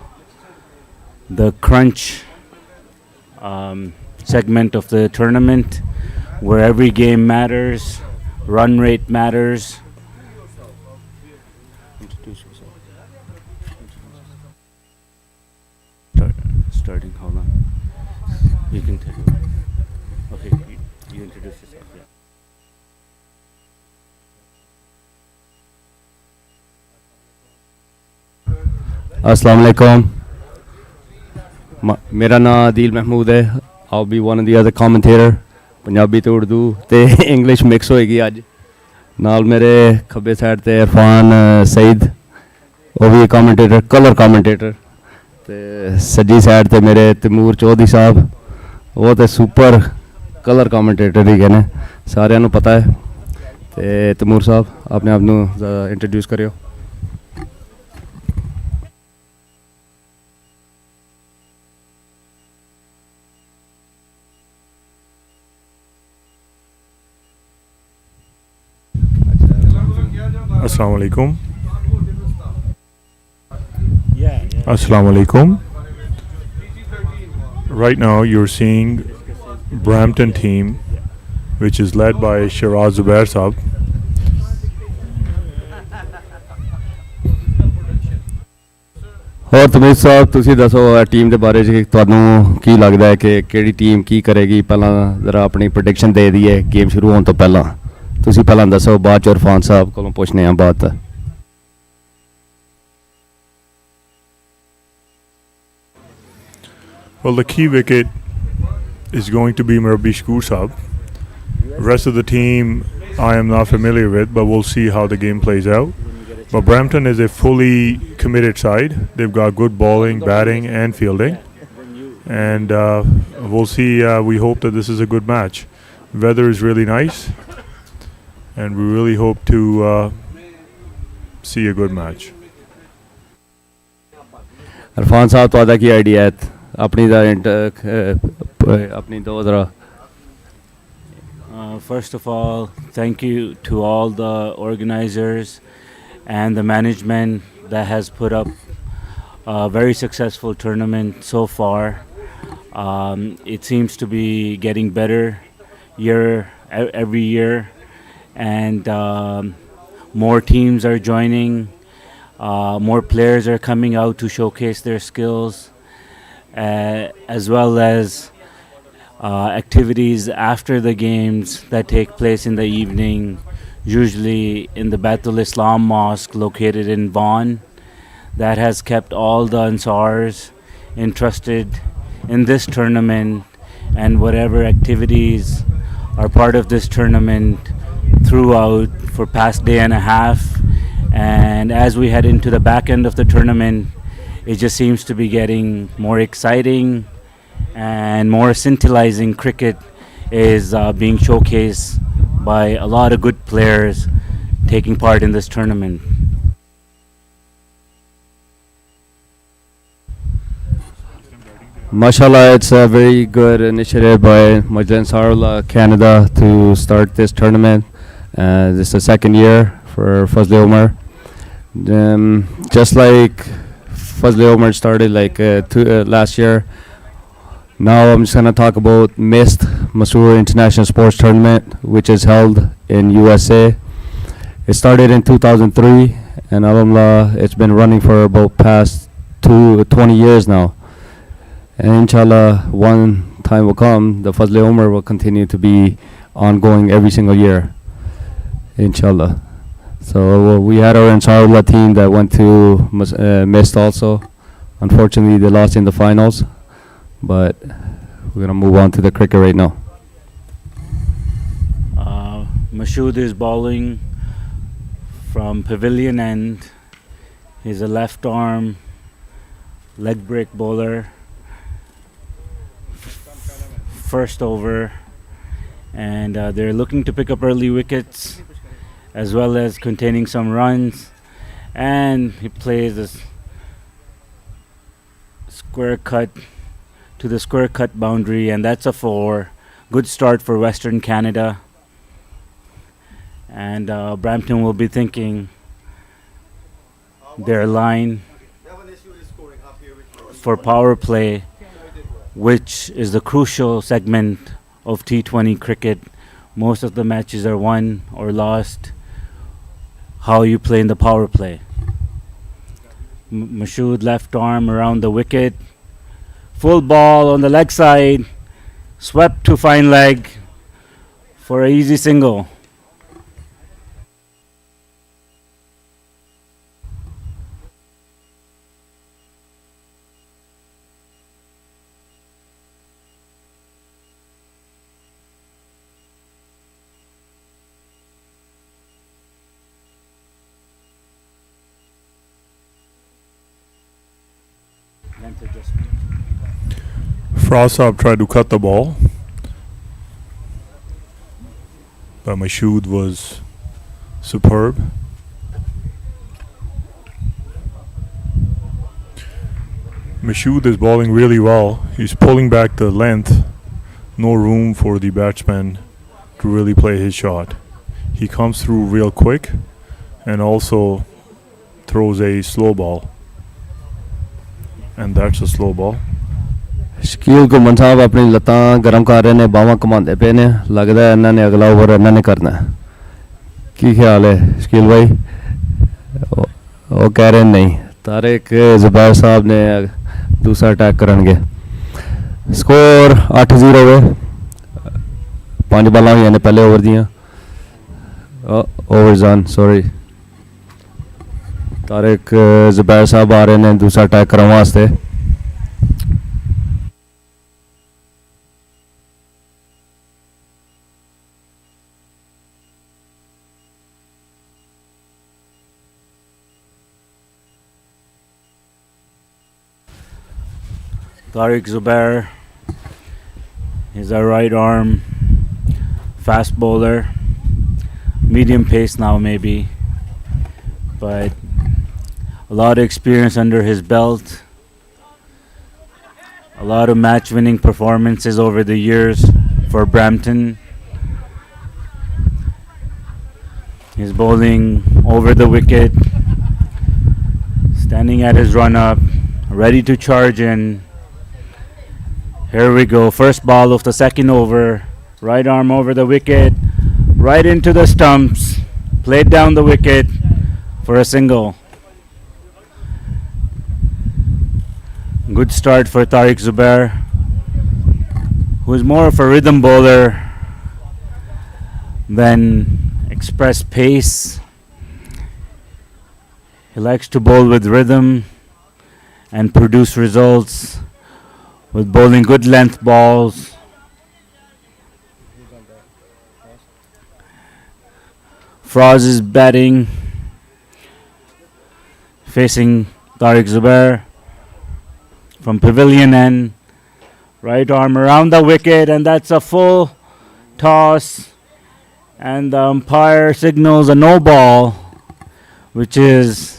the crunch segment of the tournament, where every game matters, run rate matters. Starting, hold on. You can take it. Okay, you introduce yourself. Yeah. Assalamu alaikum. मेरा नाम आदिल महमूद है. I'll be one of the other commentator. Punjabi ते उर्दू ते English mix होएगी अज. नाल मेरे खब्बे side ते इरफान सईद, वो भी commentator, कलर commentator. ते सज्जी साइड ते मेरे तैमूर चौधरी साहब, वो ते सुपर कलर commentator ही कहने, सारिਆਂ ਨੂੰ पता है. ते तैमूर साहब अपने आप ਨੂੰ इंट्रोड्यूस करियो. Assalamu alaikum. Assalamu alaikum. Right now you're seeing Brampton team, which is led by Shiraz Zubair Saab. ਹੋਰ ਤਮੀਜ਼ ਸਾਹਿਬ, ਤੁਸੀਂ ਦੱਸੋ ਟੀਮ ਦੇ ਬਾਰੇ 'ਚ ਤੁਹਾਨੂੰ ਕੀ ਲੱਗਦਾ ਹੈ ਕਿ ਕਿਹੜੀ ਟੀਮ ਕੀ ਕਰੇਗੀ? ਪਹਿਲਾਂ ਜ਼ਰਾ ਆਪਣੀ ਪ੍ਰੈਡਿਕਸ਼ਨ ਦੇ ਦਈਏ ਗੇਮ ਸ਼ੁਰੂ ਹੋਣ ਤੋਂ ਪਹਿਲਾਂ. ਤੁਸੀਂ ਪਹਿਲਾਂ ਦੱਸੋ, ਬਾਅਦ 'ਚ ਇਰਫਾਨ ਸਾਹਿਬ ਕੋਲੋਂ ਪੁੱਛਨੇ ਆ ਬਾਤ. Well, the key wicket is going to be Murabbi Shakur Saab. Rest of the team I am not familiar with, but we'll see how the game plays out. But Brampton is a fully committed side. They've got good bowling, batting and fielding. And we'll see. We hope that this is a good match. Weather is really nice. And we really hope to see a good match. Irfan साहब, ਤੁਹਾਡਾ ਕੀ idea ਹੈ ਆਪਣੀ ਦਾ ਆਪਣੀ ਦੋ ਜ਼ਰਾ? First of all, thank you to all the organizers and the management that has put up a very successful tournament so far. It seems to be getting better every year, and more teams are joining, more players are coming out to showcase their skills, as well as activities after the games that take place in the evening, usually in the Baitul-Islam Mosque located in Vaughan. That has kept all the Ansars interested in this tournament, and whatever activities are part of this tournament throughout for past day and a half. And as we head into the back end of the tournament, it just seems to be getting more exciting, and more scintillating cricket is being showcased by a lot of good players taking part in this tournament. Mashallah, it's a very good initiative by Majlis Ansarullah Canada to start this tournament. This is the second year for Fazle-e-Umar. Just like Fazle-e-Umar started last year. Now I'm just going to talk about MIST, Masur International Sports Tournament, which is held in USA. It started in 2003, and alhamdulillah, it's been running for about past 20 years now. And inshallah, one time will come, the Fazle-e-Umar will continue to be ongoing every single year, inshallah. So we had our Ansarullah team that went to MIST also. Unfortunately, they lost in the finals. But we're going to move on to the cricket right now. Mashood is bowling from pavilion end. He's a left arm leg break bowler. First over. And they're looking to pick up early wickets, as well as containing some runs. And he plays a square cut to the square cut boundary, and that's a 4. Good start for Western Canada. And Brampton will be thinking their line for power play, which is the crucial segment of T20 cricket. Most of the matches are won or lost how you play in the power play. Mashood left arm around the wicket, full ball on the leg side, swept to fine leg for an easy single. Fazle tried to cut the ball, but Mashood was superb. Mashood is bowling really well. He's pulling back the length, no room for the batsman to really play his shot. He comes through real quick and also throws a slow ball. And that's a slow ball. Shakeel गुमन साहब अपनी लत्तां गरम कर रहे ने, बावां घुमांदे पे ने, लगदा है इन्हां ने अगला ओवर इन्हां ने करना है. की ख्याल है शकील भाई? वो कह रहे नहीं, तारिक जुबैर साहब ने दूसरा अटैक करनगे. स्कोर 8-0 वे, 5 बालां होईयां ने पहले ओवर दियां. Overs on, sorry. Tariq Zubair साहब आ रहे ने दूसरा अटैक करने वास्ते. Tariq Zubair is a right arm fast bowler, medium pace now maybe, but a lot of experience under his belt, a lot of match winning performances over the years for Brampton. He's bowling over the wicket, standing at his run up, ready to charge in. Here we go, first ball of the second over, right arm over the wicket, right into the stumps, played down the wicket for a single. Good start for Tariq Zubair, who is more of a rhythm bowler than express pace. He likes to bowl with rhythm and produce results with bowling good length balls. Fraz is batting, facing Tariq Zubair from pavilion end. Right arm around the wicket, and that's a full toss. And the umpire signals a no ball, which is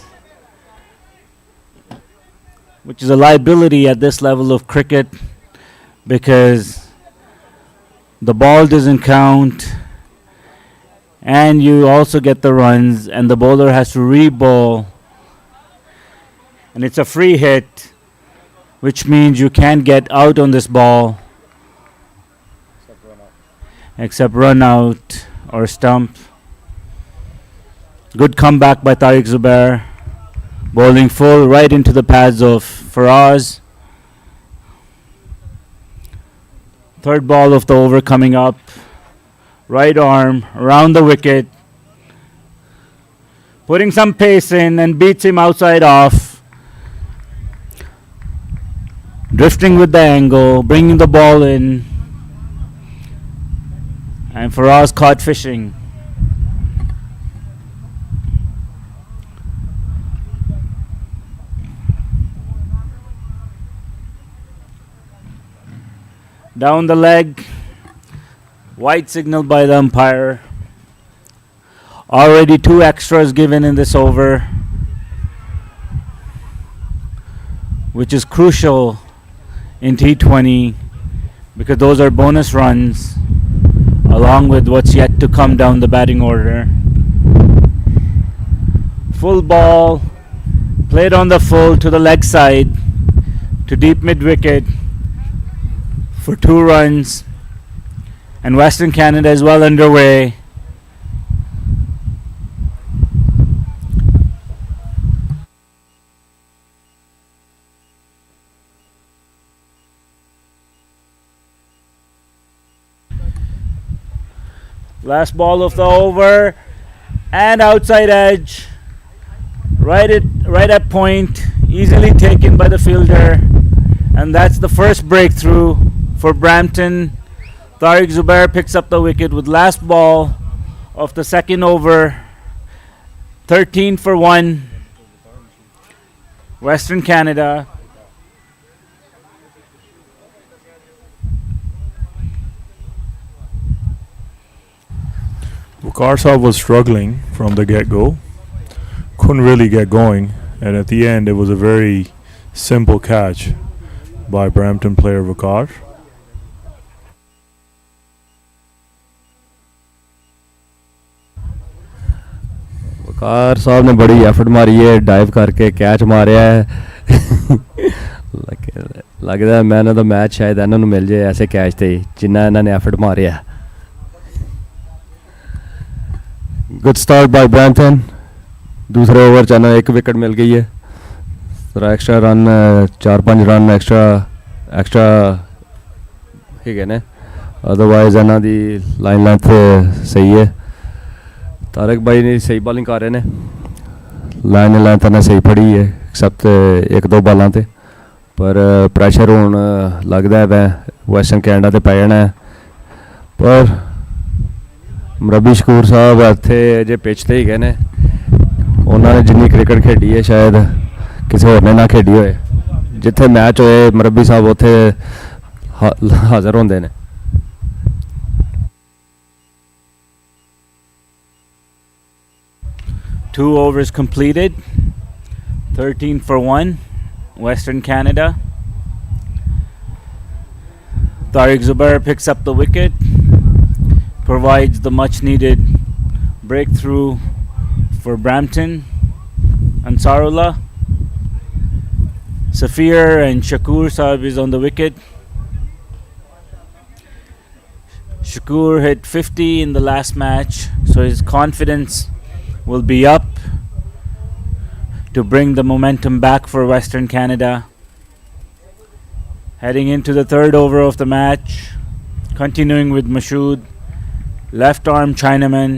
a liability at this level of cricket, because the ball doesn't count and you also get the runs, and the bowler has to re-bowl, and it's a free hit, which means you can't get out on this ball except run out or stump. Good comeback by Tariq Zubair, bowling full right into the pads of Faraz. Third ball of the over coming up. Right arm around the wicket, putting some pace in, and beats him outside off. Drifting with the angle, bringing the ball in, and Faraz caught fishing. Down the leg, white signal by the umpire. Already 2 extras given in this over, which is crucial in T20 because those are bonus runs along with what's yet to come down the batting order. Full ball, played on the full to the leg side to deep mid-wicket for 2 runs, and Western Canada is well underway. Last ball of the over, and outside edge, right at point, easily taken by the fielder, and that's the first breakthrough for Brampton. Tariq Zubair picks up the wicket with last ball of the second over. 13 for 1, Western Canada. Waqar Saab was struggling from the get-go, couldn't really get going, and at the end it was a very simple catch by Brampton player Waqar. वकार साहब ने बड़ी effort मारी है, dive करके catch Maria है। लगता है man of the match शायद इन्होंने मिल जाए ऐसे कैच थे जिन्ना इन्होंने effort Maria. Good start by Brampton, दूसरे ओवर च इन्होंने 1 विकेट मिल गई है, एक्स्ट्रा रन 4-5 रन एक्स्ट्रा ठीक है ने, अदरवाइज इन्हों की लाइन लेंथ सही है। तारक भाई ने सही बॉलिंग कर रहे हैं, लाइन लेंथ ने सही फड़ी है एक्सेप्ट 1-2 बॉलों से, पर प्रैशर हुण लगता है वैस्टर्न कैनेडा ते पै जाना है। पर मरबी शकूर साहब इत्थे जे पिच ते ही गए ने, उन्होंने जिन्नी क्रिकेट खेडी है शायद किसी होर ने ना खेडी होए, जिथे मैच होए मरबी साहब उत्थे हाज़र होंदे ने। Two overs completed, 13 for 1, Western Canada. Tariq Zubair picks up the wicket, provides the much needed breakthrough for Brampton. Ansarullah, Safir and Shakur Saab is on the wicket. Shakur hit 50 in the last match, so his confidence will be up to bring the momentum back for Western Canada. Heading into the third over of the match, continuing with Mashood, left arm Chinaman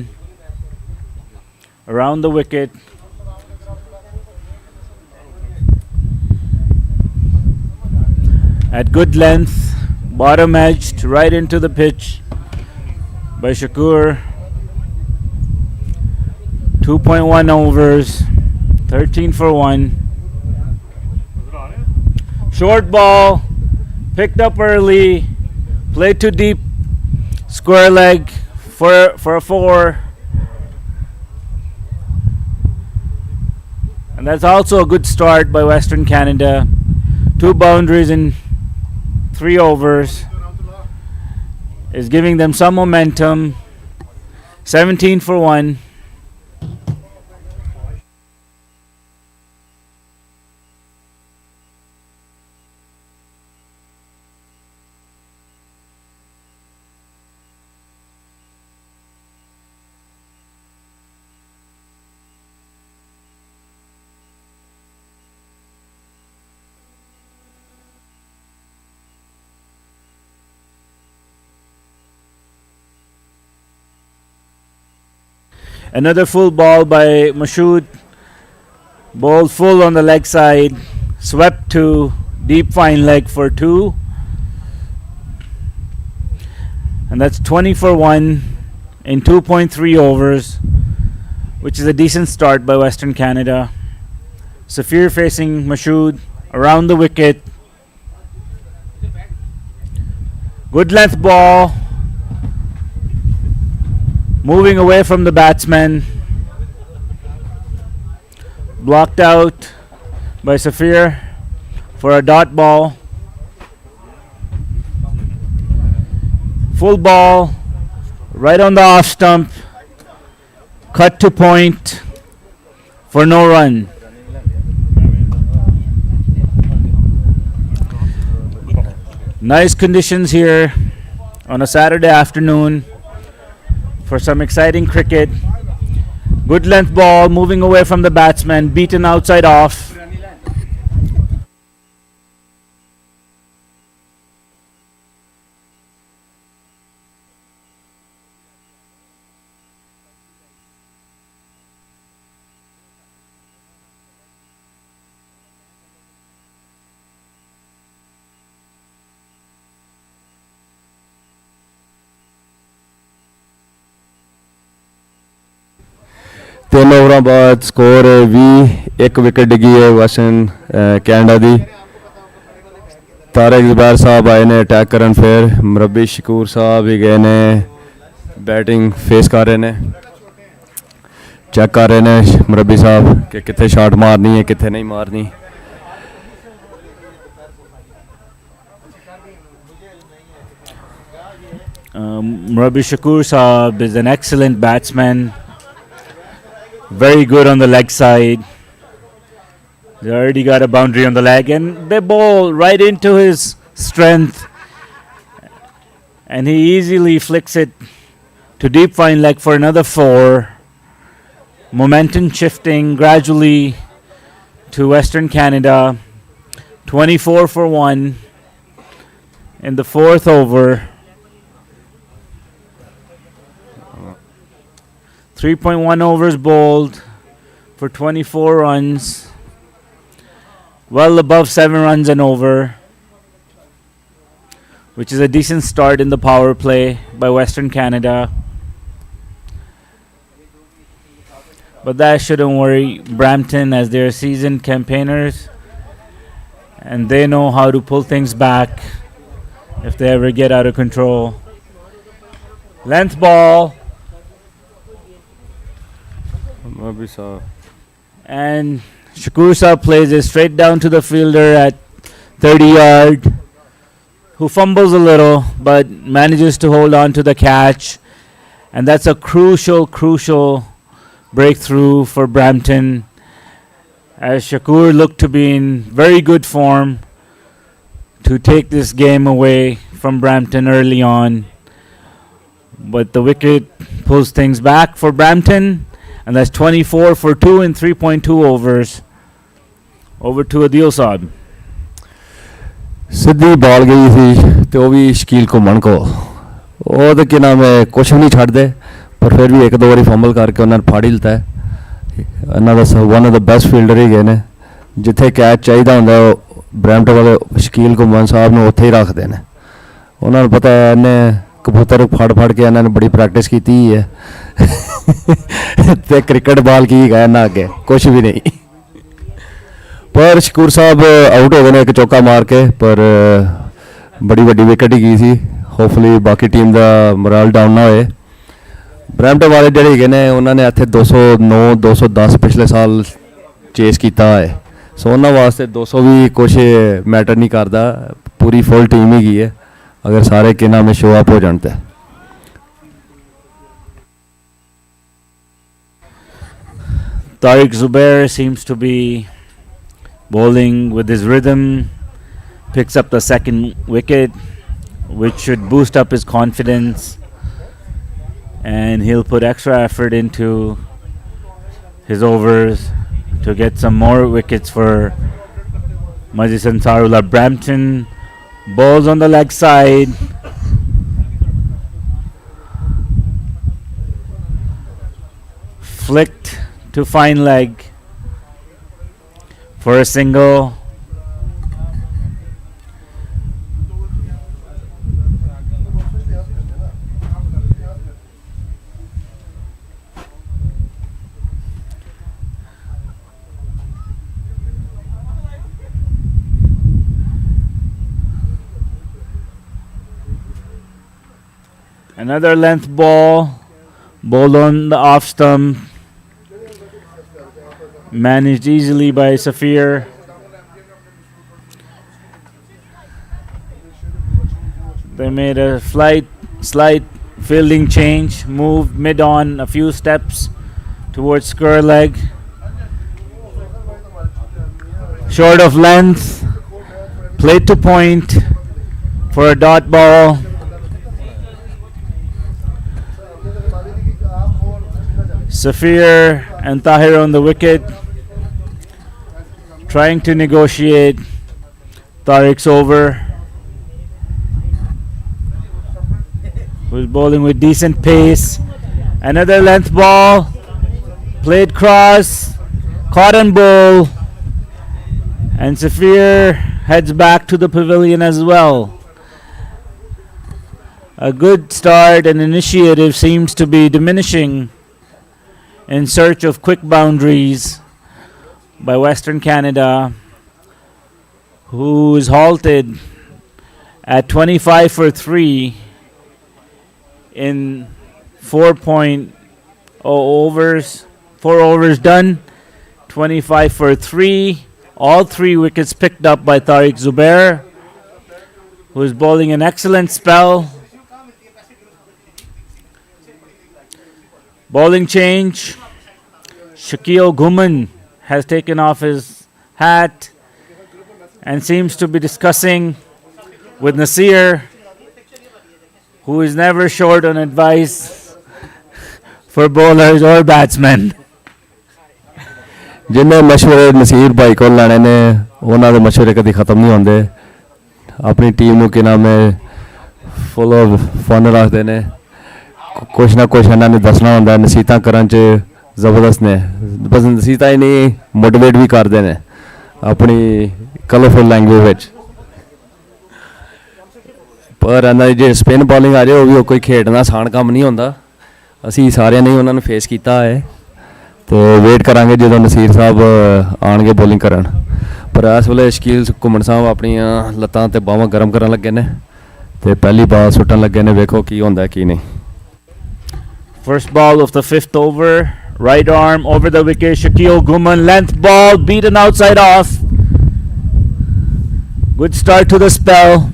around the wicket. At good length, bottom edged right into the pitch by Shakur. 2.1 overs, 13 for 1. Short ball, picked up early, played too deep, square leg for a 4. And that's also a good start by Western Canada. 2 boundaries in 3 overs is giving them some momentum. 17 for 1. Another full ball by Mashood, bowled full on the leg side, swept to deep fine leg for 2, and that's 20 for 1 in 2.3 overs, which is a decent start by Western Canada. Safir facing Mashood around the wicket, good length ball, moving away from the batsman, blocked out by Safir for a dot ball. Full ball, right on the off stump, cut to point for no run. Nice conditions here on a Saturday afternoon for some exciting cricket. Good length ball moving away from the batsman, beaten outside off. तीन over बाद score 20 एक wicket डिगी है western Canada दी तारिक जुबैर साहब आए ने attack करन फिर मुरब्बी शकूर साहब भी गए ने बैटिंग फेस कर रहे ने चेक कर रहे ने मुरब्बी साहब कि कितने शॉट मारनी है कितने नहीं मारनी Murabi Shakur Saab is an excellent batsman. Very good on the leg side. They already got a boundary on the leg and they bowl right into his strength. And he easily flicks it to deep fine leg for another 4. Momentum shifting gradually to Western Canada. 24 for 1 in the 4th over. 3.1 overs bowled for 24 runs. Well above 7 runs and over, which is a decent start in the power play by Western Canada. But that shouldn't worry Brampton, as they're seasoned campaigners and they know how to pull things back if they ever get out of control. Length ball. And Shakur Saab plays it straight down to the fielder at 30 yard, who fumbles a little but manages to hold on to the catch. And that's a crucial breakthrough for Brampton, as Shakur looked to be in very good form to take this game away from Brampton early on. But the wicket pulls things back for Brampton. And that's 24 for 2 in 3.2 overs. Over to Adil Saab. Sidhi ball गई थी तो भी शकील घुमन को वो तो क्या नाम है कुछ भी नहीं छड़ दे पर फिर भी एक दो बारी फंबल करके उन्होंने फाड़ी लिता है one of the best fielder ही गए ने जिथे कैच चाहिए होंगे ब्रैम्पटन वाले शकील घुमन साहब ने उत्थे ही रख देने उन्होंने पता है इन्हें कबूतर फड़ के इन्होंने बड़ी प्रैक्टिस की है ते क्रिकेट बॉल की गया ना आगे कुछ भी नहीं पर शकूर साहब आउट हो गए एक चौका मार के पर बड़ी वड्डी विकेट ही गई थी होपफुली बाकी टीम का मोरल डाउन ना होए ब्रैम्पटन वाले ਜਿਹੜੇ ਹੈਗੇ ਨੇ ਉਹਨਾਂ ਨੇ ਇੱਥੇ 209 210 ਪਿਛਲੇ ਸਾਲ ਚੇਸ ਕੀਤਾ ਹੈ ਸੋ ਉਹਨਾਂ ਵਾਸਤੇ 200 ਵੀ ਕੁਝ ਮੈਟਰ ਨਹੀਂ ਕਰਦਾ ਪੂਰੀ ਫੁੱਲ ਟੀਮ ਹੀ ਗਈ ਹੈ ਅਗਰ ਸਾਰੇ ਕਿ ਨਾਮ ਸ਼ੋ ਅਪ ਹੋ ਜਾਣ ਤੇ Tariq Zubair seems to be bowling with his rhythm, picks up the second wicket, which should boost up his confidence, and he'll put extra effort into his overs to get some more wickets for Majlis Ansarullah. Brampton bowls on the leg side. Flicked to fine leg for a single. Another length ball, bowled on the off stump, managed easily by Safir. They made a slight fielding change, moved mid on a few steps towards square leg. Short of length, played to point, for a dot ball. Safir and Tahir on the wicket, trying to negotiate Tariq's over, who's bowling with decent pace. Another length ball, played cross, caught and bowl, and Safir heads back to the pavilion as well. A good start and initiative seems to be diminishing in search of quick boundaries by Western Canada, who is halted at 25 for 3 in 4.0 overs. 4 overs done, 25 for 3. All 3 wickets picked up by Tariq Zubair, who is bowling an excellent spell. Bowling change. Shakil Ghuman has taken off his hat and seems to be discussing with Nasir, who is never short on advice for bowlers or batsmen. जिन्ने मशवरे नसीर भाई को लाने ने उन्होंने मशवरे कभी ख़त्म नहीं होंगे अपनी टीम को कि नाम है फुल ऑफ फन रखते ने कुछ ना कुछ इन्होंने दसना होंगे नसीहत करन च ज़बरदस्त ने बस नसीहत ही नहीं मोटिवेट भी करते हैं अपनी कलरफुल लैंग्वेज पर इन्होंने जो स्पिन बॉलिंग आ जाए वो भी कोई खेडना आसान काम नहीं होंदा असी सारे ने उन्होंने फेस किया है तो वेट करांगे जो नसीर साहब आने बॉलिंग करन पर इस वेले शकील घुमन साहब अपनी लत्तां ते बाहां गर्म करन लगे ने ते पहली बॉल सुट्टन लगे ने वेखो की होंदा की नहीं. First ball of the 5th over, right arm over the wicket, Shakil Ghuman, length ball, beaten outside off. Good start to the spell,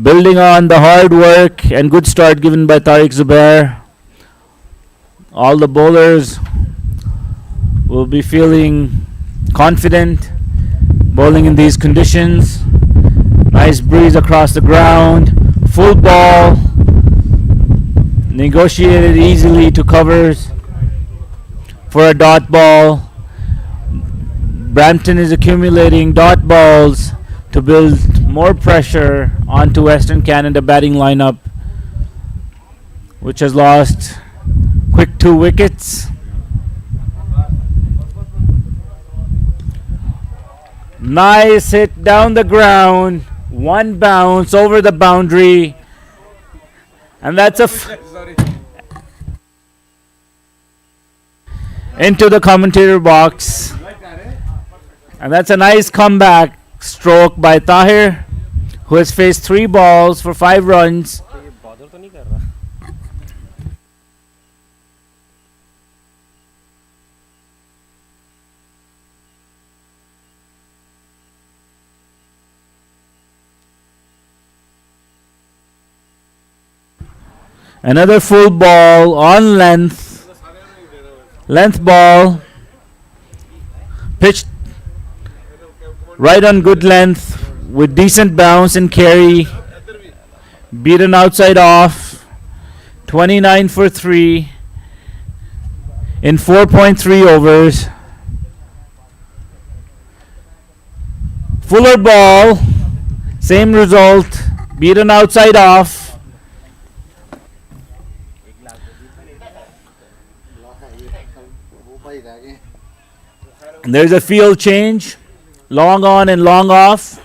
building on the hard work and good start given by Tariq Zubair. All the bowlers will be feeling confident bowling in these conditions. Nice breeze across the ground, full ball, negotiated easily to covers for a dot ball. Brampton is accumulating dot balls to build more pressure onto Western Canada batting lineup, which has lost quick 2 wickets. Nice hit down the ground, 1 bounce over the boundary, and that's into the commentator box, and that's a nice comeback stroke by Tahir, who has faced 3 balls for 5 runs. Another full ball on length ball, pitched right on good length with decent bounce and carry, beaten outside off, 29 for 3 in 4.3 overs. Fuller ball, same result, beaten outside off. There's a field change. Long on and long off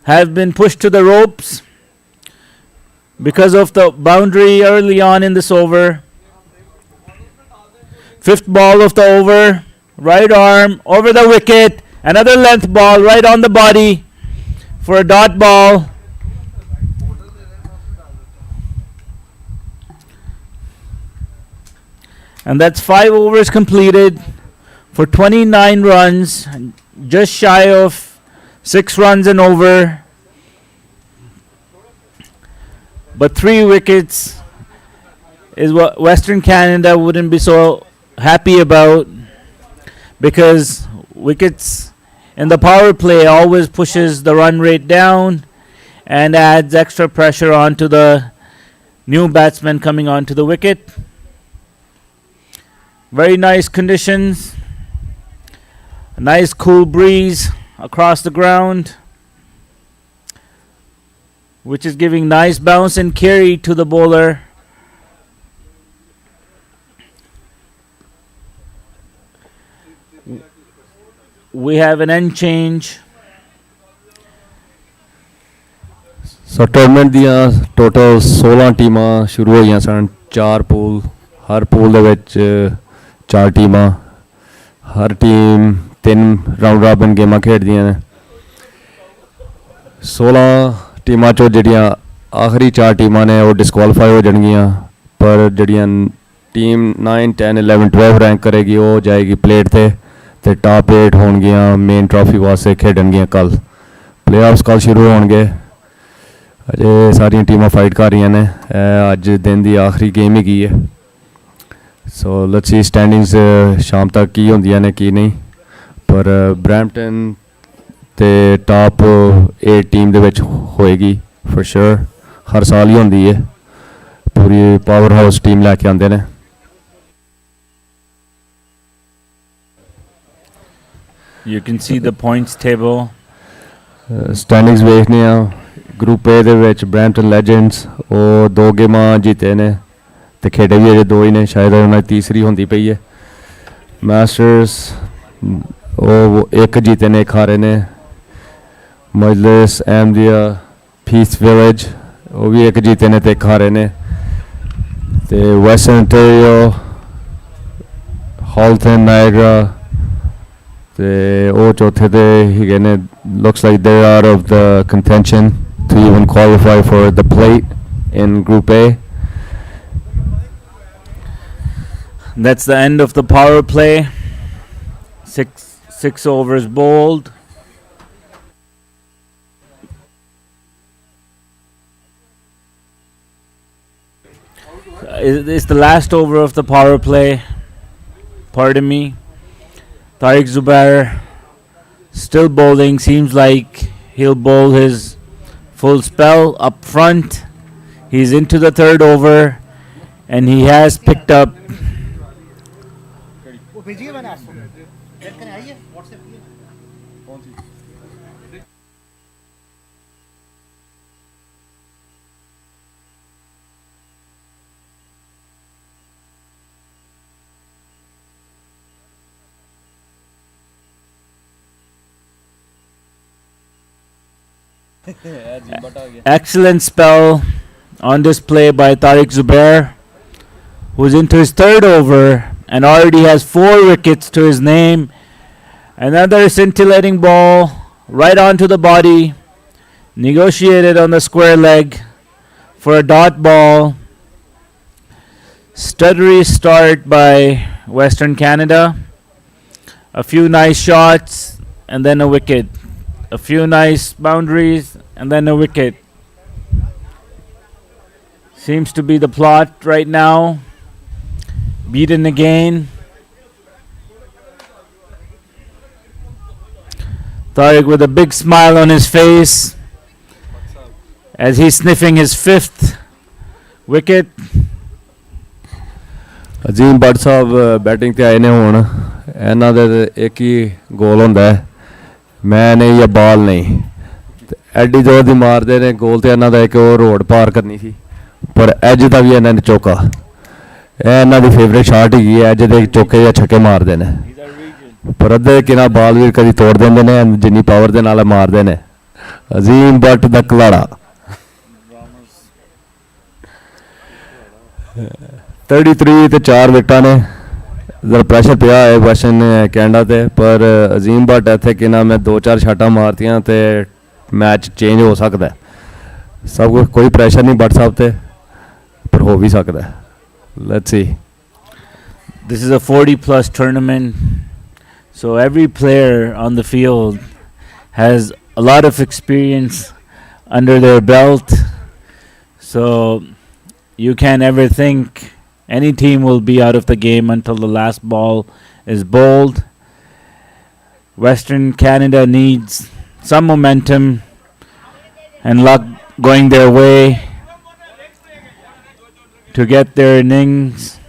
have been pushed to the ropes because of the boundary early on in this over. 5th ball of the over, right arm over the wicket. Another length ball right on the body for a dot ball. And that's 5 overs completed for 29 runs, just shy of 6 runs and over. But 3 wickets is what Western Canada wouldn't be so happy about, because wickets in the power play always pushes the run rate down and adds extra pressure onto the new batsman coming onto the wicket. Very nice conditions. A nice cool breeze across the ground, which is giving nice bounce and carry to the bowler. We have an end change. So tournament ਦੀਆਂ total 16 ਟੀਮਾਂ ਸ਼ੁਰੂ ਹੋਈਆਂ ਸਨ 4 pool ਹਰ pool ਦੇ ਵਿੱਚ 4 ਟੀਮਾਂ ਹਰ team 3 round ਰਾਬਨ ਗੇਮਾਂ ਖੇਡਦੀਆਂ ਨੇ 16 ਟੀਮਾਂ ਚੋਂ ਜਿਹੜੀਆਂ ਆਖਰੀ 4 ਟੀਮਾਂ ਨੇ ਉਹ ਡਿਸਕੁਆਲੀਫਾਈ ਹੋ ਜਾਣਗੀਆਂ ਪਰ ਜਿਹੜੀਆਂ ਟੀਮ 9 10 11 12 ਰੈਂਕ ਕਰੇਗੀ ਉਹ ਜਾਏਗੀ ਪਲੇਟ ਤੇ ਟਾਪ 8 ਹੋਣਗੀਆਂ ਮੇਨ ਟਰਾਫੀ ਵਾਸਤੇ ਖੇਡਣਗੀਆਂ ਕੱਲ ਪਲੇਆਫਸ ਕੱਲ ਸ਼ੁਰੂ ਹੋਣਗੇ ਅਜੇ ਸਾਰੀਆਂ ਟੀਮਾਂ ਫਾਈਟ ਕਰ ਰਹੀਆਂ ਨੇ ਅੱਜ ਦਿਨ ਦੀ ਆਖਰੀ ਗੇਮ ਹੈਗੀ ਹੈ ਸੋ ਲੈਟਸ ਸੀ ਸਟੈਂਡਿੰਗਸ ਸ਼ਾਮ ਤੱਕ ਕੀ ਹੁੰਦੀਆਂ ਨੇ ਕੀ ਨਹੀਂ ਪਰ ਬਰੈਂਪਟਨ ਤੇ ਟਾਪ 8 ਟੀਮ ਦੇ ਵਿੱਚ ਹੋਏਗੀ ਫॉर श्योर ਹਰ ਸਾਲ ਹੀ ਹੁੰਦੀ ਹੈ ਪੂਰੀ ਪਾਵਰ ਹਾਊਸ ਟੀਮ ਲੈ ਕੇ ਆਉਂਦੇ ਨੇ You can see the points table. ਸਟੈਂਡਿੰਗਸ ਵੇਖਦੇ ਆ ਗਰੁੱਪ ਏ ਦੇ ਵਿੱਚ ਬਰੈਂਪਟਨ ਲੈਜੈਂਡਸ ਉਹ 2 ਗੇਮਾਂ ਜਿੱਤੇ ਨੇ ਤੇ ਖੇਡੇ ਵੀ ਅਜੇ 2 ਹੀ ਨੇ ਸ਼ਾਇਦ ਉਹਨਾਂ ਦੀ ਤੀਸਰੀ ਹੁੰਦੀ ਪਈ ਹੈ ਮਾਸਟਰਸ ਉਹ 1 ਜਿੱਤੇ ਨੇ 1 ਹਾਰੇ ਨੇ ਮਜਲਿਸ ਅਹਿਮਦੀਆ ਪੀਸ ਵਿਲੇਜ ਉਹ ਵੀ 1 ਜਿੱਤੇ ਨੇ ਤੇ 1 ਹਾਰੇ ਨੇ ਤੇ ਵੈਸਟਰਨ ontario ਹਾਲਟਨ ਨਾਇਗਰਾ ਤੇ ਉਹ ਚੌਥੇ ਤੇ ਹੈਗੇ ਨੇ looks like they are out of the contention to even qualify for the plate in Group A. That's the end of the power play. Six overs bowled. It's the last over of the power play. Pardon me. Tariq Zubair still bowling. Seems like he'll bowl his full spell up front. He's into the 3rd over and he has picked up excellent spell on display by Tariq Zubair, who's into his 3rd over and already has 4 wickets to his name. Another scintillating ball right onto the body, negotiated on the square leg for a dot ball. Stuttery start by Western Canada. A few nice shots and then a wicket. A few nice boundaries and then a wicket. Seems to be the plot right now. Beaten again. Tariq with a big smile on his face as he's sniffing his 5th wicket. Azim Bhatt Sahib batting ਤੇ ਆਏ ਨੇ ਹੁਣ ਇਹਨਾਂ ਦੇ ਇੱਕ ਹੀ ਗੋਲ ਹੁੰਦਾ ਹੈ ਮੈਂ ਨਹੀਂ ਜਾਂ ਬਾਲ ਨਹੀਂ ਐਡੀ ਜ਼ੋਰ ਦੀ ਮਾਰਦੇ ਨੇ ਗੋਲ ਤੇ ਇਹਨਾਂ ਦਾ ਇੱਕ ਉਹ ਰੋਡ ਪਾਰ ਕਰਨੀ ਸੀ ਪਰ ਐਜ ਦਾ ਵੀ ਇਹਨਾਂ ਨੇ ਚੌਕਾ ਇਹ ਇਹਨਾਂ ਦੀ ਫੇਵਰੇਟ ਸ਼ਾਟ ਹੈਗੀ ਐਜ ਦੇ ਚੌਕੇ ਜਾਂ ਛੱਕੇ ਮਾਰਦੇ ਨੇ ਪਰ ਅੱਧੇ ਕਿਨਾਂ ਬਾਲ ਵੀ ਕਦੀ ਤੋੜ ਦਿੰਦੇ ਨੇ ਜਿੰਨੀ ਪਾਵਰ ਦੇ ਨਾਲ ਮਾਰਦੇ ਨੇ ਅਜ਼ੀਮ ਭੱਟ ਦਾ ਕਲਾੜਾ 33 ਤੇ 4 ਵਿਕਟਾਂ ਨੇ ਜ਼ਰਾ ਪ੍ਰੈਸ਼ਰ ਪਿਆ ਹੈ ਵੈਸਟਰਨ ਕੈਨੇਡਾ ਤੇ ਪਰ ਅਜ਼ੀਮ ਭੱਟ ਇੱਥੇ ਕਿਨਾਂ ਮੈਂ 2-4 ਸ਼ਾਟਾਂ ਮਾਰਤੀਆਂ ਤੇ ਮੈਚ ਚੇਂਜ ਹੋ ਸਕਦਾ ਸਭ ਕੁਝ ਕੋਈ ਪ੍ਰੈਸ਼ਰ ਨਹੀਂ ਭੱਟ ਸਾਹਿਬ ਤੇ ਪਰ ਹੋ ਵੀ ਸਕਦਾ let's see This is a 40 plus tournament, so every player on the field has a lot of experience under their belt, so you can't ever think any team will be out of the game until the last ball is bowled. Western Canada needs some momentum and luck going their way to get their innings.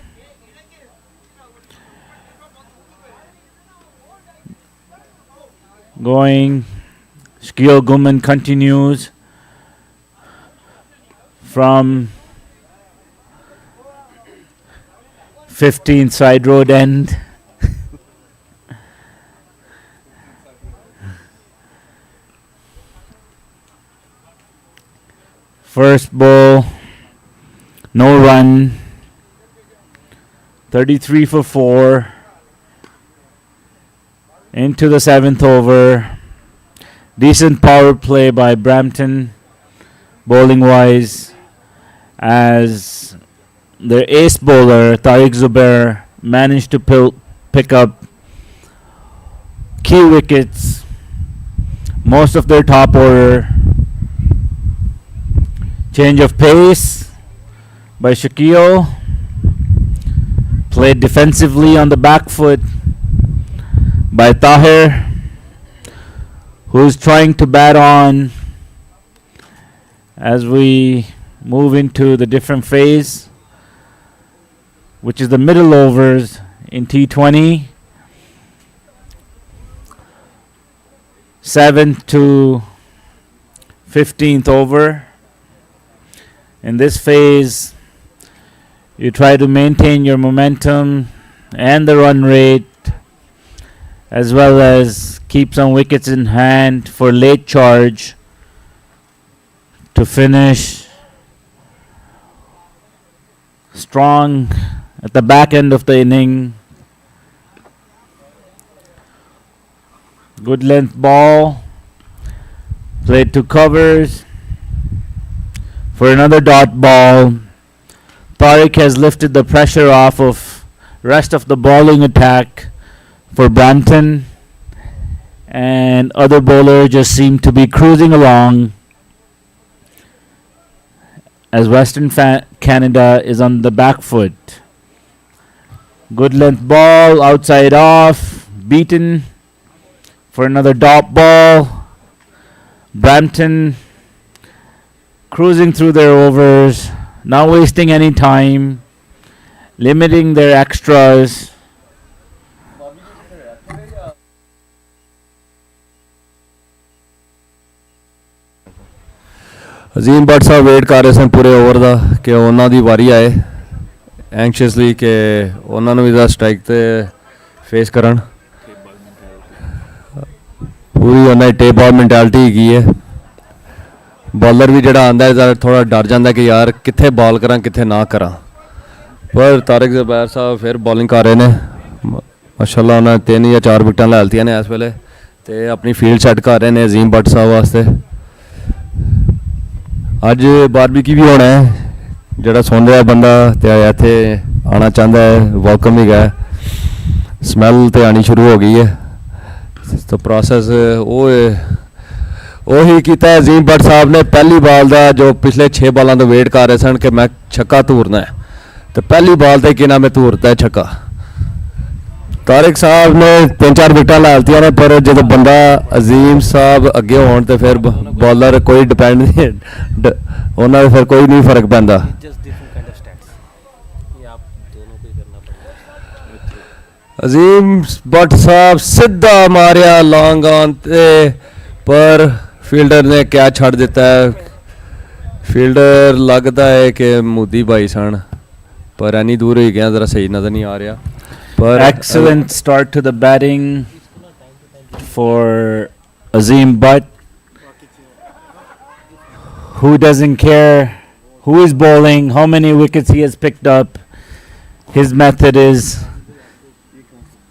Going. Shakil Guman continues from 15th side road end. First ball, no run, 33 for 4. Into the 7th over. Decent power play by Brampton, bowling wise, as their ace bowler Tariq Zubair managed to pick up key wickets, most of their top order. Change of pace by Shakil, played defensively on the back foot by Tahir, who's trying to bat on as we move into the different phase, which is the middle overs in T20. 7th to 15th over. In this phase, you try to maintain your momentum and the run rate, as well as keep some wickets in hand for late charge to finish strong at the back end of the inning. Good length ball, played to covers for another dot ball. Tariq has lifted the pressure off of rest of the bowling attack for Brampton, and other bowlers just seem to be cruising along as Western Canada is on the back foot. Good length ball, outside off, beaten for another dot ball. Brampton cruising through their overs, not wasting any time, limiting their extras. Azim Bhatt Sahib wait ਕਰ ਰਹੇ ਸਨ ਪੂਰੇ over ਦਾ ਕਿ ਉਹਨਾਂ ਦੀ ਵਾਰੀ ਆਏ, ਐਂਕਸ਼ੀਅਸਲੀ ਕਿ ਉਹਨਾਂ ਨੂੰ ਵੀ ਦਾ ਸਟ੍ਰਾਈਕ ਤੇ ਫੇਸ ਕਰਨ। ਪੂਰੀ ਉਹਨਾਂ ਦੀ ਟੇਪ ਬਾਲ ਮੈਂਟੈਲਿਟੀ ਹੈਗੀ ਹੈ। ਬੋਲਰ ਵੀ ਜਿਹੜਾ ਆਉਂਦਾ ਹੈ ਥੋੜ੍ਹਾ ਡਰ ਜਾਂਦਾ ਕਿ ਯਾਰ ਕਿੱਥੇ ਬਾਲ ਕਰਾਂ ਕਿੱਥੇ ਨਾ ਕਰਾਂ, ਪਰ ਤਾਰਿਕ ਜ਼ੁਬੈਰ ਸਾਹਿਬ ਫਿਰ ਬੋਲਿੰਗ ਕਰ ਰਹੇ ਨੇ। ਮਾਸ਼ਾਅੱਲਾ ਉਹਨਾਂ 3 ਜਾਂ 4 ਵਿਕਟਾਂ ਲੈ ਲਤੀਆਂ ਨੇ ਇਸ ਵੇਲੇ ਤੇ ਆਪਣੀ ਫੀਲਡ ਸੈੱਟ ਕਰ ਰਹੇ ਨੇ ਅਜ਼ੀਮ ਭੱਟ ਸਾਹਿਬ ਵਾਸਤੇ। ਅੱਜ ਬਾਰਬੀਕੀ ਵੀ ਹੋਣਾ ਹੈ, ਜਿਹੜਾ ਸੁਣ ਰਿਹਾ ਬੰਦਾ ਤੇ ਇੱਥੇ ਆਉਣਾ ਚਾਹੁੰਦਾ ਹੈ ਵੈਲਕਮ ਵੀ ਹੈ। ਸਮੈਲ ਤੇ ਆਉਣੀ ਸ਼ੁਰੂ ਹੋ ਗਈ ਹੈ ਤਾਂ ਪ੍ਰੋਸੈਸ ਉਹੀ ਕੀਤਾ ਅਜ਼ੀਮ ਭੱਟ ਸਾਹਿਬ ਨੇ। ਪਹਿਲੀ ਬਾਲ ਦਾ ਜੋ ਪਿਛਲੇ 6 ਬਾਲਾਂ ਤੋਂ ਵੇਟ ਕਰ ਰਹੇ ਸਨ ਕਿ ਮੈਂ ਛੱਕਾ ਧੂਰਨਾ ਹੈ, ਤੇ ਪਹਿਲੀ ਬਾਲ ਤੇ ਕਿ ਨਾ ਮੈਂ ਧੂਰਤਾ ਛੱਕਾ। ਤਾਰਿਕ ਸਾਹਿਬ ਨੇ 3-4 ਵਿਕਟਾਂ ਲੈ ਲਤੀਆਂ ਨੇ, ਪਰ ਜਦੋਂ ਬੰਦਾ ਅਜ਼ੀਮ ਸਾਹਿਬ ਅੱਗੇ ਹੋਣ ਤੇ ਫਿਰ ਬੋਲਰ ਕੋਈ ਡਿਪੈਂਡ ਨਹੀਂ, ਉਹਨਾਂ ਦਾ ਫਿਰ ਕੋਈ ਨਹੀਂ ਫਰਕ ਪੈਂਦਾ। ਅਜ਼ੀਮ ਭੱਟ ਸਾਹਿਬ ਸਿੱਧਾ ਮਾਰਿਆ ਲੌਂਗ ਔਨ ਤੇ, ਪਰ ਫੀਲਡਰ ਨੇ ਕੈਚ ਛੱਡ ਦਿੱਤਾ ਹੈ। ਫੀਲਡਰ ਲੱਗਦਾ ਹੈ ਕਿ ਮੋਦੀ ਭਾਈ ਸਨ, ਪਰ ਇੰਨੀ ਦੂਰ ਹੀ ਗਿਆ, ਜ਼ਰਾ ਸਹੀ ਨਜ਼ਰ ਨਹੀਂ ਆ ਰਿਹਾ। But excellent start to the batting for Azim Butt, who doesn't care who is bowling, how many wickets he has picked up. His method is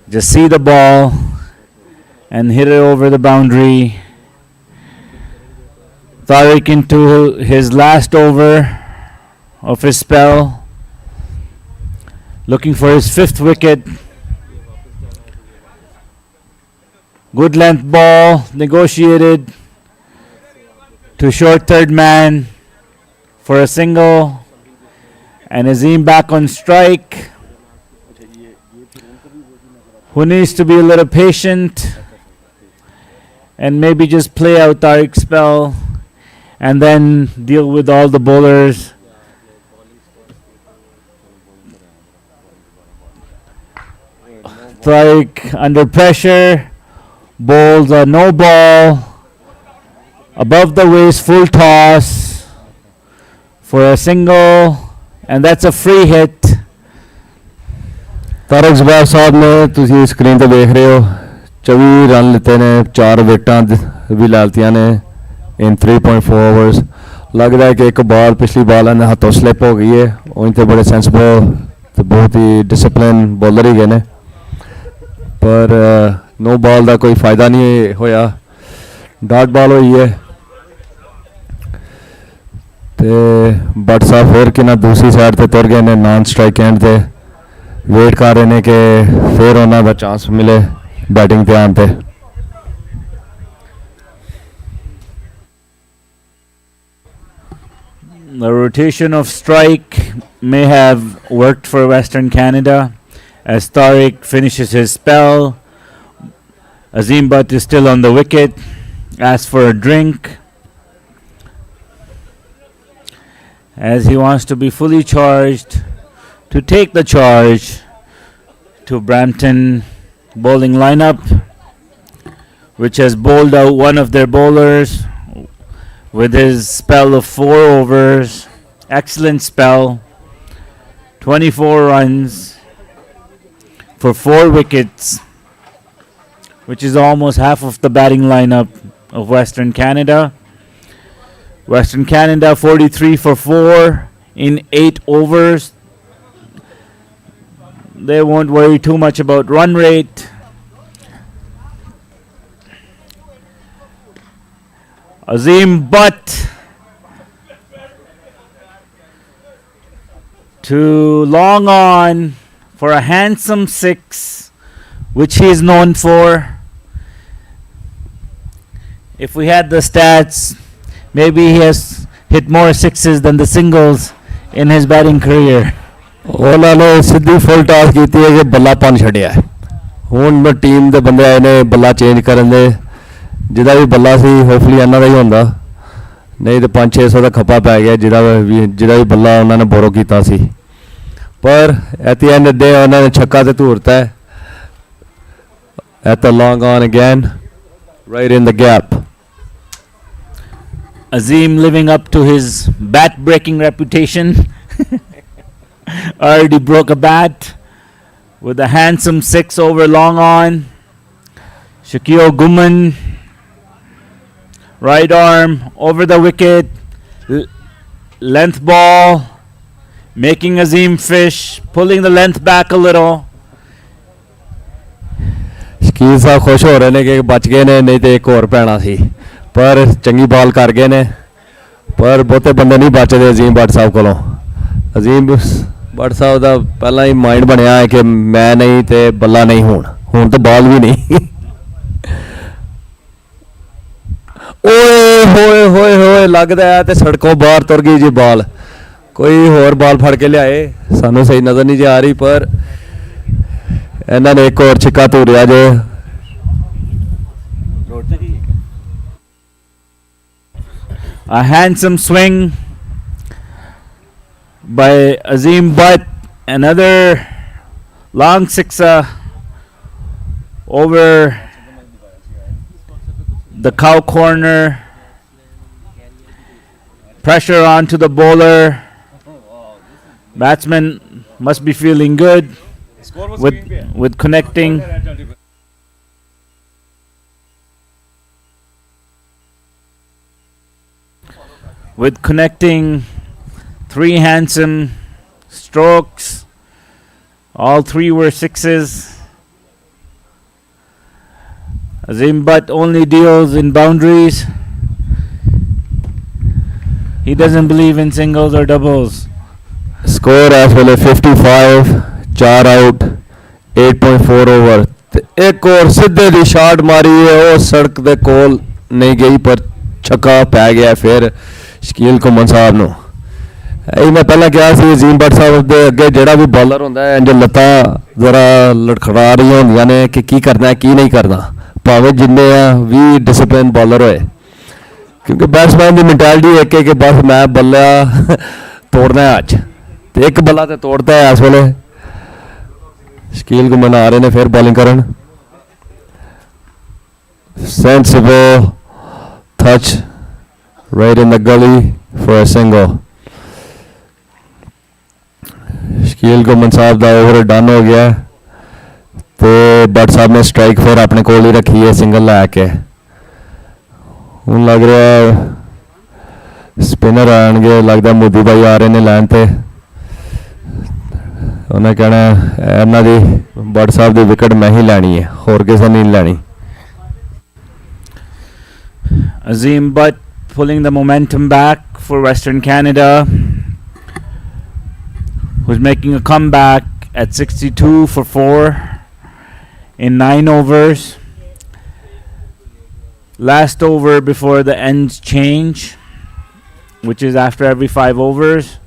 just see the ball and hit it over the boundary. Tariq into his last over of his spell, looking for his 5th wicket. Good length ball, negotiated to short third man for a single, and Azim back on strike, who needs to be a little patient and maybe just play out Tariq's spell and then deal with all the bowlers. Strike under pressure, bowls a no ball, above the waist full toss for a single, and that's a free hit. Tarak Zubair ਸਾਹਿਬ ਨੇ ਤੁਸੀਂ screen ਤੇ ਵੇਖ ਰਹੇ ਹੋ 24 run ਲਿੱਤੇ ਨੇ 4 ਵਿਕਟਾਂ ਵੀ ਲੈ ਲਤੀਆਂ ਨੇ ਇਨ 3.4 ਓਵਰਸ ਲੱਗਦਾ ਹੈ ਕਿ ਇੱਕ ਬਾਲ ਪਿਛਲੀ ਬਾਲ ਇਹਨਾਂ ਹੱਥੋਂ ਸਲਿੱਪ ਹੋ ਗਈ ਹੈ ਉਹ ਤੇ ਬੜੇ ਸੈਂਸਿਬਲ ਤੇ ਬਹੁਤ ਹੀ ਡਿਸਪਲਿਨ ਬੋਲਰ ਹੀ ਗਏ ਨੇ ਪਰ ਨੋ ਬਾਲ ਦਾ ਕੋਈ ਫਾਇਦਾ ਨਹੀਂ ਹੋਇਆ ਡਾਟ ਬਾਲ ਹੋਈ ਹੈ ਤੇ ਬੱਟ ਸਾਹਿਬ ਫਿਰ ਕਿਨਾਂ ਦੂਸਰੀ ਸਾਈਡ ਤੇ ਤੁਰ ਗਏ ਨੇ ਨਾਨ ਸਟ੍ਰਾਈਕ ਐਂਡ ਤੇ ਵੇਟ ਕਰ ਰਹੇ ਨੇ ਕਿ ਫਿਰ ਉਹਨਾਂ ਦਾ ਚਾਂਸ ਮਿਲੇ ਬੈਟਿੰਗ ਤੇ ਆਉਣ ਤੇ The rotation of strike may have worked for Western Canada as Tariq finishes his spell. Azim Butt is still on the wicket, asks for a drink as he wants to be fully charged to take the charge to Brampton bowling lineup, which has bowled out one of their bowlers with his spell of 4 overs. Excellent spell. 24 runs for 4 wickets, which is almost half of the batting lineup of Western Canada. Western Canada 43 for 4 in 8 overs. They won't worry too much about run rate. Azim Butt to long on for a handsome 6, which he is known for. If we had the stats, maybe he has hit more sixes than the singles in his batting career. ਉਹਨਾਂ ਨੇ ਸਿੱਧੀ full toss ਕੀਤੀ ਹੈ ਕਿ ਬੱਲਾ ਪੰਨ ਛੱਡਿਆ ਹੁਣ team ਦੇ ਬੰਦੇ ਆਏ ਨੇ ਬੱਲਾ ਚੇਂਜ ਕਰਨ ਦੇ ਜਿਹਦਾ ਵੀ ਬੱਲਾ ਸੀ ਹੋਪਫੁਲੀ ਇਹਨਾਂ ਦਾ ਹੀ ਹੁੰਦਾ ਨਹੀਂ ਤੇ 500-600 ਦਾ ਖੱਪਾ ਪੈ ਗਿਆ ਜਿਹੜਾ ਵੀ ਬੱਲਾ ਉਹਨਾਂ ਨੇ ਬੋਰੋ ਕੀਤਾ ਸੀ ਪਰ ਐਟ ਦੀ ਐਂਡ ਦੇ ਉਹਨਾਂ ਨੇ ਛੱਕਾ ਤੇ ਧੂਰਤਾ at the long on again right in the gap Azim living up to his bat breaking reputation. Already broke a bat with a handsome 6 over long on. Shakil Guman, right arm over the wicket, length ball, making Azim fish, pulling the length back a little. Shakeel ਸਾਹਿਬ ਖੁਸ਼ ਹੋ ਰਹੇ ਨੇ ਕਿ ਬਚ ਗਏ ਨੇ ਨਹੀਂ ਤੇ ਇੱਕ ਹੋਰ ਪੈਣਾ ਸੀ ਪਰ ਚੰਗੀ ਬਾਲ ਕਰ ਗਏ ਨੇ ਪਰ ਬਹੁਤੇ ਬੰਦੇ ਨਹੀਂ ਬਚਦੇ ਅਜ਼ੀਮ ਬੱਟ ਸਾਹਿਬ ਕੋਲੋਂ ਅਜ਼ੀਮ ਬੱਟ ਸਾਹਿਬ ਦਾ ਪਹਿਲਾਂ ਹੀ ਮਾਈਂਡ ਬਣਿਆ ਹੈ ਕਿ ਮੈਂ ਨਹੀਂ ਤੇ ਬੱਲਾ ਨਹੀਂ ਹੁਣ ਤਾਂ ਬਾਲ ਵੀ ਨਹੀਂ ਓਏ ਹੋਏ ਹੋਏ ਹੋਏ ਲੱਗਦਾ ਹੈ ਤੇ ਸੜਕੋਂ ਬਾਹਰ ਤੁਰ ਗਈ ਜੀ ਬਾਲ ਕੋਈ ਹੋਰ ਬਾਲ ਫੜ ਕੇ ਲਿਆਏ ਸਾਨੂੰ ਸਹੀ ਨਜ਼ਰ ਨਹੀਂ ਆ ਰਹੀ ਪਰ ਇਹਨਾਂ ਨੇ ਇੱਕ ਹੋਰ ਛਿੱਕਾ ਧੂਰਿਆ ਜੇ A handsome swing by Azim Butt, another long sixer over the cow corner, pressure onto the bowler. Batsman must be feeling good with connecting. With connecting 3 handsome strokes, all 3 were sixes. Azim Butt only deals in boundaries. He doesn't believe in singles or doubles. Score as well as 55, 4 out, 8.4 over. एक और सीधे दी shot मारी है वो सड़क दे कोल नहीं गई पर छक्का पै गया फिर ਸ਼ਕੀਲ ਘੁੰਮਣ ਸਾਹਿਬ ਨੂੰ ਇਹ ਮੈਂ ਪਹਿਲਾਂ ਕਿਹਾ ਸੀ ਅਜ਼ੀਮ ਬੱਟ ਸਾਹਿਬ ਦੇ ਅੱਗੇ ਜਿਹੜਾ ਵੀ ਬੋਲਰ ਹੁੰਦਾ ਹੈ ਇੰਜ ਲੱਤਾਂ ਜ਼ਰਾ ਲੜਖੜਾ ਰਹੀਆਂ ਹੁੰਦੀਆਂ ਨੇ ਕਿ ਕੀ ਕਰਨਾ ਕੀ ਨਹੀਂ ਕਰਨਾ ਭਾਵੇਂ ਜਿੰਨੇ ਆ ਵੀ ਡਿਸਪਲਿਨ ਬੋਲਰ ਹੋਏ क्योंकि बैट्समैन की मैंटेलिटी एक है कि बस मैं बल्ला तोड़ना है अज, तो एक बल्ला तो तोड़ता है इस वेले। शकील को मना रहे ने फिर बॉलिंग करन। Sensible touch right in the gully for a single. Shakeel को मनसाब का ओवर डन हो गया तो भट्ट साहब ने स्ट्राइक फिर अपने कोल ही रखी है सिंगल लैके। हूँ लग रहा स्पिनर आएंगे, लगता मोदी भाई आ रहे ने लैन पे। उन्हें कहना इन्हों की भट्ट साहब की विकेट मैं ही लैनी है, होर किसी नहीं लैनी। Azim Butt pulling the momentum back for Western Canada, who's making a comeback at 62 for 4 in 9 overs. Last over before the ends change, which is after every 5 overs.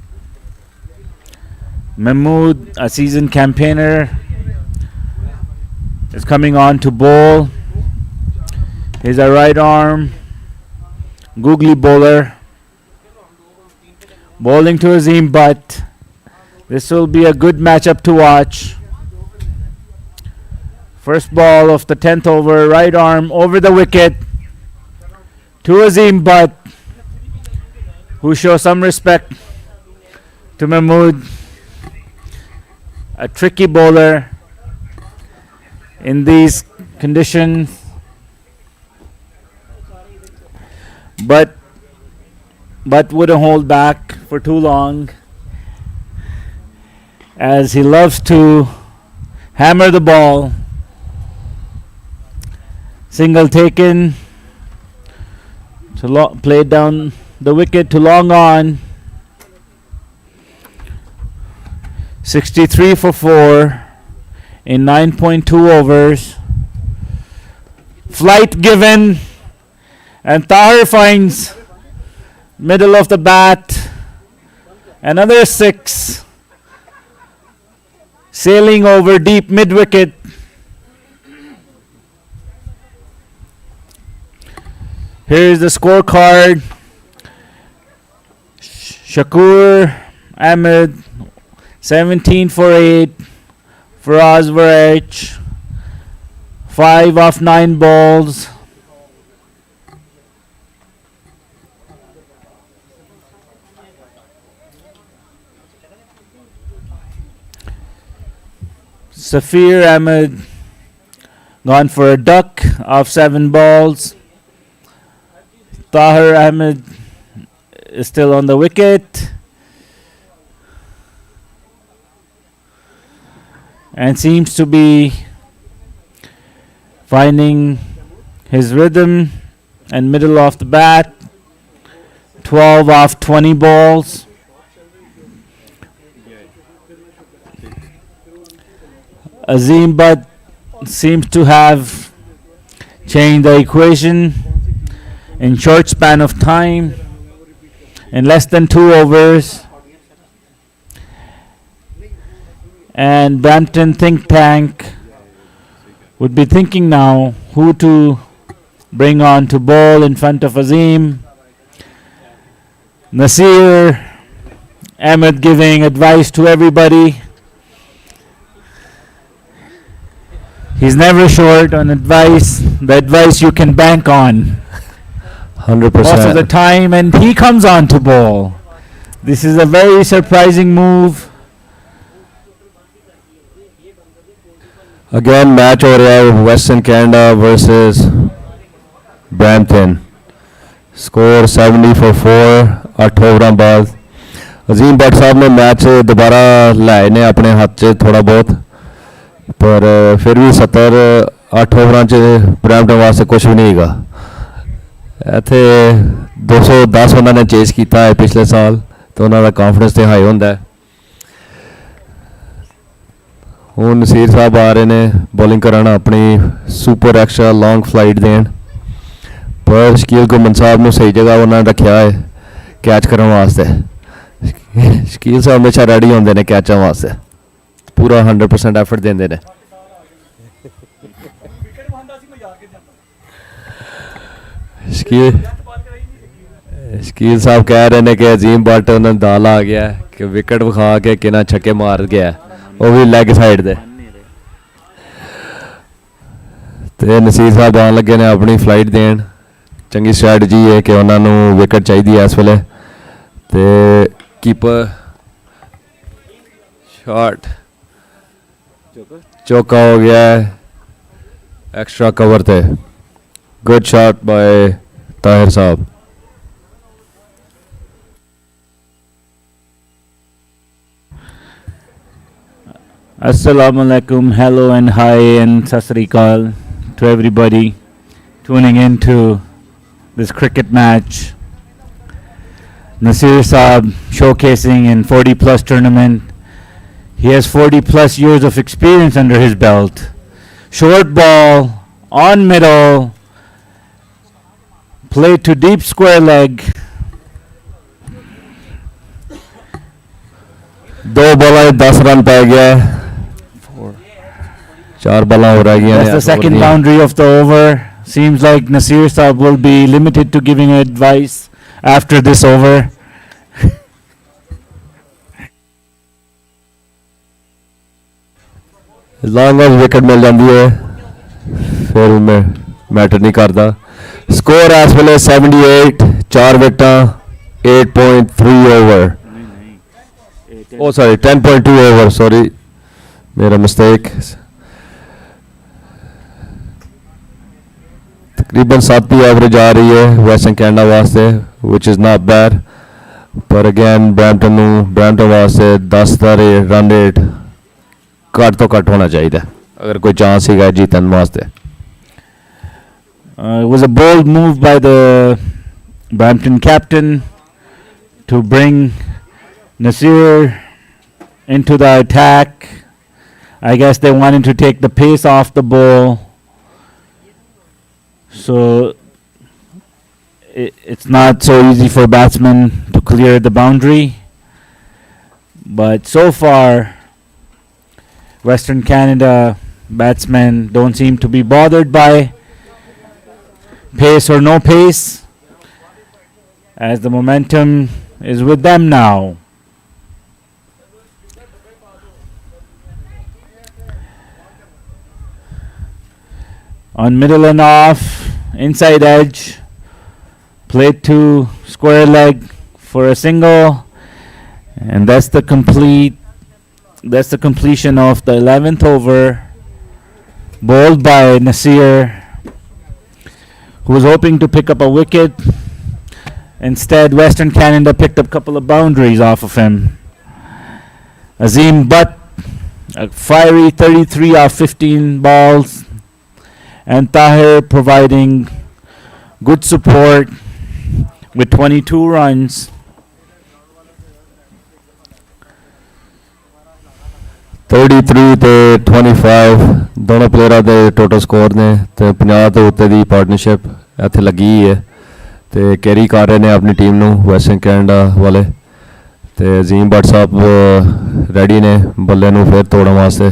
Mahmood, a seasoned campaigner, is coming on to bowl. He's a right arm googly bowler, bowling to Azim Butt. This will be a good matchup to watch. First ball of the 10th over, right arm over the wicket to Azim Butt, who shows some respect to Mahmood, a tricky bowler in these conditions. But wouldn't hold back for too long, as he loves to hammer the ball. Single taken to played down the wicket to long on. 63 for 4 in 9.2 overs. Flight given. And Tahir finds middle of the bat. Another 6. Sailing over deep mid-wicket. Here's the scorecard. Shakur Ahmed 17 for 8. Faraz Varech 5 off 9 balls. Safir Ahmed gone for a duck off 7 balls. Tahir Ahmed is still on the wicket and seems to be finding his rhythm and middle off the bat. 12 off 20 balls. Azim Butt seems to have changed the equation in short span of time, in less than 2 overs. And Brampton think tank would be thinking now who to bring on to bowl in front of Azim. Nasir Ahmed giving advice to everybody. He's never short on advice, the advice you can bank on 100%. most of the time, and he comes on to bowl. This is a very surprising move. Again match हो रहा है Western Canada versus Brampton. Score 70 for 4 8 ओवरां बाद। अजीम भट्ट साहब ने match दोबारा लाए ने अपने हाथ च थोड़ा बहुत, पर फिर भी 70 8 ओवरां च ब्रैम्पटन वास्ते कुछ भी नहीं गा। इत्थे 210 उन्होंने चेस किया है पिछले साल, तो उन्होंने कॉन्फिडेंस तो हाई होंदा है। हूँ नसीर साहब आ रहे ने बॉलिंग कराना अपनी super extra long flight then, पर शकील गुमन साहब ने सही जगह उन्होंने रखा है कैच करने वास्ते। शकील साहब हमेशा रेडी होंगे ने कैचों वास्ते, पूरा 100% एफर्ट देंगे ने। शकील शकील साहब कह रहे हैं कि अजीम बट उन्हें दाल आ गया कि विकेट विखा के किना छक्के मार गया वो भी लैग साइड दे ते नसीर साहब आन लगे ने अपनी फ्लाइट देन चंगी स्ट्रैटजी है कि उन्होंने विकेट चाहिए इस वेले ते कीपर शॉट चौका हो गया एक्स्ट्रा कवर थे गुड शॉट बाय ताहिर साहब Assalamu alaikum, hello and hi and sasrikal to everybody tuning into this cricket match. Nasir Saab showcasing in 40 plus tournament. He has 40 plus years of experience under his belt. Short ball, on middle, played to deep square leg. दो ball 10 run पै गया चार बॉलां हो रह गई That's the second boundary of the over. Seems like Nasir Saab will be limited to giving advice after this over. Long off wicket मिल जाती है फिर मैं मैटर नहीं करता स्कोर इस वेले 78 चार विकटा 8.3 ओवर ओ सॉरी 10.2 ओवर सॉरी मेरा मिस्टेक तकरीबन 7 की एवरेज आ रही है वेस्टर्न कैनेडा वास्ते विच इज़ नॉट बैड पर अगेन ब्रैम्पटन वास्ते 10 का रन रेट घट तो घट होना चाहिए अगर कोई चांस है जीतने वास्ते It was a bold move by the Brampton captain to bring Nasir into the attack. I guess they wanted to take the pace off the ball. So it's not so easy for batsmen to clear the boundary. But so far, Western Canada batsmen don't seem to be bothered by pace or no pace, as the momentum is with them now. On middle and off, inside edge, played to square leg for a single, and that's the completion of the 11th over, bowled by Nasir, who was hoping to pick up a wicket. Instead, Western Canada picked up a couple of boundaries off of him. Azim Butt, a fiery 33 off 15 balls, and Tahir providing good support with 22 runs. $33 ਤੇ 25 ਦੋਨੋਂ ਪਲੇਅਰਾਂ ਦੇ total score ਨੇ ਤੇ 50 ਤੋਂ ਉੱਤੇ ਦੀ partnership ਇੱਥੇ ਲੱਗੀ ਹੈ ਤੇ ਕੈਰੀ ਕਰ ਰਹੇ ਨੇ ਆਪਣੀ ਟੀਮ ਨੂੰ ਵੈਸਟਰਨ ਕੈਨੇਡਾ ਵਾਲੇ ਤੇ ਅਜ਼ੀਮ ਭੱਟ ਸਾਹਿਬ ਰੈਡੀ ਨੇ ਬੱਲੇ ਨੂੰ ਫਿਰ ਤੋੜਨ ਵਾਸਤੇ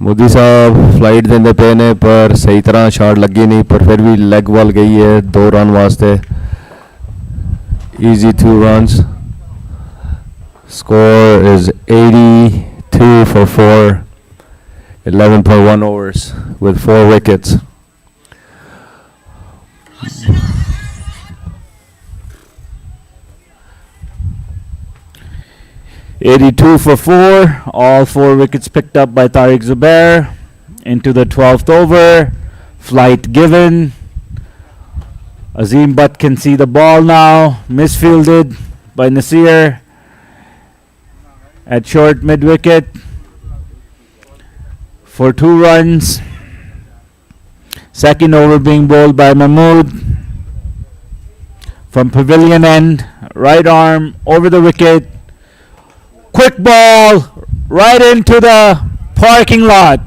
मोदी साहब फ्लाइट देंदे पे ने पर सही तरह शॉट लगी नहीं पर फिर भी लेग बॉल गई है 2 रन वास्ते easy 2 runs score is 82 for 4 11.1 overs with 4 wickets 82 for 4, all 4 wickets picked up by Tariq Zubair into the 12th over. Flight given. Azim Butt can see the ball now, misfielded by Nasir at short mid wicket for 2 runs. Second over being bowled by Mahmood from pavilion end, right arm over the wicket. Quick ball right into the parking lot.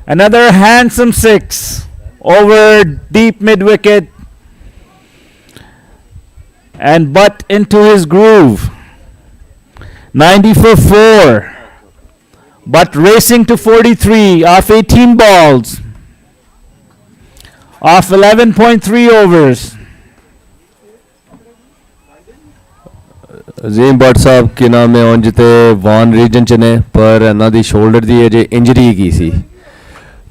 Another handsome 6 over deep mid wicket. And Butt into his groove. 90 for 4. Butt racing to 43 off 18 balls. off 11.3 overs. अजीम भट्ट साहब की नाम है उंज ते वान reason च ने पर इन्हां दी shoulder दी अजे इंजरी की सी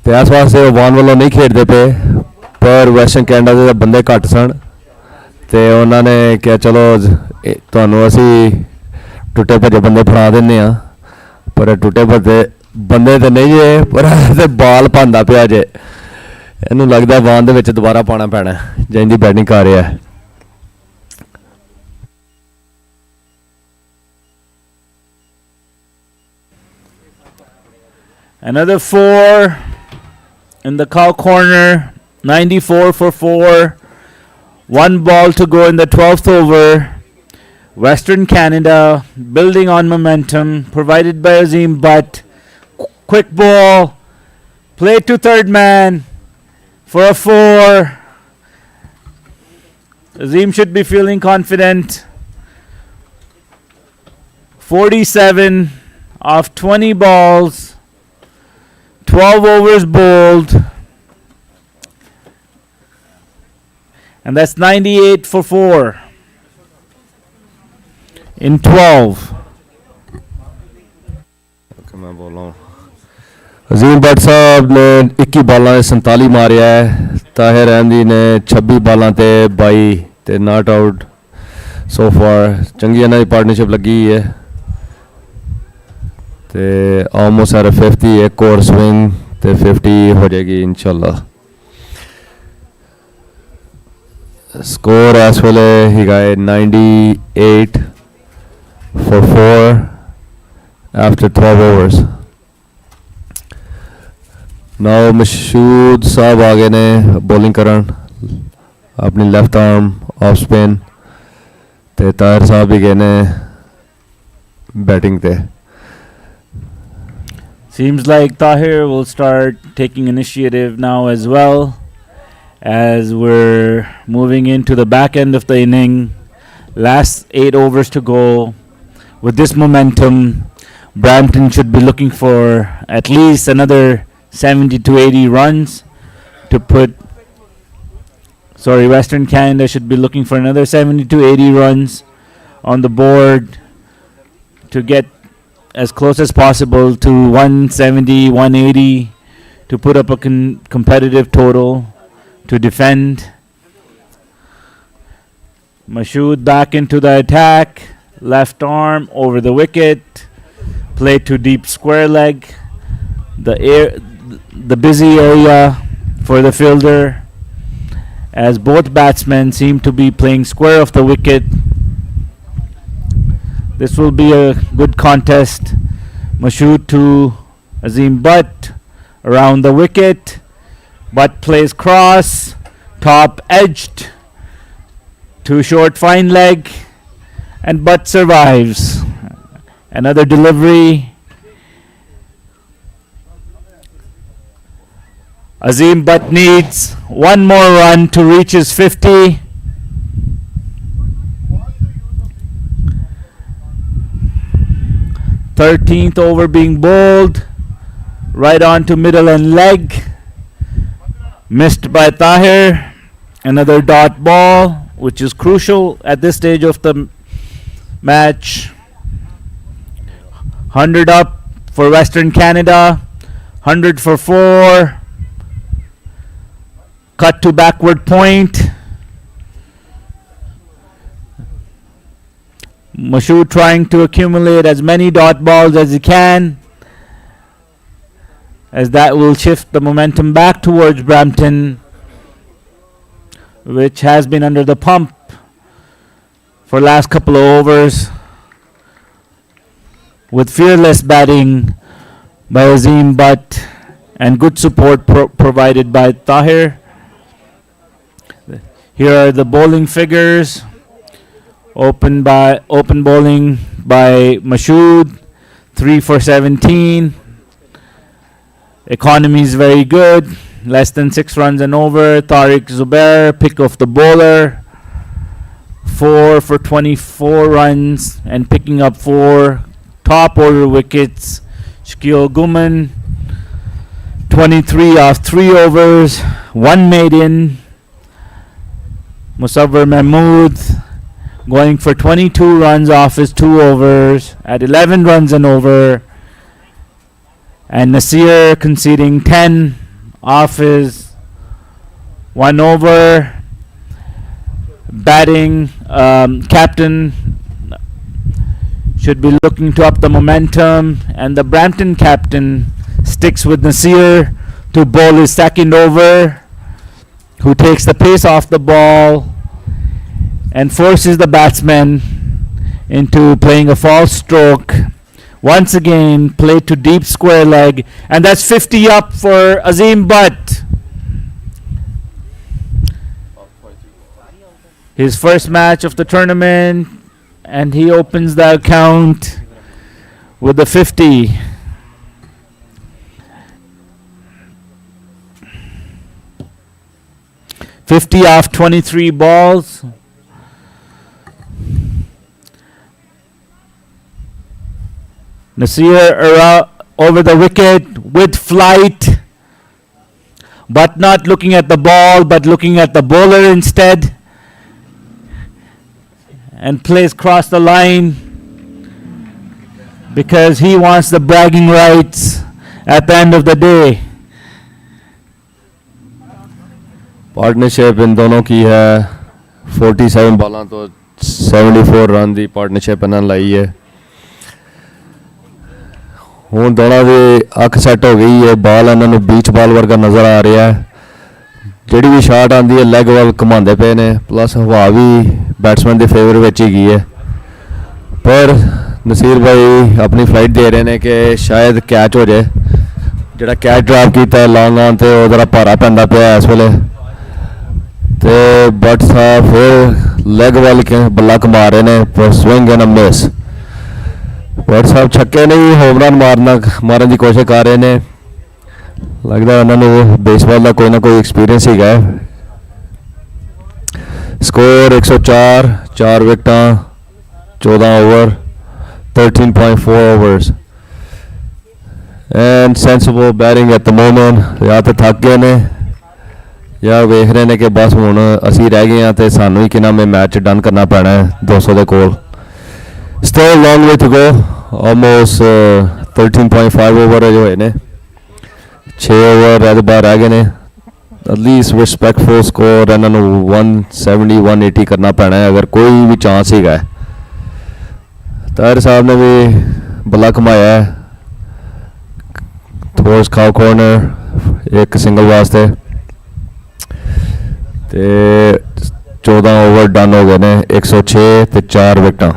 ते इस वास्ते वान वालों नहीं खेडते पे पर वैस्टर्न कैनेडा दे बंदे घट सन ते उन्होंने क्या चलो तुहानूं असी टुटे भजे बंदे फड़ा दिंदे आ पर टुटे भजे बंदे ते नहीं है पर ते बाल पांदा पिया जे इहनूं लगदा वान दे विच दोबारा पाना पैना जिंदी बैटिंग कर रहा है. Another 4 in the cow corner, 94 for 4. 1 ball to go in the 12th over. Western Canada building on momentum, provided by Azim Butt. Quick ball, play to third man for a 4. Azim should be feeling confident. 47 off 20 balls. 12 overs bowled, and that's 98 for 4 in 12. मैं बोल रहा हूँ अजीम भट्ट साहब ने 21 बालां 47 मारिया है. ताहिर अहमदी ने 26 बालां ते 22 ते नॉट आउट सो फार. चंगी इन्हां दी पार्टनरशिप लगी है ते ऑलमोस्ट एट 50. एक और स्विंग ते 50 हो जाएगी इंशाल्लाह. स्कोर एस वेले ही गए 98 for 4 after 12 overs. Now Masud साहब आगे ने बॉलिंग करन अपनी लेफ्ट आर्म ऑफ स्पिन ते ताहिर साहब भी गए ने बैटिंग ते. Seems like Tahir will start taking initiative now as well, as we're moving into the back end of the inning. Last 8 overs to go. With this momentum, Brampton should be looking for at least another 70 to 80 runs to put. Western Canada should be looking for another 70 to 80 runs on the board to get as close as possible to 170, 180 to put up a competitive total to defend. Mashood back into the attack, left arm over the wicket, play to deep square leg, the busy area for the fielder, as both batsmen seem to be playing square of the wicket. This will be a good contest. Mashood to Azim Butt around the wicket. Butt plays cross, top edged to short fine leg, and Butt survives. Another delivery. Azim Butt needs one more run to reach his 50. 13th over being bowled, right on to middle and leg, missed by Tahir. Another dot ball, which is crucial at this stage of the match. 100 up for Western Canada, 100 for 4. Cut to backward point. Mashood trying to accumulate as many dot balls as he can, as that will shift the momentum back towards Brampton, which has been under the pump for last couple of overs, with fearless batting by Azim Butt and good support provided by Tahir. Here are the bowling figures. Open bowling by Mashood, 3 for 17. Economy is very good, less than 6 runs and over. Tariq Zubair, pick of the bowler, 4 for 24 runs and picking up 4 top order wickets. Shakil Guman, 23 off 3 overs, 1 maiden. Musawwir Mahmood going for 22 runs off his 2 overs at 11 runs and over. And Nasir conceding 10 off his 1 over. Batting captain should be looking to up the momentum, and the Brampton captain sticks with Nasir to bowl his second over, who takes the pace off the ball and forces the batsman into playing a false stroke. Once again, played to deep square leg, and that's 50 up for Azim Butt. His first match of the tournament, and he opens the account with a 50. (50) off 23 balls. Nasir over the wicket with flight, but not looking at the ball, but looking at the bowler instead, and plays cross the line because he wants the bragging rights at the end of the day. Partnership इन दोनों की है 47 बॉलां तो 74 run की partnership इन्होंने लाई है। ਹੁਣ ਦੋਨਾਂ ਦੀ ਅੱਖ ਸੈੱਟ ਹੋ ਗਈ ਹੈ। ਬਾਲ ਇਹਨਾਂ ਨੂੰ ਬੀਚ ਬਾਲ ਵਰਗਾ ਨਜ਼ਰ ਆ ਰਿਹਾ ਹੈ। ਜਿਹੜੀ ਵੀ ਸ਼ਾਟ ਆਉਂਦੀ ਹੈ ਲੈਗ ਵੱਲ ਘੁਮਾਉਂਦੇ ਪਏ ਨੇ, ਪਲੱਸ ਹਵਾ ਵੀ ਬੈਟਸਮੈਨ ਦੇ ਫੇਵਰ ਵਿੱਚ ਹੀ ਗਈ ਹੈ। ਪਰ ਨਸੀਰ ਭਾਈ ਆਪਣੀ ਫਲਾਈਟ ਦੇ ਰਹੇ ਨੇ ਕਿ ਸ਼ਾਇਦ ਕੈਚ ਹੋ ਜਾਏ। ਜਿਹੜਾ ਕੈਚ ਡਰਾਪ ਕੀਤਾ ਲੌਂਗ ਆਨ ਤੇ ਉਹ ਜ਼ਰਾ ਭਾਰਾ ਪੈਂਦਾ ਪਿਆ ਇਸ ਵੇਲੇ, ਤੇ ਬੱਟ ਸਾਹਿਬ ਫਿਰ ਲੈਗ ਵੱਲ ਬੱਲਾ ਘੁਮਾ ਰਹੇ ਨੇ, ਪਰ swing and a miss. Butt ਸਾਹਿਬ ਛੱਕੇ ਨਹੀਂ ਹੋਮ ਰਨ ਮਾਰਨ ਦੀ ਕੋਸ਼ਿਸ਼ ਕਰ ਰਹੇ ਨੇ। ਲੱਗਦਾ ਉਹਨਾਂ ਨੂੰ ਬੇਸਬਾਲ ਦਾ ਕੋਈ ਨਾ ਕੋਈ ਐਕਸਪੀਰੀਅੰਸ ਹੈਗਾ। ਸਕੋਰ 104, 4 ਵਿਕਟਾਂ, 14 over, 13.4 overs and sensible batting at the moment. ਜਾਂ ਤਾਂ ਥੱਕ ਗਏ ਨੇ ਜਾਂ ਵੇਖ ਰਹੇ ਨੇ ਕਿ ਬਸ ਹੁਣ ਅਸੀਂ ਰਹਿ ਗਏ ਹਾਂ ਅਤੇ ਸਾਨੂੰ ਹੀ ਕਿੰਨਾ ਮੈਚ ਡਨ ਕਰਨਾ ਪੈਣਾ ਹੈ 200 ਦੇ ਕੋਲ। Still a long way to go. Almost 13.5 over ਅਜੇ ਹੋਏ ਨੇ, 6 ਓਵਰ ਇਹਦੇ ਬਾਹਰ ਰਹਿ ਗਏ ਨੇ। At least respectful score ਇਹਨਾਂ ਨੂੰ 170 180 ਕਰਨਾ ਪੈਣਾ ਹੈ ਅਗਰ ਕੋਈ ਵੀ ਚਾਂਸ ਹੈਗਾ। ਤਾਹਿਰ ਸਾਹਿਬ ਨੇ ਵੀ ਬੱਲਾ ਘੁਮਾਇਆ ਹੈ towards cow corner ਇੱਕ ਸਿੰਗਲ ਵਾਸਤੇ, ਤੇ 14 ਓਵਰ ਡਨ ਹੋ ਗਏ ਨੇ, 106 ਤੇ 4 ਵਿਕਟਾਂ।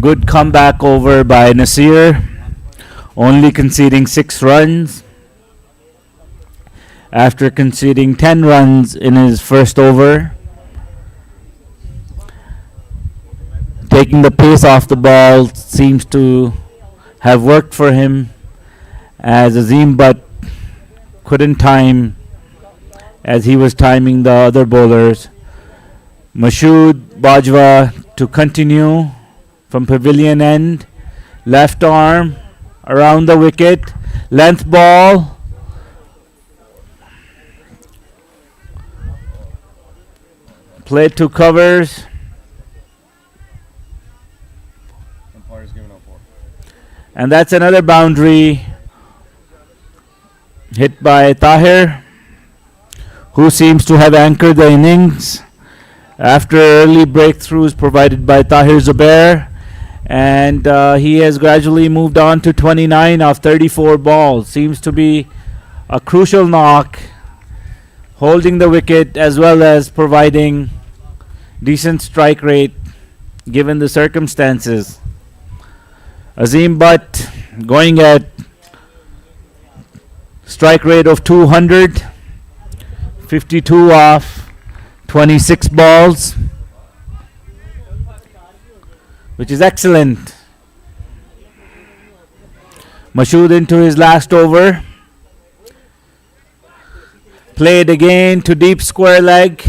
Good comeback over by Nasir, only conceding 6 runs after conceding 10 runs in his first over. Taking the pace off the ball seems to have worked for him, as Azim Butt couldn't time as he was timing the other bowlers. Mashood Bajwa to continue from pavilion end, left arm around the wicket, length ball, played to covers, and that's another boundary hit by Tahir, who seems to have anchored the innings after early breakthroughs provided by Tahir Zubair. And he has gradually moved on to 29 of 34 balls. Seems to be a crucial knock, holding the wicket as well as providing decent strike rate given the circumstances. Azim Butt going at strike rate of 200, 52 off 26 balls, which is excellent. Mashood into his last over. Played again to deep square leg.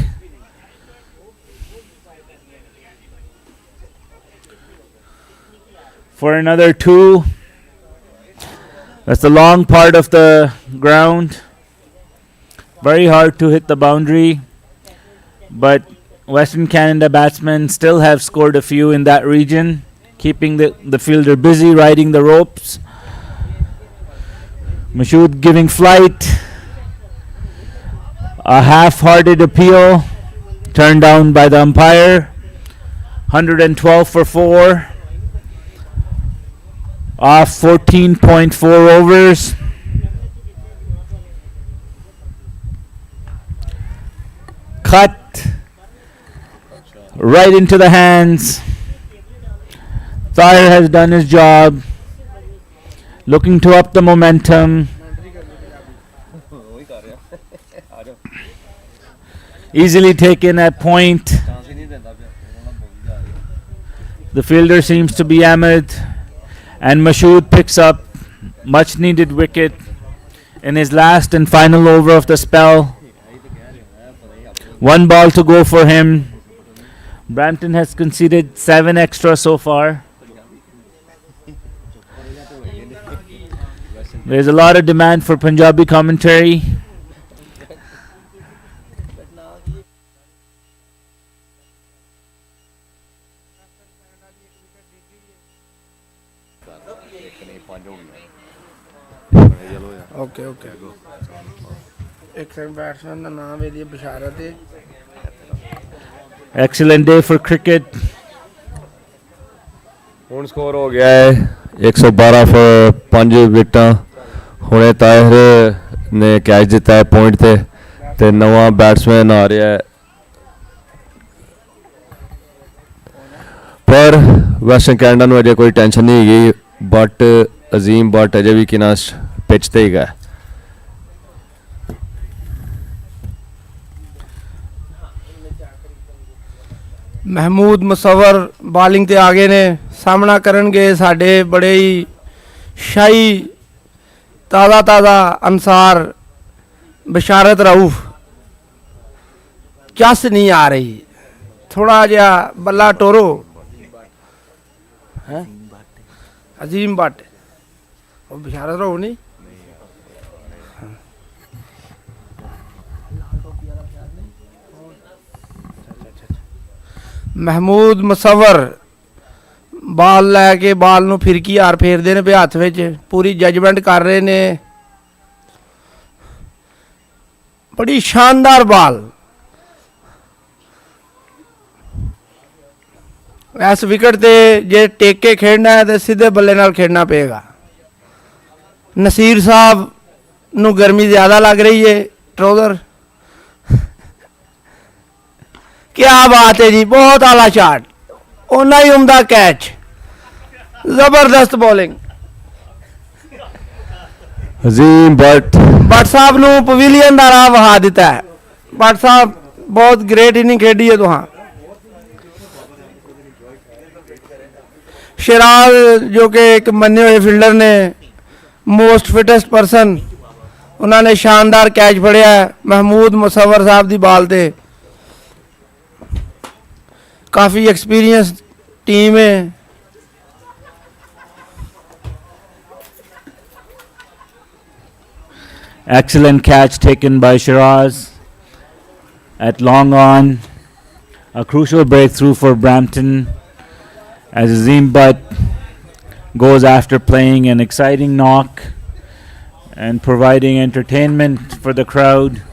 For another 2. That's the long part of the ground. Very hard to hit the boundary, but Western Canada batsmen still have scored a few in that region, keeping the fielder busy riding the ropes. Mashood giving flight. A half-hearted appeal turned down by the umpire. 112 for 4. Off 14.4 overs. Cut right into the hands. Tahir has done his job. Looking to up the momentum. Easily taken at point. The fielder seems to be Ahmed, and Mashood picks up much needed wicket in his last and final over of the spell. 1 ball to go for him. Brampton has conceded 7 extra so far. There's a lot of demand for Punjabi commentary. Okay, okay. Excellent batsman. The name is Basharat. Excellent day for cricket. ਹੁਣ score ਹੋ ਗਿਆ ਹੈ 112 for 5 ਵਿਕਟਾਂ। ਹੁਣੇ ਤਾਹਿਰ ਨੇ catch ਦਿੱਤਾ ਹੈ point ਤੇ ਨਵਾਂ ਬੈਟਸਮੈਨ ਆ ਰਿਹਾ ਹੈ, ਪਰ ਵੈਸਟਰਨ ਕੈਨੇਡਾ ਨੂੰ ਅਜੇ ਕੋਈ ਟੈਨਸ਼ਨ ਨਹੀਂ ਹੈਗੀ। ਬਟ ਅਜ਼ੀਮ ਬਟ ਅਜੇ ਵੀ ਕਿਨਾ ਪਿਚ ਤੇ ਹੀ ਹੈ। महमूद मुसवर बॉलिंग ते आगे ने सामना करनगे साडे बड़े ही शाही ताज़ा अंसार बशारत रऊफ। चस नहीं आ रही, थोड़ा जहा बल्ला टोरो है। अजीम भट्ट और बशारत रऊफ नहीं। महमूद मुसवर बाल लैके बाल नूं फिरकी हार फेरदे ने पे हत्थ विच, पूरी जजमेंट कर रहे ने। बड़ी शानदार बाल। इस विकेट ते जे टेक के खेडना है तो सीधे बल्ले नाल खेडना पेगा। नसीर साहब नूं गर्मी ज़्यादा लग रही है। ट्राउज़र क्या बात है जी, बहुत आला शॉट, ओना ही उम्दा कैच, जबरदस्त बॉलिंग। अजीम भट्ट साहब नूं पवेलियन दा राह वहा दिता है। भट्ट साहब बहुत ग्रेट इनिंग खेडी है तुहां। शिराज जो कि एक मन्ने हुए फील्डर ने, मोस्ट फिटेस्ट पर्सन, उन्होंने शानदार कैच फड़िया है महमूद मुसवर साहब की बाल ते। काफ़ी एक्सपीरियंस टीम है। Excellent catch taken by Shiraz at long on. A crucial breakthrough for Brampton as Azim Butt goes after playing an exciting knock and providing entertainment for the crowd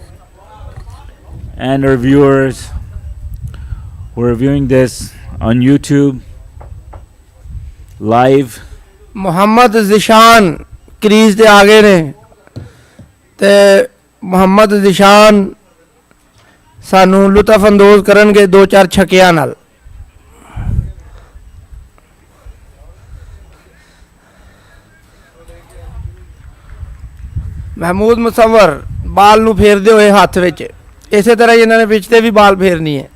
and our viewers. We're viewing this on YouTube live. Mohammad Zeeshan crease दे आगे ने ते मोहम्मद जिशान सानू लुत्फ अंदोज करनगे 2-4 छक्कियां नाल। महमूद मुसवर बाल नू फेरदे हुए हाथ विच, इसे तरह इन्होंने पिच ते भी बाल फेरनी है।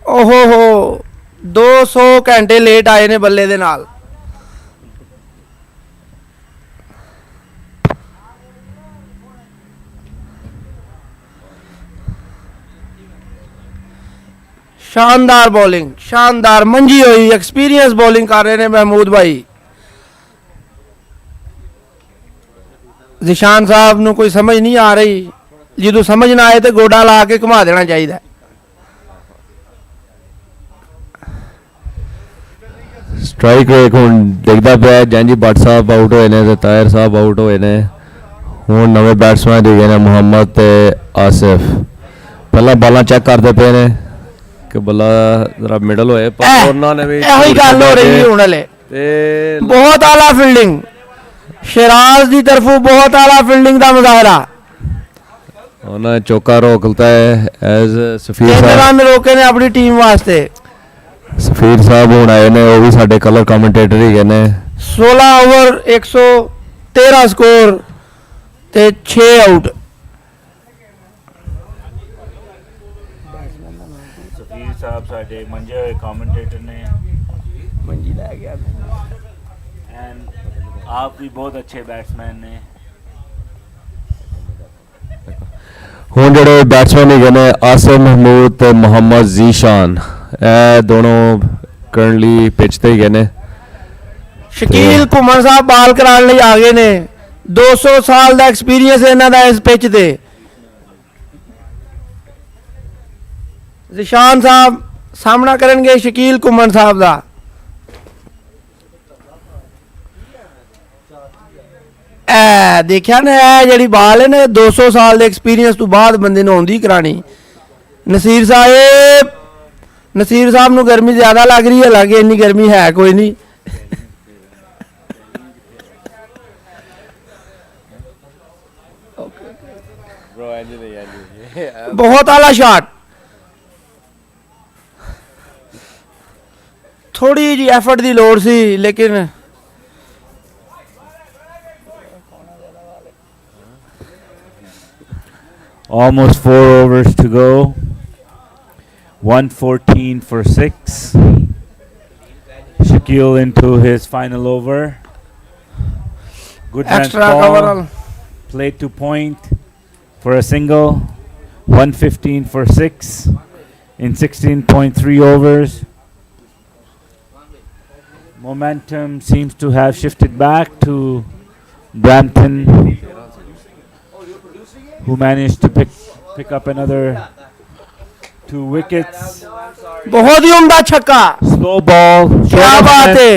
ओहो हो 200 घंटे लेट आए ने बल्ले दे नाल। शानदार बॉलिंग, शानदार मंजी हुई एक्सपीरियंस बॉलिंग कर रहे हैं महमूद भाई। जिशान साहब ਨੂੰ कोई समझ नहीं आ रही, ਜਦੋਂ समझ ना आए तो गोडा ला के घुमा देना चाहिए। स्ट्राइक रेट ਹੁਣ ਦੇਖਦਾ ਪਿਆ ਜੈਂਜੀ ਬੱਟ ਸਾਹਿਬ ਆਊਟ ਹੋਏ ਨੇ ਤੇ ਤਾਇਰ ਸਾਹਿਬ ਆਊਟ ਹੋਏ ਨੇ। ਹੁਣ ਨਵੇਂ ਬੈਟਸਮੈਨ ਦੇ ਗਏ ਨੇ ਮੁਹੰਮਦ ਤੇ ਆਸਿਫ। ਪਹਿਲਾਂ ਬਾਲਾਂ ਚੈੱਕ ਕਰਦੇ ਪਏ ਨੇ ਕਿ ਬੱਲਾ ਜ਼ਰਾ ਮਿਡਲ ਹੋਏ, ਪਰ ਉਹਨਾਂ ਨੇ ਵੀ ਇਹੋ ਹੀ ਗੱਲ ਹੋ ਰਹੀ ਹੁਣ ਹਲੇ। ਤੇ ਬਹੁਤ ਆਲਾ ਫੀਲਡਿੰਗ ਸ਼ਿਰਾਜ਼ ਦੀ ਤਰਫੋਂ, ਬਹੁਤ ਆਲਾ ਫੀਲਡਿੰਗ ਦਾ ਮੁਜ਼ਾਹਰਾ। ਉਹਨਾਂ ਨੇ ਚੌਕਾ ਰੋਕ ਲਿੱਤਾ ਹੈ ਐਜ਼ ਸਫੀਰ ਸਾਹਿਬ। 3 ਰਨ ਰੋਕੇ ਨੇ ਆਪਣੀ ਟੀਮ ਵਾਸਤੇ। ਸਫੀਰ ਸਾਹਿਬ ਹੁਣ ਆਏ ਨੇ, ਉਹ ਵੀ ਸਾਡੇ ਕਲਰ ਕਮੈਂਟੇਟਰ ਹੀ ਗਏ ਨੇ। 16 ਓਵਰ 113 ਸਕੋਰ ਤੇ 6 ਆਊਟ। ਸਫੀਰ ਸਾਹਿਬ ਸਾਡੇ ਮੰਜੇ ਹੋਏ ਕਮੈਂਟੇਟਰ ਨੇ, ਮੰਜੀ ਲੈ ਗਿਆ। ਐਂਡ ਆਪ ਵੀ ਬਹੁਤ ਅੱਛੇ ਬੈਟਸਮੈਨ ਨੇ। ਹੁਣ ਜਿਹੜੇ ਬੈਟਸਮੈਨ ਹੈਗੇ ਨੇ ਆਸਿਮ ਮਹਿਮੂਦ ਤੇ ਮੁਹੰਮਦ ਜ਼ੀਸ਼ਾਨ, ਇਹ ਦੋਨੋਂ ਕਰੰਟਲੀ ਪਿਚ ਤੇ ਹੀ ਗਏ ਨੇ। ਸ਼ਕੀਲ ਘੁੰਮਣ ਸਾਹਿਬ ਬਾਲ ਕਰਾਉਣ ਲਈ ਆ ਗਏ ਨੇ। 200 ਸਾਲ ਦਾ ਐਕਸਪੀਰੀਅੰਸ ਇਹਨਾਂ ਦਾ ਇਸ ਪਿਚ ਤੇ। ਜ਼ਿਸ਼ਾਨ ਸਾਹਿਬ ਸਾਹਮਣਾ ਕਰਨਗੇ ਸ਼ਕੀਲ ਘੁੰਮਣ ਸਾਹਿਬ ਦਾ। ਐ ਦੇਖਿਆ ਨਾ, ਇਹ ਜਿਹੜੀ ਬਾਲ ਹੈ ਨਾ 200 ਸਾਲ ਦੇ ਐਕਸਪੀਰੀਅੰਸ ਤੋਂ ਬਾਅਦ ਬੰਦੇ ਨੂੰ ਆਉਂਦੀ ਕਰਾਣੀ। ਨਸੀਰ ਸਾਹਿਬ ਨੂੰ ਗਰਮੀ ਜ਼ਿਆਦਾ ਲੱਗ ਰਹੀ ਹੈ, ਲੱਗੇ ਇੰਨੀ ਗਰਮੀ ਹੈ ਕੋਈ ਨਹੀਂ। बहुत आला शॉट, थोड़ी जी एफर्ट की लोड़ सी, लेकिन almost 4 overs to go, 114 for 6. Shaquille into his final over. Good extra ball, cover, played to point for a single. 115 for 6 in 16.3 overs. Momentum seems to have shifted back to Brampton, who managed to pick up another 2 wickets. बहुत ही उम्दा छक्का, slow ball, क्या बात है,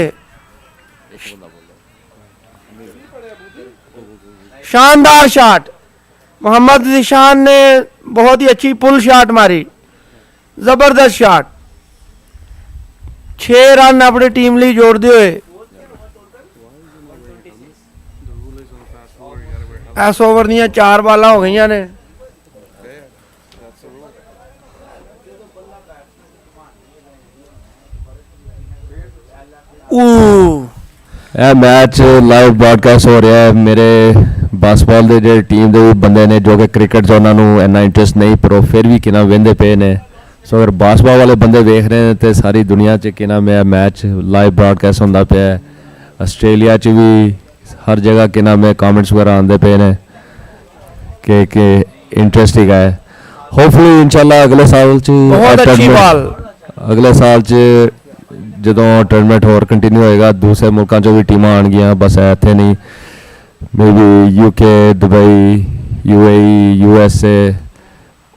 शानदार shot. Mohammad Zeeshan ने बहुत ही अच्छी पुल शॉट मारी, जबरदस्त शॉट। 6 रन अपनी टीम ਲਈ ਜੋੜਦੇ ਹੋਏ ਇਸ ਓਵਰ ਦੀਆਂ 4 ਬਾਲਾਂ ਹੋ ਗਈਆਂ ਨੇ। ਇਹ ਮੈਚ ਲਾਈਵ ਬ੍ਰਾਡਕਾਸਟ ਹੋ ਰਿਹਾ ਹੈ। ਮੇਰੇ ਬਾਸਬਾਲ ਦੇ ਜਿਹੜੇ ਟੀਮ ਦੇ ਵੀ ਬੰਦੇ ਨੇ ਜੋ ਕਿ ਕ੍ਰਿਕਟ 'ਚ ਉਹਨਾਂ ਨੂੰ ਇੰਨਾ ਇੰਟਰਸਟ ਨਹੀਂ, ਪਰ ਉਹ ਫਿਰ ਵੀ ਕਿਨਾ ਵਹਿੰਦੇ ਪਏ ਨੇ। ਸੋ ਅਗਰ ਬਾਸਬਾਲ ਵਾਲੇ ਬੰਦੇ ਵੇਖ ਰਹੇ ਨੇ ਤੇ ਸਾਰੀ ਦੁਨੀਆ 'ਚ ਕਿਨਾ ਮੈਂ ਮੈਚ ਲਾਈਵ ਬ੍ਰਾਡਕਾਸਟ ਹੁੰਦਾ ਪਿਆ। ਆਸਟ੍ਰੇਲੀਆ 'ਚ ਵੀ ਹਰ ਜਗ੍ਹਾ ਕਿਨਾ ਮੈਂ ਕਮੈਂਟਸ ਵਗੈਰਾ ਆਉਂਦੇ ਪਏ ਨੇ ਕਿ ਇੰਟਰਸਟਿੰਗ ਹੈ। ਹੋਪਫੁਲੀ ਇਨਸ਼ਾਅੱਲਾ ਅਗਲੇ ਸਾਲ 'ਚ ਅਗਲੇ ਸਾਲ 'ਚ ਜਦੋਂ ਟੂਰਨਾਮੈਂਟ ਹੋਰ ਕੰਟੀਨਿਊ ਹੋਏਗਾ ਦੂਸਰੇ ਮੁਲਕਾਂ 'ਚੋਂ ਵੀ ਟੀਮਾਂ ਆਉਣਗੀਆਂ, ਬਸ ਇੱਥੇ ਨਹੀਂ, maybe UK, Dubai, UAE, USA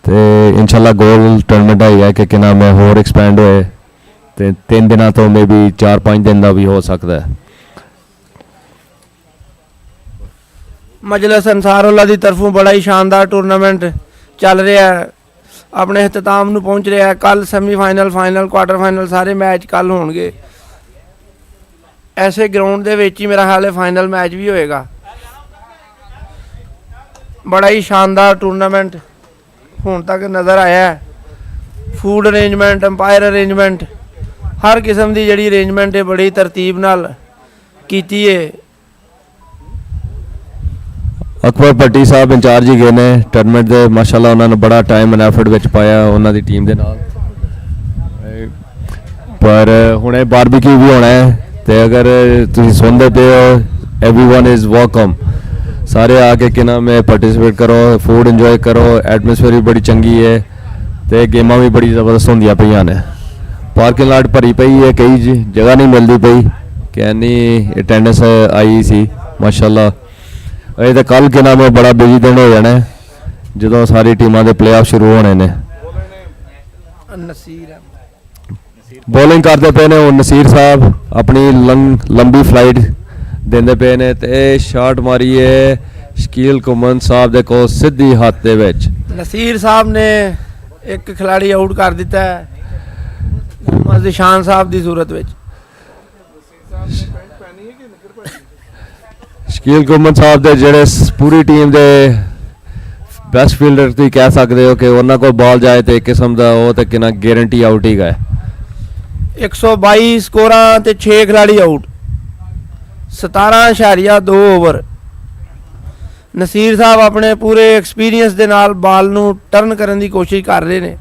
ਤੇ ਇਨਸ਼ਾਅੱਲਾ ਗੋਲ ਟੂਰਨਾਮੈਂਟ ਆਏਗਾ ਕਿ ਕਿਨਾ ਮੈਂ ਹੋਰ ਐਕਸਪੈਂਡ ਹੋਏ ਤੇ 3 ਦਿਨਾਂ ਤੋਂ ਮੇਬੀ 4-5 ਦਿਨ ਦਾ ਵੀ ਹੋ ਸਕਦਾ ਹੈ। ਮਜਲਿਸ ਅੰਸਾਰੁੱਲਾ ਦੀ ਤਰਫੋਂ ਬੜਾ ਹੀ ਸ਼ਾਨਦਾਰ ਟੂਰਨਾਮੈਂਟ ਚੱਲ ਰਿਹਾ ਹੈ, ਆਪਣੇ ਇਖਤਤਾਮ ਨੂੰ ਪਹੁੰਚ ਰਿਹਾ ਹੈ। ਕੱਲ ਸੈਮੀਫਾਈਨਲ, ਫਾਈਨਲ, ਕੁਆਟਰ ਫਾਈਨਲ ਸਾਰੇ ਮੈਚ ਕੱਲ ਹੋਣਗੇ। ਐਸੇ ਗਰਾਊਂਡ ਦੇ ਵਿੱਚ ਹੀ ਮੇਰਾ ਖਿਆਲ ਹੈ ਫਾਈਨਲ ਮੈਚ ਵੀ ਹੋਏਗਾ। ਬੜਾ ਹੀ ਸ਼ਾਨਦਾਰ ਟੂਰਨਾਮੈਂਟ ਹੁਣ ਤੱਕ ਨਜ਼ਰ ਆਇਆ ਹੈ। ਫੂਡ ਅਰੇਂਜਮੈਂਟ, ਅੰਪਾਇਰ ਅਰੇਂਜਮੈਂਟ, ਹਰ ਕਿਸਮ ਦੀ ਜਿਹੜੀ ਅਰੇਂਜਮੈਂਟ ਹੈ ਬੜੀ ਤਰਤੀਬ ਨਾਲ ਕੀਤੀ ਹੈ। ਅਕਬਰ ਭੱਟੀ ਸਾਹਿਬ ਇੰਚਾਰਜ ਹੀ ਗਏ ਨੇ ਟੂਰਨਾਮੈਂਟ ਦੇ, ਮਾਸ਼ਾਅੱਲਾ ਉਹਨਾਂ ਨੇ ਬੜਾ ਟਾਈਮ ਐਂਡ ਐਫਰਟ ਵਿੱਚ ਪਾਇਆ ਉਹਨਾਂ ਦੀ ਟੀਮ ਦੇ ਨਾਲ। ਪਰ ਹੁਣੇ ਬਾਰਬੀਕਿਊ ਵੀ ਹੋਣਾ ਹੈ ਤੇ ਅਗਰ ਤੁਸੀਂ ਸੁਣਦੇ ਪਏ ਹੋ, एवरीवन इज़ वेलकम, सारे आके कि नाम है पार्टिसिपेट करो, फूड इंजॉय करो, एटमोसफेयर भी बड़ी चंगी है। तो ਤੇ ਗੇਮਾਂ ਵੀ ਬੜੀ ਜ਼ਬਰਦਸਤ ਹੁੰਦੀਆਂ ਪਈਆਂ ਨੇ। ਪਾਰਕਿੰਗ ਲਾਟ ਭਰੀ ਪਈ ਹੈ, ਕਈ ਜਗ੍ਹਾ ਨਹੀਂ ਮਿਲਦੀ ਪਈ ਕਿ ਇੰਨੀ ਅਟੈਂਡੈਂਸ ਆਈ ਸੀ ਮਾਸ਼ਾਅੱਲਾ। ਅਜੇ ਤਾਂ ਕੱਲ੍ਹ ਕਿ ਨਾਮ ਬੜਾ ਬਿਜੀ ਦਿਨ ਹੋ ਜਾਣਾ ਜਦੋਂ ਸਾਰੀ ਟੀਮਾਂ ਦੇ ਪਲੇਆਫ ਸ਼ੁਰੂ ਹੋਣੇ ਨੇ। ਬੋਲਿੰਗ ਕਰਦੇ ਪਏ ਨੇ ਹੁਣ ਨਸੀਰ ਸਾਹਿਬ, ਆਪਣੀ ਲੰਬੀ ਫਲਾਈਟ ਦਿੰਦੇ ਪਏ ਨੇ ਤੇ ਸ਼ਾਟ ਮਾਰੀ ਹੈ ਸ਼ਕੀਲ ਕੁਮਨ ਸਾਹਿਬ ਦੇ ਕੋਲ ਸਿੱਧੀ ਹੱਥ ਦੇ ਵਿੱਚ। ਨਸੀਰ ਸਾਹਿਬ ਨੇ ਇੱਕ ਖਿਲਾੜੀ ਆਊਟ ਕਰ ਦਿੱਤਾ ਹੈ ਮੁਹੰਮਦ ਜ਼ਿਸ਼ਾਨ ਸਾਹਿਬ ਦੀ ਸੂਰਤ ਵਿੱਚ। ਸ਼ਕੀਲ ਕੁਮਨ ਸਾਹਿਬ ਦੇ ਜਿਹੜੇ ਪੂਰੀ ਟੀਮ ਦੇ ਬੈਸਟ ਫੀਲਡਰ ਤੁਸੀਂ ਕਹਿ ਸਕਦੇ ਹੋ ਕਿ ਉਹਨਾਂ ਕੋਲ ਬਾਲ ਜਾਏ ਤੇ ਇੱਕ ਕਿਸਮ ਦਾ ਉਹ ਤੇ ਕਿੰਨਾ ਗਾਰੰਟੀ ਆਊਟ ਹੀ ਗਏ। 122 ਸਕੋਰਾਂ ਤੇ 6 ਖਿਲਾੜੀ ਆਊਟ, 17.2 ਓਵਰ। ਨਸੀਰ ਸਾਹਿਬ ਆਪਣੇ ਪੂਰੇ ਐਕਸਪੀਰੀਅੰਸ ਦੇ ਨਾਲ ਬਾਲ ਨੂੰ ਟਰਨ ਕਰਨ ਦੀ ਕੋਸ਼ਿਸ਼ ਕਰ ਰਹੇ ਨੇ।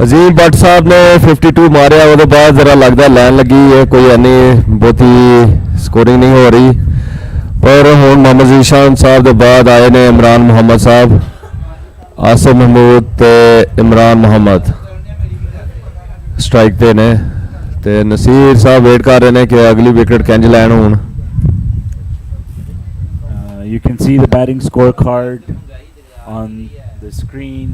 ਅਜ਼ੀਮ ਬੱਟ ਸਾਹਿਬ ਨੇ 52 ਮਾਰਿਆ, ਉਹਦੇ ਬਾਅਦ ਜ਼ਰਾ ਲੱਗਦਾ ਲਾਈਨ ਲੱਗੀ ਹੈ, ਕੋਈ ਇੰਨੀ ਬਹੁਤੀ ਸਕੋਰਿੰਗ ਨਹੀਂ ਹੋ ਰਹੀ। ਪਰ ਹੁਣ ਮੁਹੰਮਦ ਜ਼ਿਸ਼ਾਨ ਸਾਹਿਬ ਦੇ ਬਾਅਦ ਆਏ ਨੇ ਇਮਰਾਨ ਮੁਹੰਮਦ ਸਾਹਿਬ, ਆਸਿਫ ਮਹਿਮੂਦ ਤੇ ਇਮਰਾਨ ਮੁਹੰਮਦ ਸਟ੍ਰਾਈਕ ਤੇ ਨੇ ਤੇ ਨਸੀਰ ਸਾਹਿਬ ਵੇਟ ਕਰ ਰਹੇ ਨੇ ਕਿ ਅਗਲੀ ਵਿਕਟ ਕਿੰਜ ਲੈਣ ਹੁਣ। You can see the batting scorecard on the screen.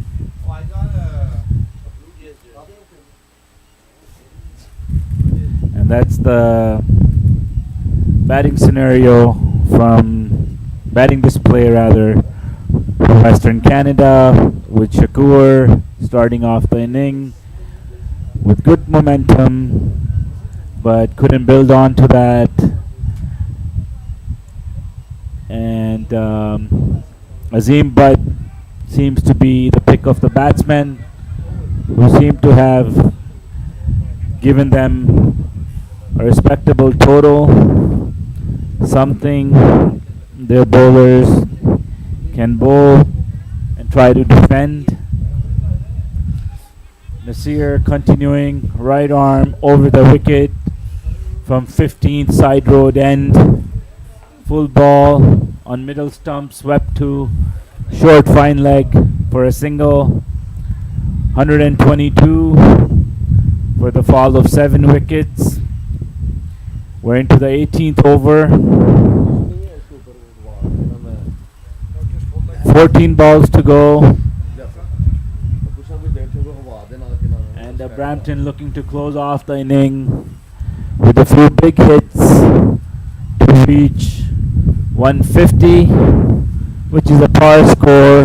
And that's the batting scenario from batting display rather for Western Canada, with Shakur starting off the inning with good momentum but couldn't build on to that, and Azim Butt seems to be the pick of the batsmen who seem to have given them a respectable total, something their bowlers can bowl and try to defend. Nasir continuing right arm over the wicket from 15th side road end, full ball on middle stump, swept to short fine leg for a single. 122 for the fall of 7 wickets. We're into the 18th over. 14 balls to go. And Brampton looking to close off the inning with a few big hits to reach 150, which is a par score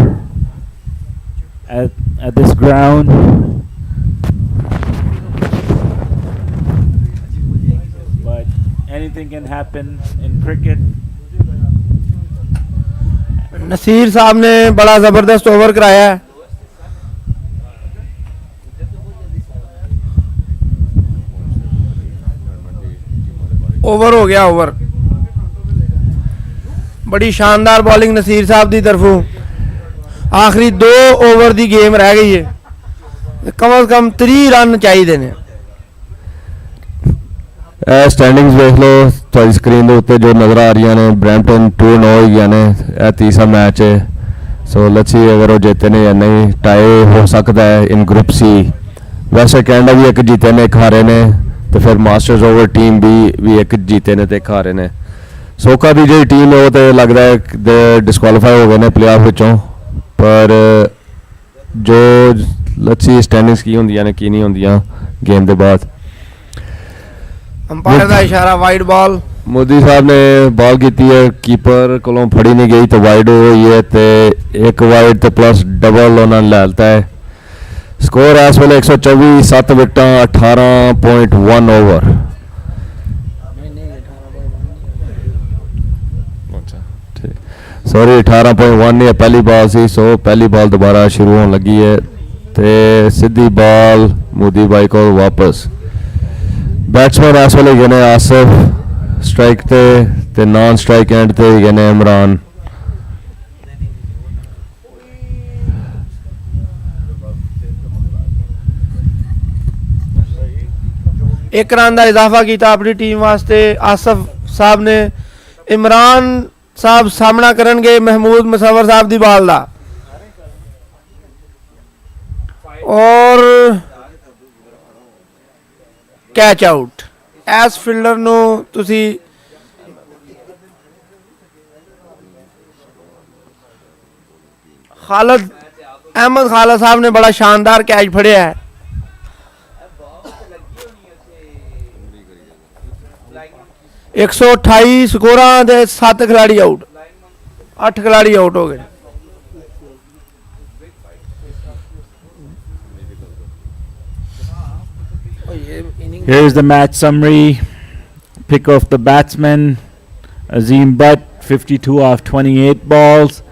at this ground. Anything can happen in cricket. Naseer साहब ने बड़ा ज़बरदस्त over कराया है। Over हो गया over. बड़ी शानदार बॉलिंग नसीर साहब की तरफों। आखिरी 2 ओवर की गेम रह गई है, कम से कम 3 रन चाहिए ने। स्टैंडिंग्स देख लो ਤੁਹਾਡੀ ਸਕਰੀਨ ਦੇ ਉੱਤੇ ਜੋ ਨਜ਼ਰ ਆ ਰਹੀਆਂ ਨੇ। ਬਰੈਂਪਟਨ 2-9 ਹੋ ਗਈਆਂ ਨੇ, ਇਹ ਤੀਸਰਾ ਮੈਚ ਹੈ। ਸੋ ਲੈਟਸ ਸੀ ਅਗਰ ਉਹ ਜਿੱਤੇ ਨੇ ਜਾਂ ਨਹੀਂ, ਟਾਈ ਹੋ ਸਕਦਾ ਹੈ ਇਨ ਗਰੁੱਪ ਸੀ। ਵੈਸੇ ਕੈਨੇਡਾ ਵੀ ਇੱਕ ਜਿੱਤੇ ਨੇ, ਇੱਕ ਹਾਰੇ ਨੇ, ਤੇ ਫਿਰ ਮਾਸਟਰਸ ਓਵਰ ਟੀਮ ਵੀ ਇੱਕ ਜਿੱਤੇ ਨੇ ਤੇ ਇੱਕ ਹਾਰੇ ਨੇ। ਸੋਕਾ ਦੀ ਜਿਹੜੀ ਟੀਮ ਹੈ ਉਹ ਤੇ ਲੱਗਦਾ ਹੈ ਡਿਸਕੁਆਲੀਫਾਈ ਹੋ ਗਏ ਨੇ ਪਲੇਆਫ ਵਿੱਚੋਂ। ਪਰ ਜੋ ਲੈਟਸ ਸੀ ਸਟੈਂਡਿੰਗਸ ਕੀ ਹੁੰਦੀਆਂ ਨੇ ਕੀ ਨਹੀਂ ਹੁੰਦੀਆਂ ਗੇਮ ਦੇ ਬਾਅਦ। अंपायर का इशारा वाइड बॉल। मोदी साहब ने बॉल की है, कीपर को फड़ी नहीं गई तो वाइड हुई है, तो एक वाइड तो प्लस डबल उन्होंने ले लेता है। स्कोर इस वेले 124, 7 विकटा, 18.1 ओवर। सॉरी 18.1 नहीं है, पहली बॉल सी। सो पहली बॉल दोबारा शुरू होने लगी है तो सीधी बॉल मोदी भाई को वापस। बैट्समैन इस वेले गए ने आसिफ स्ट्राइक ते नॉन स्ट्राइक एंड ते गए ने इमरान। एक रन का इजाफा किया अपनी टीम वास्ते आसिफ साहब ने। इमरान साहब सामना करनगे महमूद मुसव्वर साहब दी बाल दा और कैच आउट एस फील्डर नू तुसी खालिद अहमद खालिद साहब ने बड़ा शानदार कैच फड़िया है। एक सौ 128 स्कोरां दे 7 खिलाड़ी आउट 8 खिलाड़ी आउट हो गए। Here's the match summary. Pick of the batsman, Azim Butt, 52 off 28 balls.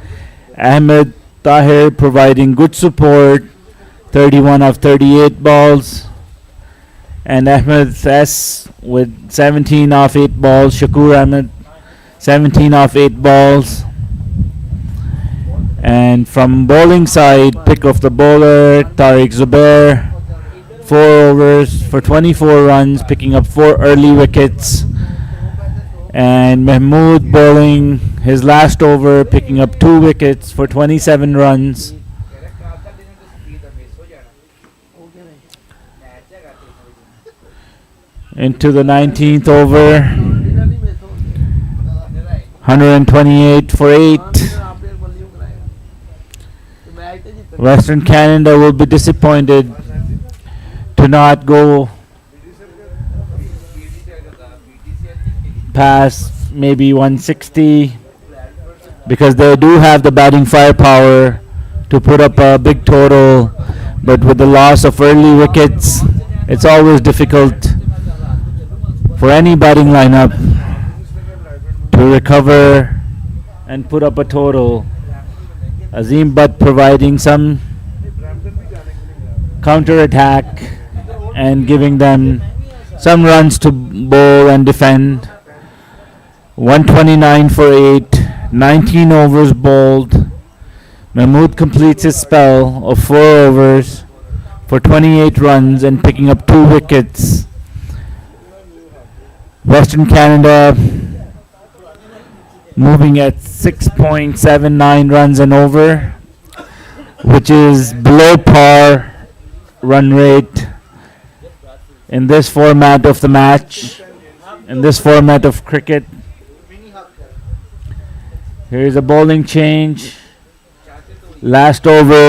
Ahmed Tahir providing good support, 31 off 38 balls. And Ahmed S with 17 off 8 balls. Shakur Ahmed, 17 off 8 balls. And from bowling side, pick of the bowler, Tariq Zubair, 4 overs for 24 runs, picking up 4 early wickets. And Mahmood bowling his last over, picking up 2 wickets for 27 runs. Into the 19th over, 128 for 8. Western Canada will be disappointed to not go past maybe 160 because they do have the batting firepower to put up a big total, but with the loss of early wickets, it's always difficult for any batting lineup to recover and put up a total. Azim Butt providing some counter attack and giving them some runs to bowl and defend. 129 for 8, 19 overs bowled. Mahmood completes his spell of 4 overs for 28 runs and picking up 2 wickets. Western Canada moving at 6.79 runs and over, which is below par run rate in this format of the match, in this format of cricket. Here's a bowling change. Last over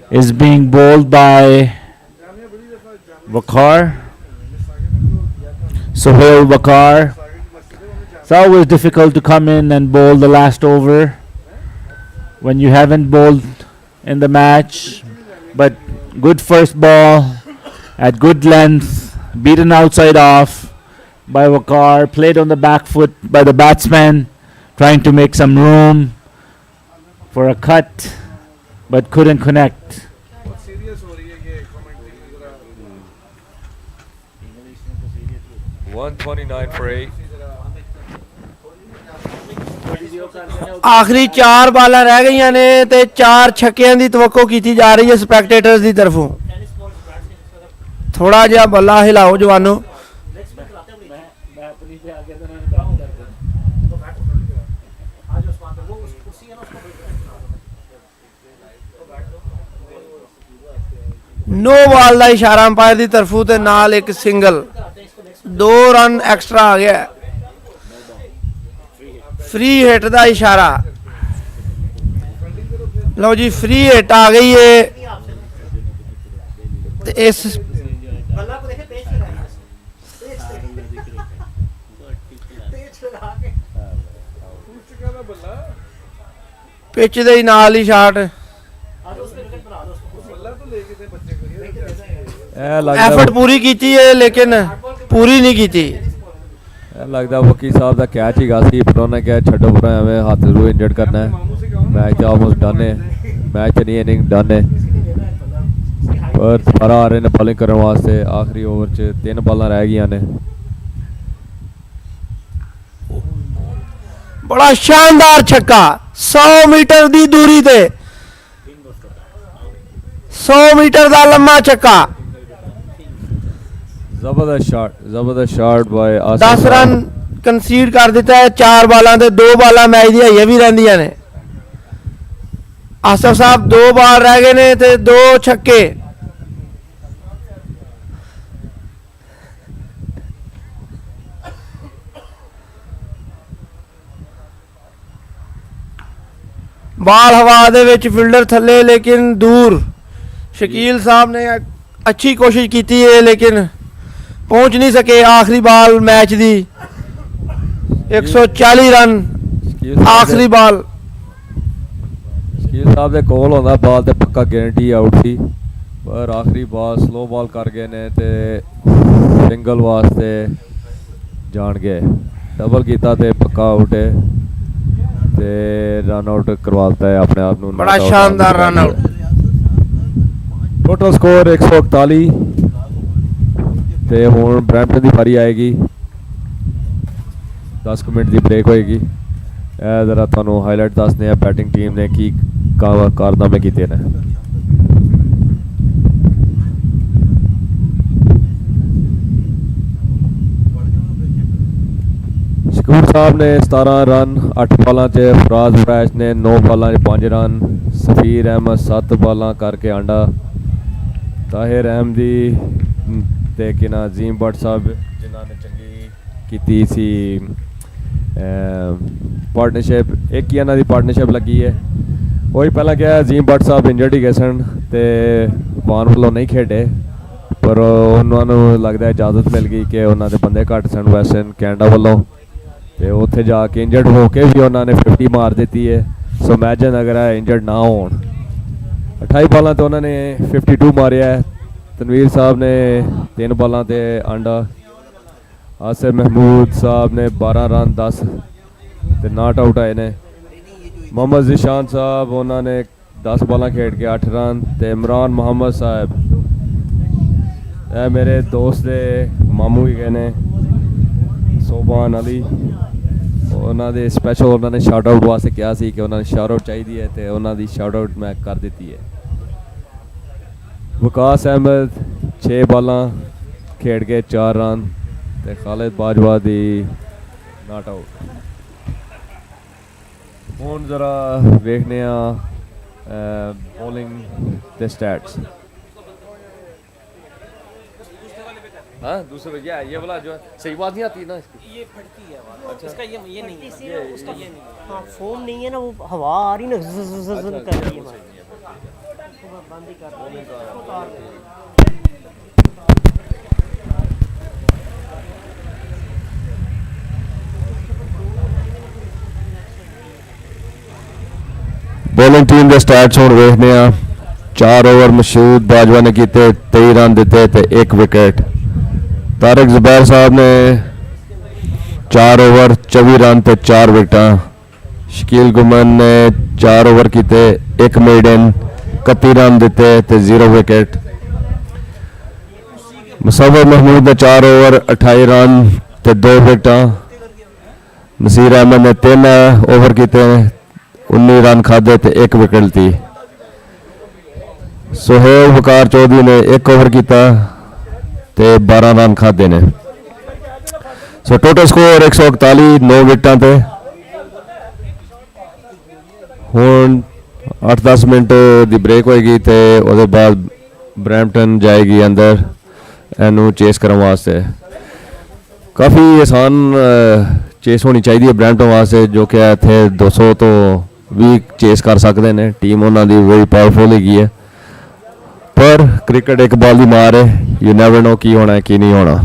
is being bowled by Wakar, Sohail Wakar. It's always difficult to come in and bowl the last over when you haven't bowled in the match, but good first ball at good length, beaten outside off by Wakar, played on the back foot by the batsman, trying to make some room for a cut, but couldn't connect. 129 for 8. आखिरी 4 बालां रह गईयां ने ते 4 छक्कियां दी तवक्को कीती जा रही है स्पैक्टेटर्स दी तरफों। थोड़ा जिहा बल्ला हिलाओ जवानों। नो बॉल का इशारा अंपायर की तरफों ते नाल एक सिंगल, 2 रन एक्स्ट्रा आ गया। फ्री हिट का इशारा, लो जी फ्री हिट आ गई है। ते इस पिच दे नाल ही शाट, एफर्ट पूरी की है लेकिन पूरी नहीं की। लगता वकील साहब का कैच ही सी, पर उन्होंने कहा छड्डो पूरा एवं हाथ जरूर इंजर्ड करना है। मैच तो ऑलमोस्ट डन है, मैच नहीं इनिंग डन है, पर दोबारा आ रहे ने बॉलिंग करने वास्ते। आखिरी ओवर च 3 बॉलां रह गई ने। बड़ा शानदार छक्का 100 मीटर की दूरी ते, 100 मीटर का लम्मा छक्का। जबरदस्त शॉट बाय 10 रन ਕੰਸੀਡ ਕਰ ਦਿੱਤਾ ਹੈ 4 ਬਾਲਾਂ ਤੇ 2 ਬਾਲਾਂ ਮੈਚ ਦੀਆਂ ਇਹ ਵੀ ਰਹਿੰਦੀਆਂ ਨੇ। ਆਸਫ ਸਾਹਿਬ 2 ਬਾਲ ਰਹਿ ਗਏ ਨੇ ਤੇ 2 ਛੱਕੇ। ਬਾਲ ਹਵਾ ਦੇ ਵਿੱਚ ਫੀਲਡਰ ਥੱਲੇ ਲੇਕਿਨ ਦੂਰ। ਸ਼ਕੀਲ ਸਾਹਿਬ ਨੇ ਅੱਛੀ ਕੋਸ਼ਿਸ਼ ਕੀਤੀ ਹੈ ਲੇਕਿਨ ਪਹੁੰਚ ਨਹੀਂ ਸਕੇ। ਆਖਰੀ ਬਾਲ ਮੈਚ ਦੀ 140 ਰਨ ਆਖਰੀ ਬਾਲ। ਸ਼ਕੀਲ ਸਾਹਿਬ ਦੇ ਕੋਲ ਹੁੰਦਾ ਬਾਲ ਤੇ ਪੱਕਾ ਗਾਰੰਟੀ ਆਊਟ ਸੀ, ਪਰ ਆਖਰੀ ਬਾਲ ਸਲੋ ਬਾਲ ਕਰ ਗਏ ਨੇ ਤੇ ਸਿੰਗਲ ਵਾਸਤੇ ਜਾਣ ਗਏ। ਡਬਲ ਕੀਤਾ ਤੇ ਪੱਕਾ ਆਊਟ ਹੈ ਤੇ ਰਨ ਆਊਟ ਕਰਵਾ ਦਿੱਤਾ ਹੈ ਆਪਣੇ ਆਪ ਨੂੰ। ਬੜਾ ਸ਼ਾਨਦਾਰ ਰਨ ਆਊਟ। ਟੋਟਲ ਸਕੋਰ 141 ਤੇ ਹੁਣ ਬਰੈਂਪਟਨ ਦੀ ਵਾਰੀ ਆਏਗੀ। 10 ਮਿੰਟ ਦੀ ਬ੍ਰੇਕ ਹੋਏਗੀ। ਇਹ ਜ਼ਰਾ ਤੁਹਾਨੂੰ ਹਾਈਲਾਈਟ ਦੱਸਦੇ ਆ ਬੈਟਿੰਗ ਟੀਮ ਨੇ ਕੀ ਕਾਰਨਾਮੇ ਕੀਤੇ ਨੇ। ਸ਼ਕੂਰ ਸਾਹਿਬ ਨੇ 17 ਰਨ 8 ਬਾਲਾਂ 'ਚ। ਫਰਾਜ਼ ਫਰੈਸ਼ ਨੇ 9 ਬਾਲਾਂ 'ਚ 5 ਰਨ। ਸਫੀਰ ਅਹਿਮਦ 7 ਬਾਲਾਂ ਕਰਕੇ ਆਂਡਾ। ਤਾਹਿਰ ਅਹਿਮਦੀ ਤੇ ਕਿ ਨਾ ਅਜ਼ੀਮ ਭੱਟ ਸਾਹਿਬ ਜਿਨ੍ਹਾਂ ਨੇ ਚੰਗੀ ਕੀਤੀ ਸੀ ਪਾਰਟਨਰਸ਼ਿਪ। ਇੱਕ ਹੀ ਇਹਨਾਂ ਦੀ ਪਾਰਟਨਰਸ਼ਿਪ ਲੱਗੀ ਹੈ। ਉਹੀ ਪਹਿਲਾਂ ਕਿਹਾ ਅਜ਼ੀਮ ਭੱਟ ਸਾਹਿਬ ਇੰਜਰਡ ਹੀ ਗਏ ਸਨ ਤੇ ਵਾਨ ਵੱਲੋਂ ਨਹੀਂ ਖੇਡੇ, ਪਰ ਉਹਨਾਂ ਨੂੰ ਲੱਗਦਾ ਇਜਾਜ਼ਤ ਮਿਲ ਗਈ ਕਿ ਉਹਨਾਂ ਦੇ ਬੰਦੇ ਘੱਟ ਸਨ ਵੈਸਟਰਨ ਕੈਨੇਡਾ ਵੱਲੋਂ ਤੇ ਉੱਥੇ ਜਾ ਕੇ ਇੰਜਰਡ ਹੋ ਕੇ ਵੀ ਉਹਨਾਂ ਨੇ 50 ਮਾਰ ਦਿੱਤੀ ਹੈ। ਸੋ ਇਮੈਜਨ ਅਗਰ ਇੰਜਰਡ ਨਾ ਹੋਣ। 28 ਬਾਲਾਂ ਤੇ ਉਹਨਾਂ ਨੇ 52 ਮਾਰਿਆ ਹੈ। ਤਨਵੀਰ ਸਾਹਿਬ ਨੇ 3 ਬਾਲਾਂ ਤੇ ਆਂਡਾ। ਆਸਿਫ ਮਹਿਮੂਦ ਸਾਹਿਬ ਨੇ 12 ਰਨ 10 ਤੇ ਨਾਟ ਆਊਟ ਆਏ ਨੇ। ਮੁਹੰਮਦ ਜ਼ਿਸ਼ਾਨ ਸਾਹਿਬ ਉਹਨਾਂ ਨੇ 10 ਬਾਲਾਂ ਖੇਡ ਕੇ 8 ਰਨ ਤੇ ਇਮਰਾਨ ਮੁਹੰਮਦ ਸਾਹਿਬ ਇਹ ਮੇਰੇ ਦੋਸਤ ਦੇ ਮਾਮੂ ਹੀ ਗਏ ਨੇ ਸੋਬਾਨ ਅਲੀ। ਉਹਨਾਂ ਦੇ ਸਪੈਸ਼ਲ ਉਹਨਾਂ ਨੇ ਸ਼ਾਊਟ ਆਊਟ ਵਾਸਤੇ ਕਿਹਾ ਸੀ ਕਿ ਉਹਨਾਂ ਨੂੰ ਸ਼ਾਊਟ ਆਊਟ ਚਾਹੀਦੀ ਹੈ ਤੇ ਉਹਨਾਂ ਦੀ ਸ਼ਾਊਟ ਆਊਟ ਮੈਂ ਕਰ ਦਿੱਤੀ ਹੈ। ਵਕਾਸ ਅਹਿਮਦ 6 ਬਾਲਾਂ ਖੇਡ ਕੇ 4 ਰਨ ਤੇ ਖਾਲਿਦ ਬਾਜਵਾ ਦੀ ਨਾਟ ਆਊਟ। ਹੁਣ ਜ਼ਰਾ ਵੇਖਦੇ ਹਾਂ बॉलिंग the stats। हाँ दूसरे ये वाला जो सही बात नहीं आती ना इसकी, ये फटती है अच्छा इसका ये नहीं है ये उसका ये नहीं है। हाँ फोम नहीं है ना, वो हवा आ रही ना ज़ कर रही है तो बंद ही कर रही है। ਬੋਲਿੰਗ ਟੀਮ ਦੇ ਸਟੈਟਸ ਹੁਣ ਵੇਖਦੇ ਆ। 4 ਓਵਰ ਮਸ਼ਹੂਦ ਬਾਜਵਾ ਨੇ ਕੀਤੇ 23 ਰਨ ਦਿੱਤੇ ਤੇ 1 ਵਿਕਟ। ਤਾਰਿਕ ਜ਼ੁਬੈਰ ਸਾਹਿਬ ਨੇ 4 ਓਵਰ 24 ਰਨ ਤੇ 4 ਵਿਕਟਾਂ। ਸ਼ਕੀਲ ਗੁਮਨ ਨੇ 4 ਓਵਰ ਕੀਤੇ 1 ਮੇਡਨ 31 ਰਨ ਦਿੱਤੇ ਤੇ 0 ਵਿਕਟ। ਮੁਸੱਵਰ ਮਹਿਮੂਦ ਨੇ 4 ਓਵਰ 28 ਰਨ ਤੇ 2 ਵਿਕਟਾਂ। ਨਸੀਰ ਅਹਿਮਦ ਨੇ 3 ਓਵਰ ਕੀਤੇ 19 ਰਨ ਖਾਧੇ ਤੇ 1 ਵਿਕਟ ਲਿੱਤੀ। ਸੁਹੇਲ ਵਕਾਰ ਚੌਧਰੀ ਨੇ 1 ਓਵਰ ਕੀਤਾ ਤੇ 12 ਰਨ ਖਾਧੇ ਨੇ। ਸੋ ਟੋਟਲ ਸਕੋਰ 141 9 ਵਿਕਟਾਂ ਤੇ। ਹੁਣ 8-10 ਮਿੰਟ ਦੀ ਬ੍ਰੇਕ ਹੋਏਗੀ ਤੇ ਉਹਦੇ ਬਾਅਦ ਬਰੈਂਪਟਨ ਜਾਏਗੀ ਅੰਦਰ ਇਹਨੂੰ ਚੇਸ ਕਰਨ ਵਾਸਤੇ। ਕਾਫੀ ਆਸਾਨ ਚੇਸ ਹੋਣੀ ਚਾਹੀਦੀ ਹੈ ਬਰੈਂਪਟਨ ਵਾਸਤੇ, ਜੋ ਕਿ ਇੱਥੇ 200 ਤੋਂ ਵੀ ਚੇਸ ਕਰ ਸਕਦੇ ਨੇ। ਟੀਮ ਉਹਨਾਂ ਦੀ ਵੈਰੀ ਪਾਵਰਫੁਲ ਹੈਗੀ ਹੈ, ਪਰ ਕ੍ਰਿਕਟ ਇੱਕ ਬਾਲ ਦੀ ਮਾਰ ਹੈ। ਯੂ ਨੈਵਰ ਨੋ ਕੀ ਹੋਣਾ ਕੀ ਨਹੀਂ ਹੋਣਾ।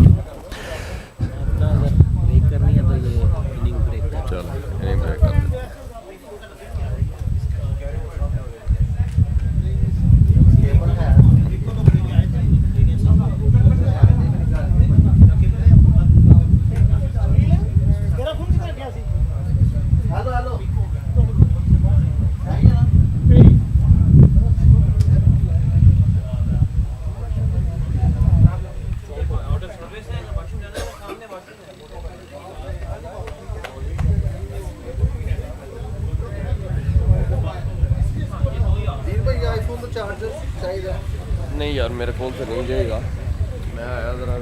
नहीं यार मेरे फोन से नहीं जाएगा, मैं आया ज़रा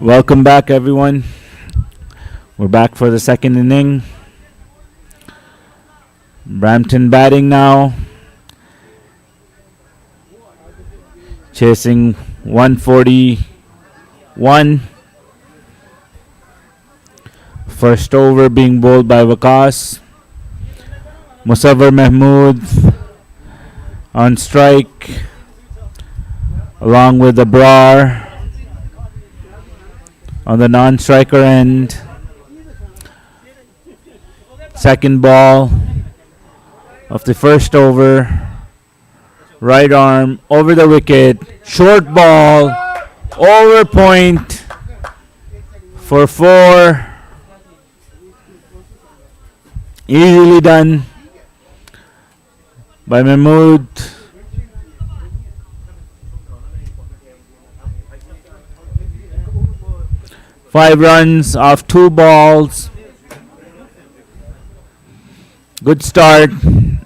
Welcome back, everyone. We're back for the second inning. Brampton batting now. Chasing 141. First over being bowled by Waqas. Musawwar Mahmood on strike, along with Abrar on the non-striker end. Second ball of the first over. Right arm over the wicket. Short ball over point for 4. Easily done by Mahmood. Five runs off 2 balls. Good start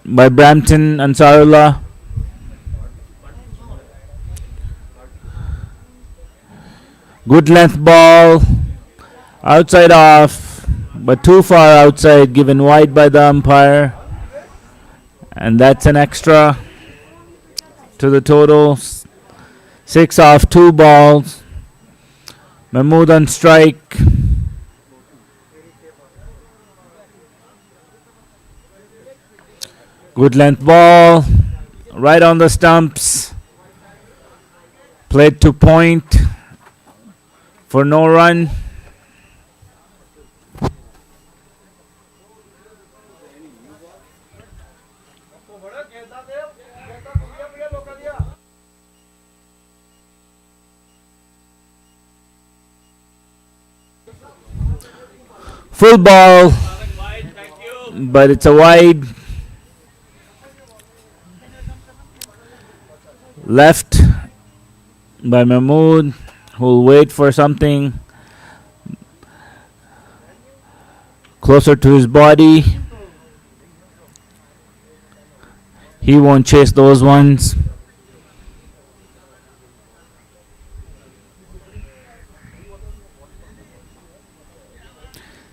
by Brampton Ansarullah. Good length ball. Outside off, but too far outside, given wide by the umpire. And that's an extra to the total. 6 off 2 balls. Mahmood on strike. Good length ball. Right on the stumps. Played to point for no run. Full ball, but it's a wide. Left by Mahmood, who'll wait for something closer to his body. He won't chase those ones.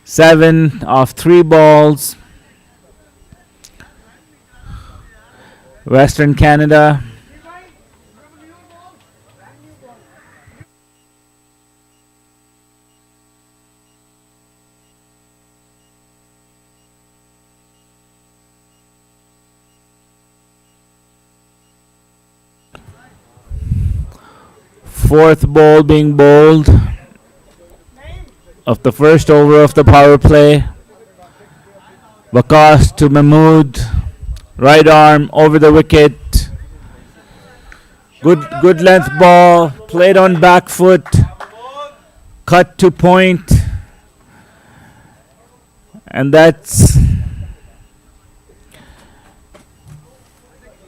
Seven off 3 balls. Western Canada. Fourth ball being bowled of the first over of the power play. Waqas to Mahmood. Right arm over the wicket. Good length ball. Played on back foot. Cut to point. And that's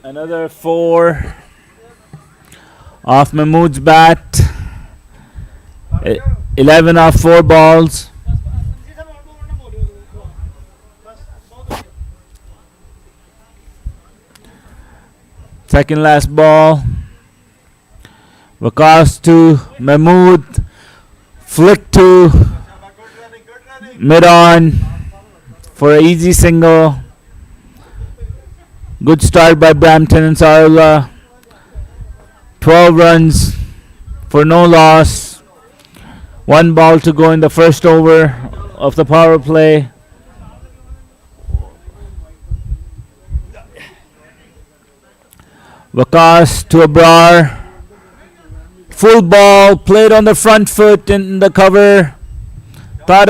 another 4 off Mahmood's bat. 11 off 4 balls. Second last ball. Waqas to Mahmood. Flick to mid-on for an easy single. Good start by Brampton and Ansarullah. 12 runs for no loss. 1 ball to go in the first over of the power play. Waqas to Abrar. Full ball, played on the front foot in the cover. Thought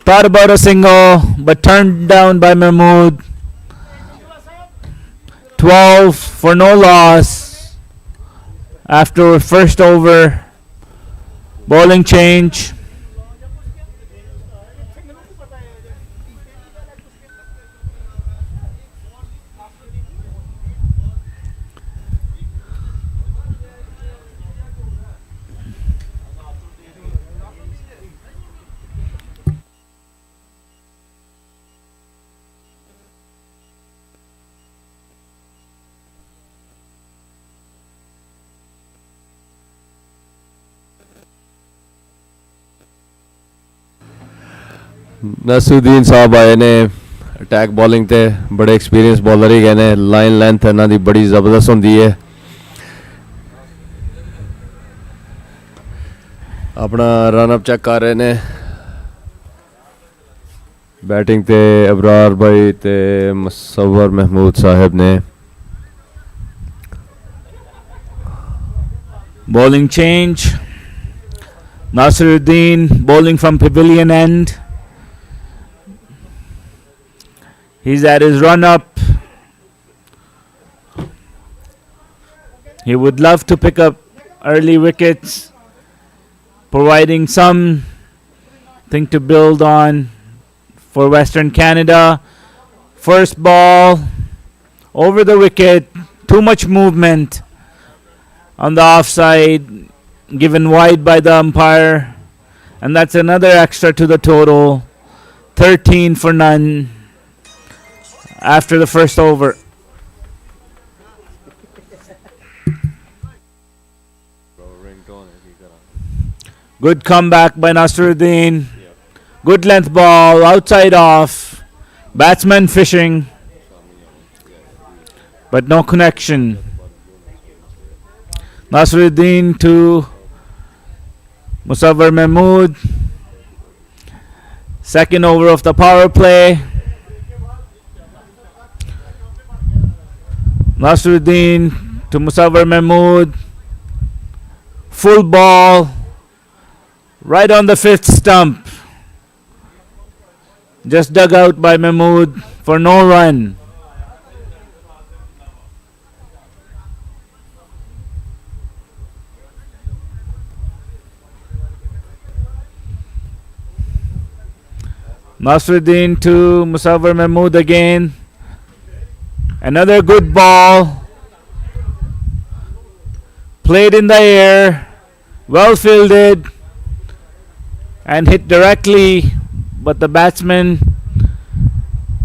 about a single, but turned down by Mahmood. 12 for no loss after first over. Bowling change. Nasruddin साहब आए ने attack bowling ते बड़े experience bowler ही गए ने line length इन्हां दी बड़ी ज़बरदस्त होंदी है अपना रन अप चेक कर रहे ने बैटिंग ते अबरार भाई ते मुसव्वर महमूद साहब ने Bowling change. Nasiruddin bowling from pavilion end. He's at his run up. He would love to pick up early wickets, providing something to build on for Western Canada. First ball over the wicket, too much movement on the offside, given wide by the umpire, and that's another extra to the total. 13 for none after the first over. Good comeback by Nasiruddin. Good length ball, outside off. Batsman fishing, but no connection. Nasiruddin to Musawwar Mahmood. Second over of the power play. Nasiruddin to Musawwar Mahmood. Full ball. Right on the fifth stump. Just dug out by Mahmood for no run. Nasiruddin to Musawwar Mahmood again. Another good ball. Played in the air. Well fielded. And hit directly. But the batsman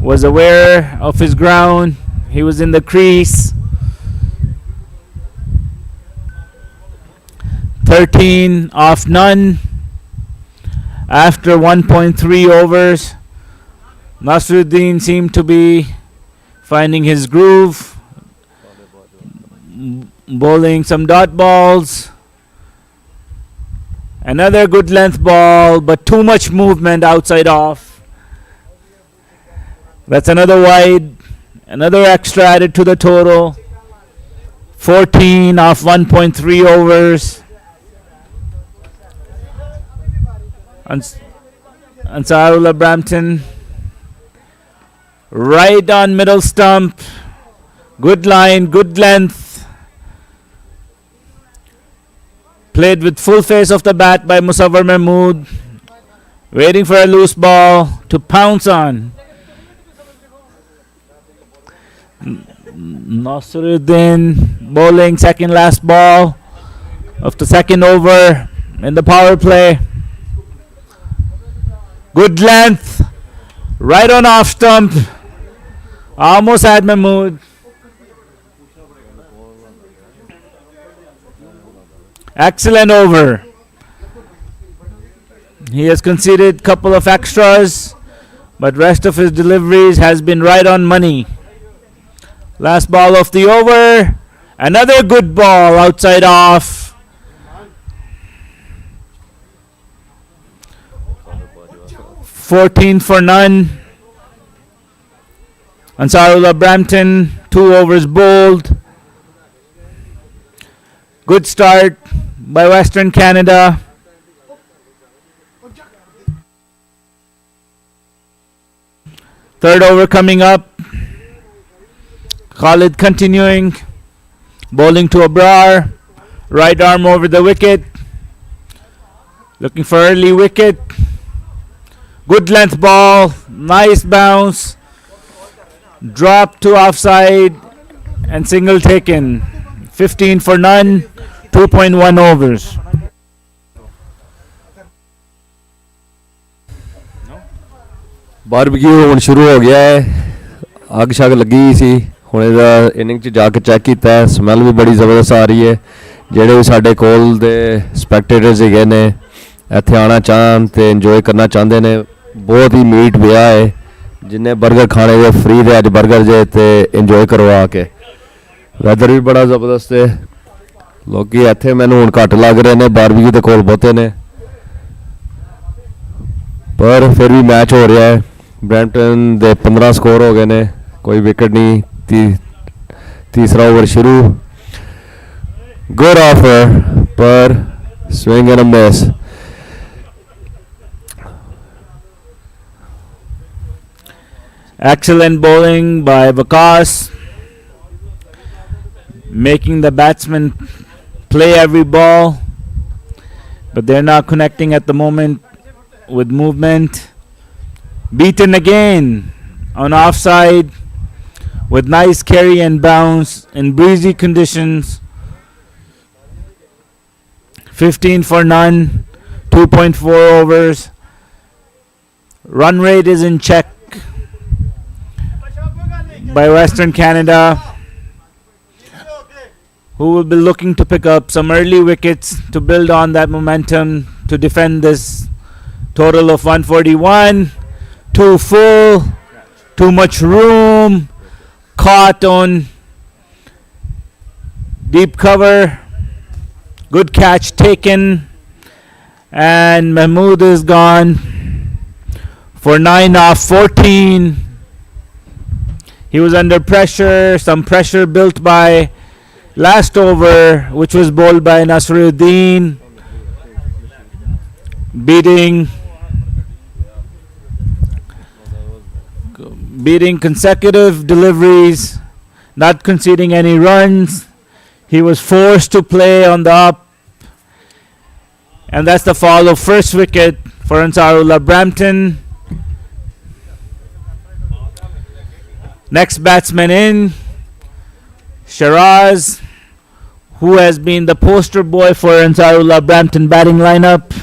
was aware of his ground. He was in the crease. 13 off none. After 1.3 overs, Nasiruddin seemed to be finding his groove, bowling some dot balls. Another good length ball, but too much movement outside off. That's another wide, another extra added to the total. 14 off 1.3 overs. Ansarullah Brampton right on middle stump. Good line, good length. Played with full face of the bat by Musawwar Mahmood. Waiting for a loose ball to pounce on. Nasiruddin bowling second last ball of the second over in the power play. Good length, right on off stump. Almost had Mahmood. Excellent over. He has conceded a couple of extras, but rest of his deliveries has been right on money. Last ball of the over. Another good ball outside off. 14 for none. Ansarullah Brampton, 2 overs bowled. Good start by Western Canada. Third over coming up. Khalid continuing. Bowling to Abrar. Right arm over the wicket. Looking for early wicket. Good length ball, nice bounce, drop to offside and single taken. 15 for none, 2.1 overs. Barbecue ਹੁਣ ਸ਼ੁਰੂ ਹੋ ਗਿਆ ਹੈ ਅੱਗ ਸ਼ੱਗ ਲੱਗੀ ਸੀ ਹੁਣ ਇਹਦਾ inning 'ਚ ਜਾ ਕੇ ਚੈੱਕ ਕੀਤਾ ਸਮੈਲ ਵੀ ਬੜੀ ਜ਼ਬਰਦਸਤ ਆ ਰਹੀ ਹੈ ਜਿਹੜੇ ਵੀ ਸਾਡੇ ਕੋਲ ਦੇ ਸਪੈਕਟੇਟਰਸ ਹੈਗੇ ਨੇ ਇੱਥੇ ਆਉਣਾ ਚਾਹਣ ਤੇ ਇੰਜੋਏ ਕਰਨਾ ਚਾਹੁੰਦੇ ਨੇ बहुत ही मीट पिया है जिन्हें बर्गर खाने के फ्री थे अज बर्गर जे ते इंजॉय करो आके वैदर भी बड़ा ज़बरदस्त है लोग इत्थे मैनू हुण घट लग रहे ने बारबीक्यू दे कोल बहुते ने पर फिर भी मैच हो रहा है ब्रैम्पटन दे 15 स्कोर हो गए ने कोई विकेट नहीं तीसरा ओवर शुरू गुड ऑफर पर swing and a miss Excellent bowling by Vikas, making the batsmen play every ball, but they're not connecting at the moment with movement. Beaten again on offside with nice carry and bounce in breezy conditions. 15 for none, 2.4 overs. Run rate is in check by Western Canada, who will be looking to pick up some early wickets to build on that momentum to defend this total of 141. Too full, too much room, caught on deep cover, good catch taken, and Mahmood is gone for 9 off 14. He was under pressure, some pressure built by last over, which was bowled by Nasruddin, beating consecutive deliveries, not conceding any runs. He was forced to play on the up, and that's the fall of first wicket for Ansarullah Brampton. Next batsman in, Shiraz, who has been the poster boy for Ansarullah Brampton batting lineup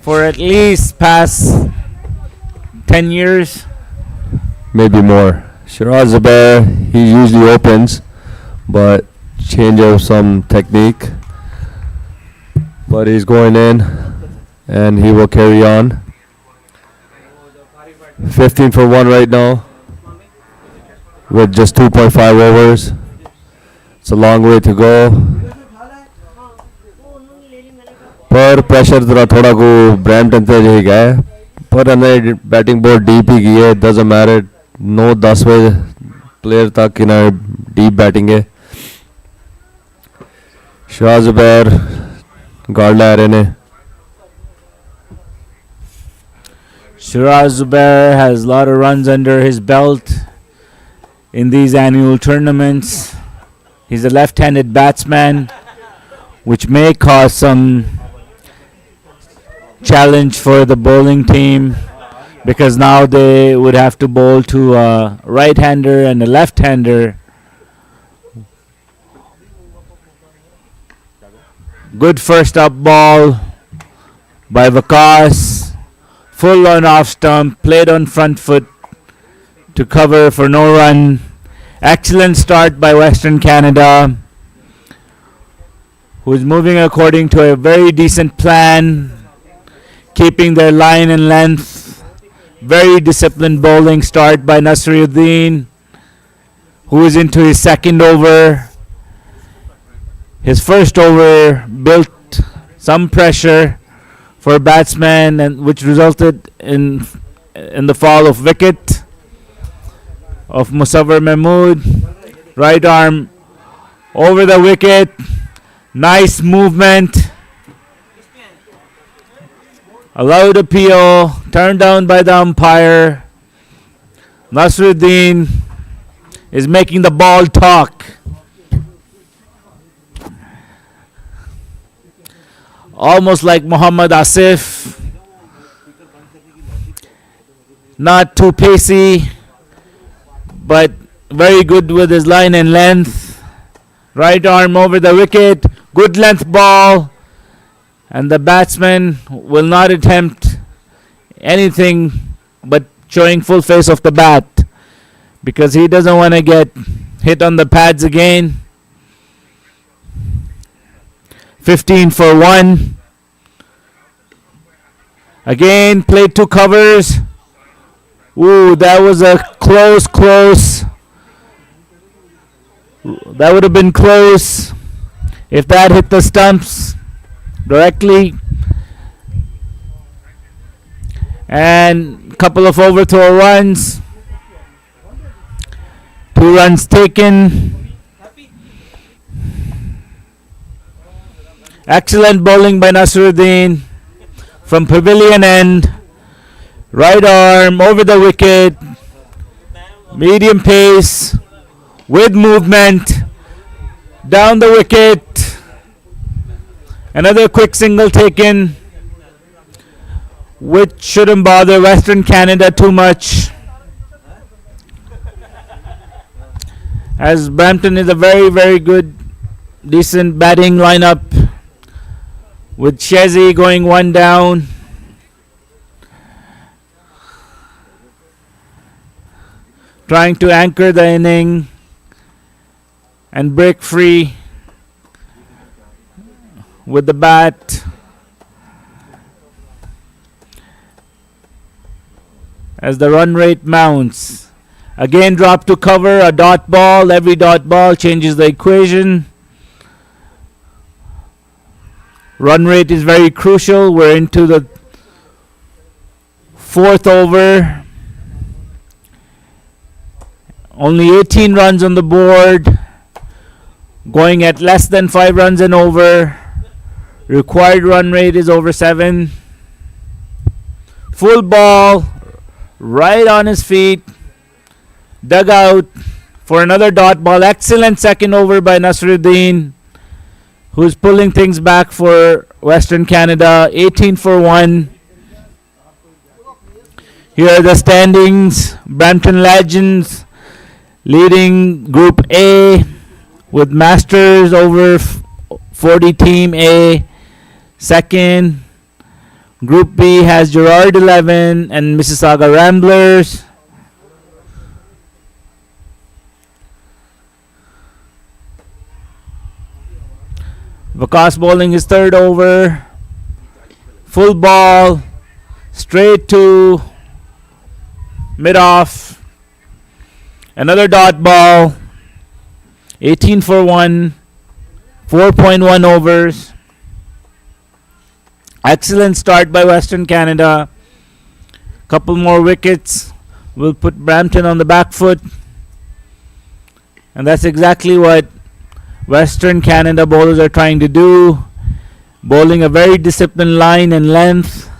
for at least past 10 years. maybe more. Shiraz Zubair, he usually opens but change of some technique, but he's going in and he will carry on. 15 for 1 right now with just 2.5 overs. It's a long way to go. पर pressure जरा थोड़ा को Brampton पे ही गया है पर हमें batting बहुत डीप ही की है डजंट मैटर 9-10 प्लेयर तक की ना डीप बैटिंग है शिराज जुबैर गार्ड ला रहे ने Shiraz Zubair has a lot of runs under his belt in these annual tournaments. He's a left-handed batsman, which may cause some challenge for the bowling team because now they would have to bowl to a right-hander and a left-hander. Good first up ball by Vikas. Full on off stump, played on front foot to cover for no run. Excellent start by Western Canada, who is moving according to a very decent plan, keeping their line and length. Very disciplined bowling start by Nasruddin, who is into his second over. His first over built some pressure for batsman, and which resulted in the fall of wicket of Musawwar Mahmood. Right arm over the wicket. Nice movement. Allowed appeal. Turned down by the umpire. Nasruddin is making the ball talk. Almost like Muhammad Asif. Not too pacey, but very good with his line and length. Right arm over the wicket. Good length ball. And the batsman will not attempt anything but showing full face of the bat because he doesn't want to get hit on the pads again. 15 for 1. Again, played 2 covers. Ooh, that was a close. That would have been close if that hit the stumps directly. And couple of overthrow runs. 2 runs taken. Excellent bowling by Nasruddin from pavilion end. Right arm over the wicket. Medium pace with movement down the wicket. Another quick single taken, which shouldn't bother Western Canada too much, as Brampton is a very good, decent batting lineup with Shezi going 1 down. Trying to anchor the inning and break free with the bat. As the run rate mounts. Again drop to cover, a dot ball. Every dot ball changes the equation. Run rate is very crucial. We're into the 4th over. Only 18 runs on the board. Going at less than 5 runs and over. Required run rate is over 7. Full ball. Right on his feet. Dug out for another dot ball. Excellent second over by Nasruddin, who's pulling things back for Western Canada. 18 for 1. Here are the standings. Brampton Legends leading Group A with Masters over 40 Team A. Second. Group B has Gerard 11 and Mississauga Ramblers. Vikas bowling his 3rd over. Full ball. Straight to mid-off. Another dot ball. 18 for 1. 4.1 overs. Excellent start by Western Canada. Couple more wickets will put Brampton on the back foot. And that's exactly what Western Canada bowlers are trying to do. Bowling a very disciplined line and length.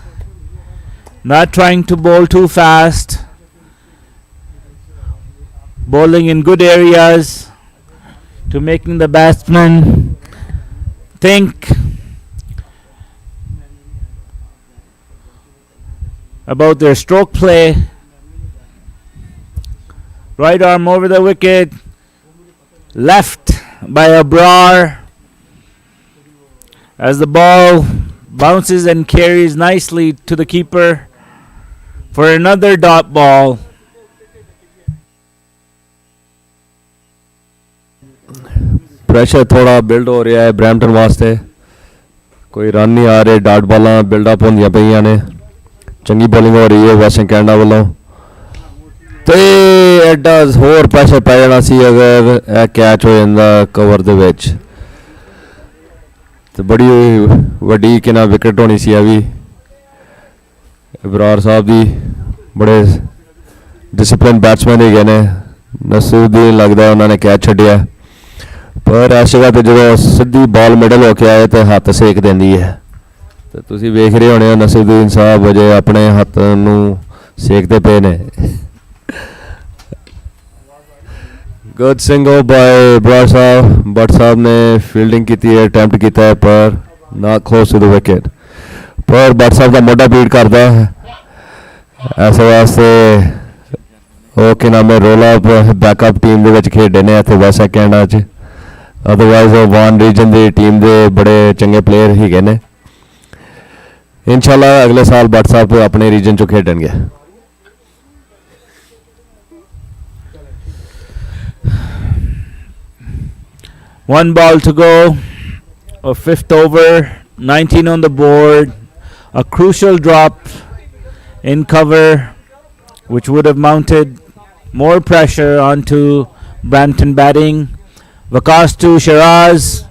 Not trying to bowl too fast. Bowling in good areas to making the batsman think about their stroke play. Right arm over the wicket. Left by Abrar. As the ball bounces and carries nicely to the keeper for another dot ball. Pressure थोड़ा build हो रहा है Brampton वास्ते कोई run नहीं आ रहे dot बॉलां buildup होंदियां पईयां ने चंगी बॉलिंग हो रही है वैस्टर्न कैनेडा वालों तो एडा होर प्रेशर पै जाना सी अगर यह कैच हो जांदा कवर दे विच तो बड़ी वड्डी कि ना विकेट होनी सी अभी इब्रार साहब दी बड़े डिसिप्लिन बैट्समैन है गए ने नसूरुद्दीन लगता उन्होंने कैच छड्डिया पर इस जगह पर जो सीधी बॉल मिडल होके आए तो हत्थ सेक देंदी है तो तुसी वेख रहे होने नसूरुद्दीन साहब अजे अपने हत्थ नूं सेकते पे ने गुड सिंगल बाय ब्रार साहब बट साहब ने फील्डिंग की है अटैम्प्ट किया है पर not close to the wicket पर बट साहब का मोटा बीट करता है ऐसे वास्ते ਉਹ ਕਿ ਨਾਮ ਹੈ ਰੋਲ ਅਪ ਬੈਕਅਪ ਟੀਮ ਦੇ ਵਿੱਚ ਖੇਡੇ ਨੇ ਇੱਥੇ ਵੈਸਟਰਨ ਕੈਨੇਡਾ 'ਚ ਅਦਰਵਾਈਜ਼ ਉਹ ਵਾਨ ਰੀਜਨ ਦੀ ਟੀਮ ਦੇ ਬੜੇ ਚੰਗੇ ਪਲੇਅਰ ਹੈਗੇ ਨੇ ਇਨਸ਼ਾਅੱਲਾ ਅਗਲੇ ਸਾਲ ਬੱਟ ਸਾਹਿਬ ਆਪਣੇ ਰੀਜਨ 'ਚੋਂ ਖੇਡਣਗੇ One ball to go, a 5th over, 19 on the board. A crucial drop in cover, which would have mounted more pressure onto Brampton batting. Vikas to Shiraz,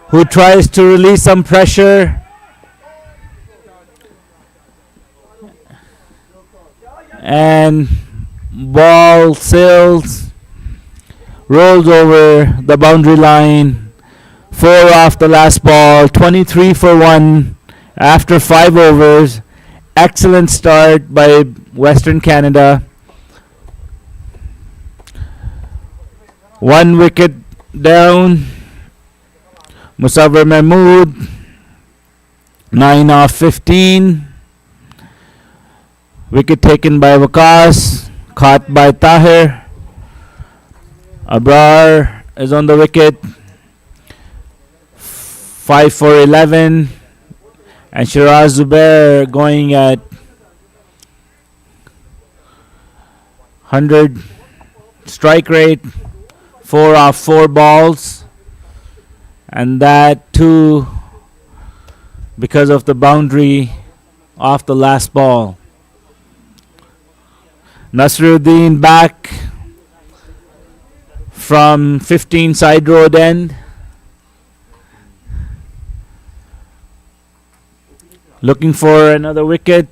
who tries to release some pressure. And ball sails, rolls over the boundary line. 4 off the last ball, 23 for 1 after 5 overs. Excellent start by Western Canada. 1 wicket down. Musawwir Mahmood, 9 off 15. Wicket taken by Vikas, caught by Tahir. Abrar is on the wicket. 5 for 11. And Shiraz Zubair going at 100 strike rate. 4 off 4 balls. And that too because of the boundary off the last ball. Nasruddin back from 15 side road end. Looking for another wicket,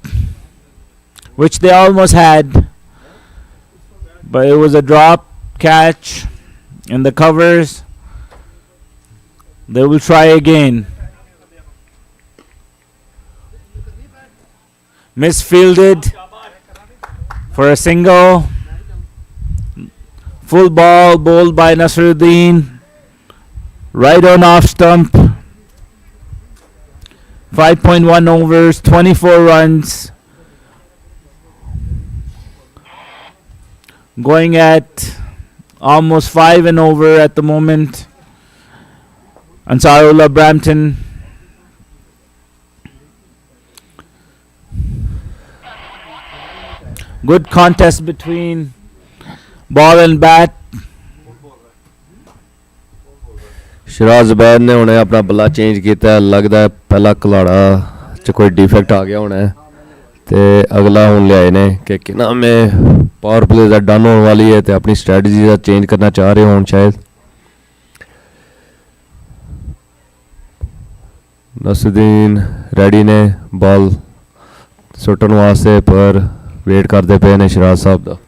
which they almost had. But it was a drop catch in the covers. They will try again. Misfielded for a single. Full ball bowled by Nasruddin. Right on off stump. 5.1 overs, 24 runs. Going at almost 5 and over at the moment. Ansarullah Brampton. Good contest between ball and bat. Shiraz Zubair ने उन्हें अपना बल्ला change किया, लगता है पहला खिलाड़ा च कोई डिफेक्ट आ गया होना है ते अगला हुन ले आए ने कि किना में पावर प्ले दा डन होने वाली है ते अपनी स्ट्रेटजी दा चेंज करना चाह रहे होन शायद. नसरुद्दीन रेडी ने बॉल सुटन वास्ते पर वेट करते पे ने शिराज साहब दा.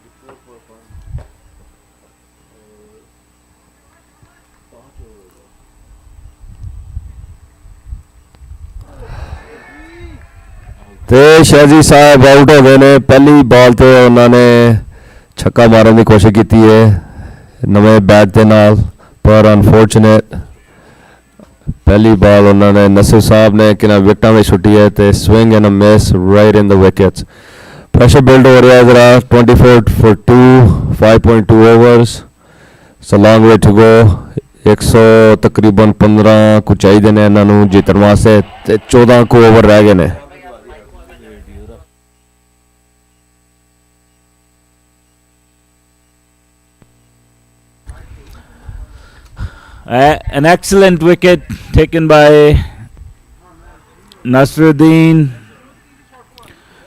ते शाहजी साहब आउट हो गए ने. पहली बॉल ते उन्होंने छक्का मारने की कोशिश की है नवे बैट के नाल, पर अनफॉर्चुनेट पहली बॉल उन्होंने नसीर साहब ने कि विकटा में छुट्टी है तो swing and a miss right in the wickets. Pressure build हो रहा है जरा. 24 for 2, 5.2 overs. It's a long way to go. 100 तकरीबन 15 को चाहिए ने इन्होंने जीतने वास्ते ते 14 को ओवर रह गए ने. An excellent wicket taken by Nasruddin.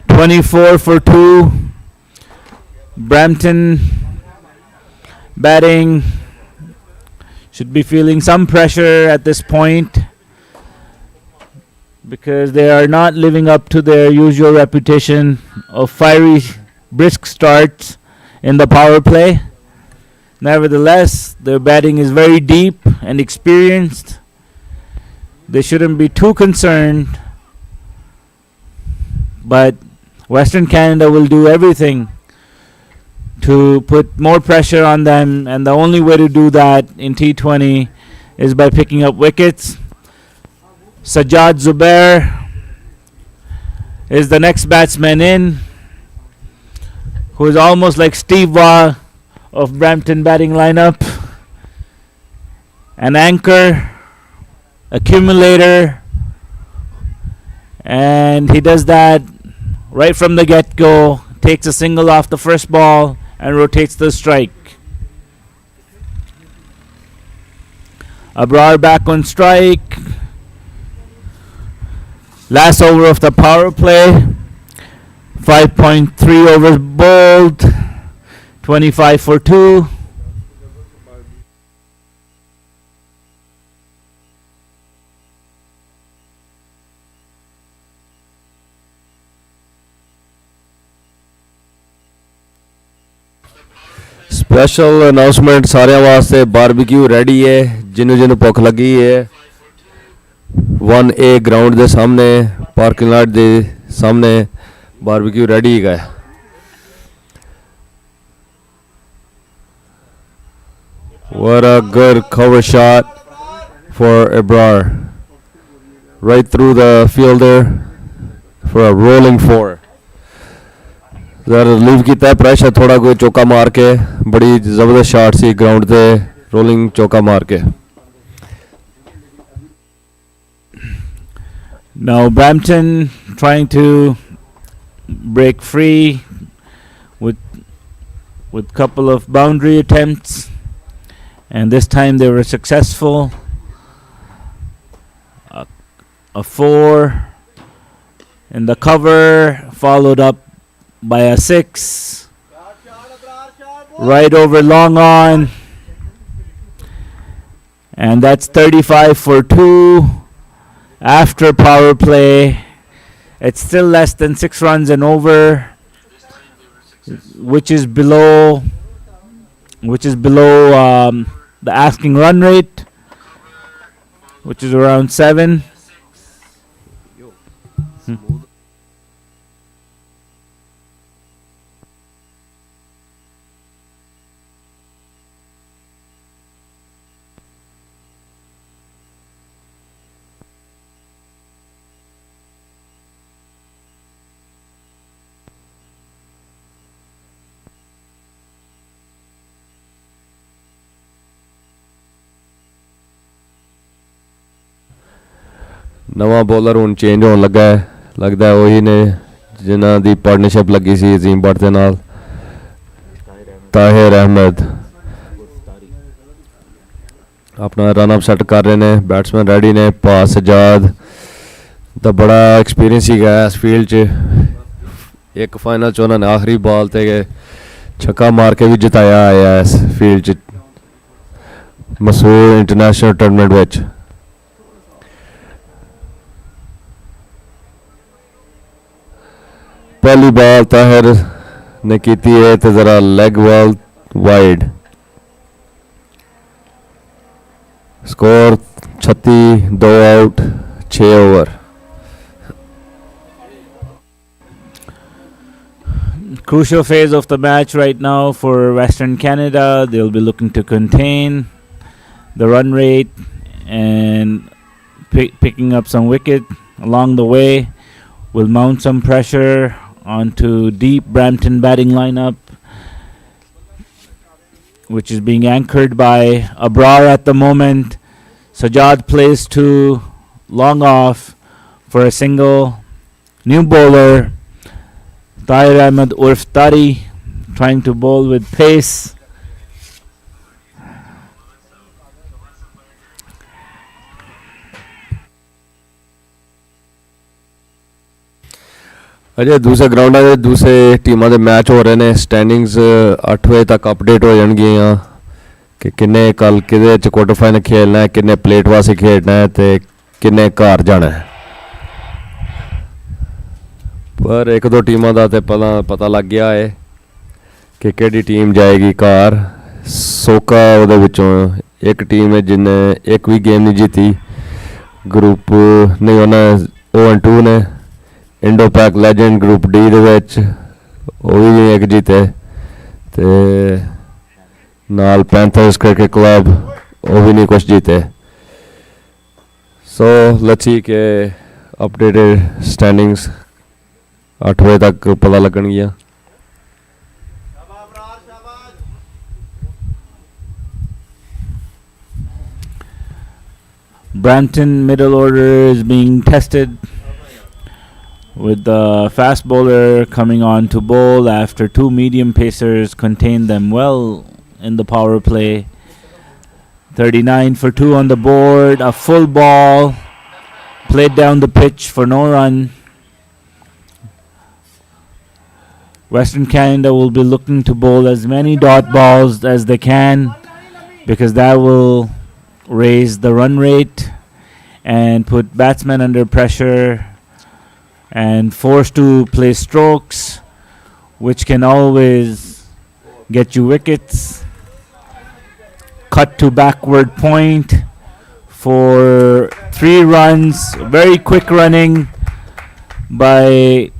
24 for 2. Brampton batting should be feeling some pressure at this point because they are not living up to their usual reputation of fiery, brisk starts in the power play. Nevertheless, their batting is very deep and experienced. They shouldn't be too concerned, but Western Canada will do everything to put more pressure on them, and the only way to do that in T20 is by picking up wickets. Sajjad Zubair is the next batsman in, who is almost like Steve Waugh of Brampton batting lineup. An anchor, accumulator, and he does that right from the get-go. Takes a single off the first ball and rotates the strike. Abrar back on strike. Last over of the power play. 5.3 overs bowled. 25 for 2. Special announcement सारे वास्ते barbecue ready है जिन्हों भुख लगी है 1A ground के सामने parking lot के सामने बारबेक्यू रेडी है What a good cover shot for Ebrar right through the fielder for a rolling 4 relieve किया प्रेशर थोड़ा कोई चौका मार के बड़ी जबरदस्त शॉट सी ग्राउंड पे रोलिंग चौका मार के Now Brampton trying to break free with couple of boundary attempts, and this time they were successful. A 4 in the cover, followed up by a 6 right over long on, and that's 35 for 2 after power play. It's still less than 6 runs and over, which is below the asking run rate, which is around 7. नवा bowler हूँ change होने लगा है लगता है वही ने जिन्हों की पार्टनरशिप लगी सी अजीम भट्ट के नाल ताहिर अहमद अपना रन अप सेट कर रहे हैं बैट्समैन रेडी ने पास सजाद तो बड़ा एक्सपीरियंस ही गया इस फील्ड च एक फाइनल च उन्होंने आखिरी बॉल ते छक्का मार के भी जिताया आया इस फील्ड च मसूर इंटरनेशनल टूर्नामेंट विच पहली बॉल ताहिर ने की है तो जरा leg ball wide score 36 2 out 6 over Crucial phase of the match right now for Western Canada. They'll be looking to contain the run rate and picking up some wicket along the way. Will mount some pressure onto deep Brampton batting lineup, which is being anchored by Abrar at the moment. Sajjad plays to long off for a single. New bowler Tahir Ahmed Urf Tari trying to bowl with pace. Ajay दूसरे ground के दूसरे टीमों के match हो रहे हैं standings 8 बजे तक अपडेट हो जाएंगियां कि किन्ने कल किदे च क्वार्टर फाइनल खेलना है किन्ने प्लेट वास्ते खेलना है तो किन्ने घर जाना है पर एक दो टीमों का तो पता लग गया है कि केड़ी टीम जाएगी घर सोका उहदे विचों एक टीम है जिन्हें एक भी गेम नहीं जीती ग्रुप नहीं उन्हें 0-2 ने Indo Pak legend group D दे विच वो भी नहीं एक जीते ते नाल पैंथर्स क्रिकेट क्लब वो भी नहीं कुछ जीते सो लेट्स सी के अपडेटेड स्टैंडिंग्स 8 बजे तक पता लगणगियां Brampton middle order is being tested with the fast bowler coming on to bowl after 2 medium pacers contained them well in the power play. 39 for 2 on the board, a full ball played down the pitch for no run. Western Canada will be looking to bowl as many dot balls as they can, because that will raise the run rate and put batsmen under pressure and forced to play strokes, which can always get you wickets. Cut to backward point for 3 runs. Very quick running by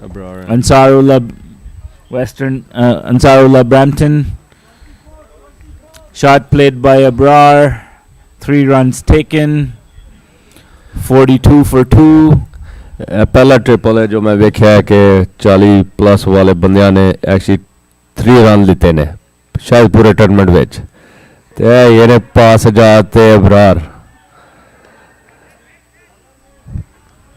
Ansarullah Ansarullah Brampton. Shot played by Abrar. 3 runs taken. 42 for 2. पहला triple है जो मैं देखा है कि 40 plus वाले बंदियां ने एक्चुअली 3 रन लिते ने शायद पूरे टूर्नामेंट विच ते ये ने पास जाते अबरार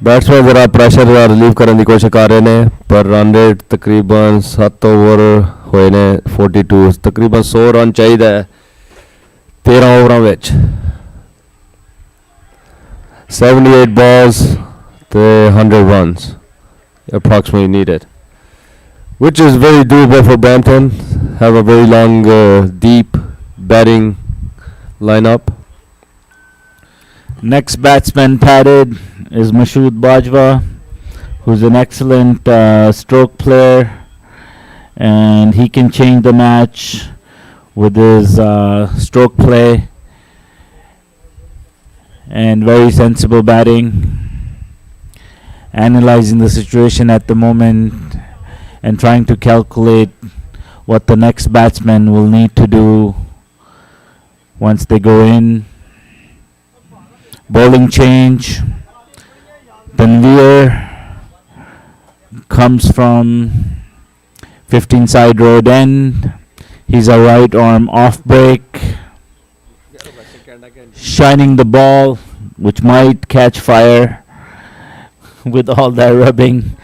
बैट्समैन जरा प्रेशर रिलीव करने की कोशिश कर रहे हैं पर रन रेट तकरीबन 7 ओवर होए ने 42 तकरीबन 100 रन चाहिए 13 ओवरां विच 78 balls the 100 runs approximately needed, which is very doable for Brampton. Have a very long deep batting lineup. Next batsman padded is Mashood Bajwa, who's an excellent stroke player, and he can change the match with his stroke play and very sensible batting. Analyzing the situation at the moment and trying to calculate what the next batsman will need to do once they go in. Bowling change. Tanveer comes from 15 side road end. He's a right arm off break. Shining the ball, which might catch fire with all that rubbing.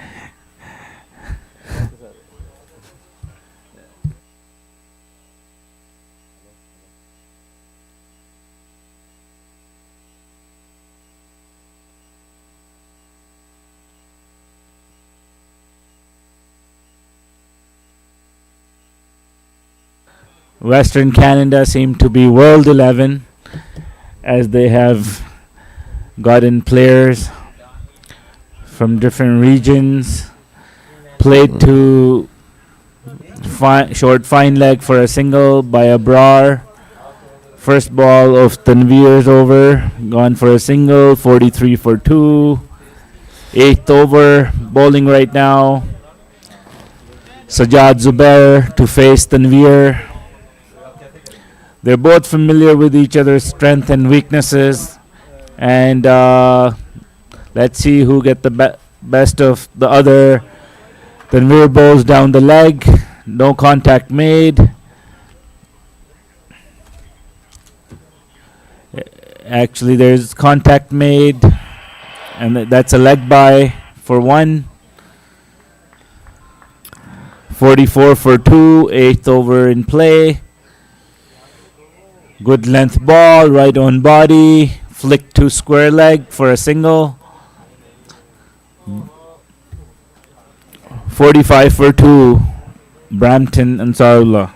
Western Canada seem to be World 11 as they have gotten players from different regions, played to short fine leg for a single by Abrar. First ball of Tanveer's over, gone for a single, 43 for 2. 8th over, bowling right now. Sajjad Zubair to face Tanveer. They're both familiar with each other's strengths and weaknesses, and let's see who get the best of the other. Tanveer bowls down the leg, no contact made. Actually, there's contact made, and that's a leg by for 1. 44 for 2, 8th over in play. Good length ball, right on body, flick to square leg for a single. 45 for 2, Brampton Ansarullah.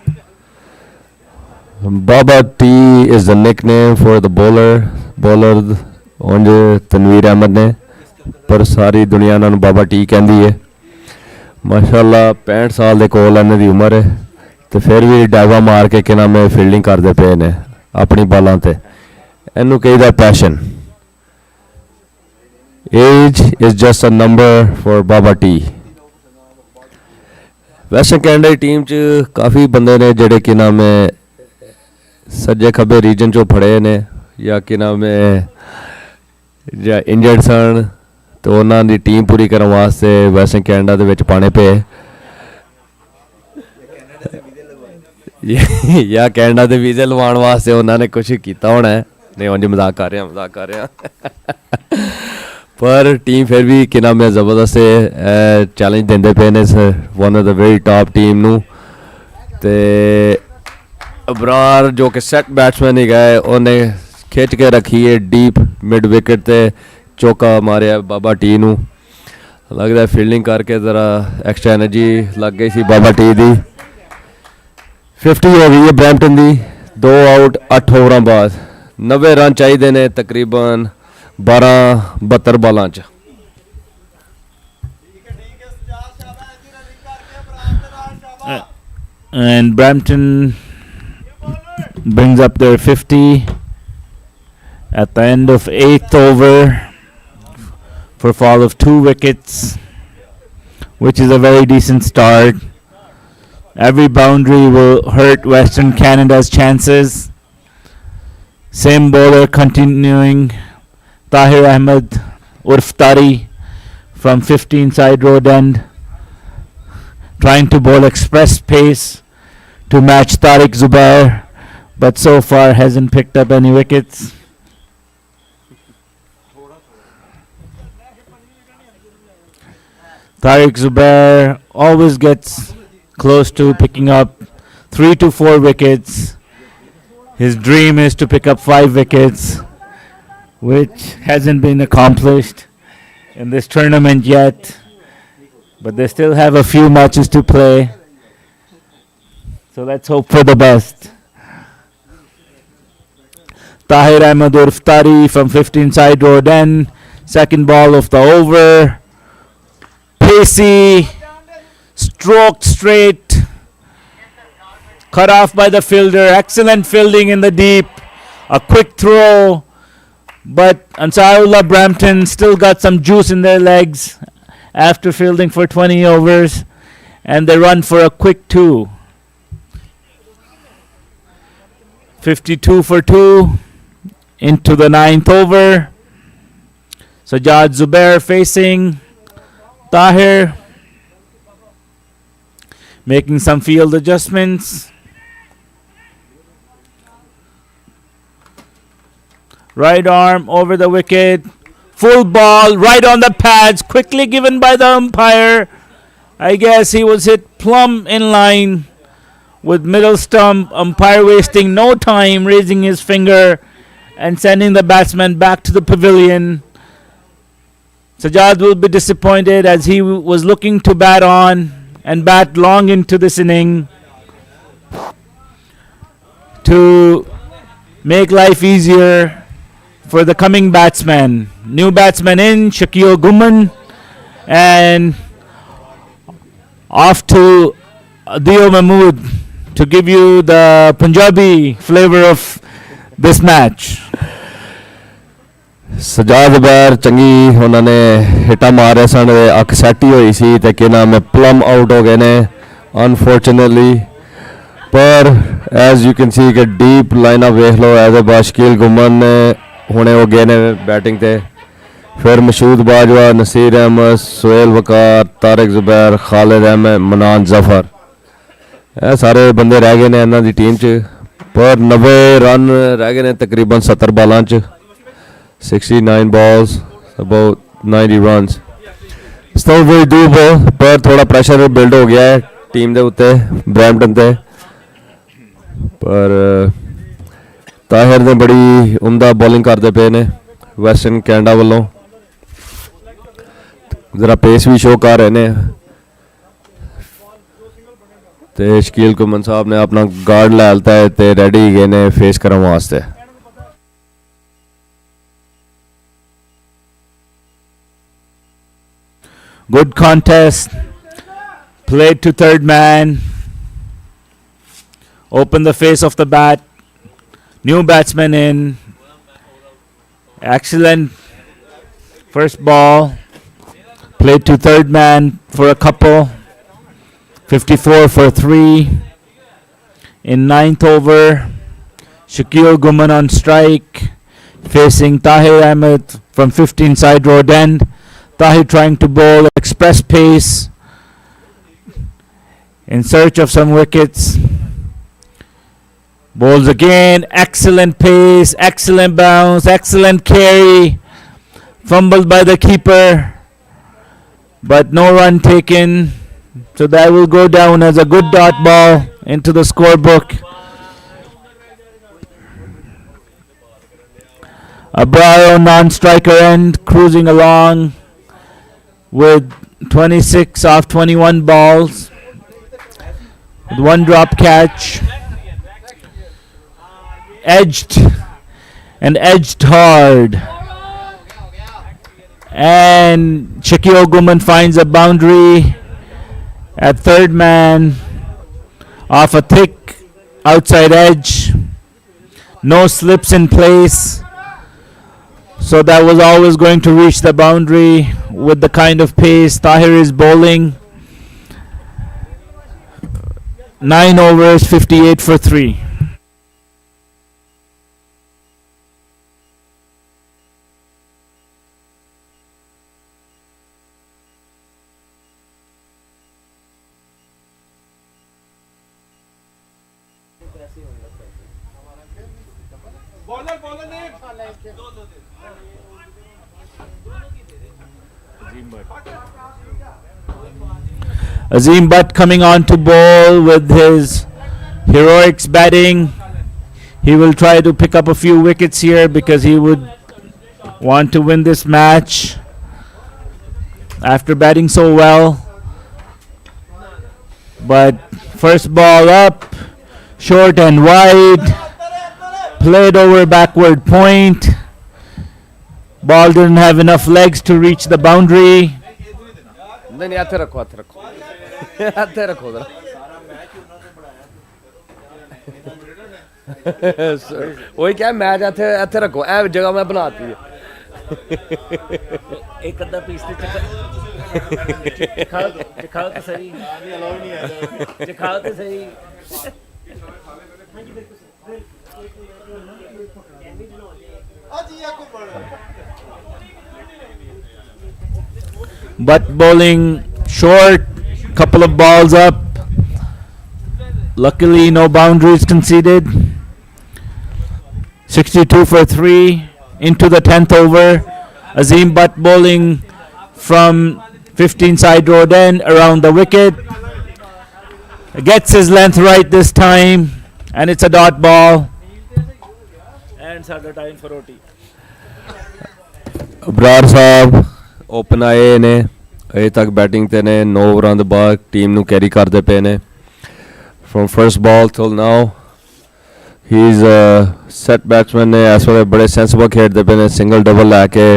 Baba T is the nickname for the bowler on Tanveer Ahmed ने पर सारी दुनिया नाल बाबा T कहंदी है माशाअल्लाह 65 साल दे कोल इन्हां दी उम्र है ते फिर भी डावा मार के कि नाम फील्डिंग करदे पे ने अपनी बालां ते इहनूं कहीदा passion age is just a number for Baba T. Western Canada की टीम च काफ़ी बंदे ने जेडे कि नाम सज्जे खब्बे रीजन चो फड़े ने या कि नाम या इंजर्ड सन तो उन्होंने दी टीम पूरी करने वास्ते वैस्टर्न कैनेडा दे विच पाने पे या कैनेडा दे वीज़े लवाण वास्ते उन्होंने कुछ किया होना है नहीं उंज मजाक कर रहे हैं पर टीम फिर भी कि नाम है ज़बरदस्त चैलेंज देंदे पे ने one of the very top team नू ते अबरार जो कि सेट बैट्समैन ही गए उन्हें खिंच के रखी है डीप मिड विकेट ते चौका मारिया बाबा टी नू लगता है फील्डिंग करके ज़रा एक्स्ट्रा एनर्जी लग गई सी बाबा टी दी 50 हो गई है ब्रैम्पटन दी 2 आउट 8 ओवरां बाद 90 रन चाहिए ने तकरीबन 12-72 बालां च and Brampton brings up their 50 at the end of 8th over for a fall of 2 wickets, which is a very decent start. Every boundary will hurt Western Canada's chances. Same bowler continuing, Tahir Ahmed Urftari from 15 side road end, trying to bowl express pace to match Tariq Zubair, but so far hasn't picked up any wickets. Tariq Zubair always gets close to picking up 3 to 4 wickets. His dream is to pick up 5 wickets, which hasn't been accomplished in this tournament yet, but they still have a few matches to play. So let's hope for the best. Tahir Ahmed Urftari from 15 side road end. Second ball of the over. Pacey. Stroked straight. Cut off by the fielder. Excellent fielding in the deep. A quick throw. But Ansarullah Brampton still got some juice in their legs after fielding for 20 overs. And they run for a quick 2. 52 for 2 into the 9th over. Sajjad Zubair facing Tahir, making some field adjustments. Right arm over the wicket. Full ball right on the pads, quickly given by the umpire. I guess he was hit plumb in line with middle stump, umpire wasting no time, raising his finger and sending the batsman back to the pavilion. Sajjad will be disappointed as he was looking to bat on and bat long into this inning to make life easier for the coming batsman. New batsman in, Shakil Gumman, and off to Dio Mahmood to give you the Punjabi flavor of this match. Sajjad Zubair चंगी उन्होंने हिटा मारे सन अख set ही हुई सी ते कि नाम है plum out हो गए ने अनफॉर्चुनेटली पर एज यू कैन सी कि डीप लाइन अप वेख लो एज ए बाशकील गुमन ने हुणे हो गए ने बैटिंग ते फिर मशूद बाजवा नसीर अहमद सुहेल वकार तारिक जुबैर खालिद अहमद मनान जफर ਇਹ ਸਾਰੇ ਬੰਦੇ ਰਹਿ ਗਏ ਨੇ ਇਹਨਾਂ ਦੀ ਟੀਮ 'ਚ ਪਰ 90 ਰਨ ਰਹਿ ਗਏ ਨੇ ਤਕਰੀਬਨ 70 ਬਾਲਾਂ 'ਚ 69 balls about 90 runs still very doable ਪਰ ਥੋੜਾ ਪ੍ਰੈਸ਼ਰ ਬਿਲਡ ਹੋ ਗਿਆ ਹੈ ਟੀਮ ਦੇ ਉੱਤੇ ਬ੍ਰੈਂਪਟਨ ਤੇ ਪਰ ਤਾਹਿਰ ਨੇ ਬੜੀ ਉਮਦਾ ਬੋਲਿੰਗ ਕਰਦੇ ਪਏ ਨੇ ਵੈਸਟਰਨ ਕੈਨੇਡਾ ਵੱਲੋਂ ਜ਼ਰਾ ਪੇਸ ਵੀ ਸ਼ੋ ਕਰ ਰਹੇ ਨੇ ਤੇ ਸ਼ਕੀਲ ਕੁਮਨ ਸਾਹਿਬ ਨੇ ਆਪਣਾ ਗਾਰਡ ਲੈ ਲਿਆ ਹੈ ਤੇ ਰੈਡੀ ਗਏ ਨੇ ਫੇਸ ਕਰਨ ਵਾਸਤੇ Good contest. Played to third man. Open the face of the bat. New batsman in. Excellent first ball. Played to third man for a couple. 54 for 3. In 9th over, Shakil Gumman on strike. Facing Tahir Ahmed from 15 side road end. Tahir trying to bowl express pace in search of some wickets. Bowls again, excellent pace, excellent bounce, excellent carry. Fumbled by the keeper, but no run taken. So that will go down as a good dot ball into the scorebook. Abrayo, non-striker end, cruising along with 26 off 21 balls, with one drop catch, edged hard, and Shakil Guman finds a boundary at third man off a thick outside edge. No slips in place, so that was always going to reach the boundary with the kind of pace Tahir is bowling. 9 overs, 58 for 3. Azim Butt coming on to bowl with his heroics batting. He will try to pick up a few wickets here because he would want to win this match after batting so well. But first ball up, short and wide, played over backward point. Ball didn't have enough legs to reach the boundary. नहीं हाथे रखो हाथे रखो जरा वही क्या match हाथे हाथे रखो ए जगह मैं बनाती है एक अद्धा पीस दिखाओ तो सही दिखाओ तो सही But bowling short, couple of balls up. Luckily, no boundaries conceded. 62 for 3 into the 10th over. Azim Butt bowling from 15 side road end around the wicket. Gets his length right this time, and it's a dot ball. And Sada time for OT. Abrar Saab open आए ने अजे तक batting ते ने 9 ओवरां दे बाद team नू carry करदे पे ने from first ball till now he is set batsman ने इस वेले बड़े सेंसिबल खेडदे पे ने सिंगल डबल लैके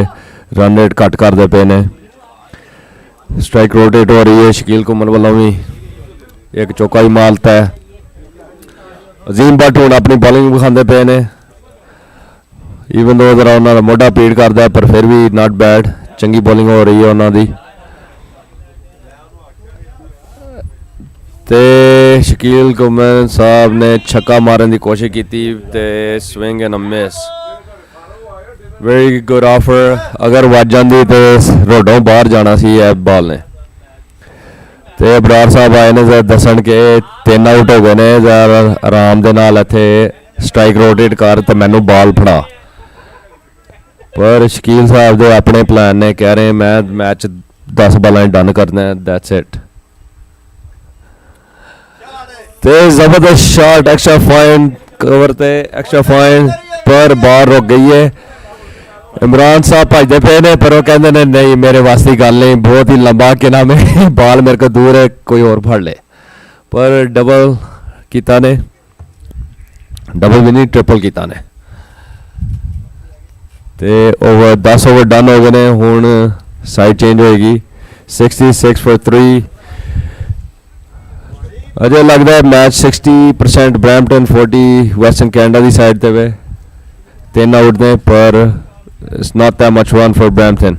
रन रेट घट करदे पे ने स्ट्राइक रोटेट हो रही है शकील कुमर वालों भी एक चौका ही मारता है अजीम भट्ट हुण अपनी बॉलिंग विखांदे पे ने ईवन दो जरा उन्होंने मोढा पीड़ करता है पर फिर भी नॉट बैड चंगी बॉलिंग हो रही है उन्होंने ते शकील कुमर साहब ने छक्का मारने की कोशिश की थी ते swing and a miss very good offer अगर वज जाती तो रोडों बाहर जाना सी है बॉल ने ते अबरार साहब आए ने जरा दसन के 3 आउट हो गए ने जरा आराम दे नाल इत्थे स्ट्राइक रोटेट कर ते मैनू बॉल फड़ा पर शकील साहब दे अपने प्लान ने कह रहे हैं मैं मैच 10 बॉलें डन करना है दैट्स इट ते जबरदस्त शॉट एक्स्ट्रा फाइन कवर ते एक्स्ट्रा फाइन पर बॉल रुक गई है इमरान साहब भजदे पे ने पर वो कहते ने नहीं मेरे वास्ते गल नहीं बहुत ही लंबा कि ना मैं बॉल मेरे को दूर है कोई और फड़ ले पर डबल किता ने डबल भी नहीं ट्रिपल किता ने ते ओवर 10 ओवर डन हो गए ने हुण साइड चेंज होएगी 66 for 3 अजे लगता है मैच 60% ब्रैम्पटन 40 वेस्टर्न कैनेडा की साइड ते वे 3 आउट ने पर it's not that much run for Brampton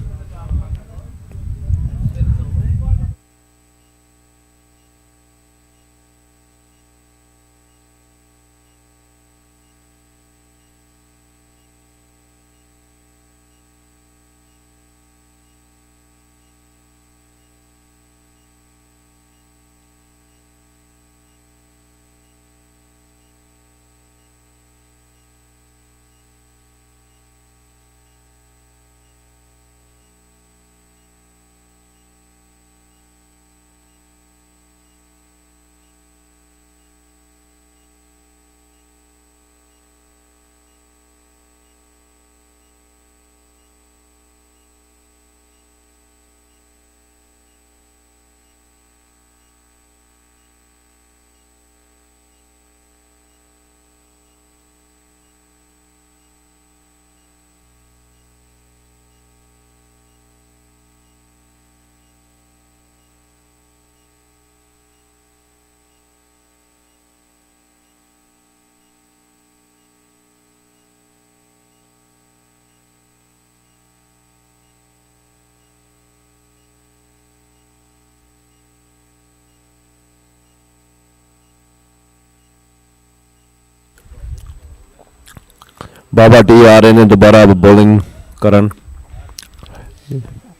Baba T आ रहे ने दोबारा बॉलिंग करन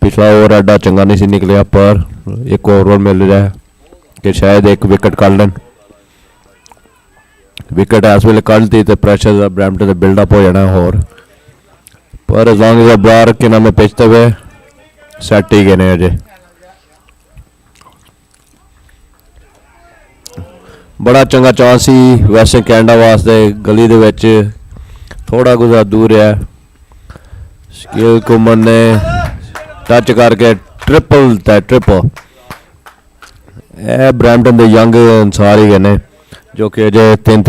पिछला ओवर एडा चंगा नहीं सी निकलिया पर एक ओवर मिल रहा है कि शायद एक विकेट कर लें विकेट इस वेले कढ़ती तो प्रेशर ब्रैम्पटन का बिल्डअप हो जाना होर पर एज लॉन्ग एज बार के नाम पिचते हुए सैट ही गए ने अजे बड़ा चंगा चांस ही वैसे कैनेडा वास्ते गली दे विच थोड़ा गुजा दूर है स्किल कुमर ने टच करके ट्रिपल ट्रिपल ब्रैम्पटन के यंग अंसार ही ने जो कि अजे 3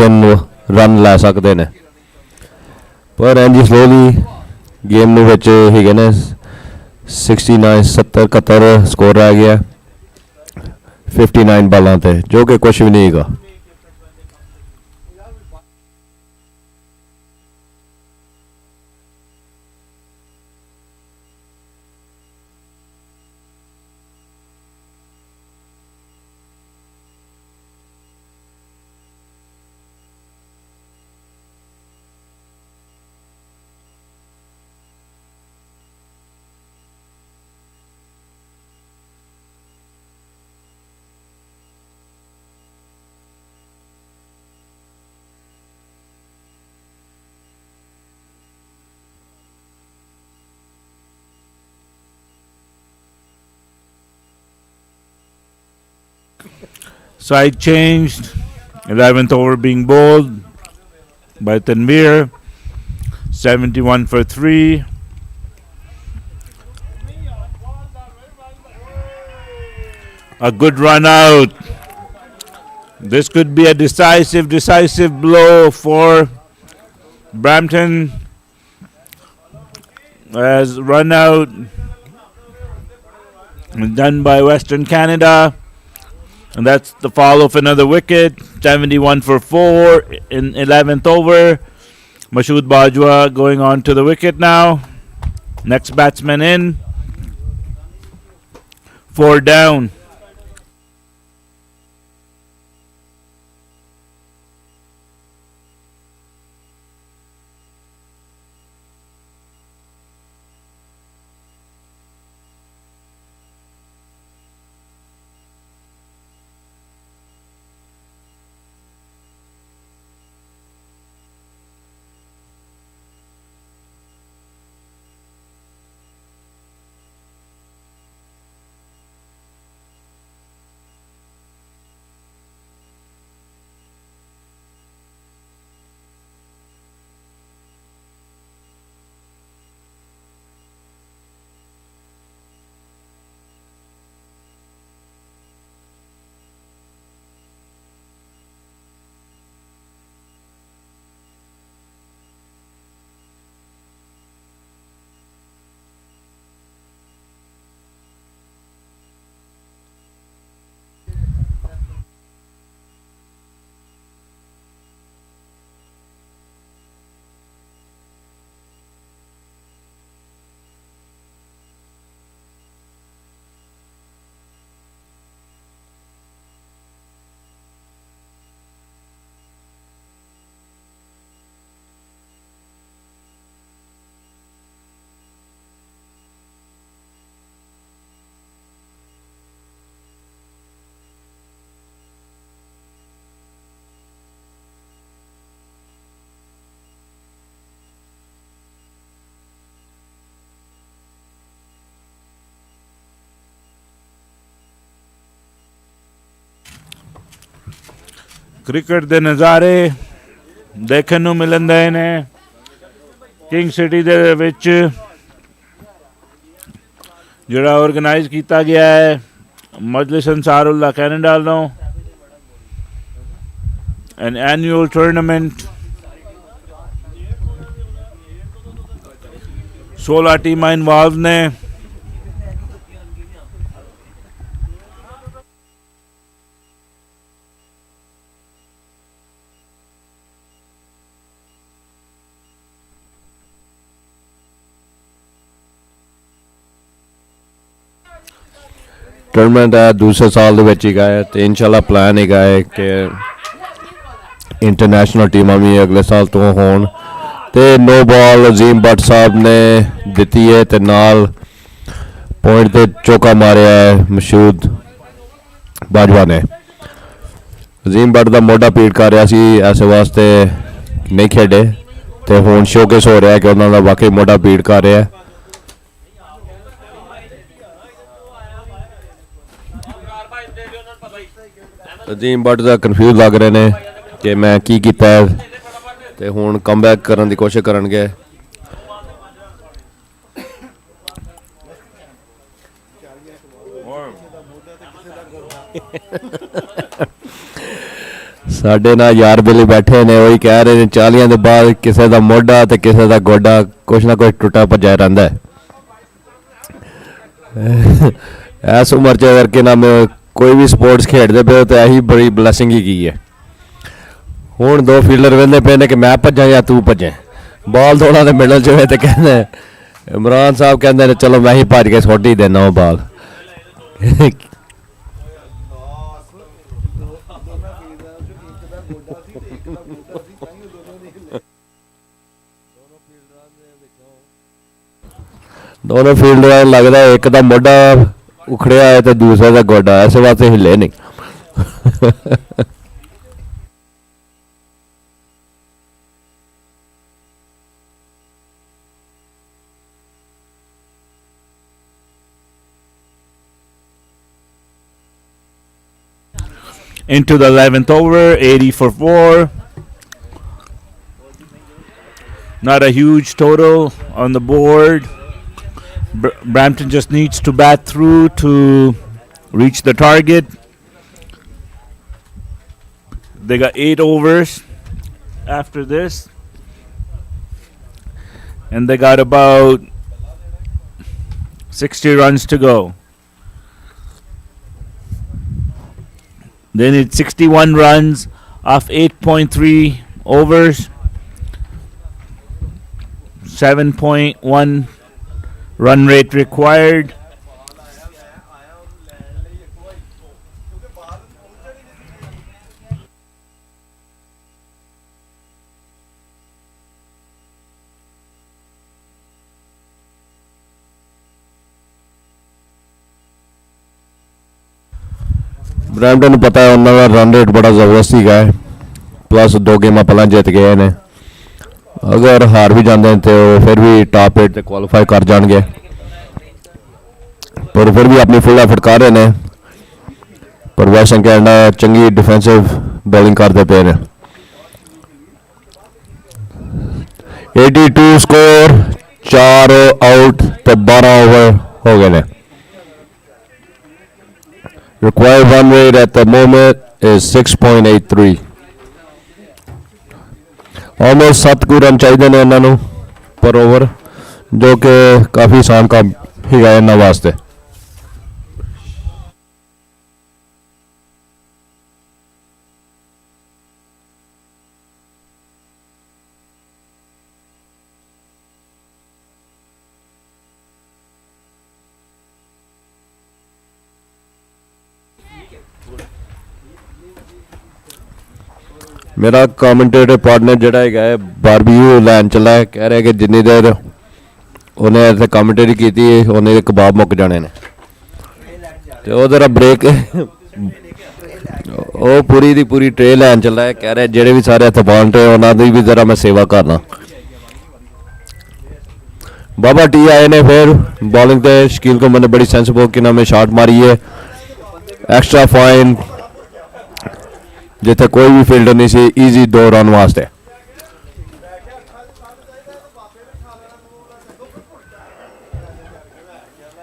रन लै सकते हैं पर इंज स्लोली गेम ही ने 69 70 71 स्कोर रह गया 59 बालों पे जो कि कुछ भी नहीं है Side changed. 11th over being bowled by Tanvir. 71 for 3. A good run out. This could be a decisive blow for Brampton. As run out done by Western Canada. And that's the fall of another wicket. 71 for 4 in 11th over. Mashood Bajwa going on to the wicket now. Next batsman in. 4 down. Cricket दे नज़ारे देखने ਨੂੰ ਮਿਲਦੇ ਨੇ king city ਦੇ ਵਿੱਚ ਜਿਹੜਾ organise ਕੀਤਾ ਗਿਆ ਹੈ ਮਜਲਿਸ ਅੰਸਾਰੁल्लाह ਕੈਨੇਡਾ ਵੱਲੋਂ an annual tournament 16 ਟੀਮਾਂ ਇਨਵੋਲਵ ਨੇ टूर्नामेंट है दूसरे साल ही गए तो इंशाल्लाह प्लान है कि इंटरनेशनल टीमां भी अगले साल तो होन ਤੇ नो बॉल अजीम भट्ट साहब ने ਦਿੱਤੀ है ਤੇ ਨਾਲ पॉइंट ਤੇ चौका मारिया है मशहूद बाजवा ने। अजीम भट्ट ਦਾ ਮੋਢਾ ਪੀੜ ਕਰ ਰਿਹਾ ਸੀ, ਐਸੇ ਵਾਸਤੇ नहीं खेडे ਤੇ ਹੁਣ ਸ਼ੋਕੇਸ ਹੋ ਰਿਹਾ ਕਿ ਉਹਨਾਂ ਦਾ ਵਾਕਈ ਮੋਢਾ ਪੀੜ ਕਰ ਰਿਹਾ। अजीम भट्ट ਦਾ ਕਨਫਿਊਜ਼ ਲੱਗ ਰਹੇ ਨੇ ਕਿ ਮੈਂ ਕੀ ਕੀਤਾ ਤੇ ਹੁਣ ਕਮਬੈਕ ਕਰਨ ਦੀ ਕੋਸ਼ਿਸ਼ ਕਰਨਗੇ। ਸਾਡੇ ਨਾਲ ਯਾਰ ਬੇਲੀ ਬੈਠੇ ਨੇ, ਉਹੀ ਕਹਿ ਰਹੇ ਨੇ 40 ਦੇ ਬਾਅਦ ਕਿਸੇ ਦਾ ਮੋਢਾ ਤੇ ਕਿਸੇ ਦਾ ਗੋਡਾ ਕੁਛ ਨਾ ਕੁਛ ਟੁੱਟਾ ਭੱਜਿਆ ਰਹਿੰਦਾ ਹੈ। ਇਸ ਉਮਰ 'ਚ ਅਗਰ ਕਿ ਨਾ ਕੋਈ ਵੀ ਸਪੋਰਟਸ ਖੇਡਦੇ ਪਏ ਤਾਂ ਇਹੀ ਬੜੀ ਬਲੈਸਿੰਗ ਹੀ ਕੀ ਹੈ। ਹੁਣ ਦੋ ਫੀਲਡਰ ਵੇਂਦੇ ਪਏ ਨੇ ਕਿ ਮੈਂ ਭੱਜਾਂ ਜਾਂ ਤੂੰ ਭੱਜੇ, ਬਾਲ ਦੋਨਾਂ ਦੇ ਮਿਡਲ 'ਚ ਹੋਏ ਤੇ ਕਹਿੰਦੇ ਇਮਰਾਨ ਸਾਹਿਬ ਕਹਿੰਦੇ ਨੇ ਚਲੋ ਮੈਂ ਹੀ ਭੱਜ ਕੇ ਸੁੱਟ ਹੀ ਦੇਣਾ ਉਹ ਬਾਲ। दोनों फील्डर लगता है एक का मोढा उखड़िया है तो दूसरे का गोडा, इस वास्ते हिले नहीं। Into the 11th over, 80 for 4. Not a huge total on the board. Brampton just needs to bat through to reach the target. They got 8 overs after this, and they got about 60 runs to go. They need 61 runs off 8.3 overs, 7.1 run rate required. Brampton ਨੂੰ ਪਤਾ ਹੈ ਉਹਨਾਂ ਦਾ run rate ਬੜਾ ਜ਼ਬਰਦਸਤ ਸੀਗਾ ਹੈ, plus 2 ਗੇਮਾਂ ਪਹਿਲਾਂ ਜਿੱਤ ਗਏ ਨੇ। अगर हार भी जाते हैं तो फिर भी टॉप 8 से क्वालीफाई कर जाएंगे, पर फिर भी अपनी फुल एफर्ट कर रहे हैं। पर वैस्टर्न कैनेडा चंगी डिफेंसिव बॉलिंग करते पे ने। 82 स्कोर, 4 आउट तो 12 ओवर हो गए ने। Required run rate at the moment is 6.83। Almost 7 कोई रन चाहिए ने उन्होंने पर ओवर, जो कि काफ़ी आसान काम ही है इन्होंने वास्ते। मेरा कमेंटेटर पार्टनर जोड़ा है बारबीक्यू लैन चला है, कह रहे कि जिन्नी देर उन्हें इतने कमेंटेरी की थी उन्हें कबाब मुक जाने ने, तो वो जरा ब्रेक वो पूरी दी पूरी ट्रे लैन चला है। कह रहे जेडे भी सारे हथ बांट रहे उन्होंने भी जरा मैं सेवा करना। बाबा टी आए ने फिर बॉलिंग पे शकील को मैंने बड़ी सेंसिबल कि ना में शॉट मारी है, एक्स्ट्रा फाइन जिथे कोई भी फील्डर नहीं सी, ईजी 2 रन वास्ते।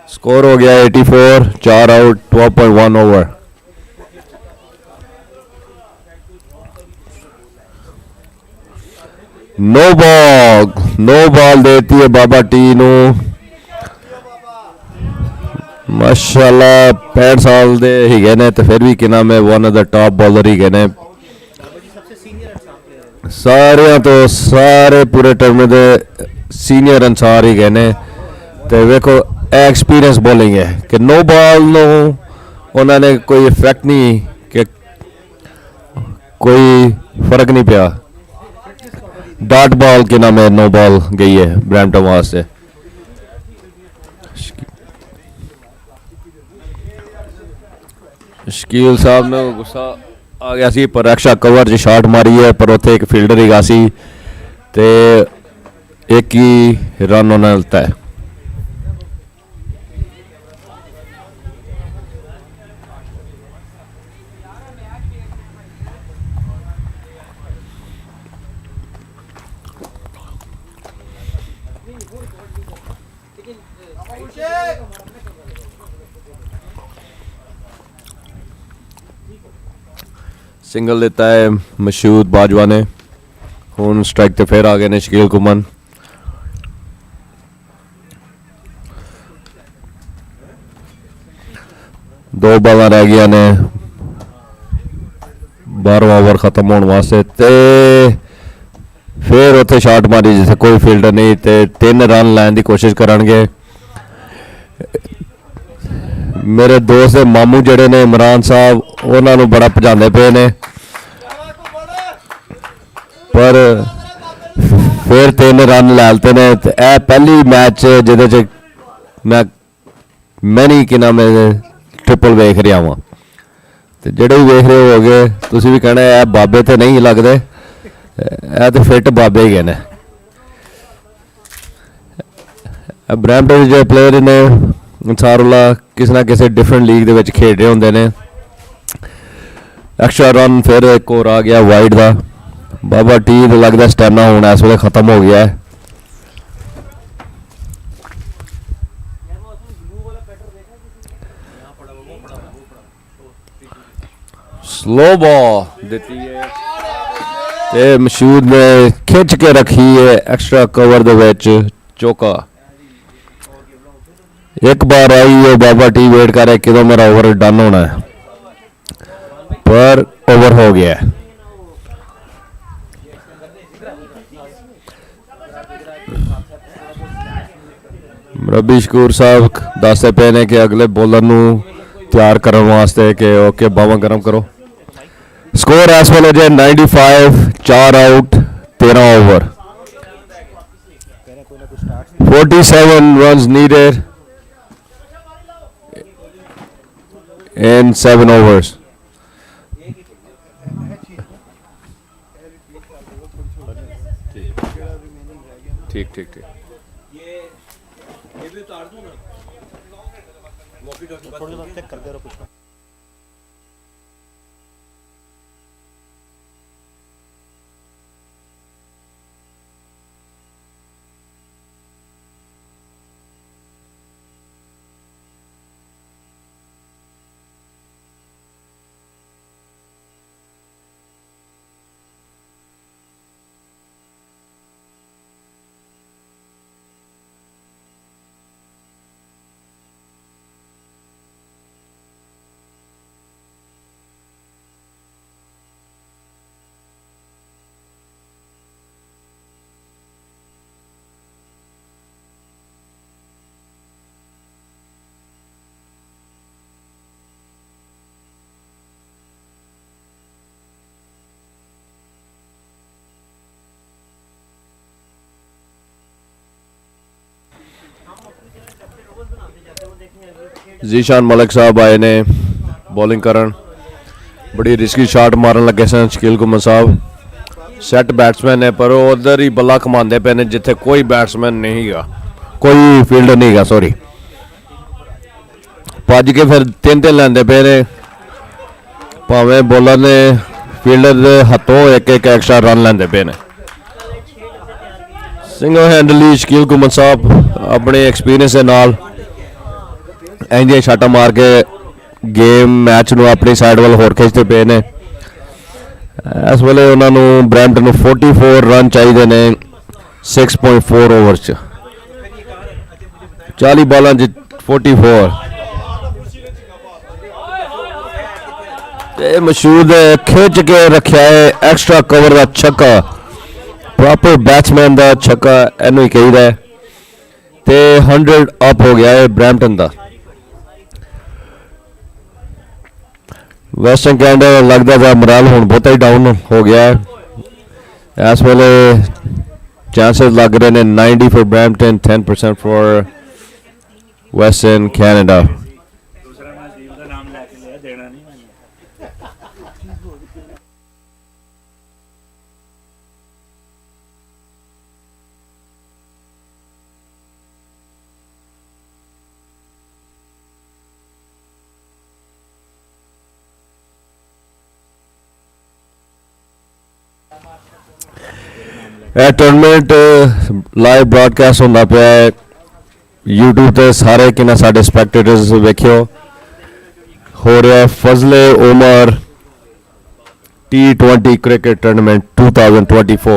स्कोर हो गया 84, 4 आउट, 12.1 ओवर। नो बॉल देती है बाबा टी नू। माशाल्लाह 65 साल दे ही गए ने, तो फिर भी कि नाम है one of the top bowler ही गए ने सारे, तो सारे पूरे टर्म दे सीनियर अंसार ही गए ने। तो देखो एक्सपीरियंस बॉलिंग है कि नो बॉल नो उन्होंने कोई इफेक्ट नहीं, कि कोई फर्क नहीं पिया। डॉट बॉल के नाम है, नो बॉल गई है ब्रैम्पटन वास्ते। शकील साहब ने गुस्सा आ गया सी पर एक्स्ट्रा कवर च शॉट मारी है पर उत्थे एक फील्डर ही गा सी ते एक ही रन उन्हें लिता है। सिंगल लेता है मशहूद बाजवा ने। हुन स्ट्राइक ते फिर आ गए ने शकील कुमन। दो बाल रह गया ने 12वां ओवर खत्म होने वास्ते ते फिर उत्थे शॉट मारी जिसे कोई फील्डर नहीं ते 3 रन लैन की कोशिश करनगे। मेरे दोस्त मामू जड़े ने इमरान साहब उन्होंने बड़ा भजाते पे ने पर फिर 3 रन लैलते ने। यह पहली मैच जिदे मैं नहीं कि नाम ट्रिपल वेख रहा वा तो जेडे भी वेख रहे हो गए तुसी भी कहना है बाबे तो नहीं लगते, यह तो फिट बाबे ही ने। ब्रैम्पटन जो प्लेयर ने अंसारुल्ला किसी ना किसी डिफरेंट लीग दे विच खेड रहे होंदे ने। एक्स्ट्रा रन फिर एक और आ गया वाइड का। बाबा टी लगता स्टैमिना होना इस वे खत्म हो गया है। स्लो बॉल देती है ते मशहूद ने खिंच के रखी है एक्स्ट्रा कवर दे विच चौका। एक बार आई है बाबा टी वेट कर रहे किदों मेरा ओवर डन होना है पर ओवर हो गया है। रबी शकूर साहब दसते पे ने कि अगले बॉलर नू तैयार करने वास्ते कि ओके बावा गर्म करो। स्कोर इस वेले जे 95, 4 out 13 over, 47 runs needed in 7 overs. ठीक ठीक ठीक। जीशान मलिक साहब आए ने बॉलिंग करन। बड़ी रिस्की शॉट मारन लगे सन शकील कुमर साहब। सैट बैट्समैन है पर उधर ही बल्ला कमाते पे ने जिथे कोई बैट्समैन नहीं गा, कोई फील्डर नहीं गा सॉरी। भज के फिर 3 लैंदे पे ने भावें बॉलर ने फील्डर के हाथों एक एक्स्ट्रा रन लैंदे पे ने। सिंगल हैंडली शकील कुमर साहब अपने एक्सपीरियंस के नाल इंजिया शाटा मार के गेम मैच नू अपनी साइड वाल होर खिंचते पे ने। इस वेले उन्होंने ब्रैम्पटन नू 44 रन चाहिए ने 6.4 ओवर च 40 बॉलों 44। मशहूद खिंच के रखा है एक्स्ट्रा कवर का छक्का, प्रॉपर बैट्समैन का छक्का इनू ही कही है ते 100 अप हो गया है ब्रैम्पटन का। वेस्टर्न कैनेडा लगता था मोरल हुण बहुत ही डाउन हो गया है। ਇਸ ਵੇਲੇ ਚਾਂਸਸ ਲੱਗ ਰਹੇ ਨੇ 90 for Brampton, 10% for Western Canada. ਇਹ ਟੂਰਨਾਮੈਂਟ ਲਾਈਵ ਬ੍ਰਾਡਕਾਸਟ ਹੁੰਦਾ ਪਿਆ ਹੈ YouTube ਤੇ ਸਾਰੇ ਕਿੰਨਾ ਸਾਡੇ ਸਪੈਕਟੇਟਰਸ ਵੇਖਿਓ ਹੋ ਰਿਹਾ ਫਜ਼ਲੇ ਉਮਰ T20 Cricket Tournament 2024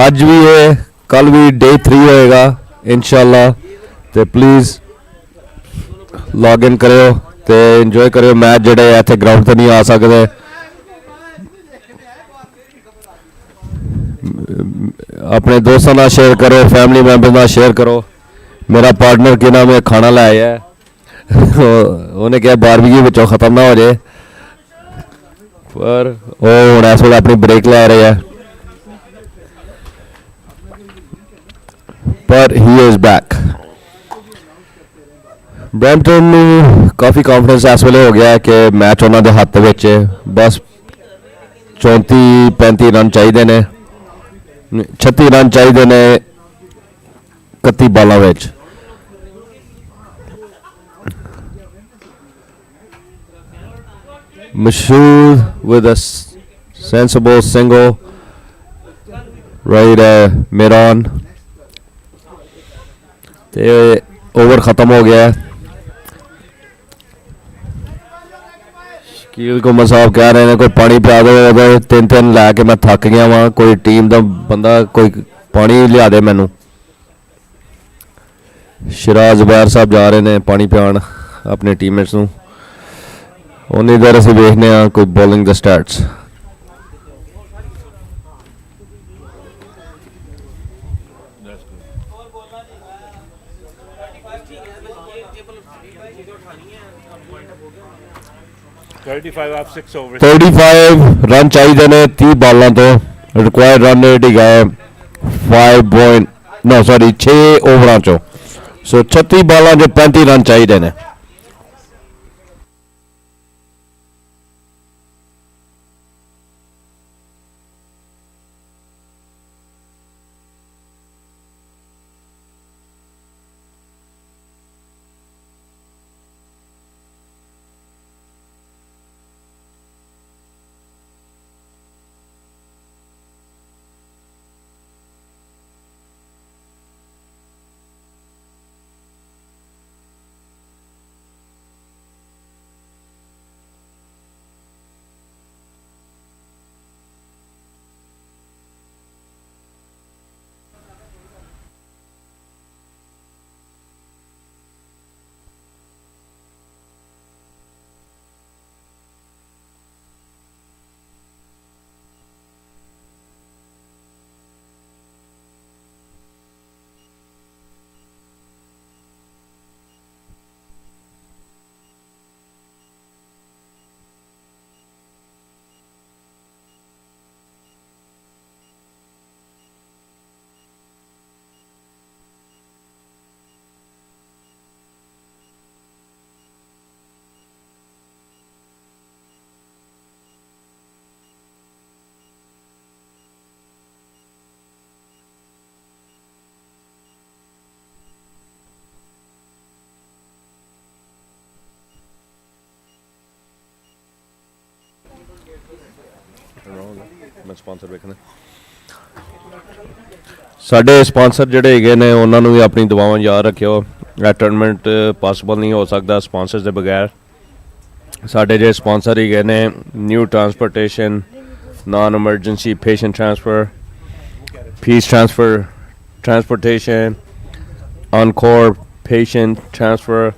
ਅੱਜ ਵੀ ਹੈ ਕੱਲ ਵੀ day 3 ਹੋਏਗਾ ਇਨਸ਼ਾਅੱਲਾ ਤੇ ਪਲੀਜ਼ ਲੌਗ ਇਨ ਕਰਿਓ ਤੇ ਇੰਜੋਏ ਕਰਿਓ ਮੈਚ ਜਿਹੜੇ ਇੱਥੇ ਗਰਾਊਂਡ ਤੇ ਨਹੀਂ ਆ ਸਕਦੇ अपने दोस्तों ना शेयर करो फैमिली मैंबर ना शेयर करो मेरा पार्टनर के नाम है खाना ले आया है उन्हें क्या बारबेक्यू बच्चों ख़त्म ना हो जाए पर वो इस वे अपनी ब्रेक ले रहे हैं पर ही इज़ बैक ब्रैम्पटन काफ़ी कॉन्फिडेंस इस वे हो गया है कि मैच उन्होंने हत्थ में बस 34-35 रन चाहिए ने 36 रन चाहिए ने 31 बालों में मशहूर with a sensible single right mid on ते ओवर ख़त्म हो गया है शकील को मसाब कह रहे हैं कोई पानी पिया दो 3-3 लैके मैं थक गया वहाँ कोई टीम का बंदा कोई पानी लिया दे मैनू शिराज जुबैर साहब जा रहे हैं पानी पियान अपने टीममेट्स नू उन्नी देर असीं देखने कोई बॉलिंग द स्टैट्स 35 रन चाहिए ने 30 बॉलों तो रिक्वायर्ड रन रेट ही है 6 ओवरों चो सो 36 बॉलों जो 35 रन चाहिए ने स्पॉन्सर वेखने साढ़े स्पॉन्सर जोड़े है ने उन्होंने भी अपनी दुआवां याद रखियो यह टूर्नामेंट पॉसिबल नहीं हो सकता स्पॉन्सर्स के बगैर साढ़े जो स्पॉन्सर ही ने new transportation non emergency patient transfer peace transfer transportation oncore patient transfer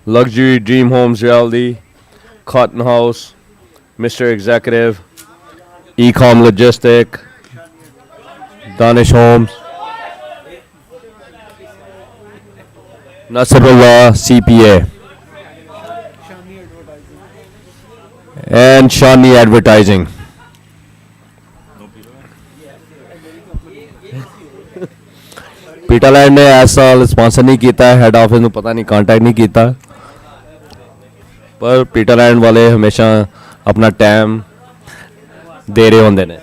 luxury dream homes reality cotton house mister executive Ecom Logistic, Danish Homes, Nasrullah CPA, and Shani Advertising. Peterland ਨੇ ਇਸ ਸਾਲ sponsor ਨਹੀਂ ਕੀਤਾ, head office ਨੂੰ ਪਤਾ ਨਹੀਂ contact ਨਹੀਂ ਕੀਤਾ, ਪਰ ਪੀਟਰਲੈਂਡ ਵਾਲੇ ਹਮੇਸ਼ਾ ਆਪਣਾ ਟਾਈਮ ਦੇ ਰਹੇ ਹੁੰਦੇ ਨੇ।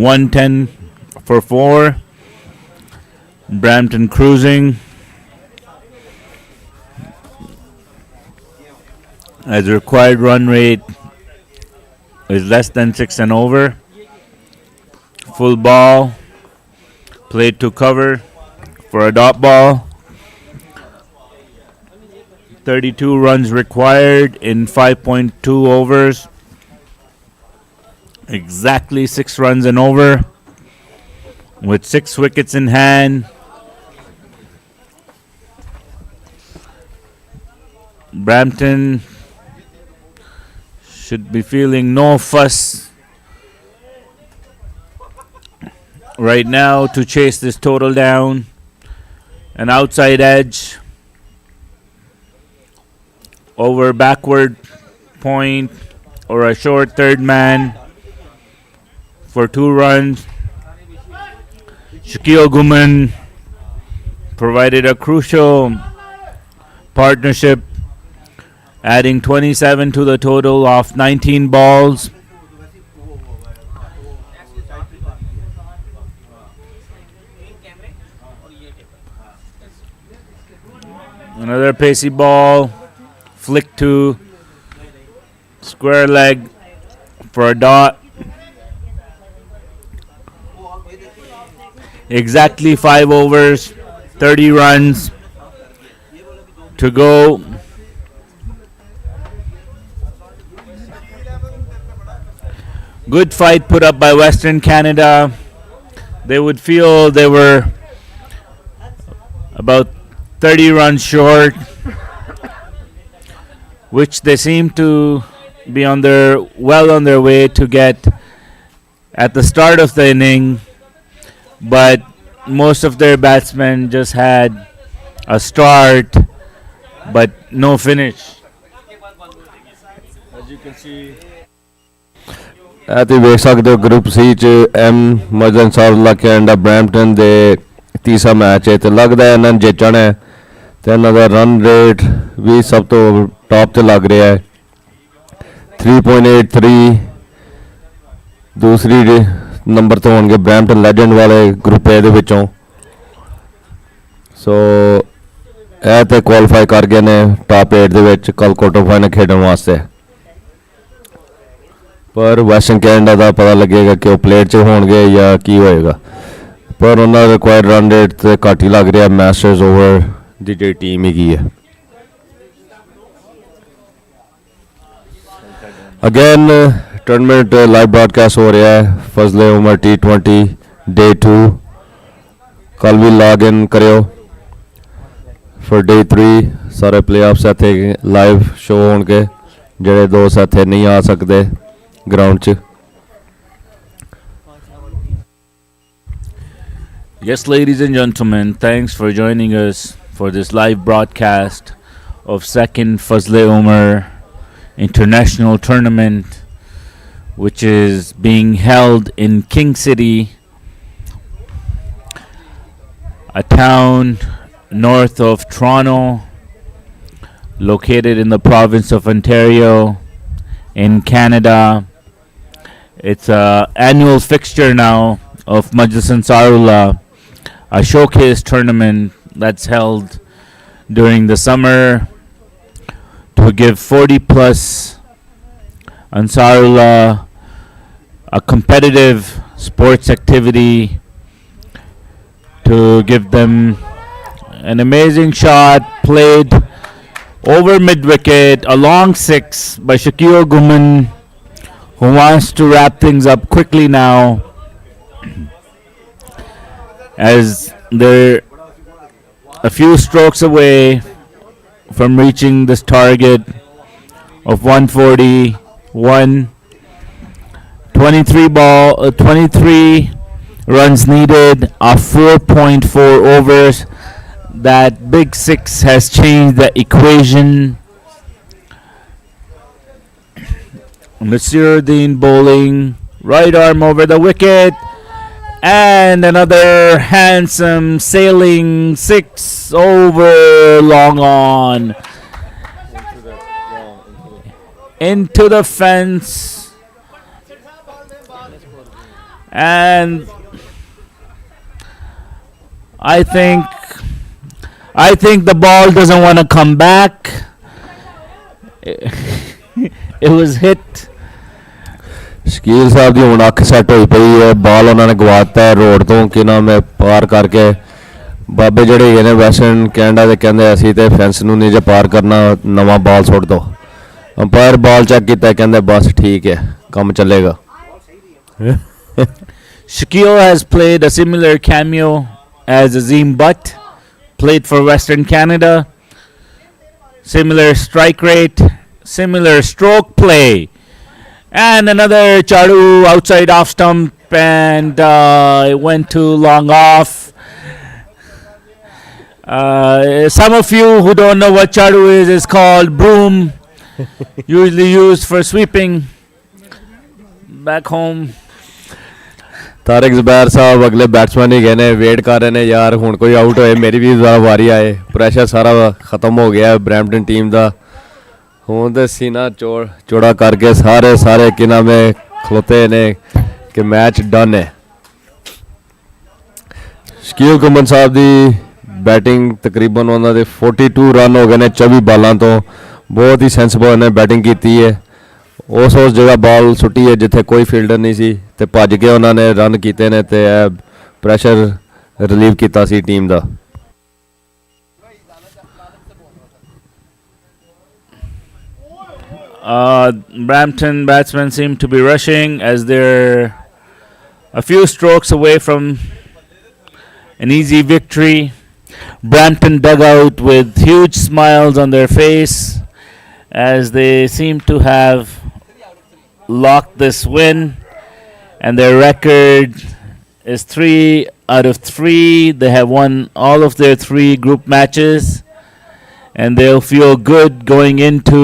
$110 for 4. Brampton cruising. As the required run rate is less than 6 and over. Full ball. Played to cover for a dot ball. 32 runs required in 5.2 overs. Exactly 6 runs and over. With 6 wickets in hand. Brampton should be feeling no fuss right now to chase this total down. An outside edge over backward point or a short third man for 2 runs. Shaquille Guman provided a crucial partnership, adding 27 to the total of 19 balls. Another pacey ball, flick to square leg for a dot. Exactly 5 overs, 30 runs to go. Good fight put up by Western Canada. They would feel they were about 30 runs short, which they seem to be on their way to get at the start of the inning, but most of their batsmen just had a start but no finish. As you can see, ਇਹ ਤੁਸੀਂ ਵੇਖ ਸਕਦੇ ਹੋ group ਸੀ ਚ ਮਦ-ਇਨਸਾਰ Canada Brampton ਦੇ ਤੀਸਰਾ match ਹੈ ਤੇ ਲੱਗਦਾ ਇਹਨਾਂ ਨੇ ਜਿੱਤਣਾ ਹੈ ਤੇ ਇਹਨਾਂ ਦਾ ਰਨ ਰੇਟ ਵੀ ਸਭ ਤੋਂ ਟੌਪ ਤੇ ਲੱਗ ਰਿਹਾ ਹੈ 3.83 ਦੂਸਰੀ ਨੰਬਰ ਤੋਂ ਹੋਣਗੇ ਬਰੈਂਪਟਨ ਲੈਜੈਂਡ ਵਾਲੇ ਗਰੁੱਪ ਏ ਦੇ ਵਿੱਚੋਂ ਸੋ ਇਹ ਤੇ ਕੁਆਲੀਫਾਈ ਕਰ ਗਏ ਨੇ ਟਾਪ 8 ਦੇ ਵਿੱਚ ਕੱਲ ਕੁਆਟਰ ਫਾਈਨਲ ਖੇਡਣ ਵਾਸਤੇ ਪਰ ਵੈਸਟਰਨ ਕੈਨੇਡਾ ਦਾ ਪਤਾ ਲੱਗੇਗਾ ਕਿ ਉਹ ਪਲੇਟ 'ਚ ਹੋਣਗੇ ਜਾਂ ਕੀ ਹੋਏਗਾ ਪਰ ਉਹਨਾਂ ਦਾ ਰਿਕੁਆਇਰਡ ਰਨ ਰੇਟ ਤੇ ਘੱਟ ਹੀ ਲੱਗ ਰਿਹਾ ਮਾਸਟਰਸ ਓਵਰ ਦੀ ਜਿਹੜੀ ਟੀਮ ਹੈਗੀ ਹੈ ਅਗੇਨ टूर्नामेंट लाइव ब्रॉडकास्ट हो रहा है फजले उमर T20 डे 2 कल भी लॉग इन करो फॉर डे 3 सारे प्ले ऑफ्स इत्थे लाइव शो होणगे जेड़े दोस्त इत्थे नहीं आ सकते ग्राउंड च Yes, ladies and gentlemen, thanks for joining us for this live broadcast of second Fazle-e-Umar International Tournament, which is being held in King City, a town north of Toronto, located in the province of Ontario in Canada. It's an annual fixture now of Majlis-e-Ansar, a showcase tournament that's held during the summer to give 40 plus Ansarullah a competitive sports activity to give them an amazing shot played over mid-wicket, a long 6 by Shaquille Guman, who wants to wrap things up quickly now as they're a few strokes away from reaching this target of 141. 23 runs needed of 4.4 overs. That big 6 has changed the equation Nasiruddin bowling, right arm over the wicket, and another handsome sailing 6 over long on into the fence, and I think the ball doesn't want to come back. It was hit. Shakeel ਸਾਹਿਬ ਦੀ ਹੁਣ ਅੱਖ set ਹੋਈ ਪਈ ਹੈ, ਬਾਲ ਉਹਨਾਂ ਨੇ ਗਵਾਤਾ ਹੈ road ਤੋਂ ਕਿ ਨਾਮ ਹੈ ਪਾਰ ਕਰਕੇ। ਬਾਬੇ ਜਿਹੜੇ ਹੈਗੇ ਨੇ ਵੈਸਟਰਨ ਕੈਨੇਡਾ ਦੇ ਕਹਿੰਦੇ ਅਸੀਂ ਤੇ ਫੈਂਸ ਨੂੰ ਨਹੀਂ ਜੇ ਪਾਰ ਕਰਨਾ, ਨਵਾਂ ਬਾਲ ਸੁੱਟ ਦੋ। ਅੰਪਾਇਰ ਬਾਲ ਚੈੱਕ ਕੀਤਾ, ਕਹਿੰਦੇ ਬਸ ਠੀਕ ਹੈ, ਕੰਮ ਚੱਲੇਗਾ। Shaquille has played a similar cameo as Azim Butt, played for Western Canada. Similar strike rate, similar stroke play. And another Charu outside off stump, and it went too long off. Some of you who don't know what Charu is called broom, usually used for sweeping back home. ਤਾਰਿਕ ਜ਼ੁਬੈਰ ਸਾਹਿਬ ਅਗਲੇ batsman ਹੀ ਗਏ ਨੇ, wait ਕਰ ਰਹੇ ਨੇ ਯਾਰ ਹੁਣ ਕੋਈ out ਹੋਏ, ਮੇਰੀ ਵੀ ਦੁਬਾਰਾ ਵਾਰੀ ਆਏ। ਪ੍ਰੈਸ਼ਰ ਸਾਰਾ ਖਤਮ ਹੋ ਗਿਆ ਬਰੈਂਪਟਨ ਟੀਮ ਦਾ। ਹੁਣ ਤੇ ਸੀਨਾ ਚੌੜਾ ਕਰਕੇ ਸਾਰੇ ਕਿ ਨਾਮ ਹੈ ਖਲੋਤੇ ਨੇ ਕਿ ਮੈਚ ਡਨ ਹੈ। ਸ਼ਕੀਲ ਕੁਮਨ ਸਾਹਿਬ ਦੀ ਬੈਟਿੰਗ ਤਕਰੀਬਨ ਉਹਨਾਂ ਦੇ 42 ਰਨ ਹੋ ਗਏ ਨੇ 24 ਬਾਲਾਂ ਤੋਂ। ਬਹੁਤ ਹੀ ਸੈਂਸਿਬਲ ਨੇ ਬੈਟਿੰਗ ਕੀਤੀ ਹੈ। ਉਸ ਜਗ੍ਹਾ ਬਾਲ ਸੁੱਟੀ ਹੈ ਜਿੱਥੇ ਕੋਈ ਫੀਲਡਰ ਨਹੀਂ ਸੀ ਤੇ ਭੱਜ ਕੇ ਉਹਨਾਂ ਨੇ ਰਨ ਕੀਤੇ ਨੇ ਤੇ ਇਹ ਪ੍ਰੈਸ਼ਰ ਰਿਲੀਵ ਕੀਤਾ ਸੀ team the. Brampton batsmen seem to be rushing as they're a few strokes away from an easy victory. Brampton dug out with huge smiles on their face as they seem to have locked this win, and their record is 3 out of 3. They have won all of their 3 group matches, and they'll feel good going into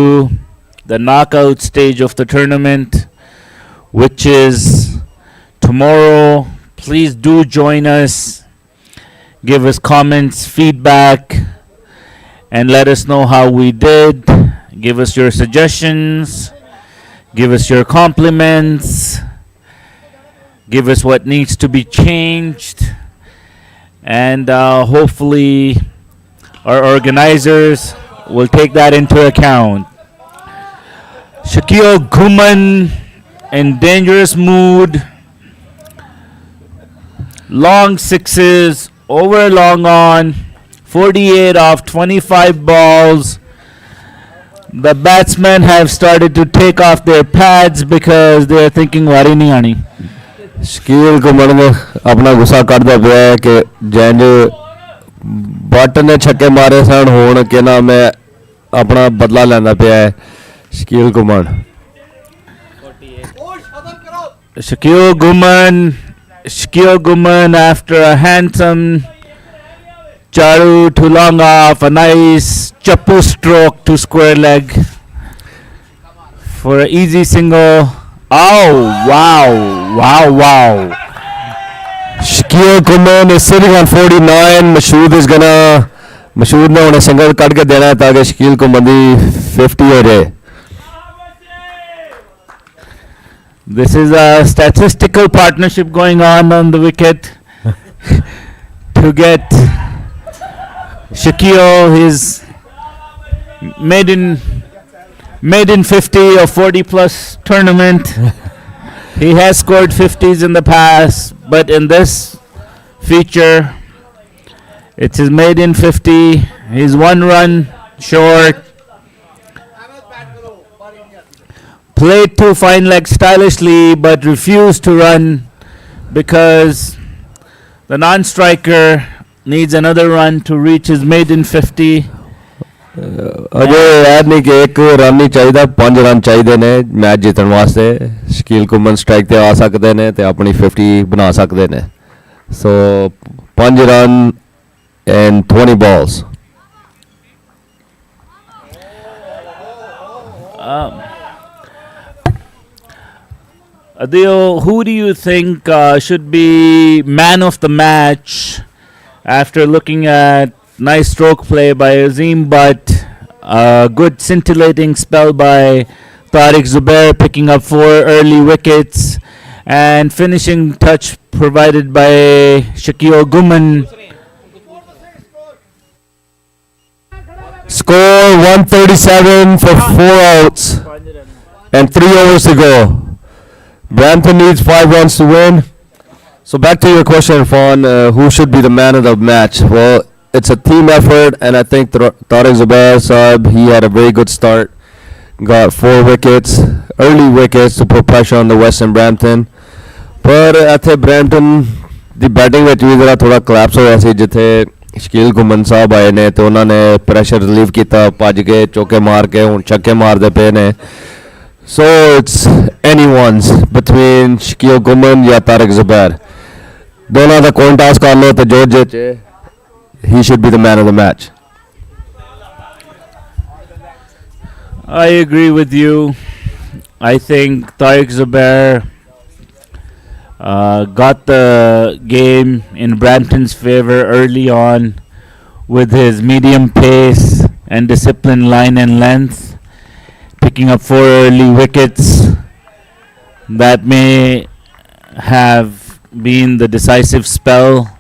the knockout stage of the tournament, which is tomorrow. Please do join us. Give us comments, feedback, and let us know how we did. Give us your suggestions. Give us your compliments. Give us what needs to be changed. And hopefully our organizers will take that into account. Shaquille Guman in dangerous mood. Long sixes, over long on. 48 off 25 balls. The batsmen have started to take off their pads because they are thinking wari nahi aani. Shakeel ਕੁਮਨ ਨੇ ਆਪਣਾ ਗੁੱਸਾ ਕੱਢਦਾ ਪਿਆ ਹੈ ਕਿ ਜੈਂਜ but ਨੇ ਛੱਕੇ ਮਾਰੇ ਸਨ, ਹੁਣ ਕਿ ਨਾ ਮੈਂ ਆਪਣਾ ਬਦਲਾ ਲੈਂਦਾ ਪਿਆ ਹੈ Shakeel ਕੁਮਨ। Shaquille Guman after a handsome Charu to long off, a nice chappu stroke to square leg for an easy single. Oh, wow. Shaquille Guman is sitting on 49. Mashood ने उन्हें सिंगल कट के देना है ताकि शकील कुमन दी 50 हो जाए। This is a statistical partnership going on the wicket to get Shaquille his maiden 50 or 40 plus tournament. He has scored 50s in the past, but in this feature it's his maiden 50. He's 1 run short. Played to fine leg stylishly but refused to run because the non-striker needs another run to reach his maiden 50. अजे यार नहीं कि एक run नहीं चाहिए, 5 run चाहिए ने match जीतने वास्ते। शकील कुमन स्ट्राइक ते आ सकते ने ते अपनी 50 बना सकते ने। सो 5 run and 20 balls. Adil, who do you think should be man of the match after looking at nice stroke play by Azim, but a good scintillating spell by Tariq Zubair, picking up 4 early wickets, and finishing touch provided by Shakil Guman? Score 137 for 4 outs and 3 overs to go. Brampton needs 5 runs to win. So back to your question, Fawn, who should be the man of the match? Well, it's a team effort, and I think Tariq Zubair Saab, he had a very good start. Got 4 wickets, early wickets to put pressure on the Western Brampton. पर इत्थे Brampton दी batting विच भी जरा थोड़ा collapse होया सी जिथे शकील गुमन साहब आए ने तो उन्होंने प्रेशर रिलीव किया, भज के चौके मार के हुण छक्के मारदे पे ने. So it's anyone's between Shakil Guman या Tariq Zubair. दोनों दा कोई टास कर लो तो जो जीते, he should be the man of the match. I agree with you. I think Tariq Zubair got the game in Brampton's favor early on with his medium pace and disciplined line and length, picking up 4 early wickets that may have been the decisive spell,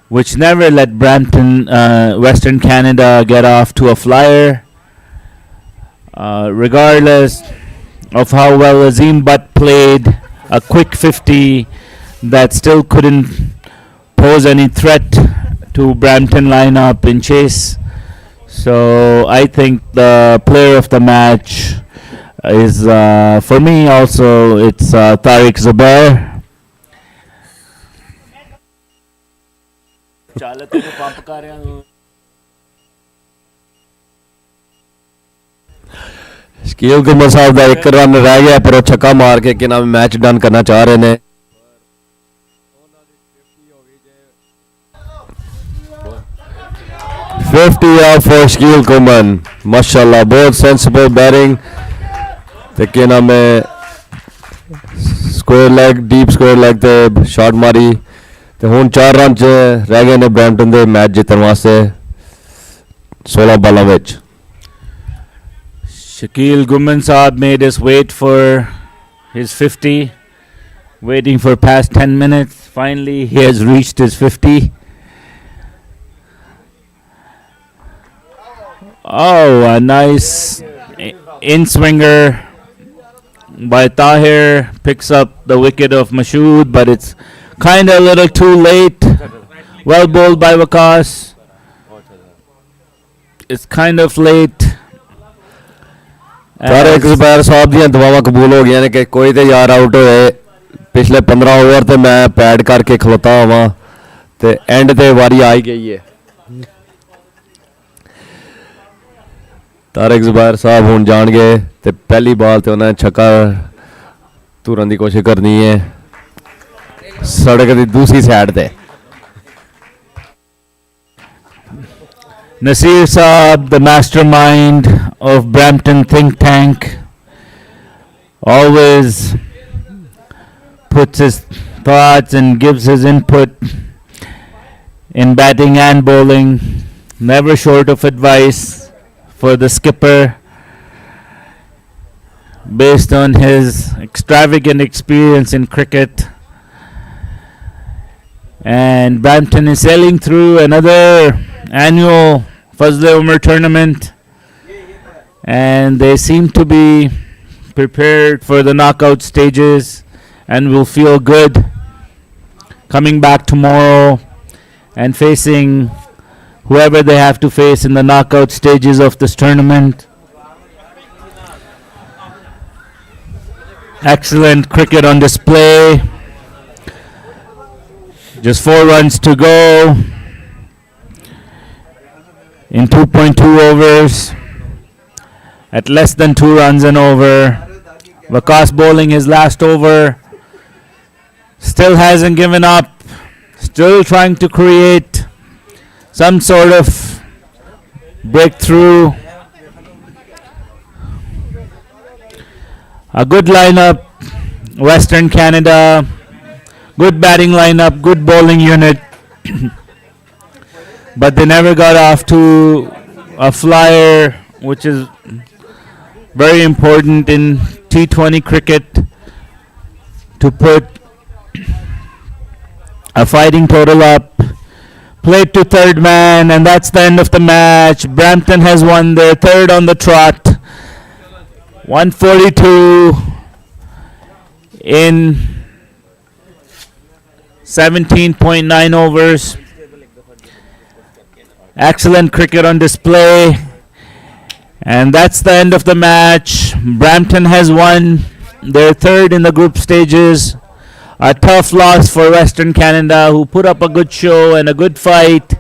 which never let Brampton, Western Canada, get off to a flyer. Regardless of how well Azim Butt played, a quick 50 that still couldn't pose any threat to Brampton lineup in chase. So I think the player of the match is, for me also, it's Tariq Zubair. Shakeel गुमन साहब का 1 run रह गया पर वो छक्का मार के कि नाम मैच डन करना चाह रहे ने. $50 out for Shakil Guman. Mashallah, both sensible batting. ते कि नाम है square leg, deep square leg ते शॉट मारी ते हुन 4 रन च रह गए ने ब्रैम्पटन दे मैच जितन वास्ते 16 बालां विच. Shakil Guman Saab made us wait for his 50, waiting for past 10 minutes. Finally, he has reached his 50. Oh, a nice in-swinger by Tahir. Picks up the wicket of Mashood, but it's kind of a little too late. Well bowled by Waqas. It's kind of late. Tariq Zubair साहब दी दुआवां कबूल हो गई ने कि कोई तो यार out होए. पिछले 15 ओवर ते मैं पैड करके खलोता हुआ ते एंड ते वारी आ ही गई है. तारिक जुबैर साहब हुण जान गए ते पहली बॉल ते उन्हें छक्का तुरन दी कोशिश करनी है सड़क दी दूसरी साइड ते. Nasir Saab, the mastermind of Brampton think tank, always puts his thoughts and gives his input in batting and bowling, never short of advice for the skipper based on his extravagant experience in cricket. And Brampton is sailing through another annual Fazle-e-Umar tournament, and they seem to be prepared for the knockout stages and will feel good coming back tomorrow and facing whoever they have to face in the knockout stages of this tournament. Excellent cricket on display. Just 4 runs to go in 2.2 overs at less than 2 runs and over. Waqas bowling his last over. Still hasn't given up. Still trying to create some sort of breakthrough. A good lineup Western Canada. Good batting lineup, good bowling unit. But they never got off to a flyer, which is very important in T20 cricket, to put a fighting total up. Played to third man, and that's the end of the match. Brampton has won their third on the trot. 142 in 17.9 overs. Excellent cricket on display. And that's the end of the match. Brampton has won their third in the group stages. A tough loss for Western Canada, who put up a good show and a good fight.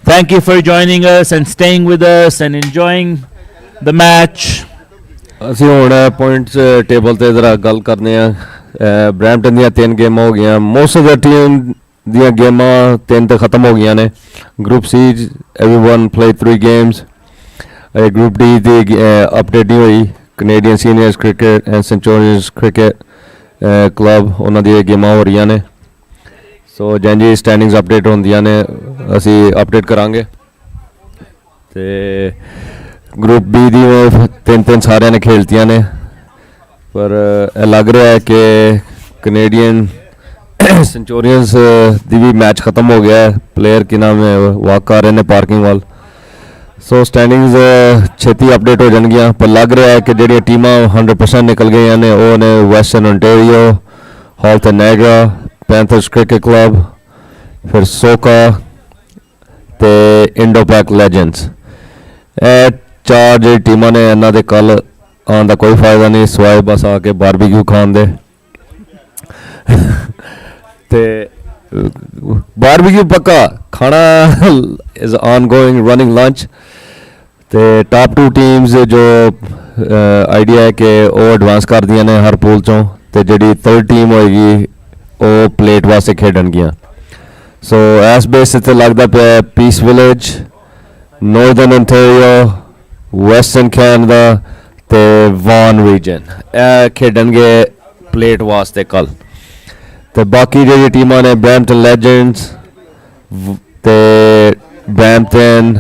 Thank you for joining us and staying with us and enjoying the match. ਅਸੀਂ ਹੁਣ points table ਤੇ ਜ਼ਰਾ ਗੱਲ ਕਰਨੇ ਆ Brampton ਦੀਆਂ 3 ਗੇਮਾਂ ਹੋ ਗਈਆਂ ਮੋਸਟ ਆਫ ਦਾ ਟੀਮ ਦੀਆਂ ਗੇਮਾਂ 3 ਤੇ ਖਤਮ ਹੋ ਗਈਆਂ ਨੇ group C everyone played 3 games group D ਦੀ ਅਪਡੇਟ ਨਹੀਂ ਹੋਈ Canadian seniors cricket and centurions cricket club ਉਹਨਾਂ ਦੀਆਂ ਗੇਮਾਂ ਹੋ ਰਹੀਆਂ ਨੇ ਸੋ ਜੀ ਸਟੈਂਡਿੰਗਸ ਅਪਡੇਟ ਹੁੰਦੀਆਂ ਨੇ ਅਸੀਂ ਅਪਡੇਟ ਕਰਾਂਗੇ ਤੇ ਗਰੁੱਪ ਬੀ ਦੀ 3 ਸਾਰਿਆਂ ਨੇ ਖੇਲਤੀਆਂ ਨੇ ਪਰ ਇਹ ਲੱਗ ਰਿਹਾ ਹੈ ਕਿ ਕੈਨੇਡੀਅਨ ਸੈਂਚੁਰੀਅਨਸ ਦੀ ਵੀ ਮੈਚ ਖਤਮ ਹੋ ਗਿਆ ਹੈ ਪਲੇਅਰ ਕੀ ਨਾਮ ਹੈ ਵਾਕ ਕਰ ਰਹੇ ਨੇ ਪਾਰਕਿੰਗ ਵੱਲ ਸੋ ਸਟੈਂਡਿੰਗਸ ਛੇਤੀ ਅਪਡੇਟ ਹੋ ਜਾਣਗੀਆਂ ਪਰ ਲੱਗ ਰਿਹਾ ਹੈ ਕਿ ਜਿਹੜੀਆਂ ਟੀਮਾਂ 100% ਨਿਕਲ ਗਈਆਂ ਨੇ ਉਹ ਨੇ western Ontario Halton Niagara panthers cricket club ਫਿਰ ਸੋਕਾ ਤੇ ਇੰਡੋ ਪੈਕ ਲੈਜੈਂਡਸ ਇਹ 4 ਜਿਹੜੀ ਟੀਮਾਂ ਨੇ ਇਹਨਾਂ ਦੇ ਕੱਲ ਆਉਣ ਦਾ ਕੋਈ ਫਾਇਦਾ ਨਹੀਂ ਸਵਾਏ ਬਸ ਆ ਕੇ ਬਾਰਬੀਕਿਊ ਖਾਣ ਦੇ ਤੇ ਬਾਰਬੀਕਿਊ ਪੱਕਾ ਖਾਣਾ ਇਜ਼ ਆਨਗੋਇੰਗ ਰਨਿੰਗ ਲੰਚ ਤੇ ਟਾਪ 2 ਟੀਮਸ ਜੋ ਆਈਡੀਆ ਹੈ ਕਿ ਉਹ ਐਡਵਾਂਸ ਕਰਦੀਆਂ ਨੇ ਹਰ ਪੂਲ ਚੋਂ ਤੇ ਜਿਹੜੀ 3rd ਟੀਮ ਹੋਏਗੀ ਉਹ ਪਲੇਟ ਵਾਸਤੇ ਖੇਡਣਗੀਆਂ ਸੋ ਐਸ ਬੇਸ ਤੇ ਲੱਗਦਾ ਪਿਆ piece village northern Ontario western Canada ਤੇ ਵਾਨ ਰੀਜਨ ਇਹ ਖੇਡਣਗੇ ਪਲੇਟ ਵਾਸਤੇ ਕੱਲ ਤੇ ਬਾਕੀ ਜਿਹੜੀ ਟੀਮਾਂ ਨੇ ਬਰੈਂਪਟਨ ਲੈਜੈਂਡਸ ਤੇ Brampton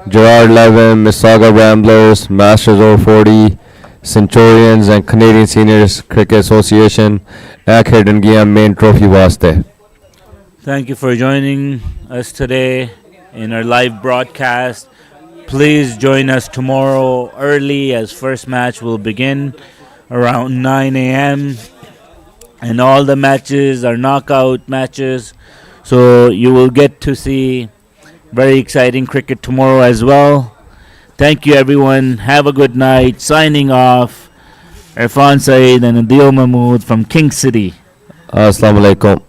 Gerrard 11 Mississauga ramblers masters over 40 Centurions and Canadian Seniors Cricket Association ਇਹ ਖੇਡਣਗੀਆਂ ਮੇਨ ਟਰੋਫੀ ਵਾਸਤੇ Thank you for joining us today in our live broadcast. Please join us tomorrow early as first match will begin around 9 a.m. and all the matches are knockout matches, so you will get to see very exciting cricket tomorrow as well. Thank you everyone, have a good night. Signing off, Irfan Saeed and Adil Mahmood from King City. Assalamu alaikum.